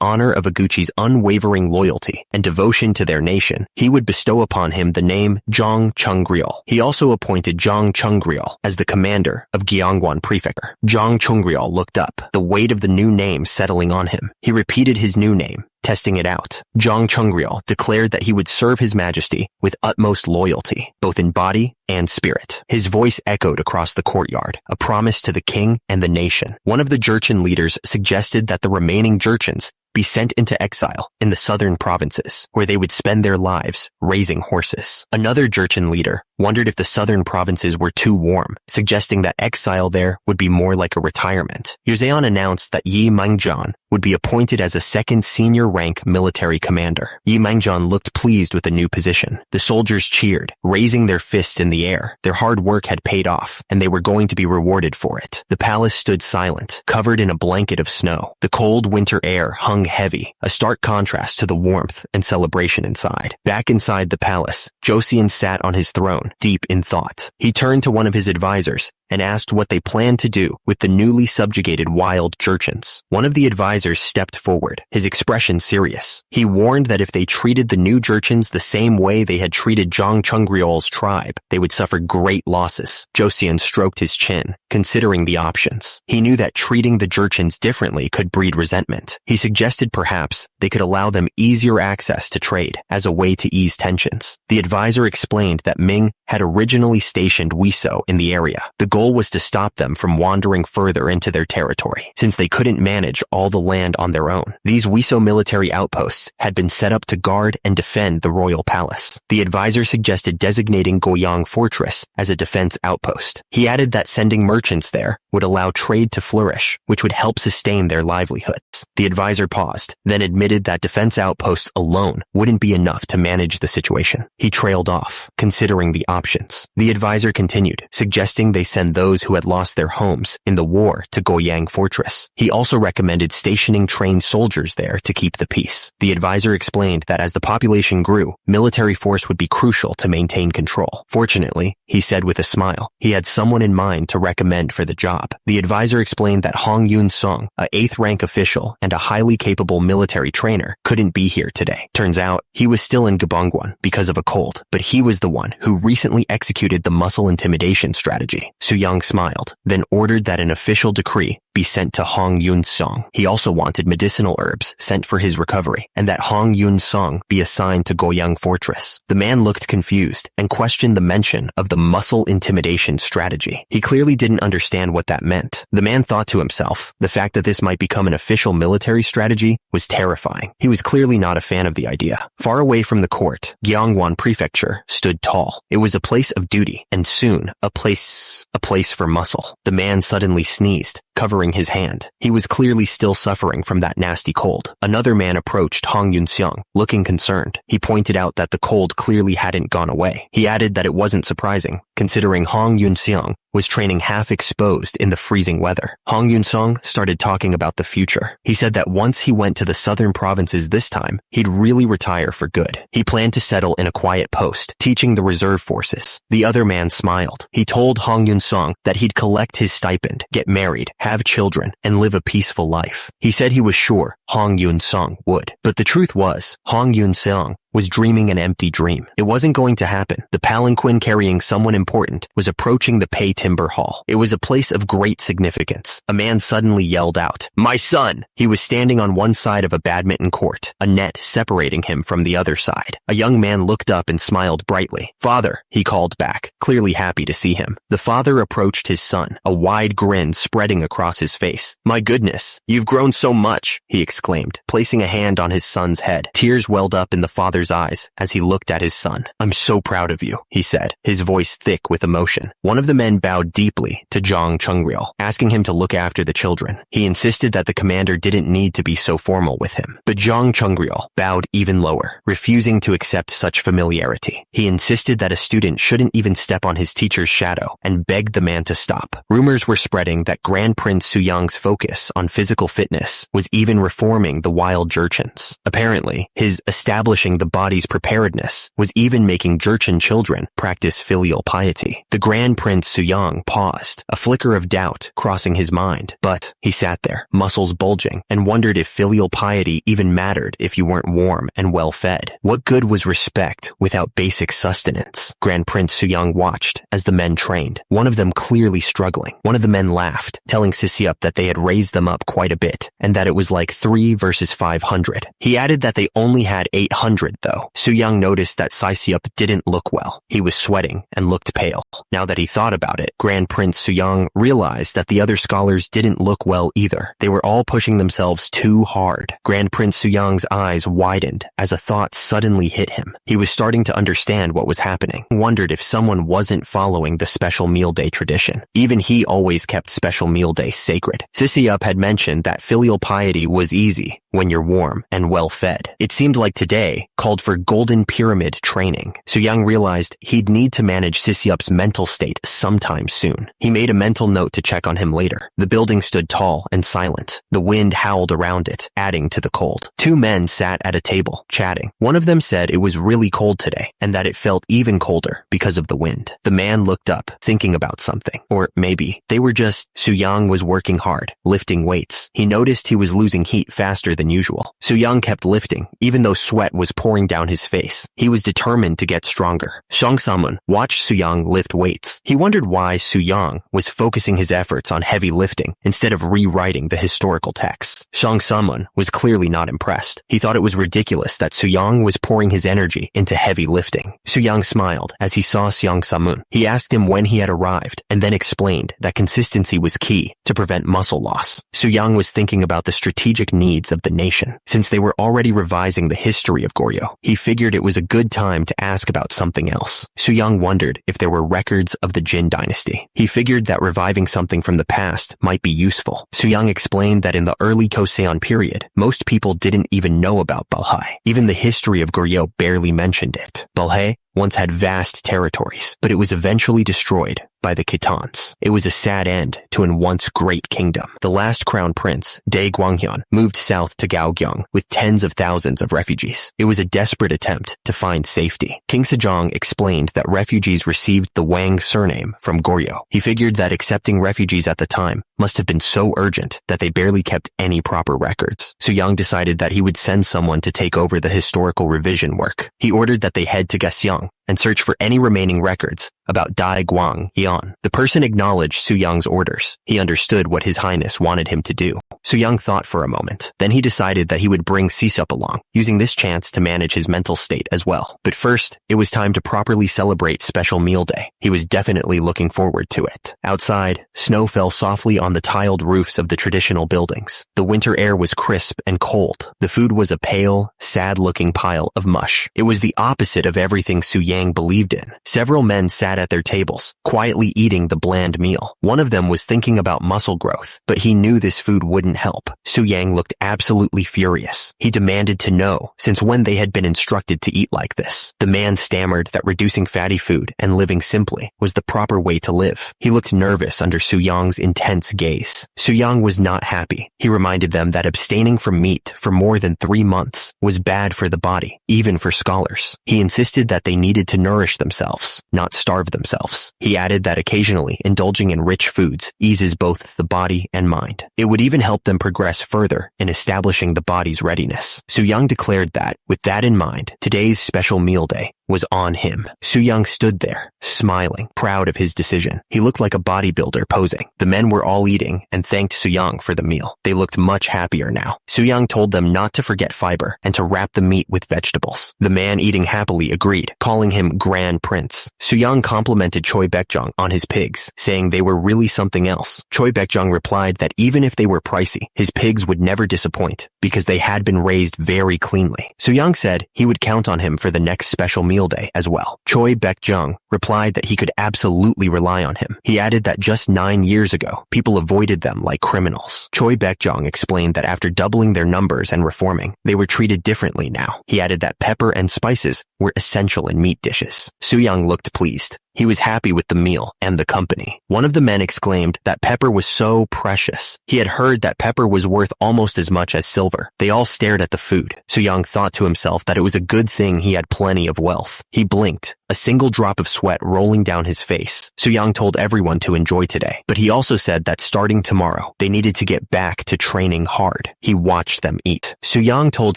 honor of Oguchi's unwavering loyalty and devotion to their nation, he would bestow upon him the name Zhang Chunggryul. He also appointed Zhang Chunggryul as the commander of Gyeongwon Prefecture. Zhang Chunggryul looked up, the weight of the new name settling on him. He repeated his new name, testing it out. Zhang Chunggryul declared that he would serve His Majesty with utmost loyalty, both in body and spirit. His voice echoed across the courtyard, a promise to the king and the nation. One of the Jurchen leaders suggested that the remaining Jurchens be sent into exile in the southern provinces, where they would spend their lives raising horses. Another Jurchen leader wondered if the southern provinces were too warm, suggesting that exile there would be more like a retirement. Joseon announced that Yi Mangjan would be appointed as a second senior rank military commander. Yi Mangjan looked pleased with the new position. The soldiers cheered, raising their fists in the air. Their hard work had paid off, and they were going to be rewarded for it. The palace stood silent, covered in a blanket of snow. The cold winter air hung heavy, a stark contrast to the warmth and celebration inside. Back inside the palace, Joseon sat on his throne, deep in thought. He turned to one of his advisors and asked what they planned to do with the newly subjugated wild Jurchens. One of the advisors stepped forward, his expression serious. He warned that if they treated the new Jurchens the same way they had treated Zhang Chunggryul's tribe, they would suffer great losses. Joseon stroked his chin, considering the options. He knew that treating the Jurchens differently could breed resentment. He suggested perhaps they could allow them easier access to trade as a way to ease tensions. The advisor explained that Ming had originally stationed Wiso in the area. The goal was to stop them from wandering further into their territory, since they couldn't manage all the land on their own. These Wiso military outposts had been set up to guard and defend the royal palace. The advisor suggested designating Goyang Fortress as a defense outpost. He added that sending merchants there would allow trade to flourish, which would help sustain their livelihoods. The advisor paused, then admitted that defense outposts alone wouldn't be enough to manage the situation. He trailed off, considering the options. The advisor continued, suggesting they send those who had lost their homes in the war to Goyang Fortress. He also recommended stationing trained soldiers there to keep the peace. The advisor explained that as the population grew, military force would be crucial to maintain control. Fortunately, he said with a smile, he had someone in mind to recommend for the job. The advisor explained that Hong Yun-sung, a 8th rank official and a highly capable military trainer, couldn't be here today. Turns out, he was still in Gyeongwon because of a cold, but he was the one who recently executed the muscle intimidation strategy. Su-young smiled, then ordered that an official decree be sent to Hong Yun-sung. He also wanted medicinal herbs sent for his recovery, and that Hong Yun-sung be assigned to Goyang Fortress. The man looked confused and questioned the mention of the muscle intimidation strategy. He clearly didn't understand what that meant. The man thought to himself, the fact that this might become an official military strategy was terrifying. He was clearly not a fan of the idea. Far away from the court, Gyeongwon Prefecture stood tall. It was a place of duty, and soon a place for muscle. The man suddenly sneezed, covering his hand. He was clearly still suffering from that nasty cold. Another man approached Hong Yun-seong, looking concerned. He pointed out that the cold clearly hadn't gone away. He added that it wasn't surprising, considering Hong Yun-seong was training half exposed in the freezing weather. Hong Yun-seong started talking about the future. He said that once he went to the southern provinces this time, he'd really retire for good. He planned to settle in a quiet post, teaching the reserve forces. The other man smiled. He told Hong Yun-seong that he'd collect his stipend, get married, have children, and live a peaceful life. He said he was sure Hong Yun-seong would. But the truth was, Hong Yun-seong was dreaming an empty dream. It wasn't going to happen. The palanquin carrying someone important was approaching the Pei Timber Hall. It was a place of great significance. A man suddenly yelled out, "My son!" He was standing on one side of a badminton court, a net separating him from the other side. A young man looked up and smiled brightly. "Father," he called back, clearly happy to see him. The father approached his son, a wide grin spreading across his face. "My goodness, you've grown so much," he exclaimed, placing a hand on his son's head. Tears welled up in the father's father's eyes as he looked at his son. "I'm so proud of you," he said, his voice thick with emotion. One of the men bowed deeply to Jang Chungryul, asking him to look after the children. He insisted that the commander didn't need to be so formal with him. But Jang Chungryul bowed even lower, refusing to accept such familiarity. He insisted that a student shouldn't even step on his teacher's shadow and begged the man to stop. Rumors were spreading that Grand Prince Suyang's focus on physical fitness was even reforming the wild Jurchens. Apparently, his establishing the body's preparedness was even making Jurchen children practice filial piety. The Grand Prince Suyang paused, a flicker of doubt crossing his mind. But he sat there, muscles bulging, and wondered if filial piety even mattered if you weren't warm and well fed. What good was respect without basic sustenance? Grand Prince Suyang watched as the men trained, one of them clearly struggling. One of the men laughed, telling Sisiup that they had raised them up quite a bit, and that it was like 3 versus 500. He added that they only had 800 though. Suyang noticed that Sisiup didn't look well. He was sweating and looked pale. Now that he thought about it, Grand Prince Suyang realized that the other scholars didn't look well either. They were all pushing themselves too hard. Grand Prince Suyang's eyes widened as a thought suddenly hit him. He was starting to understand what was happening. He wondered if someone wasn't following the special meal day tradition. Even he always kept special meal day sacred. Sisiup had mentioned that filial piety was easy when you're warm and well fed. It seemed like today called for golden pyramid training. Suyang realized he'd need to manage Sisiup's mental state sometime soon. He made a mental note to check on him later. The building stood tall and silent. The wind howled around it, adding to the cold. 2 men sat at a table, chatting. One of them said it was really cold today, and that it felt even colder because of the wind. The man looked up, thinking about something. Or maybe they were just... Suyang was working hard, lifting weights. He noticed he was losing heat faster than usual. Suyang kept lifting, even though sweat was pouring down his face. He was determined to get stronger. Shang Samun watched Suyang lift weights. He wondered why Suyang was focusing his efforts on heavy lifting instead of rewriting the historical texts. Shang Samun was clearly not impressed. He thought it was ridiculous that Suyang was pouring his energy into heavy lifting. Suyang smiled as he saw Shang Samun. He asked him when he had arrived and then explained that consistency was key to prevent muscle loss. Suyang was thinking about the strategic needs of the nation. Since they were already revising the history of Goryeo, he figured it was a good time to ask about something else. Suyang wondered if there were records of the Jin dynasty. He figured that reviving something from the past might be useful. Suyang explained that in the early Joseon period, most people didn't even know about Balhae. Even the history of Goryeo barely mentioned it. Balhae once had vast territories, but it was eventually destroyed by the Khitans. It was a sad end to an once great kingdom. The last crown prince, Dae Gwanghyun, moved south to Gaogyeong with tens of thousands of refugees. It was a desperate attempt to find safety. King Sejong explained that refugees received the Wang surname from Goryeo. He figured that accepting refugees at the time must have been so urgent that they barely kept any proper records. Suyang decided that he would send someone to take over the historical revision work. He ordered that they head to Gaseong and search for any remaining records about Dai Guang Yan. The person acknowledged Suyang's orders. He understood what His Highness wanted him to do. Suyang thought for a moment. Then he decided that he would bring Sisup along, using this chance to manage his mental state as well. But first, it was time to properly celebrate Special Meal Day. He was definitely looking forward to it. Outside, snow fell softly on the tiled roofs of the traditional buildings. The winter air was crisp and cold. The food was a pale, sad-looking pile of mush. It was the opposite of everything Suyang believed in. Several men sat at their tables, quietly eating the bland meal. One of them was thinking about muscle growth, but he knew this food wouldn't help. Suyang looked absolutely furious. He demanded to know since when they had been instructed to eat like this. The man stammered that reducing fatty food and living simply was the proper way to live. He looked nervous under Suyang's intense gaze. Suyang was not happy. He reminded them that abstaining from meat for more than 3 months was bad for the body, even for scholars. He insisted that they needed to nourish themselves, not starve themselves. He added that occasionally indulging in rich foods eases both the body and mind. It would even help them progress further in establishing the body's readiness. Suyang declared that, with that in mind, today's special meal day was on him. Soo-young stood there, smiling, proud of his decision. He looked like a bodybuilder posing. The men were all eating and thanked Soo-young for the meal. They looked much happier now. Soo-young told them not to forget fiber and to wrap the meat with vegetables. The man eating happily agreed, calling him Grand Prince. Soo-young complimented Choi Baekjong on his pigs, saying they were really something else. Choi Baekjong replied that even if they were pricey, his pigs would never disappoint because they had been raised very cleanly. Soo-young said he would count on him for the next special meal day as well. Choi Baekjong replied that he could absolutely rely on him. He added that just 9 years ago, people avoided them like criminals. Choi Baekjong explained that after doubling their numbers and reforming, they were treated differently now. He added that pepper and spices were essential in meat dishes. Soo-young looked pleased. He was happy with the meal and the company. One of the men exclaimed that pepper was so precious. He had heard that pepper was worth almost as much as silver. They all stared at the food. Soo-young thought to himself that it was a good thing he had plenty of wealth. He blinked, a single drop of sweat rolling down his face. Soo-young told everyone to enjoy today, but he also said that starting tomorrow, they needed to get back to training hard. He watched them eat. Soo-young told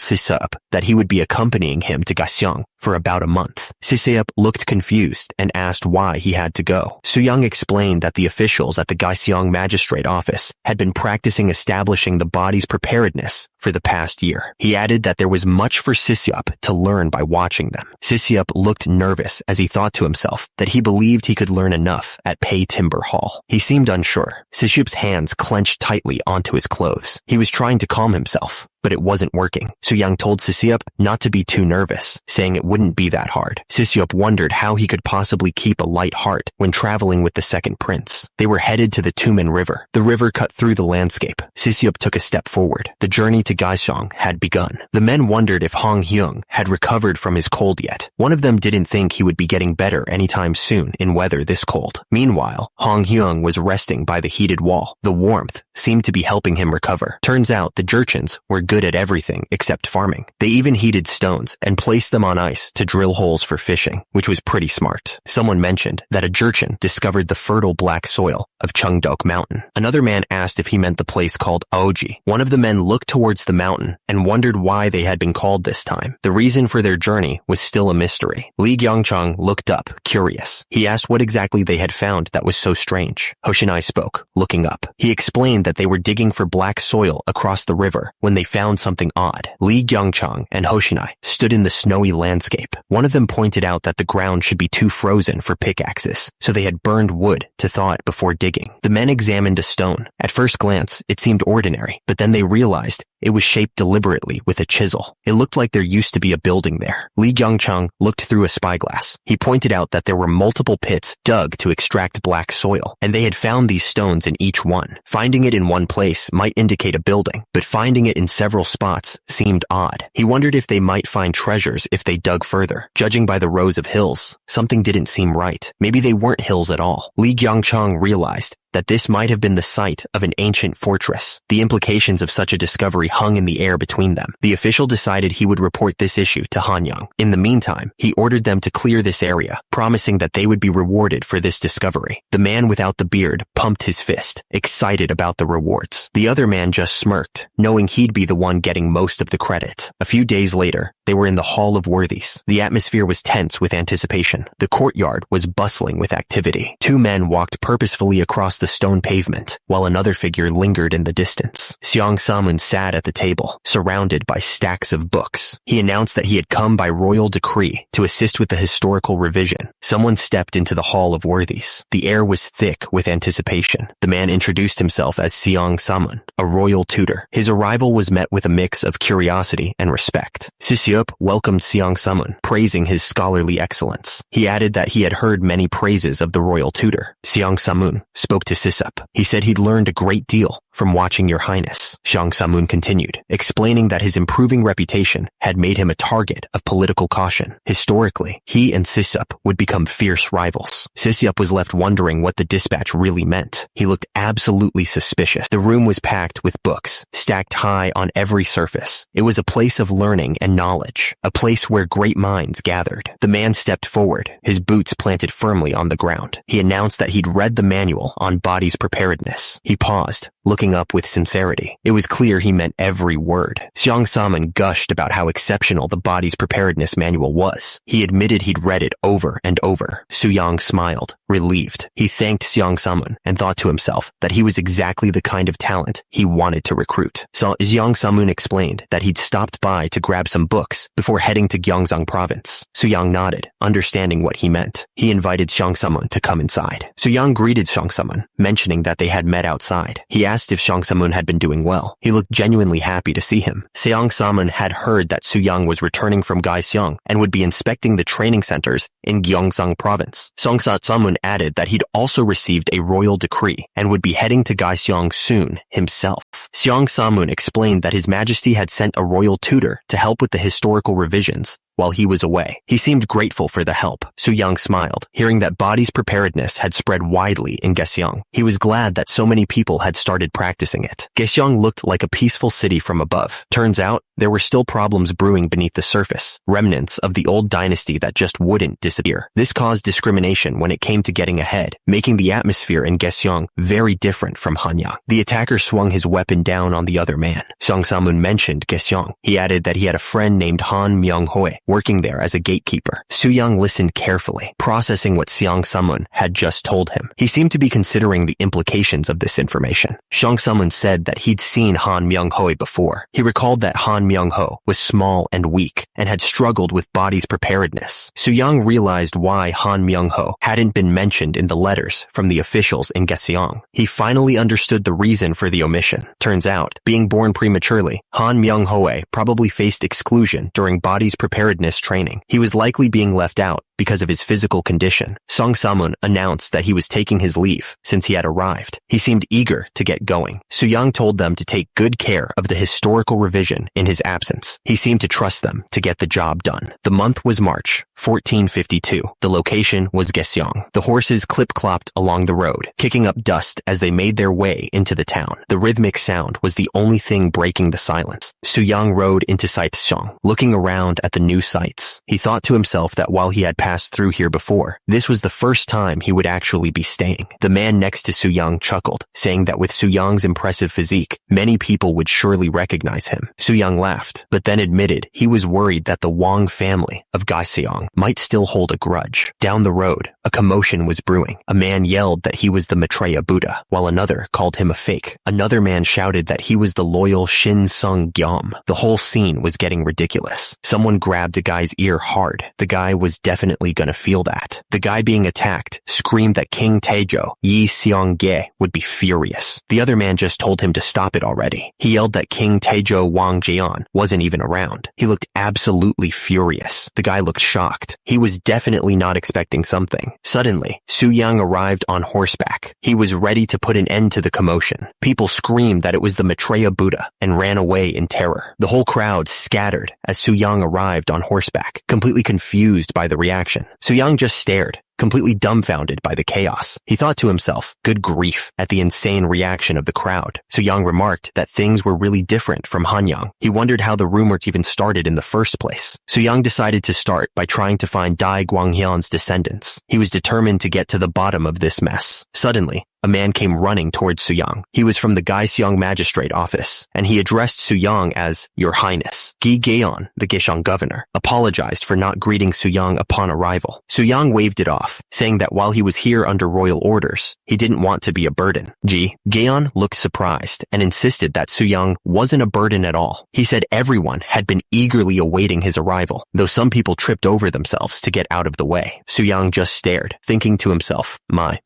Siseup that he would be accompanying him to Gaseong for about a month. Siseup looked confused and asked why he had to go. Soo-young explained that the officials at the Gaseong magistrate office had been practicing establishing the body's preparedness for the past year. He added that there was much for Siseup to learn by watching them. Siseup looked nervous as he thought to himself that he believed he could learn enough at Pei Timber Hall. He seemed unsure. Siseup's hands clenched tightly onto his clothes. He was trying to calm himself, but it wasn't working. Soo-young told Siseup not to be too nervous, saying it wouldn't be that hard. Siseup wondered how he could possibly keep a light heart when traveling with the second prince. They were headed to the Tumen River. The river cut through the landscape. Siseup took a step forward. The journey to Gaeseong had begun. The men wondered if Hong Hyung had recovered from his cold yet. One of them didn't think he would be getting better anytime soon in weather this cold. Meanwhile, Hong Hyung was resting by the heated wall. The warmth seemed to be helping him recover. Turns out the Jurchens were good at everything except farming. They even heated stones and placed them on ice to drill holes for fishing, which was pretty smart. Someone mentioned that a Jurchen discovered the fertile black soil of Cheongdok Mountain. Another man asked if he meant the place called Aoji. One of the men looked towards the mountain and wondered why they had been called this time. The reason for their journey was still a mystery. Lee Gyeongchang looked up, curious. He asked what exactly they had found that was so strange. Hoshinai spoke, looking up. He explained that they were digging for black soil across the river when they found something odd. Lee Gyeongchang and Hoshinai stood in the snowy landscape. One of them pointed out that the ground should be too frozen for pickaxes, so they had burned wood to thaw it before digging. The men examined a stone. At first glance, it seemed ordinary, but then they realized it was shaped deliberately with a chisel. It looked like there used to be a building there. Lee Gyeongchang looked through a spyglass. He pointed out that there were multiple pits dug to extract black soil, and they had found these stones in each one. Finding it in one place might indicate a building, but finding it in several spots seemed odd. He wondered if they might find treasures if they dug further. Judging by the rows of hills, something didn't seem right. Maybe they weren't hills at all. Lee Gyeongchang realized that this might have been the site of an ancient fortress. The implications of such a discovery hung in the air between them. The official decided he would report this issue to Hanyang. In the meantime, he ordered them to clear this area, promising that they would be rewarded for this discovery. The man without the beard pumped his fist, excited about the rewards. The other man just smirked, knowing he'd be the one getting most of the credit. A few days later, they were in the Hall of Worthies. The atmosphere was tense with anticipation. The courtyard was bustling with activity. Two men walked purposefully across the stone pavement, while another figure lingered in the distance. Seong Samun sat at the table, surrounded by stacks of books. He announced that he had come by royal decree to assist with the historical revision. Someone stepped into the Hall of Worthies. The air was thick with anticipation. The man introduced himself as Seong Samun, a royal tutor. His arrival was met with a mix of curiosity and respect. Siseup welcomed Seong Samun, praising his scholarly excellence. He added that he had heard many praises of the royal tutor. Seong Samun spoke to Siseup. He said he'd learned a great deal from watching your highness. Seong Samun continued, explaining that his improving reputation had made him a target of political caution. Historically, he and Siseup would become fierce rivals. Siseup was left wondering what the dispatch really meant. He looked absolutely suspicious. The room was packed with books, stacked high on every surface. It was a place of learning and knowledge, a place where great minds gathered. The man stepped forward, his boots planted firmly on the ground. He announced that he'd read the manual on body's preparedness. He paused, looking looking up with sincerity. It was clear he meant every word. Xiang Saman gushed about how exceptional the body's preparedness manual was. He admitted he'd read it over and over. Su Yang smiled, relieved. He thanked Xiang Saman and thought to himself that he was exactly the kind of talent he wanted to recruit. So Xiang Saman explained that he'd stopped by to grab some books before heading to Gyeonggang province. Su Yang nodded, understanding what he meant. He invited Xiang Saman to come inside. Su Yang greeted Xiang Saman, mentioning that they had met outside. He asked if Xiang Saman had been doing well. He looked genuinely happy to see him. Xiang Saman had heard that Su Yang was returning from Gyeonggang and would be inspecting the training centers in Gyeonggang province. Xiang Saman added that he'd also received a royal decree and would be heading to Gyeonggang soon himself. Xiang Saman explained that His Majesty had sent a royal tutor to help with the historical revisions while he was away. He seemed grateful for the help. Su Yang smiled, hearing that body's preparedness had spread widely in Gyeonggang. He was glad that so many people had started practicing it. Gyeonggang looked like a peaceful city from above. Turns out, there were still problems brewing beneath the surface, remnants of the old dynasty that just wouldn't disappear. This caused discrimination when it came to getting ahead, making the atmosphere in Gyeonggang very different from Hanyang. The attacker swung his weapon down on the other man. Xiang Samun mentioned Gyeonggang. He added that he had a friend named Han Myung-hoi working there as a gatekeeper. Su Yang listened carefully, processing what Xiang Samun had just told him. He seemed to be considering the implications of this information. Xiang Samun said that he'd seen Han Myung-hoi before. He recalled that Han Myung-ho was small and weak and had struggled with body's preparedness. Su Yang realized why Han Myung-ho hadn't been mentioned in the letters from the officials in Gyeonggang. He finally understood the reason for the omission. Turns out, being born prematurely, Han Myung-ho probably faced exclusion during body's preparedness training. He was likely being left out because of his physical condition. Song Samun announced that he was taking his leave since he had arrived. He seemed eager to get going. Su Yang told them to take good care of the historical revision in his absence. He seemed to trust them to get the job done. The month was March, 1452. The location was Gyeonggang. The horses clip-clopped along the road, kicking up dust as they made their way into the town. The rhythmic sound was the only thing breaking the silence. Su Yang rode into Saicheong, looking around at the new sights. He thought to himself that while he had passed through here before, this was the first time he would actually be staying. The man next to Su Yang chuckled, saying that with Su Yang's impressive physique, many people would surely recognize him. Su Yang laughed, but then admitted he was worried that the Wang family of Gyeonggang might still hold a grudge. Down the road, a commotion was brewing. A man yelled that he was the Maitreya Buddha, while another called him a fake. Another man shouted that he was the loyal Shin Sung Gyom. The whole scene was getting ridiculous. Someone grabbed a guy's ear hard. The guy was definitely gonna feel that. The guy being attacked screamed that King Taejo, Yi Seong-ge, would be furious. The other man just told him to stop it already. He yelled that King Taejo Wang Jeon wasn't even around. He looked absolutely furious. The guy looked shocked. He was definitely not expecting something. Suddenly, Su Yang arrived on horseback. He was ready to put an end to the commotion. People screamed that it was the Maitreya Buddha and ran away in terror. The whole crowd scattered as Su Yang arrived on horseback, completely confused by the reaction. Su Yang just stared, completely dumbfounded by the chaos. He thought to himself, good grief, at the insane reaction of the crowd. Su Yang remarked that things were really different from Hanyang. He wondered how the rumors even started in the first place. Su Yang decided to start by trying to find Dai Guanghyun's descendants. He was determined to get to the bottom of this mess. Suddenly, a man came running towards Su Yang. He was from the Gyeonggang Magistrate Office, and he addressed Su Yang as Your Highness. Gi Gaeon, the Gyeonggang governor, apologized for not greeting Su Yang upon arrival. Su Yang waved it off, saying that while he was here under royal orders, he didn't want to be a burden. Gi Gaeon looked surprised and insisted that Su Yang wasn't a burden at all. He said everyone had been eagerly awaiting his arrival, though some people tripped over themselves to get out of the way. Su Yang just stared, thinking to himself, my,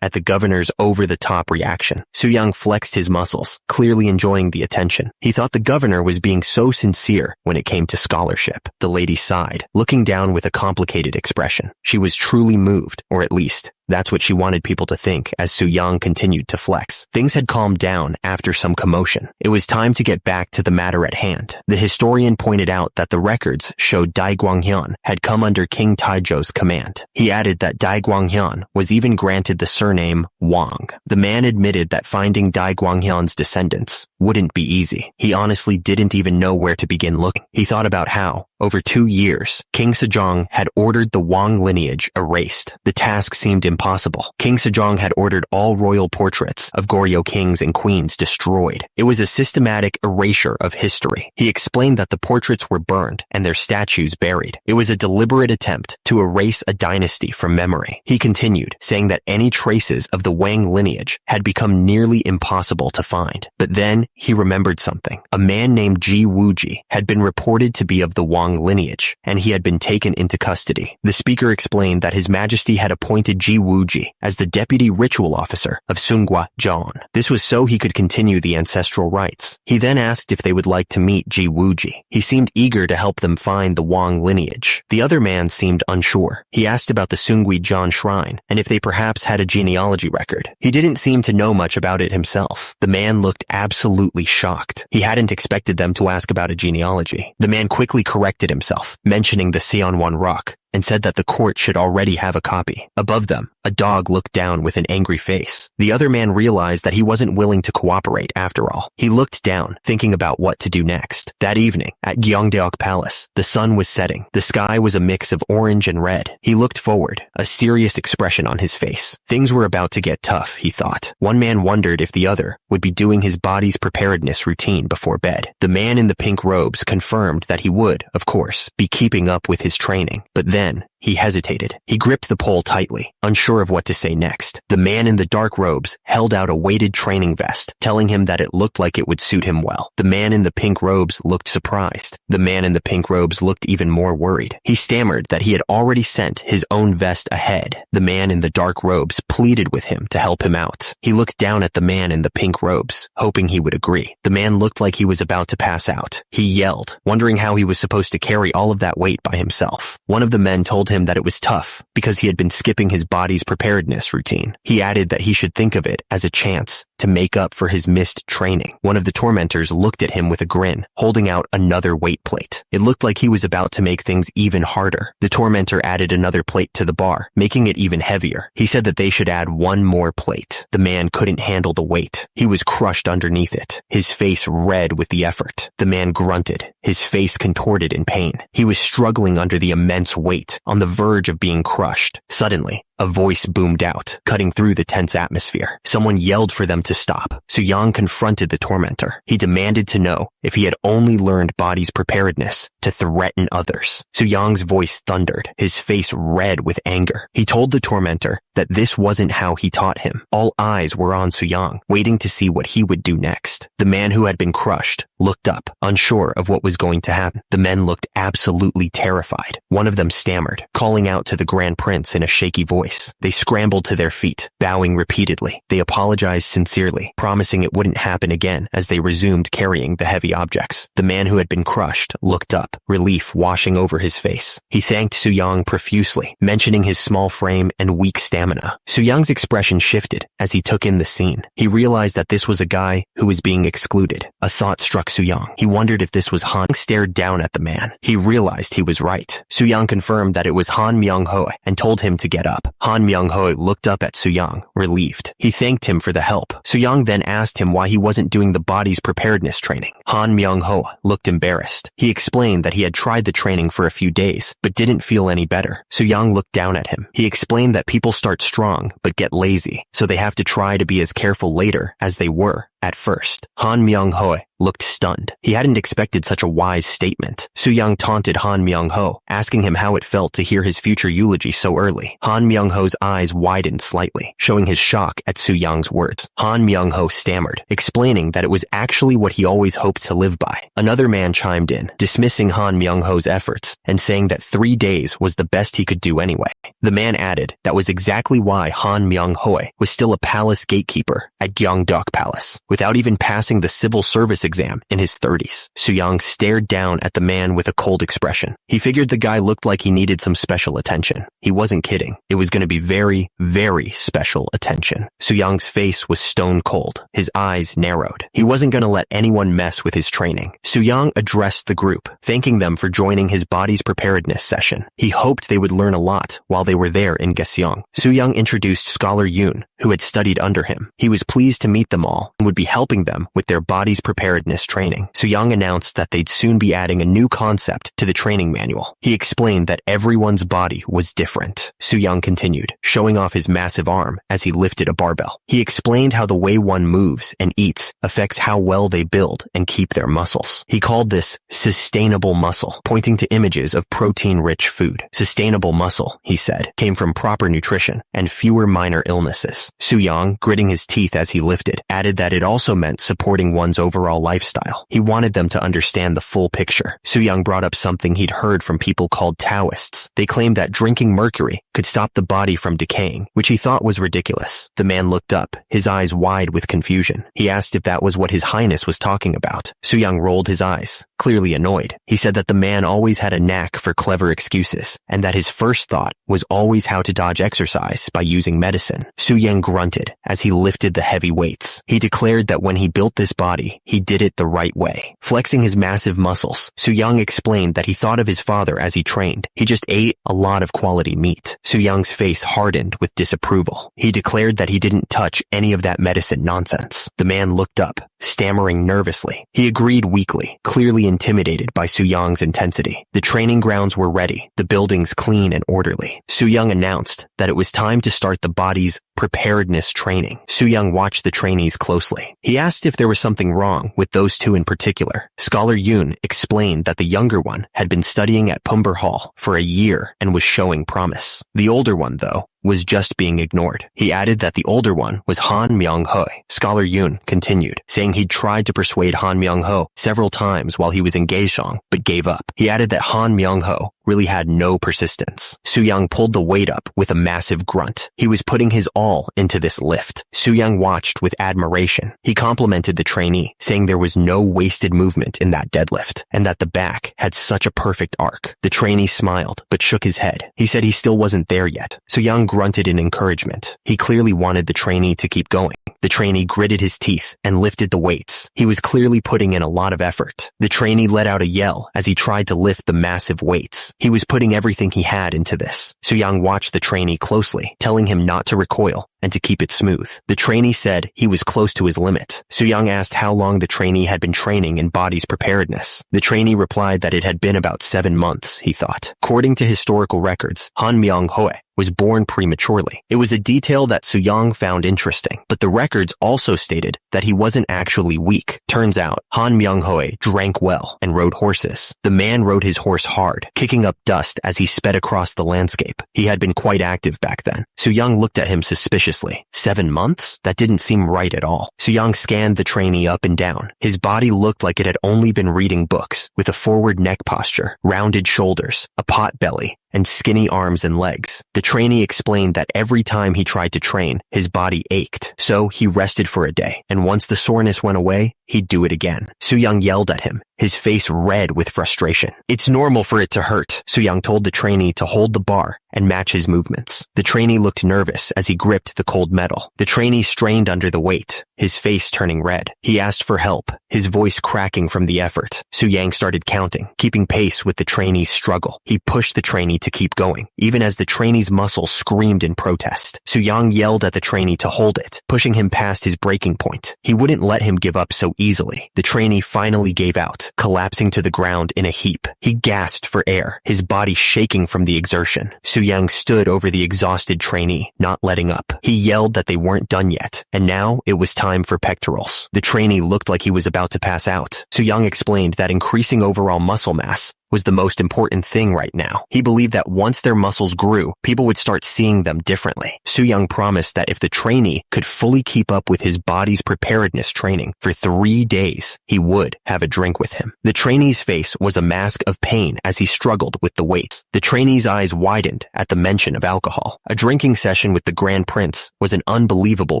at the governor's over-the-top reaction. Su Yang flexed his muscles, clearly enjoying the attention. He thought the governor was being so sincere when it came to scholarship. The lady sighed, looking down with a complicated expression. She was truly moved, or at least, that's what she wanted people to think as Su Yang continued to flex. Things had calmed down after some commotion. It was time to get back to the matter at hand. The historian pointed out that the records showed Dai Guanghyun had come under King Taejo's command. He added that Dai Guanghyun was even granted the surname Wang. The man admitted that finding Dai Guanghyun's descendants wouldn't be easy. He honestly didn't even know where to begin looking. He thought about how, over 2 years, King Sejong had ordered the Wang lineage erased. The task seemed impossible. King Sejong had ordered all royal portraits of Goryeo kings and queens destroyed. It was a systematic erasure of history. He explained that the portraits were burned and their statues buried. It was a deliberate attempt to erase a dynasty from memory. He continued, saying that any traces of the Wang lineage had become nearly impossible to find. But then he remembered something. A man named Ji Wuji had been reported to be of the Wang lineage, and he had been taken into custody. The speaker explained that His Majesty had appointed Ji Wuji as the deputy ritual officer of Sunghwa Jon. This was so he could continue the ancestral rites. He then asked if they would like to meet Ji Wuji. He seemed eager to help them find the Wang lineage. The other man seemed unsure. He asked about the Sunghwa Jon shrine and if they perhaps had a genealogy record. He didn't seem to know much about it himself. The man looked absolutely shocked. He hadn't expected them to ask about a genealogy. The man quickly corrected himself, mentioning the Seonwon rock, and said that the court should already have a copy. Above them, a dog looked down with an angry face. The other man realized that he wasn't willing to cooperate after all. He looked down, thinking about what to do next. That evening, at Gyeongdaeok Palace, the sun was setting. The sky was a mix of orange and red. He looked forward, a serious expression on his face. Things were about to get tough, he thought. One man wondered if the other would be doing his body's preparedness routine before bed. The man in the pink robes confirmed that he would, of course, be keeping up with his training. But then, he hesitated. He gripped the pole tightly, unsure of what to say next. The man in the dark robes held out a weighted training vest, telling him that it looked like it would suit him well. The man in the pink robes looked surprised. The man in the pink robes looked even more worried. He stammered that he had already sent his own vest ahead. The man in the dark robes pleaded with him to help him out. He looked down at the man in the pink robes, hoping he would agree. The man looked like he was about to pass out. He yelled, wondering how he was supposed to carry all of that weight by himself. One of the men told him that it was tough because he had been skipping his body's preparedness routine. He added that he should think of it as a chance to make up for his missed training. One of the tormentors looked at him with a grin, holding out another weight plate. It looked like he was about to make things even harder. The tormentor added another plate to the bar, making it even heavier. He said that they should add one more plate. The man couldn't handle the weight. He was crushed underneath it, his face red with the effort. The man grunted, his face contorted in pain. He was struggling under the immense weight, on the verge of being crushed. Suddenly, a voice boomed out, cutting through the tense atmosphere. Someone yelled for them to stop. Soo-young confronted the tormentor. He demanded to know if he had only learned body's preparedness to threaten others. Soo-young's voice thundered, his face red with anger. He told the tormentor that this wasn't how he taught him. All eyes were on Soo-young, waiting to see what he would do next. The man who had been crushed looked up, unsure of what was going to happen. The men looked absolutely terrified. One of them stammered, calling out to the Grand Prince in a shaky voice. They scrambled to their feet, bowing repeatedly. They apologized sincerely, promising it wouldn't happen again as they resumed carrying the heavy objects. The man who had been crushed looked up, relief washing over his face. He thanked Soo-young profusely, mentioning his small frame and weak stamina. Soo-young's expression shifted as he took in the scene. He realized that this was a guy who was being excluded. A thought struck Soo-young. He wondered if this was Han. He stared down at the man. He realized he was right. Soo-young confirmed that it was Han Myung-ho and told him to get up. Han Myung-ho looked up at Soo-young, relieved. He thanked him for the help. Soo-young then asked him why he wasn't doing the body's preparedness training. Han Myung-ho looked embarrassed. He explained that he had tried the training for a few days, but didn't feel any better. Soo-young looked down at him. He explained that people start strong, but get lazy, so they have to try to be as careful later as they were at first. Han Myung-ho looked stunned. He hadn't expected such a wise statement. Soo-young taunted Han Myung-ho, asking him how it felt to hear his future eulogy so early. Han Myung-ho's eyes widened slightly, showing his shock at Soo-young's words. Han Myung-ho stammered, explaining that it was actually what he always hoped to live by. Another man chimed in, dismissing Han Myung-ho's efforts and saying that 3 days was the best he could do anyway. The man added that was exactly why Han Myung-ho was still a palace gatekeeper at Gyeongdaeok Palace, without even passing the civil service exam in his 30s. Soo-young stared down at the man with a cold expression. He figured the guy looked like he needed some special attention. He wasn't kidding. It was going to be very, very special attention. Soo-young's face was stone cold. His eyes narrowed. He wasn't going to let anyone mess with his training. Soo-young addressed the group, thanking them for joining his body's preparedness session. He hoped they would learn a lot while they were there in Gyeseong. Soo-young introduced Scholar Yoon, who had studied under him. He was pleased to meet them all and would be be helping them with their body's preparedness training. Soo-young announced that they'd soon be adding a new concept to the training manual. He explained that everyone's body was different. Soo-young continued, showing off his massive arm as he lifted a barbell. He explained how the way one moves and eats affects how well they build and keep their muscles. He called this sustainable muscle, pointing to images of protein-rich food. Sustainable muscle, he said, came from proper nutrition and fewer minor illnesses. Soo-young, gritting his teeth as he lifted, added that it also meant supporting one's overall lifestyle. He wanted them to understand the full picture. Soo-young brought up something he'd heard from people called Taoists. They claimed that drinking mercury could stop the body from decaying, which he thought was ridiculous. The man looked up, his eyes wide with confusion. He asked if that was what His Highness was talking about. Soo-young rolled his eyes, clearly annoyed. He said that the man always had a knack for clever excuses, and that his first thought was always how to dodge exercise by using medicine. Soo-young grunted as he lifted the heavy weights. He declared that when he built this body, he did it the right way. Flexing his massive muscles, Soo-young explained that he thought of his father as he trained. He just ate a lot of quality meat. Soo-young's face hardened with disapproval. He declared that he didn't touch any of that medicine nonsense. The man looked up, stammering nervously. He agreed weakly, clearly intimidated by Soo-young's intensity. The training grounds were ready, the buildings clean and orderly. Soo-young announced that it was time to start the body's preparedness training. Soo-young watched the trainees closely. He asked if there was something wrong with those two in particular. Scholar Yoon explained that the younger one had been studying at Pumber Hall for a year and was showing promise. The older one, though, was just being ignored. He added that the older one was Han Myung-ho. Scholar Yoon continued, saying he'd tried to persuade Han Myung-ho several times while he was in Gaesong, but gave up. He added that Han Myung-ho really had no persistence. Soo-young pulled the weight up with a massive grunt. He was putting his all into this lift. Soo-young watched with admiration. He complimented the trainee, saying there was no wasted movement in that deadlift, and that the back had such a perfect arc. The trainee smiled, but shook his head. He said he still wasn't there yet. Soo-young grunted in encouragement. He clearly wanted the trainee to keep going. The trainee gritted his teeth and lifted the weights. He was clearly putting in a lot of effort. The trainee let out a yell as he tried to lift the massive weights. He was putting everything he had into this. Soo-young watched the trainee closely, telling him not to recoil and to keep it smooth. The trainee said he was close to his limit. Soo-young asked how long the trainee had been training in body's preparedness. The trainee replied that it had been about 7 months, he thought. According to historical records, Han Myung-ho was born prematurely. It was a detail that Soo-young found interesting, but the records also stated that he wasn't actually weak. Turns out, Han Myung-ho drank well and rode horses. The man rode his horse hard, kicking up dust as he sped across the landscape. He had been quite active back then. Soo-young looked at him suspiciously. 7 months? That didn't seem right at all. Soo-young scanned the trainee up and down. His body looked like it had only been reading books, with a forward neck posture, rounded shoulders, a pot belly, and skinny arms and legs. The trainee explained that every time he tried to train, his body ached. So he rested for a day, and once the soreness went away, he'd do it again. Soo-young yelled at him, his face red with frustration. "It's normal for it to hurt," Soo-young told the trainee to hold the bar and match his movements. The trainee looked nervous as he gripped the cold metal. The trainee strained under the weight, his face turning red. He asked for help, his voice cracking from the effort. Soo-young started counting, keeping pace with the trainee's struggle. He pushed the trainee to keep going, even as the trainee's muscles screamed in protest. Soo-young yelled at the trainee to hold it, pushing him past his breaking point. He wouldn't let him give up so easily. The trainee finally gave out, collapsing to the ground in a heap. He gasped for air, his body shaking from the exertion. Soo-young stood over the exhausted trainee, not letting up. He yelled that they weren't done yet, and now it was time for pectorals. The trainee looked like he was about to pass out. Soo-young explained that increasing overall muscle mass was the most important thing right now. He believed that once their muscles grew, people would start seeing them differently. Soo-young promised that if the trainee could fully keep up with his body's preparedness training for 3 days, he would have a drink with him. The trainee's face was a mask of pain as he struggled with the weights. The trainee's eyes widened at the mention of alcohol. A drinking session with the Grand Prince was an unbelievable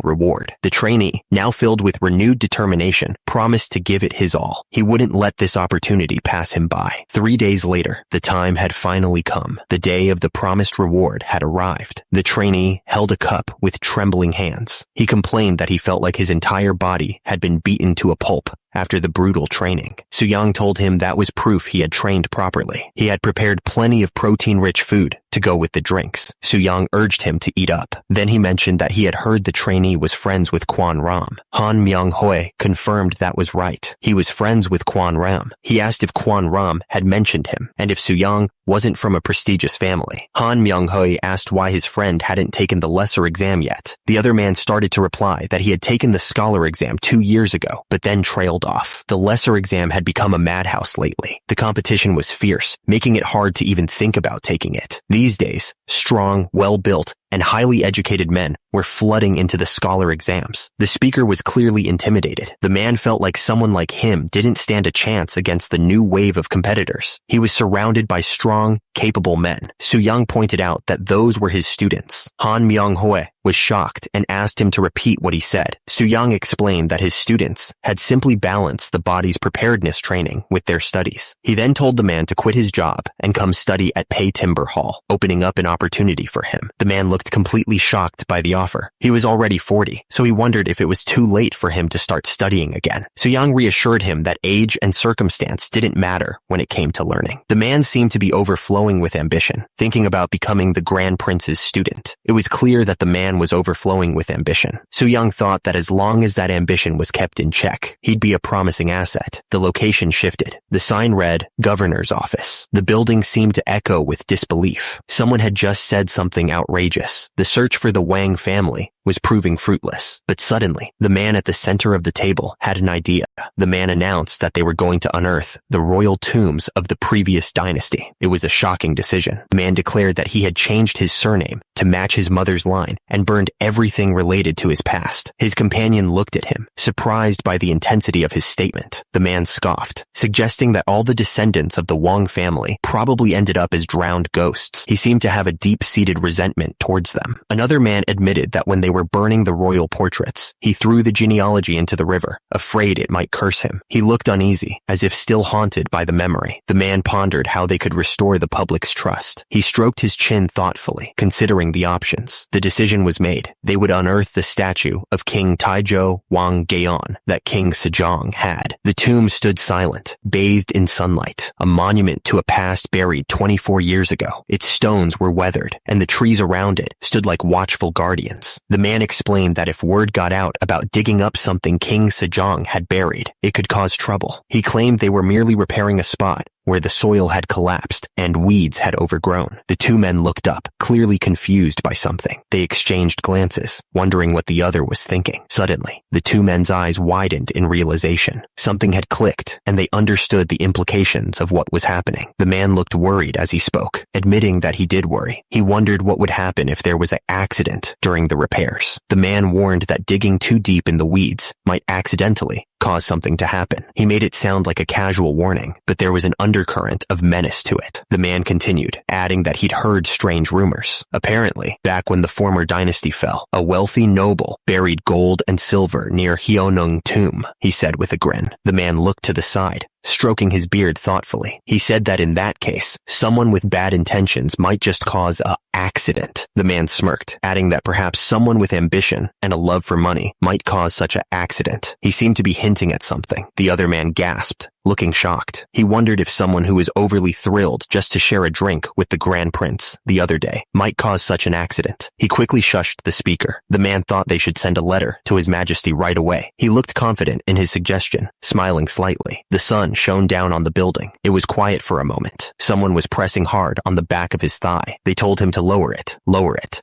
reward. The trainee, now filled with renewed determination, promised to give it his all. He wouldn't let this opportunity pass him by. 3 days later, the time had finally come. The day of the promised reward had arrived. The trainee held a cup with trembling hands. He complained that he felt like his entire body had been beaten to a pulp after the brutal training. Soo-young told him that was proof he had trained properly. He had prepared plenty of protein-rich food to go with the drinks. Soo-young urged him to eat up. Then he mentioned that he had heard the trainee was friends with Kwon Ram. Han Myung-hoi confirmed that was right. He was friends with Kwon Ram. He asked if Kwon Ram had mentioned him, and if Soo-young wasn't from a prestigious family. Han Myung-hoi asked why his friend hadn't taken the lesser exam yet. The other man started to reply that he had taken the scholar exam 2 years ago, but then trailed off. The lesser exam had become a madhouse lately. The competition was fierce, making it hard to even think about taking it. These days, strong, well-built, and highly educated men were flooding into the scholar exams. The speaker was clearly intimidated. The man felt like someone like him didn't stand a chance against the new wave of competitors. He was surrounded by strong, capable men. Soo-young pointed out that those were his students. Han Myung-hoi was shocked and asked him to repeat what he said. Soo-young explained that his students had simply balanced the body's preparedness training with their studies. He then told the man to quit his job and come study at Pei Timber Hall, opening up an opportunity for him. The man looked completely shocked by the offer. He was already 40, so he wondered if it was too late for him to start studying again. Soo-young reassured him that age and circumstance didn't matter when it came to learning. The man seemed to be overflowing with ambition, thinking about becoming the Grand Prince's student. It was clear that the man was overflowing with ambition. Soo-young thought that as long as that ambition was kept in check, he'd be a promising asset. The location shifted. The sign read, Governor's Office. The building seemed to echo with disbelief. Someone had just said something outrageous. The search for the Wang family was proving fruitless. But suddenly, the man at the center of the table had an idea. The man announced that they were going to unearth the royal tombs of the previous dynasty. It was a shocking decision. The man declared that he had changed his surname to match his mother's line and burned everything related to his past. His companion looked at him, surprised by the intensity of his statement. The man scoffed, suggesting that all the descendants of the Wang family probably ended up as drowned ghosts. He seemed to have a deep-seated resentment towards them. Another man admitted that when they were burning the royal portraits, he threw the genealogy into the river, afraid it might curse him. He looked uneasy, as if still haunted by the memory. The man pondered how they could restore the public's trust. He stroked his chin thoughtfully, considering the options. The decision was made. They would unearth the statue of King Taizhou Wang Gaon that King Sejong had. The tomb stood silent, bathed in sunlight, a monument to a past buried 24 years ago. Its stones were weathered, and the trees around it stood like watchful guardians. The man explained that if word got out about digging up something King Sejong had buried, it could cause trouble. He claimed they were merely repairing a spot where the soil had collapsed and weeds had overgrown. The two men looked up, clearly confused by something. They exchanged glances, wondering what the other was thinking. Suddenly, the two men's eyes widened in realization. Something had clicked, and they understood the implications of what was happening. The man looked worried as he spoke, admitting that he did worry. He wondered what would happen if there was an accident during the repairs. The man warned that digging too deep in the weeds might accidentally cause something to happen. He made it sound like a casual warning, but there was an undercurrent of menace to it. The man continued, adding that he'd heard strange rumors. Apparently, back when the former dynasty fell, a wealthy noble buried gold and silver near Hyeonung tomb, he said with a grin. The man looked to the side, stroking his beard thoughtfully. He said that in that case, someone with bad intentions might just cause a accident. The man smirked, adding that perhaps someone with ambition and a love for money might cause such an accident. He seemed to be hinting at something. The other man gasped, looking shocked. He wondered if someone who was overly thrilled just to share a drink with the Grand Prince the other day might cause such an accident. He quickly shushed the speaker. The man thought they should send a letter to His Majesty right away. He looked confident in his suggestion, smiling slightly. The sun shone down on the building. It was quiet for a moment. Someone was pressing hard on the back of his thigh. They told him to lower it.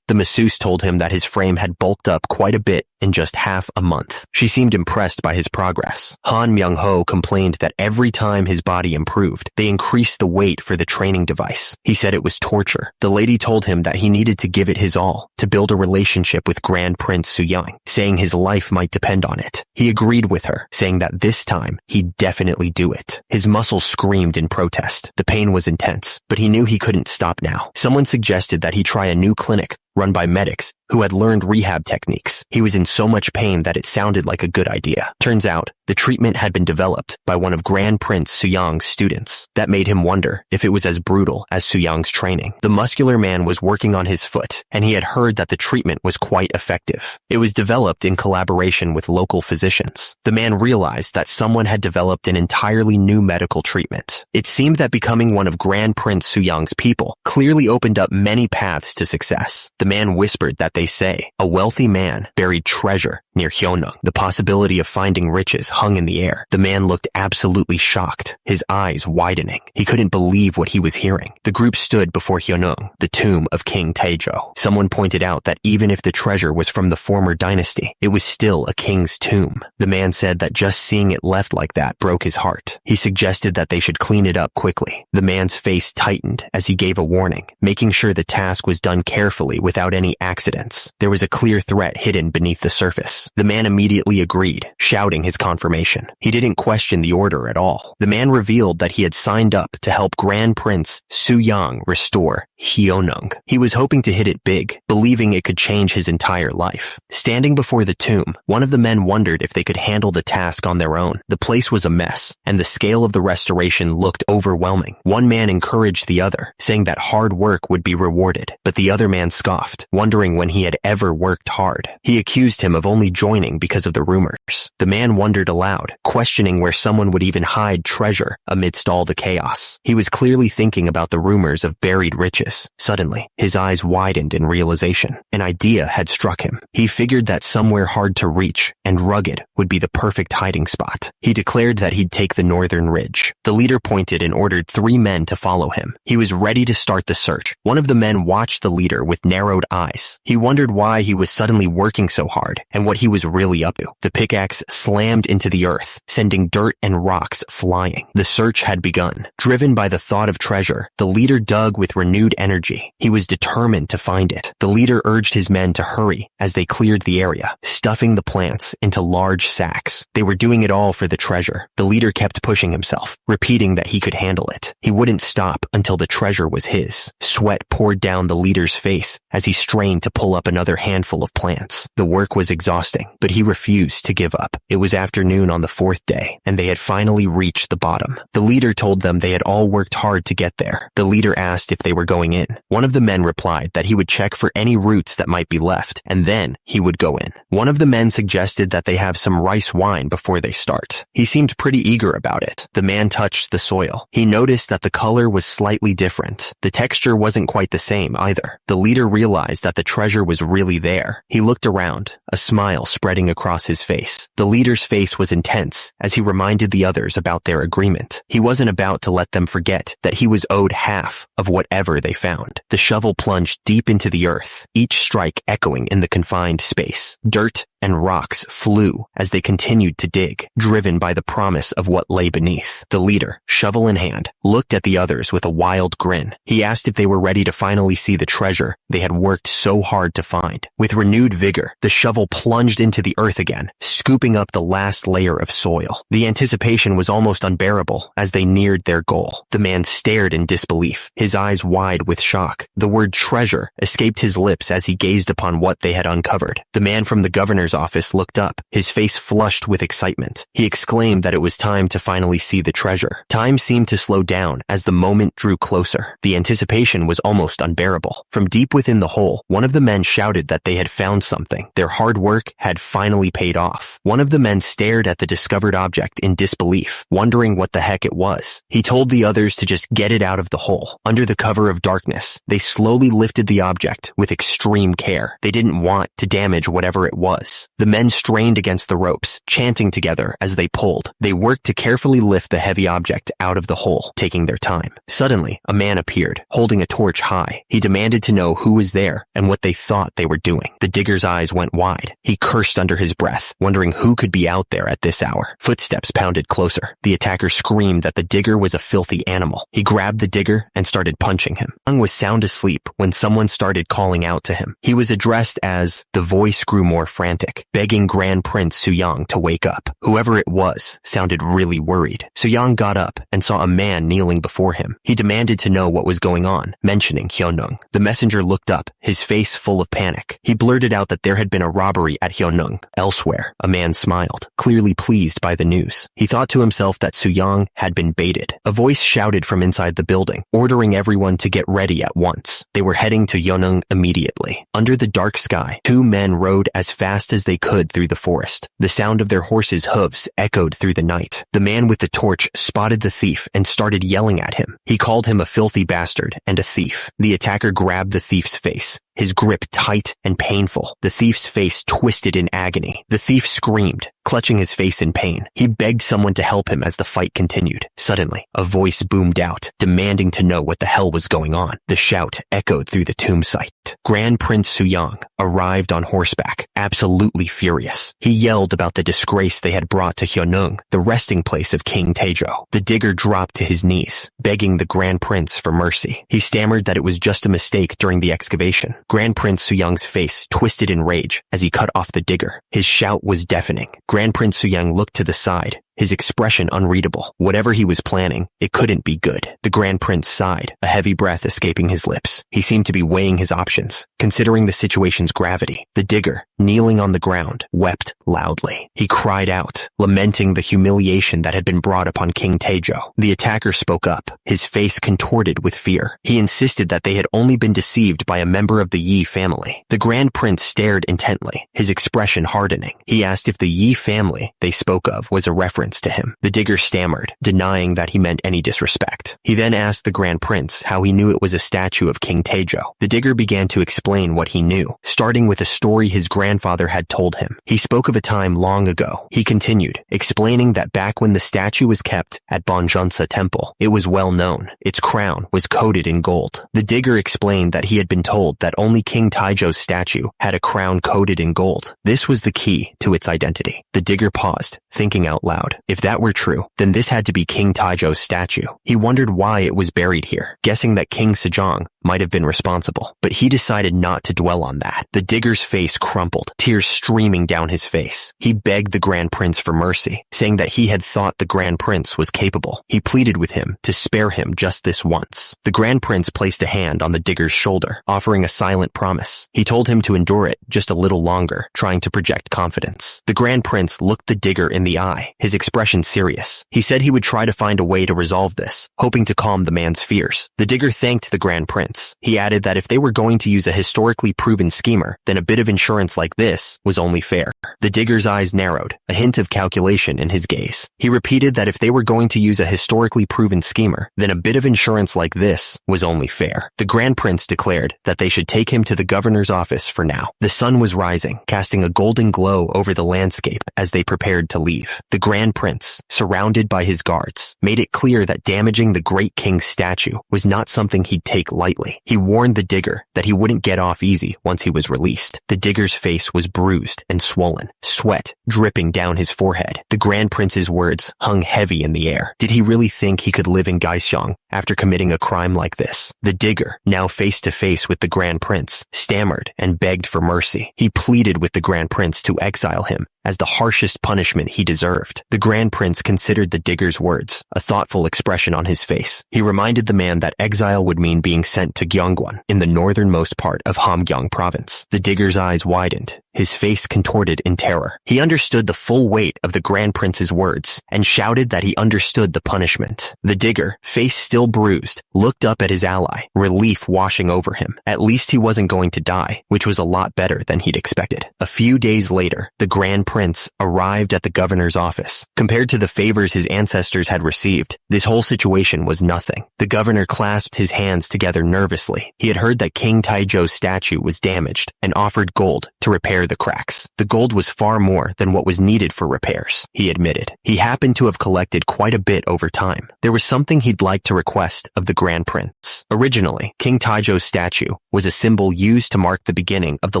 The masseuse told him that his frame had bulked up quite a bit in just half a month. She seemed impressed by his progress. Han Myung-ho complained that every time his body improved, they increased the weight for the training device. He said it was torture. The lady told him that he needed to give it his all to build a relationship with Grand Prince Soo-young, saying his life might depend on it. He agreed with her, saying that this time he'd definitely do it. His muscles screamed in protest. The pain was intense, but he knew he couldn't stop now. Someone suggested that he try a new clinic run by medics who had learned rehab techniques. He was in so much pain that it sounded like a good idea. Turns out, The treatment had been developed by one of Grand Prince Suyang's students. That made him wonder if it was as brutal as Suyang's training. The muscular man was working on his foot, and he had heard that the treatment was quite effective. It was developed in collaboration with local physicians. The man realized that someone had developed an entirely new medical treatment. It seemed that becoming one of Grand Prince Suyang's people clearly opened up many paths to success. The man whispered that they say a wealthy man buried treasure near Hyonung. The possibility of finding riches hung in the air. The man looked absolutely shocked, his eyes widening. He couldn't believe what he was hearing. The group stood before Hyonung, the tomb of King Taejo. Someone pointed out that even if the treasure was from the former dynasty, it was still a king's tomb. The man said that just seeing it left like that broke his heart. He suggested that they should clean it up quickly. The man's face tightened as he gave a warning, making sure the task was done carefully without any accidents. There was a clear threat hidden beneath the surface. The man immediately agreed, shouting his confirmation. He didn't question the order at all. The man revealed that he had signed up to help Grand Prince Suyang restore Hyonung. He was hoping to hit it big, believing it could change his entire life. Standing before the tomb, one of the men wondered if they could handle the task on their own. The place was a mess, and the scale of the restoration looked overwhelming. One man encouraged the other, saying that hard work would be rewarded, but the other man scoffed, wondering when he had ever worked hard. He accused him of only joining because of the rumors. The man wondered aloud, questioning where someone would even hide treasure amidst all the chaos. He was clearly thinking about the rumors of buried riches. Suddenly, his eyes widened in realization. An idea had struck him. He figured that somewhere hard to reach and rugged would be the perfect hiding spot. He declared that he'd take the northern ridge. The leader pointed and ordered 3 men to follow him. He was ready to start the search. One of the men watched the leader with narrowed eyes. He wondered why he was suddenly working so hard and what he was really up to. The pickaxe slammed into the earth, sending dirt and rocks flying. The search had begun. Driven by the thought of treasure, the leader dug with renewed energy. He was determined to find it. The leader urged his men to hurry as they cleared the area, stuffing the plants into large sacks. They were doing it all for the treasure. The leader kept pushing himself, repeating that he could handle it. He wouldn't stop until the treasure was his. Sweat poured down the leader's face as he strained to pull up another handful of plants. The work was exhausting, but he refused to give up. It was afternoon on the 4th day, and they had finally reached the bottom. The leader told them they had all worked hard to get there. The leader asked if they were going in. One of the men replied that he would check for any roots that might be left, and then he would go in. One of the men suggested that they have some rice wine before they start. He seemed pretty eager about it. The man touched the soil. He noticed that the color was slightly different. The texture wasn't quite the same either. The leader realized that the treasure was really there. He looked around, a smile spreading across his face. The leader's face was intense as he reminded the others about their agreement. He wasn't about to let them forget that he was owed half of whatever they found. The shovel plunged deep into the earth, each strike echoing in the confined space. Dirt and rocks flew as they continued to dig, driven by the promise of what lay beneath. The leader, shovel in hand, looked at the others with a wild grin. He asked if they were ready to finally see the treasure they had worked so hard to find. With renewed vigor, the shovel plunged into the earth again, scooping up the last layer of soil. The anticipation was almost unbearable as they neared their goal. The man stared in disbelief, his eyes wide with shock. The word treasure escaped his lips as he gazed upon what they had uncovered. The man from the governor's office looked up, his face flushed with excitement. He exclaimed that it was time to finally see the treasure. Time seemed to slow down as the moment drew closer. The anticipation was almost unbearable. From deep within the hole, one of the men shouted that they had found something. Their hard work had finally paid off. One of the men stared at the discovered object in disbelief, wondering what the heck it was. He told the others to just get it out of the hole. Under the cover of darkness, they slowly lifted the object with extreme care. They didn't want to damage whatever it was. The men strained against the ropes, chanting together as they pulled. They worked to carefully lift the heavy object out of the hole, taking their time. Suddenly, a man appeared, holding a torch high. He demanded to know who was there and what they thought they were doing. The digger's eyes went wide. He cursed under his breath, wondering who could be out there at this hour. Footsteps pounded closer. The attacker screamed that the digger was a filthy animal. He grabbed the digger and started punching him. Young was sound asleep when someone started calling out to him. He was addressed as the voice grew more frantic. panic, begging Grand Prince Suyang to wake up. Whoever it was sounded really worried. Suyang got up and saw a man kneeling before him. He demanded to know what was going on, mentioning Hyunung. The messenger looked up, his face full of panic. He blurted out that there had been a robbery at Hyunung. Elsewhere, a man smiled, clearly pleased by the news. He thought to himself that Suyang had been baited. A voice shouted from inside the building, ordering everyone to get ready at once. They were heading to Hyunung immediately. Under the dark sky, two men rode as fast as they could through the forest. The sound of their horses' hooves echoed through the night. The man with the torch spotted the thief and started yelling at him. He called him a filthy bastard and a thief. The attacker grabbed the thief's face, his grip tight and painful. The thief's face twisted in agony. The thief screamed, clutching his face in pain. He begged someone to help him as the fight continued. Suddenly, a voice boomed out, demanding to know what the hell was going on. The shout echoed through the tomb site. Grand Prince Suyang arrived on horseback, absolutely furious. He yelled about the disgrace they had brought to Hyunung, the resting place of King Taejo. The digger dropped to his knees, begging the Grand Prince for mercy. He stammered that it was just a mistake during the excavation. Grand Prince Suyang's face twisted in rage as he cut off the digger. His shout was deafening. Grand Prince Suyang looked to the side, his expression unreadable. Whatever he was planning, it couldn't be good. The Grand Prince sighed, a heavy breath escaping his lips. He seemed to be weighing his options, considering the situation's gravity. The digger, kneeling on the ground, wept loudly. He cried out, lamenting the humiliation that had been brought upon King Taejo. The attacker spoke up, his face contorted with fear. He insisted that they had only been deceived by a member of the Yi family. The Grand Prince stared intently, his expression hardening. He asked if the Yi family they spoke of was a reference to him. The digger stammered, denying that he meant any disrespect. He then asked the Grand Prince how he knew it was a statue of King Taejo. The digger began to explain what he knew, starting with a story his grandfather had told him. He spoke of a time long ago. He continued, explaining that back when the statue was kept at Bonjeonsa Temple, it was well known. Its crown was coated in gold. The digger explained that he had been told that only King Taejo's statue had a crown coated in gold. This was the key to its identity. The digger paused, thinking out loud. If that were true, then this had to be King Taejo's statue. He wondered why it was buried here, guessing that King Sejong might have been responsible, but he decided not to dwell on that. The digger's face crumpled, tears streaming down his face. He begged the Grand Prince for mercy, saying that he had thought the Grand Prince was capable. He pleaded with him to spare him just this once. The Grand Prince placed a hand on the digger's shoulder, offering a silent promise. He told him to endure it just a little longer, trying to project confidence. The Grand Prince looked the digger in the eye, his expression serious. He said he would try to find a way to resolve this, hoping to calm the man's fears. The digger thanked the Grand Prince. He added that if they were going to use a historically proven schemer, then a bit of insurance like this was only fair. The digger's eyes narrowed, a hint of calculation in his gaze. He repeated that if they were going to use a historically proven schemer, then a bit of insurance like this was only fair. The Grand Prince declared that they should take him to the governor's office for now. The sun was rising, casting a golden glow over the landscape as they prepared to leave. The Grand Prince, surrounded by his guards, made it clear that damaging the great king's statue was not something he'd take lightly. He warned the digger that he wouldn't get off easy once he was released. The digger's face was bruised and swollen, sweat dripping down his forehead. The Grand Prince's words hung heavy in the air. Did he really think he could live in Gyeongsang after committing a crime like this? The digger, now face to face with the Grand Prince, stammered and begged for mercy. He pleaded with the Grand Prince to exile him as the harshest punishment he deserved. The Grand Prince considered the digger's words, a thoughtful expression on his face. He reminded the man that exile would mean being sent to Gyeongwon, in the northernmost part of Hamgyong province. The digger's eyes widened, his face contorted in terror. He understood the full weight of the Grand Prince's words and shouted that he understood the punishment. The digger, face still bruised, looked up at his ally, relief washing over him. At least he wasn't going to die, which was a lot better than he'd expected. A few days later, the Grand Prince arrived at the governor's office. Compared to the favors his ancestors had received, this whole situation was nothing. The governor clasped his hands together nervously. He had heard that King Taejo's statue was damaged and offered gold to repair the cracks. The gold was far more than what was needed for repairs, he admitted. He happened to have collected quite a bit over time. There was something he'd like to request of the Grand Prince. Originally, King Taejo's statue was a symbol used to mark the beginning of the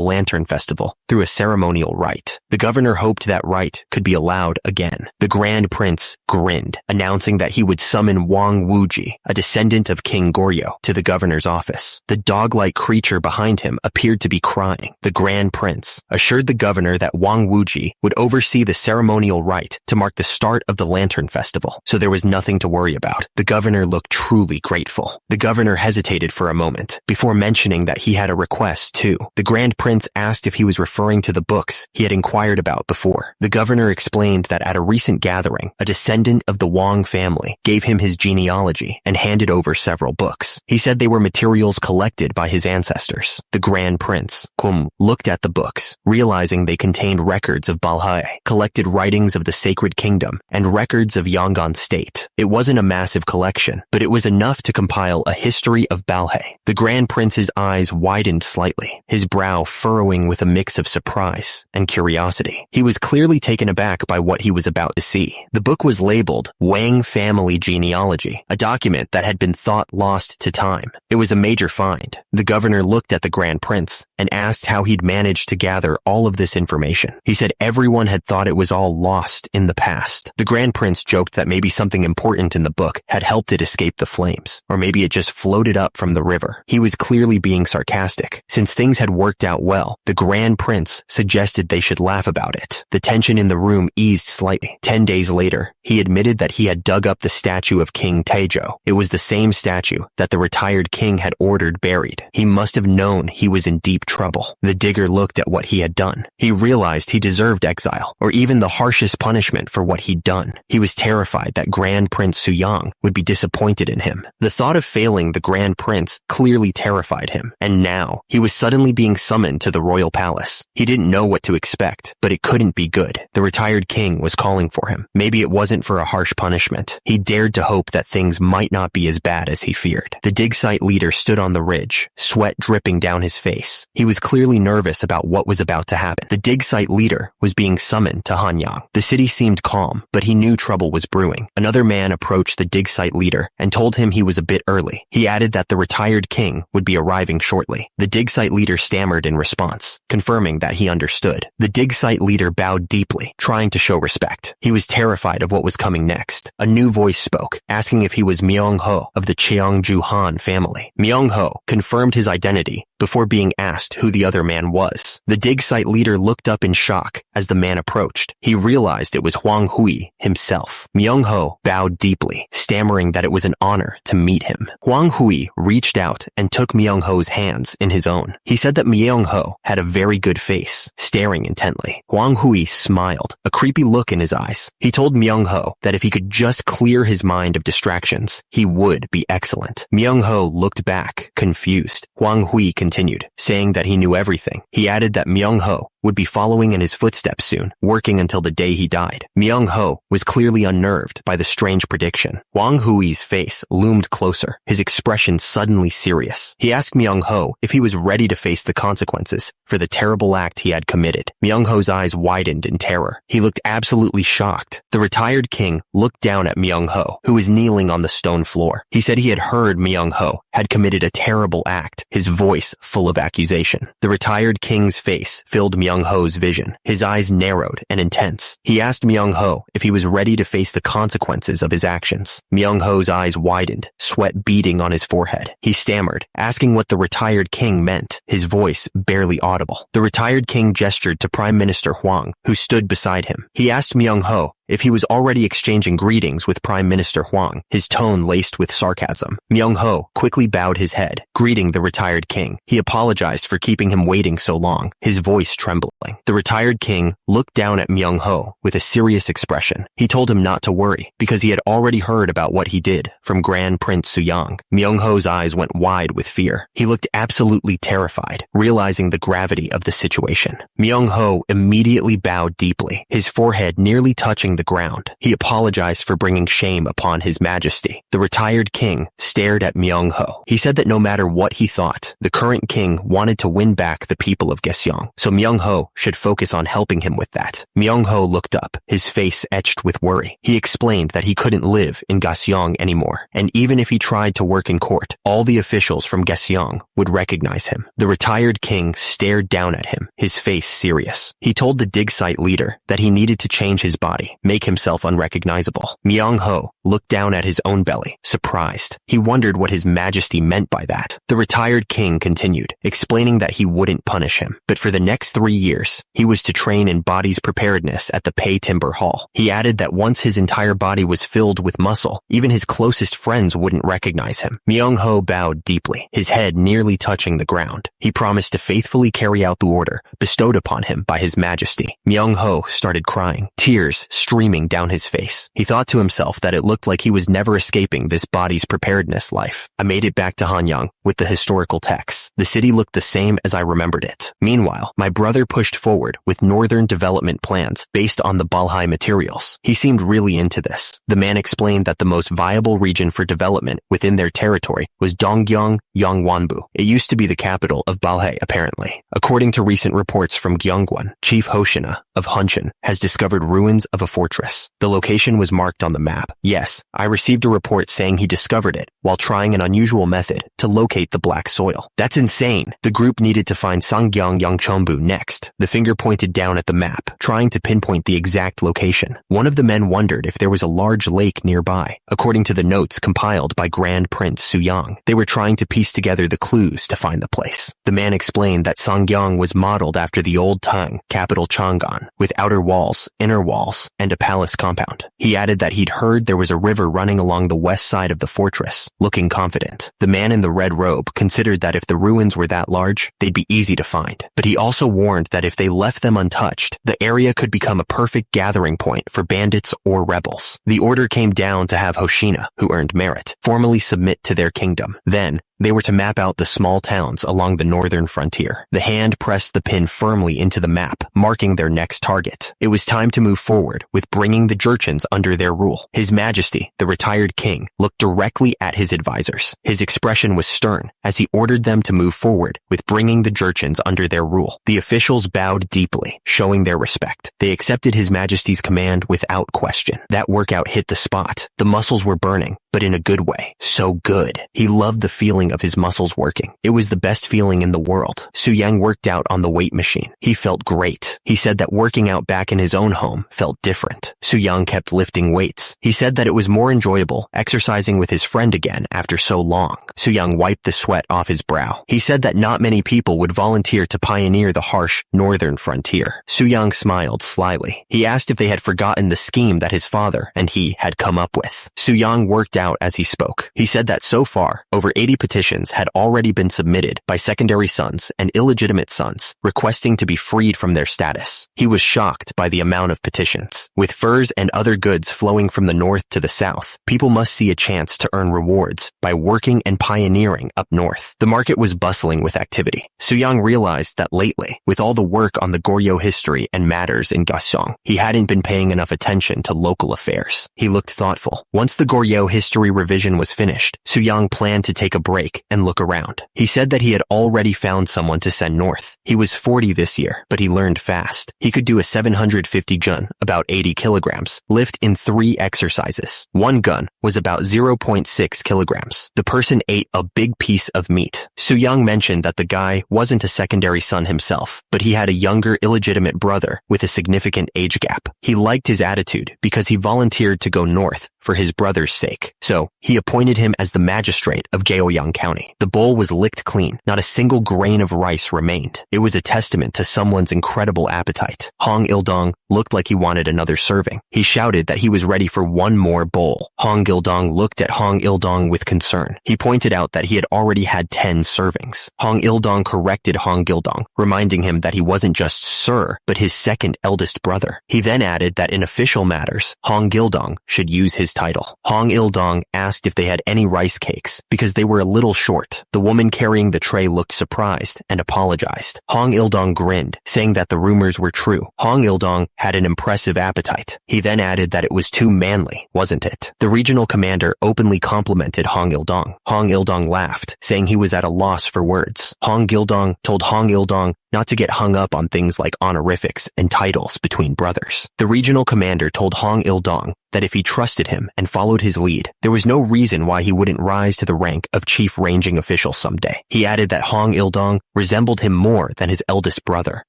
Lantern Festival through a ceremonial rite. The governor hoped that right could be allowed again. The Grand Prince grinned, announcing that he would summon Wang Wuji, a descendant of King Goryo, to the governor's office. The dog-like creature behind him appeared to be crying. The Grand Prince assured the governor that Wang Wuji would oversee the ceremonial rite to mark the start of the Lantern Festival, so there was nothing to worry about. The governor looked truly grateful. The governor hesitated for a moment before mentioning that he had a request too. The Grand Prince asked if he was referring to the books he had inquired about before. The governor explained that at a recent gathering, a descendant of the Wang family gave him his genealogy and handed over several books. He said they were materials collected by his ancestors. The Grand Prince, Kum, looked at the books, realizing they contained records of Balhae, collected writings of the Sacred Kingdom, and records of Yangon State. It wasn't a massive collection, but it was enough to compile a history of Balhae. The Grand Prince's eyes widened slightly, his brow furrowing with a mix of surprise and curiosity. He was clearly taken aback by what he was about to see. The book was labeled Wang Family Genealogy, a document that had been thought lost to time. It was a major find. The governor looked at the Grand Prince and asked how he'd managed to gather all of this information. He said everyone had thought it was all lost in the past. The Grand Prince joked that maybe something important in the book had helped it escape the flames, or maybe it just floated up from the river. He was clearly being sarcastic. Since things had worked out well, the Grand Prince suggested they should laugh about it. The tension in the room eased slightly. 10 days later, he admitted that he had dug up the statue of King Taejo. It was the same statue that the retired king had ordered buried. He must have known he was in deep trouble. The digger looked at what he had done. He realized he deserved exile, or even the harshest punishment for what he'd done. He was terrified that Grand Prince Suyang would be disappointed in him. The thought of failing the Grand Prince clearly terrified him, and now he was suddenly being summoned to the royal palace. He didn't know what to expect, but it couldn't be good. The retired king was calling for him. Maybe it wasn't for a harsh punishment. He dared to hope that things might not be as bad as he feared. The dig site leader stood on the ridge, sweat dripping down his face. He was clearly nervous about what was about to happen. The dig site leader was being summoned to Hanyang. The city seemed calm, but he knew trouble was brewing. Another man approached the dig site leader and told him he was a bit early. He added that the retired king would be arriving shortly. The dig site leader stammered in response, confirming that he understood. The dig site leader bowed deeply, trying to show respect. He was terrified of what was coming next. A new voice spoke, asking if he was Myung-ho of the Cheongju Han family. Myung-ho confirmed his identity before being asked who the other man was. The dig site leader looked up in shock as the man approached. He realized it was Huang Hui himself. Myung-ho bowed deeply, stammering that it was an honor to meet him. Huang Hui reached out and took Myung-ho's hands in his own. He said that Myung-ho had a very good face, staring intently. Huang Hui smiled, a creepy look in his eyes. He told Myung-ho that if he could just clear his mind of distractions, he would be excellent. Myung-ho looked back, confused. Huang Hui continued, saying that he knew everything. He added that Myung-ho would be following in his footsteps soon, working until the day he died. Myung-ho was clearly unnerved by the strange prediction. Huang Hui's face loomed closer, his expression suddenly serious. He asked Myung-ho if he was ready to face the consequences for the terrible act he had committed. Myung-ho's eyes widened in terror. He looked absolutely shocked. The retired king looked down at Myung-ho, who was kneeling on the stone floor. He said he had heard Myung-ho had committed a terrible act, his voice full of accusation. The retired king's face filled Myung-ho's vision, his eyes narrowed and intense. He asked Myung-ho if he was ready to face the consequences of his actions. Myung-ho's eyes widened, sweat beading on his forehead. He stammered, asking what the retired king meant, his voice barely audible. The retired king gestured to Prime Minister Huang, who stood beside him. He asked Myung-ho if he was already exchanging greetings with Prime Minister Huang, his tone laced with sarcasm. Myung-ho quickly bowed his head, greeting the retired king. He apologized for keeping him waiting so long, his voice trembling. The retired king looked down at Myung-ho with a serious expression. He told him not to worry, because he had already heard about what he did from Grand Prince Suyang. Myung-ho's eyes went wide with fear. He looked absolutely terrified, realizing the gravity of the situation. Myung-ho immediately bowed deeply, his forehead nearly touching the the ground. He apologized for bringing shame upon his majesty. The retired king stared at Myung-ho. He said that no matter what he thought, the current king wanted to win back the people of Gyeongsang, so Myung-ho should focus on helping him with that. Myung-ho looked up, his face etched with worry. He explained that he couldn't live in Gyeongsang anymore, and even if he tried to work in court, all the officials from Gyeongsang would recognize him. The retired king stared down at him, his face serious. He told the dig site leader that he needed to change his body, make himself unrecognizable. Myung-ho looked down at his own belly, surprised. He wondered what his majesty meant by that. The retired king continued, explaining that he wouldn't punish him, but for the next 3 years, he was to train in body's preparedness at the Pei Timber Hall. He added that once his entire body was filled with muscle, even his closest friends wouldn't recognize him. Myung-ho bowed deeply, his head nearly touching the ground. He promised to faithfully carry out the order bestowed upon him by his majesty. Myung-ho started crying, tears streaming down his face. He thought to himself that it looked like he was never escaping this body's preparedness life. I made it back to Hanyang with the historical texts. The city looked the same as I remembered it. Meanwhile, my brother pushed forward with northern development plans based on the Balhae materials. He seemed really into this. The man explained that the most viable region for development within their territory was Donggyang Yongwonbu. It used to be the capital of Balhae, apparently. According to recent reports from Gyeongwon, Chief Hoshina of Huncheon has discovered ruins of a fortress. The location was marked on the map. Yes, I received a report saying he discovered it while trying an unusual method to locate the black soil. That's insane. The group needed to find Sanggyang Yongchonbu next. The finger pointed down at the map, trying to pinpoint the exact location. One of the men wondered if there was a large lake nearby. According to the notes compiled by Grand Prince Suyang, they were trying to piece together the clues to find the place. The man explained that Sanggyang was modeled after the old Tang capital Chang'an, with outer walls, inner walls, and a palace compound. He added that he'd heard there was a river running along the west side of the fortress. Looking confident, the man in the red robe considered that if the ruins were that large, they'd be easy to find. But he also warned that if they left them untouched, the area could become a perfect gathering point for bandits or rebels. The order came down to have Hoshina, who earned merit, formally submit to their kingdom. Then, they were to map out the small towns along the northern frontier. The hand pressed the pin firmly into the map, marking their next target. It was time to move forward with bringing the Jurchens under their rule. His Majesty, the retired king, looked directly at his advisors. His expression was stern as he ordered them to move forward with bringing the Jurchens under their rule. The officials bowed deeply, showing their respect. They accepted His Majesty's command without question. That workout hit the spot. The muscles were burning, but in a good way. So good. He loved the feeling of his muscles working. It was the best feeling in the world. Suyang worked out on the weight machine. He felt great. He said that working out back in his own home felt different. Suyang kept lifting weights. He said that it was more enjoyable exercising with his friend again after so long. Suyang wiped the sweat off his brow. He said that not many people would volunteer to pioneer the harsh northern frontier. Suyang smiled slyly. He asked if they had forgotten the scheme that his father and he had come up with. Suyang worked out as he spoke. He said that so far, over 80 petitions had already been submitted by secondary sons and illegitimate sons, requesting to be freed from their status. He was shocked by the amount of petitions. With furs and other goods flowing from the north to the south, people must see a chance to earn rewards by working and pioneering up north. The market was bustling with activity. Suyang realized that lately, with all the work on the Goryeo history and matters in Gyeongsang, he hadn't been paying enough attention to local affairs. He looked thoughtful. Once the Goryeo history revision was finished, Suyang planned to take a break and look around. He said that he had already found someone to send north. He was 40 this year, but he learned fast. He could do a 750 jun, about 80 kilograms, lift in 3 exercises. One gun was about 0.6 kilograms. The person ate a big piece of meat. Suyang mentioned that the guy wasn't a secondary son himself, but he had a younger illegitimate brother with a significant age gap. He liked his attitude because he volunteered to go north for his brother's sake. So, he appointed him as the magistrate of Gyeogyang County. The bowl was licked clean. Not a single grain of rice remained. It was a testament to someone's incredible appetite. Hong Il-dong looked like he wanted another serving. He shouted that he was ready for one more bowl. Hong Il-dong looked at Hong Il-dong with concern. He pointed out that he had already had 10 servings. Hong Il-dong corrected Hong Il-dong, reminding him that he wasn't just Sir, but his second eldest brother. He then added that in official matters, Hong Il-dong should use his title. Hong Il-dong asked if they had any rice cakes, because they were a little short. The woman carrying the tray looked surprised and apologized. Hong Il-dong grinned, saying that the rumors were true. Hong Il-dong had an impressive appetite. He then added that it was too manly, wasn't it? The regional commander openly complimented Hong Il-dong. Hong Il-dong laughed, saying he was at a loss for words. Hong Il-dong told Hong Il-dong not to get hung up on things like honorifics and titles between brothers. The regional commander told Hong Il-dong that if he trusted him and followed his lead, there was no reason why he wouldn't rise to the rank of chief ranging official someday. He added that Hong Il-dong resembled him more than his eldest brother,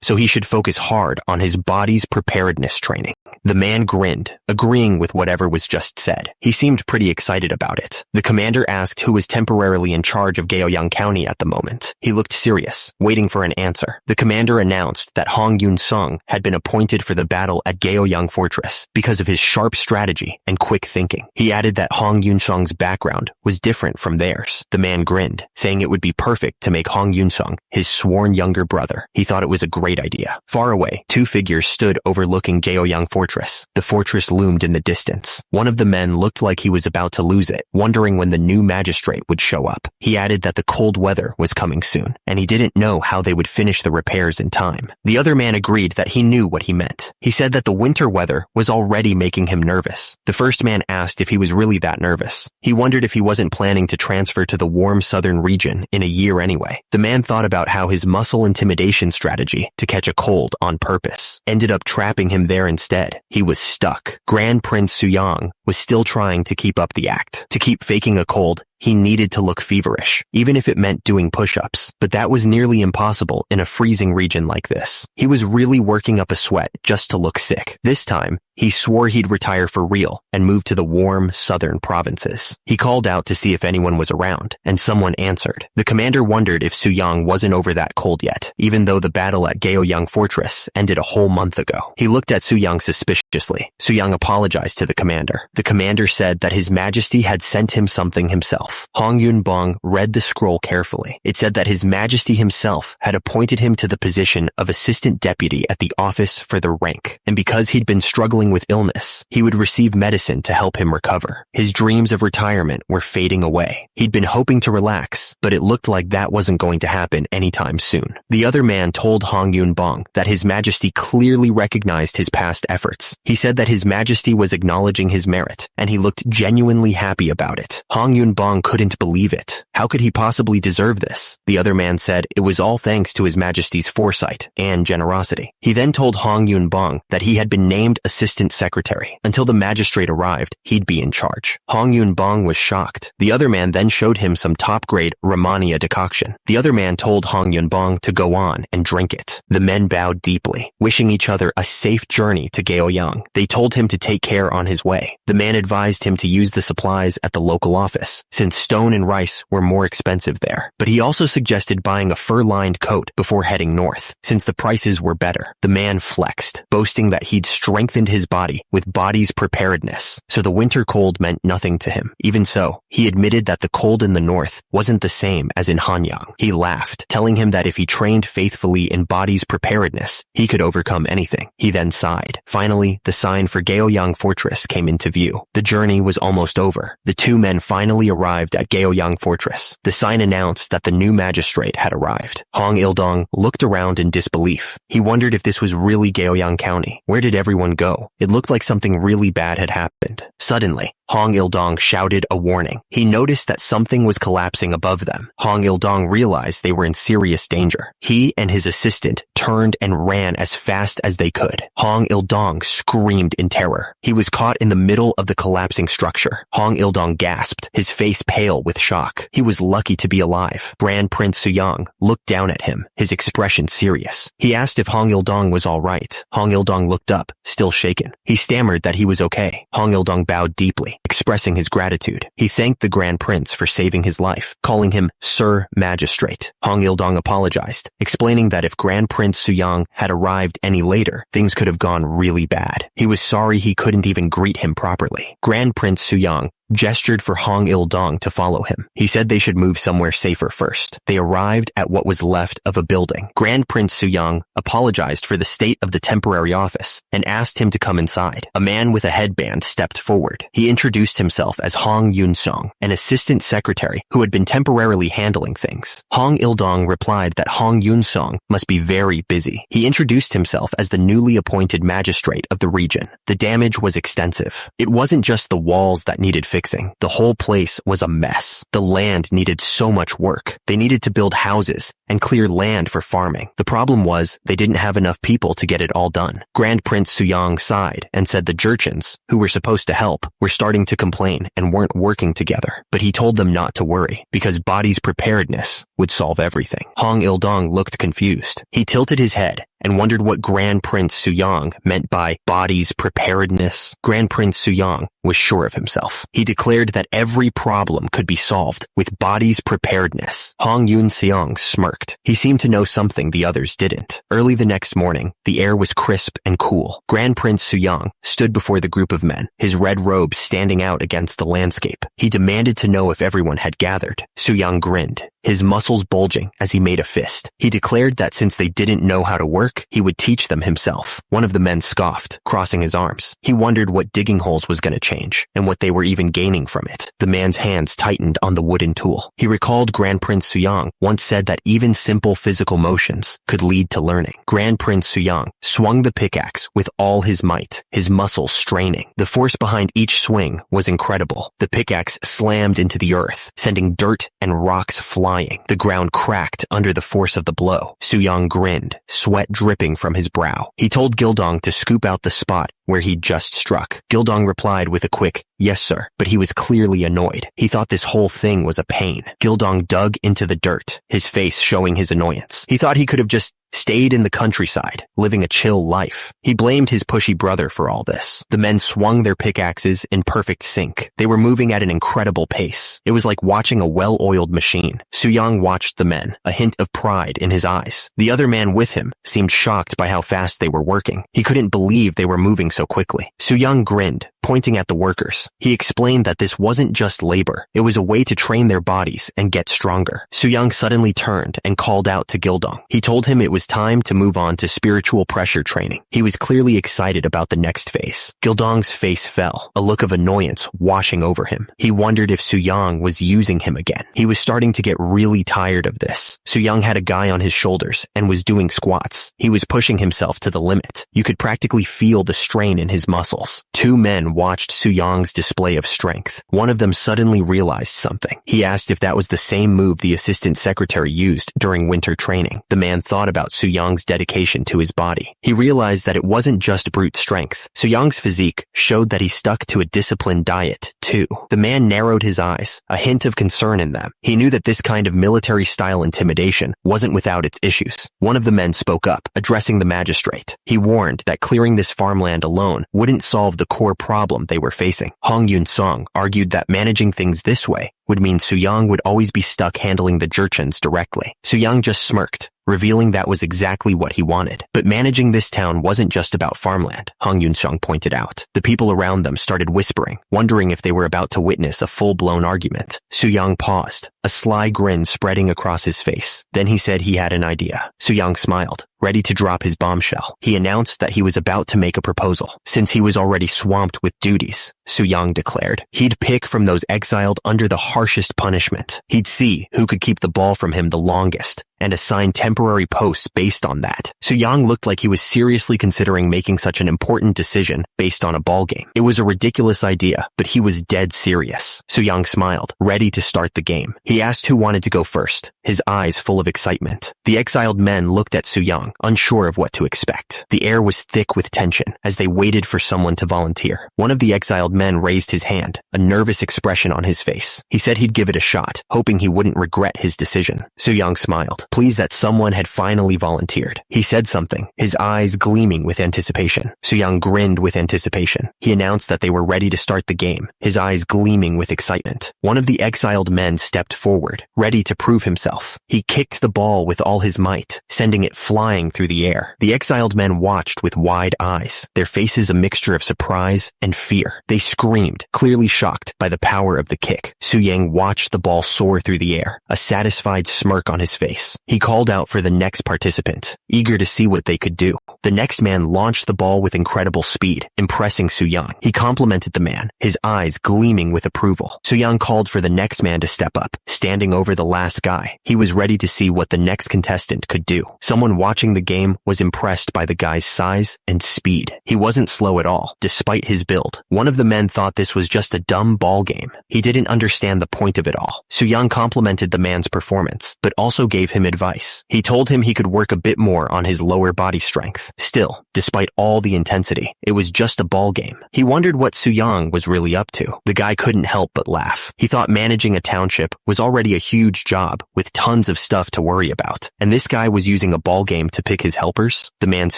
so he should focus hard on his body's preparedness training. The man grinned, agreeing with whatever was just said. He seemed pretty excited about it. The commander asked who was temporarily in charge of Gaoyang County at the moment. He looked serious, waiting for an answer. The commander announced that Hong Yun-sung had been appointed for the battle at Gaoyang Fortress because of his sharp strategy and quick thinking. He added that Hong Yun-sung's background was different from theirs. The man grinned, saying it would be perfect to make Hong Yun-sung his sworn younger brother. He thought it was a great idea. Far away, two figures stood overlooking Gaoyang Fortress. The fortress loomed in the distance. One of the men looked like he was about to lose it, wondering when the new magistrate would show up. He added that the cold weather was coming soon, and he didn't know how they would finish the repairs in time. The other man agreed that he knew what he meant. He said that the winter weather was already making him nervous. The first man asked if he was really that nervous. He wondered if he wasn't planning to transfer to the warm southern region in a year anyway. The man thought about how his muscle intimidation strategy to catch a cold on purpose ended up trapping him there instead. He was stuck. Grand Prince Suyang was still trying to keep up the act. To keep faking a cold, he needed to look feverish, even if it meant doing push-ups, but that was nearly impossible in a freezing region like this. He was really working up a sweat just to look sick. This time, he swore he'd retire for real and move to the warm southern provinces. He called out to see if anyone was around, and someone answered. The commander wondered if Suyang wasn't over that cold yet, even though the battle at Gaoyang Fortress ended a whole month ago. He looked at Suyang suspiciously. Suyang apologized to the commander. The commander said that His Majesty had sent him something himself. Hong Yun-bong read the scroll carefully. It said that His Majesty himself had appointed him to the position of assistant deputy at the office for the rank, and because he'd been struggling with illness, he would receive medicine to help him recover. His dreams of retirement were fading away. He'd been hoping to relax, but it looked like that wasn't going to happen anytime soon. The other man told Hong Yun-bong that His Majesty clearly recognized his past efforts. He said that His Majesty was acknowledging his merit, and he looked genuinely happy about it. Hong Yun-bong couldn't believe it. How could he possibly deserve this? The other man said it was all thanks to His Majesty's foresight and generosity. He then told Hong Yun-bong that he had been named assistant secretary. Until the magistrate arrived, he'd be in charge. Hong Yun-bong was shocked. The other man then showed him some top-grade Romania decoction. The other man told Hong Yun-bong to go on and drink it. The men bowed deeply, wishing each other a safe journey to Gaoyang. They told him to take care on his way. The man advised him to use the supplies at the local office, since stone and rice were more expensive there. But he also suggested buying a fur-lined coat before heading north, since the prices were better. The man flexed, boasting that he'd strengthened his body with body's preparedness, so the winter cold meant nothing to him. Even so, he admitted that the cold in the north wasn't the same as in Hanyang. He laughed, telling him that if he trained faithfully in body's preparedness, he could overcome anything. He then sighed. Finally, the sign for Gaoyang Fortress came into view. The journey was almost over. The two men finally arrived at Gaoyang Fortress. The sign announced that the new magistrate had arrived. Hong Il-dong looked around in disbelief. He wondered if this was really Gaoyang County. Where did everyone go? It looked like something really bad had happened. Suddenly, Hong Il-dong shouted a warning. He noticed that something was collapsing above them. Hong Il-dong realized they were in serious danger. He and his assistant turned and ran as fast as they could. Hong Il-dong screamed in terror. He was caught in the middle of the collapsing structure. Hong Il-dong gasped, his face pale with shock. He was lucky to be alive. Grand Prince Suyang looked down at him, his expression serious. He asked if Hong Il-dong was all right. Hong Il-dong looked up, still shaken. He stammered that he was okay. Hong Il-dong bowed deeply, expressing his gratitude. He thanked the Grand Prince for saving his life, calling him Sir Magistrate. Hong Il-dong apologized, explaining that if Grand Prince Suyang had arrived any later, things could have gone really bad. He was sorry he couldn't even greet him properly. Grand Prince Suyang gestured for Hong Il-dong to follow him. He said they should move somewhere safer first. They arrived at what was left of a building. Grand Prince Suyang apologized for the state of the temporary office and asked him to come inside. A man with a headband stepped forward. He introduced himself as Hong Yun-song, an assistant secretary who had been temporarily handling things. Hong Il-dong replied that Hong Yun-song must be very busy. He introduced himself as the newly appointed magistrate of the region. The damage was extensive. It wasn't just the walls that needed fixing. The whole place was a mess. The land needed so much work. They needed to build houses and clear land for farming. The problem was they didn't have enough people to get it all done. Grand Prince Suyang sighed and said the Jurchens, who were supposed to help, were starting to complain and weren't working together. But he told them not to worry, because body's preparedness would solve everything. Hong Il-dong looked confused. He tilted his head and wondered what Grand Prince Suyang meant by body's preparedness. Grand Prince Suyang was sure of himself. He declared that every problem could be solved with body's preparedness. Hong Yun-seong smirked. He seemed to know something the others didn't. Early the next morning, the air was crisp and cool. Grand Prince Suyang stood before the group of men, his red robe standing out against the landscape. He demanded to know if everyone had gathered. Suyang grinned, his muscles bulging as he made a fist. He declared that since they didn't know how to work, he would teach them himself. One of the men scoffed, crossing his arms. He wondered what digging holes was going to change, and what they were even gaining from it. The man's hands tightened on the wooden tool. He recalled Grand Prince Suyang once said that even simple physical motions could lead to learning. Grand Prince Suyang swung the pickaxe with all his might, his muscles straining. The force behind each swing was incredible. The pickaxe slammed into the earth, sending dirt and rocks flying. The ground cracked under the force of the blow. Suyang grinned, sweat dripping from his brow. He told Gildong to scoop out the spot where he'd just struck. Gildong replied with a quick, "Yes, sir," but he was clearly annoyed. He thought this whole thing was a pain. Gildong dug into the dirt, his face showing his annoyance. He thought he could have just stayed in the countryside, living a chill life. He blamed his pushy brother for all this. The men swung their pickaxes in perfect sync. They were moving at an incredible pace. It was like watching a well-oiled machine. Suyang watched the men, a hint of pride in his eyes. The other man with him seemed shocked by how fast they were working. He couldn't believe they were moving so quickly. Suyang grinned, pointing at the workers. He explained that this wasn't just labor. It was a way to train their bodies and get stronger. Suyang suddenly turned and called out to Gildong. He told him it was time to move on to spiritual pressure training. He was clearly excited about the next phase. Gildong's face fell, a look of annoyance washing over him. He wondered if Suyang was using him again. He was starting to get really tired of this. Suyang had a guy on his shoulders and was doing squats. He was pushing himself to the limit. You could practically feel the strain in his muscles. Two men watched Suyang's display of strength. One of them suddenly realized something. He asked if that was the same move the assistant secretary used during winter training. The man thought about Suyang's dedication to his body. He realized that it wasn't just brute strength. Suyang's physique showed that he stuck to a disciplined diet, too. The man narrowed his eyes, a hint of concern in them. He knew that this kind of military-style intimidation wasn't without its issues. One of the men spoke up, addressing the magistrate. He warned that clearing this farmland alone wouldn't solve the core problem they were facing. Hong Yun-song argued that managing things this way would mean Suyang would always be stuck handling the Jurchens directly. Suyang just smirked, revealing that was exactly what he wanted. But managing this town wasn't just about farmland, Hong Yun-song pointed out. The people around them started whispering, wondering if they were about to witness a full-blown argument. Suyang paused, a sly grin spreading across his face. Then he said he had an idea. Suyang smiled, ready to drop his bombshell. He announced that he was about to make a proposal. Since he was already swamped with duties, Suyang declared, he'd pick from those exiled under the harshest punishment. He'd see who could keep the ball from him the longest, and assign temporary posts based on that. Suyang looked like he was seriously considering making such an important decision based on a ball game. It was a ridiculous idea, but he was dead serious. Suyang smiled, ready to start the game. He asked who wanted to go first, his eyes full of excitement. The exiled men looked at Suyang, unsure of what to expect. The air was thick with tension as they waited for someone to volunteer. One of the exiled men raised his hand, a nervous expression on his face. He said he'd give it a shot, hoping he wouldn't regret his decision. Suyang smiled, pleased that someone had finally volunteered. He said something, his eyes gleaming with anticipation. Suyang grinned with anticipation. He announced that they were ready to start the game, his eyes gleaming with excitement. One of the exiled men stepped forward, ready to prove himself himself. He kicked the ball with all his might, sending it flying through the air. The exiled men watched with wide eyes, their faces a mixture of surprise and fear. They screamed, clearly shocked by the power of the kick. Su Yang watched the ball soar through the air, a satisfied smirk on his face. He called out for the next participant, eager to see what they could do. The next man launched the ball with incredible speed, impressing Su Yang. He complimented the man, his eyes gleaming with approval. Su Yang called for the next man to step up, standing over the last guy. He was ready to see what the next contestant could do. Someone watching the game was impressed by the guy's size and speed. He wasn't slow at all, despite his build. One of the men thought this was just a dumb ball game. He didn't understand the point of it all. Su Yang complimented the man's performance, but also gave him advice. He told him he could work a bit more on his lower body strength. Still, despite all the intensity, it was just a ball game. He wondered what Su Yang was really up to. The guy couldn't help but laugh. He thought managing a township was already a huge job with tons of stuff to worry about. And this guy was using a ball game to pick his helpers? The man's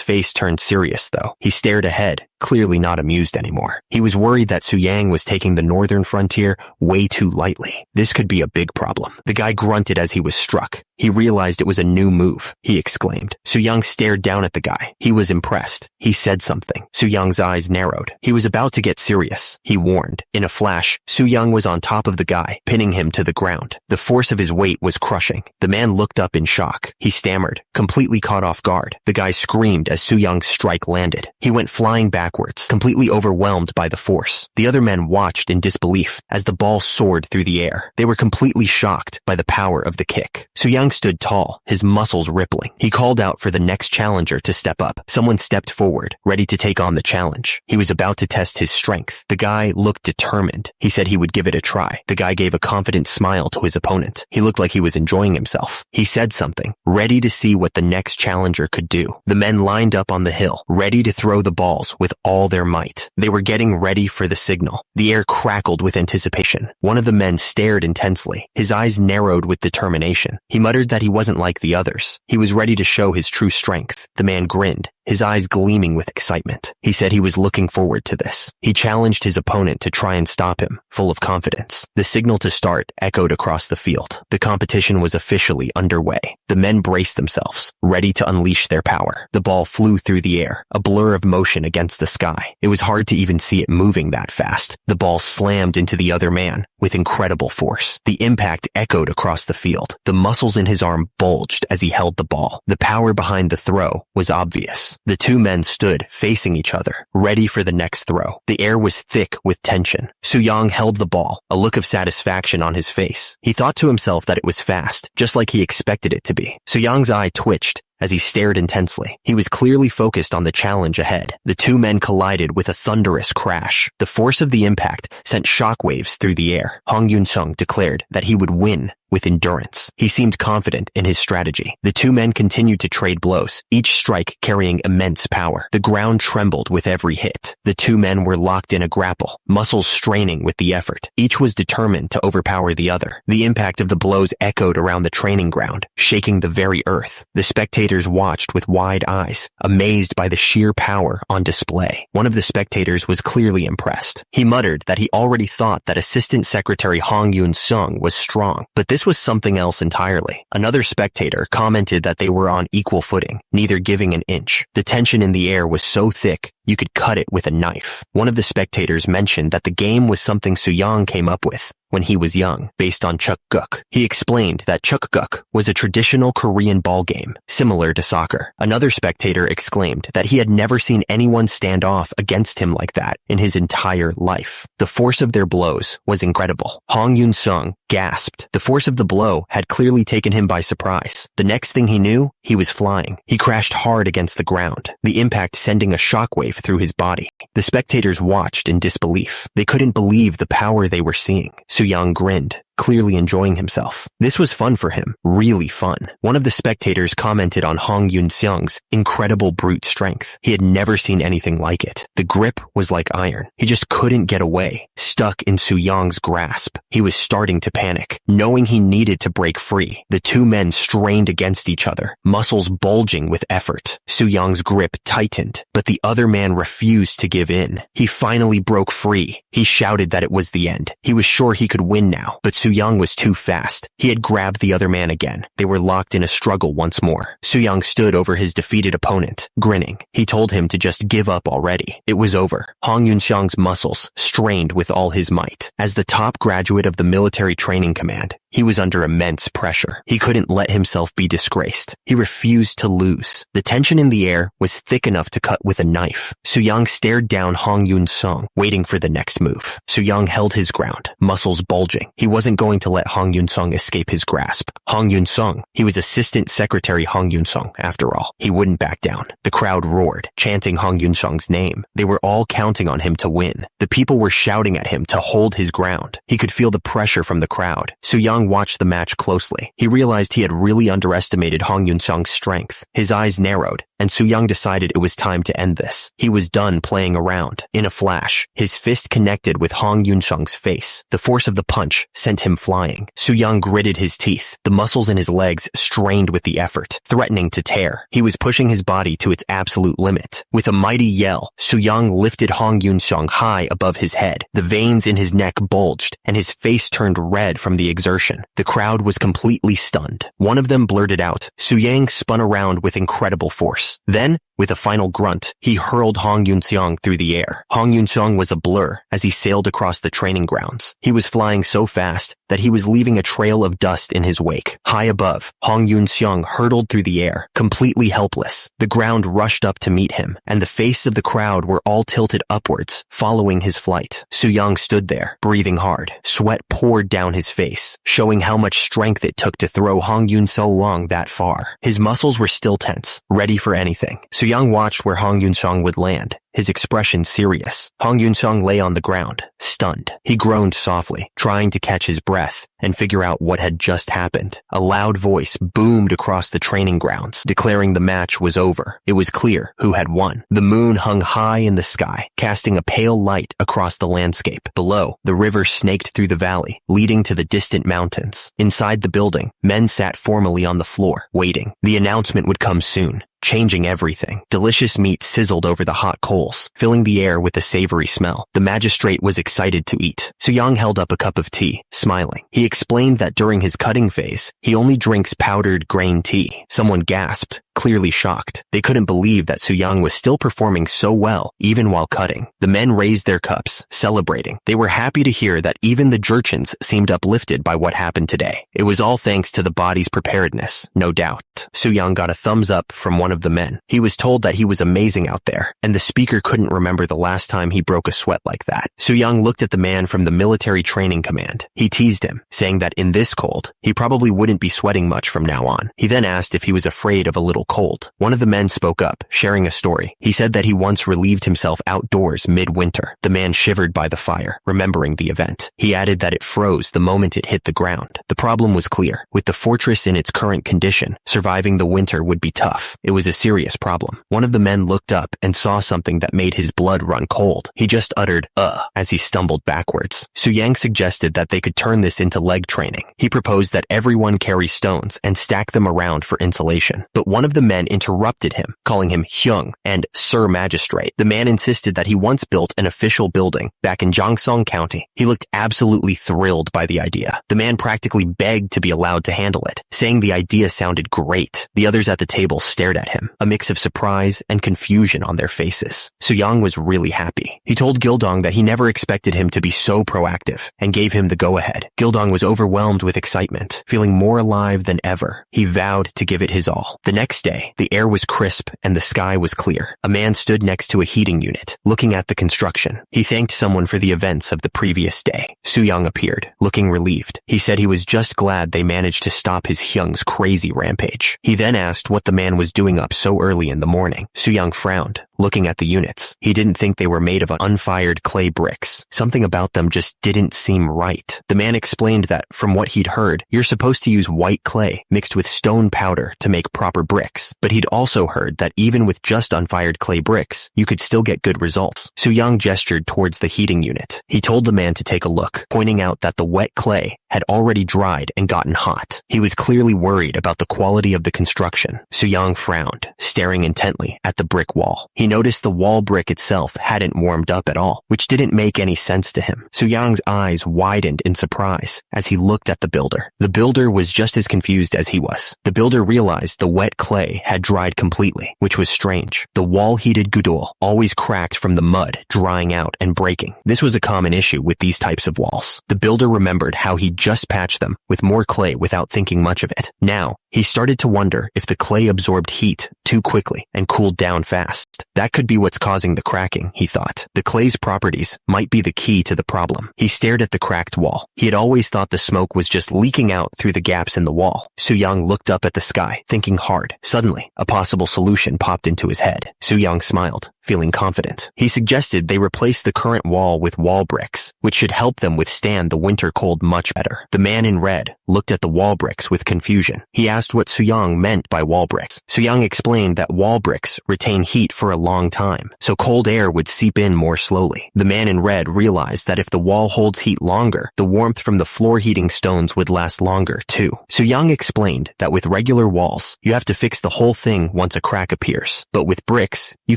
face turned serious though. He stared ahead, clearly not amused anymore. He was worried that Su Yang was taking the northern frontier way too lightly. This could be a big problem. The guy grunted as he was struck. He realized it was a new move. He exclaimed. Su Yang stared down at the guy. He was impressed. He said something. Su Yang's eyes narrowed. He was about to get serious. He warned. In a flash, Su Yang was on top of the guy, pinning him to the ground. The force of his weight was crushing. The man looked up in shock. He stammered, completely caught off guard. The guy screamed as Su Yang's strike landed. He went flying backwards, completely overwhelmed by the force. The other men watched in disbelief as the ball soared through the air. They were completely shocked by the power of the kick. Su Yang stood tall, his muscles rippling. He called out for the next challenger to step up. Someone stepped forward, ready to take on the challenge. He was about to test his strength. The guy looked determined. He said he would give it a try. The guy gave a confident smile to his opponent. He looked like he was enjoying himself. He said something, ready to see what the next challenger could do. The men lined up on the hill, ready to throw the balls with all their might. They were getting ready for the signal. The air crackled with anticipation. One of the men stared intensely. His eyes narrowed with determination. He muttered that he wasn't like the others. He was ready to show his true strength. The man grinned, his eyes gleaming with excitement. He said he was looking forward to this. He challenged his opponent to try and stop him, full of confidence. The signal to start echoed across the field. The competition was officially underway. The men braced themselves, ready to unleash their power. The ball flew through the air, a blur of motion against the sky. It was hard to even see it moving that fast. The ball slammed into the other man with incredible force. The impact echoed across the field. The muscles in his arm bulged as he held the ball. The power behind the throw was obvious. The two men stood facing each other, ready for the next throw. The air was thick with tension. Su Yang held the ball, a look of satisfaction on his face. He thought to himself that it was fast, just like he expected it to be. Su Yang's eye twitched as he stared intensely. He was clearly focused on the challenge ahead. The two men collided with a thunderous crash. The force of the impact sent shockwaves through the air. Hong Yun-sung declared that he would win with endurance. He seemed confident in his strategy. The two men continued to trade blows, each strike carrying immense power. The ground trembled with every hit. The two men were locked in a grapple, muscles straining with the effort. Each was determined to overpower the other. The impact of the blows echoed around the training ground, shaking the very earth. The spectators watched with wide eyes, amazed by the sheer power on display. One of the spectators was clearly impressed. He muttered that he already thought that Assistant Secretary Hong Yun-sung was strong, but this was something else entirely. Another spectator commented that they were on equal footing, neither giving an inch. The tension in the air was so thick, you could cut it with a knife. One of the spectators mentioned that the game was something Su Yang came up with when he was young, based on chukguk. He explained that chukguk was a traditional Korean ball game, similar to soccer. Another spectator exclaimed that he had never seen anyone stand off against him like that in his entire life. The force of their blows was incredible. Hong Yun-sung gasped. The force of the blow had clearly taken him by surprise. The next thing he knew, he was flying. He crashed hard against the ground, the impact sending a shockwave through his body. The spectators watched in disbelief. They couldn't believe the power they were seeing. Su Yang grinned, clearly enjoying himself. This was fun for him, really fun. One of the spectators commented on Hong Yun-sung's incredible brute strength. He had never seen anything like it. The grip was like iron. He just couldn't get away, stuck in Su Yang's grasp. He was starting to panic, knowing he needed to break free. The two men strained against each other, muscles bulging with effort. Su Yang's grip tightened, but the other man refused to give in. He finally broke free. He shouted that it was the end. He was sure he could win now, but Su-young was too fast. He had grabbed the other man again. They were locked in a struggle once more. Su-young stood over his defeated opponent, grinning. He told him to just give up already. It was over. Hong Yun-xiang's muscles strained with all his might. As the top graduate of the military training command, he was under immense pressure. He couldn't let himself be disgraced. He refused to lose. The tension in the air was thick enough to cut with a knife. Su-young stared down Hong Yun-sung, waiting for the next move. Su-young held his ground, muscles bulging. He wasn't going to let Hong Yun-sung escape his grasp. Hong Yun-sung, he was Assistant Secretary Hong Yun-sung, after all. He wouldn't back down. The crowd roared, chanting Hong Yun-sung's name. They were all counting on him to win. The people were shouting at him to hold his ground. He could feel the pressure from the crowd. Su-young watched the match closely. He realized he had really underestimated Hong Yun-sung's strength. His eyes narrowed, and Su-young decided it was time to end this. He was done playing around. In a flash, his fist connected with Hong Yun-sung's face. The force of the punch sent him flying. Su-young gritted his teeth. The muscles in his legs strained with the effort, threatening to tear. He was pushing his body to its absolute limit. With a mighty yell, Su-young lifted Hong Yun-sung high above his head. The veins in his neck bulged, and his face turned red from the exertion. The crowd was completely stunned. One of them blurted out. Su-young spun around with incredible force. Then, with a final grunt, he hurled Hong Yun-sung through the air. Hong Yun-sung was a blur as he sailed across the training grounds. He was flying so fast that he was leaving a trail of dust in his wake. High above, Hong Yun-sung hurtled through the air, completely helpless. The ground rushed up to meet him, and the faces of the crowd were all tilted upwards, following his flight. Su-young stood there, breathing hard. Sweat poured down his face, showing how much strength it took to throw Hong Yun-sung that far. His muscles were still tense, ready for anything. Su-young watched where Hong Yun-sung would land, his expression serious. Hong Yun-sung lay on the ground, stunned. He groaned softly, trying to catch his breath and figure out what had just happened. A loud voice boomed across the training grounds, declaring the match was over. It was clear who had won. The moon hung high in the sky, casting a pale light across the landscape. Below, the river snaked through the valley, leading to the distant mountains. Inside the building, men sat formally on the floor, waiting. The announcement would come soon, changing everything. Delicious meat sizzled over the hot coals, filling the air with a savory smell. The magistrate was excited to eat. Su-young held up a cup of tea, smiling. He explained that during his cutting phase, he only drinks powdered grain tea. Someone gasped, clearly shocked. They couldn't believe that Su-young was still performing so well, even while cutting. The men raised their cups, celebrating. They were happy to hear that even the jerchins seemed uplifted by what happened today. It was all thanks to the body's preparedness, no doubt. Su-young got a thumbs up from one of the men. He was told that he was amazing out there, and the speaker couldn't remember the last time he broke a sweat like that. Su-young looked at the man from the military training command. He teased him, saying that in this cold, he probably wouldn't be sweating much from now on. He then asked if he was afraid of a little cold. One of the men spoke up, sharing a story. He said that he once relieved himself outdoors mid-winter. The man shivered by the fire, remembering the event. He added that it froze the moment it hit the ground. The problem was clear. With the fortress in its current condition, surviving the winter would be tough. It was a serious problem. One of the men looked up and saw something that made his blood run cold. He just uttered, as he stumbled backwards. Su-young suggested that they could turn this into leg training. He proposed that everyone carry stones and stack them around for insulation. But one of the men interrupted him, calling him Hyung and Sir Magistrate. The man insisted that he once built an official building back in Gyeongsang County. He looked absolutely thrilled by the idea. The man practically begged to be allowed to handle it, saying the idea sounded great. The others at the table stared at him, a mix of surprise and confusion on their faces. Su-young was really happy. He told Gildong that he never expected him to be so proactive and gave him the go-ahead. Gildong was overwhelmed with excitement, feeling more alive than ever. He vowed to give it his all. The next day, the air was crisp and the sky was clear. A man stood next to a heating unit, looking at the construction. He thanked someone for the events of the previous day. Su-young appeared, looking relieved. He said he was just glad they managed to stop his Hyung's crazy rampage. He then asked what the man was doing up so early in the morning. Su-young frowned, looking at the units. He didn't think they were made of unfired clay bricks. Something about them just didn't seem right. The man explained that, from what he'd heard, you're supposed to use white clay mixed with stone powder to make proper bricks. But he'd also heard that even with just unfired clay bricks, you could still get good results. Su-young gestured towards the heating unit. He told the man to take a look, pointing out that the wet clay had already dried and gotten hot. He was clearly worried about the quality of the construction. Su-young frowned, staring intently at the brick wall. He He noticed the wall brick itself hadn't warmed up at all, which didn't make any sense to him. Soo-young's eyes widened in surprise as he looked at the builder. The builder was just as confused as he was. The builder realized the wet clay had dried completely, which was strange. The wall-heated gudol always cracked from the mud drying out and breaking. This was a common issue with these types of walls. The builder remembered how he just patched them with more clay without thinking much of it. Now, he started to wonder if the clay absorbed heat too quickly and cooled down fast. That could be what's causing the cracking, he thought. The clay's properties might be the key to the problem. He stared at the cracked wall. He had always thought the smoke was just leaking out through the gaps in the wall. Soo-young looked up at the sky, thinking hard. Suddenly, a possible solution popped into his head. Soo-young smiled, feeling confident. He suggested they replace the current wall with wall bricks, which should help them withstand the winter cold much better. The man in red looked at the wall bricks with confusion. He asked what Soo-young meant by wall bricks. Soo-young explained that wall bricks retain heat for a long time, so cold air would seep in more slowly. The man in red realized that if the wall holds heat longer, the warmth from the floor heating stones would last longer too. Soo-young explained that with regular walls, you have to fix the whole thing once a crack appears, but with bricks, you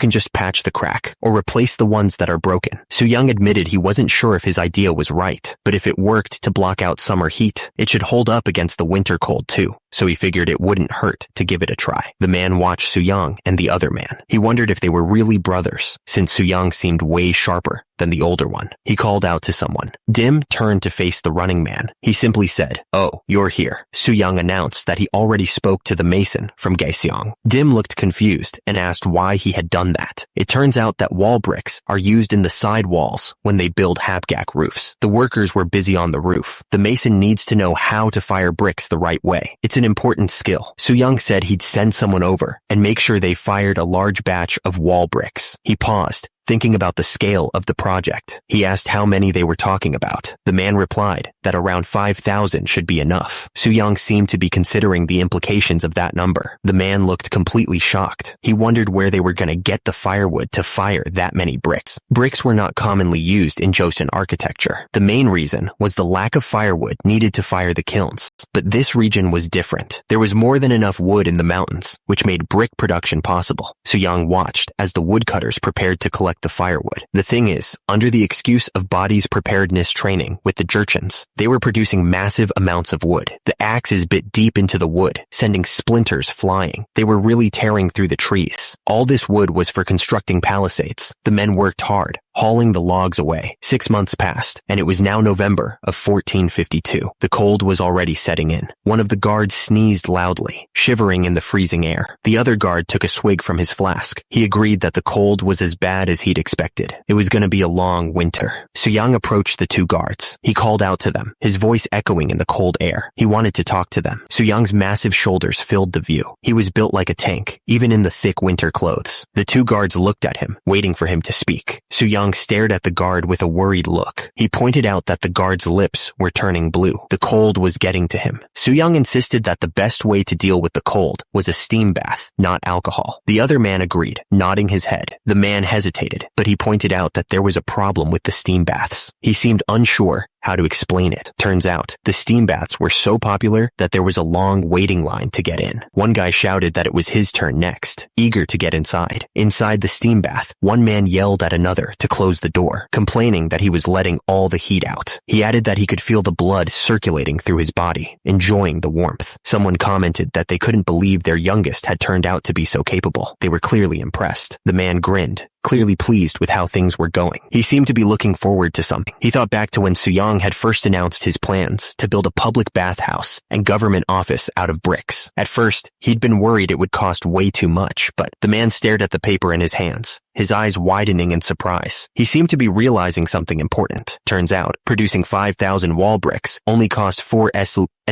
can just patch the crack or replace the ones that are broken. Soo-young admitted he wasn't sure if his idea was right, but if it worked to block out summer heat, it should hold up against the winter cold too. So he figured it wouldn't hurt to give it a try. The man watched Soo-young and the other man. He wondered if they were really brothers, since Soo-young seemed way sharper than the older one. He called out to someone. Dim turned to face the running man. He simply said, "Oh, you're here." Soo-young announced that he already spoke to the mason from Gaeseong. Dim looked confused and asked why he had done that. It turns out that wall bricks are used in the side walls when they build hapgak roofs. The workers were busy on the roof. The mason needs to know how to fire bricks the right way. It's an important skill. Soo-young said he'd send someone over and make sure they fired a large batch of wall bricks. He paused, thinking about the scale of the project. He asked how many they were talking about. The man replied that around 5,000 should be enough. Soo-young seemed to be considering the implications of that number. The man looked completely shocked. He wondered where they were going to get the firewood to fire that many bricks. Bricks were not commonly used in Joseon architecture. The main reason was the lack of firewood needed to fire the kilns. But this region was different. There was more than enough wood in the mountains, which made brick production possible. Soo-young watched as the woodcutters prepared to collect the firewood. The thing is, under the excuse of body's preparedness training with the Jurchens, they were producing massive amounts of wood. The axes bit deep into the wood, sending splinters flying. They were really tearing through the trees. All this wood was for constructing palisades. The men worked hard, hauling the logs away. 6 months passed, and it was now November of 1452. The cold was already setting in. One of the guards sneezed loudly, shivering in the freezing air. The other guard took a swig from his flask. He agreed that the cold was as bad as he'd expected. It was going to be a long winter. Soo-young approached the two guards. He called out to them, his voice echoing in the cold air. He wanted to talk to them. Soo-young's massive shoulders filled the view. He was built like a tank, even in the thick winter clothes. The two guards looked at him, waiting for him to speak. Soo-young stared at the guard with a worried look. He pointed out that the guard's lips were turning blue. The cold was getting to him. Soo-young insisted that the best way to deal with the cold was a steam bath, not alcohol. The other man agreed, nodding his head. The man hesitated, but he pointed out that there was a problem with the steam baths. He seemed unsure how to explain it. Turns out, the steam baths were so popular that there was a long waiting line to get in. One guy shouted that it was his turn next, eager to get inside. Inside the steam bath, one man yelled at another to close the door, complaining that he was letting all the heat out. He added that he could feel the blood circulating through his body, enjoying the warmth. Someone commented that they couldn't believe their youngest had turned out to be so capable. They were clearly impressed. The man grinned, clearly pleased with how things were going. He seemed to be looking forward to something. He thought back to when Soo-young had first announced his plans to build a public bathhouse and government office out of bricks. At first, he'd been worried it would cost way too much, but the man stared at the paper in his hands, his eyes widening in surprise. He seemed to be realizing something important. Turns out, producing 5,000 wall bricks only cost 4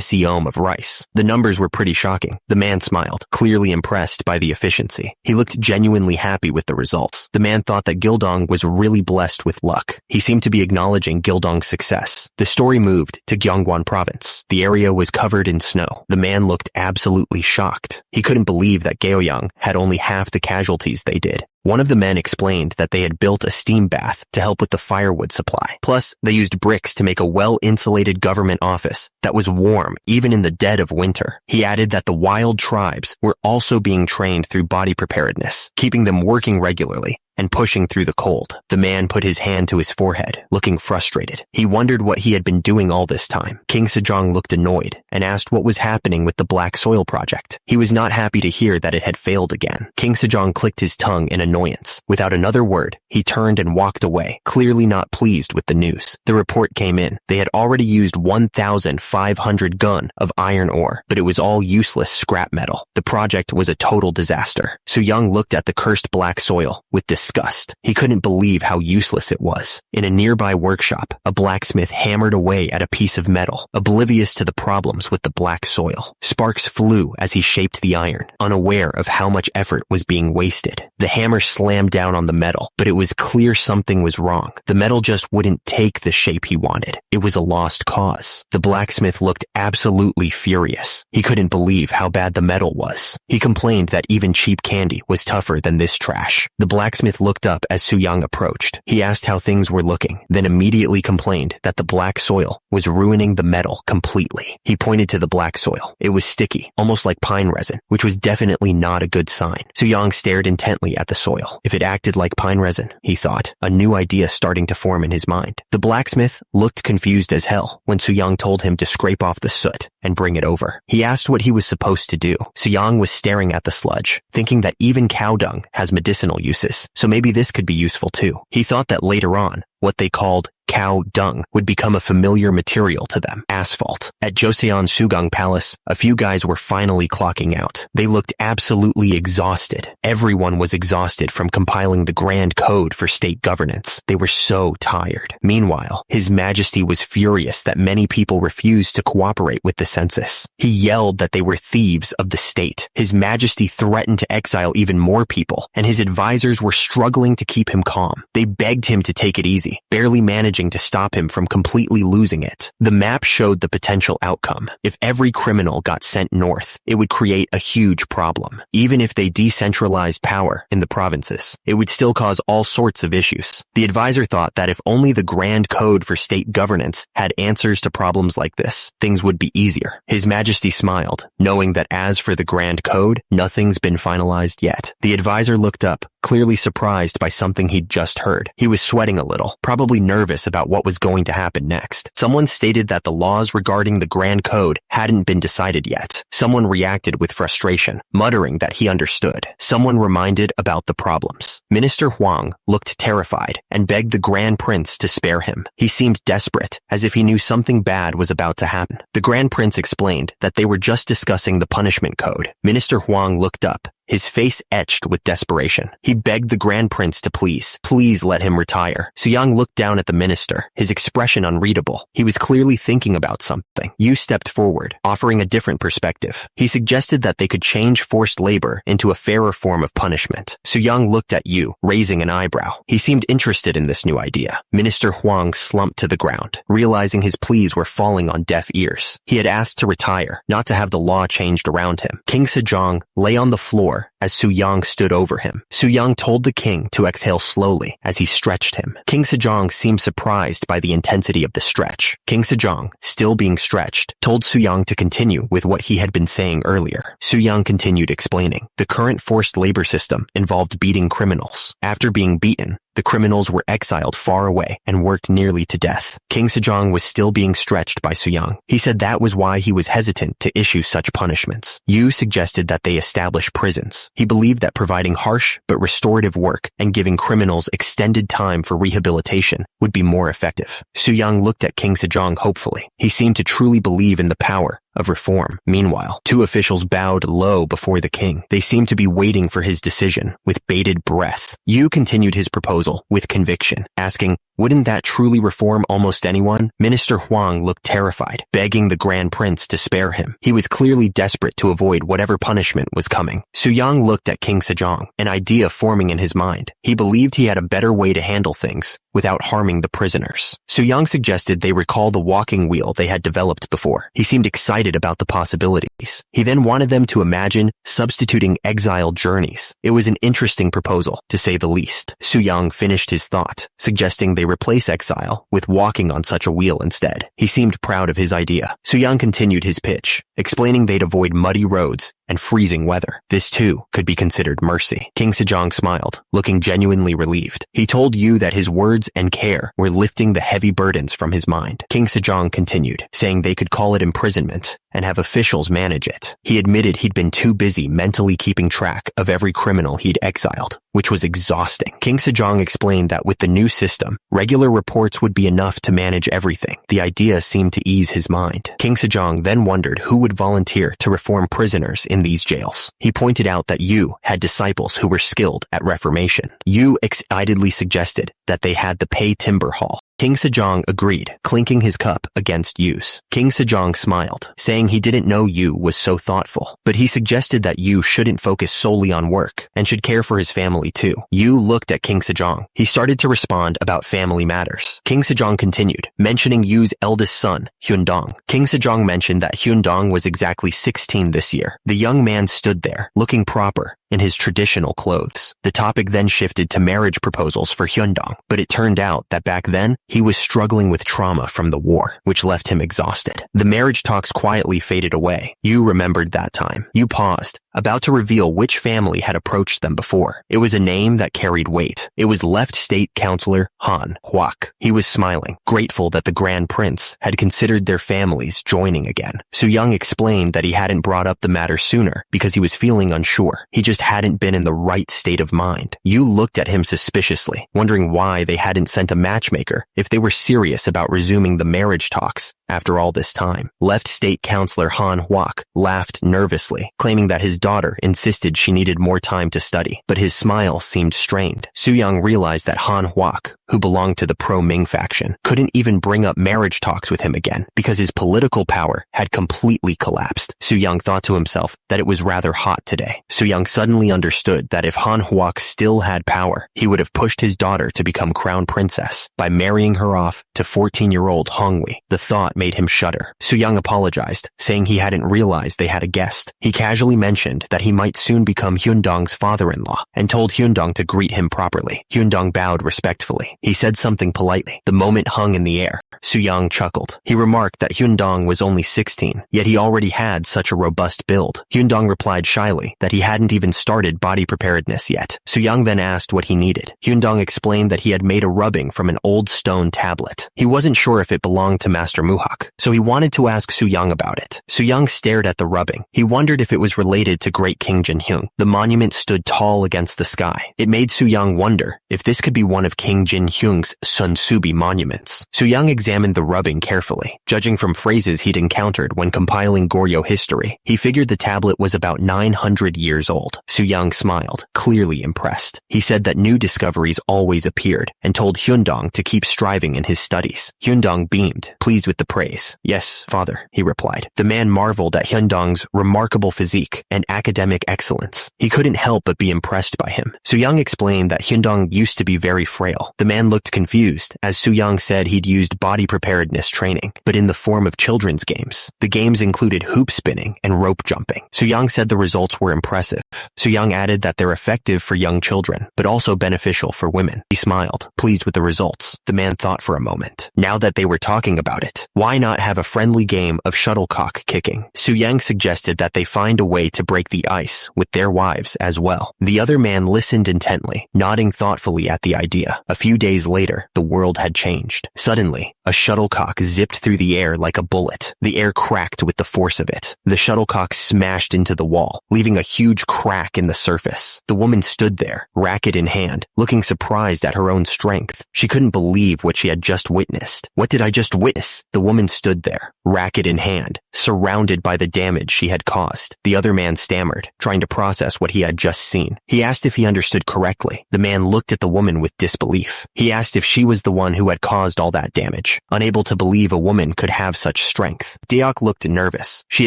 seom of rice. The numbers were pretty shocking. The man smiled, clearly impressed by the efficiency. He looked genuinely happy with the results. The man thought that Gildong was really blessed with luck. He seemed to be acknowledging Gildong's success. The story moved to Gyeonggwan province. The area was covered in snow. The man looked absolutely shocked. He couldn't believe that Gaoyang had only half the casualties they did. One of the men explained that they had built a steam bath to help with the firewood supply. Plus, they used bricks to make a well-insulated government office that was warm even in the dead of winter. He added that the wild tribes were also being trained through body preparedness, keeping them working regularly and pushing through the cold. The man put his hand to his forehead, looking frustrated. He wondered what he had been doing all this time. King Sejong looked annoyed and asked what was happening with the Black Soil project. He was not happy to hear that it had failed again. King Sejong clicked his tongue in annoyance. Without another word, he turned and walked away, clearly not pleased with the news. The report came in. They had already used 1,500 gun of iron ore, but it was all useless scrap metal. The project was a total disaster. Soo-young looked at the cursed black soil with disgust. He couldn't believe how useless it was. In a nearby workshop, a blacksmith hammered away at a piece of metal, oblivious to the problems with the black soil. Sparks flew as he shaped the iron, unaware of how much effort was being wasted. The hammer slammed down on the metal, but it was clear something was wrong. The metal just wouldn't take the shape he wanted. It was a lost cause. The blacksmith looked absolutely furious. He couldn't believe how bad the metal was. He complained that even cheap candy was tougher than this trash. The blacksmith looked up as Soo-young approached. He asked how things were looking, then immediately complained that the black soil was ruining the metal completely. He pointed to the black soil. It was sticky, almost like pine resin, which was definitely not a good sign. Soo-young stared intently at the soil. If it acted like pine resin, he thought, a new idea starting to form in his mind. The blacksmith looked confused as hell when Soo-young told him to scrape off the soot and bring it over. He asked what he was supposed to do. Soo-young was staring at the sludge, thinking that even cow dung has medicinal uses, so maybe this could be useful too. He thought that later on, what they called cow dung would become a familiar material to them, asphalt. At Joseon Sugung Palace, a few guys were finally clocking out. They looked absolutely exhausted. Everyone was exhausted from compiling the grand code for state governance. They were so tired. Meanwhile, His Majesty was furious that many people refused to cooperate with the census. He yelled that they were thieves of the state. His Majesty threatened to exile even more people, and his advisors were struggling to keep him calm. They begged him to take it easy, barely managing to stop him from completely losing it. The map showed the potential outcome. If every criminal got sent north, it would create a huge problem. Even if they decentralized power in the provinces, it would still cause all sorts of issues. The advisor thought that if only the grand code for state governance had answers to problems like this, things would be easier. His Majesty smiled, knowing that as for the grand code, nothing's been finalized yet. The advisor looked up, clearly surprised by something he'd just heard. He was sweating a little, probably nervous about what was going to happen next. Someone stated that the laws regarding the Grand Code hadn't been decided yet. Someone reacted with frustration, muttering that he understood. Someone reminded about the problems. Minister Huang looked terrified and begged the Grand Prince to spare him. He seemed desperate, as if he knew something bad was about to happen. The Grand Prince explained that they were just discussing the punishment code. Minister Huang looked up, his face etched with desperation. He begged the Grand Prince to please let him retire. Soo-young looked down at the minister, his expression unreadable. He was clearly thinking about something. Yu stepped forward, offering a different perspective. He suggested that they could change forced labor into a fairer form of punishment. Soo-young looked at Yu, raising an eyebrow. He seemed interested in this new idea. Minister Huang slumped to the ground, realizing his pleas were falling on deaf ears. He had asked to retire, not to have the law changed around him. King Sejong lay on the floor as Soo-young stood over him. Soo-young told the king to exhale slowly as he stretched him. King Sejong seemed surprised by the intensity of the stretch. King Sejong, still being stretched, told Soo-young to continue with what he had been saying earlier. Soo-young continued explaining. The current forced labor system involved beating criminals. After being beaten, the criminals were exiled far away and worked nearly to death. King Sejong was still being stretched by Soo-young. He said that was why he was hesitant to issue such punishments. Yu suggested that they establish prisons. He believed that providing harsh but restorative work and giving criminals extended time for rehabilitation would be more effective. Soo-young looked at King Sejong hopefully. He seemed to truly believe in the power of reform. Meanwhile, two officials bowed low before the king. They seemed to be waiting for his decision with bated breath. Yu continued his proposal with conviction, asking, wouldn't that truly reform almost anyone? Minister Huang looked terrified, begging the Grand Prince to spare him. He was clearly desperate to avoid whatever punishment was coming. Soo-young looked at King Sejong, an idea forming in his mind. He believed he had a better way to handle things without harming the prisoners. Soo-young suggested they recall the walking wheel they had developed before. He seemed excited excited about the possibilities. He then wanted them to imagine substituting exile journeys. It was an interesting proposal, to say the least. Su-young finished his thought, suggesting they replace exile with walking on such a wheel instead. He seemed proud of his idea. Su-young continued his pitch, explaining they'd avoid muddy roads and freezing weather. This too could be considered mercy. King Sejong smiled, looking genuinely relieved. He told Yu that his words and care were lifting the heavy burdens from his mind. King Sejong continued, saying they could call it imprisonment and have officials manage it. He admitted he'd been too busy mentally keeping track of every criminal he'd exiled, which was exhausting. King Sejong explained that with the new system, regular reports would be enough to manage everything. The idea seemed to ease his mind. King Sejong then wondered who would volunteer to reform prisoners in these jails. He pointed out that Yu had disciples who were skilled at reformation. Yu excitedly suggested that they had the Pei Timber Hall. King Sejong agreed, clinking his cup against Yu's. King Sejong smiled, saying he didn't know Yu was so thoughtful, but he suggested that Yu shouldn't focus solely on work and should care for his family too. Yu looked at King Sejong. He started to respond about family matters. King Sejong continued, mentioning Yu's eldest son, Hyundong. King Sejong mentioned that Hyundong was exactly 16 this year. The young man stood there, looking proper in his traditional clothes. The topic then shifted to marriage proposals for Hyundong, but it turned out that back then, he was struggling with trauma from the war, which left him exhausted. The marriage talks quietly faded away. Yu remembered that time. Yu paused, about to reveal which family had approached them before. It was a name that carried weight. It was Left State Councilor Han Huak. He was smiling, grateful that the Grand Prince had considered their families joining again. Su-young explained that he hadn't brought up the matter sooner because he was feeling unsure. He just hadn't been in the right state of mind. Yu looked at him suspiciously, wondering why they hadn't sent a matchmaker if they were serious about resuming the marriage talks after all this time. Left State Councilor Han Huak laughed nervously, claiming that his daughter insisted she needed more time to study, but his smile seemed strained. Su-young realized that Han Huak, who belonged to the pro-Ming faction, couldn't even bring up marriage talks with him again because his political power had completely collapsed. Su-young thought to himself that it was rather hot today. Su-young suddenly understood that if Han Huak still had power, he would have pushed his daughter to become crown princess by marrying her off to 14-year-old Hongwei. The thought made him shudder. Su-young apologized, saying he hadn't realized they had a guest. He casually mentioned that he might soon become Hyundong's father-in-law and told Hyundong to greet him properly. Hyundong bowed respectfully. He said something politely. The moment hung in the air. Su-young chuckled. He remarked that Hyundong was only 16, yet he already had such a robust build. Hyundong replied shyly that he hadn't even started body preparedness yet. Su-young then asked what he needed. Hyundong explained that he had made a rubbing from an old stone tablet. He wasn't sure if it belonged to Master Muhak, so he wanted to ask Su-young about it. Su-young stared at the rubbing. He wondered if it was related to Great King Jin-hyung. The monument stood tall against the sky. It made Su-young wonder if this could be one of King Jin-hyung's Sun Subi monuments. Su-young examined the rubbing carefully. Judging from phrases he'd encountered when compiling Goryeo history, he figured the tablet was about 900 years old. Su-young smiled, clearly impressed. He said that new discoveries always appeared and told Hyundong to keep striving in his studies. Hyundong beamed, pleased with the praise. Yes, father, he replied. The man marveled at Hyundong's remarkable physique and academic excellence. He couldn't help but be impressed by him. Su-young explained that Hyundong used to be very frail. The man looked confused, as Su-young said he'd used body preparedness training, but in the form of children's games. The games included hoop spinning and rope jumping. Su-young said the results were impressive. Su-young added that they're effective for young children, but also beneficial for women. He smiled, pleased with the results. The man thought for a moment. Now that they were talking about it, why not have a friendly game of shuttlecock kicking? Su-young suggested that they find a way to break the ice with their wives as well. The other man listened intently, nodding thoughtfully at the idea. A few days later, the world had changed. Suddenly, a shuttlecock zipped through the air like a bullet. The air cracked with the force of it. The shuttlecock smashed into the wall, leaving a huge crack in the surface. The woman stood there, racket in hand, looking surprised at her own strength. She couldn't believe what she had just witnessed. What did I just witness? The woman stood there, racket in hand, surrounded by the damage she had caused. The other man stammered, trying to process what he had just seen. He asked if he understood correctly. The man looked at the woman with disbelief. He asked if she was the one who had caused all that damage, unable to believe a woman could have such strength. Deok looked nervous. She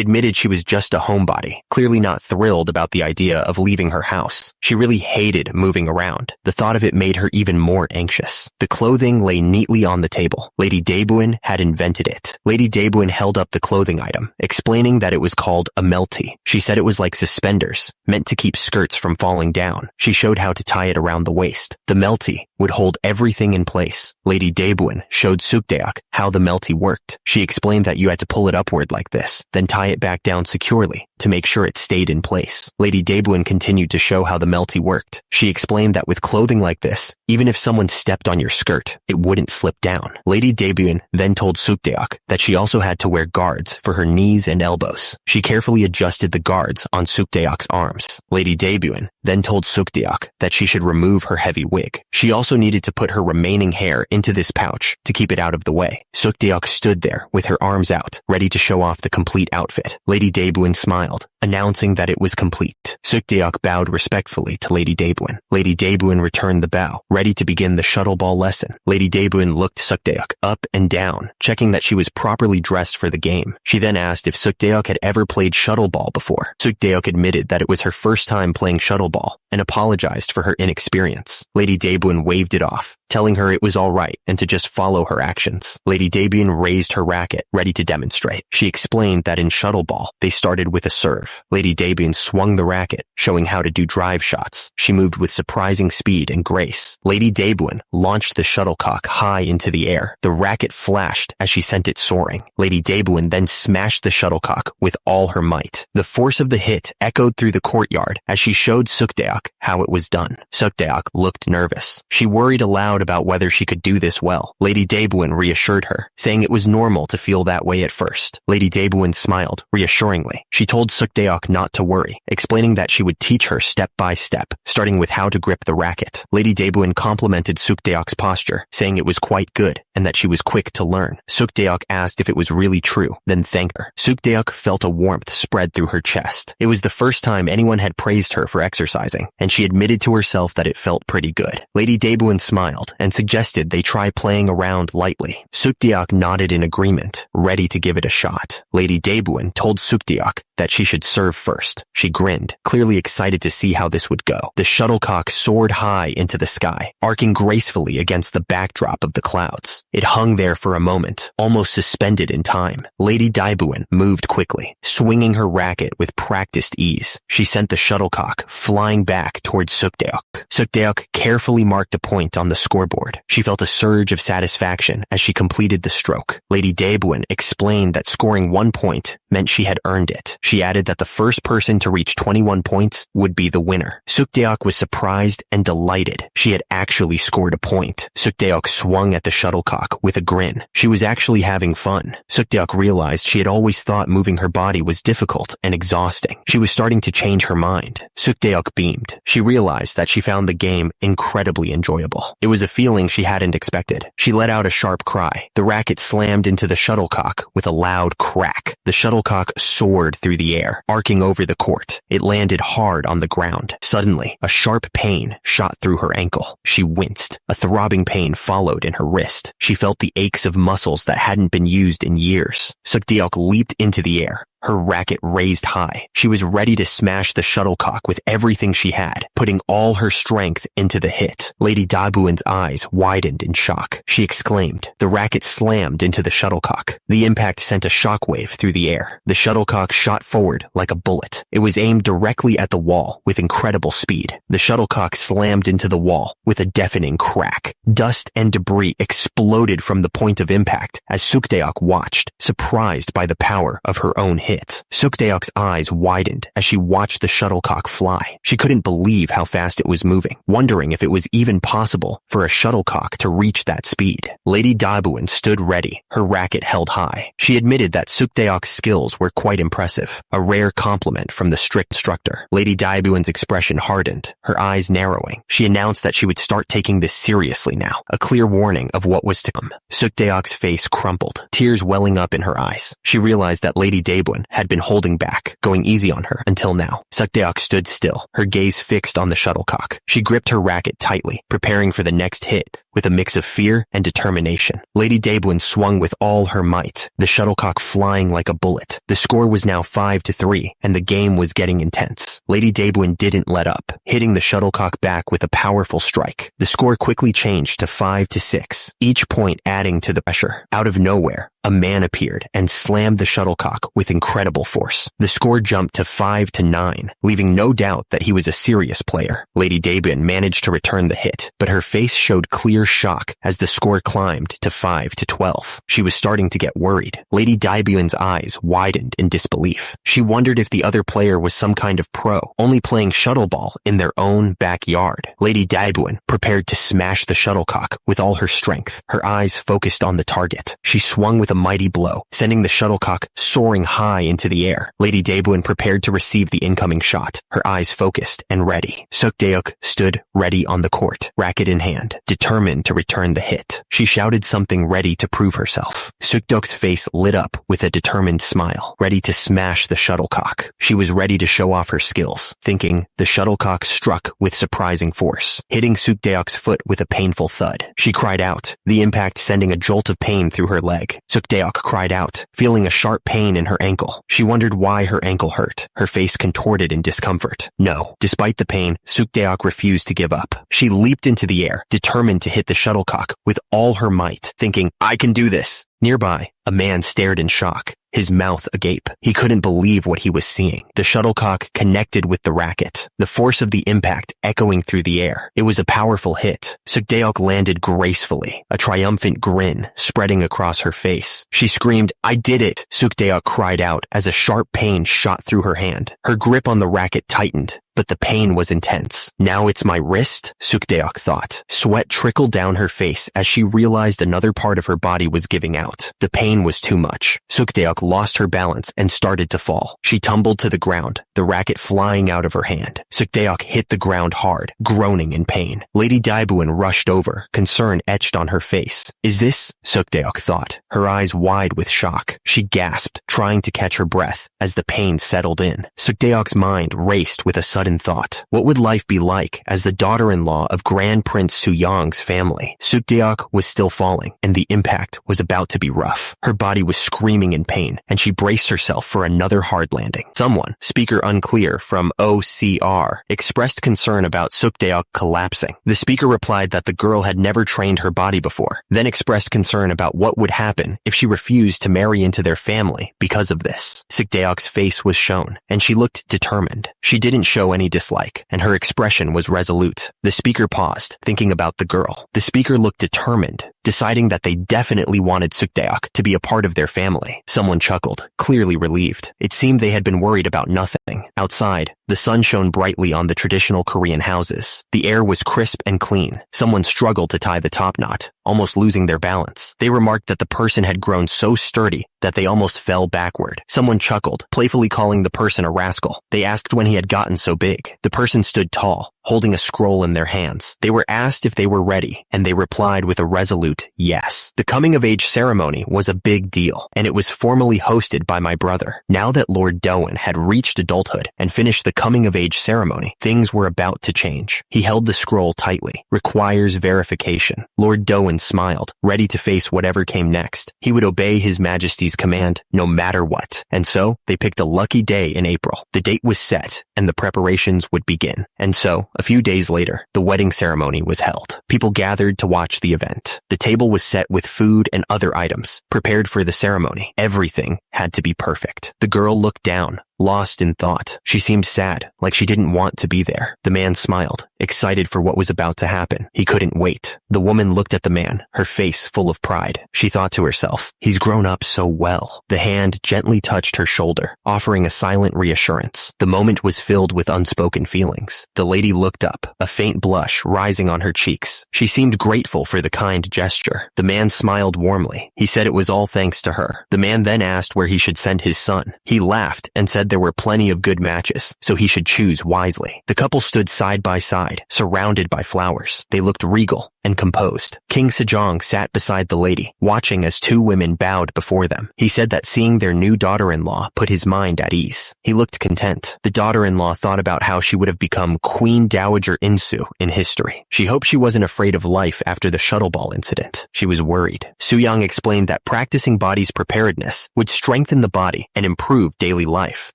admitted she was just a homebody, clearly not thrilled about the idea of leaving her house. She really hated moving around. The thought of it made her even more anxious. The clothing lay neatly on the table. Lady Daebuin had invented it. hit. Lady Daebuin held up the clothing item, explaining that it was called a melty. She said it was like suspenders, meant to keep skirts from falling down. She showed how to tie it around the waist. The melty would hold everything in place. Lady Daebuin showed Sukdeok how the melty worked. She explained that you had to pull it upward like this, then tie it back down securely to make sure it stayed in place. Lady Daebuin continued to show how the melty worked. She explained that with clothing like this, even if someone stepped on your skirt, it wouldn't slip down. Lady Daebuin then told Sukdeok that she also had to wear guards for her knees and elbows. She carefully adjusted the guards on Sukdeok's arms. Lady Daebuin then told Sukdeok that she should remove her heavy wig. She also needed to put her remaining hair into this pouch to keep it out of the way. Sukdeok stood there with her arms out, ready to show off the complete outfit. Lady Daebuin smiled, announcing that it was complete. Sukdeok bowed respectfully to Lady Daebuin. Lady Daebuin returned the bow, ready to begin the shuttle ball lesson. Lady Daebuin looked Sukdeok up and down, checking that she was properly dressed for the game. She then asked if Sukdeok had ever played shuttle ball before. Sukdeok admitted that it was her first time playing shuttle ball and apologized for her inexperience. Lady Daebuin waved it off, telling her it was all right and to just follow her actions. Lady Daebuin raised her racket, ready to demonstrate. She explained that in shuttle ball, they started with a serve. Lady Daebuin swung the racket, showing how to do drive shots. She moved with surprising speed and grace. Lady Daebuin launched the shuttlecock high into the air. The racket flashed as she sent it soaring. Lady Daebuin then smashed the shuttlecock with all her might. The force of the hit echoed through the courtyard as she showed Sukdeok how it was done. Sukdeok looked nervous. She worried aloud about whether she could do this well. Lady Daebuin reassured her, saying it was normal to feel that way at first. Lady Daebuin smiled reassuringly. She told Sukdeok not to worry, explaining that she would teach her step by step, starting with how to grip the racket. Lady Daebuin complimented Sukdeok's posture, saying it was quite good and that she was quick to learn. Sukdeok asked if it was really true, then thanked her. Sukdeok felt a warmth spread through her chest. It was the first time anyone had praised her for exercising, and she admitted to herself that it felt pretty good. Lady Daebuin smiled and suggested they try playing around lightly. Sukdeok nodded in agreement, ready to give it a shot. Lady Daebuin told Sukdeok that she should serve first. She grinned, clearly excited to see how this would go. The shuttlecock soared high into the sky, arcing gracefully against the backdrop of the clouds. It hung there for a moment, almost suspended in time. Lady Daebuin moved quickly, swinging her racket with practiced ease. She sent the shuttlecock flying back towards Sukdeok. Sukdeok carefully marked a point on the scoreboard. She felt a surge of satisfaction as she completed the stroke. Lady Daebuin explained that scoring 1 point meant she had earned it. She added that the first person to reach 21 points would be the winner. Sukdeok was surprised and delighted. She had actually scored a point. Sukdeok swung at the shuttlecock with a grin. She was actually having fun. Sukdeok realized she had always thought moving her body was difficult and exhausting. She was starting to change her mind. Sukdeok beamed. She realized that she found the game incredibly enjoyable. It was a feeling she hadn't expected. She let out a sharp cry. The racket slammed into the shuttlecock with a loud crack. The shuttlecock soared through the air, arcing over the court. It landed hard on the ground. Suddenly, a sharp pain shot through her ankle. She winced. A throbbing pain followed in her wrist. She felt the aches of muscles that hadn't been used in years. Sukdeok leaped into the air, her racket raised high. She was ready to smash the shuttlecock with everything she had, putting all her strength into the hit. Lady Daebuin's eyes widened in shock. She exclaimed. The racket slammed into the shuttlecock. The impact sent a shockwave through the air. The shuttlecock shot forward like a bullet. It was aimed directly at the wall with incredible speed. The shuttlecock slammed into the wall with a deafening crack. Dust and debris exploded from the point of impact as Sukdeok watched, surprised by the power of her own hit. Sukdeok's eyes widened as she watched the shuttlecock fly. She couldn't believe how fast it was moving, wondering if it was even possible for a shuttlecock to reach that speed. Lady Daebuin stood ready, her racket held high. She admitted that Sukdeok's skills were quite impressive, a rare compliment from the strict instructor. Lady Daebuin's expression hardened, her eyes narrowing. She announced that she would start taking this seriously now, a clear warning of what was to come. Sukdeok's face crumpled, tears welling up in her eyes. She realized that Lady Daebuin had been holding back, going easy on her until now. Sukdeok stood still, her gaze fixed on the shuttlecock. She gripped her racket tightly, preparing for the next hit with a mix of fear and determination. Lady Daebwin swung with all her might, the shuttlecock flying like a bullet. The score was now 5-3, and the game was getting intense. Lady Daebwin didn't let up, hitting the shuttlecock back with a powerful strike. The score quickly changed to 5-6, each point adding to the pressure. Out of nowhere, a man appeared and slammed the shuttlecock with incredible force. The score jumped to 5-9, leaving no doubt that he was a serious player. Lady Daebwin managed to return the hit, but her face showed clear shock as the score climbed to 5-12. She was starting to get worried. Lady Daebwin's eyes widened in disbelief. She wondered if the other player was some kind of pro, only playing shuttleball in their own backyard. Lady Daebwin prepared to smash the shuttlecock with all her strength, her eyes focused on the target. She swung with a mighty blow, sending the shuttlecock soaring high into the air. Lady Daebwin prepared to receive the incoming shot, her eyes focused and ready. Sukdeok stood ready on the court, racket in hand, determined to return the hit. She shouted something ready to prove herself. Sukdeok's face lit up with a determined smile, ready to smash the shuttlecock. She was ready to show off her skills, thinking the shuttlecock struck with surprising force, hitting Sukdeok's foot with a painful thud. She cried out, the impact sending a jolt of pain through her leg. Sukdeok cried out, feeling a sharp pain in her ankle. She wondered why her ankle hurt, her face contorted in discomfort. No, despite the pain, Sukdeok refused to give up. She leaped into the air, determined to hit the shuttlecock with all her might, thinking, I can do this. Nearby, a man stared in shock, his mouth agape. He couldn't believe what he was seeing. The shuttlecock connected with the racket, the force of the impact echoing through the air. It was a powerful hit. Sukdeok landed gracefully, a triumphant grin spreading across her face. She screamed, I did it! Sukdeok cried out as a sharp pain shot through her hand. Her grip on the racket tightened, but the pain was intense. Now it's my wrist, Sukdeok thought. Sweat trickled down her face as she realized another part of her body was giving out. The pain was too much. Sukdeok lost her balance and started to fall. She tumbled to the ground, the racket flying out of her hand. Sukdeok hit the ground hard, groaning in pain. Lady Daebwin rushed over, concern etched on her face. Is this? Sukdeok thought, her eyes wide with shock. She gasped, trying to catch her breath as the pain settled in. Sukdeok's mind raced with a sudden thought. What would life be like as the daughter-in-law of Grand Prince Suyong's family? Sukdeok was still falling, and the impact was about to be rough. Her body was screaming in pain, and she braced herself for another hard landing. Someone, speaker unclear from OCR, expressed concern about Sukdeok collapsing. The speaker replied that the girl had never trained her body before, then expressed concern about what would happen if she refused to marry into their family because of this. Sukdeok's face was shown, and she looked determined. She didn't show any dislike, and her expression was resolute. The speaker paused, thinking about the girl. The speaker looked determined, deciding that they definitely wanted Sukdeok to be a part of their family. Someone chuckled, clearly relieved. It seemed they had been worried about nothing. Outside, the sun shone brightly on the traditional Korean houses. The air was crisp and clean. Someone struggled to tie the top knot, almost losing their balance. They remarked that the person had grown so sturdy that they almost fell backward. Someone chuckled, playfully calling the person a rascal. They asked when he had gotten so big. The person stood tall, holding a scroll in their hands. They were asked if they were ready, and they replied with a resolute yes. The coming-of-age ceremony was a big deal, and it was formally hosted by my brother. Now that Lord Doan had reached adulthood and finished the coming-of-age ceremony, things were about to change. He held the scroll tightly. Requires verification. Lord Doan smiled, ready to face whatever came next. He would obey His Majesty's command no matter what. And so, they picked a lucky day in April. The date was set, and the preparations would begin. And so, a few days later, the wedding ceremony was held. People gathered to watch the event. The table was set with food and other items, prepared for the ceremony. Everything had to be perfect. The girl looked down, lost in thought. She seemed sad, like she didn't want to be there. The man smiled, excited for what was about to happen. He couldn't wait. The woman looked at the man, her face full of pride. She thought to herself, he's grown up so well. The hand gently touched her shoulder, offering a silent reassurance. The moment was filled with unspoken feelings. The lady looked up, a faint blush rising on her cheeks. She seemed grateful for the kind gesture. The man smiled warmly. He said it was all thanks to her. The man then asked where he should send his son. He laughed and said there were plenty of good matches, so he should choose wisely. The couple stood side by side, surrounded by flowers. They looked regal and composed. King Sejong sat beside the lady, watching as two women bowed before them. He said that seeing their new daughter-in-law put his mind at ease. He looked content. The daughter-in-law thought about how she would have become Queen Dowager Insu in history. She hoped she wasn't afraid of life after the shuttle ball incident. She was worried. Soo-young explained that practicing body's preparedness would strengthen the body and improve daily life,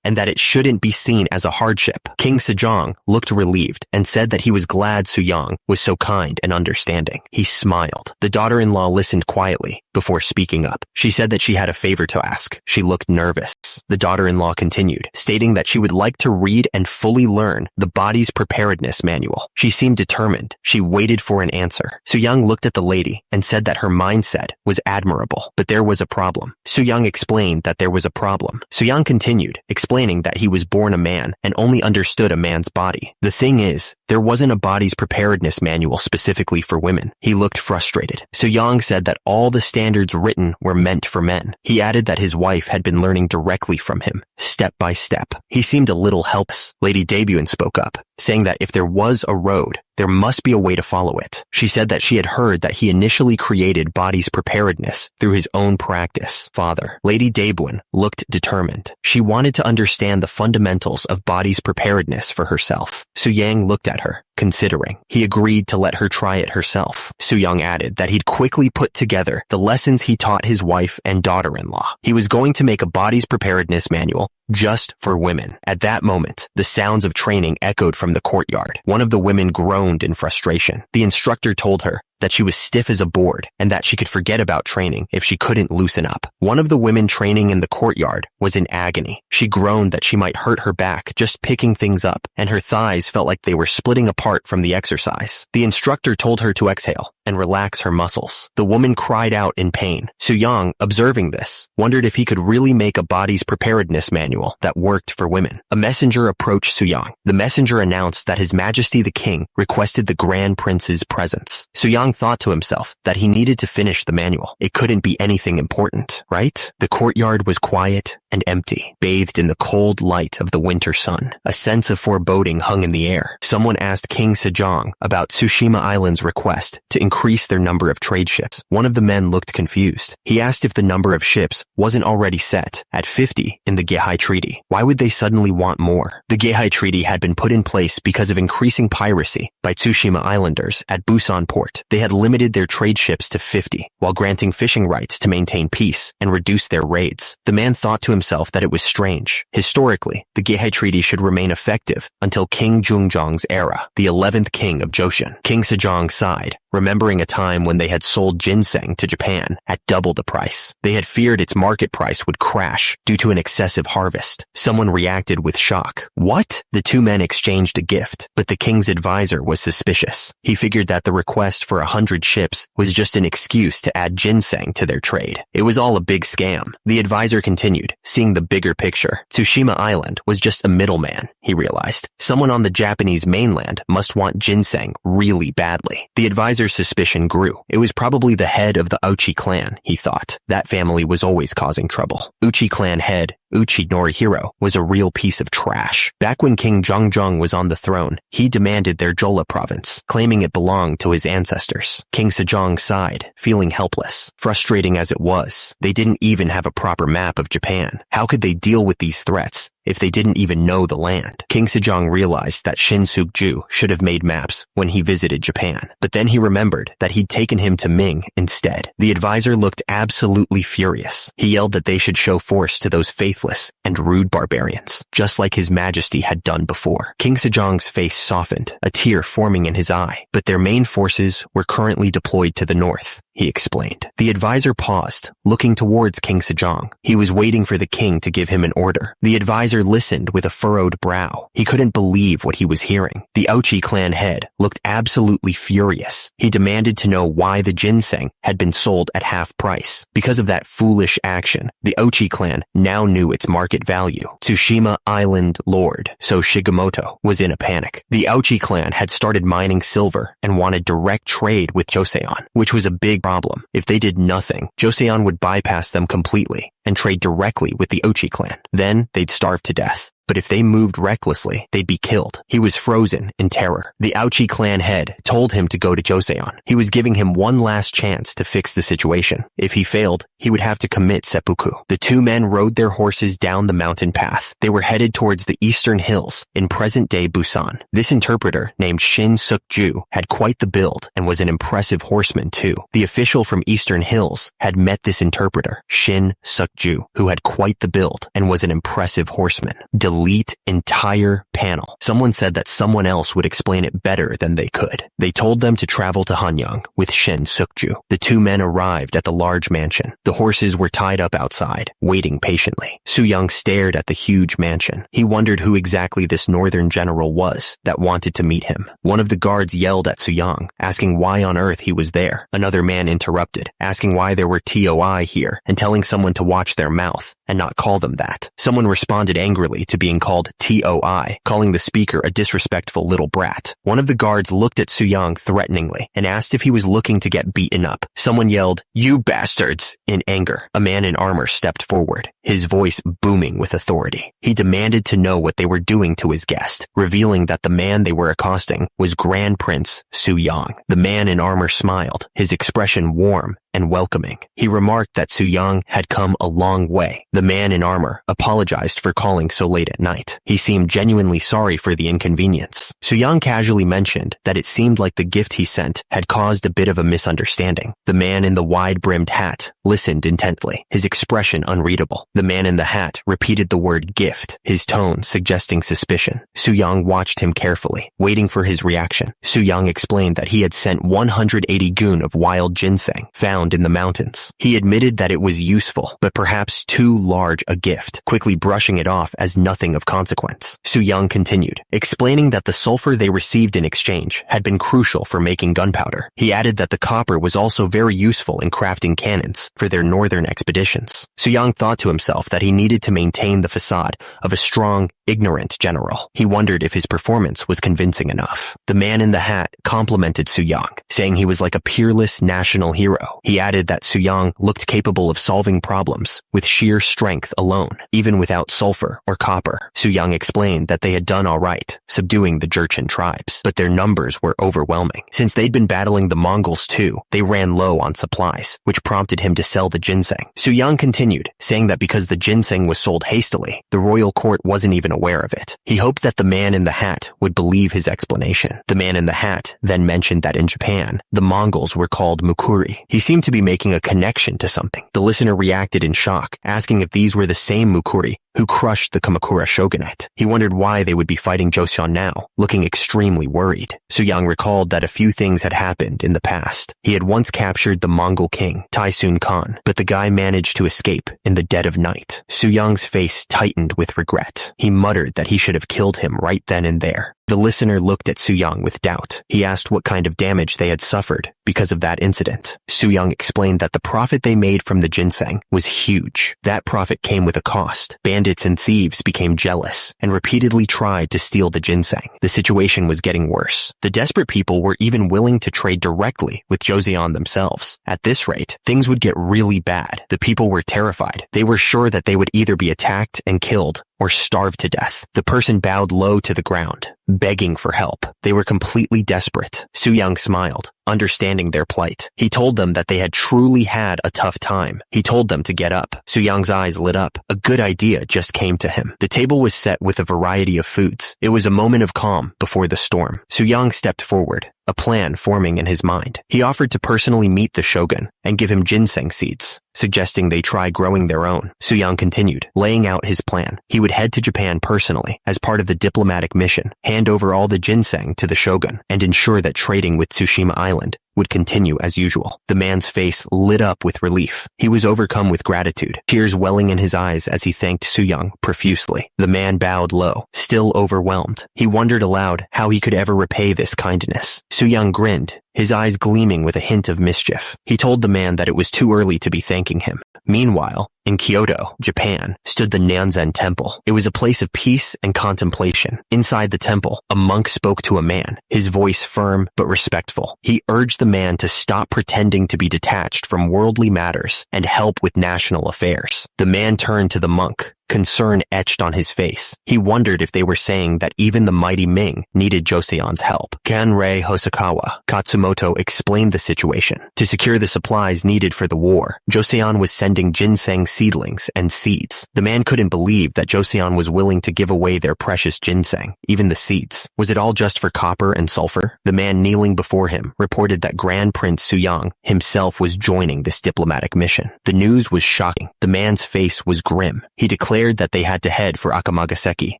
and that it shouldn't be seen as a hardship. King Sejong looked relieved and said that he was glad Soo-young was so kind and understanding. He smiled. The daughter-in-law listened quietly before speaking up. She said that she had a favor to ask. She looked nervous. The daughter-in-law continued, stating that she would like to read and fully learn the body's preparedness manual. She seemed determined. She waited for an answer. Soo-young looked at the lady and said that her mindset was admirable, but there was a problem. Soo-young explained that there was a problem. Soo-young continued, explaining that he was born a man and only understood a man's body. The thing is, there wasn't a body's preparedness manual specifically for women. He looked frustrated. Soo-young said that all the standards written were meant for men. He added that his wife had been learning directly from him, step by step. He seemed a little helpless. Lady Daebyun spoke up, saying that if there was a road, there must be a way to follow it. She said that she had heard that he initially created body's preparedness through his own practice. Father, Lady Daebyun looked determined. She wanted to understand the fundamentals of body's preparedness for herself. Soo-young looked at her, considering. He agreed to let her try it herself. Soo-young added that he'd quickly put together the lessons he taught his wife and daughter-in-law. He was going to make a body's preparedness manual just for women. At that moment, the sounds of training echoed from the courtyard. One of the women groaned in frustration. The instructor told her that she was stiff as a board and that she could forget about training if she couldn't loosen up. One of the women training in the courtyard was in agony. She groaned that she might hurt her back just picking things up, and her thighs felt like they were splitting apart from the exercise. The instructor told her to exhale and relax her muscles. The woman cried out in pain. Soo-young, observing this, wondered if he could really make a body's preparedness manual that worked for women. A messenger approached Soo-young. The messenger announced that His Majesty the King requested the Grand Prince's presence. Soo-young thought to himself that he needed to finish the manual. It couldn't be anything important, right? The courtyard was quiet and empty, bathed in the cold light of the winter sun. A sense of foreboding hung in the air. Someone asked King Sejong about Tsushima Island's request to increase their number of trade ships. One of the men looked confused. He asked if the number of ships wasn't already set at 50 in the Geihai Treaty. Why would they suddenly want more? The Geihai Treaty had been put in place because of increasing piracy by Tsushima Islanders at Busan port. They had limited their trade ships to 50, while granting fishing rights to maintain peace and reduce their raids. The man thought to himself that it was strange. Historically, the Geihai Treaty should remain effective until King Jungjong's era, the 11th king of Joseon. King Sejong sighed, remembering a time when they had sold ginseng to Japan at double the price. They had feared its market price would crash due to an excessive harvest. Someone reacted with shock. What? The two men exchanged a gift, but the king's advisor was suspicious. He figured that the request for 100 ships was just an excuse to add ginseng to their trade. It was all a big scam. The advisor continued, seeing the bigger picture. Tsushima Island was just a middleman, he realized. Someone on the Japanese mainland must want ginseng really badly. The advisor's suspicion grew. It was probably the head of the Uchi clan, he thought. That family was always causing trouble. Uchi clan head Uchi Norihiro was a real piece of trash. Back when King Jongjong was on the throne, he demanded their Jola province, claiming it belonged to his ancestors. King Sejong sighed, feeling helpless. Frustrating as it was, they didn't even have a proper map of Japan. How could they deal with these threats if they didn't even know the land? King Sejong realized that Shin Suk-ju should have made maps when he visited Japan, but then he remembered that he'd taken him to Ming instead. The advisor looked absolutely furious. He yelled that they should show force to those faithless and rude barbarians, just like His Majesty had done before. King Sejong's face softened, a tear forming in his eye, but their main forces were currently deployed to the north, he explained. The advisor paused, looking towards King Sejong. He was waiting for the king to give him an order. The advisor listened with a furrowed brow. He couldn't believe what he was hearing. The Uchi clan head looked absolutely furious. He demanded to know why the ginseng had been sold at half price. Because of that foolish action, the Uchi clan now knew its market value. Tsushima Island Lord So Shigemoto was in a panic. The Uchi clan had started mining silver and wanted direct trade with Joseon, which was a big problem. If they did nothing, Joseon would bypass them completely and trade directly with the Uchi clan. Then they'd starve to death. but if they moved recklessly, they'd be killed. He was frozen in terror. The Aochi clan head told him to go to Joseon. He was giving him one last chance to fix the situation. If he failed, he would have to commit seppuku. The two men rode their horses down the mountain path. They were headed towards the eastern hills in present-day Busan. This interpreter, named Shin Suk-ju, had quite the build and was an impressive horseman too. The official from Eastern Hills had met this interpreter, Shin Suk-ju, who had quite the build and was an impressive horseman. Delete entire panel. Someone said that someone else would explain it better than they could. They told them to travel to Hanyang with Shin Suk-ju. The two men arrived at the large mansion. The horses were tied up outside, waiting patiently. Soo-young stared at the huge mansion. He wondered who exactly this northern general was that wanted to meet him. One of the guards yelled at Soo-young, asking why on earth he was there. Another man interrupted, asking why there were TOI here and telling someone to watch their mouth and not call them that. Someone responded angrily to being called TOI, calling the speaker a disrespectful little brat. One of the guards looked at Soo-young threateningly and asked if he was looking to get beaten up. Someone yelled, "You bastards!" in anger. A man in armor stepped forward, his voice booming with authority. He demanded to know what they were doing to his guest, revealing that the man they were accosting was Grand Prince Soo-young. The man in armor smiled, his expression warm and welcoming. He remarked that Soo-young had come a long way. The man in armor apologized for calling so late at night. He seemed genuinely sorry for the inconvenience. Soo-young casually mentioned that it seemed like the gift he sent had caused a bit of a misunderstanding. The man in the wide-brimmed hat listened intently, his expression unreadable. The man in the hat repeated the word gift, his tone suggesting suspicion. Soo-young watched him carefully, waiting for his reaction. Soo-young explained that he had sent 180 gun of wild ginseng found in the mountains. He admitted that it was useful, but perhaps too large a gift, quickly brushing it off as nothing of consequence. Soo-young continued, explaining that the sulfur they received in exchange had been crucial for making gunpowder. He added that the copper was also very useful in crafting cannons for their northern expeditions. Soo-young thought to himself that he needed to maintain the facade of a strong, ignorant general. He wondered if his performance was convincing enough. The man in the hat complimented Soo-young, saying he was like a peerless national hero. He added that Soo-young looked capable of solving problems with sheer strength alone, even without sulfur or copper. Soo-young explained that they had done all right, subduing the Jurchen tribes, but their numbers were overwhelming. Since they'd been battling the Mongols too, they ran low on supplies, which prompted him to sell the ginseng. Soo-young continued, saying that because the ginseng was sold hastily, the royal court wasn't even aware of it. He hoped that the man in the hat would believe his explanation. The man in the hat then mentioned that in Japan, the Mongols were called Mukuri. He seemed to be making a connection to something. The listener reacted in shock, asking if these were the same Mukuri who crushed the Kamakura shogunate. He wondered why they would be fighting Joseon now, looking extremely worried. Soo-young recalled that a few things had happened in the past. He had once captured the Mongol king, Taisun Khan, but the guy managed to escape in the dead of night. Soo-young's face tightened with regret. He muttered that he should have killed him right then and there. The listener looked at Soo-young with doubt. He asked what kind of damage they had suffered because of that incident. Soo-young explained that the profit they made from the ginseng was huge. That profit came with a cost. Bandits and thieves became jealous and repeatedly tried to steal the ginseng. The situation was getting worse. The desperate people were even willing to trade directly with Joseon themselves. At this rate, things would get really bad. The people were terrified. They were sure that they would either be attacked and killed or starved to death. The person bowed low to the ground, begging for help. They were completely desperate. Soo-young smiled, understanding their plight. He told them that they had truly had a tough time. He told them to get up. Soo-young's eyes lit up. A good idea just came to him. The table was set with a variety of foods. It was a moment of calm before the storm. Soo-young stepped forward, a plan forming in his mind. He offered to personally meet the shogun and give him ginseng seeds, suggesting they try growing their own. Soo-young continued, laying out his plan. He would head to Japan personally as part of the diplomatic mission, hand over all the ginseng to the shogun, and ensure that trading with Tsushima Island would continue as usual. The man's face lit up with relief. He was overcome with gratitude, tears welling in his eyes as he thanked Soo-young profusely. The man bowed low, still overwhelmed. He wondered aloud how he could ever repay this kindness. Soo-young grinned, his eyes gleaming with a hint of mischief. He told the man that it was too early to be thanking him. Meanwhile, In Kyoto, Japan, stood the Nanzen Temple. It was a place of peace and contemplation. Inside the temple, a monk spoke to a man, his voice firm but respectful. He urged the man to stop pretending to be detached from worldly matters and help with national affairs. The man turned to the monk, concern etched on his face. He wondered if they were saying that even the mighty Ming needed Joseon's help. Ganrei Hosokawa Katsumoto explained the situation. To secure the supplies needed for the war, Joseon was sending ginseng seedlings and seeds. The man couldn't believe that Joseon was willing to give away their precious ginseng, even the seeds. Was it all just for copper and sulfur? The man kneeling before him reported that Grand Prince Suyang himself was joining this diplomatic mission. The news was shocking. The man's face was grim. He declared that they had to head for Akamagaseki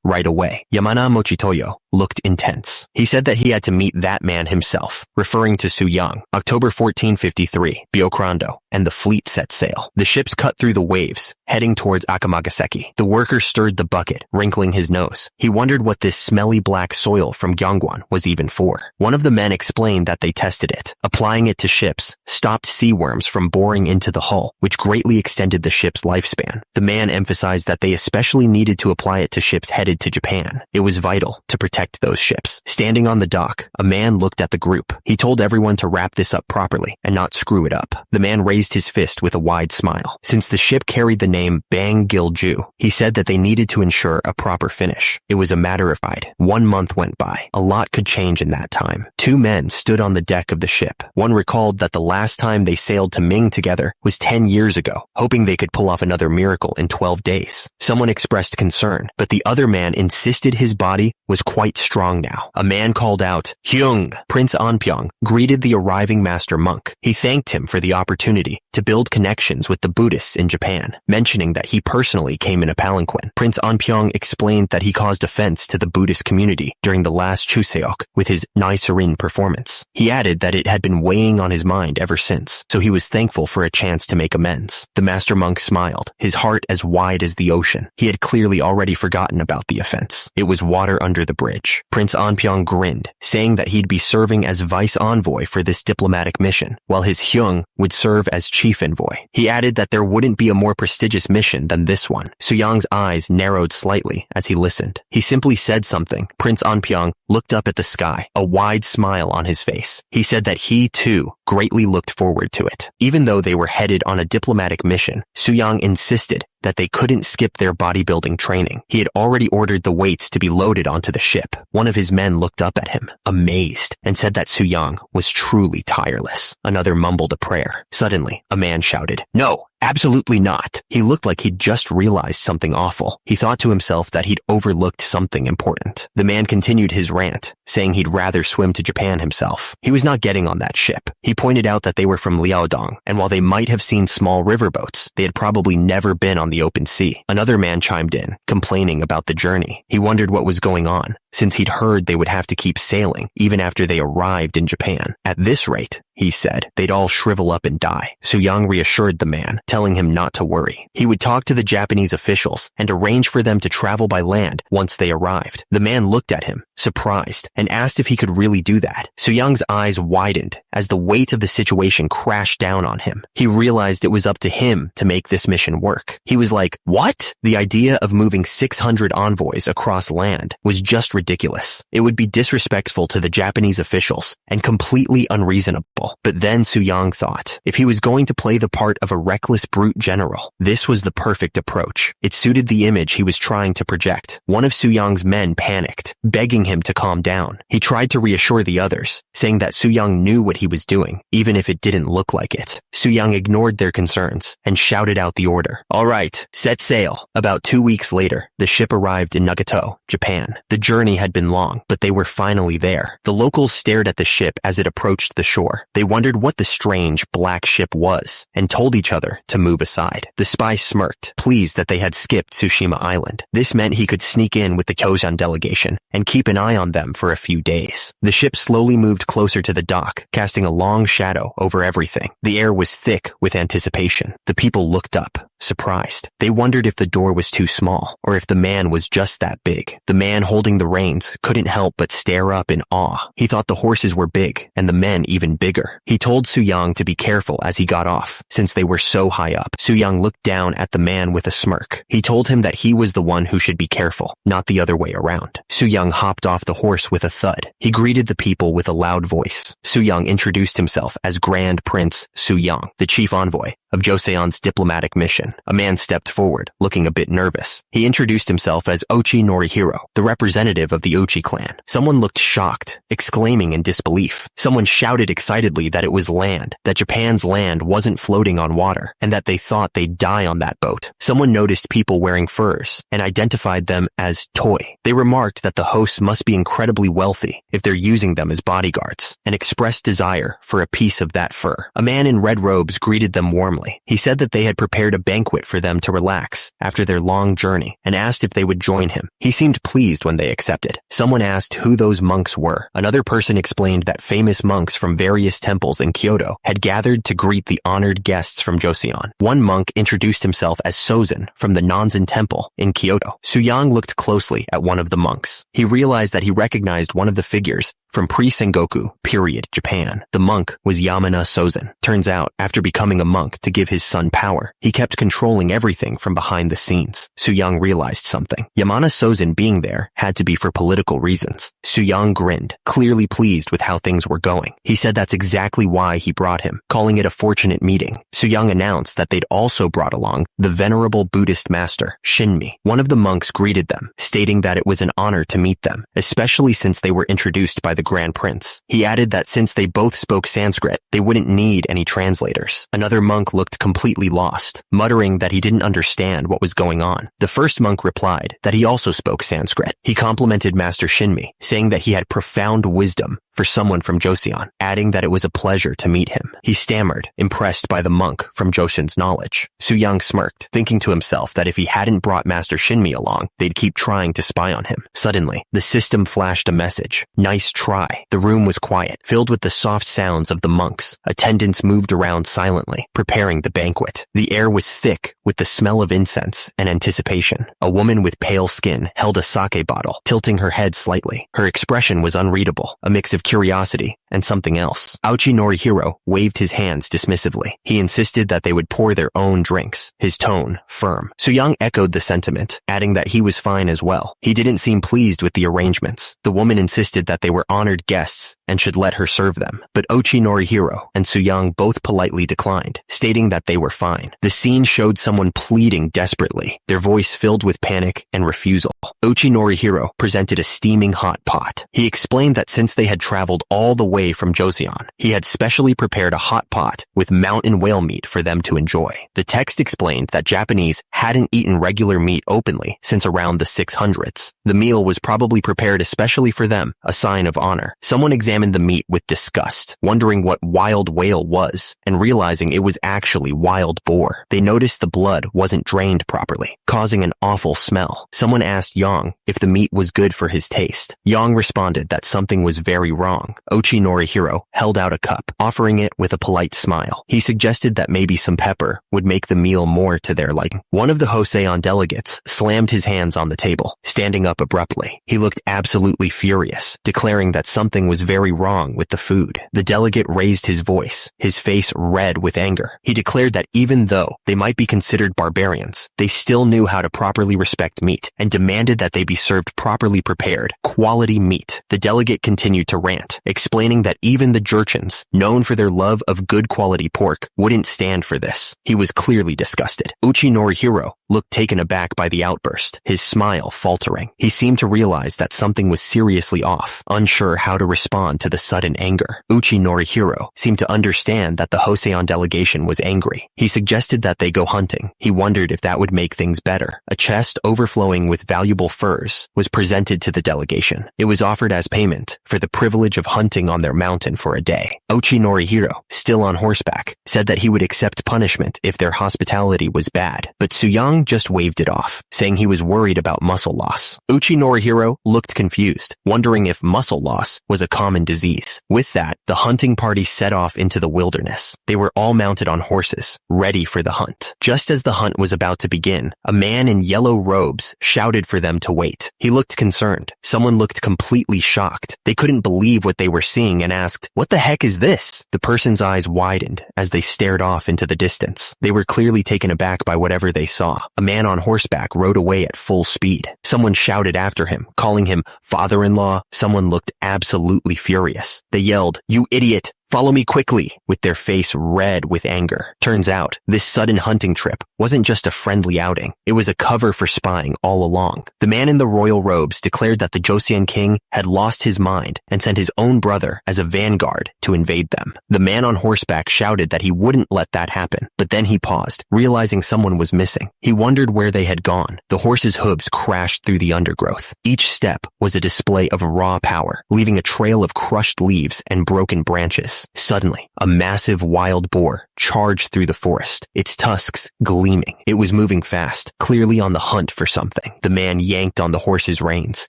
right away. Yamana Mochitoyo looked intense. He said that he had to meet that man himself, referring to Suyang. October 1453, Byokrando, and the fleet set sail. The ships cut through the waves, heading towards Akamagaseki. The worker stirred the bucket, wrinkling his nose. He wondered what this smelly black soil from Gyeongwon was even for. One of the men explained that they tested it. Applying it to ships stopped sea worms from boring into the hull, which greatly extended the ship's lifespan. The man emphasized that they especially needed to apply it to ships headed to Japan. It was vital to protect those ships. Standing on the dock, a man looked at the group. He told everyone to wrap this up properly and not screw it up. The man raised his fist with a wide smile. Since the ship carried the name Bang Gilju, he said that they needed to ensure a proper finish. It was a matter of pride. 1 month went by. A lot could change in that time. 2 men stood on the deck of the ship. One recalled that the last time they sailed to Ming together was 10 years ago, hoping they could pull off another miracle in 12 days. Someone expressed concern, but the other man insisted his body was quite strong now. A man called out, "Hyung!" Prince Anpyeong greeted the arriving master monk. He thanked him for the opportunity to build connections with the Buddhists in Japan, mentioning that he personally came in a palanquin. Prince Anpyeong explained that he caused offense to the Buddhist community during the last Chuseok with his Naisarin performance. He added that it had been weighing on his mind ever since, so he was thankful for a chance to make amends. The master monk smiled, his heart as wide as the ocean. He had clearly already forgotten about the offense. It was water under the bridge. Prince Anpyeong grinned, saying that he'd be serving as vice envoy for this diplomatic mission, while his Hyung would serve as chief envoy. He added that there wouldn't be a more prestigious mission than this one. Suyang's eyes narrowed slightly as he listened. He simply said something. Prince Anpyeong looked up at the sky, a wide smile on his face. He said that he, too, greatly looked forward to it. Even though they were headed on a diplomatic mission, Suyang insisted that they couldn't skip their bodybuilding training. He had already ordered the weights to be loaded onto the ship. One of his men looked up at him, amazed, and said that Suyang was truly tireless. Another mumbled a prayer. Suddenly, a man shouted, "No! Absolutely not." He looked like he'd just realized something awful. He thought to himself that he'd overlooked something important. The man continued his rant, saying he'd rather swim to Japan himself. He was not getting on that ship. He pointed out that they were from Liaodong, and while they might have seen small riverboats, they had probably never been on the open sea. Another man chimed in, complaining about the journey. He wondered what was going on, since he'd heard they would have to keep sailing even after they arrived in Japan. At this rate, he said, they'd all shrivel up and die. Suyang reassured the man, telling him not to worry. He would talk to the Japanese officials and arrange for them to travel by land once they arrived. The man looked at him, surprised, and asked if he could really do that. Suyang's eyes widened as the weight of the situation crashed down on him. He realized it was up to him to make this mission work. He was like, what? The idea of moving 600 envoys across land was just ridiculous. It would be disrespectful to the Japanese officials and completely unreasonable. But then Suyang thought, if he was going to play the part of a reckless brute general, this was the perfect approach. It suited the image he was trying to project. One of Suyang's men panicked, begging him to calm down. He tried to reassure the others, saying that Suyang knew what he was doing, even if it didn't look like it. Suyang ignored their concerns and shouted out the order. All right, set sail. About 2 weeks later, the ship arrived in Nagato, Japan. The journey had been long, but they were finally there. The locals stared at the ship as it approached the shore. They wondered what the strange black ship was and told each other to move aside. The spy smirked, pleased that they had skipped Tsushima Island. This meant he could sneak in with the Kyosan delegation and keep an eye on them for a few days. The ship slowly moved closer to the dock, casting a long shadow over everything. The air was thick with anticipation. The people looked up. surprised. They wondered if the door was too small, or if the man was just that big. The man holding the reins couldn't help but stare up in awe. He thought the horses were big, and the men even bigger. He told Su-young to be careful as he got off, since they were so high up. Su-young looked down at the man with a smirk. He told him that he was the one who should be careful, not the other way around. Su-young hopped off the horse with a thud. He greeted the people with a loud voice. Su-young introduced himself as Grand Prince Su-young, the chief envoy of Joseon's diplomatic mission. A man stepped forward, looking a bit nervous. He introduced himself as Ochi Norihiro, the representative of the Ochi clan. Someone looked shocked, exclaiming in disbelief. Someone shouted excitedly that it was land, that Japan's land wasn't floating on water, and that they thought they'd die on that boat. Someone noticed people wearing furs and identified them as toy. They remarked that the hosts must be incredibly wealthy if they're using them as bodyguards, and expressed desire for a piece of that fur. A man in red robes greeted them warmly. He said that they had prepared a banquet for them to relax after their long journey and asked if they would join him. He seemed pleased when they accepted. Someone asked who those monks were. Another person explained that famous monks from various temples in Kyoto had gathered to greet the honored guests from Joseon. One monk introduced himself as Sozin from the Nanzen Temple in Kyoto. Su-young looked closely at one of the monks. He realized that he recognized one of the figures from pre-Sengoku period Japan. The monk was Yamana Sozin. Turns out, after becoming a monk to give his son power, he kept controlling everything from behind the scenes. Su-young realized something. Yamana Sozin being there had to be for political reasons. Su-young grinned, clearly pleased with how things were going. He said that's exactly why he brought him, calling it a fortunate meeting. Su-young announced that they'd also brought along the venerable Buddhist master, Shinmi. One of the monks greeted them, stating that it was an honor to meet them, especially since they were introduced by the Grand Prince. He added that since they both spoke Sanskrit, they wouldn't need any translators. Another monk looked completely lost, muttering that he didn't understand what was going on. The first monk replied that he also spoke Sanskrit. He complimented Master Shinmi, saying that he had profound wisdom for someone from Joseon, adding that it was a pleasure to meet him. He stammered, impressed by the monk from Joseon's knowledge. Su-young smirked, thinking to himself that if he hadn't brought Master Shinmi along, they'd keep trying to spy on him. Suddenly, the system flashed a message. Nice try. The room was quiet, filled with the soft sounds of the monks. Attendants moved around silently, preparing the banquet. The air was thick with the smell of incense and anticipation. A woman with pale skin held a sake bottle, tilting her head slightly. Her expression was unreadable, a mix of curiosity and something else. Ochi Norihiro waved his hands dismissively. He insisted that they would pour their own drinks, his tone firm. Su-young echoed the sentiment, adding that he was fine as well. He didn't seem pleased with the arrangements. The woman insisted that they were honored guests and should let her serve them, but Ochi Norihiro and Su-young both politely declined, stating that they were fine. The scene showed someone pleading desperately, their voice filled with panic and refusal. Ochi Norihiro presented a steaming hot pot. He explained that since they had traveled all the way from Joseon, he had specially prepared a hot pot with mountain whale meat for them to enjoy. The text explained that Japanese hadn't eaten regular meat openly since around the 600s. The meal was probably prepared especially for them, a sign of honor. Someone examined the meat with disgust, wondering what wild whale was, and realizing it was actually wild boar. They noticed the blood wasn't drained properly, causing an awful smell. Someone asked Yang if the meat was good for his taste. Yang responded that something was very wrong. Ochi Norihiro held out a cup, offering it with a polite smile. He suggested that maybe some pepper would make the meal more to their liking. One of the Hoseon delegates slammed his hands on the table, standing up abruptly. He looked absolutely furious, declaring that something was very wrong with the food. The delegate raised his voice, his face red with anger. He declared that even though they might be considered barbarians, they still knew how to properly respect meat, and demanded that they be served properly prepared, quality meat. The delegate continued to rant, explaining that even the Jurchens, known for their love of good quality pork, wouldn't stand for this. He was clearly disgusted. Ochi Norihiro looked taken aback by the outburst, his smile faltering. He seemed to realize that something was seriously off, unsure how to respond to the sudden anger. Ochi Norihiro seemed to understand that the Hoseon delegation was angry. He suggested that they go hunting. He wondered if that would make things better. A chest overflowing with valuable furs, was presented to the delegation. It was offered as payment for the privilege of hunting on their mountain for a day. Ochi Norihiro, still on horseback, said that he would accept punishment if their hospitality was bad, but Suyang just waved it off, saying he was worried about muscle loss. Uchi Norihiro looked confused, wondering if muscle loss was a common disease. With that, the hunting party set off into the wilderness. They were all mounted on horses, ready for the hunt. Just as the hunt was about to begin, a man in yellow robes shouted for them to wait. He looked concerned. Someone looked completely shocked. They couldn't believe what they were seeing and asked, "What the heck is this?" The person's eyes widened as they stared off into the distance. They were clearly taken aback by whatever they saw. A man on horseback rode away at full speed. Someone shouted after him, calling him father-in-law. Someone looked absolutely furious. They yelled, "You idiot! Follow me quickly," with their face red with anger. Turns out, this sudden hunting trip wasn't just a friendly outing. It was a cover for spying all along. The man in the royal robes declared that the Joseon king had lost his mind and sent his own brother as a vanguard to invade them. The man on horseback shouted that he wouldn't let that happen, but then he paused, realizing someone was missing. He wondered where they had gone. The horse's hooves crashed through the undergrowth. Each step was a display of raw power, leaving a trail of crushed leaves and broken branches. Suddenly, a massive wild boar charged through the forest, its tusks gleaming. It was moving fast, clearly on the hunt for something. The man yanked on the horse's reins,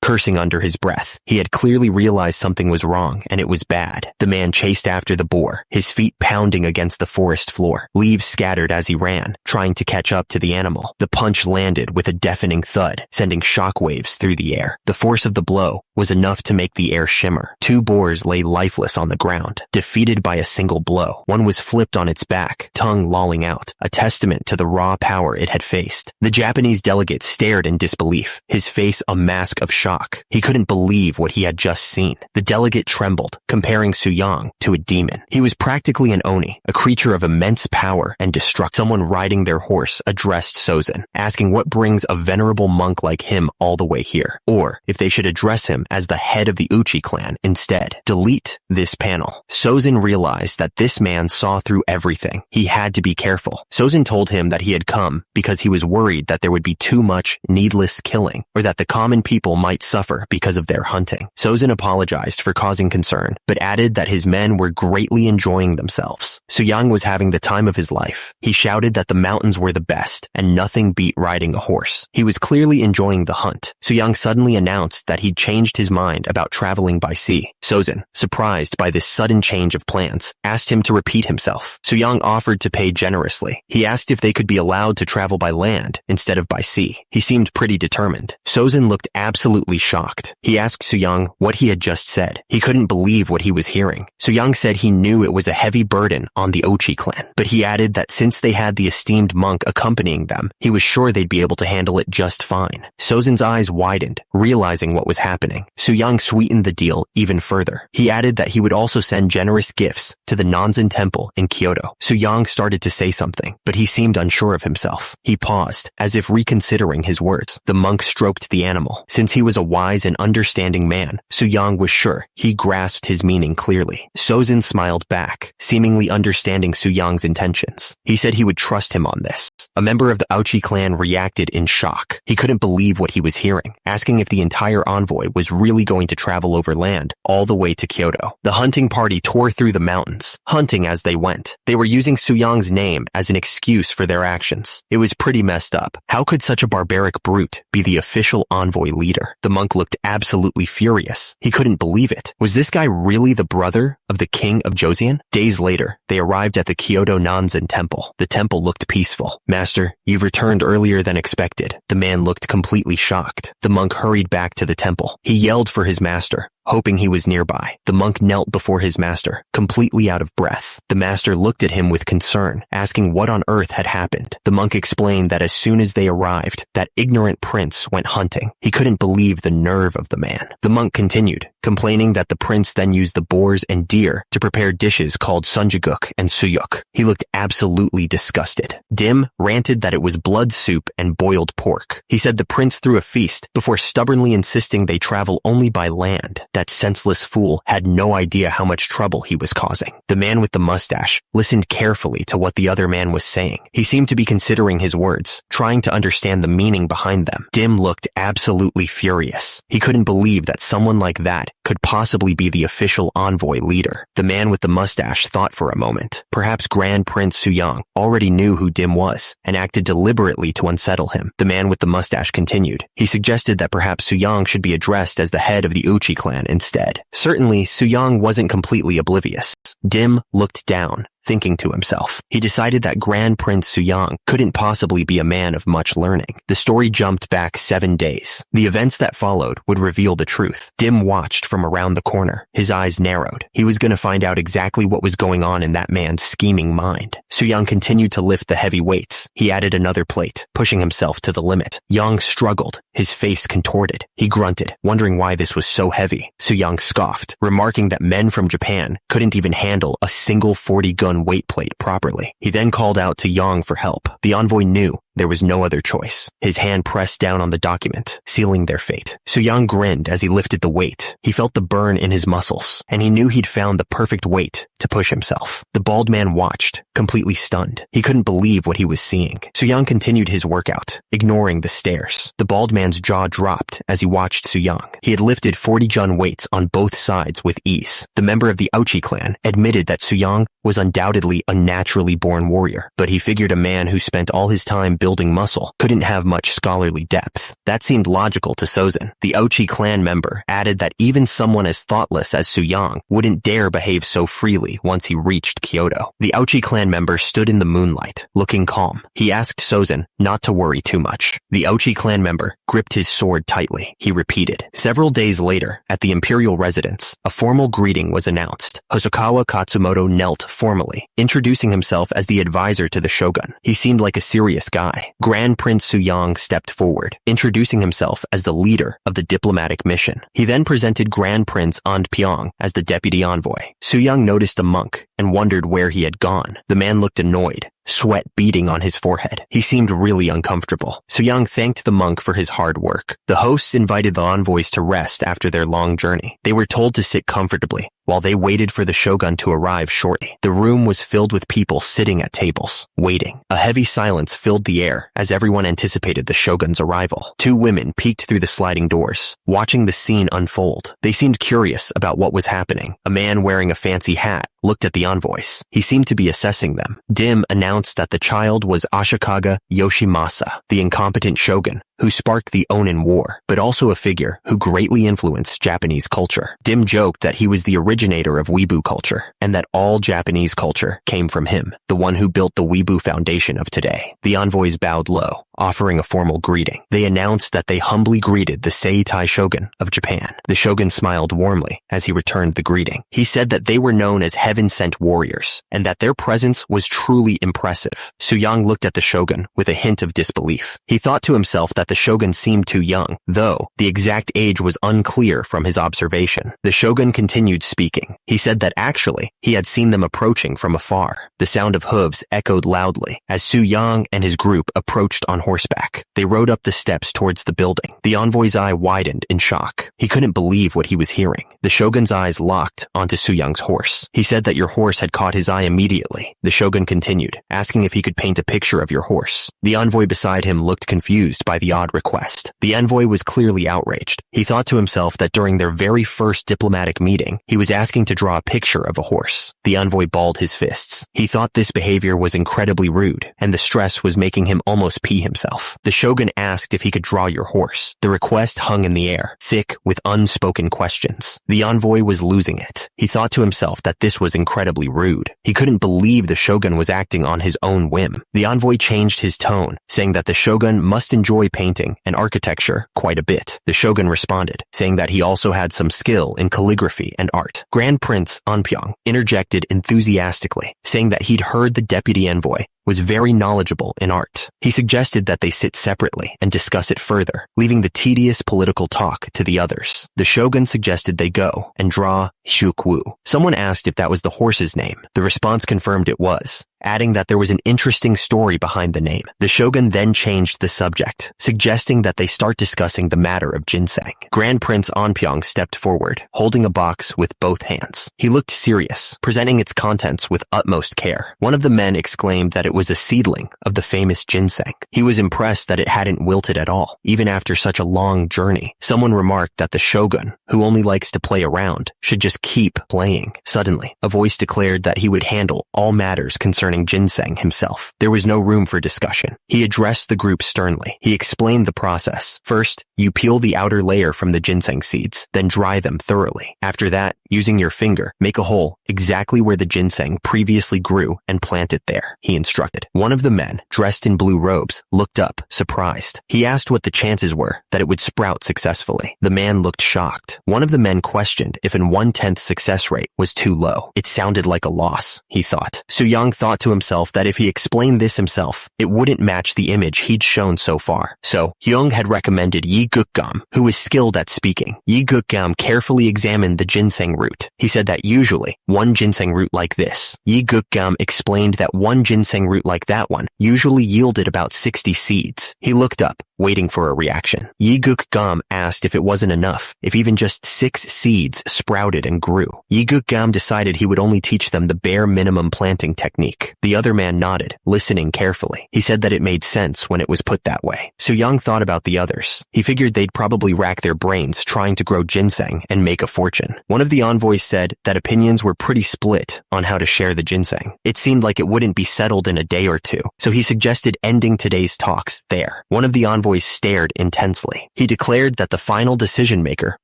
cursing under his breath. He had clearly realized something was wrong, and it was bad. The man chased after the boar, his feet pounding against the forest floor. Leaves scattered as he ran, trying to catch up to the animal. The punch landed with a deafening thud, sending shockwaves through the air. The force of the blow was enough to make the air shimmer. Two boars lay lifeless on the ground, defeated by a single blow. One was flipped on its back, tongue lolling out, a testament to the raw power it had faced. The Japanese delegate stared in disbelief, his face a mask of shock. He couldn't believe what he had just seen. The delegate trembled, comparing Suyang to a demon. He was practically an oni, a creature of immense power and destruction. Someone riding their horse addressed Sozin, asking what brings a venerable monk like him all the way here, or if they should address him as the head of the Uchi clan instead. Delete this panel. Sozin realized that this man saw through everything. He had to be careful. Sozin told him that he had come because he was worried that there would be too much needless killing, or that the common people might suffer because of their hunting. Sozin apologized for causing concern, but added that his men were greatly enjoying themselves. Suyang was having the time of his life. He shouted that the mountains were the best, and nothing beat riding a horse. He was clearly enjoying the hunt. Suyang suddenly announced that he'd changed his mind about traveling by sea. Sozin, surprised by this sudden change of plans, asked him to repeat himself. Suyang offered to pay generously. He asked if they could be allowed to travel by land instead of by sea. He seemed pretty determined. Sozin looked absolutely shocked. He asked Suyang what he had just said. He couldn't believe what he was hearing. Suyang said he knew it was a heavy burden on the Ochi clan, but he added that since they had the esteemed monk accompanying them, he was sure they'd be able to handle it just fine. Sozin's eyes widened, realizing what was happening. Suyang sweetened the deal even further. He added that he would also send generous gifts to the Nanzen temple in Kyoto. Suyang started to say something, but he seemed unsure of himself. He paused, as if reconsidering his words. The monk stroked the animal. Since he was a wise and understanding man, Suyang was sure he grasped his meaning clearly. Sozin smiled back, seemingly understanding Suyang's intentions. He said he would trust him on this. A member of the Aochi clan reacted in shock. He couldn't believe what he was hearing, asking if the entire envoy was really going to travel over land all the way to Kyoto. The hunting party tore through the mountains, hunting as they went. They were using Suyang's name as an excuse for their actions. It was pretty messed up. How could such a barbaric brute be the official envoy leader? The monk looked absolutely furious. He couldn't believe it. Was this guy really the brother of the king of Joseon? Days later, they arrived at the Kyoto Nanzen temple. The temple looked peaceful. "Master, you've returned earlier than expected." The man looked completely shocked. The monk hurried back to the temple. He yelled for his master, hoping he was nearby. The monk knelt before his master, completely out of breath. The master looked at him with concern, asking what on earth had happened. The monk explained that as soon as they arrived, that ignorant prince went hunting. He couldn't believe the nerve of the man. The monk continued, complaining that the prince then used the boars and deer to prepare dishes called sunjaguk and suyuk. He looked absolutely disgusted. Dim ranted that it was blood soup and boiled pork. He said the prince threw a feast before stubbornly insisting they travel only by land. That senseless fool had no idea how much trouble he was causing. The man with the mustache listened carefully to what the other man was saying. He seemed to be considering his words, trying to understand the meaning behind them. Dim looked absolutely furious. He couldn't believe that someone like that could possibly be the official envoy leader. The man with the mustache thought for a moment. Perhaps Grand Prince Suyang already knew who Dim was and acted deliberately to unsettle him. The man with the mustache continued. He suggested that perhaps Suyang should be addressed as the head of the Uchi clan instead. Certainly, Suyang wasn't completely oblivious. Dim looked down, thinking to himself. He decided that Grand Prince Suyang couldn't possibly be a man of much learning. The story jumped back 7 days. The events that followed would reveal the truth. Dim watched from around the corner. His eyes narrowed. He was going to find out exactly what was going on in that man's scheming mind. Suyang continued to lift the heavy weights. He added another plate, pushing himself to the limit. Yang struggled, his face contorted. He grunted, wondering why this was so heavy. Suyang scoffed, remarking that men from Japan couldn't even handle a single 40-gun weight plate properly. He then called out to Yang for help. The envoy knew there was no other choice. His hand pressed down on the document, sealing their fate. Suyang grinned as he lifted the weight. He felt the burn in his muscles, and he knew he'd found the perfect weight to push himself. The bald man watched, completely stunned. He couldn't believe what he was seeing. Suyang continued his workout, ignoring the stares. The bald man's jaw dropped as he watched Suyang. He had lifted 40-gun weights on both sides with ease. The member of the Uchi clan admitted that Suyang was undoubtedly a naturally born warrior, but he figured a man who spent all his time building muscle couldn't have much scholarly depth. That seemed logical to Sozin. The Uchi clan member added that even someone as thoughtless as Suyang wouldn't dare behave so freely once he reached Kyoto. The Uchi clan member stood in the moonlight, looking calm. He asked Sozin not to worry too much. The Uchi clan member gripped his sword tightly. He repeated. Several days later, at the imperial residence, a formal greeting was announced. Hosokawa Katsumoto knelt formally, introducing himself as the advisor to the shogun. He seemed like a serious guy. Grand Prince Suyang stepped forward, introducing himself as the leader of the diplomatic mission. He then presented Grand Prince Andpyeong as the deputy envoy. Suyang noticed a monk and wondered where he had gone. The man looked annoyed, sweat beading on his forehead. He seemed really uncomfortable. Suyang thanked the monk for his hard work. The hosts invited the envoys to rest after their long journey. They were told to sit comfortably while they waited for the shogun to arrive shortly. The room was filled with people sitting at tables, waiting. A heavy silence filled the air as everyone anticipated the shogun's arrival. 2 women peeked through the sliding doors, watching the scene unfold. They seemed curious about what was happening. A man wearing a fancy hat looked at the envoys. He seemed to be assessing them. Dim announced that the child was Ashikaga Yoshimasa, the incompetent shogun who sparked the Onin War, but also a figure who greatly influenced Japanese culture. Dim joked that he was the originator of Weebu culture, and that all Japanese culture came from him, the one who built the Weebu foundation of today. The envoys bowed low, offering a formal greeting. They announced that they humbly greeted the Seitai shogun of Japan. The shogun smiled warmly as he returned the greeting. He said that they were known as heaven-sent warriors, and that their presence was truly impressive. Suyang looked at the shogun with a hint of disbelief. He thought to himself that the shogun seemed too young, though the exact age was unclear from his observation. The shogun continued speaking. He said that actually he had seen them approaching from afar. The sound of hooves echoed loudly as Suyang and his group approached on horseback. They rode up the steps towards the building. The envoy's eye widened in shock. He couldn't believe what he was hearing. The shogun's eyes locked onto Suyang's horse. He said that your horse had caught his eye immediately. The shogun continued, asking if he could paint a picture of your horse. The envoy beside him looked confused by the odd request. The envoy was clearly outraged. He thought to himself that during their very first diplomatic meeting, he was asking to draw a picture of a horse. The envoy balled his fists. He thought this behavior was incredibly rude, and the stress was making him almost pee himself. The shogun asked if he could draw your horse. The request hung in the air, thick with unspoken questions. The envoy was losing it. He thought to himself that this was incredibly rude. He couldn't believe the shogun was acting on his own whim. The envoy changed his tone, saying that the shogun must enjoy painting and architecture quite a bit. The shogun responded, saying that he also had some skill in calligraphy and art. Grand Prince Andpyeong interjected enthusiastically, saying that he'd heard the deputy envoy was very knowledgeable in art. He suggested that they sit separately and discuss it further, leaving the tedious political talk to the others. The shogun suggested they go and draw Hyukwu. Someone asked if that was the horse's name. The response confirmed it was, adding that there was an interesting story behind the name. The shogun then changed the subject, suggesting that they start discussing the matter of ginseng. Grand Prince Onpyeong stepped forward, holding a box with both hands. He looked serious, presenting its contents with utmost care. One of the men exclaimed that it was a seedling of the famous ginseng. He was impressed that it hadn't wilted at all, even after such a long journey. Someone remarked that the shogun, who only likes to play around, should just keep playing. Suddenly, a voice declared that he would handle all matters concerning ginseng himself. There was no room for discussion. He addressed the group sternly. He explained the process. First, you peel the outer layer from the ginseng seeds, then dry them thoroughly. After that, using your finger, make a hole exactly where the ginseng previously grew and plant it there, he instructed. One of the men, dressed in blue robes, looked up, surprised. He asked what the chances were that it would sprout successfully. The man looked shocked. One of the men questioned if an 1/10 success rate was too low. It sounded like a loss, he thought. Soo-young thought to himself that if he explained this himself, it wouldn't match the image he'd shown so far. So, Hyung had recommended Yi Gukgam, who was skilled at speaking. Yi Gukgam carefully examined the ginseng root. He said that usually, one ginseng root like this. Yi Gukgam explained that one ginseng root like that one usually yielded about 60 seeds. He looked up, waiting for a reaction. Yi Gukgam asked if it wasn't enough, if even just 6 seeds sprouted and grew. Yi Gukgam decided he would only teach them the bare minimum planting technique. The other man nodded, listening carefully. He said that it made sense when it was put that way. Soo-young thought about the others. He figured they'd probably rack their brains trying to grow ginseng and make a fortune. One of the envoys said that opinions were pretty split on how to share the ginseng. It seemed like it wouldn't be settled in a day or two, so he suggested ending today's talks there. One of the envoys stared intensely. He declared that the final decision maker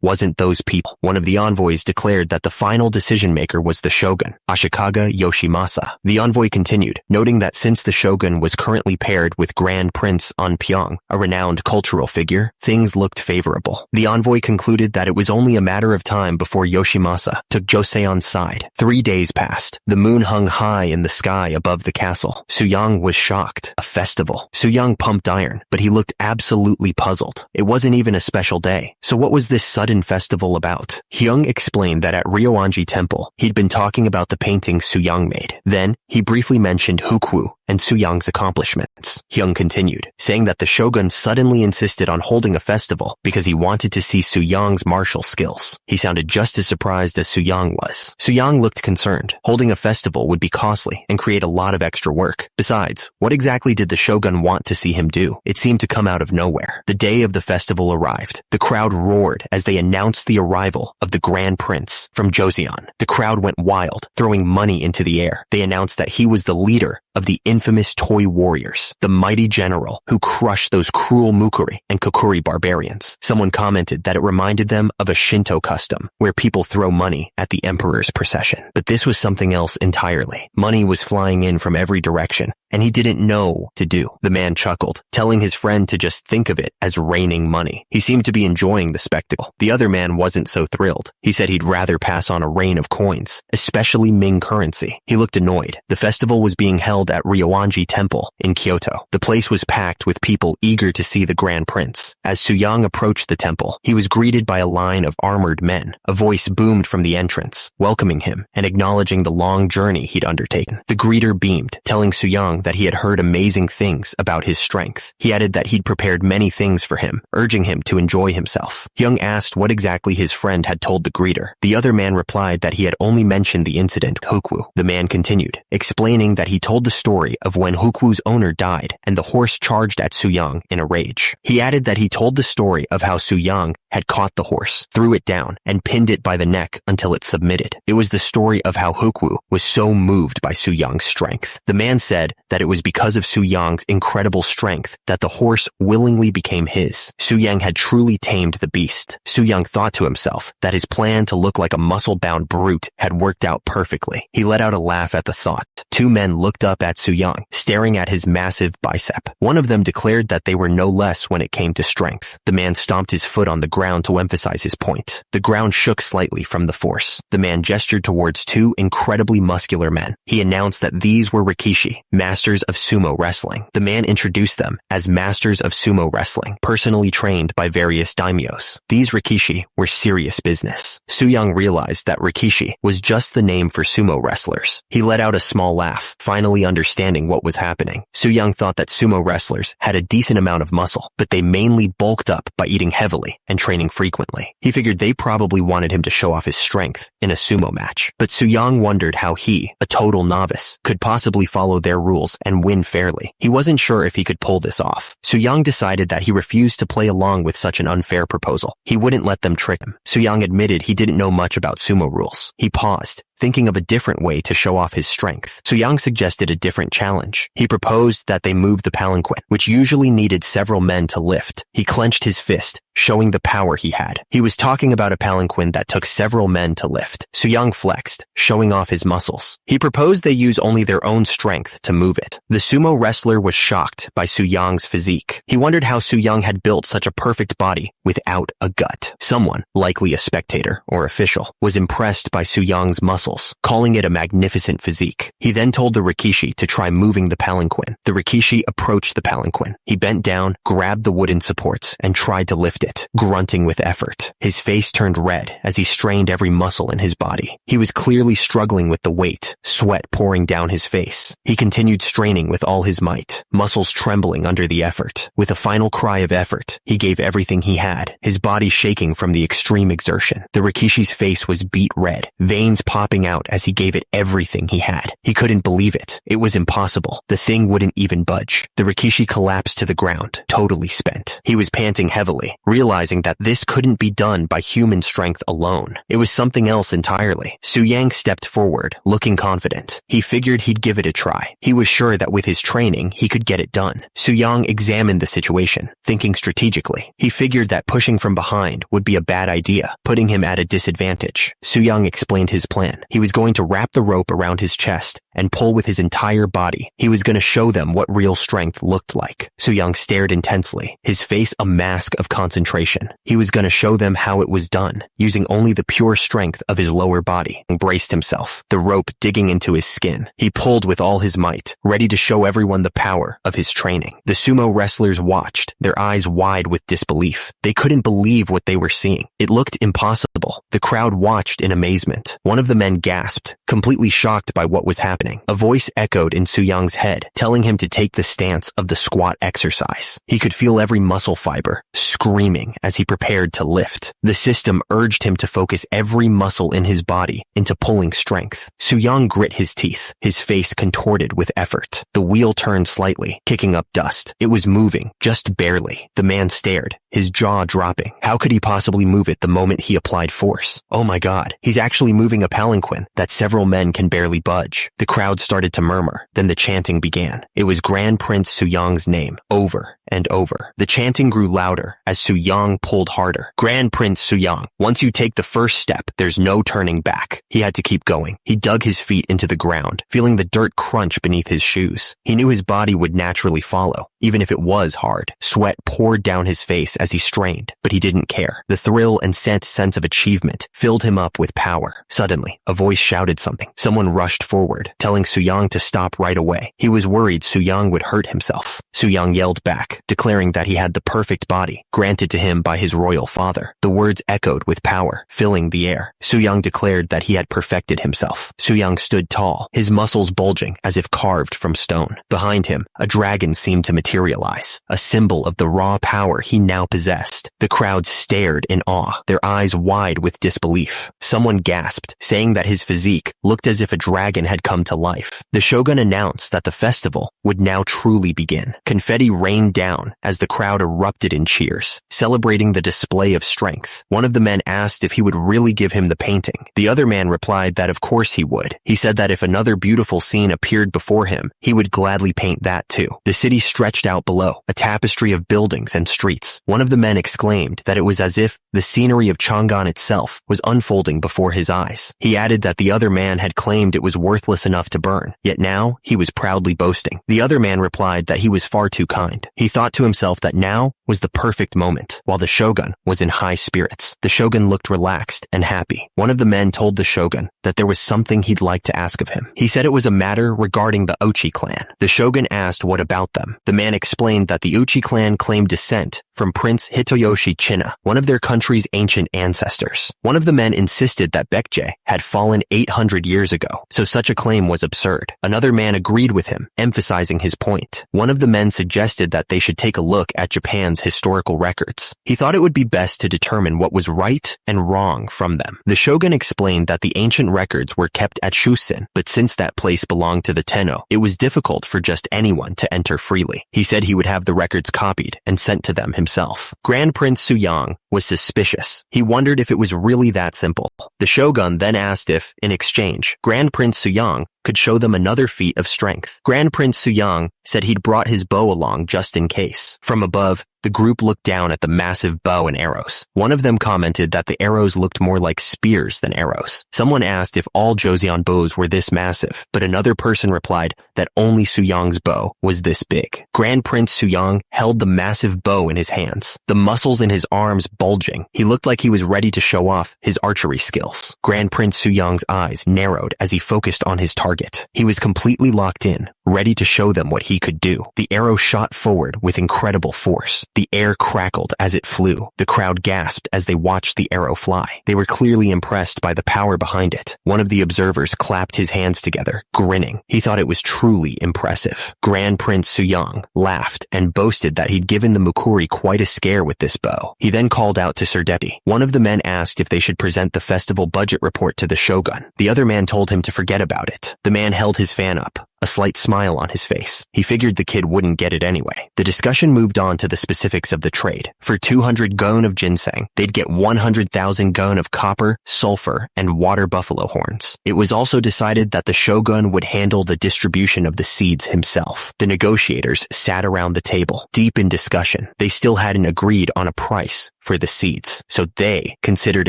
wasn't those people. One of the envoys declared that the final decision maker was the shogun, Ashikaga Yoshimasa. The envoy continued, noting that since the shogun was currently paired with Grand Prince Onpyeong, a renowned cultural figure, things looked favorable. The envoy concluded that it was only a matter of time before Yoshimasa took Joseon's side. 3 days passed. The moon hung high in the sky above the castle. Soo-young was shocked. A festival. Soo-young pumped iron, but he looked absolutely puzzled. It wasn't even a special day. So what was this sudden festival about? Hyung explained that at Ryoanji Temple, he'd been talking about the painting Soo-young made. Then, he briefly mentioned Hyukwu and Soo-young's accomplishments. Hyung continued, saying that the shogun suddenly insisted on holding a festival because he wanted to see Soo-young's martial skills. He sounded just as surprised as Soo-young was. Soo-young looked concerned. Holding a festival would be costly and create a lot of extra work. Besides, what exactly did the shogun want to see him do? It seemed to come out of nowhere. The day of the festival arrived. The crowd roared as they announced the arrival of the Grand Prince from Joseon. The crowd went wild, throwing money into the air. They announced that he was the leader of the infamous toy warriors, the mighty general who crushed those cruel Mukuri and Kokuri barbarians. Someone commented that it reminded them of a Shinto custom, where people throw money at the emperor's procession. But this was something else entirely. Money was flying in from every direction, and he didn't know what to do. The man chuckled, telling his friend to just think of it as raining money. He seemed to be enjoying the spectacle. The other man wasn't so thrilled. He said he'd rather pass on a rain of coins, especially Ming currency. He looked annoyed. The festival was being held at Ryoanji Temple in Kyoto. The place was packed with people eager to see the Grand Prince. As Soo-young approached the temple, he was greeted by a line of armored men. A voice boomed from the entrance, welcoming him and acknowledging the long journey he'd undertaken. The greeter beamed, telling Soo-young that he had heard amazing things about his strength. He added that he'd prepared many things for him, urging him to enjoy himself. Hyung asked what exactly his friend had told the greeter. The other man replied that he had only mentioned the incident Hyukwu. The man continued, explaining that he told the story of when Hyukwu's owner died and the horse charged at Soo-young in a rage. He added that he told the story of how Soo-young had caught the horse, threw it down, and pinned it by the neck until it submitted. It was the story of how Hyukwu was so moved by Soo-young's strength. The man said that it was because of Soo-young's incredible strength that the horse willingly became his. Soo-young had truly tamed the beast. Soo-young thought to himself that his plan to look like a muscle-bound brute had worked out perfectly. He let out a laugh at the thought. 2 men looked up at Soo-young, staring at his massive bicep. One of them declared that they were no less when it came to strength. The man stomped his foot on the ground to emphasize his point. The ground shook slightly from the force. The man gestured towards two incredibly muscular men. He announced that these were Rikishi, masters of sumo wrestling. The man introduced them as masters of sumo wrestling, personally trained by various daimyos. These Rikishi were serious business. Su-young realized that Rikishi was just the name for sumo wrestlers. He let out a small laugh, finally understanding what was happening. Su-young thought that sumo wrestlers had a decent amount of muscle, but they mainly bulked up by eating heavily and training frequently. He figured they probably wanted him to show off his strength in a sumo match. But Su-young wondered how he, a total novice, could possibly follow their rules and win fairly. He wasn't sure if he could pull this off. Su-young decided that he refused to play along with such an unfair proposal. He wouldn't let them trick him. Su-young admitted he didn't know much about sumo rules. He paused, thinking of a different way to show off his strength. Su-young suggested a different challenge. He proposed that they move the palanquin, which usually needed several men to lift. He clenched his fist, showing the power he had. He was talking about a palanquin that took several men to lift. Su-young flexed, showing off his muscles. He proposed they use only their own strength to move it. The sumo wrestler was shocked by Su-young's physique. He wondered how Su-young had built such a perfect body without a gut. Someone, likely a spectator or official, was impressed by Su-young's muscles, calling it a magnificent physique. He then told the Rikishi to try moving the palanquin. The Rikishi approached the palanquin. He bent down, grabbed the wooden supports, and tried to lift it, grunting with effort. His face turned red as he strained every muscle in his body. He was clearly struggling with the weight, sweat pouring down his face. He continued straining with all his might, muscles trembling under the effort. With a final cry of effort, he gave everything he had, his body shaking from the extreme exertion. The Rikishi's face was beet red, veins popping out as he gave it everything he had. He couldn't believe it. It was impossible. The thing wouldn't even budge. The Rikishi collapsed to the ground, totally spent. He was panting heavily, realizing that this couldn't be done by human strength alone. It was something else entirely. Su-young stepped forward, looking confident. He figured he'd give it a try. He was sure that with his training, he could get it done. Su-young examined the situation, thinking strategically. He figured that pushing from behind would be a bad idea, putting him at a disadvantage. Su-young explained his plan. He was going to wrap the rope around his chest and pull with his entire body. He was going to show them what real strength looked like. Su-young stared intensely, his face a mask of concentration. He was going to show them how it was done, using only the pure strength of his lower body. He braced himself, the rope digging into his skin. He pulled with all his might, ready to show everyone the power of his training. The sumo wrestlers watched, their eyes wide with disbelief. They couldn't believe what they were seeing. It looked impossible. The crowd watched in amazement. One of the men gasped, completely shocked by what was happening. A voice echoed in Su-young's head, telling him to take the stance of the squat exercise. He could feel every muscle fiber screaming as he prepared to lift. The system urged him to focus every muscle in his body into pulling strength. Su-young grit his teeth, his face contorted with effort. The wheel turned slightly, kicking up dust. It was moving, just barely. The man stared, his jaw dropping. How could he possibly move it the moment he applied force? Oh my God, he's actually moving a palanquin that several men can barely budge. The crowd started to murmur. Then the chanting began. It was Grand Prince Su-young's name, over and over. The chanting grew louder as Su-young pulled harder. Grand Prince Su-young, once you take the first step, there's no turning back. He had to keep going. He dug his feet into the ground, feeling the dirt crunch beneath his shoes. He knew his body would naturally follow, even if it was hard. Sweat poured down his face as he strained, but he didn't care. The thrill and sense of achievement filled him up with power. Suddenly, a voice shouted something. Someone rushed forward, telling Su-young to stop right away. He was worried Su-young would hurt himself. Su-young yelled back, declaring that he had the perfect body, granted to him by his royal father. The words echoed with power, filling the air. Su-young declared that he had perfected himself. Su-young stood tall, his muscles bulging as if carved from stone. Behind him, a dragon seemed to materialize, a symbol of the raw power he now possessed. The crowd stared in awe, their eyes wide with disbelief. Someone gasped, saying that his physique looked as if a dragon had come to life. The shogun announced that the festival would now truly begin. Confetti rained down as the crowd erupted in cheers, celebrating the display of strength. One of the men asked if he would really give him the painting. The other man replied that of course he would. He said that if another beautiful scene appeared before him, he would gladly paint that too. The city stretched out below, a tapestry of buildings and streets. One of the men exclaimed that it was as if the scenery of Chang'an itself was unfolding before his eyes. He added that the other man had claimed it was worthless enough to burn, yet now he was proudly boasting. The other man replied that he was far too kind. He thought thought to himself that now was the perfect moment, while the shogun was in high spirits. The shogun looked relaxed and happy. One of the men told the shogun that there was something he'd like to ask of him. He said it was a matter regarding the Ochi clan. The shogun asked what about them. The man explained that the Ochi clan claimed descent from Prince Hitoyoshi China, one of their country's ancient ancestors. One of the men insisted that Baekje had fallen 800 years ago, so such a claim was absurd. Another man agreed with him, emphasizing his point. One of the men suggested that they should take a look at Japan's historical records. He thought it would be best to determine what was right and wrong from them. The shogun explained that the ancient records were kept at Shusen, but since that place belonged to the Tenno, it was difficult for just anyone to enter freely. He said he would have the records copied and sent to them himself. Grand Prince Suyang was suspicious. He wondered if it was really that simple. The shogun then asked if, in exchange, Grand Prince Suyang could show them another feat of strength. Grand Prince Suyang said he'd brought his bow along just in case. From above, the group looked down at the massive bow and arrows. One of them commented that the arrows looked more like spears than arrows. Someone asked if all Joseon bows were this massive, but another person replied that only Suyang's bow was this big. Grand Prince Suyang held the massive bow in his hands, the muscles in his arms bulging. He looked like he was ready to show off his archery skills. Grand Prince Suyang's eyes narrowed as he focused on his target. He was completely locked in, ready to show them what he could do. The arrow shot forward with incredible force. The air crackled as it flew. The crowd gasped as they watched the arrow fly. They were clearly impressed by the power behind it. One of the observers clapped his hands together, grinning. He thought it was truly impressive. Grand Prince Suyang laughed and boasted that he'd given the Mukuri quite a scare with this bow. He then called out to Sir Depi. One of the men asked if they should present the festival budget report to the shogun. The other man told him to forget about it. The man held his fan up, a slight smile on his face. He figured the kid wouldn't get it anyway. The discussion moved on to the specifics of the trade. For 200 gon of ginseng, they'd get 100,000 gon of copper, sulfur, and water buffalo horns. It was also decided that the shogun would handle the distribution of the seeds himself. The negotiators sat around the table, deep in discussion. They still hadn't agreed on a price for the seeds, so they considered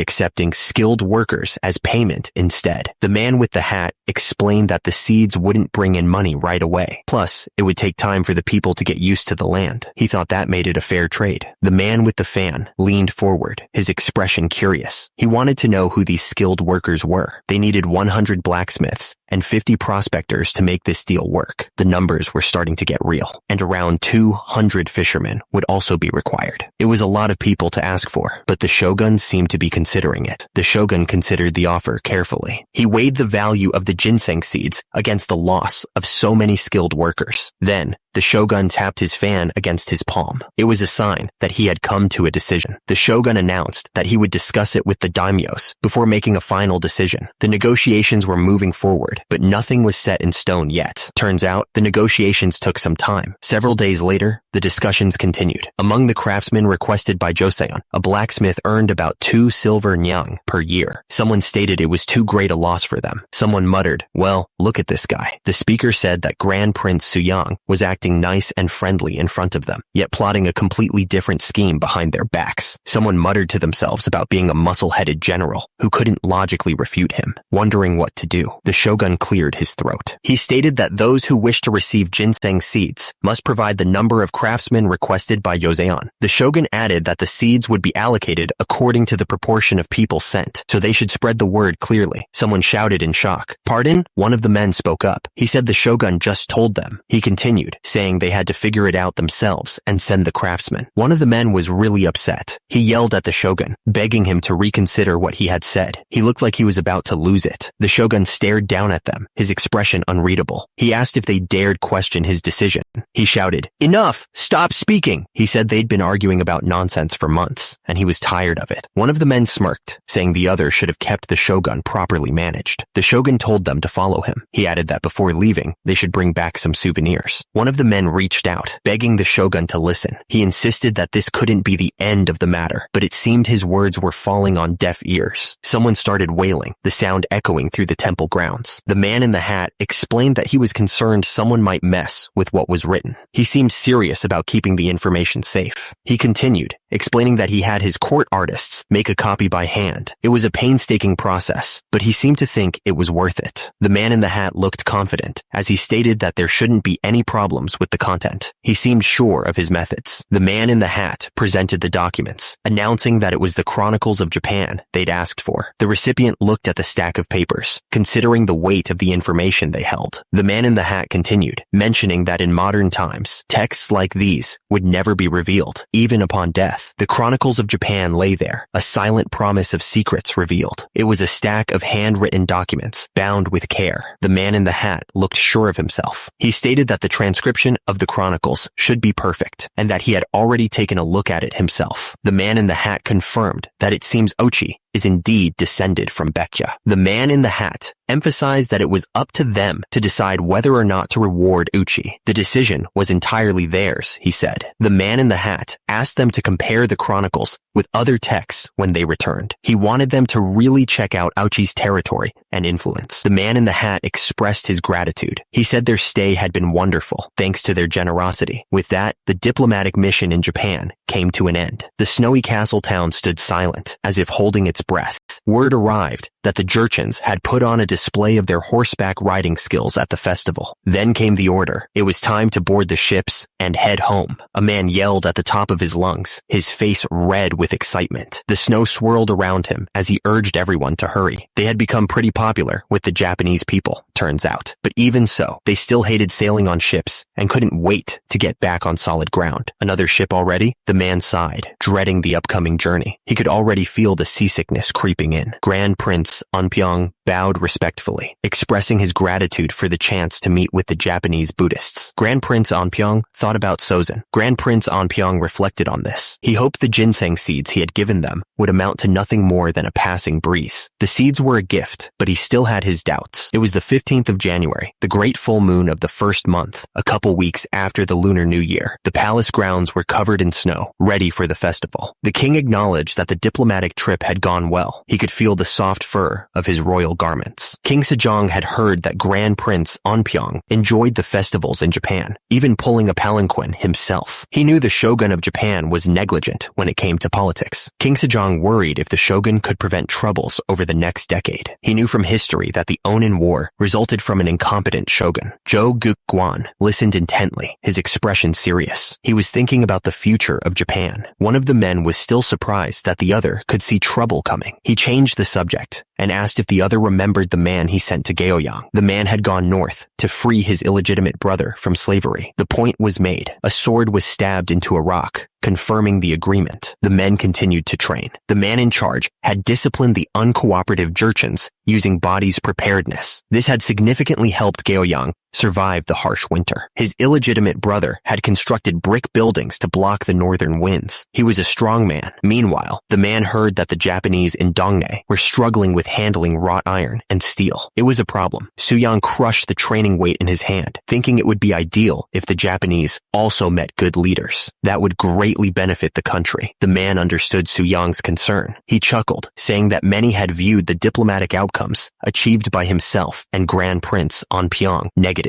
accepting skilled workers as payment instead. The man with the hat explained that the seeds wouldn't bring in money right away. Plus, it would take time for the people to get used to the land. He thought that made it a fair trade. The man with the fan leaned forward, his expression curious. He wanted to know who these skilled workers were. They needed 100 blacksmiths and 50 prospectors to make this deal work. The numbers were starting to get real, and around 200 fishermen would also be required. It was a lot of people to ask for, but the shogun seemed to be considering it. The shogun considered the offer carefully. He weighed the value of the ginseng seeds against the loss of so many skilled workers. Then, the shogun tapped his fan against his palm. It was a sign that he had come to a decision. The shogun announced that he would discuss it with the daimyos before making a final decision. The negotiations were moving forward, but nothing was set in stone yet. Turns out, the negotiations took some time. Several days later, the discussions continued. Among the craftsmen requested by Joseon, a blacksmith earned about 2 silver nyang per year. Someone stated it was too great a loss for them. Someone muttered, "Well, look at this guy." The speaker said that Grand Prince Suyang was acting nice and friendly in front of them, yet plotting a completely different scheme behind their backs. Someone muttered to themselves about being a muscle-headed general who couldn't logically refute him. Wondering what to do, the shogun cleared his throat. He stated that those who wish to receive ginseng seeds must provide the number of craftsmen requested by Joseon. The shogun added that the seeds would be allocated according to the proportion of people sent, so they should spread the word clearly. Someone shouted in shock. "Pardon?" One of the men spoke up. He said the shogun just told them. He continued, saying they had to figure it out themselves and send the craftsmen. One of the men was really upset. He yelled at the shogun, begging him to reconsider what he had said. He looked like he was about to lose it. The shogun stared down at them, his expression unreadable. He asked if they dared question his decision. He shouted, "Enough! Stop speaking!" He said they'd been arguing about nonsense for months, and he was tired of it. One of the men smirked, saying the other should have kept the shogun properly managed. The shogun told them to follow him. He added that before leaving, they should bring back some souvenirs. One of the men reached out, begging the shogun to listen. He insisted that this couldn't be the end of the matter, but it seemed his words were falling on deaf ears. Someone started wailing, the sound echoing through the temple grounds. The man in the hat explained that he was concerned someone might mess with what was written. He seemed serious about keeping the information safe. He continued, explaining that he had his court artists make a copy by hand. It was a painstaking process, but he seemed to think it was worth it. The man in the hat looked confident as he stated that there shouldn't be any problems with the content. He seemed sure of his methods. The man in the hat presented the documents, announcing that it was the Chronicles of Japan they'd asked for. The recipient looked at the stack of papers, considering the weight of the information they held. The man in the hat continued, mentioning that in modern times, texts like these would never be revealed, even upon death. The Chronicles of Japan lay there, a silent promise of secrets revealed. It was a stack of handwritten documents, bound with care. The man in the hat looked sure of himself. He stated that the transcription of the Chronicles should be perfect, and that he had already taken a look at it himself. The man in the hat confirmed that it seems Ochi is indeed descended from Baekja. The man in the hat emphasized that it was up to them to decide whether or not to reward Uchi. The decision was entirely theirs, he said. The man in the hat asked them to compare the Chronicles with other texts when they returned. He wanted them to really check out Uchi's territory and influence. The man in the hat expressed his gratitude. He said their stay had been wonderful, thanks to their generosity. With that, the diplomatic mission in Japan came to an end. The snowy castle town stood silent, as if holding its breath. Word arrived that the Jurchens had put on a display of their horseback riding skills at the festival. Then came the order. It was time to board the ships and head home. A man yelled at the top of his lungs, his face red with excitement. The snow swirled around him as he urged everyone to hurry. They had become pretty popular with the Japanese people, turns out. But even so, they still hated sailing on ships and couldn't wait to get back on solid ground. Another ship already? The man sighed, dreading the upcoming journey. He could already feel the seasickness creeping in. Grand Prince Anpyeong bowed respectfully, expressing his gratitude for the chance to meet with the Japanese Buddhists. Grand Prince Anpyeong thought about Sozin. Grand Prince Anpyeong reflected on this. He hoped the ginseng seeds he had given them would amount to nothing more than a passing breeze. The seeds were a gift, but he still had his doubts. It was the 15th of January, the great full moon of the first month, a couple weeks after the Lunar New Year. The palace grounds were covered in snow, ready for the festival. The king acknowledged that the diplomatic trip had gone well. He could feel the soft fur of his royal garments. King Sejong had heard that Grand Prince Anpyeong enjoyed the festivals in Japan, even pulling a palanquin himself. He knew the shogun of Japan was negligent when it came to politics. King Sejong worried if the shogun could prevent troubles over the next decade. He knew from history that the Onin War resulted from an incompetent shogun. Jo Guk-gwan listened intently, his expression serious. He was thinking about the future of Japan. One of the men was still surprised that the other could see trouble coming. He changed the subject and asked if the other remembered the man he sent to Gaoyang. The man had gone north to free his illegitimate brother from slavery. The point was made. A sword was stabbed into a rock, confirming the agreement. The men continued to train. The man in charge had disciplined the uncooperative Jurchens using body's preparedness. This had significantly helped Gaoyang survive the harsh winter. His illegitimate brother had constructed brick buildings to block the northern winds. He was a strong man. Meanwhile, the man heard that the Japanese in Dongne were struggling with handling wrought iron and steel. It was a problem. Suyang crushed the training weight in his hand, thinking it would be ideal if the Japanese also met good leaders. That would greatly benefit the country. The man understood Suyang's concern. He chuckled, saying that many had viewed the diplomatic outcomes achieved by himself and Grand Prince Anpyeong negatively.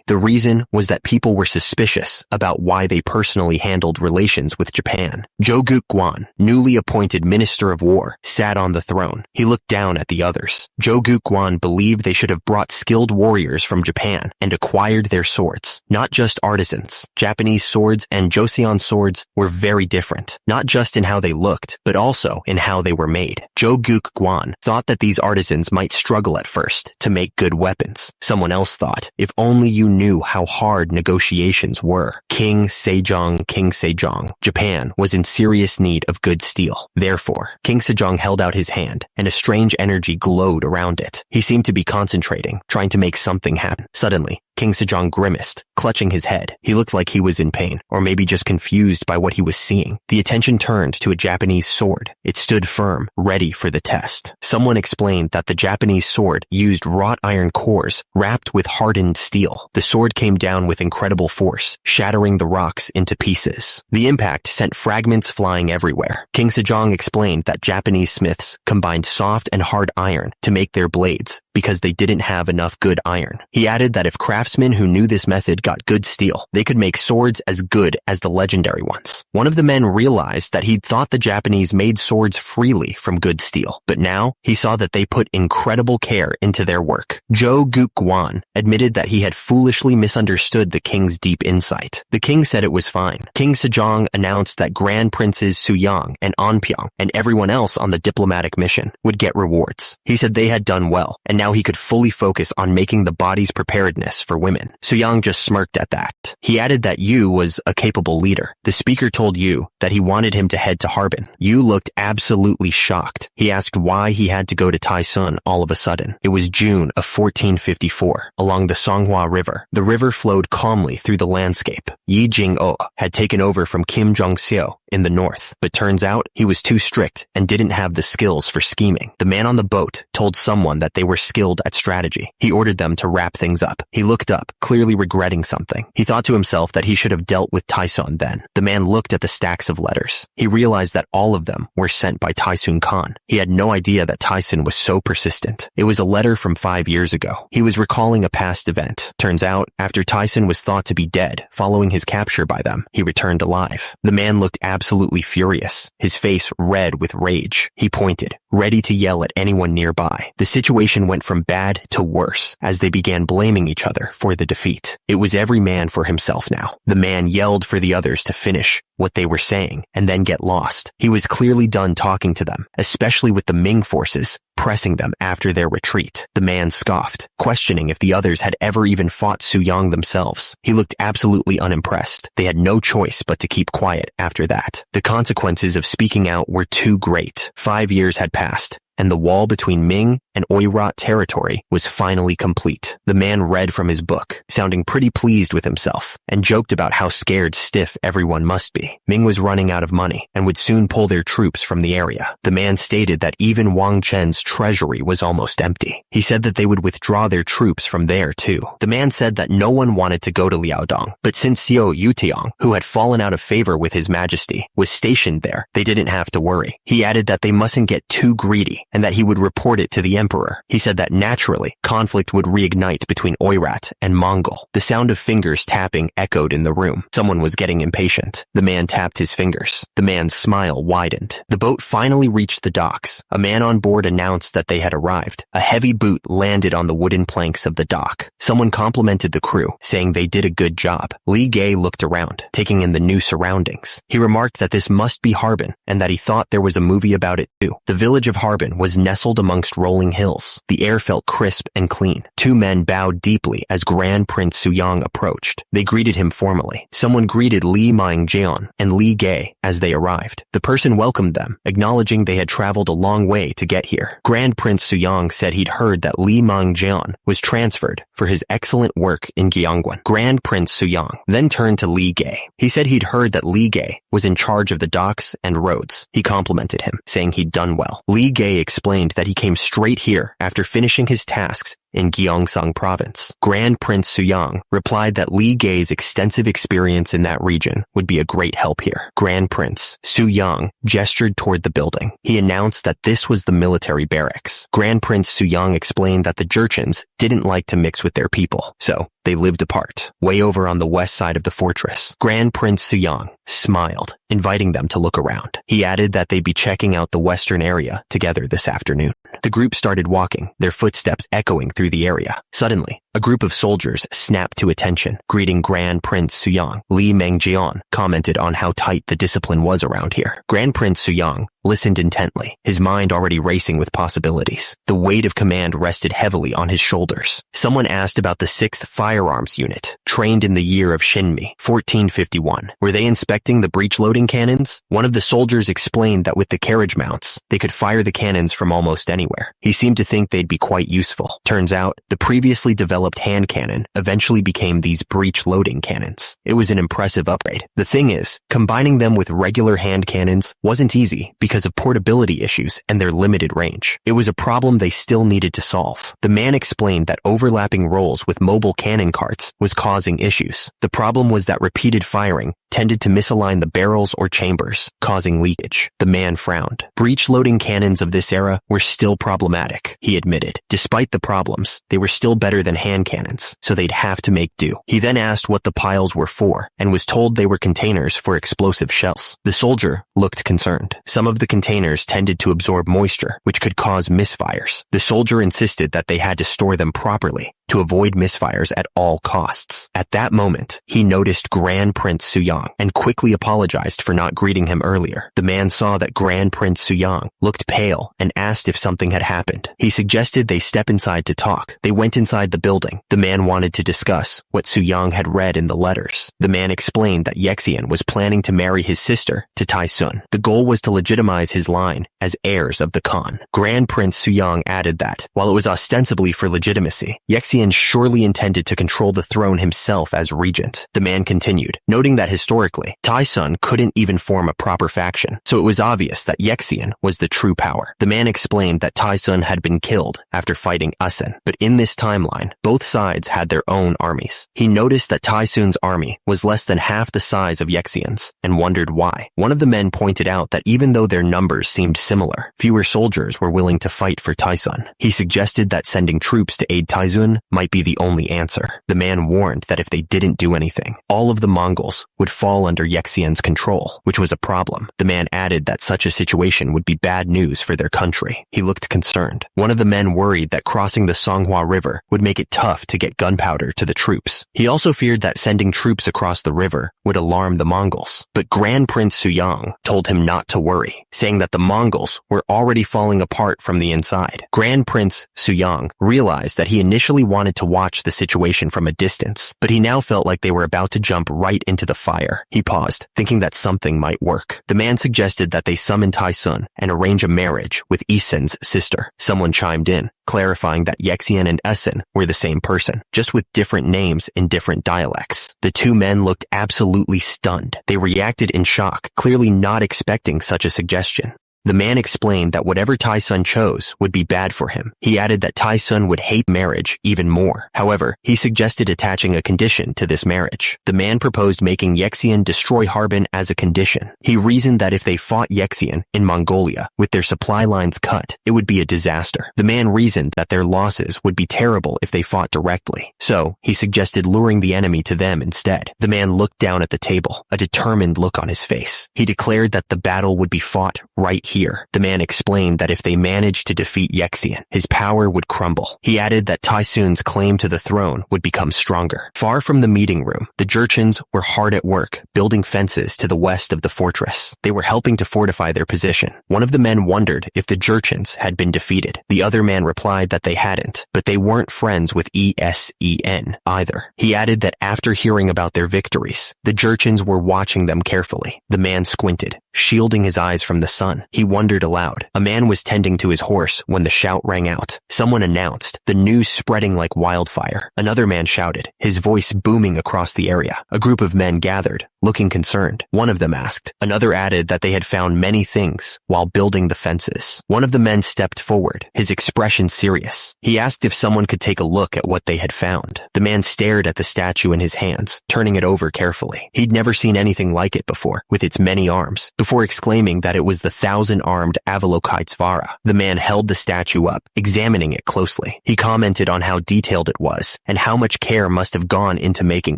The reason was that people were suspicious about why they personally handled relations with Japan. Jo Guk-gwan, newly appointed Minister of War, sat on the throne. He looked down at the others. Jo Guk-gwan believed they should have brought skilled warriors from Japan and acquired their swords, not just artisans. Japanese swords and Joseon swords were very different, not just in how they looked, but also in how they were made. Jo Guk-gwan thought that these artisans might struggle at first to make good weapons. Someone else thought, if only you knew how hard negotiations were. King Sejong. Japan was in serious need of good steel. Therefore, King Sejong held out his hand, and a strange energy glowed around it. He seemed to be concentrating, trying to make something happen. Suddenly, King Sejong grimaced, clutching his head. He looked like he was in pain, or maybe just confused by what he was seeing. The attention turned to a Japanese sword. It stood firm, ready for the test. Someone explained that the Japanese sword used wrought iron cores wrapped with hardened steel. steel. The sword came down with incredible force, shattering the rocks into pieces. The impact sent fragments flying everywhere. King Sejong explained that Japanese smiths combined soft and hard iron to make their blades because they didn't have enough good iron. He added that if craftsmen who knew this method got good steel, they could make swords as good as the legendary ones. One of the men realized that he'd thought the Japanese made swords freely from good steel, but now he saw that they put incredible care into their work. Jo Guk-gwan admitted that he had foolishly misunderstood the king's deep insight. The king said it was fine. King Sejong announced that Grand Princes Suyang and Onpyeong and everyone else on the diplomatic mission would get rewards. He said they had done well, and now he could fully focus on making the body's preparedness for women. Suyang just smirked at that. He added that Yu was a capable leader. The speaker told Yu that he wanted him to head to Harbin. Yu looked absolutely shocked. He asked why he had to go to Taisun all of a sudden. It was June of 1454, along the Songhua River. The river flowed calmly through the landscape. Yi Jing-o had taken over from Kim Jong-seo in the north, but turns out he was too strict and didn't have the skills for scheming. The man on the boat told someone that they were skilled at strategy. He ordered them to wrap things up. He looked up, clearly regretting something. He thought to himself that he should have dealt with Taisun then. The man looked at the stacks of letters. He realized that all of them were sent by Taisun Khan. He had no idea that Taisun was so persistent. It was a letter from 5 years ago. He was recalling a past event. Turns out, after Taisun was thought to be dead following his capture by them, he returned alive. The man looked absolutely furious, his face red with rage. He pointed, ready to yell at anyone nearby. The situation went from bad to worse as they began blaming each other for the defeat. It was every man for himself now. The man yelled for the others to finish what they were saying and then get lost. He was clearly done talking to them, especially with the Ming forces pressing them after their retreat. The man scoffed, questioning if the others had ever even fought Suyang themselves. He looked absolutely unimpressed. They had no choice but to keep quiet after that. The consequences of speaking out were too great. 5 years had passed, and the wall between Ming and Oirat territory was finally complete. The man read from his book, sounding pretty pleased with himself, and joked about how scared stiff everyone must be. Ming was running out of money and would soon pull their troops from the area. The man stated that even Wang Chen's treasury was almost empty. He said that they would withdraw their troops from there too. The man said that no one wanted to go to Liaodong, but since Xiao Yutiang, who had fallen out of favor with his majesty, was stationed there, they didn't have to worry. He added that they mustn't get too greedy and that he would report it to the emperor. He said that naturally, conflict would reignite between Oirat and Mongol. The sound of fingers tapping echoed in the room. Someone was getting impatient. The man tapped his fingers. The man's smile widened. The boat finally reached the docks. A man on board announced that they had arrived. A heavy boot landed on the wooden planks of the dock. Someone complimented the crew, saying they did a good job. Li Gay looked around, taking in the new surroundings. He remarked that this must be Harbin, and that he thought there was a movie about it too. The village of Harbin was nestled amongst rolling hills. The air felt crisp and clean. Two men bowed deeply as Grand Prince Suyang approached. They greeted him formally. Someone greeted Li Mangjeon and Li Gay as they arrived. The person welcomed them, acknowledging they had traveled a long way to get here. Grand Prince Suyang said he'd heard that Li Mangjeon was transferred for his excellent work in Gyeongwon. Grand Prince Suyang then turned to Li Gay. He said he'd heard that Li Gay was in charge of the docks and roads. He complimented him, saying he'd done well. Li Gay explained that he came straight here after finishing his tasks in Gyeongsang province. Grand Prince Suyang replied that Li Gay's extensive experience in that region would be a great help here. Grand Prince Suyang gestured toward the building. He announced that this was the military barracks. Grand Prince Suyang explained that the Jurchens didn't like to mix with their people, so they lived apart, way over on the west side of the fortress. Grand Prince Suyang smiled, inviting them to look around. He added that they'd be checking out the western area together this afternoon. The group started walking, their footsteps echoing through the area. Suddenly, a group of soldiers snapped to attention, greeting Grand Prince Suyang. Li Mengjian commented on how tight the discipline was around here. Grand Prince Suyang listened intently, his mind already racing with possibilities. The weight of command rested heavily on his shoulders. Someone asked about the 6th Firearms Unit, trained in the year of Shinmi, 1451. Were they inspecting the breech-loading cannons? One of the soldiers explained that with the carriage mounts, they could fire the cannons from almost anywhere. He seemed to think they'd be quite useful. Turns out, the previously developed developed hand cannon eventually became these breech-loading cannons. It was an impressive upgrade. The thing is, combining them with regular hand cannons wasn't easy because of portability issues and their limited range. It was a problem they still needed to solve. The man explained that overlapping rolls with mobile cannon carts was causing issues. The problem was that repeated firing tended to misalign the barrels or chambers, causing leakage. The man frowned. Breech-loading cannons of this era were still problematic, he admitted. Despite the problems, they were still better than hand cannons, so they'd have to make do. He then asked what the piles were for, and was told they were containers for explosive shells. The soldier looked concerned. Some of the containers tended to absorb moisture, which could cause misfires. The soldier insisted that they had to store them properly to avoid misfires at all costs. At that moment, he noticed Grand Prince Suyang and quickly apologized for not greeting him earlier. The man saw that Grand Prince Suyang looked pale and asked if something had happened. He suggested they step inside to talk. They went inside the building. The man wanted to discuss what Suyang had read in the letters. The man explained that Yexian was planning to marry his sister to Tai Sun. The goal was to legitimize his line as heirs of the Khan. Grand Prince Suyang added that, while it was ostensibly for legitimacy, Yexian surely intended to control the throne himself as regent. The man continued, noting that historically, Tai Sun couldn't even form a proper faction, so it was obvious that Yexian was the true power. The man explained that Tai Sun had been killed after fighting Usen, but in this timeline, both sides had their own armies. He noticed that Tai Sun's army was less than half the size of Yexian's, and wondered why. One of the men pointed out that even though their numbers seemed similar, fewer soldiers were willing to fight for Tai Sun. He suggested that sending troops to aid Tai Sun might be the only answer. The man warned that if they didn't do anything, all of the Mongols would fall under Yexian's control, which was a problem. The man added that such a situation would be bad news for their country. He looked concerned. One of the men worried that crossing the Songhua River would make it tough to get gunpowder to the troops. He also feared that sending troops across the river would alarm the Mongols. But Grand Prince Suyang told him not to worry, saying that the Mongols were already falling apart from the inside. Grand Prince Suyang realized that he initially wanted to watch the situation from a distance, but he now felt like they were about to jump right into the fire. He paused, thinking that something might work. The man suggested that they summon Tai Sun and arrange a marriage with Isen's sister. Someone chimed in, clarifying that Yexian and Usen were the same person, just with different names in different dialects. The two men looked absolutely stunned. They reacted in shock, clearly not expecting such a suggestion. The man explained that whatever Tai Sun chose would be bad for him. He added that Tai Sun would hate marriage even more. However, he suggested attaching a condition to this marriage. The man proposed making Yexian destroy Harbin as a condition. He reasoned that if they fought Yexian in Mongolia with their supply lines cut, it would be a disaster. The man reasoned that their losses would be terrible if they fought directly. So, he suggested luring the enemy to them instead. The man looked down at the table, a determined look on his face. He declared that the battle would be fought right here. The man explained that if they managed to defeat Yexian, his power would crumble. He added that Tai Sun's claim to the throne would become stronger. Far from the meeting room, the Jurchens were hard at work, building fences to the west of the fortress. They were helping to fortify their position. One of the men wondered if the Jurchens had been defeated. The other man replied that they hadn't, but they weren't friends with Esen either. He added that after hearing about their victories, the Jurchens were watching them carefully. The man squinted, shielding his eyes from the sun. He wondered aloud. A man was tending to his horse when the shout rang out. Someone announced, the news spreading like wildfire. Another man shouted, his voice booming across the area. A group of men gathered, looking concerned. One of them asked. Another added that they had found many things while building the fences. One of the men stepped forward, his expression serious. He asked if someone could take a look at what they had found. The man stared at the statue in his hands, turning it over carefully. He'd never seen anything like it before, with its many arms, before exclaiming that it was the thousand-armed Avalokitesvara. The man held the statue up, examining it closely. He commented on how detailed it was, and how much care must have gone into making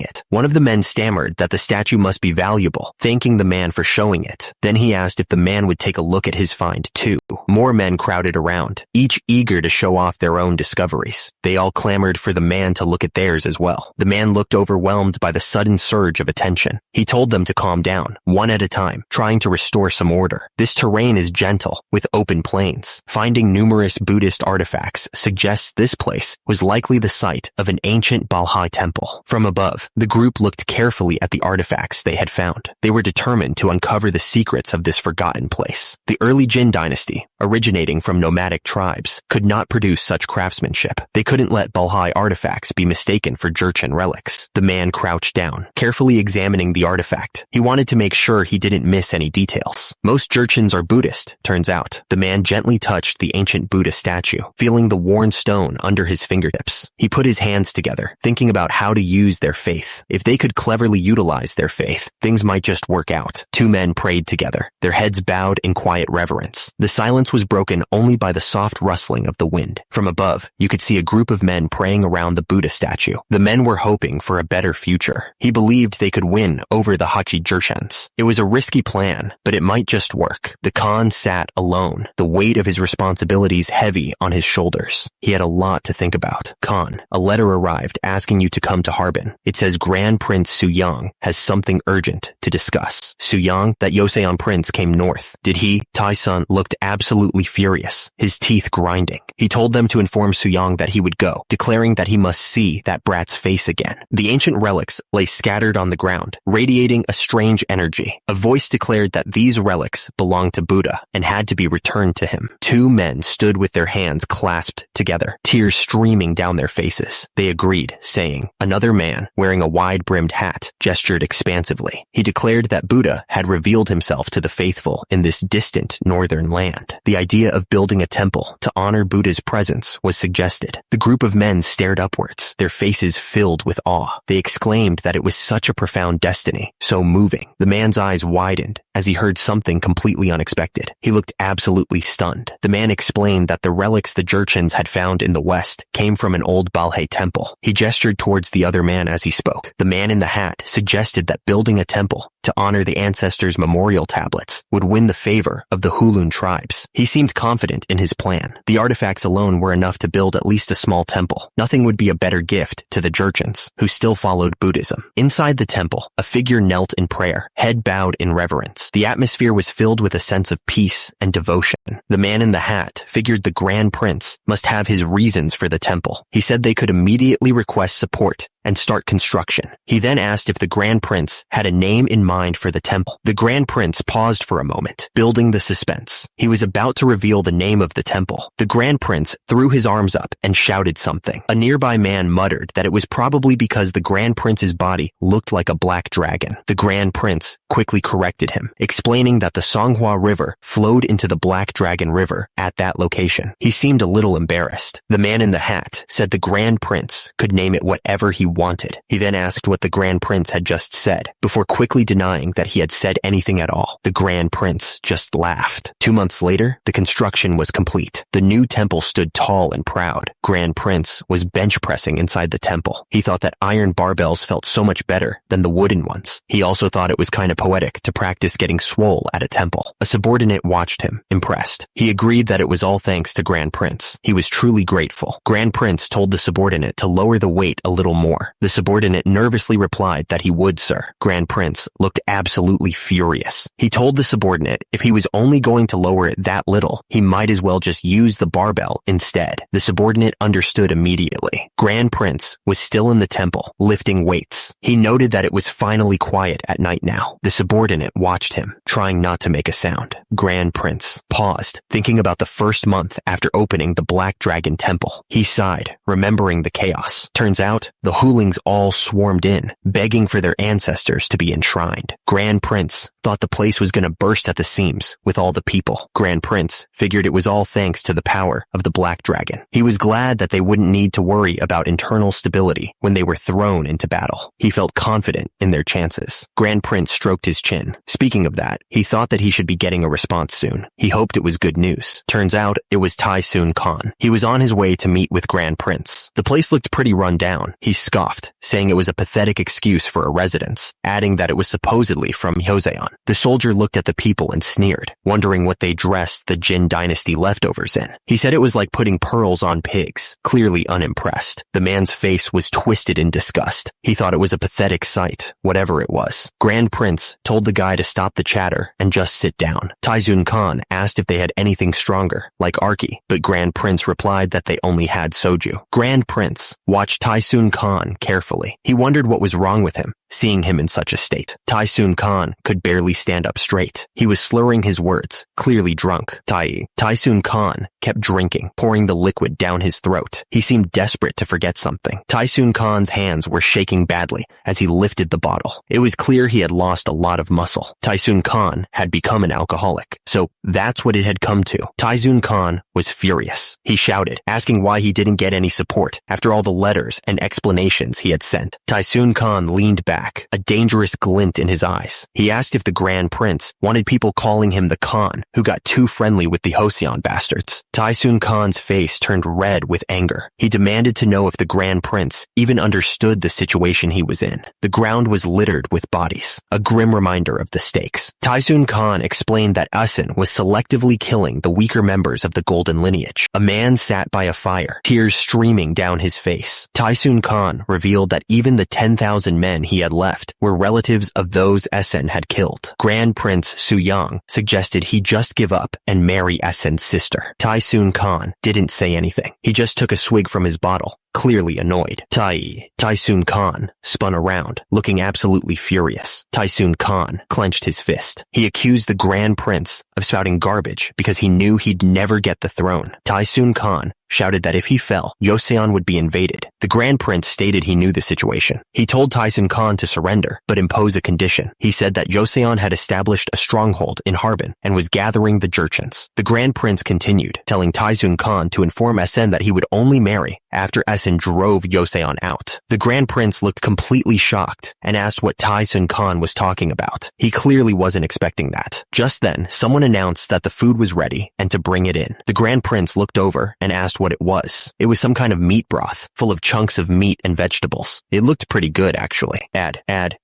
it. One of the men stammered that the statue must be valuable, thanking the man for showing it. Then he asked if the man would take a look at his find too. More men crowded around, each eager to show off their own discoveries. They all clamored for the man to look at theirs as well. The man looked overwhelmed by the sudden surge of attention. He told them to calm down, one at a time, trying to restore some order. This terrain is gentle, with open plains. Finding numerous Buddhist artifacts suggests this place was likely the site of an ancient Balhai temple. From above, the group looked carefully at the artifacts they had found. They were determined to uncover the secrets of this forgotten place. The early Jin dynasty originating from nomadic tribes, could not produce such craftsmanship. They couldn't let Balhai artifacts be mistaken for Jurchen relics. The man crouched down, carefully examining the artifact. He wanted to make sure he didn't miss any details. Most Jurchens are Buddhist, turns out. The man gently touched the ancient Buddha statue, feeling the worn stone under his fingertips. He put his hands together, thinking about how to use their faith. If they could cleverly utilize their faith, things might just work out. Two men prayed together, their heads bowed in quiet reverence. The silence was broken only by the soft rustling of the wind. From above, you could see a group of men praying around the Buddha statue. The men were hoping for a better future. He believed they could win over the Hachi Jurchens. It was a risky plan, but it might just work. The Khan sat alone, the weight of his responsibilities heavy on his shoulders. He had a lot to think about. Khan, a letter arrived asking you to come to Harbin. It says Grand Prince Suyang has something urgent to discuss. Suyang, that Yoseon prince, came north. Did he? Tai-sun looked absolutely furious, his teeth grinding. He told them to inform Suyang that he would go, declaring that he must see that brat's face again. The ancient relics lay scattered on the ground, radiating a strange energy. A voice declared that these relics belonged to Buddha and had to be returned to him. Two men stood with their hands clasped together, tears streaming down their faces. They agreed, saying, another man, wearing a wide-brimmed hat, gestured expansively. He declared that Buddha had revealed himself to the faithful in this distant northern land. The idea of building a temple to honor Buddha's presence was suggested. The group of men stared upwards, their faces filled with awe. They exclaimed that it was such a profound destiny, so moving. The man's eyes widened as he heard something completely unexpected. He looked absolutely stunned. The man explained that the relics the Jurchens had found in the west came from an old Balhae temple. He gestured towards the other man as he spoke. The man in the hat suggested that building a temple to honor the ancestors' memorial tablets would win the favor of the Hulun tribes. He seemed confident in his plan. The artifacts alone were enough to build at least a small temple. Nothing would be a better gift to the Jurchens, who still followed Buddhism. Inside the temple, a figure knelt in prayer, head bowed in reverence. The atmosphere was filled with a sense of peace and devotion. The man in the hat figured the Grand Prince must have his reasons for the temple. He said they could immediately request support and start construction. He then asked if the Grand Prince had a name in mind for the temple. The Grand Prince paused for a moment, building the suspense. He was about to reveal the name of the temple. The Grand Prince threw his arms up and shouted something. A nearby man muttered that it was probably because the Grand Prince's body looked like a black dragon. The Grand Prince quickly corrected him, explaining that the Songhua River flowed into the Black Dragon River at that location. He seemed a little embarrassed. The man in the hat said the Grand Prince could name it whatever he wanted. He then asked what the Grand Prince had just said, before quickly denying that he had said anything at all. The Grand Prince just laughed. 2 months later, the construction was complete. The new temple stood tall and proud. Grand Prince was bench pressing inside the temple. He thought that iron barbells felt so much better than the wooden ones. He also thought it was kind of poetic to practice getting swole at a temple. A subordinate watched him, impressed. He agreed that it was all thanks to Grand Prince. He was truly grateful. Grand Prince told the subordinate to lower the weight a little more. The subordinate nervously replied that he would, sir. Grand Prince looked absolutely furious. He told the subordinate if he was only going to lower it that little, he might as well just use the barbell instead. The subordinate understood immediately. Grand Prince was still in the temple, lifting weights. He noted that it was finally quiet at night now. The subordinate watched him, trying not to make a sound. Grand Prince paused, thinking about the first month after opening the Black Dragon Temple. He sighed, remembering the chaos. Turns out, the Hulings all swarmed in, begging for their ancestors to be enshrined. Grand Prince thought the place was going to burst at the seams with all the people. Grand Prince figured it was all thanks to the power of the Black Dragon. He was glad that they wouldn't need to worry about internal stability when they were thrown into battle. He felt confident in their chances. Grand Prince stroked his chin. Speaking of that, he thought that he should be getting a response soon. He hoped it was good news. Turns out, it was Tai-sun Khan. He was on his way to meet with Grand Prince. The place looked pretty run down. He scoffed, saying it was a pathetic excuse for a residence, adding that it was supposedly from Joseon. The soldier looked at the people and sneered, wondering what they dressed the Jin dynasty leftovers in. He said it was like putting pearls on pigs, clearly unimpressed. The man's face was twisted in disgust. He thought it was a pathetic sight, whatever it was. Grand Prince told the guy to stop the chatter and just sit down. Tai-sun Khan asked if they had anything stronger, like Arki, but Grand Prince replied that they only had soju. Grand Prince watched Tai-sun Khan carefully. He wondered what was wrong with him, seeing him in such a state. Tai-sun Khan could barely stand up straight. He was slurring his words, clearly drunk. Taisun Khan kept drinking, pouring the liquid down his throat. He seemed desperate to forget something. Taisun Khan's hands were shaking badly as he lifted the bottle. It was clear he had lost a lot of muscle. Taisun Khan had become an alcoholic, so that's what it had come to. Taisun Khan was furious. He shouted, asking why he didn't get any support after all the letters and explanations he had sent. Taisun Khan leaned back, a dangerous glint in his eyes. He asked if the Grand Prince wanted people calling him the Khan, who got too friendly with the Joseon bastards. Taisun Khan's face turned red with anger. He demanded to know if the Grand Prince even understood the situation he was in. The ground was littered with bodies, a grim reminder of the stakes. Taisun Khan explained that Asen was selectively killing the weaker members of the golden lineage. A man sat by a fire, tears streaming down his face. Taisun Khan revealed that even the 10,000 men he had left were relatives of those Asen had killed. Grand Prince Suyang suggested he just give up and marry Asen's sister. Taisun Khan didn't say anything. He just took a swig from his bottle, clearly annoyed. Taisun Khan spun around, looking absolutely furious. Taisun Khan clenched his fist. He accused the Grand Prince of spouting garbage because he knew he'd never get the throne. Taisun Khan shouted that if he fell, Joseon would be invaded. The Grand Prince stated he knew the situation. He told Taisun Khan to surrender, but impose a condition. He said that Joseon had established a stronghold in Harbin and was gathering the Jurchens. The Grand Prince continued, telling Taisun Khan to inform Asen that he would only marry after Asen drove Joseon out. The Grand Prince looked completely shocked and asked what Taisun Khan was talking about. He clearly wasn't expecting that. Just then, someone announced that the food was ready and to bring it in. The Grand Prince looked over and asked what it was. It was some kind of meat broth, full of chunks of meat and vegetables. It looked pretty good, actually.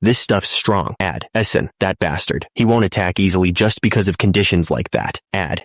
This stuff's strong. Asen, that bastard. He won't attack easily just because of conditions like that.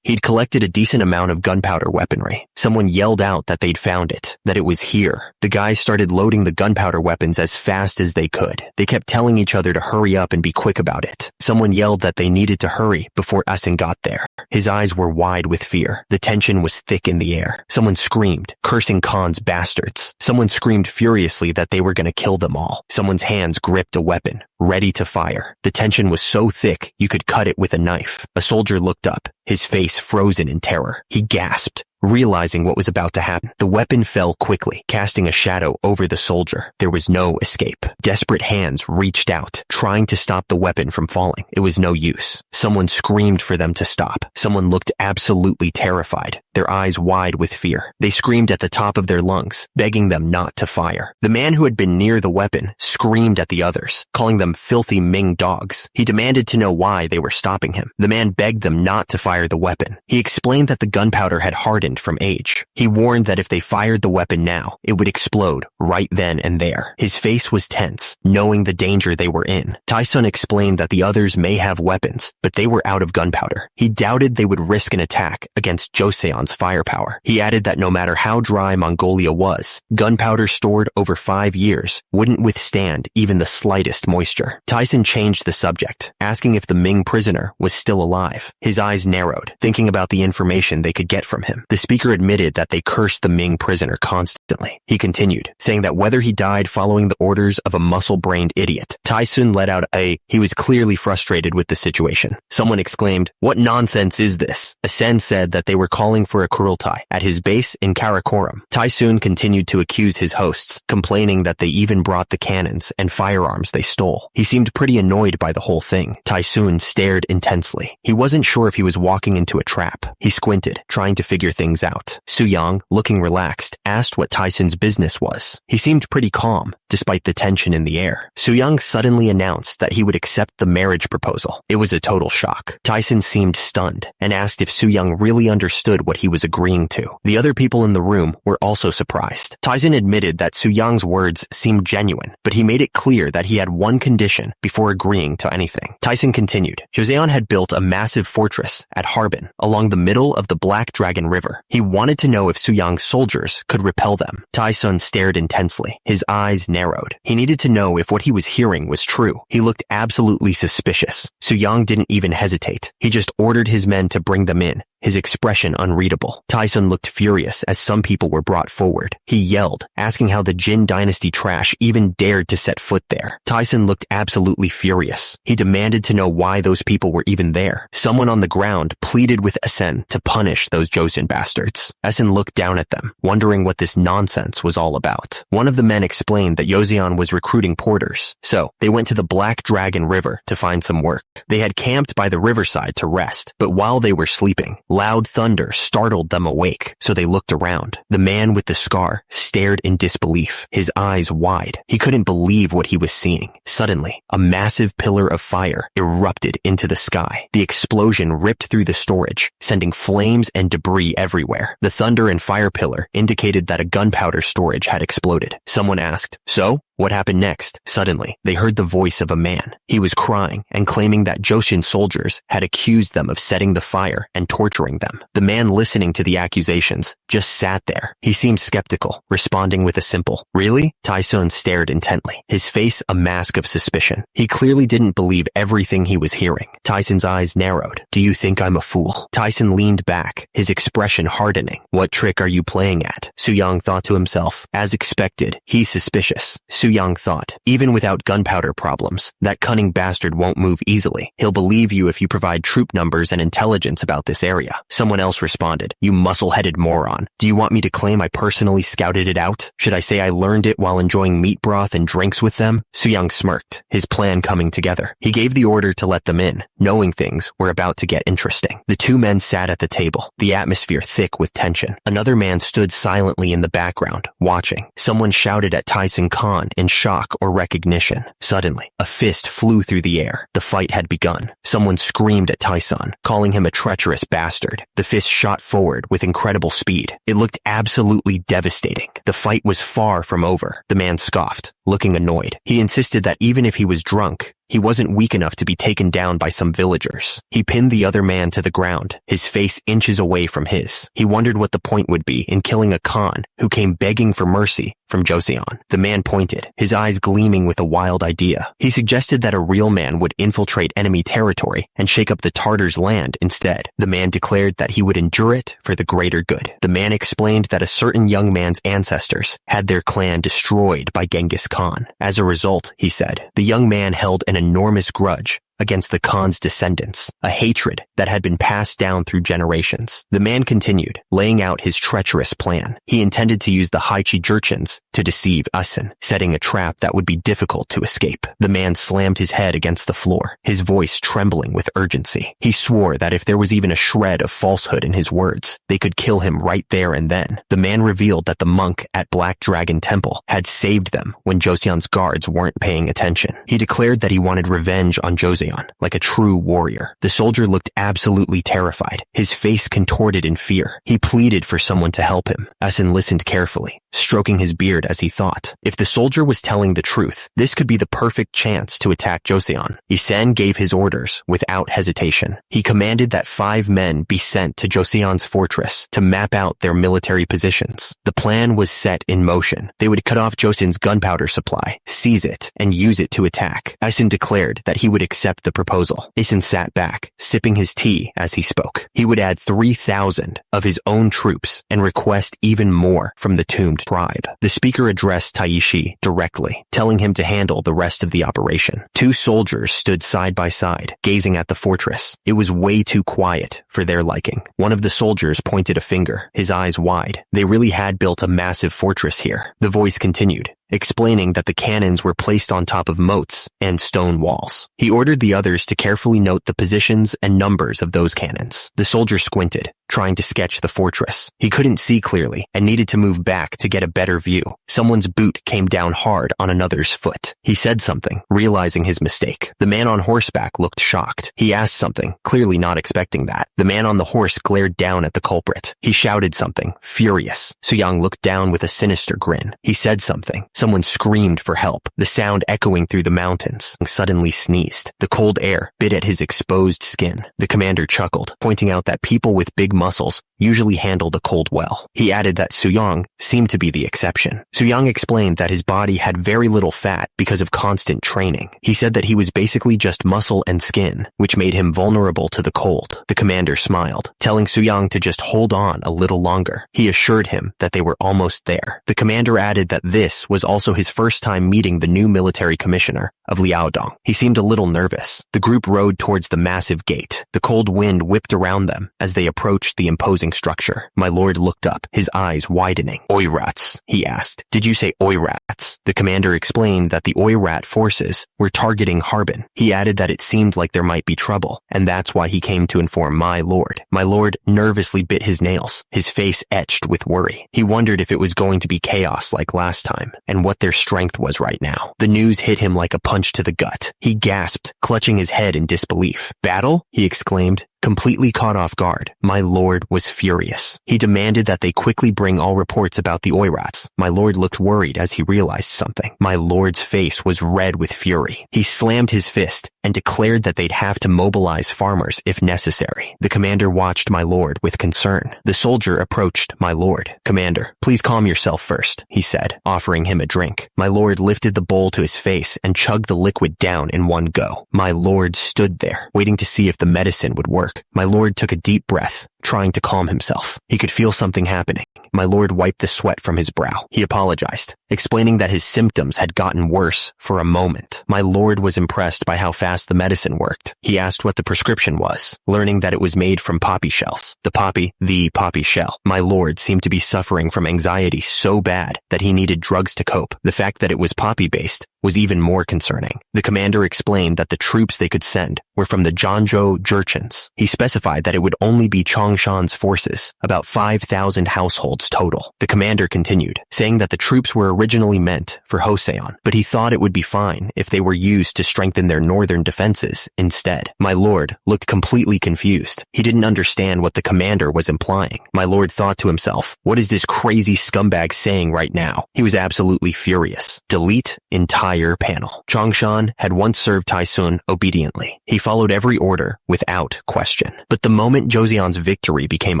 He'd collected a decent amount of gunpowder weaponry. Someone yelled out that they'd found it, that it was here. The guys started loading the gunpowder weapons as fast as they could. They kept telling each other to hurry up and be quick about it. Someone yelled that they needed to hurry before Asen got there. His eyes were wide with fear. The tension was thick in the air. Someone screamed, cursing Khan's bastards. Someone screamed furiously that they were going to kill them all. Someone's hands gripped a weapon, ready to fire. The tension was so thick you could cut it with a knife. A soldier looked up, his face frozen in terror. He gasped, realizing what was about to happen. The weapon fell quickly, casting a shadow over the soldier. There was no escape. Desperate hands reached out, trying to stop the weapon from falling. It was no use. Someone screamed for them to stop. Someone looked absolutely terrified, their eyes wide with fear. They screamed at the top of their lungs, begging them not to fire. The man who had been near the weapon screamed at the others, calling them filthy Ming dogs. He demanded to know why they were stopping him. The man begged them not to fire the weapon. He explained that the gunpowder had hardened from age. He warned that if they fired the weapon now, it would explode right then and there. His face was tense, knowing the danger they were in. Taisun explained that the others may have weapons, but they were out of gunpowder. He doubted they would risk an attack against Joseon's firepower. He added that no matter how dry Mongolia was, gunpowder stored over 5 years wouldn't withstand even the slightest moisture. Taisun changed the subject, asking if the Ming prisoner was still alive. His eyes narrowed, thinking about the information they could get from him. The speaker admitted that they cursed the Ming prisoner constantly. He continued, saying that whether he died following the orders of a muscle-brained idiot. Taisun let out he was clearly frustrated with the situation. Someone exclaimed, "What nonsense is this?" Asen said that they were calling for a kurultai at his base in Karakoram. Taisun continued to accuse his hosts, complaining that they even brought the cannons and firearms they stole. He seemed pretty annoyed by the whole thing. Taisun stared intensely. He wasn't sure if he was walking into a trap. He squinted, trying to figure things out. Suyang, looking relaxed, asked what Taisun's business was. He seemed pretty calm, despite the tension in the air. Suyang suddenly announced that he would accept the marriage proposal. It was a total shock. Taisun seemed stunned and asked if Suyang really understood what he was agreeing to. The other people in the room were also surprised. Taisun admitted that Suyang's words seemed genuine, but he made it clear that he had one condition before agreeing to anything. Taisun continued, Joseon had built a massive fortress at Harbin along the middle of the Black Dragon River. He wanted to know if Suyang's soldiers could repel them. Taisun stared intensely. His eyes narrowed. He needed to know if what he was hearing was true. He looked absolutely suspicious. Suyang didn't even hesitate. He just ordered his men to bring them in, his expression unreadable. Tyson looked furious as some people were brought forward. He yelled, asking how the Jin dynasty trash even dared to set foot there. Tyson looked absolutely furious. He demanded to know why those people were even there. Someone on the ground pleaded with Esen to punish those Joseon bastards. Esen looked down at them, wondering what this nonsense was all about. One of the men explained that Joseon was recruiting porters, so they went to the Black Dragon River to find some work. They had camped by the riverside to rest, but while they were sleeping, loud thunder startled them awake, so they looked around. The man with the scar stared in disbelief, his eyes wide. He couldn't believe what he was seeing. Suddenly, a massive pillar of fire erupted into the sky. The explosion ripped through the storage, sending flames and debris everywhere. The thunder and fire pillar indicated that a gunpowder storage had exploded. Someone asked, "So? What happened next?" Suddenly, they heard the voice of a man. He was crying and claiming that Joseon soldiers had accused them of setting the fire and torturing them. The man listening to the accusations just sat there. He seemed skeptical, responding with a simple, "Really?" Tyson stared intently, his face a mask of suspicion. He clearly didn't believe everything he was hearing. Tyson's eyes narrowed. "Do you think I'm a fool?" Tyson leaned back, his expression hardening. "What trick are you playing at?" Soo-young thought to himself. As expected, he's suspicious. Soo-young thought, even without gunpowder problems, that cunning bastard won't move easily. He'll believe you if you provide troop numbers and intelligence about this area. Someone else responded, "You muscle-headed moron. Do you want me to claim I personally scouted it out? Should I say I learned it while enjoying meat broth and drinks with them?" Soo-young smirked, his plan coming together. He gave the order to let them in, knowing things were about to get interesting. The two men sat at the table, the atmosphere thick with tension. Another man stood silently in the background, watching. Someone shouted at Tyson Khan in shock or recognition. Suddenly, a fist flew through the air. The fight had begun. Someone screamed at Tyson, calling him a treacherous bastard. The fist shot forward with incredible speed. It looked absolutely devastating. The fight was far from over. The man scoffed, looking annoyed. He insisted that even if he was drunk, he wasn't weak enough to be taken down by some villagers. He pinned the other man to the ground, his face inches away from his. He wondered what the point would be in killing a Khan who came begging for mercy from Joseon. The man pointed, his eyes gleaming with a wild idea. He suggested that a real man would infiltrate enemy territory and shake up the Tartars' land instead. The man declared that he would endure it for the greater good. The man explained that a certain young man's ancestors had their clan destroyed by Genghis Khan. As a result, he said, the young man held an enormous grudge against the Khan's descendants, a hatred that had been passed down through generations. The man continued, laying out his treacherous plan. He intended to use the Haichi Jurchens to deceive Esen, setting a trap that would be difficult to escape. The man slammed his head against the floor, his voice trembling with urgency. He swore that if there was even a shred of falsehood in his words, they could kill him right there and then. The man revealed that the monk at Black Dragon Temple had saved them when Joseon's guards weren't paying attention. He declared that he wanted revenge on Joseon, like a true warrior. The soldier looked absolutely terrified, his face contorted in fear. He pleaded for someone to help him. Esen listened carefully, stroking his beard as he thought. If the soldier was telling the truth, this could be the perfect chance to attack Joseon. Isen gave his orders without hesitation. He commanded that 5 men be sent to Joseon's fortress to map out their military positions. The plan was set in motion. They would cut off Joseon's gunpowder supply, seize it, and use it to attack. Isen declared that he would accept the proposal. Isen sat back, sipping his tea as he spoke. He would add 3,000 of his own troops and request even more from the Tombed tribe. The speaker addressed Taishi directly, telling him to handle the rest of the operation. 2 soldiers stood side by side, gazing at the fortress. It was way too quiet for their liking. One of the soldiers pointed a finger, his eyes wide. They really had built a massive fortress here. The voice continued, explaining that the cannons were placed on top of moats and stone walls. He ordered the others to carefully note the positions and numbers of those cannons. The soldier squinted, trying to sketch the fortress. He couldn't see clearly and needed to move back to get a better view. Someone's boot came down hard on another's foot. He said something, realizing his mistake. The man on horseback looked shocked. He asked something, clearly not expecting that. The man on the horse glared down at the culprit. He shouted something, furious. Soo-young looked down with a sinister grin. He said something Someone screamed for help, the sound echoing through the mountains. Suddenly sneezed. The cold air bit at his exposed skin. The commander chuckled, pointing out that people with big muscles usually handle the cold well. He added that Suyang seemed to be the exception. Suyang explained that his body had very little fat because of constant training. He said that he was basically just muscle and skin, which made him vulnerable to the cold. The commander smiled, telling Suyang to just hold on a little longer. He assured him that they were almost there. The commander added that this was also his first time meeting the new military commissioner of Liaodong. He seemed a little nervous. The group rode towards the massive gate. The cold wind whipped around them as they approached the imposing structure. My lord looked up, his eyes widening. Oirats, he asked. Did you say Oirats? The commander explained that the Oirat forces were targeting Harbin. He added that it seemed like there might be trouble, and that's why he came to inform my lord. My lord nervously bit his nails, his face etched with worry. He wondered if it was going to be chaos like last time, and what their strength was right now. The news hit him like a punch to the gut. He gasped, clutching his head in disbelief. Battle? He exclaimed. Completely caught off guard, my lord was furious. He demanded that they quickly bring all reports about the Oirats. My lord looked worried as he realized something. My lord's face was red with fury. He slammed his fist and declared that they'd have to mobilize farmers if necessary. The commander watched my lord with concern. The soldier approached my lord. Commander, please calm yourself first, he said, offering him a drink. My lord lifted the bowl to his face and chugged the liquid down in one go. My lord stood there, waiting to see if the medicine would work. My lord took a deep breath, trying to calm himself. He could feel something happening. My lord wiped the sweat from his brow. He apologized, explaining that his symptoms had gotten worse for a moment. My lord was impressed by how fast the medicine worked. He asked what the prescription was, learning that it was made from poppy shells. The poppy shell. My lord seemed to be suffering from anxiety so bad that he needed drugs to cope. The fact that it was poppy-based was even more concerning. The commander explained that the troops they could send were from the Zhangzhou Jurchens. He specified that it would only be Changshan's forces, about 5,000 households total. The commander continued, saying that the troops were originally meant for Hoseon, but he thought it would be fine if they were used to strengthen their northern defenses instead. My lord looked completely confused. He didn't understand what the commander was implying. My lord thought to himself, what is this crazy scumbag saying right now? He was absolutely furious. Delete entire panel. Changshan had once served Taisun obediently. He followed every order without question. But the moment Joseon's victory became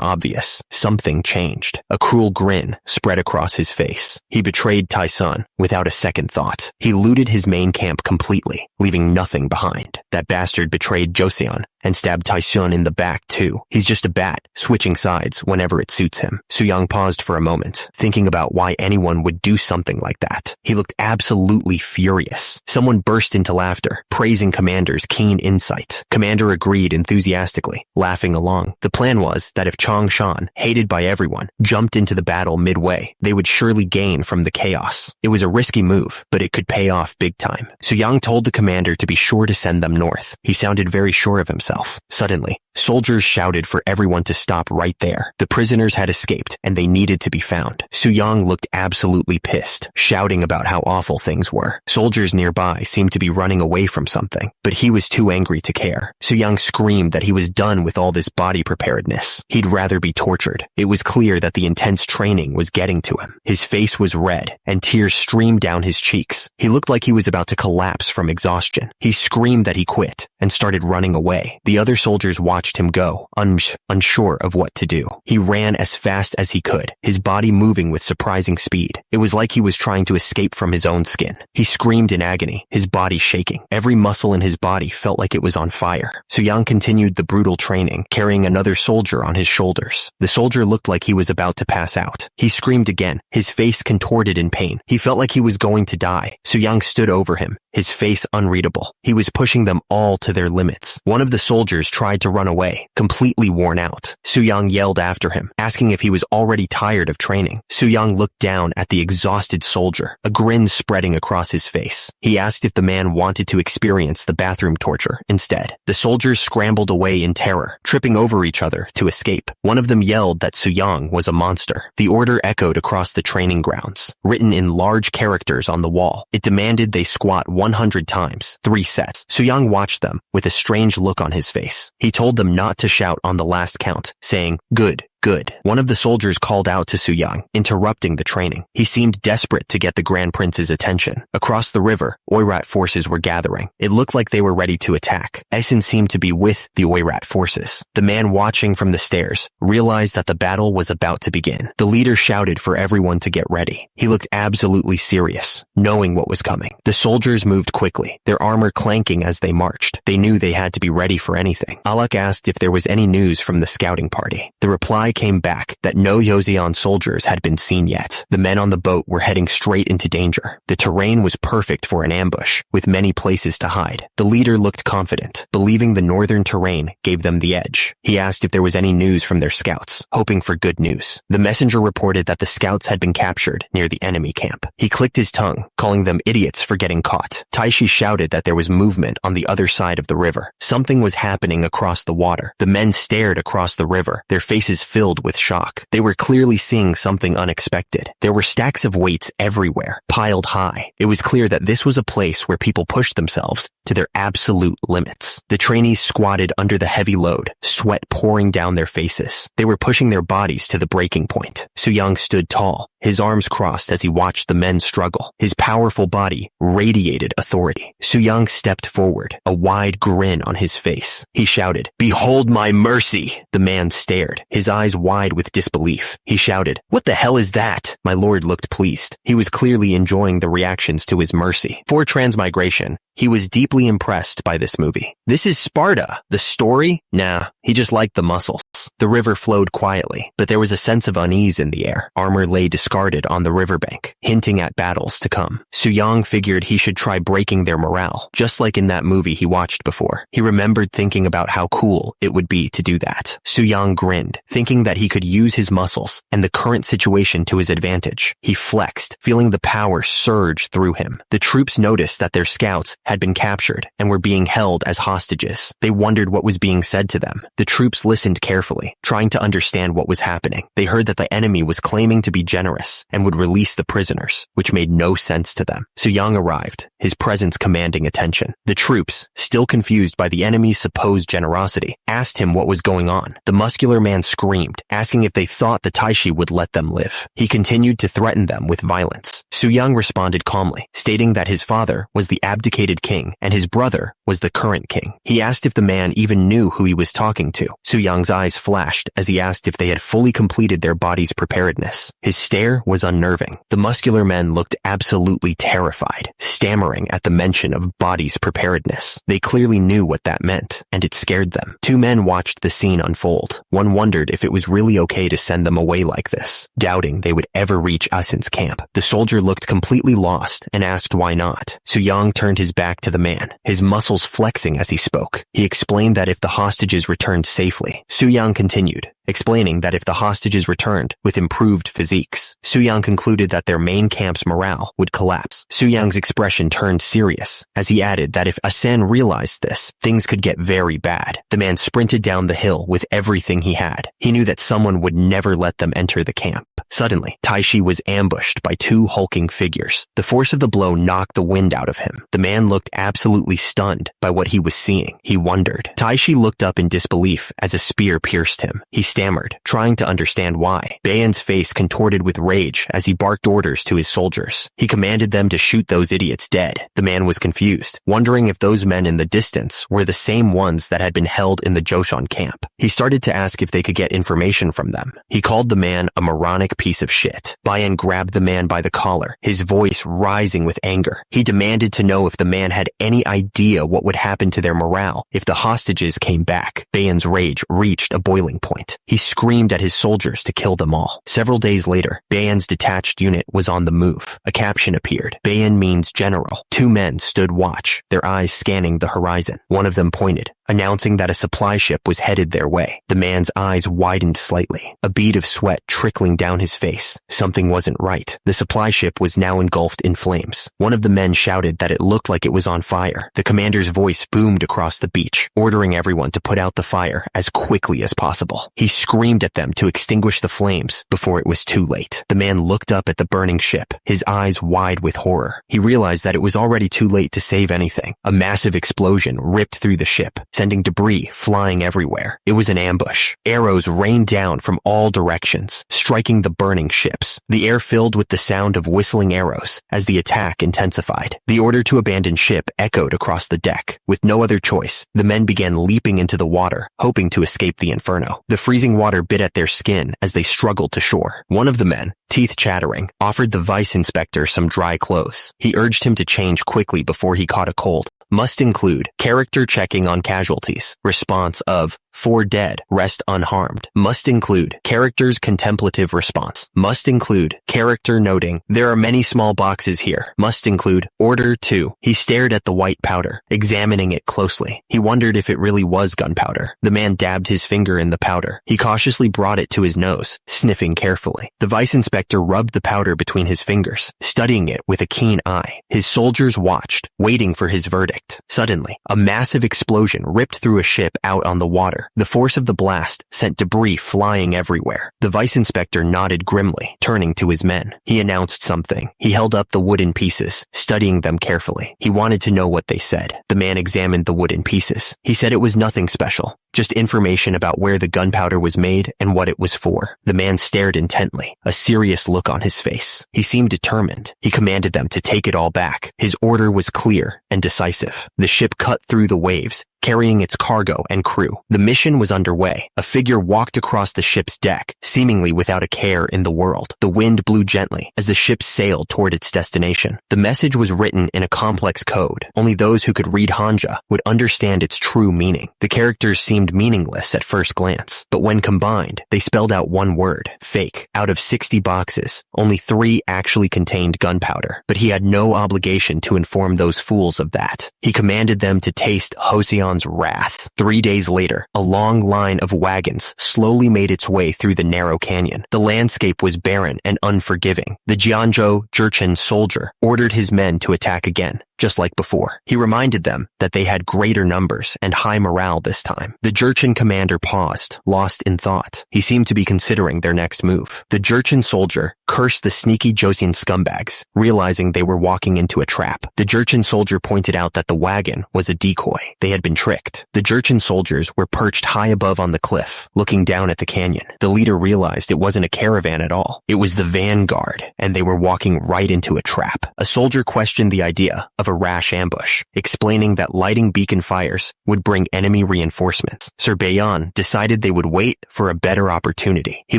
obvious, something changed. A cruel grin spread across his face. He betrayed Taisun without a second thought. He looted his main camp completely, leaving nothing behind. That bastard betrayed Joseon and stabbed Taisun in the back too. He's just a bat, switching sides whenever it suits him. Suyang paused for a moment, thinking about why anyone would do something like that. He looked absolutely furious. Someone burst into laughter, praising Commander's keen insight. Commander agreed enthusiastically, laughing along. The plan was that if Changshan, hated by everyone, jumped into the battle midway, they would surely gain from the chaos. It was a risky move, but it could pay off big time. Suyang told the commander to be sure to send them north. He sounded very sure of himself. Suddenly, soldiers shouted for everyone to stop right there. The prisoners had escaped, and they needed to be found. Suyang looked absolutely pissed, shouting about how awful things were. Soldiers nearby seemed to be running away from something, but he was too angry to care. Suyang screamed that he was done with all this body preparedness. He'd rather be tortured. It was clear that the intense training was getting to him. His face was red, and tears streamed down his cheeks. He looked like he was about to collapse from exhaustion. He screamed that he quit, and started running away. The other soldiers watched him go, unsure of what to do. He ran as fast as he could, his body moving with surprising speed. It was like he was trying to escape from his own skin. He screamed in agony, his body shaking. Every muscle in his body felt like it was on fire. Suyang continued the brutal training, carrying another soldier on his shoulders. The soldier looked like he was about to pass out. He screamed again, his face contorted in pain. He felt like he was going to die. Suyang stood over him, his face unreadable. He was pushing them all to their limits. One of the soldiers tried to run away, completely worn out. Suyang yelled after him, asking if he was already tired of training. Suyang looked down at the exhausted soldier, a grin spreading across his face. He asked if the man wanted to experience the bathroom torture instead. The soldiers scrambled away in terror, tripping over each other to escape. One of them yelled that Suyang was a monster. The order echoed across the training grounds, written in large characters on the wall. It demanded they squat 100 times, 3 sets. Suyang watched them with a strange look on his face. He told them not to shout on the last count, saying, "Good, Good. One of the soldiers called out to Soo-young, interrupting the training. He seemed desperate to get the Grand Prince's attention. Across the river, Oirat forces were gathering. It looked like they were ready to attack. Eisen seemed to be with the Oirat forces. The man watching from the stairs realized that the battle was about to begin. The leader shouted for everyone to get ready. He looked absolutely serious, knowing what was coming. The soldiers moved quickly, their armor clanking as they marched. They knew they had to be ready for anything. Alak asked if there was any news from the scouting party. The reply came back that no Joseon soldiers had been seen yet. The men on the boat were heading straight into danger. The terrain was perfect for an ambush, with many places to hide. The leader looked confident, believing the northern terrain gave them the edge. He asked if there was any news from their scouts, hoping for good news. The messenger reported that the scouts had been captured near the enemy camp. He clicked his tongue, calling them idiots for getting caught. Taishi shouted that there was movement on the other side of the river. Something was happening across the water. The men stared across the river, their faces filled with shock. They were clearly seeing something unexpected. There were stacks of weights everywhere, piled high. It was clear that this was a place where people pushed themselves to their absolute limits. The trainees squatted under the heavy load, sweat pouring down their faces. They were pushing their bodies to the breaking point. Soo-young stood tall, his arms crossed as he watched the men struggle. His powerful body radiated authority. Soo-young stepped forward, a wide grin on his face. He shouted, "Behold my mercy!" The man stared, his eyes wide with disbelief. He shouted, "What the hell is that?" My lord looked pleased. He was clearly enjoying the reactions to his mercy. For transmigration, he was deeply impressed by this movie. This is Sparta. The story? Nah, he just liked the muscles. The river flowed quietly, but there was a sense of unease in the air. Armor lay discarded on the riverbank, hinting at battles to come. Soo-young figured he should try breaking their morale, just like in that movie he watched before. He remembered thinking about how cool it would be to do that. Soo-young grinned, thinking that he could use his muscles and the current situation to his advantage. He flexed, feeling the power surge through him. The troops noticed that their scouts had been captured and were being held as hostages. They wondered what was being said to them. The troops listened carefully, trying to understand what was happening. They heard that the enemy was claiming to be generous and would release the prisoners, which made no sense to them. Soo-young arrived, his presence commanding attention. The troops, still confused by the enemy's supposed generosity, asked him what was going on. The muscular man screamed, asking if they thought the Taishi would let them live. He continued to threaten them with violence. Soo-young responded calmly, stating that his father was the abdicated king and his brother was the current king. He asked if the man even knew who he was talking to. Soo-young's eyes flashed as he asked if they had fully completed their body's preparedness. His stare was unnerving. The muscular men looked absolutely terrified, stammering at the mention of body's preparedness. They clearly knew what that meant, and it scared them. Two men watched the scene unfold. One wondered if it was really okay to send them away like this, doubting they would ever reach Asen's camp. The soldier looked completely lost and asked why not. Soo-young turned his back to the man, his muscles flexing as he spoke. He explained that if the hostages returned safely. Soo-young continued, explaining that if the hostages returned with improved physiques, Soo-young concluded that their main camp's morale would collapse. Soo-young's expression turned serious as he added that if Asen realized this, things could get very bad. The man sprinted down the hill with everything he had. He knew that someone would never let them enter the camp. Suddenly, Taishi was ambushed by two hulking figures. The force of the blow knocked the wind out of him. The man looked absolutely stunned by what he was seeing. He wondered. Taishi looked up in disbelief as a spear pierced him. He stammered, trying to understand why. Baeyen's face contorted with rage as he barked orders to his soldiers. He commanded them to shoot those idiots dead. The man was confused, wondering if those men in the distance were the same ones that had been held in the Joseon camp. He started to ask if they could get information from them. He called the man a moronic piece of shit. Baeyen grabbed the man by the collar, his voice rising with anger. He demanded to know if the man had any idea what would happen to their morale if the hostages came back. Baeyen's rage reached a boiling point. He screamed at his soldiers to kill them all. Several days later, Baeyen's detached unit was on the move. A caption appeared. Baeyen means general. Two men stood watch, their eyes scanning the horizon. One of them pointed, announcing that a supply ship was headed their way. The man's eyes widened slightly, a bead of sweat trickling down his face. Something wasn't right. The supply ship was now engulfed in flames. One of the men shouted that it looked like it was on fire. The commander's voice boomed across the beach, ordering everyone to put out the fire as quickly as possible. He screamed at them to extinguish the flames before it was too late. The man looked up at the burning ship, his eyes wide with horror. He realized that it was already too late to save anything. A massive explosion ripped through the ship, sending debris flying everywhere. It was an ambush. Arrows rained down from all directions, striking the burning ships. The air filled with the sound of whistling arrows as the attack intensified. The order to abandon ship echoed across the deck. With no other choice, the men began leaping into the water, hoping to escape the inferno. The freezing water bit at their skin as they struggled to shore. One of the men, teeth chattering, offered the vice inspector some dry clothes. He urged him to change quickly before he caught a cold. Must include character checking on casualties. Response of 4 dead, rest unharmed. Must include character's contemplative response. Must include character noting there are many small boxes here. Must include order 2. He stared at the white powder, examining it closely. He wondered if it really was gunpowder. The man dabbed his finger in the powder. He cautiously brought it to his nose, sniffing carefully. The vice inspector rubbed the powder between his fingers, studying it with a keen eye. His soldiers watched, waiting for his verdict. Suddenly, a massive explosion ripped through a ship out on the water. The force of the blast sent debris flying everywhere. The vice inspector nodded grimly, turning to his men. He announced something. He held up the wooden pieces, studying them carefully. He wanted to know what they said. The man examined the wooden pieces. He said it was nothing special, just information about where the gunpowder was made and what it was for. The man stared intently, a serious look on his face. He seemed determined. He commanded them to take it all back. His order was clear and decisive. The ship cut through the waves, carrying its cargo and crew. The mission was underway. A figure walked across the ship's deck, seemingly without a care in the world. The wind blew gently as the ship sailed toward its destination. The message was written in a complex code. Only those who could read Hanja would understand its true meaning. The characters seemed meaningless at first glance, but when combined, they spelled out one word, fake. Out of 60 boxes, only 3 actually contained gunpowder, but he had no obligation to inform those fools of that. He commanded them to taste Joseon's wrath. 3 days later, a long line of wagons slowly made its way through the narrow canyon. The landscape was barren and unforgiving. The Jianzhou Jurchen soldier ordered his men to attack again, just like before. He reminded them that they had greater numbers and high morale this time. The Jurchen commander paused, lost in thought. He seemed to be considering their next move. The Jurchen soldier cursed the sneaky Joseon scumbags, realizing they were walking into a trap. The Jurchen soldier pointed out that the wagon was a decoy. They had been tricked. The Jurchen soldiers were perched high above on the cliff, looking down at the canyon. The leader realized it wasn't a caravan at all. It was the vanguard, and they were walking right into a trap. A soldier questioned the idea of a rash ambush, explaining that lighting beacon fires would bring enemy reinforcements. Sir Bayan decided they would wait for a better opportunity. He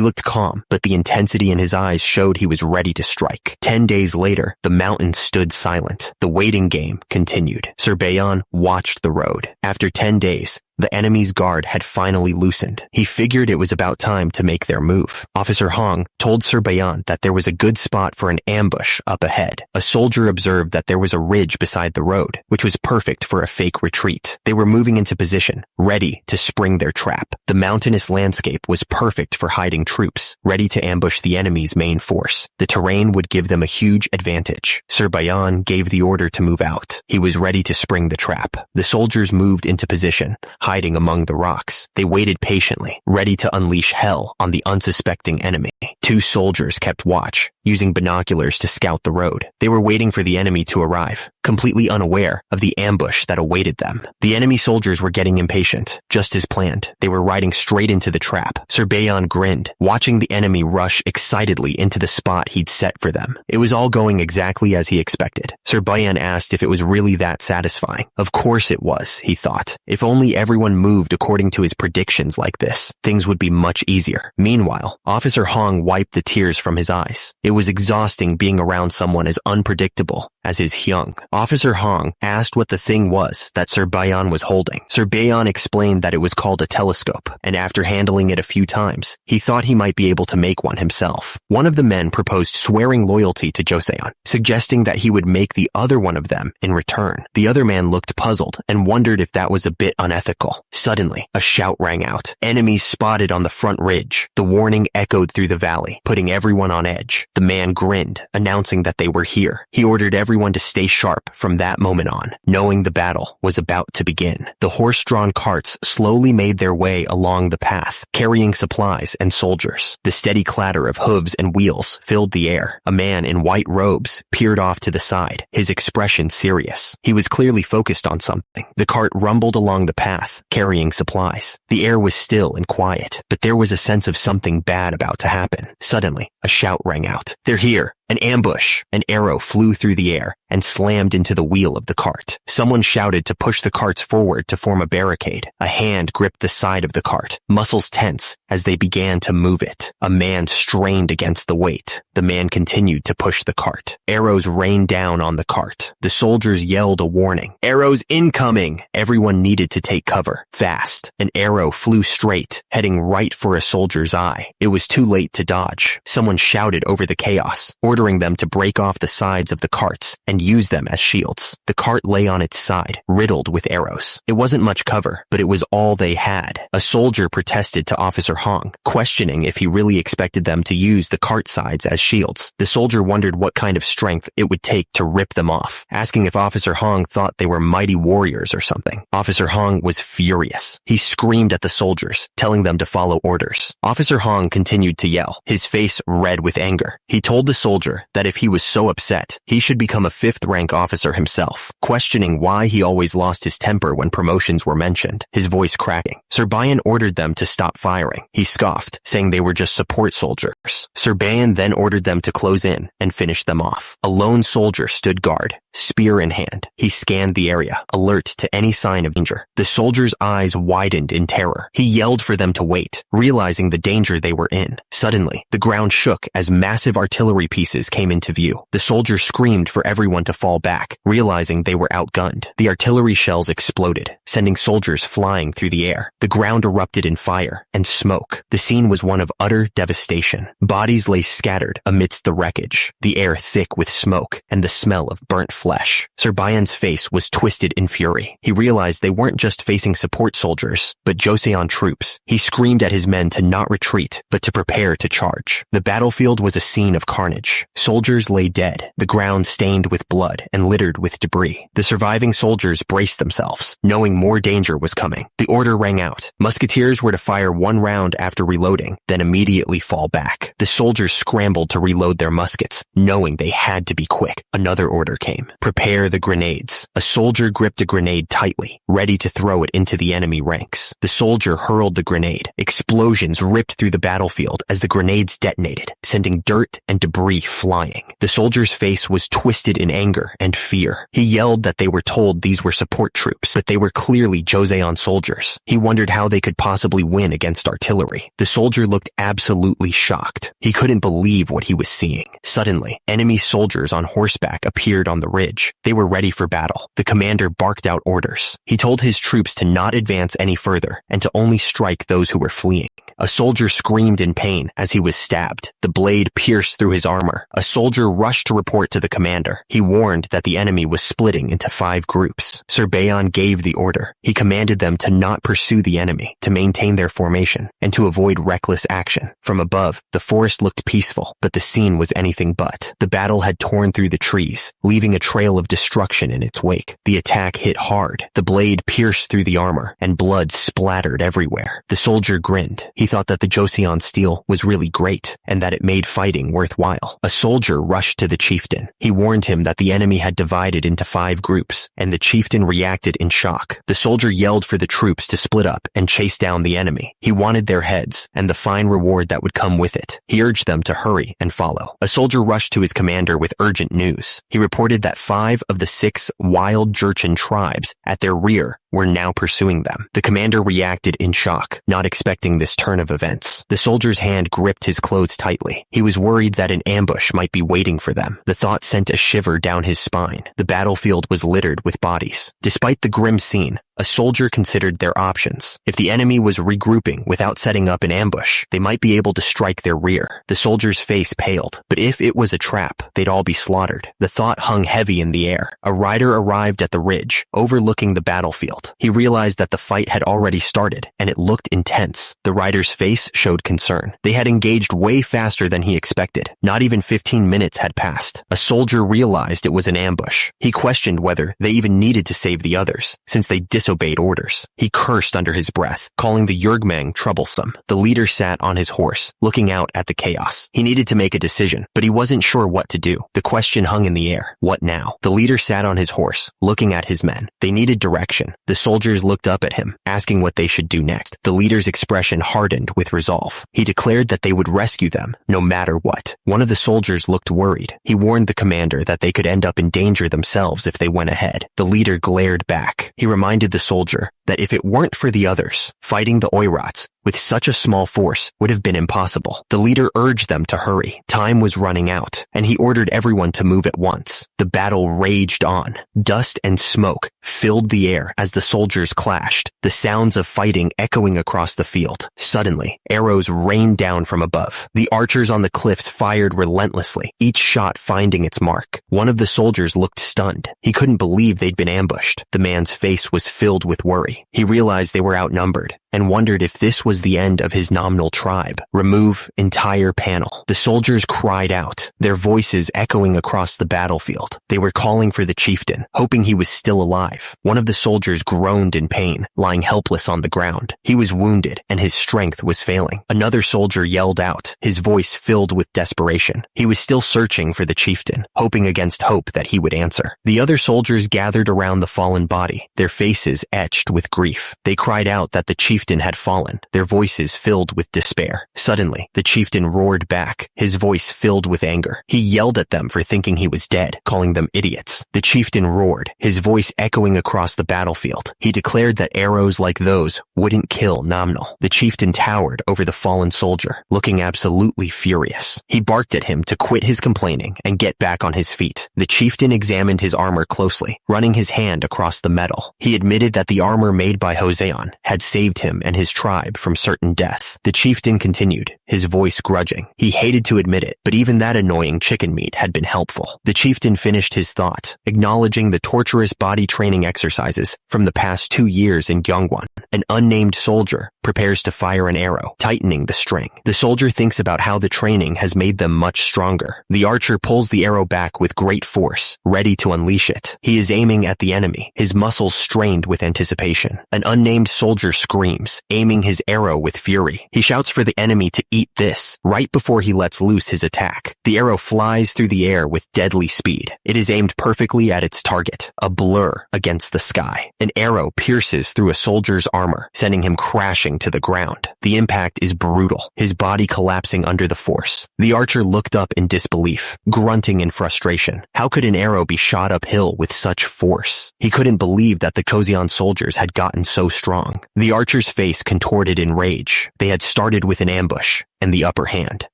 looked calm, but the intensity in his eyes showed he was ready to strike. 10 days later, the mountain stood silent. The waiting game continued. Sir Bayan watched the road. After 10 days, the enemy's guard had finally loosened. He figured it was about time to make their move. Officer Hong told Sir Bayan that there was a good spot for an ambush up ahead. A soldier observed that there was a ridge beside the road, which was perfect for a fake retreat. They were moving into position, ready to spring their trap. The mountainous landscape was perfect for hiding troops, ready to ambush the enemy's main force. The terrain would give them a huge advantage. Sir Bayan gave the order to move out. He was ready to spring the trap. The soldiers moved into position, hiding among the rocks. They waited patiently, ready to unleash hell on the unsuspecting enemy. 2 soldiers kept watch, using binoculars to scout the road. They were waiting for the enemy to arrive, completely unaware of the ambush that awaited them. The enemy soldiers were getting impatient, just as planned. They were riding straight into the trap. Sir Bayan grinned, watching the enemy rush excitedly into the spot he'd set for them. It was all going exactly as he expected. Sir Bayan asked if it was really that satisfying. Of course it was, he thought. If only everyone moved according to his predictions like this, things would be much easier. Meanwhile, Officer Hong wiped the tears from his eyes. It was exhausting being around someone as unpredictable as his Hyung. Officer Hong asked what the thing was that Sir Bayan was holding. Sir Bayan explained that it was called a telescope, and after handling it a few times, he thought he might be able to make one himself. One of the men proposed swearing loyalty to Joseon, suggesting that he would make the other one of them in return. The other man looked puzzled and wondered if that was a bit unethical. Suddenly, a shout rang out. Enemies spotted on the front ridge. The warning echoed through the valley, putting everyone on edge. The man grinned, announcing that they were here. He ordered everyone everyone to stay sharp from that moment on, knowing the battle was about to begin. The horse-drawn carts slowly made their way along the path, carrying supplies and soldiers. The steady clatter of hooves and wheels filled the air. A man in white robes peered off to the side, his expression serious. He was clearly focused on something. The cart rumbled along the path, carrying supplies. The air was still and quiet, but there was a sense of something bad about to happen. Suddenly, a shout rang out. "They're here! An ambush!" An arrow flew through the air and slammed into the wheel of the cart. Someone shouted to push the carts forward to form a barricade. A hand gripped the side of the cart, muscles tense as they began to move it. A man strained against the weight. The man continued to push the cart. Arrows rained down on the cart. The soldiers yelled a warning. "Arrows incoming!" Everyone needed to take cover, fast. An arrow flew straight, heading right for a soldier's eye. It was too late to dodge. Someone shouted over the chaos, ordering them to break off the sides of the carts and use them as shields. The cart lay on its side, riddled with arrows. It wasn't much cover, but it was all they had. A soldier protested to Officer Hong, questioning if he really expected them to use the cart sides as shields. The soldier wondered what kind of strength it would take to rip them off, asking if Officer Hong thought they were mighty warriors or something. Officer Hong was furious. He screamed at the soldiers, telling them to follow orders. Officer Hong continued to yell, his face red with anger. He told the soldier that if he was so upset, he should become a 5th rank officer himself, questioning why he always lost his temper when promotions were mentioned, his voice cracking. Sir Bayan ordered them to stop firing. He scoffed, saying they were just support soldiers. Sir Bayan then ordered them to close in and finish them off. A lone soldier stood guard, spear in hand. He scanned the area, alert to any sign of danger. The soldier's eyes widened in terror. He yelled for them to wait, realizing the danger they were in. Suddenly, the ground shook as massive artillery pieces came into view. The soldier screamed for everyone to fall back, realizing they were outgunned. The artillery shells exploded, sending soldiers flying through the air. The ground erupted in fire and smoke. The scene was one of utter devastation. Bodies lay scattered amidst the wreckage, the air thick with smoke and the smell of burnt flesh. Sir Bayan's face was twisted in fury. He realized they weren't just facing support soldiers, but Joseon troops. He screamed at his men to not retreat, but to prepare to charge. The battlefield was a scene of carnage. Soldiers lay dead, the ground stained with blood and littered with debris. The surviving soldiers braced themselves, knowing more danger was coming. The order rang out. Musketeers were to fire 1 round after reloading, then immediately fall back. The soldiers scrambled to reload their muskets, knowing they had to be quick. Another order came. Prepare the grenades. A soldier gripped a grenade tightly, ready to throw it into the enemy ranks. The soldier hurled the grenade. Explosions ripped through the battlefield as the grenades detonated, sending dirt and debris flying. The soldier's face was twisted in anger and fear. He yelled that they were told these were support troops, but they were clearly Joseon soldiers. He wondered how they could possibly win against artillery. The soldier looked absolutely shocked. He couldn't believe what he was seeing. Suddenly, enemy soldiers on horseback appeared on the ridge. They were ready for battle. The commander barked out orders. He told his troops to not advance any further and to only strike those who were fleeing. A soldier screamed in pain as he was stabbed. The blade pierced through his armor. A soldier rushed to report to the commander. He warned that the enemy was splitting into 5 groups. Sir Bayan gave the order. He commanded them to not pursue the enemy, to maintain their formation, and to avoid reckless action. From above, the forest looked peaceful, but the scene was anything but. The battle had torn through the trees, leaving a trail of destruction in its wake. The attack hit hard. The blade pierced through the armor, and blood splattered everywhere. The soldier grinned. He thought that the Joseon steel was really great, and that it made fighting worthwhile. A soldier rushed to the chieftain. He warned him that the enemy had divided into 5 groups, and the chieftain reacted in shock. The soldier yelled for the troops to split up and chase down the enemy. He wanted their heads, and the fine reward that would come with it. He urged them to hurry and follow. A soldier rushed to his commander with urgent news. He reported that 5 of the 6 wild Jurchen tribes at their rear were now pursuing them. The commander reacted in shock, not expecting this turn of events. The soldier's hand gripped his clothes tightly. He was worried that an ambush might be waiting for them. The thought sent a shiver down his spine. The battlefield was littered with bodies. Despite the grim scene, A soldier considered their options. If the enemy was regrouping without setting up an ambush, they might be able to strike their rear. The soldier's face paled, but if it was a trap, they'd all be slaughtered. The thought hung heavy in the air. A rider arrived at the ridge, overlooking the battlefield. He realized that the fight had already started, and it looked intense. The rider's face showed concern. They had engaged way faster than he expected. Not even 15 minutes had passed. A soldier realized it was an ambush. He questioned whether they even needed to save the others, since they disobeyed orders. He cursed under his breath, calling the Yurgmang troublesome. The leader sat on his horse, looking out at the chaos. He needed to make a decision, but he wasn't sure what to do. The question hung in the air. What now? The leader sat on his horse, looking at his men. They needed direction. The soldiers looked up at him, asking what they should do next. The leader's expression hardened with resolve. He declared that they would rescue them, no matter what. One of the soldiers looked worried. He warned the commander that they could end up in danger themselves if they went ahead. The leader glared back. He reminded the soldier that if it weren't for the others, fighting the Oirats with such a small force would have been impossible. The leader urged them to hurry. Time was running out, and he ordered everyone to move at once. The battle raged on. Dust and smoke filled the air as the soldiers clashed, the sounds of fighting echoing across the field. Suddenly, arrows rained down from above. The archers on the cliffs fired relentlessly, each shot finding its mark. One of the soldiers looked stunned. He couldn't believe they'd been ambushed. The man's face was filled with worry. He realized they were outnumbered and wondered if this was the end of his nominal tribe. Remove entire panel. The soldiers cried out, their voices echoing across the battlefield. They were calling for the chieftain, hoping he was still alive. One of the soldiers groaned in pain, lying helpless on the ground. He was wounded, and his strength was failing. Another soldier yelled out, his voice filled with desperation. He was still searching for the chieftain, hoping against hope that he would answer. The other soldiers gathered around the fallen body, their faces etched with grief. They cried out that the chieftain had fallen, their voices filled with despair. Suddenly, the chieftain roared back, his voice filled with anger. He yelled at them for thinking he was dead, calling them idiots. The chieftain roared, his voice echoing across the battlefield. He declared that arrows like those wouldn't kill Nominal. The chieftain towered over the fallen soldier, looking absolutely furious. He barked at him to quit his complaining and get back on his feet. The chieftain examined his armor closely, running his hand across the metal. He admitted that the armor made by Hoseon had saved him and his tribe from certain death. The chieftain continued, his voice grudging. He hated to admit it, but even that annoying chicken meat had been helpful. The chieftain finished his thought, acknowledging the torturous body training exercises from the past 2 years in Gyeongwon. An unnamed soldier prepares to fire an arrow, tightening the string. The soldier thinks about how the training has made them much stronger. The archer pulls the arrow back with great force, ready to unleash it. He is aiming at the enemy, his muscles strained with anticipation. An unnamed soldier screams, aiming his arrow with fury. He shouts for the enemy to eat this, right before he lets loose his attack. The arrow flies through the air with deadly speed. It is aimed perfectly at its target, a blur against the sky. An arrow pierces through a soldier's armor, sending him crashing to the ground. The impact is brutal, his body collapsing under the force. The archer looked up in disbelief, grunting in frustration. How could an arrow be shot uphill with such force? He couldn't believe that the Joseon soldiers had gotten so strong. The archer's face contorted in rage. They had started with an ambush and the upper hand,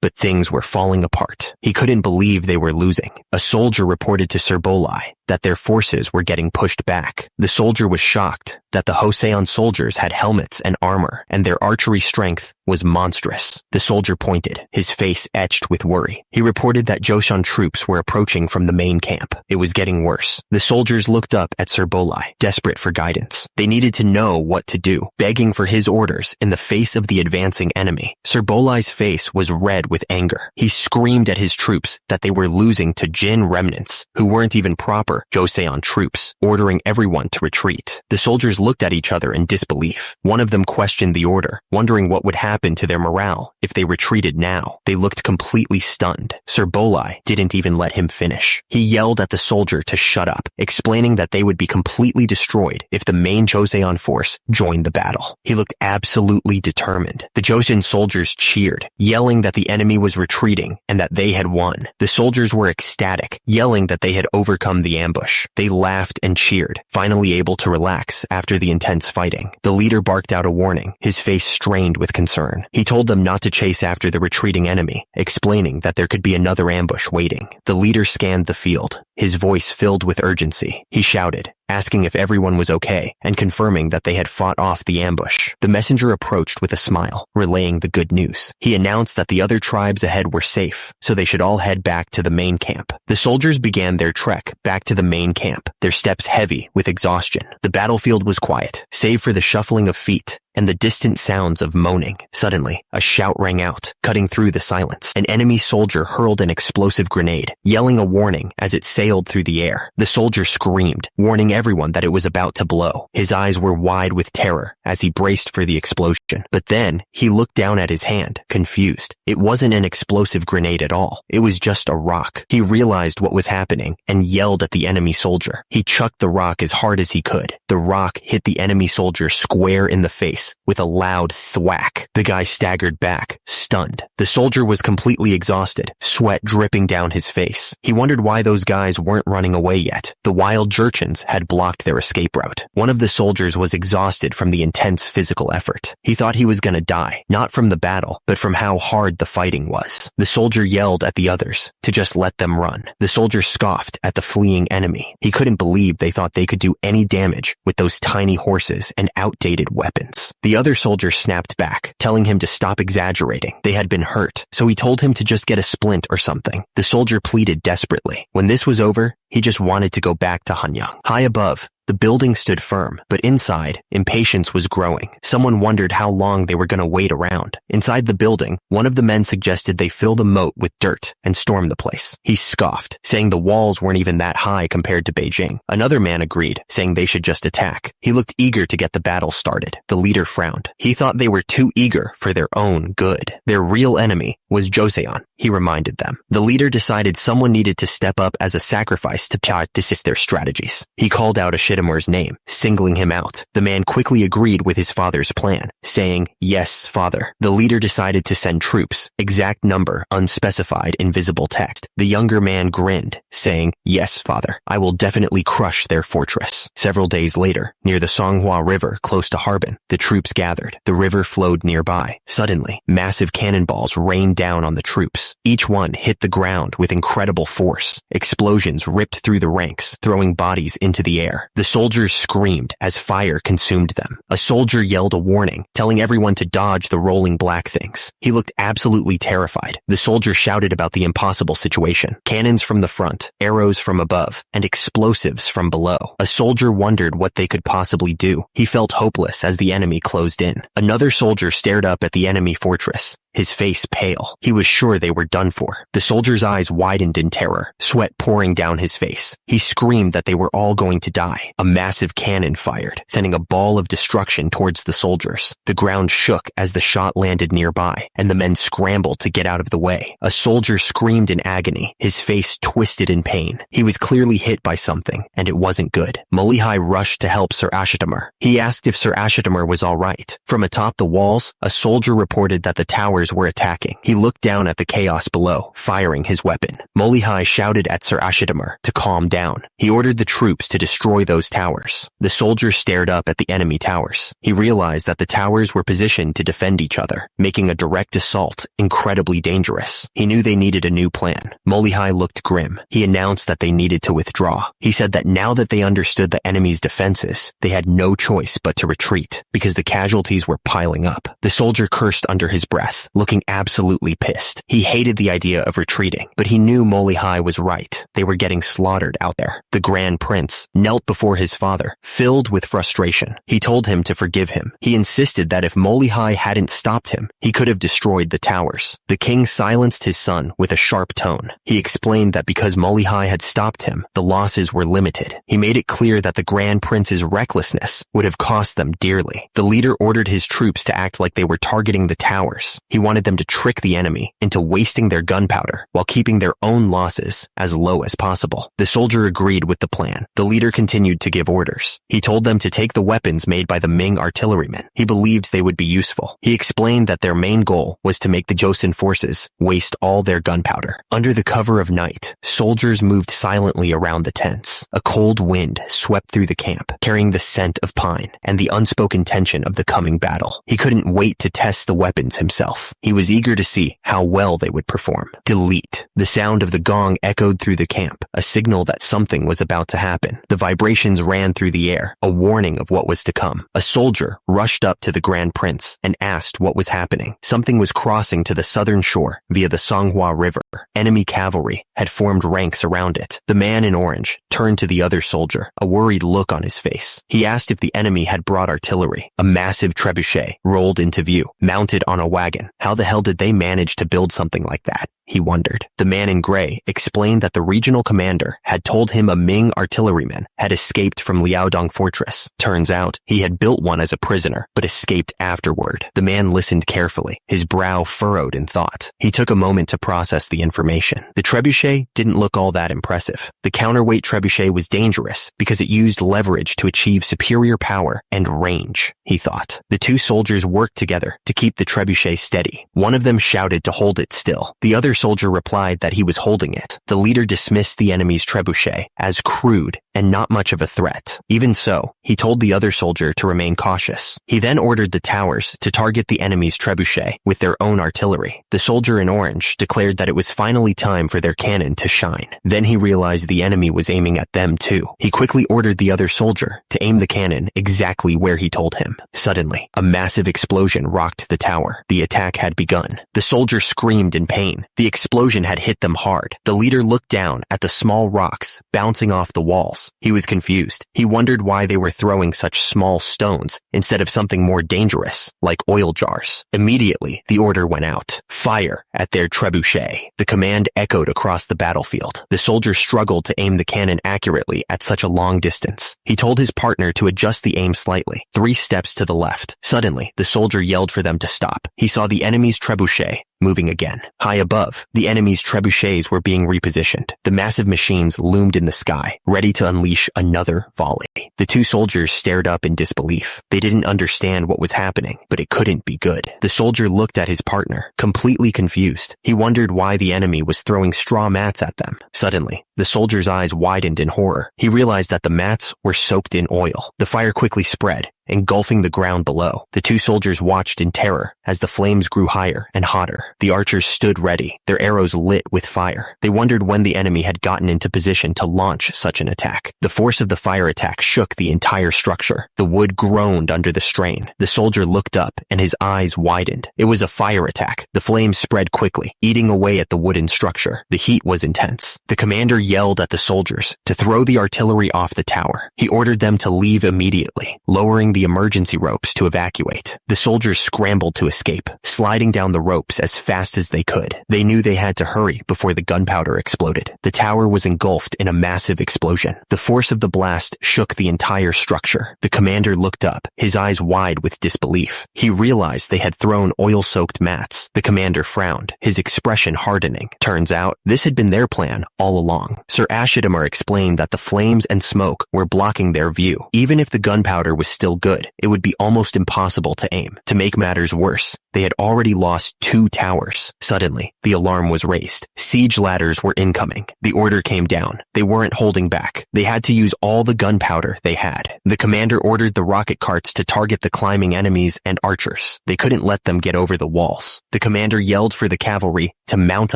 but things were falling apart. He couldn't believe they were losing. A soldier reported to Sir Bolai that their forces were getting pushed back. The soldier was shocked that the Hoseon soldiers had helmets and armor, and their archery strength was monstrous. The soldier pointed, his face etched with worry. He reported that Joseon troops were approaching from the main camp. It was getting worse. The soldiers looked up at Sir Bolai, desperate for guidance. They needed to know what to do, begging for his orders in the face of the advancing enemy. Sir Bolai's face was red with anger. He screamed at his troops that they were losing to Jin remnants, who weren't even proper Joseon troops, ordering everyone to retreat. The soldiers looked at each other in disbelief. One of them questioned the order, wondering what would happen to their morale if they retreated now. They looked completely stunned. Sir Bolai didn't even let him finish. He yelled at the soldier to shut up, explaining that they would be completely destroyed if the main Joseon force joined the battle. He looked absolutely determined. The Joseon soldiers cheered, yelling that the enemy was retreating and that they had won. The soldiers were ecstatic, yelling that they had overcome the ambush. They laughed and cheered, finally able to relax after the intense fighting. The leader barked out a warning, his face strained with concern. He told them not to chase after the retreating enemy, explaining that there could be another ambush waiting. The leader scanned the field, his voice filled with urgency. He shouted, asking if everyone was okay and confirming that they had fought off the ambush. The messenger approached with a smile, relaying the good news. He announced that the other tribes ahead were safe, so they should all head back to the main camp. The soldiers began their trek back to the main camp, their steps heavy with exhaustion. The battlefield was quiet, save for the shuffling of feet and the distant sounds of moaning. Suddenly, a shout rang out, cutting through the silence. An enemy soldier hurled an explosive grenade, yelling a warning as it sailed through the air. The soldier screamed, warning everyone that it was about to blow. His eyes were wide with terror as he braced for the explosion. But then, he looked down at his hand, confused. It wasn't an explosive grenade at all. It was just a rock. He realized what was happening and yelled at the enemy soldier. He chucked the rock as hard as he could. The rock hit the enemy soldier square in the face with a loud thwack. The guy staggered back, stunned. The soldier was completely exhausted, sweat dripping down his face. He wondered why those guys weren't running away yet. The wild Jurchens had blocked their escape route. One of the soldiers was exhausted from the intense physical effort. He thought he was gonna die, not from the battle, but from how hard the fighting was. The soldier yelled at the others to just let them run. The soldier scoffed at the fleeing enemy. He couldn't believe they thought they could do any damage with those tiny horses and outdated weapons. The other soldier snapped back, telling him to stop exaggerating. They had been hurt, so he told him to just get a splint or something. The soldier pleaded desperately. When this was over, he just wanted to go back to Hanyang. High above, the building stood firm, but inside, impatience was growing. Someone wondered how long they were going to wait around. Inside the building, one of the men suggested they fill the moat with dirt and storm the place. He scoffed, saying the walls weren't even that high compared to Beijing. Another man agreed, saying they should just attack. He looked eager to get the battle started. The leader frowned. He thought they were too eager for their own good. Their real enemy was Joseon, he reminded them. The leader decided someone needed to step up as a sacrifice to assist their strategies. He called out Ashitamore's name, singling him out. The man quickly agreed with his father's plan, saying, "Yes, father." The leader decided to send troops, exact number, unspecified in visible text. The younger man grinned, saying, "Yes, father, I will definitely crush their fortress." Several days later, near the Songhua River close to Harbin, the troops gathered. The river flowed nearby. Suddenly, massive cannonballs rained down on the troops. Each one hit the ground with incredible force. Explosions ripped through the ranks, throwing bodies into the air. The soldiers screamed as fire consumed them. A soldier yelled a warning, telling everyone to dodge the rolling black things. He looked absolutely terrified. The soldier shouted about the impossible situation. Cannons from the front, arrows from above, and explosives from below. A soldier wondered what they could possibly do. He felt hopeless as the enemy closed in. Another soldier stared up at the enemy fortress, his face pale. He was sure they were done for. The soldier's eyes widened in terror, sweat pouring down his face. He screamed that they were all going to die. A massive cannon fired, sending a ball of destruction towards the soldiers. The ground shook as the shot landed nearby, and the men scrambled to get out of the way. A soldier screamed in agony, his face twisted in pain. He was clearly hit by something, and it wasn't good. Molihai rushed to help Sir Ashitamur. He asked if Sir Ashitamur was all right. From atop the walls, a soldier reported that the towers were attacking. He looked down at the chaos below, firing his weapon. Molihai shouted at Sir Ashitamur to calm down. He ordered the troops to destroy those towers. The soldier stared up at the enemy towers. He realized that the towers were positioned to defend each other, making a direct assault incredibly dangerous. He knew they needed a new plan. Molihai looked grim. He announced that they needed to withdraw. He said that now that they understood the enemy's defenses, they had no choice but to retreat, because the casualties were piling up. The soldier cursed under his breath, looking absolutely pissed. He hated the idea of retreating, but he knew Molihai was right. They were getting slaughtered out there. The Grand Prince knelt before his father, filled with frustration. He told him to forgive him. He insisted that if Molihai hadn't stopped him, he could have destroyed the towers. The king silenced his son with a sharp tone. He explained that because Molihai had stopped him, the losses were limited. He made it clear that the Grand Prince's recklessness would have cost them dearly. The leader ordered his troops to act like they were targeting the towers. He wanted them to trick the enemy into wasting their gunpowder while keeping their own losses as low as possible. useful. The soldier agreed with the plan. The leader continued to give orders. He told them to take the weapons made by the Ming artillerymen. He believed they would be useful. He explained that their main goal was to make the Joseon forces waste all their gunpowder. Under the cover of night, soldiers moved silently around the tents. A cold wind swept through the camp, carrying the scent of pine and the unspoken tension of the coming battle. He couldn't wait to test the weapons himself. He was eager to see how well they would perform. Delete. The sound of the gong echoed through the camp, a signal that something was about to happen. The vibrations ran through the air, a warning of what was to come. A soldier rushed up to the Grand Prince and asked what was happening. Something was crossing to the southern shore via the Songhua River. Enemy cavalry had formed ranks around it. The man in orange turned to the other soldier, a worried look on his face. He asked if the enemy had brought artillery. A massive trebuchet rolled into view, mounted on a wagon. How the hell did they manage to build something like that? He wondered. The man in gray explained that the regional commander had told him a Ming artilleryman had escaped from Liaodong Fortress. Turns out, he had built one as a prisoner, but escaped afterward. The man listened carefully, his brow furrowed in thought. He took a moment to process the information. The trebuchet didn't look all that impressive. The counterweight trebuchet was dangerous because it used leverage to achieve superior power and range, he thought. The two soldiers worked together to keep the trebuchet steady. One of them shouted to hold it still. The other soldier replied that he was holding it. The leader dismissed the enemy's trebuchet as crude and not much of a threat. Even so, he told the other soldier to remain cautious. He then ordered the towers to target the enemy's trebuchet with their own artillery. The soldier in orange declared that it was finally time for their cannon to shine. Then he realized the enemy was aiming at them too. He quickly ordered the other soldier to aim the cannon exactly where he told him. Suddenly, a massive explosion rocked the tower. The attack had begun. The soldier screamed in pain. The explosion had hit them hard. The leader looked down at the small rocks bouncing off the walls. He was confused. He wondered why they were throwing such small stones instead of something more dangerous, like oil jars. Immediately, the order went out. Fire at their trebuchet. The command echoed across the battlefield. The soldier struggled to aim the cannon accurately at such a long distance. He told his partner to adjust the aim slightly, 3 steps to the left. Suddenly, the soldier yelled for them to stop. He saw the enemy's trebuchet moving again. High above, the enemy's trebuchets were being repositioned. The massive machines loomed in the sky, ready to unleash another volley. The two soldiers stared up in disbelief. They didn't understand what was happening, but it couldn't be good. The soldier looked at his partner, completely confused. He wondered why the enemy was throwing straw mats at them. Suddenly, the soldier's eyes widened in horror. He realized that the mats were soaked in oil. The fire quickly spread, engulfing the ground below. The two soldiers watched in terror as the flames grew higher and hotter. The archers stood ready, their arrows lit with fire. They wondered when the enemy had gotten into position to launch such an attack. The force of the fire attack shook the entire structure. The wood groaned under the strain. The soldier looked up and his eyes widened. It was a fire attack. The flames spread quickly, eating away at the wooden structure. The heat was intense. The commander yelled at the soldiers to throw the artillery off the tower. He ordered them to leave immediately, lowering the emergency ropes to evacuate. The soldiers scrambled to escape, sliding down the ropes as fast as they could. They knew they had to hurry before the gunpowder exploded. The tower was engulfed in a massive explosion. The force of the blast shook the entire structure. The commander looked up, his eyes wide with disbelief. He realized they had thrown oil-soaked mats. The commander frowned, his expression hardening. Turns out, this had been their plan all along. Sir Ashidamar explained that the flames and smoke were blocking their view. Even if the gunpowder was still good, it would be almost impossible to aim. To make matters worse, they had already lost 2 towers. Suddenly, the alarm was raised. Siege ladders were incoming. The order came down. They weren't holding back. They had to use all the gunpowder they had. The commander ordered the rocket carts to target the climbing enemies and archers. They couldn't let them get over the walls. The commander yelled for the cavalry to mount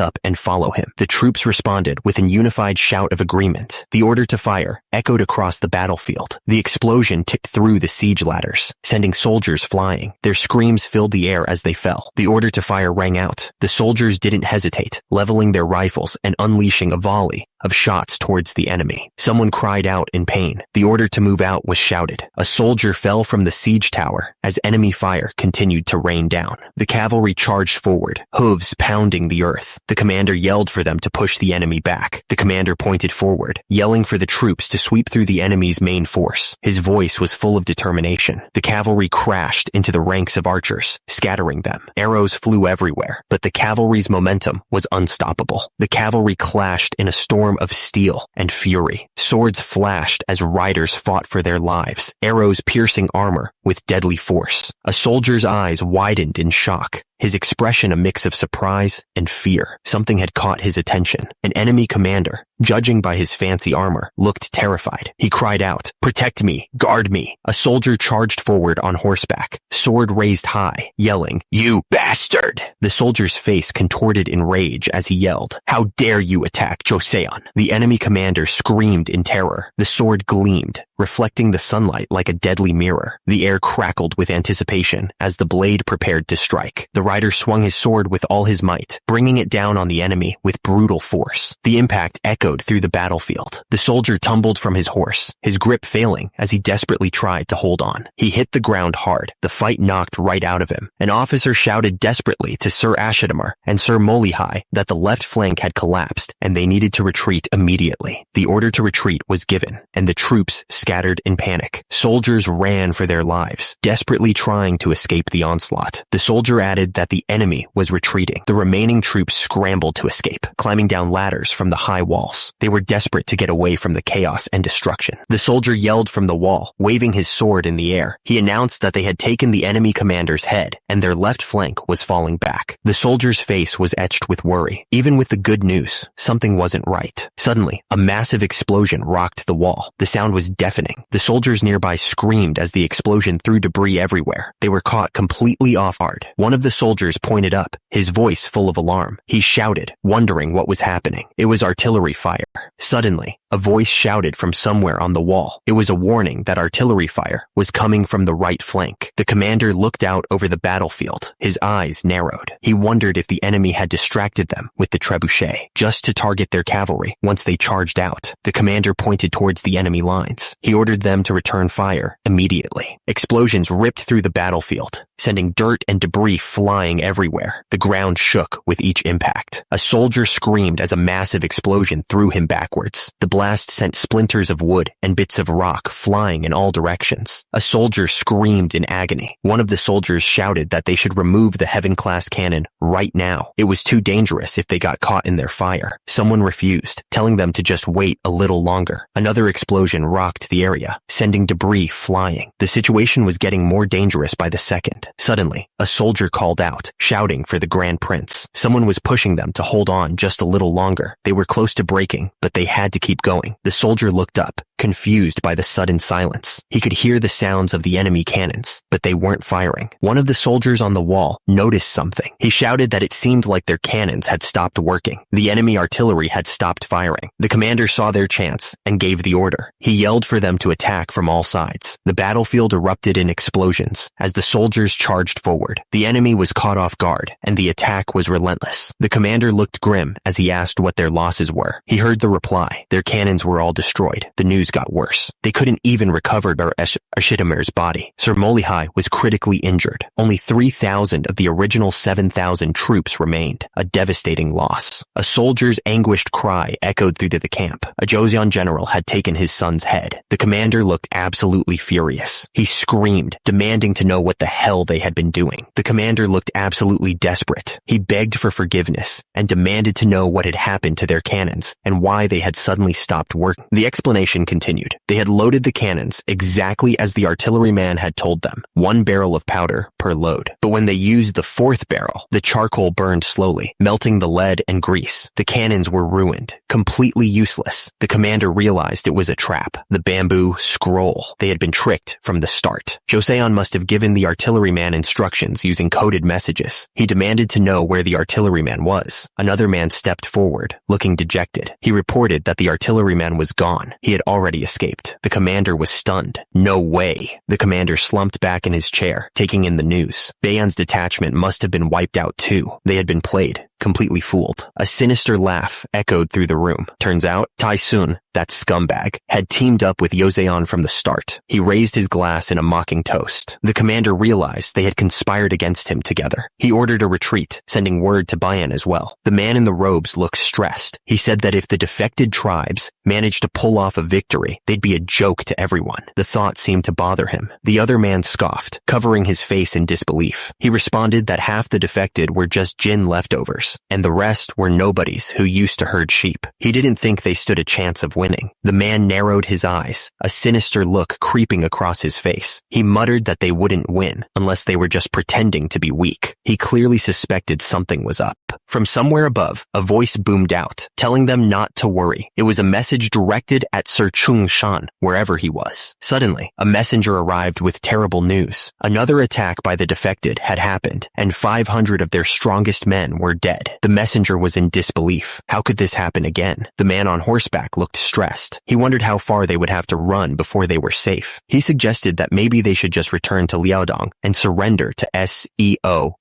up and follow him. The troops responded with a unified shout of agreement. The order to fire echoed across the battlefield. The explosion ticked through the siege ladders, sending soldiers flying. Their screams filled the air as they fell. The order to fire rang out. The soldiers didn't hesitate, leveling their rifles and unleashing a volley of shots towards the enemy. Someone cried out in pain. The order to move out was shouted. A soldier fell from the siege tower as enemy fire continued to rain down. The cavalry charged forward, hooves pounding the earth. The commander yelled for them to push the enemy back. The commander pointed forward, yelling for the troops to sweep through the enemy's main force. His voice was full of determination. The cavalry crashed into the ranks of archers, scattering covering them. Arrows flew everywhere, but the cavalry's momentum was unstoppable. The cavalry clashed in a storm of steel and fury. Swords flashed as riders fought for their lives, arrows piercing armor with deadly force. A soldier's eyes widened in shock, his expression a mix of surprise and fear. Something had caught his attention. An enemy commander, judging by his fancy armor, looked terrified. He cried out, "Protect me! Guard me!" A soldier charged forward on horseback, sword raised high, yelling, "You bastard!" The soldier's face contorted in rage as he yelled, "How dare you attack Joseon!" The enemy commander screamed in terror. The sword gleamed, reflecting the sunlight like a deadly mirror. The air crackled with anticipation as the blade prepared to strike. The rider swung his sword with all his might, bringing it down on the enemy with brutal force. The impact echoed through the battlefield. The soldier tumbled from his horse, his grip failing as he desperately tried to hold on. He hit the ground hard. The fight knocked right out of him. An officer shouted desperately to Sir Ashidamar and Sir Molihai that the left flank had collapsed and they needed to retreat immediately. The order to retreat was given, and the troops scattered in panic. Soldiers ran for their lives, desperately trying to escape the onslaught. The soldier added that the enemy was retreating. The remaining troops scrambled to escape, climbing down ladders from the high walls. They were desperate to get away from the chaos and destruction. The soldier yelled from the wall, waving his sword in the air. He announced that they had taken the enemy commander's head, and their left flank was falling back. The soldier's face was etched with worry. Even with the good news, something wasn't right. Suddenly, a massive explosion rocked the wall. The sound was deafening. The soldiers nearby screamed as the explosion threw debris everywhere. They were caught completely off guard. One of the soldiers pointed up, his voice full of alarm. He shouted, wondering what was happening. It was artillery fire. Suddenly, a voice shouted from somewhere on the wall. It was a warning that artillery fire was coming from the right flank. The commander looked out over the battlefield. His eyes narrowed. He wondered if the enemy had distracted them with the trebuchet, just to target their cavalry once they charged out. The commander pointed towards the enemy lines. He ordered them to return fire immediately. Explosions ripped through the battlefield, sending dirt and debris flying everywhere. The ground shook with each impact. A soldier screamed as a massive explosion threw him backwards. The blast sent splinters of wood and bits of rock flying in all directions. A soldier screamed in agony. One of the soldiers shouted that they should remove the Heaven-class cannon right now. It was too dangerous if they got caught in their fire. Someone refused, telling them to just wait a little longer. Another explosion rocked the area, sending debris flying. The situation was getting more dangerous by the second. Suddenly, a soldier called out, shouting for the Grand Prince. Someone was pushing them to hold on just a little longer. They were close to breaking, but they had to keep going. The soldier looked up, confused by the sudden silence. He could hear the sounds of the enemy cannons, but they weren't firing. One of the soldiers on the wall noticed something. He shouted that it seemed like their cannons had stopped working. The enemy artillery had stopped firing. The commander saw their chance and gave the order. He yelled for them to attack from all sides. The battlefield erupted in explosions as the soldiers charged forward. The enemy was caught off guard, and the attack was relentless. The commander looked grim as he asked what their losses were. He heard the reply. Their cannons were all destroyed. The news got worse. They couldn't even recover Ashidamar's body. Sir Molihai was critically injured. Only 3,000 of the original 7,000 troops remained. A devastating loss. A soldier's anguished cry echoed through the camp. A Joseon general had taken his son's head. The commander looked absolutely furious. He screamed, demanding to know what the hell they had been doing. The commander looked absolutely desperate. He begged for forgiveness and demanded to know what had happened to their cannons and why they had suddenly stopped working. The explanation continued. They had loaded the cannons exactly as the artilleryman had told them, 1 barrel of powder per load. But when they used the 4th barrel, the charcoal burned slowly, melting the lead and grease. The cannons were ruined, completely useless. The commander realized it was a trap. The bamboo scroll. They had been tricked from the start. Joseon must have given the artilleryman instructions using coded messages. He demanded to know where the artilleryman was. Another man stepped forward, looking dejected. He reported that the artilleryman was gone. He had already escaped. The commander was stunned. No way. The commander slumped back in his chair, taking in the news. Baeon's detachment must have been wiped out too. They had been played. completely fooled. A sinister laugh echoed through the room. Turns out, Tai-sun, that scumbag, had teamed up with Joseon from the start. He raised his glass in a mocking toast. The commander realized they had conspired against him together. He ordered a retreat, sending word to Bayan as well. The man in the robes looked stressed. He said that if the defected tribes managed to pull off a victory, they'd be a joke to everyone. The thought seemed to bother him. The other man scoffed, covering his face in disbelief. He responded that half the defected were just Jin leftovers, and the rest were nobodies who used to herd sheep. He didn't think they stood a chance of winning. The man narrowed his eyes, a sinister look creeping across his face. He muttered that they wouldn't win unless they were just pretending to be weak. He clearly suspected something was up. From somewhere above, a voice boomed out, telling them not to worry. It was a message directed at Sir Chung Shan, wherever he was. Suddenly, a messenger arrived with terrible news. Another attack by the defected had happened, and 500 of their strongest men were dead. The messenger was in disbelief. How could this happen again? The man on horseback looked stressed. He wondered how far they would have to run before they were safe. He suggested that maybe they should just return to Liaodong and surrender to Seoyujong.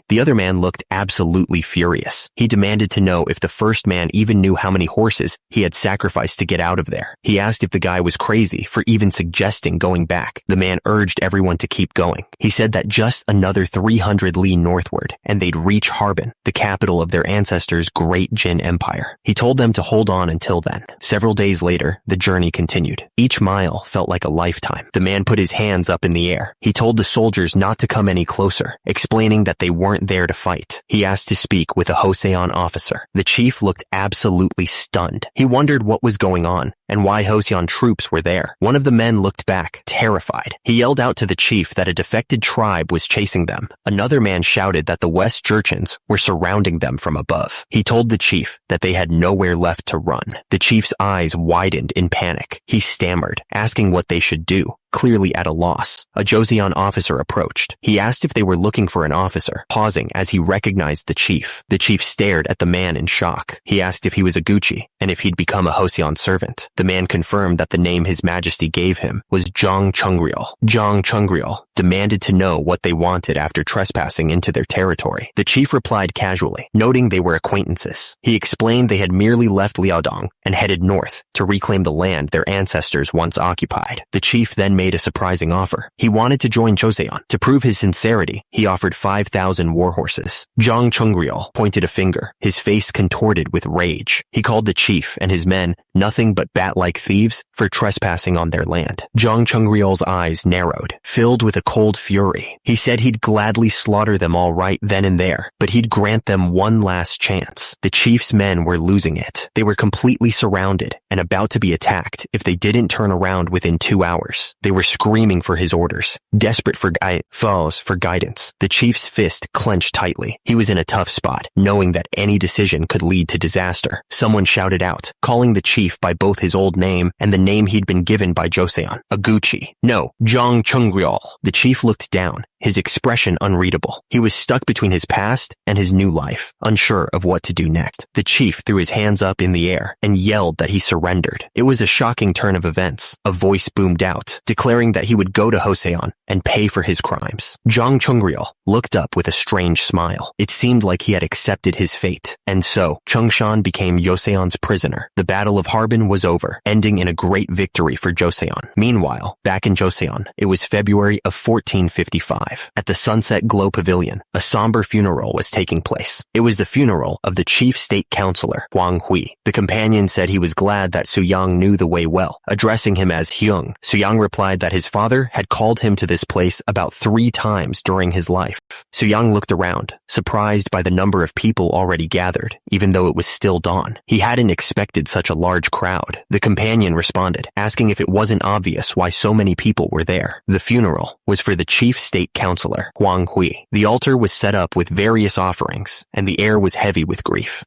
The other man looked absolutely furious. He demanded to know if the first man even knew how many horses he had sacrificed to get out of there. He asked if the guy was crazy for even suggesting going back. The man urged everyone to keep going. He said that just another 300 li northward, and they'd reach Harbin, the capital of their ancestors' great Jin Empire. He told them to hold on until then. Several days later, the journey continued. Each mile felt like a lifetime. The man put his hands up in the air. He told the soldiers not to come any closer, explaining that they weren't there to fight. He asked to speak with a Hoseon officer. The chief looked absolutely stunned. He wondered what was going on and why Hoseon troops were there. One of the men looked back, terrified. He yelled out to the chief that a defected tribe was chasing them. Another man shouted that the West Jurchens were surrounding them from above. He told the chief that they had nowhere left to run. The chief's eyes widened in panic. He stammered, asking what they should do, clearly at a loss. A Joseon officer approached. He asked if they were looking for an officer, pausing as he recognized the chief. The chief stared at the man in shock. He asked if he was a Gucci and if he'd become a Hoseon servant. The man confirmed that the name His Majesty gave him was Zhang Chungryol. Zhang Chungryol demanded to know what they wanted after trespassing into their territory. The chief replied casually, noting they were acquaintances. He explained they had merely left Liaodong and headed north to reclaim the land their ancestors once occupied. The chief then made a surprising offer. He wanted to join Joseon. To prove his sincerity, he offered 5,000 warhorses. Zhang Chungryol pointed a finger, his face contorted with rage. He called the chief and his men nothing but bat-like thieves for trespassing on their land. Zhang Chungryol's eyes narrowed, filled with a cold fury. He said he'd gladly slaughter them all right then and there, but he'd grant them one last chance. The chief's men were losing it. They were completely surrounded and about to be attacked if they didn't turn around within 2 hours. They were screaming for his orders, desperate for guidance. The chief's fist clenched tightly. He was in a tough spot, knowing that any decision could lead to disaster. Someone shouted out, calling the chief by both his old name and the name he'd been given by Joseon, Aguchi. No, Zhang Chungryol. The chief looked down, his expression unreadable. He was stuck between his past and his new life, unsure of what to do next. The chief threw his hands up in the air and yelled that he surrendered. It was a shocking turn of events. A voice boomed out, declaring that he would go to Hoseon and pay for his crimes. Zhang Chungryol looked up with a strange smile. It seemed like he had accepted his fate, and so Chungshan became Joseon's prisoner. The Battle of Harbin was over, ending in a great victory for Joseon. Meanwhile, back in Joseon, it was February of 1455. At the Sunset Glow Pavilion, a somber funeral was taking place. It was the funeral of the chief state counselor, Huang Hui. The companion said he was glad that Suyang knew the way well, addressing him as Hyung. Suyang replied that his father had called him to this place about 3 times during his life. Suyang looked around, surprised by the number of people already gathered, even though it was still dawn. He hadn't expected such a large crowd. The companion responded, asking if it wasn't obvious why so many people were there. The funeral was for the chief state counselor, Huang Hui. The altar was set up with various offerings, and the air was heavy with grief.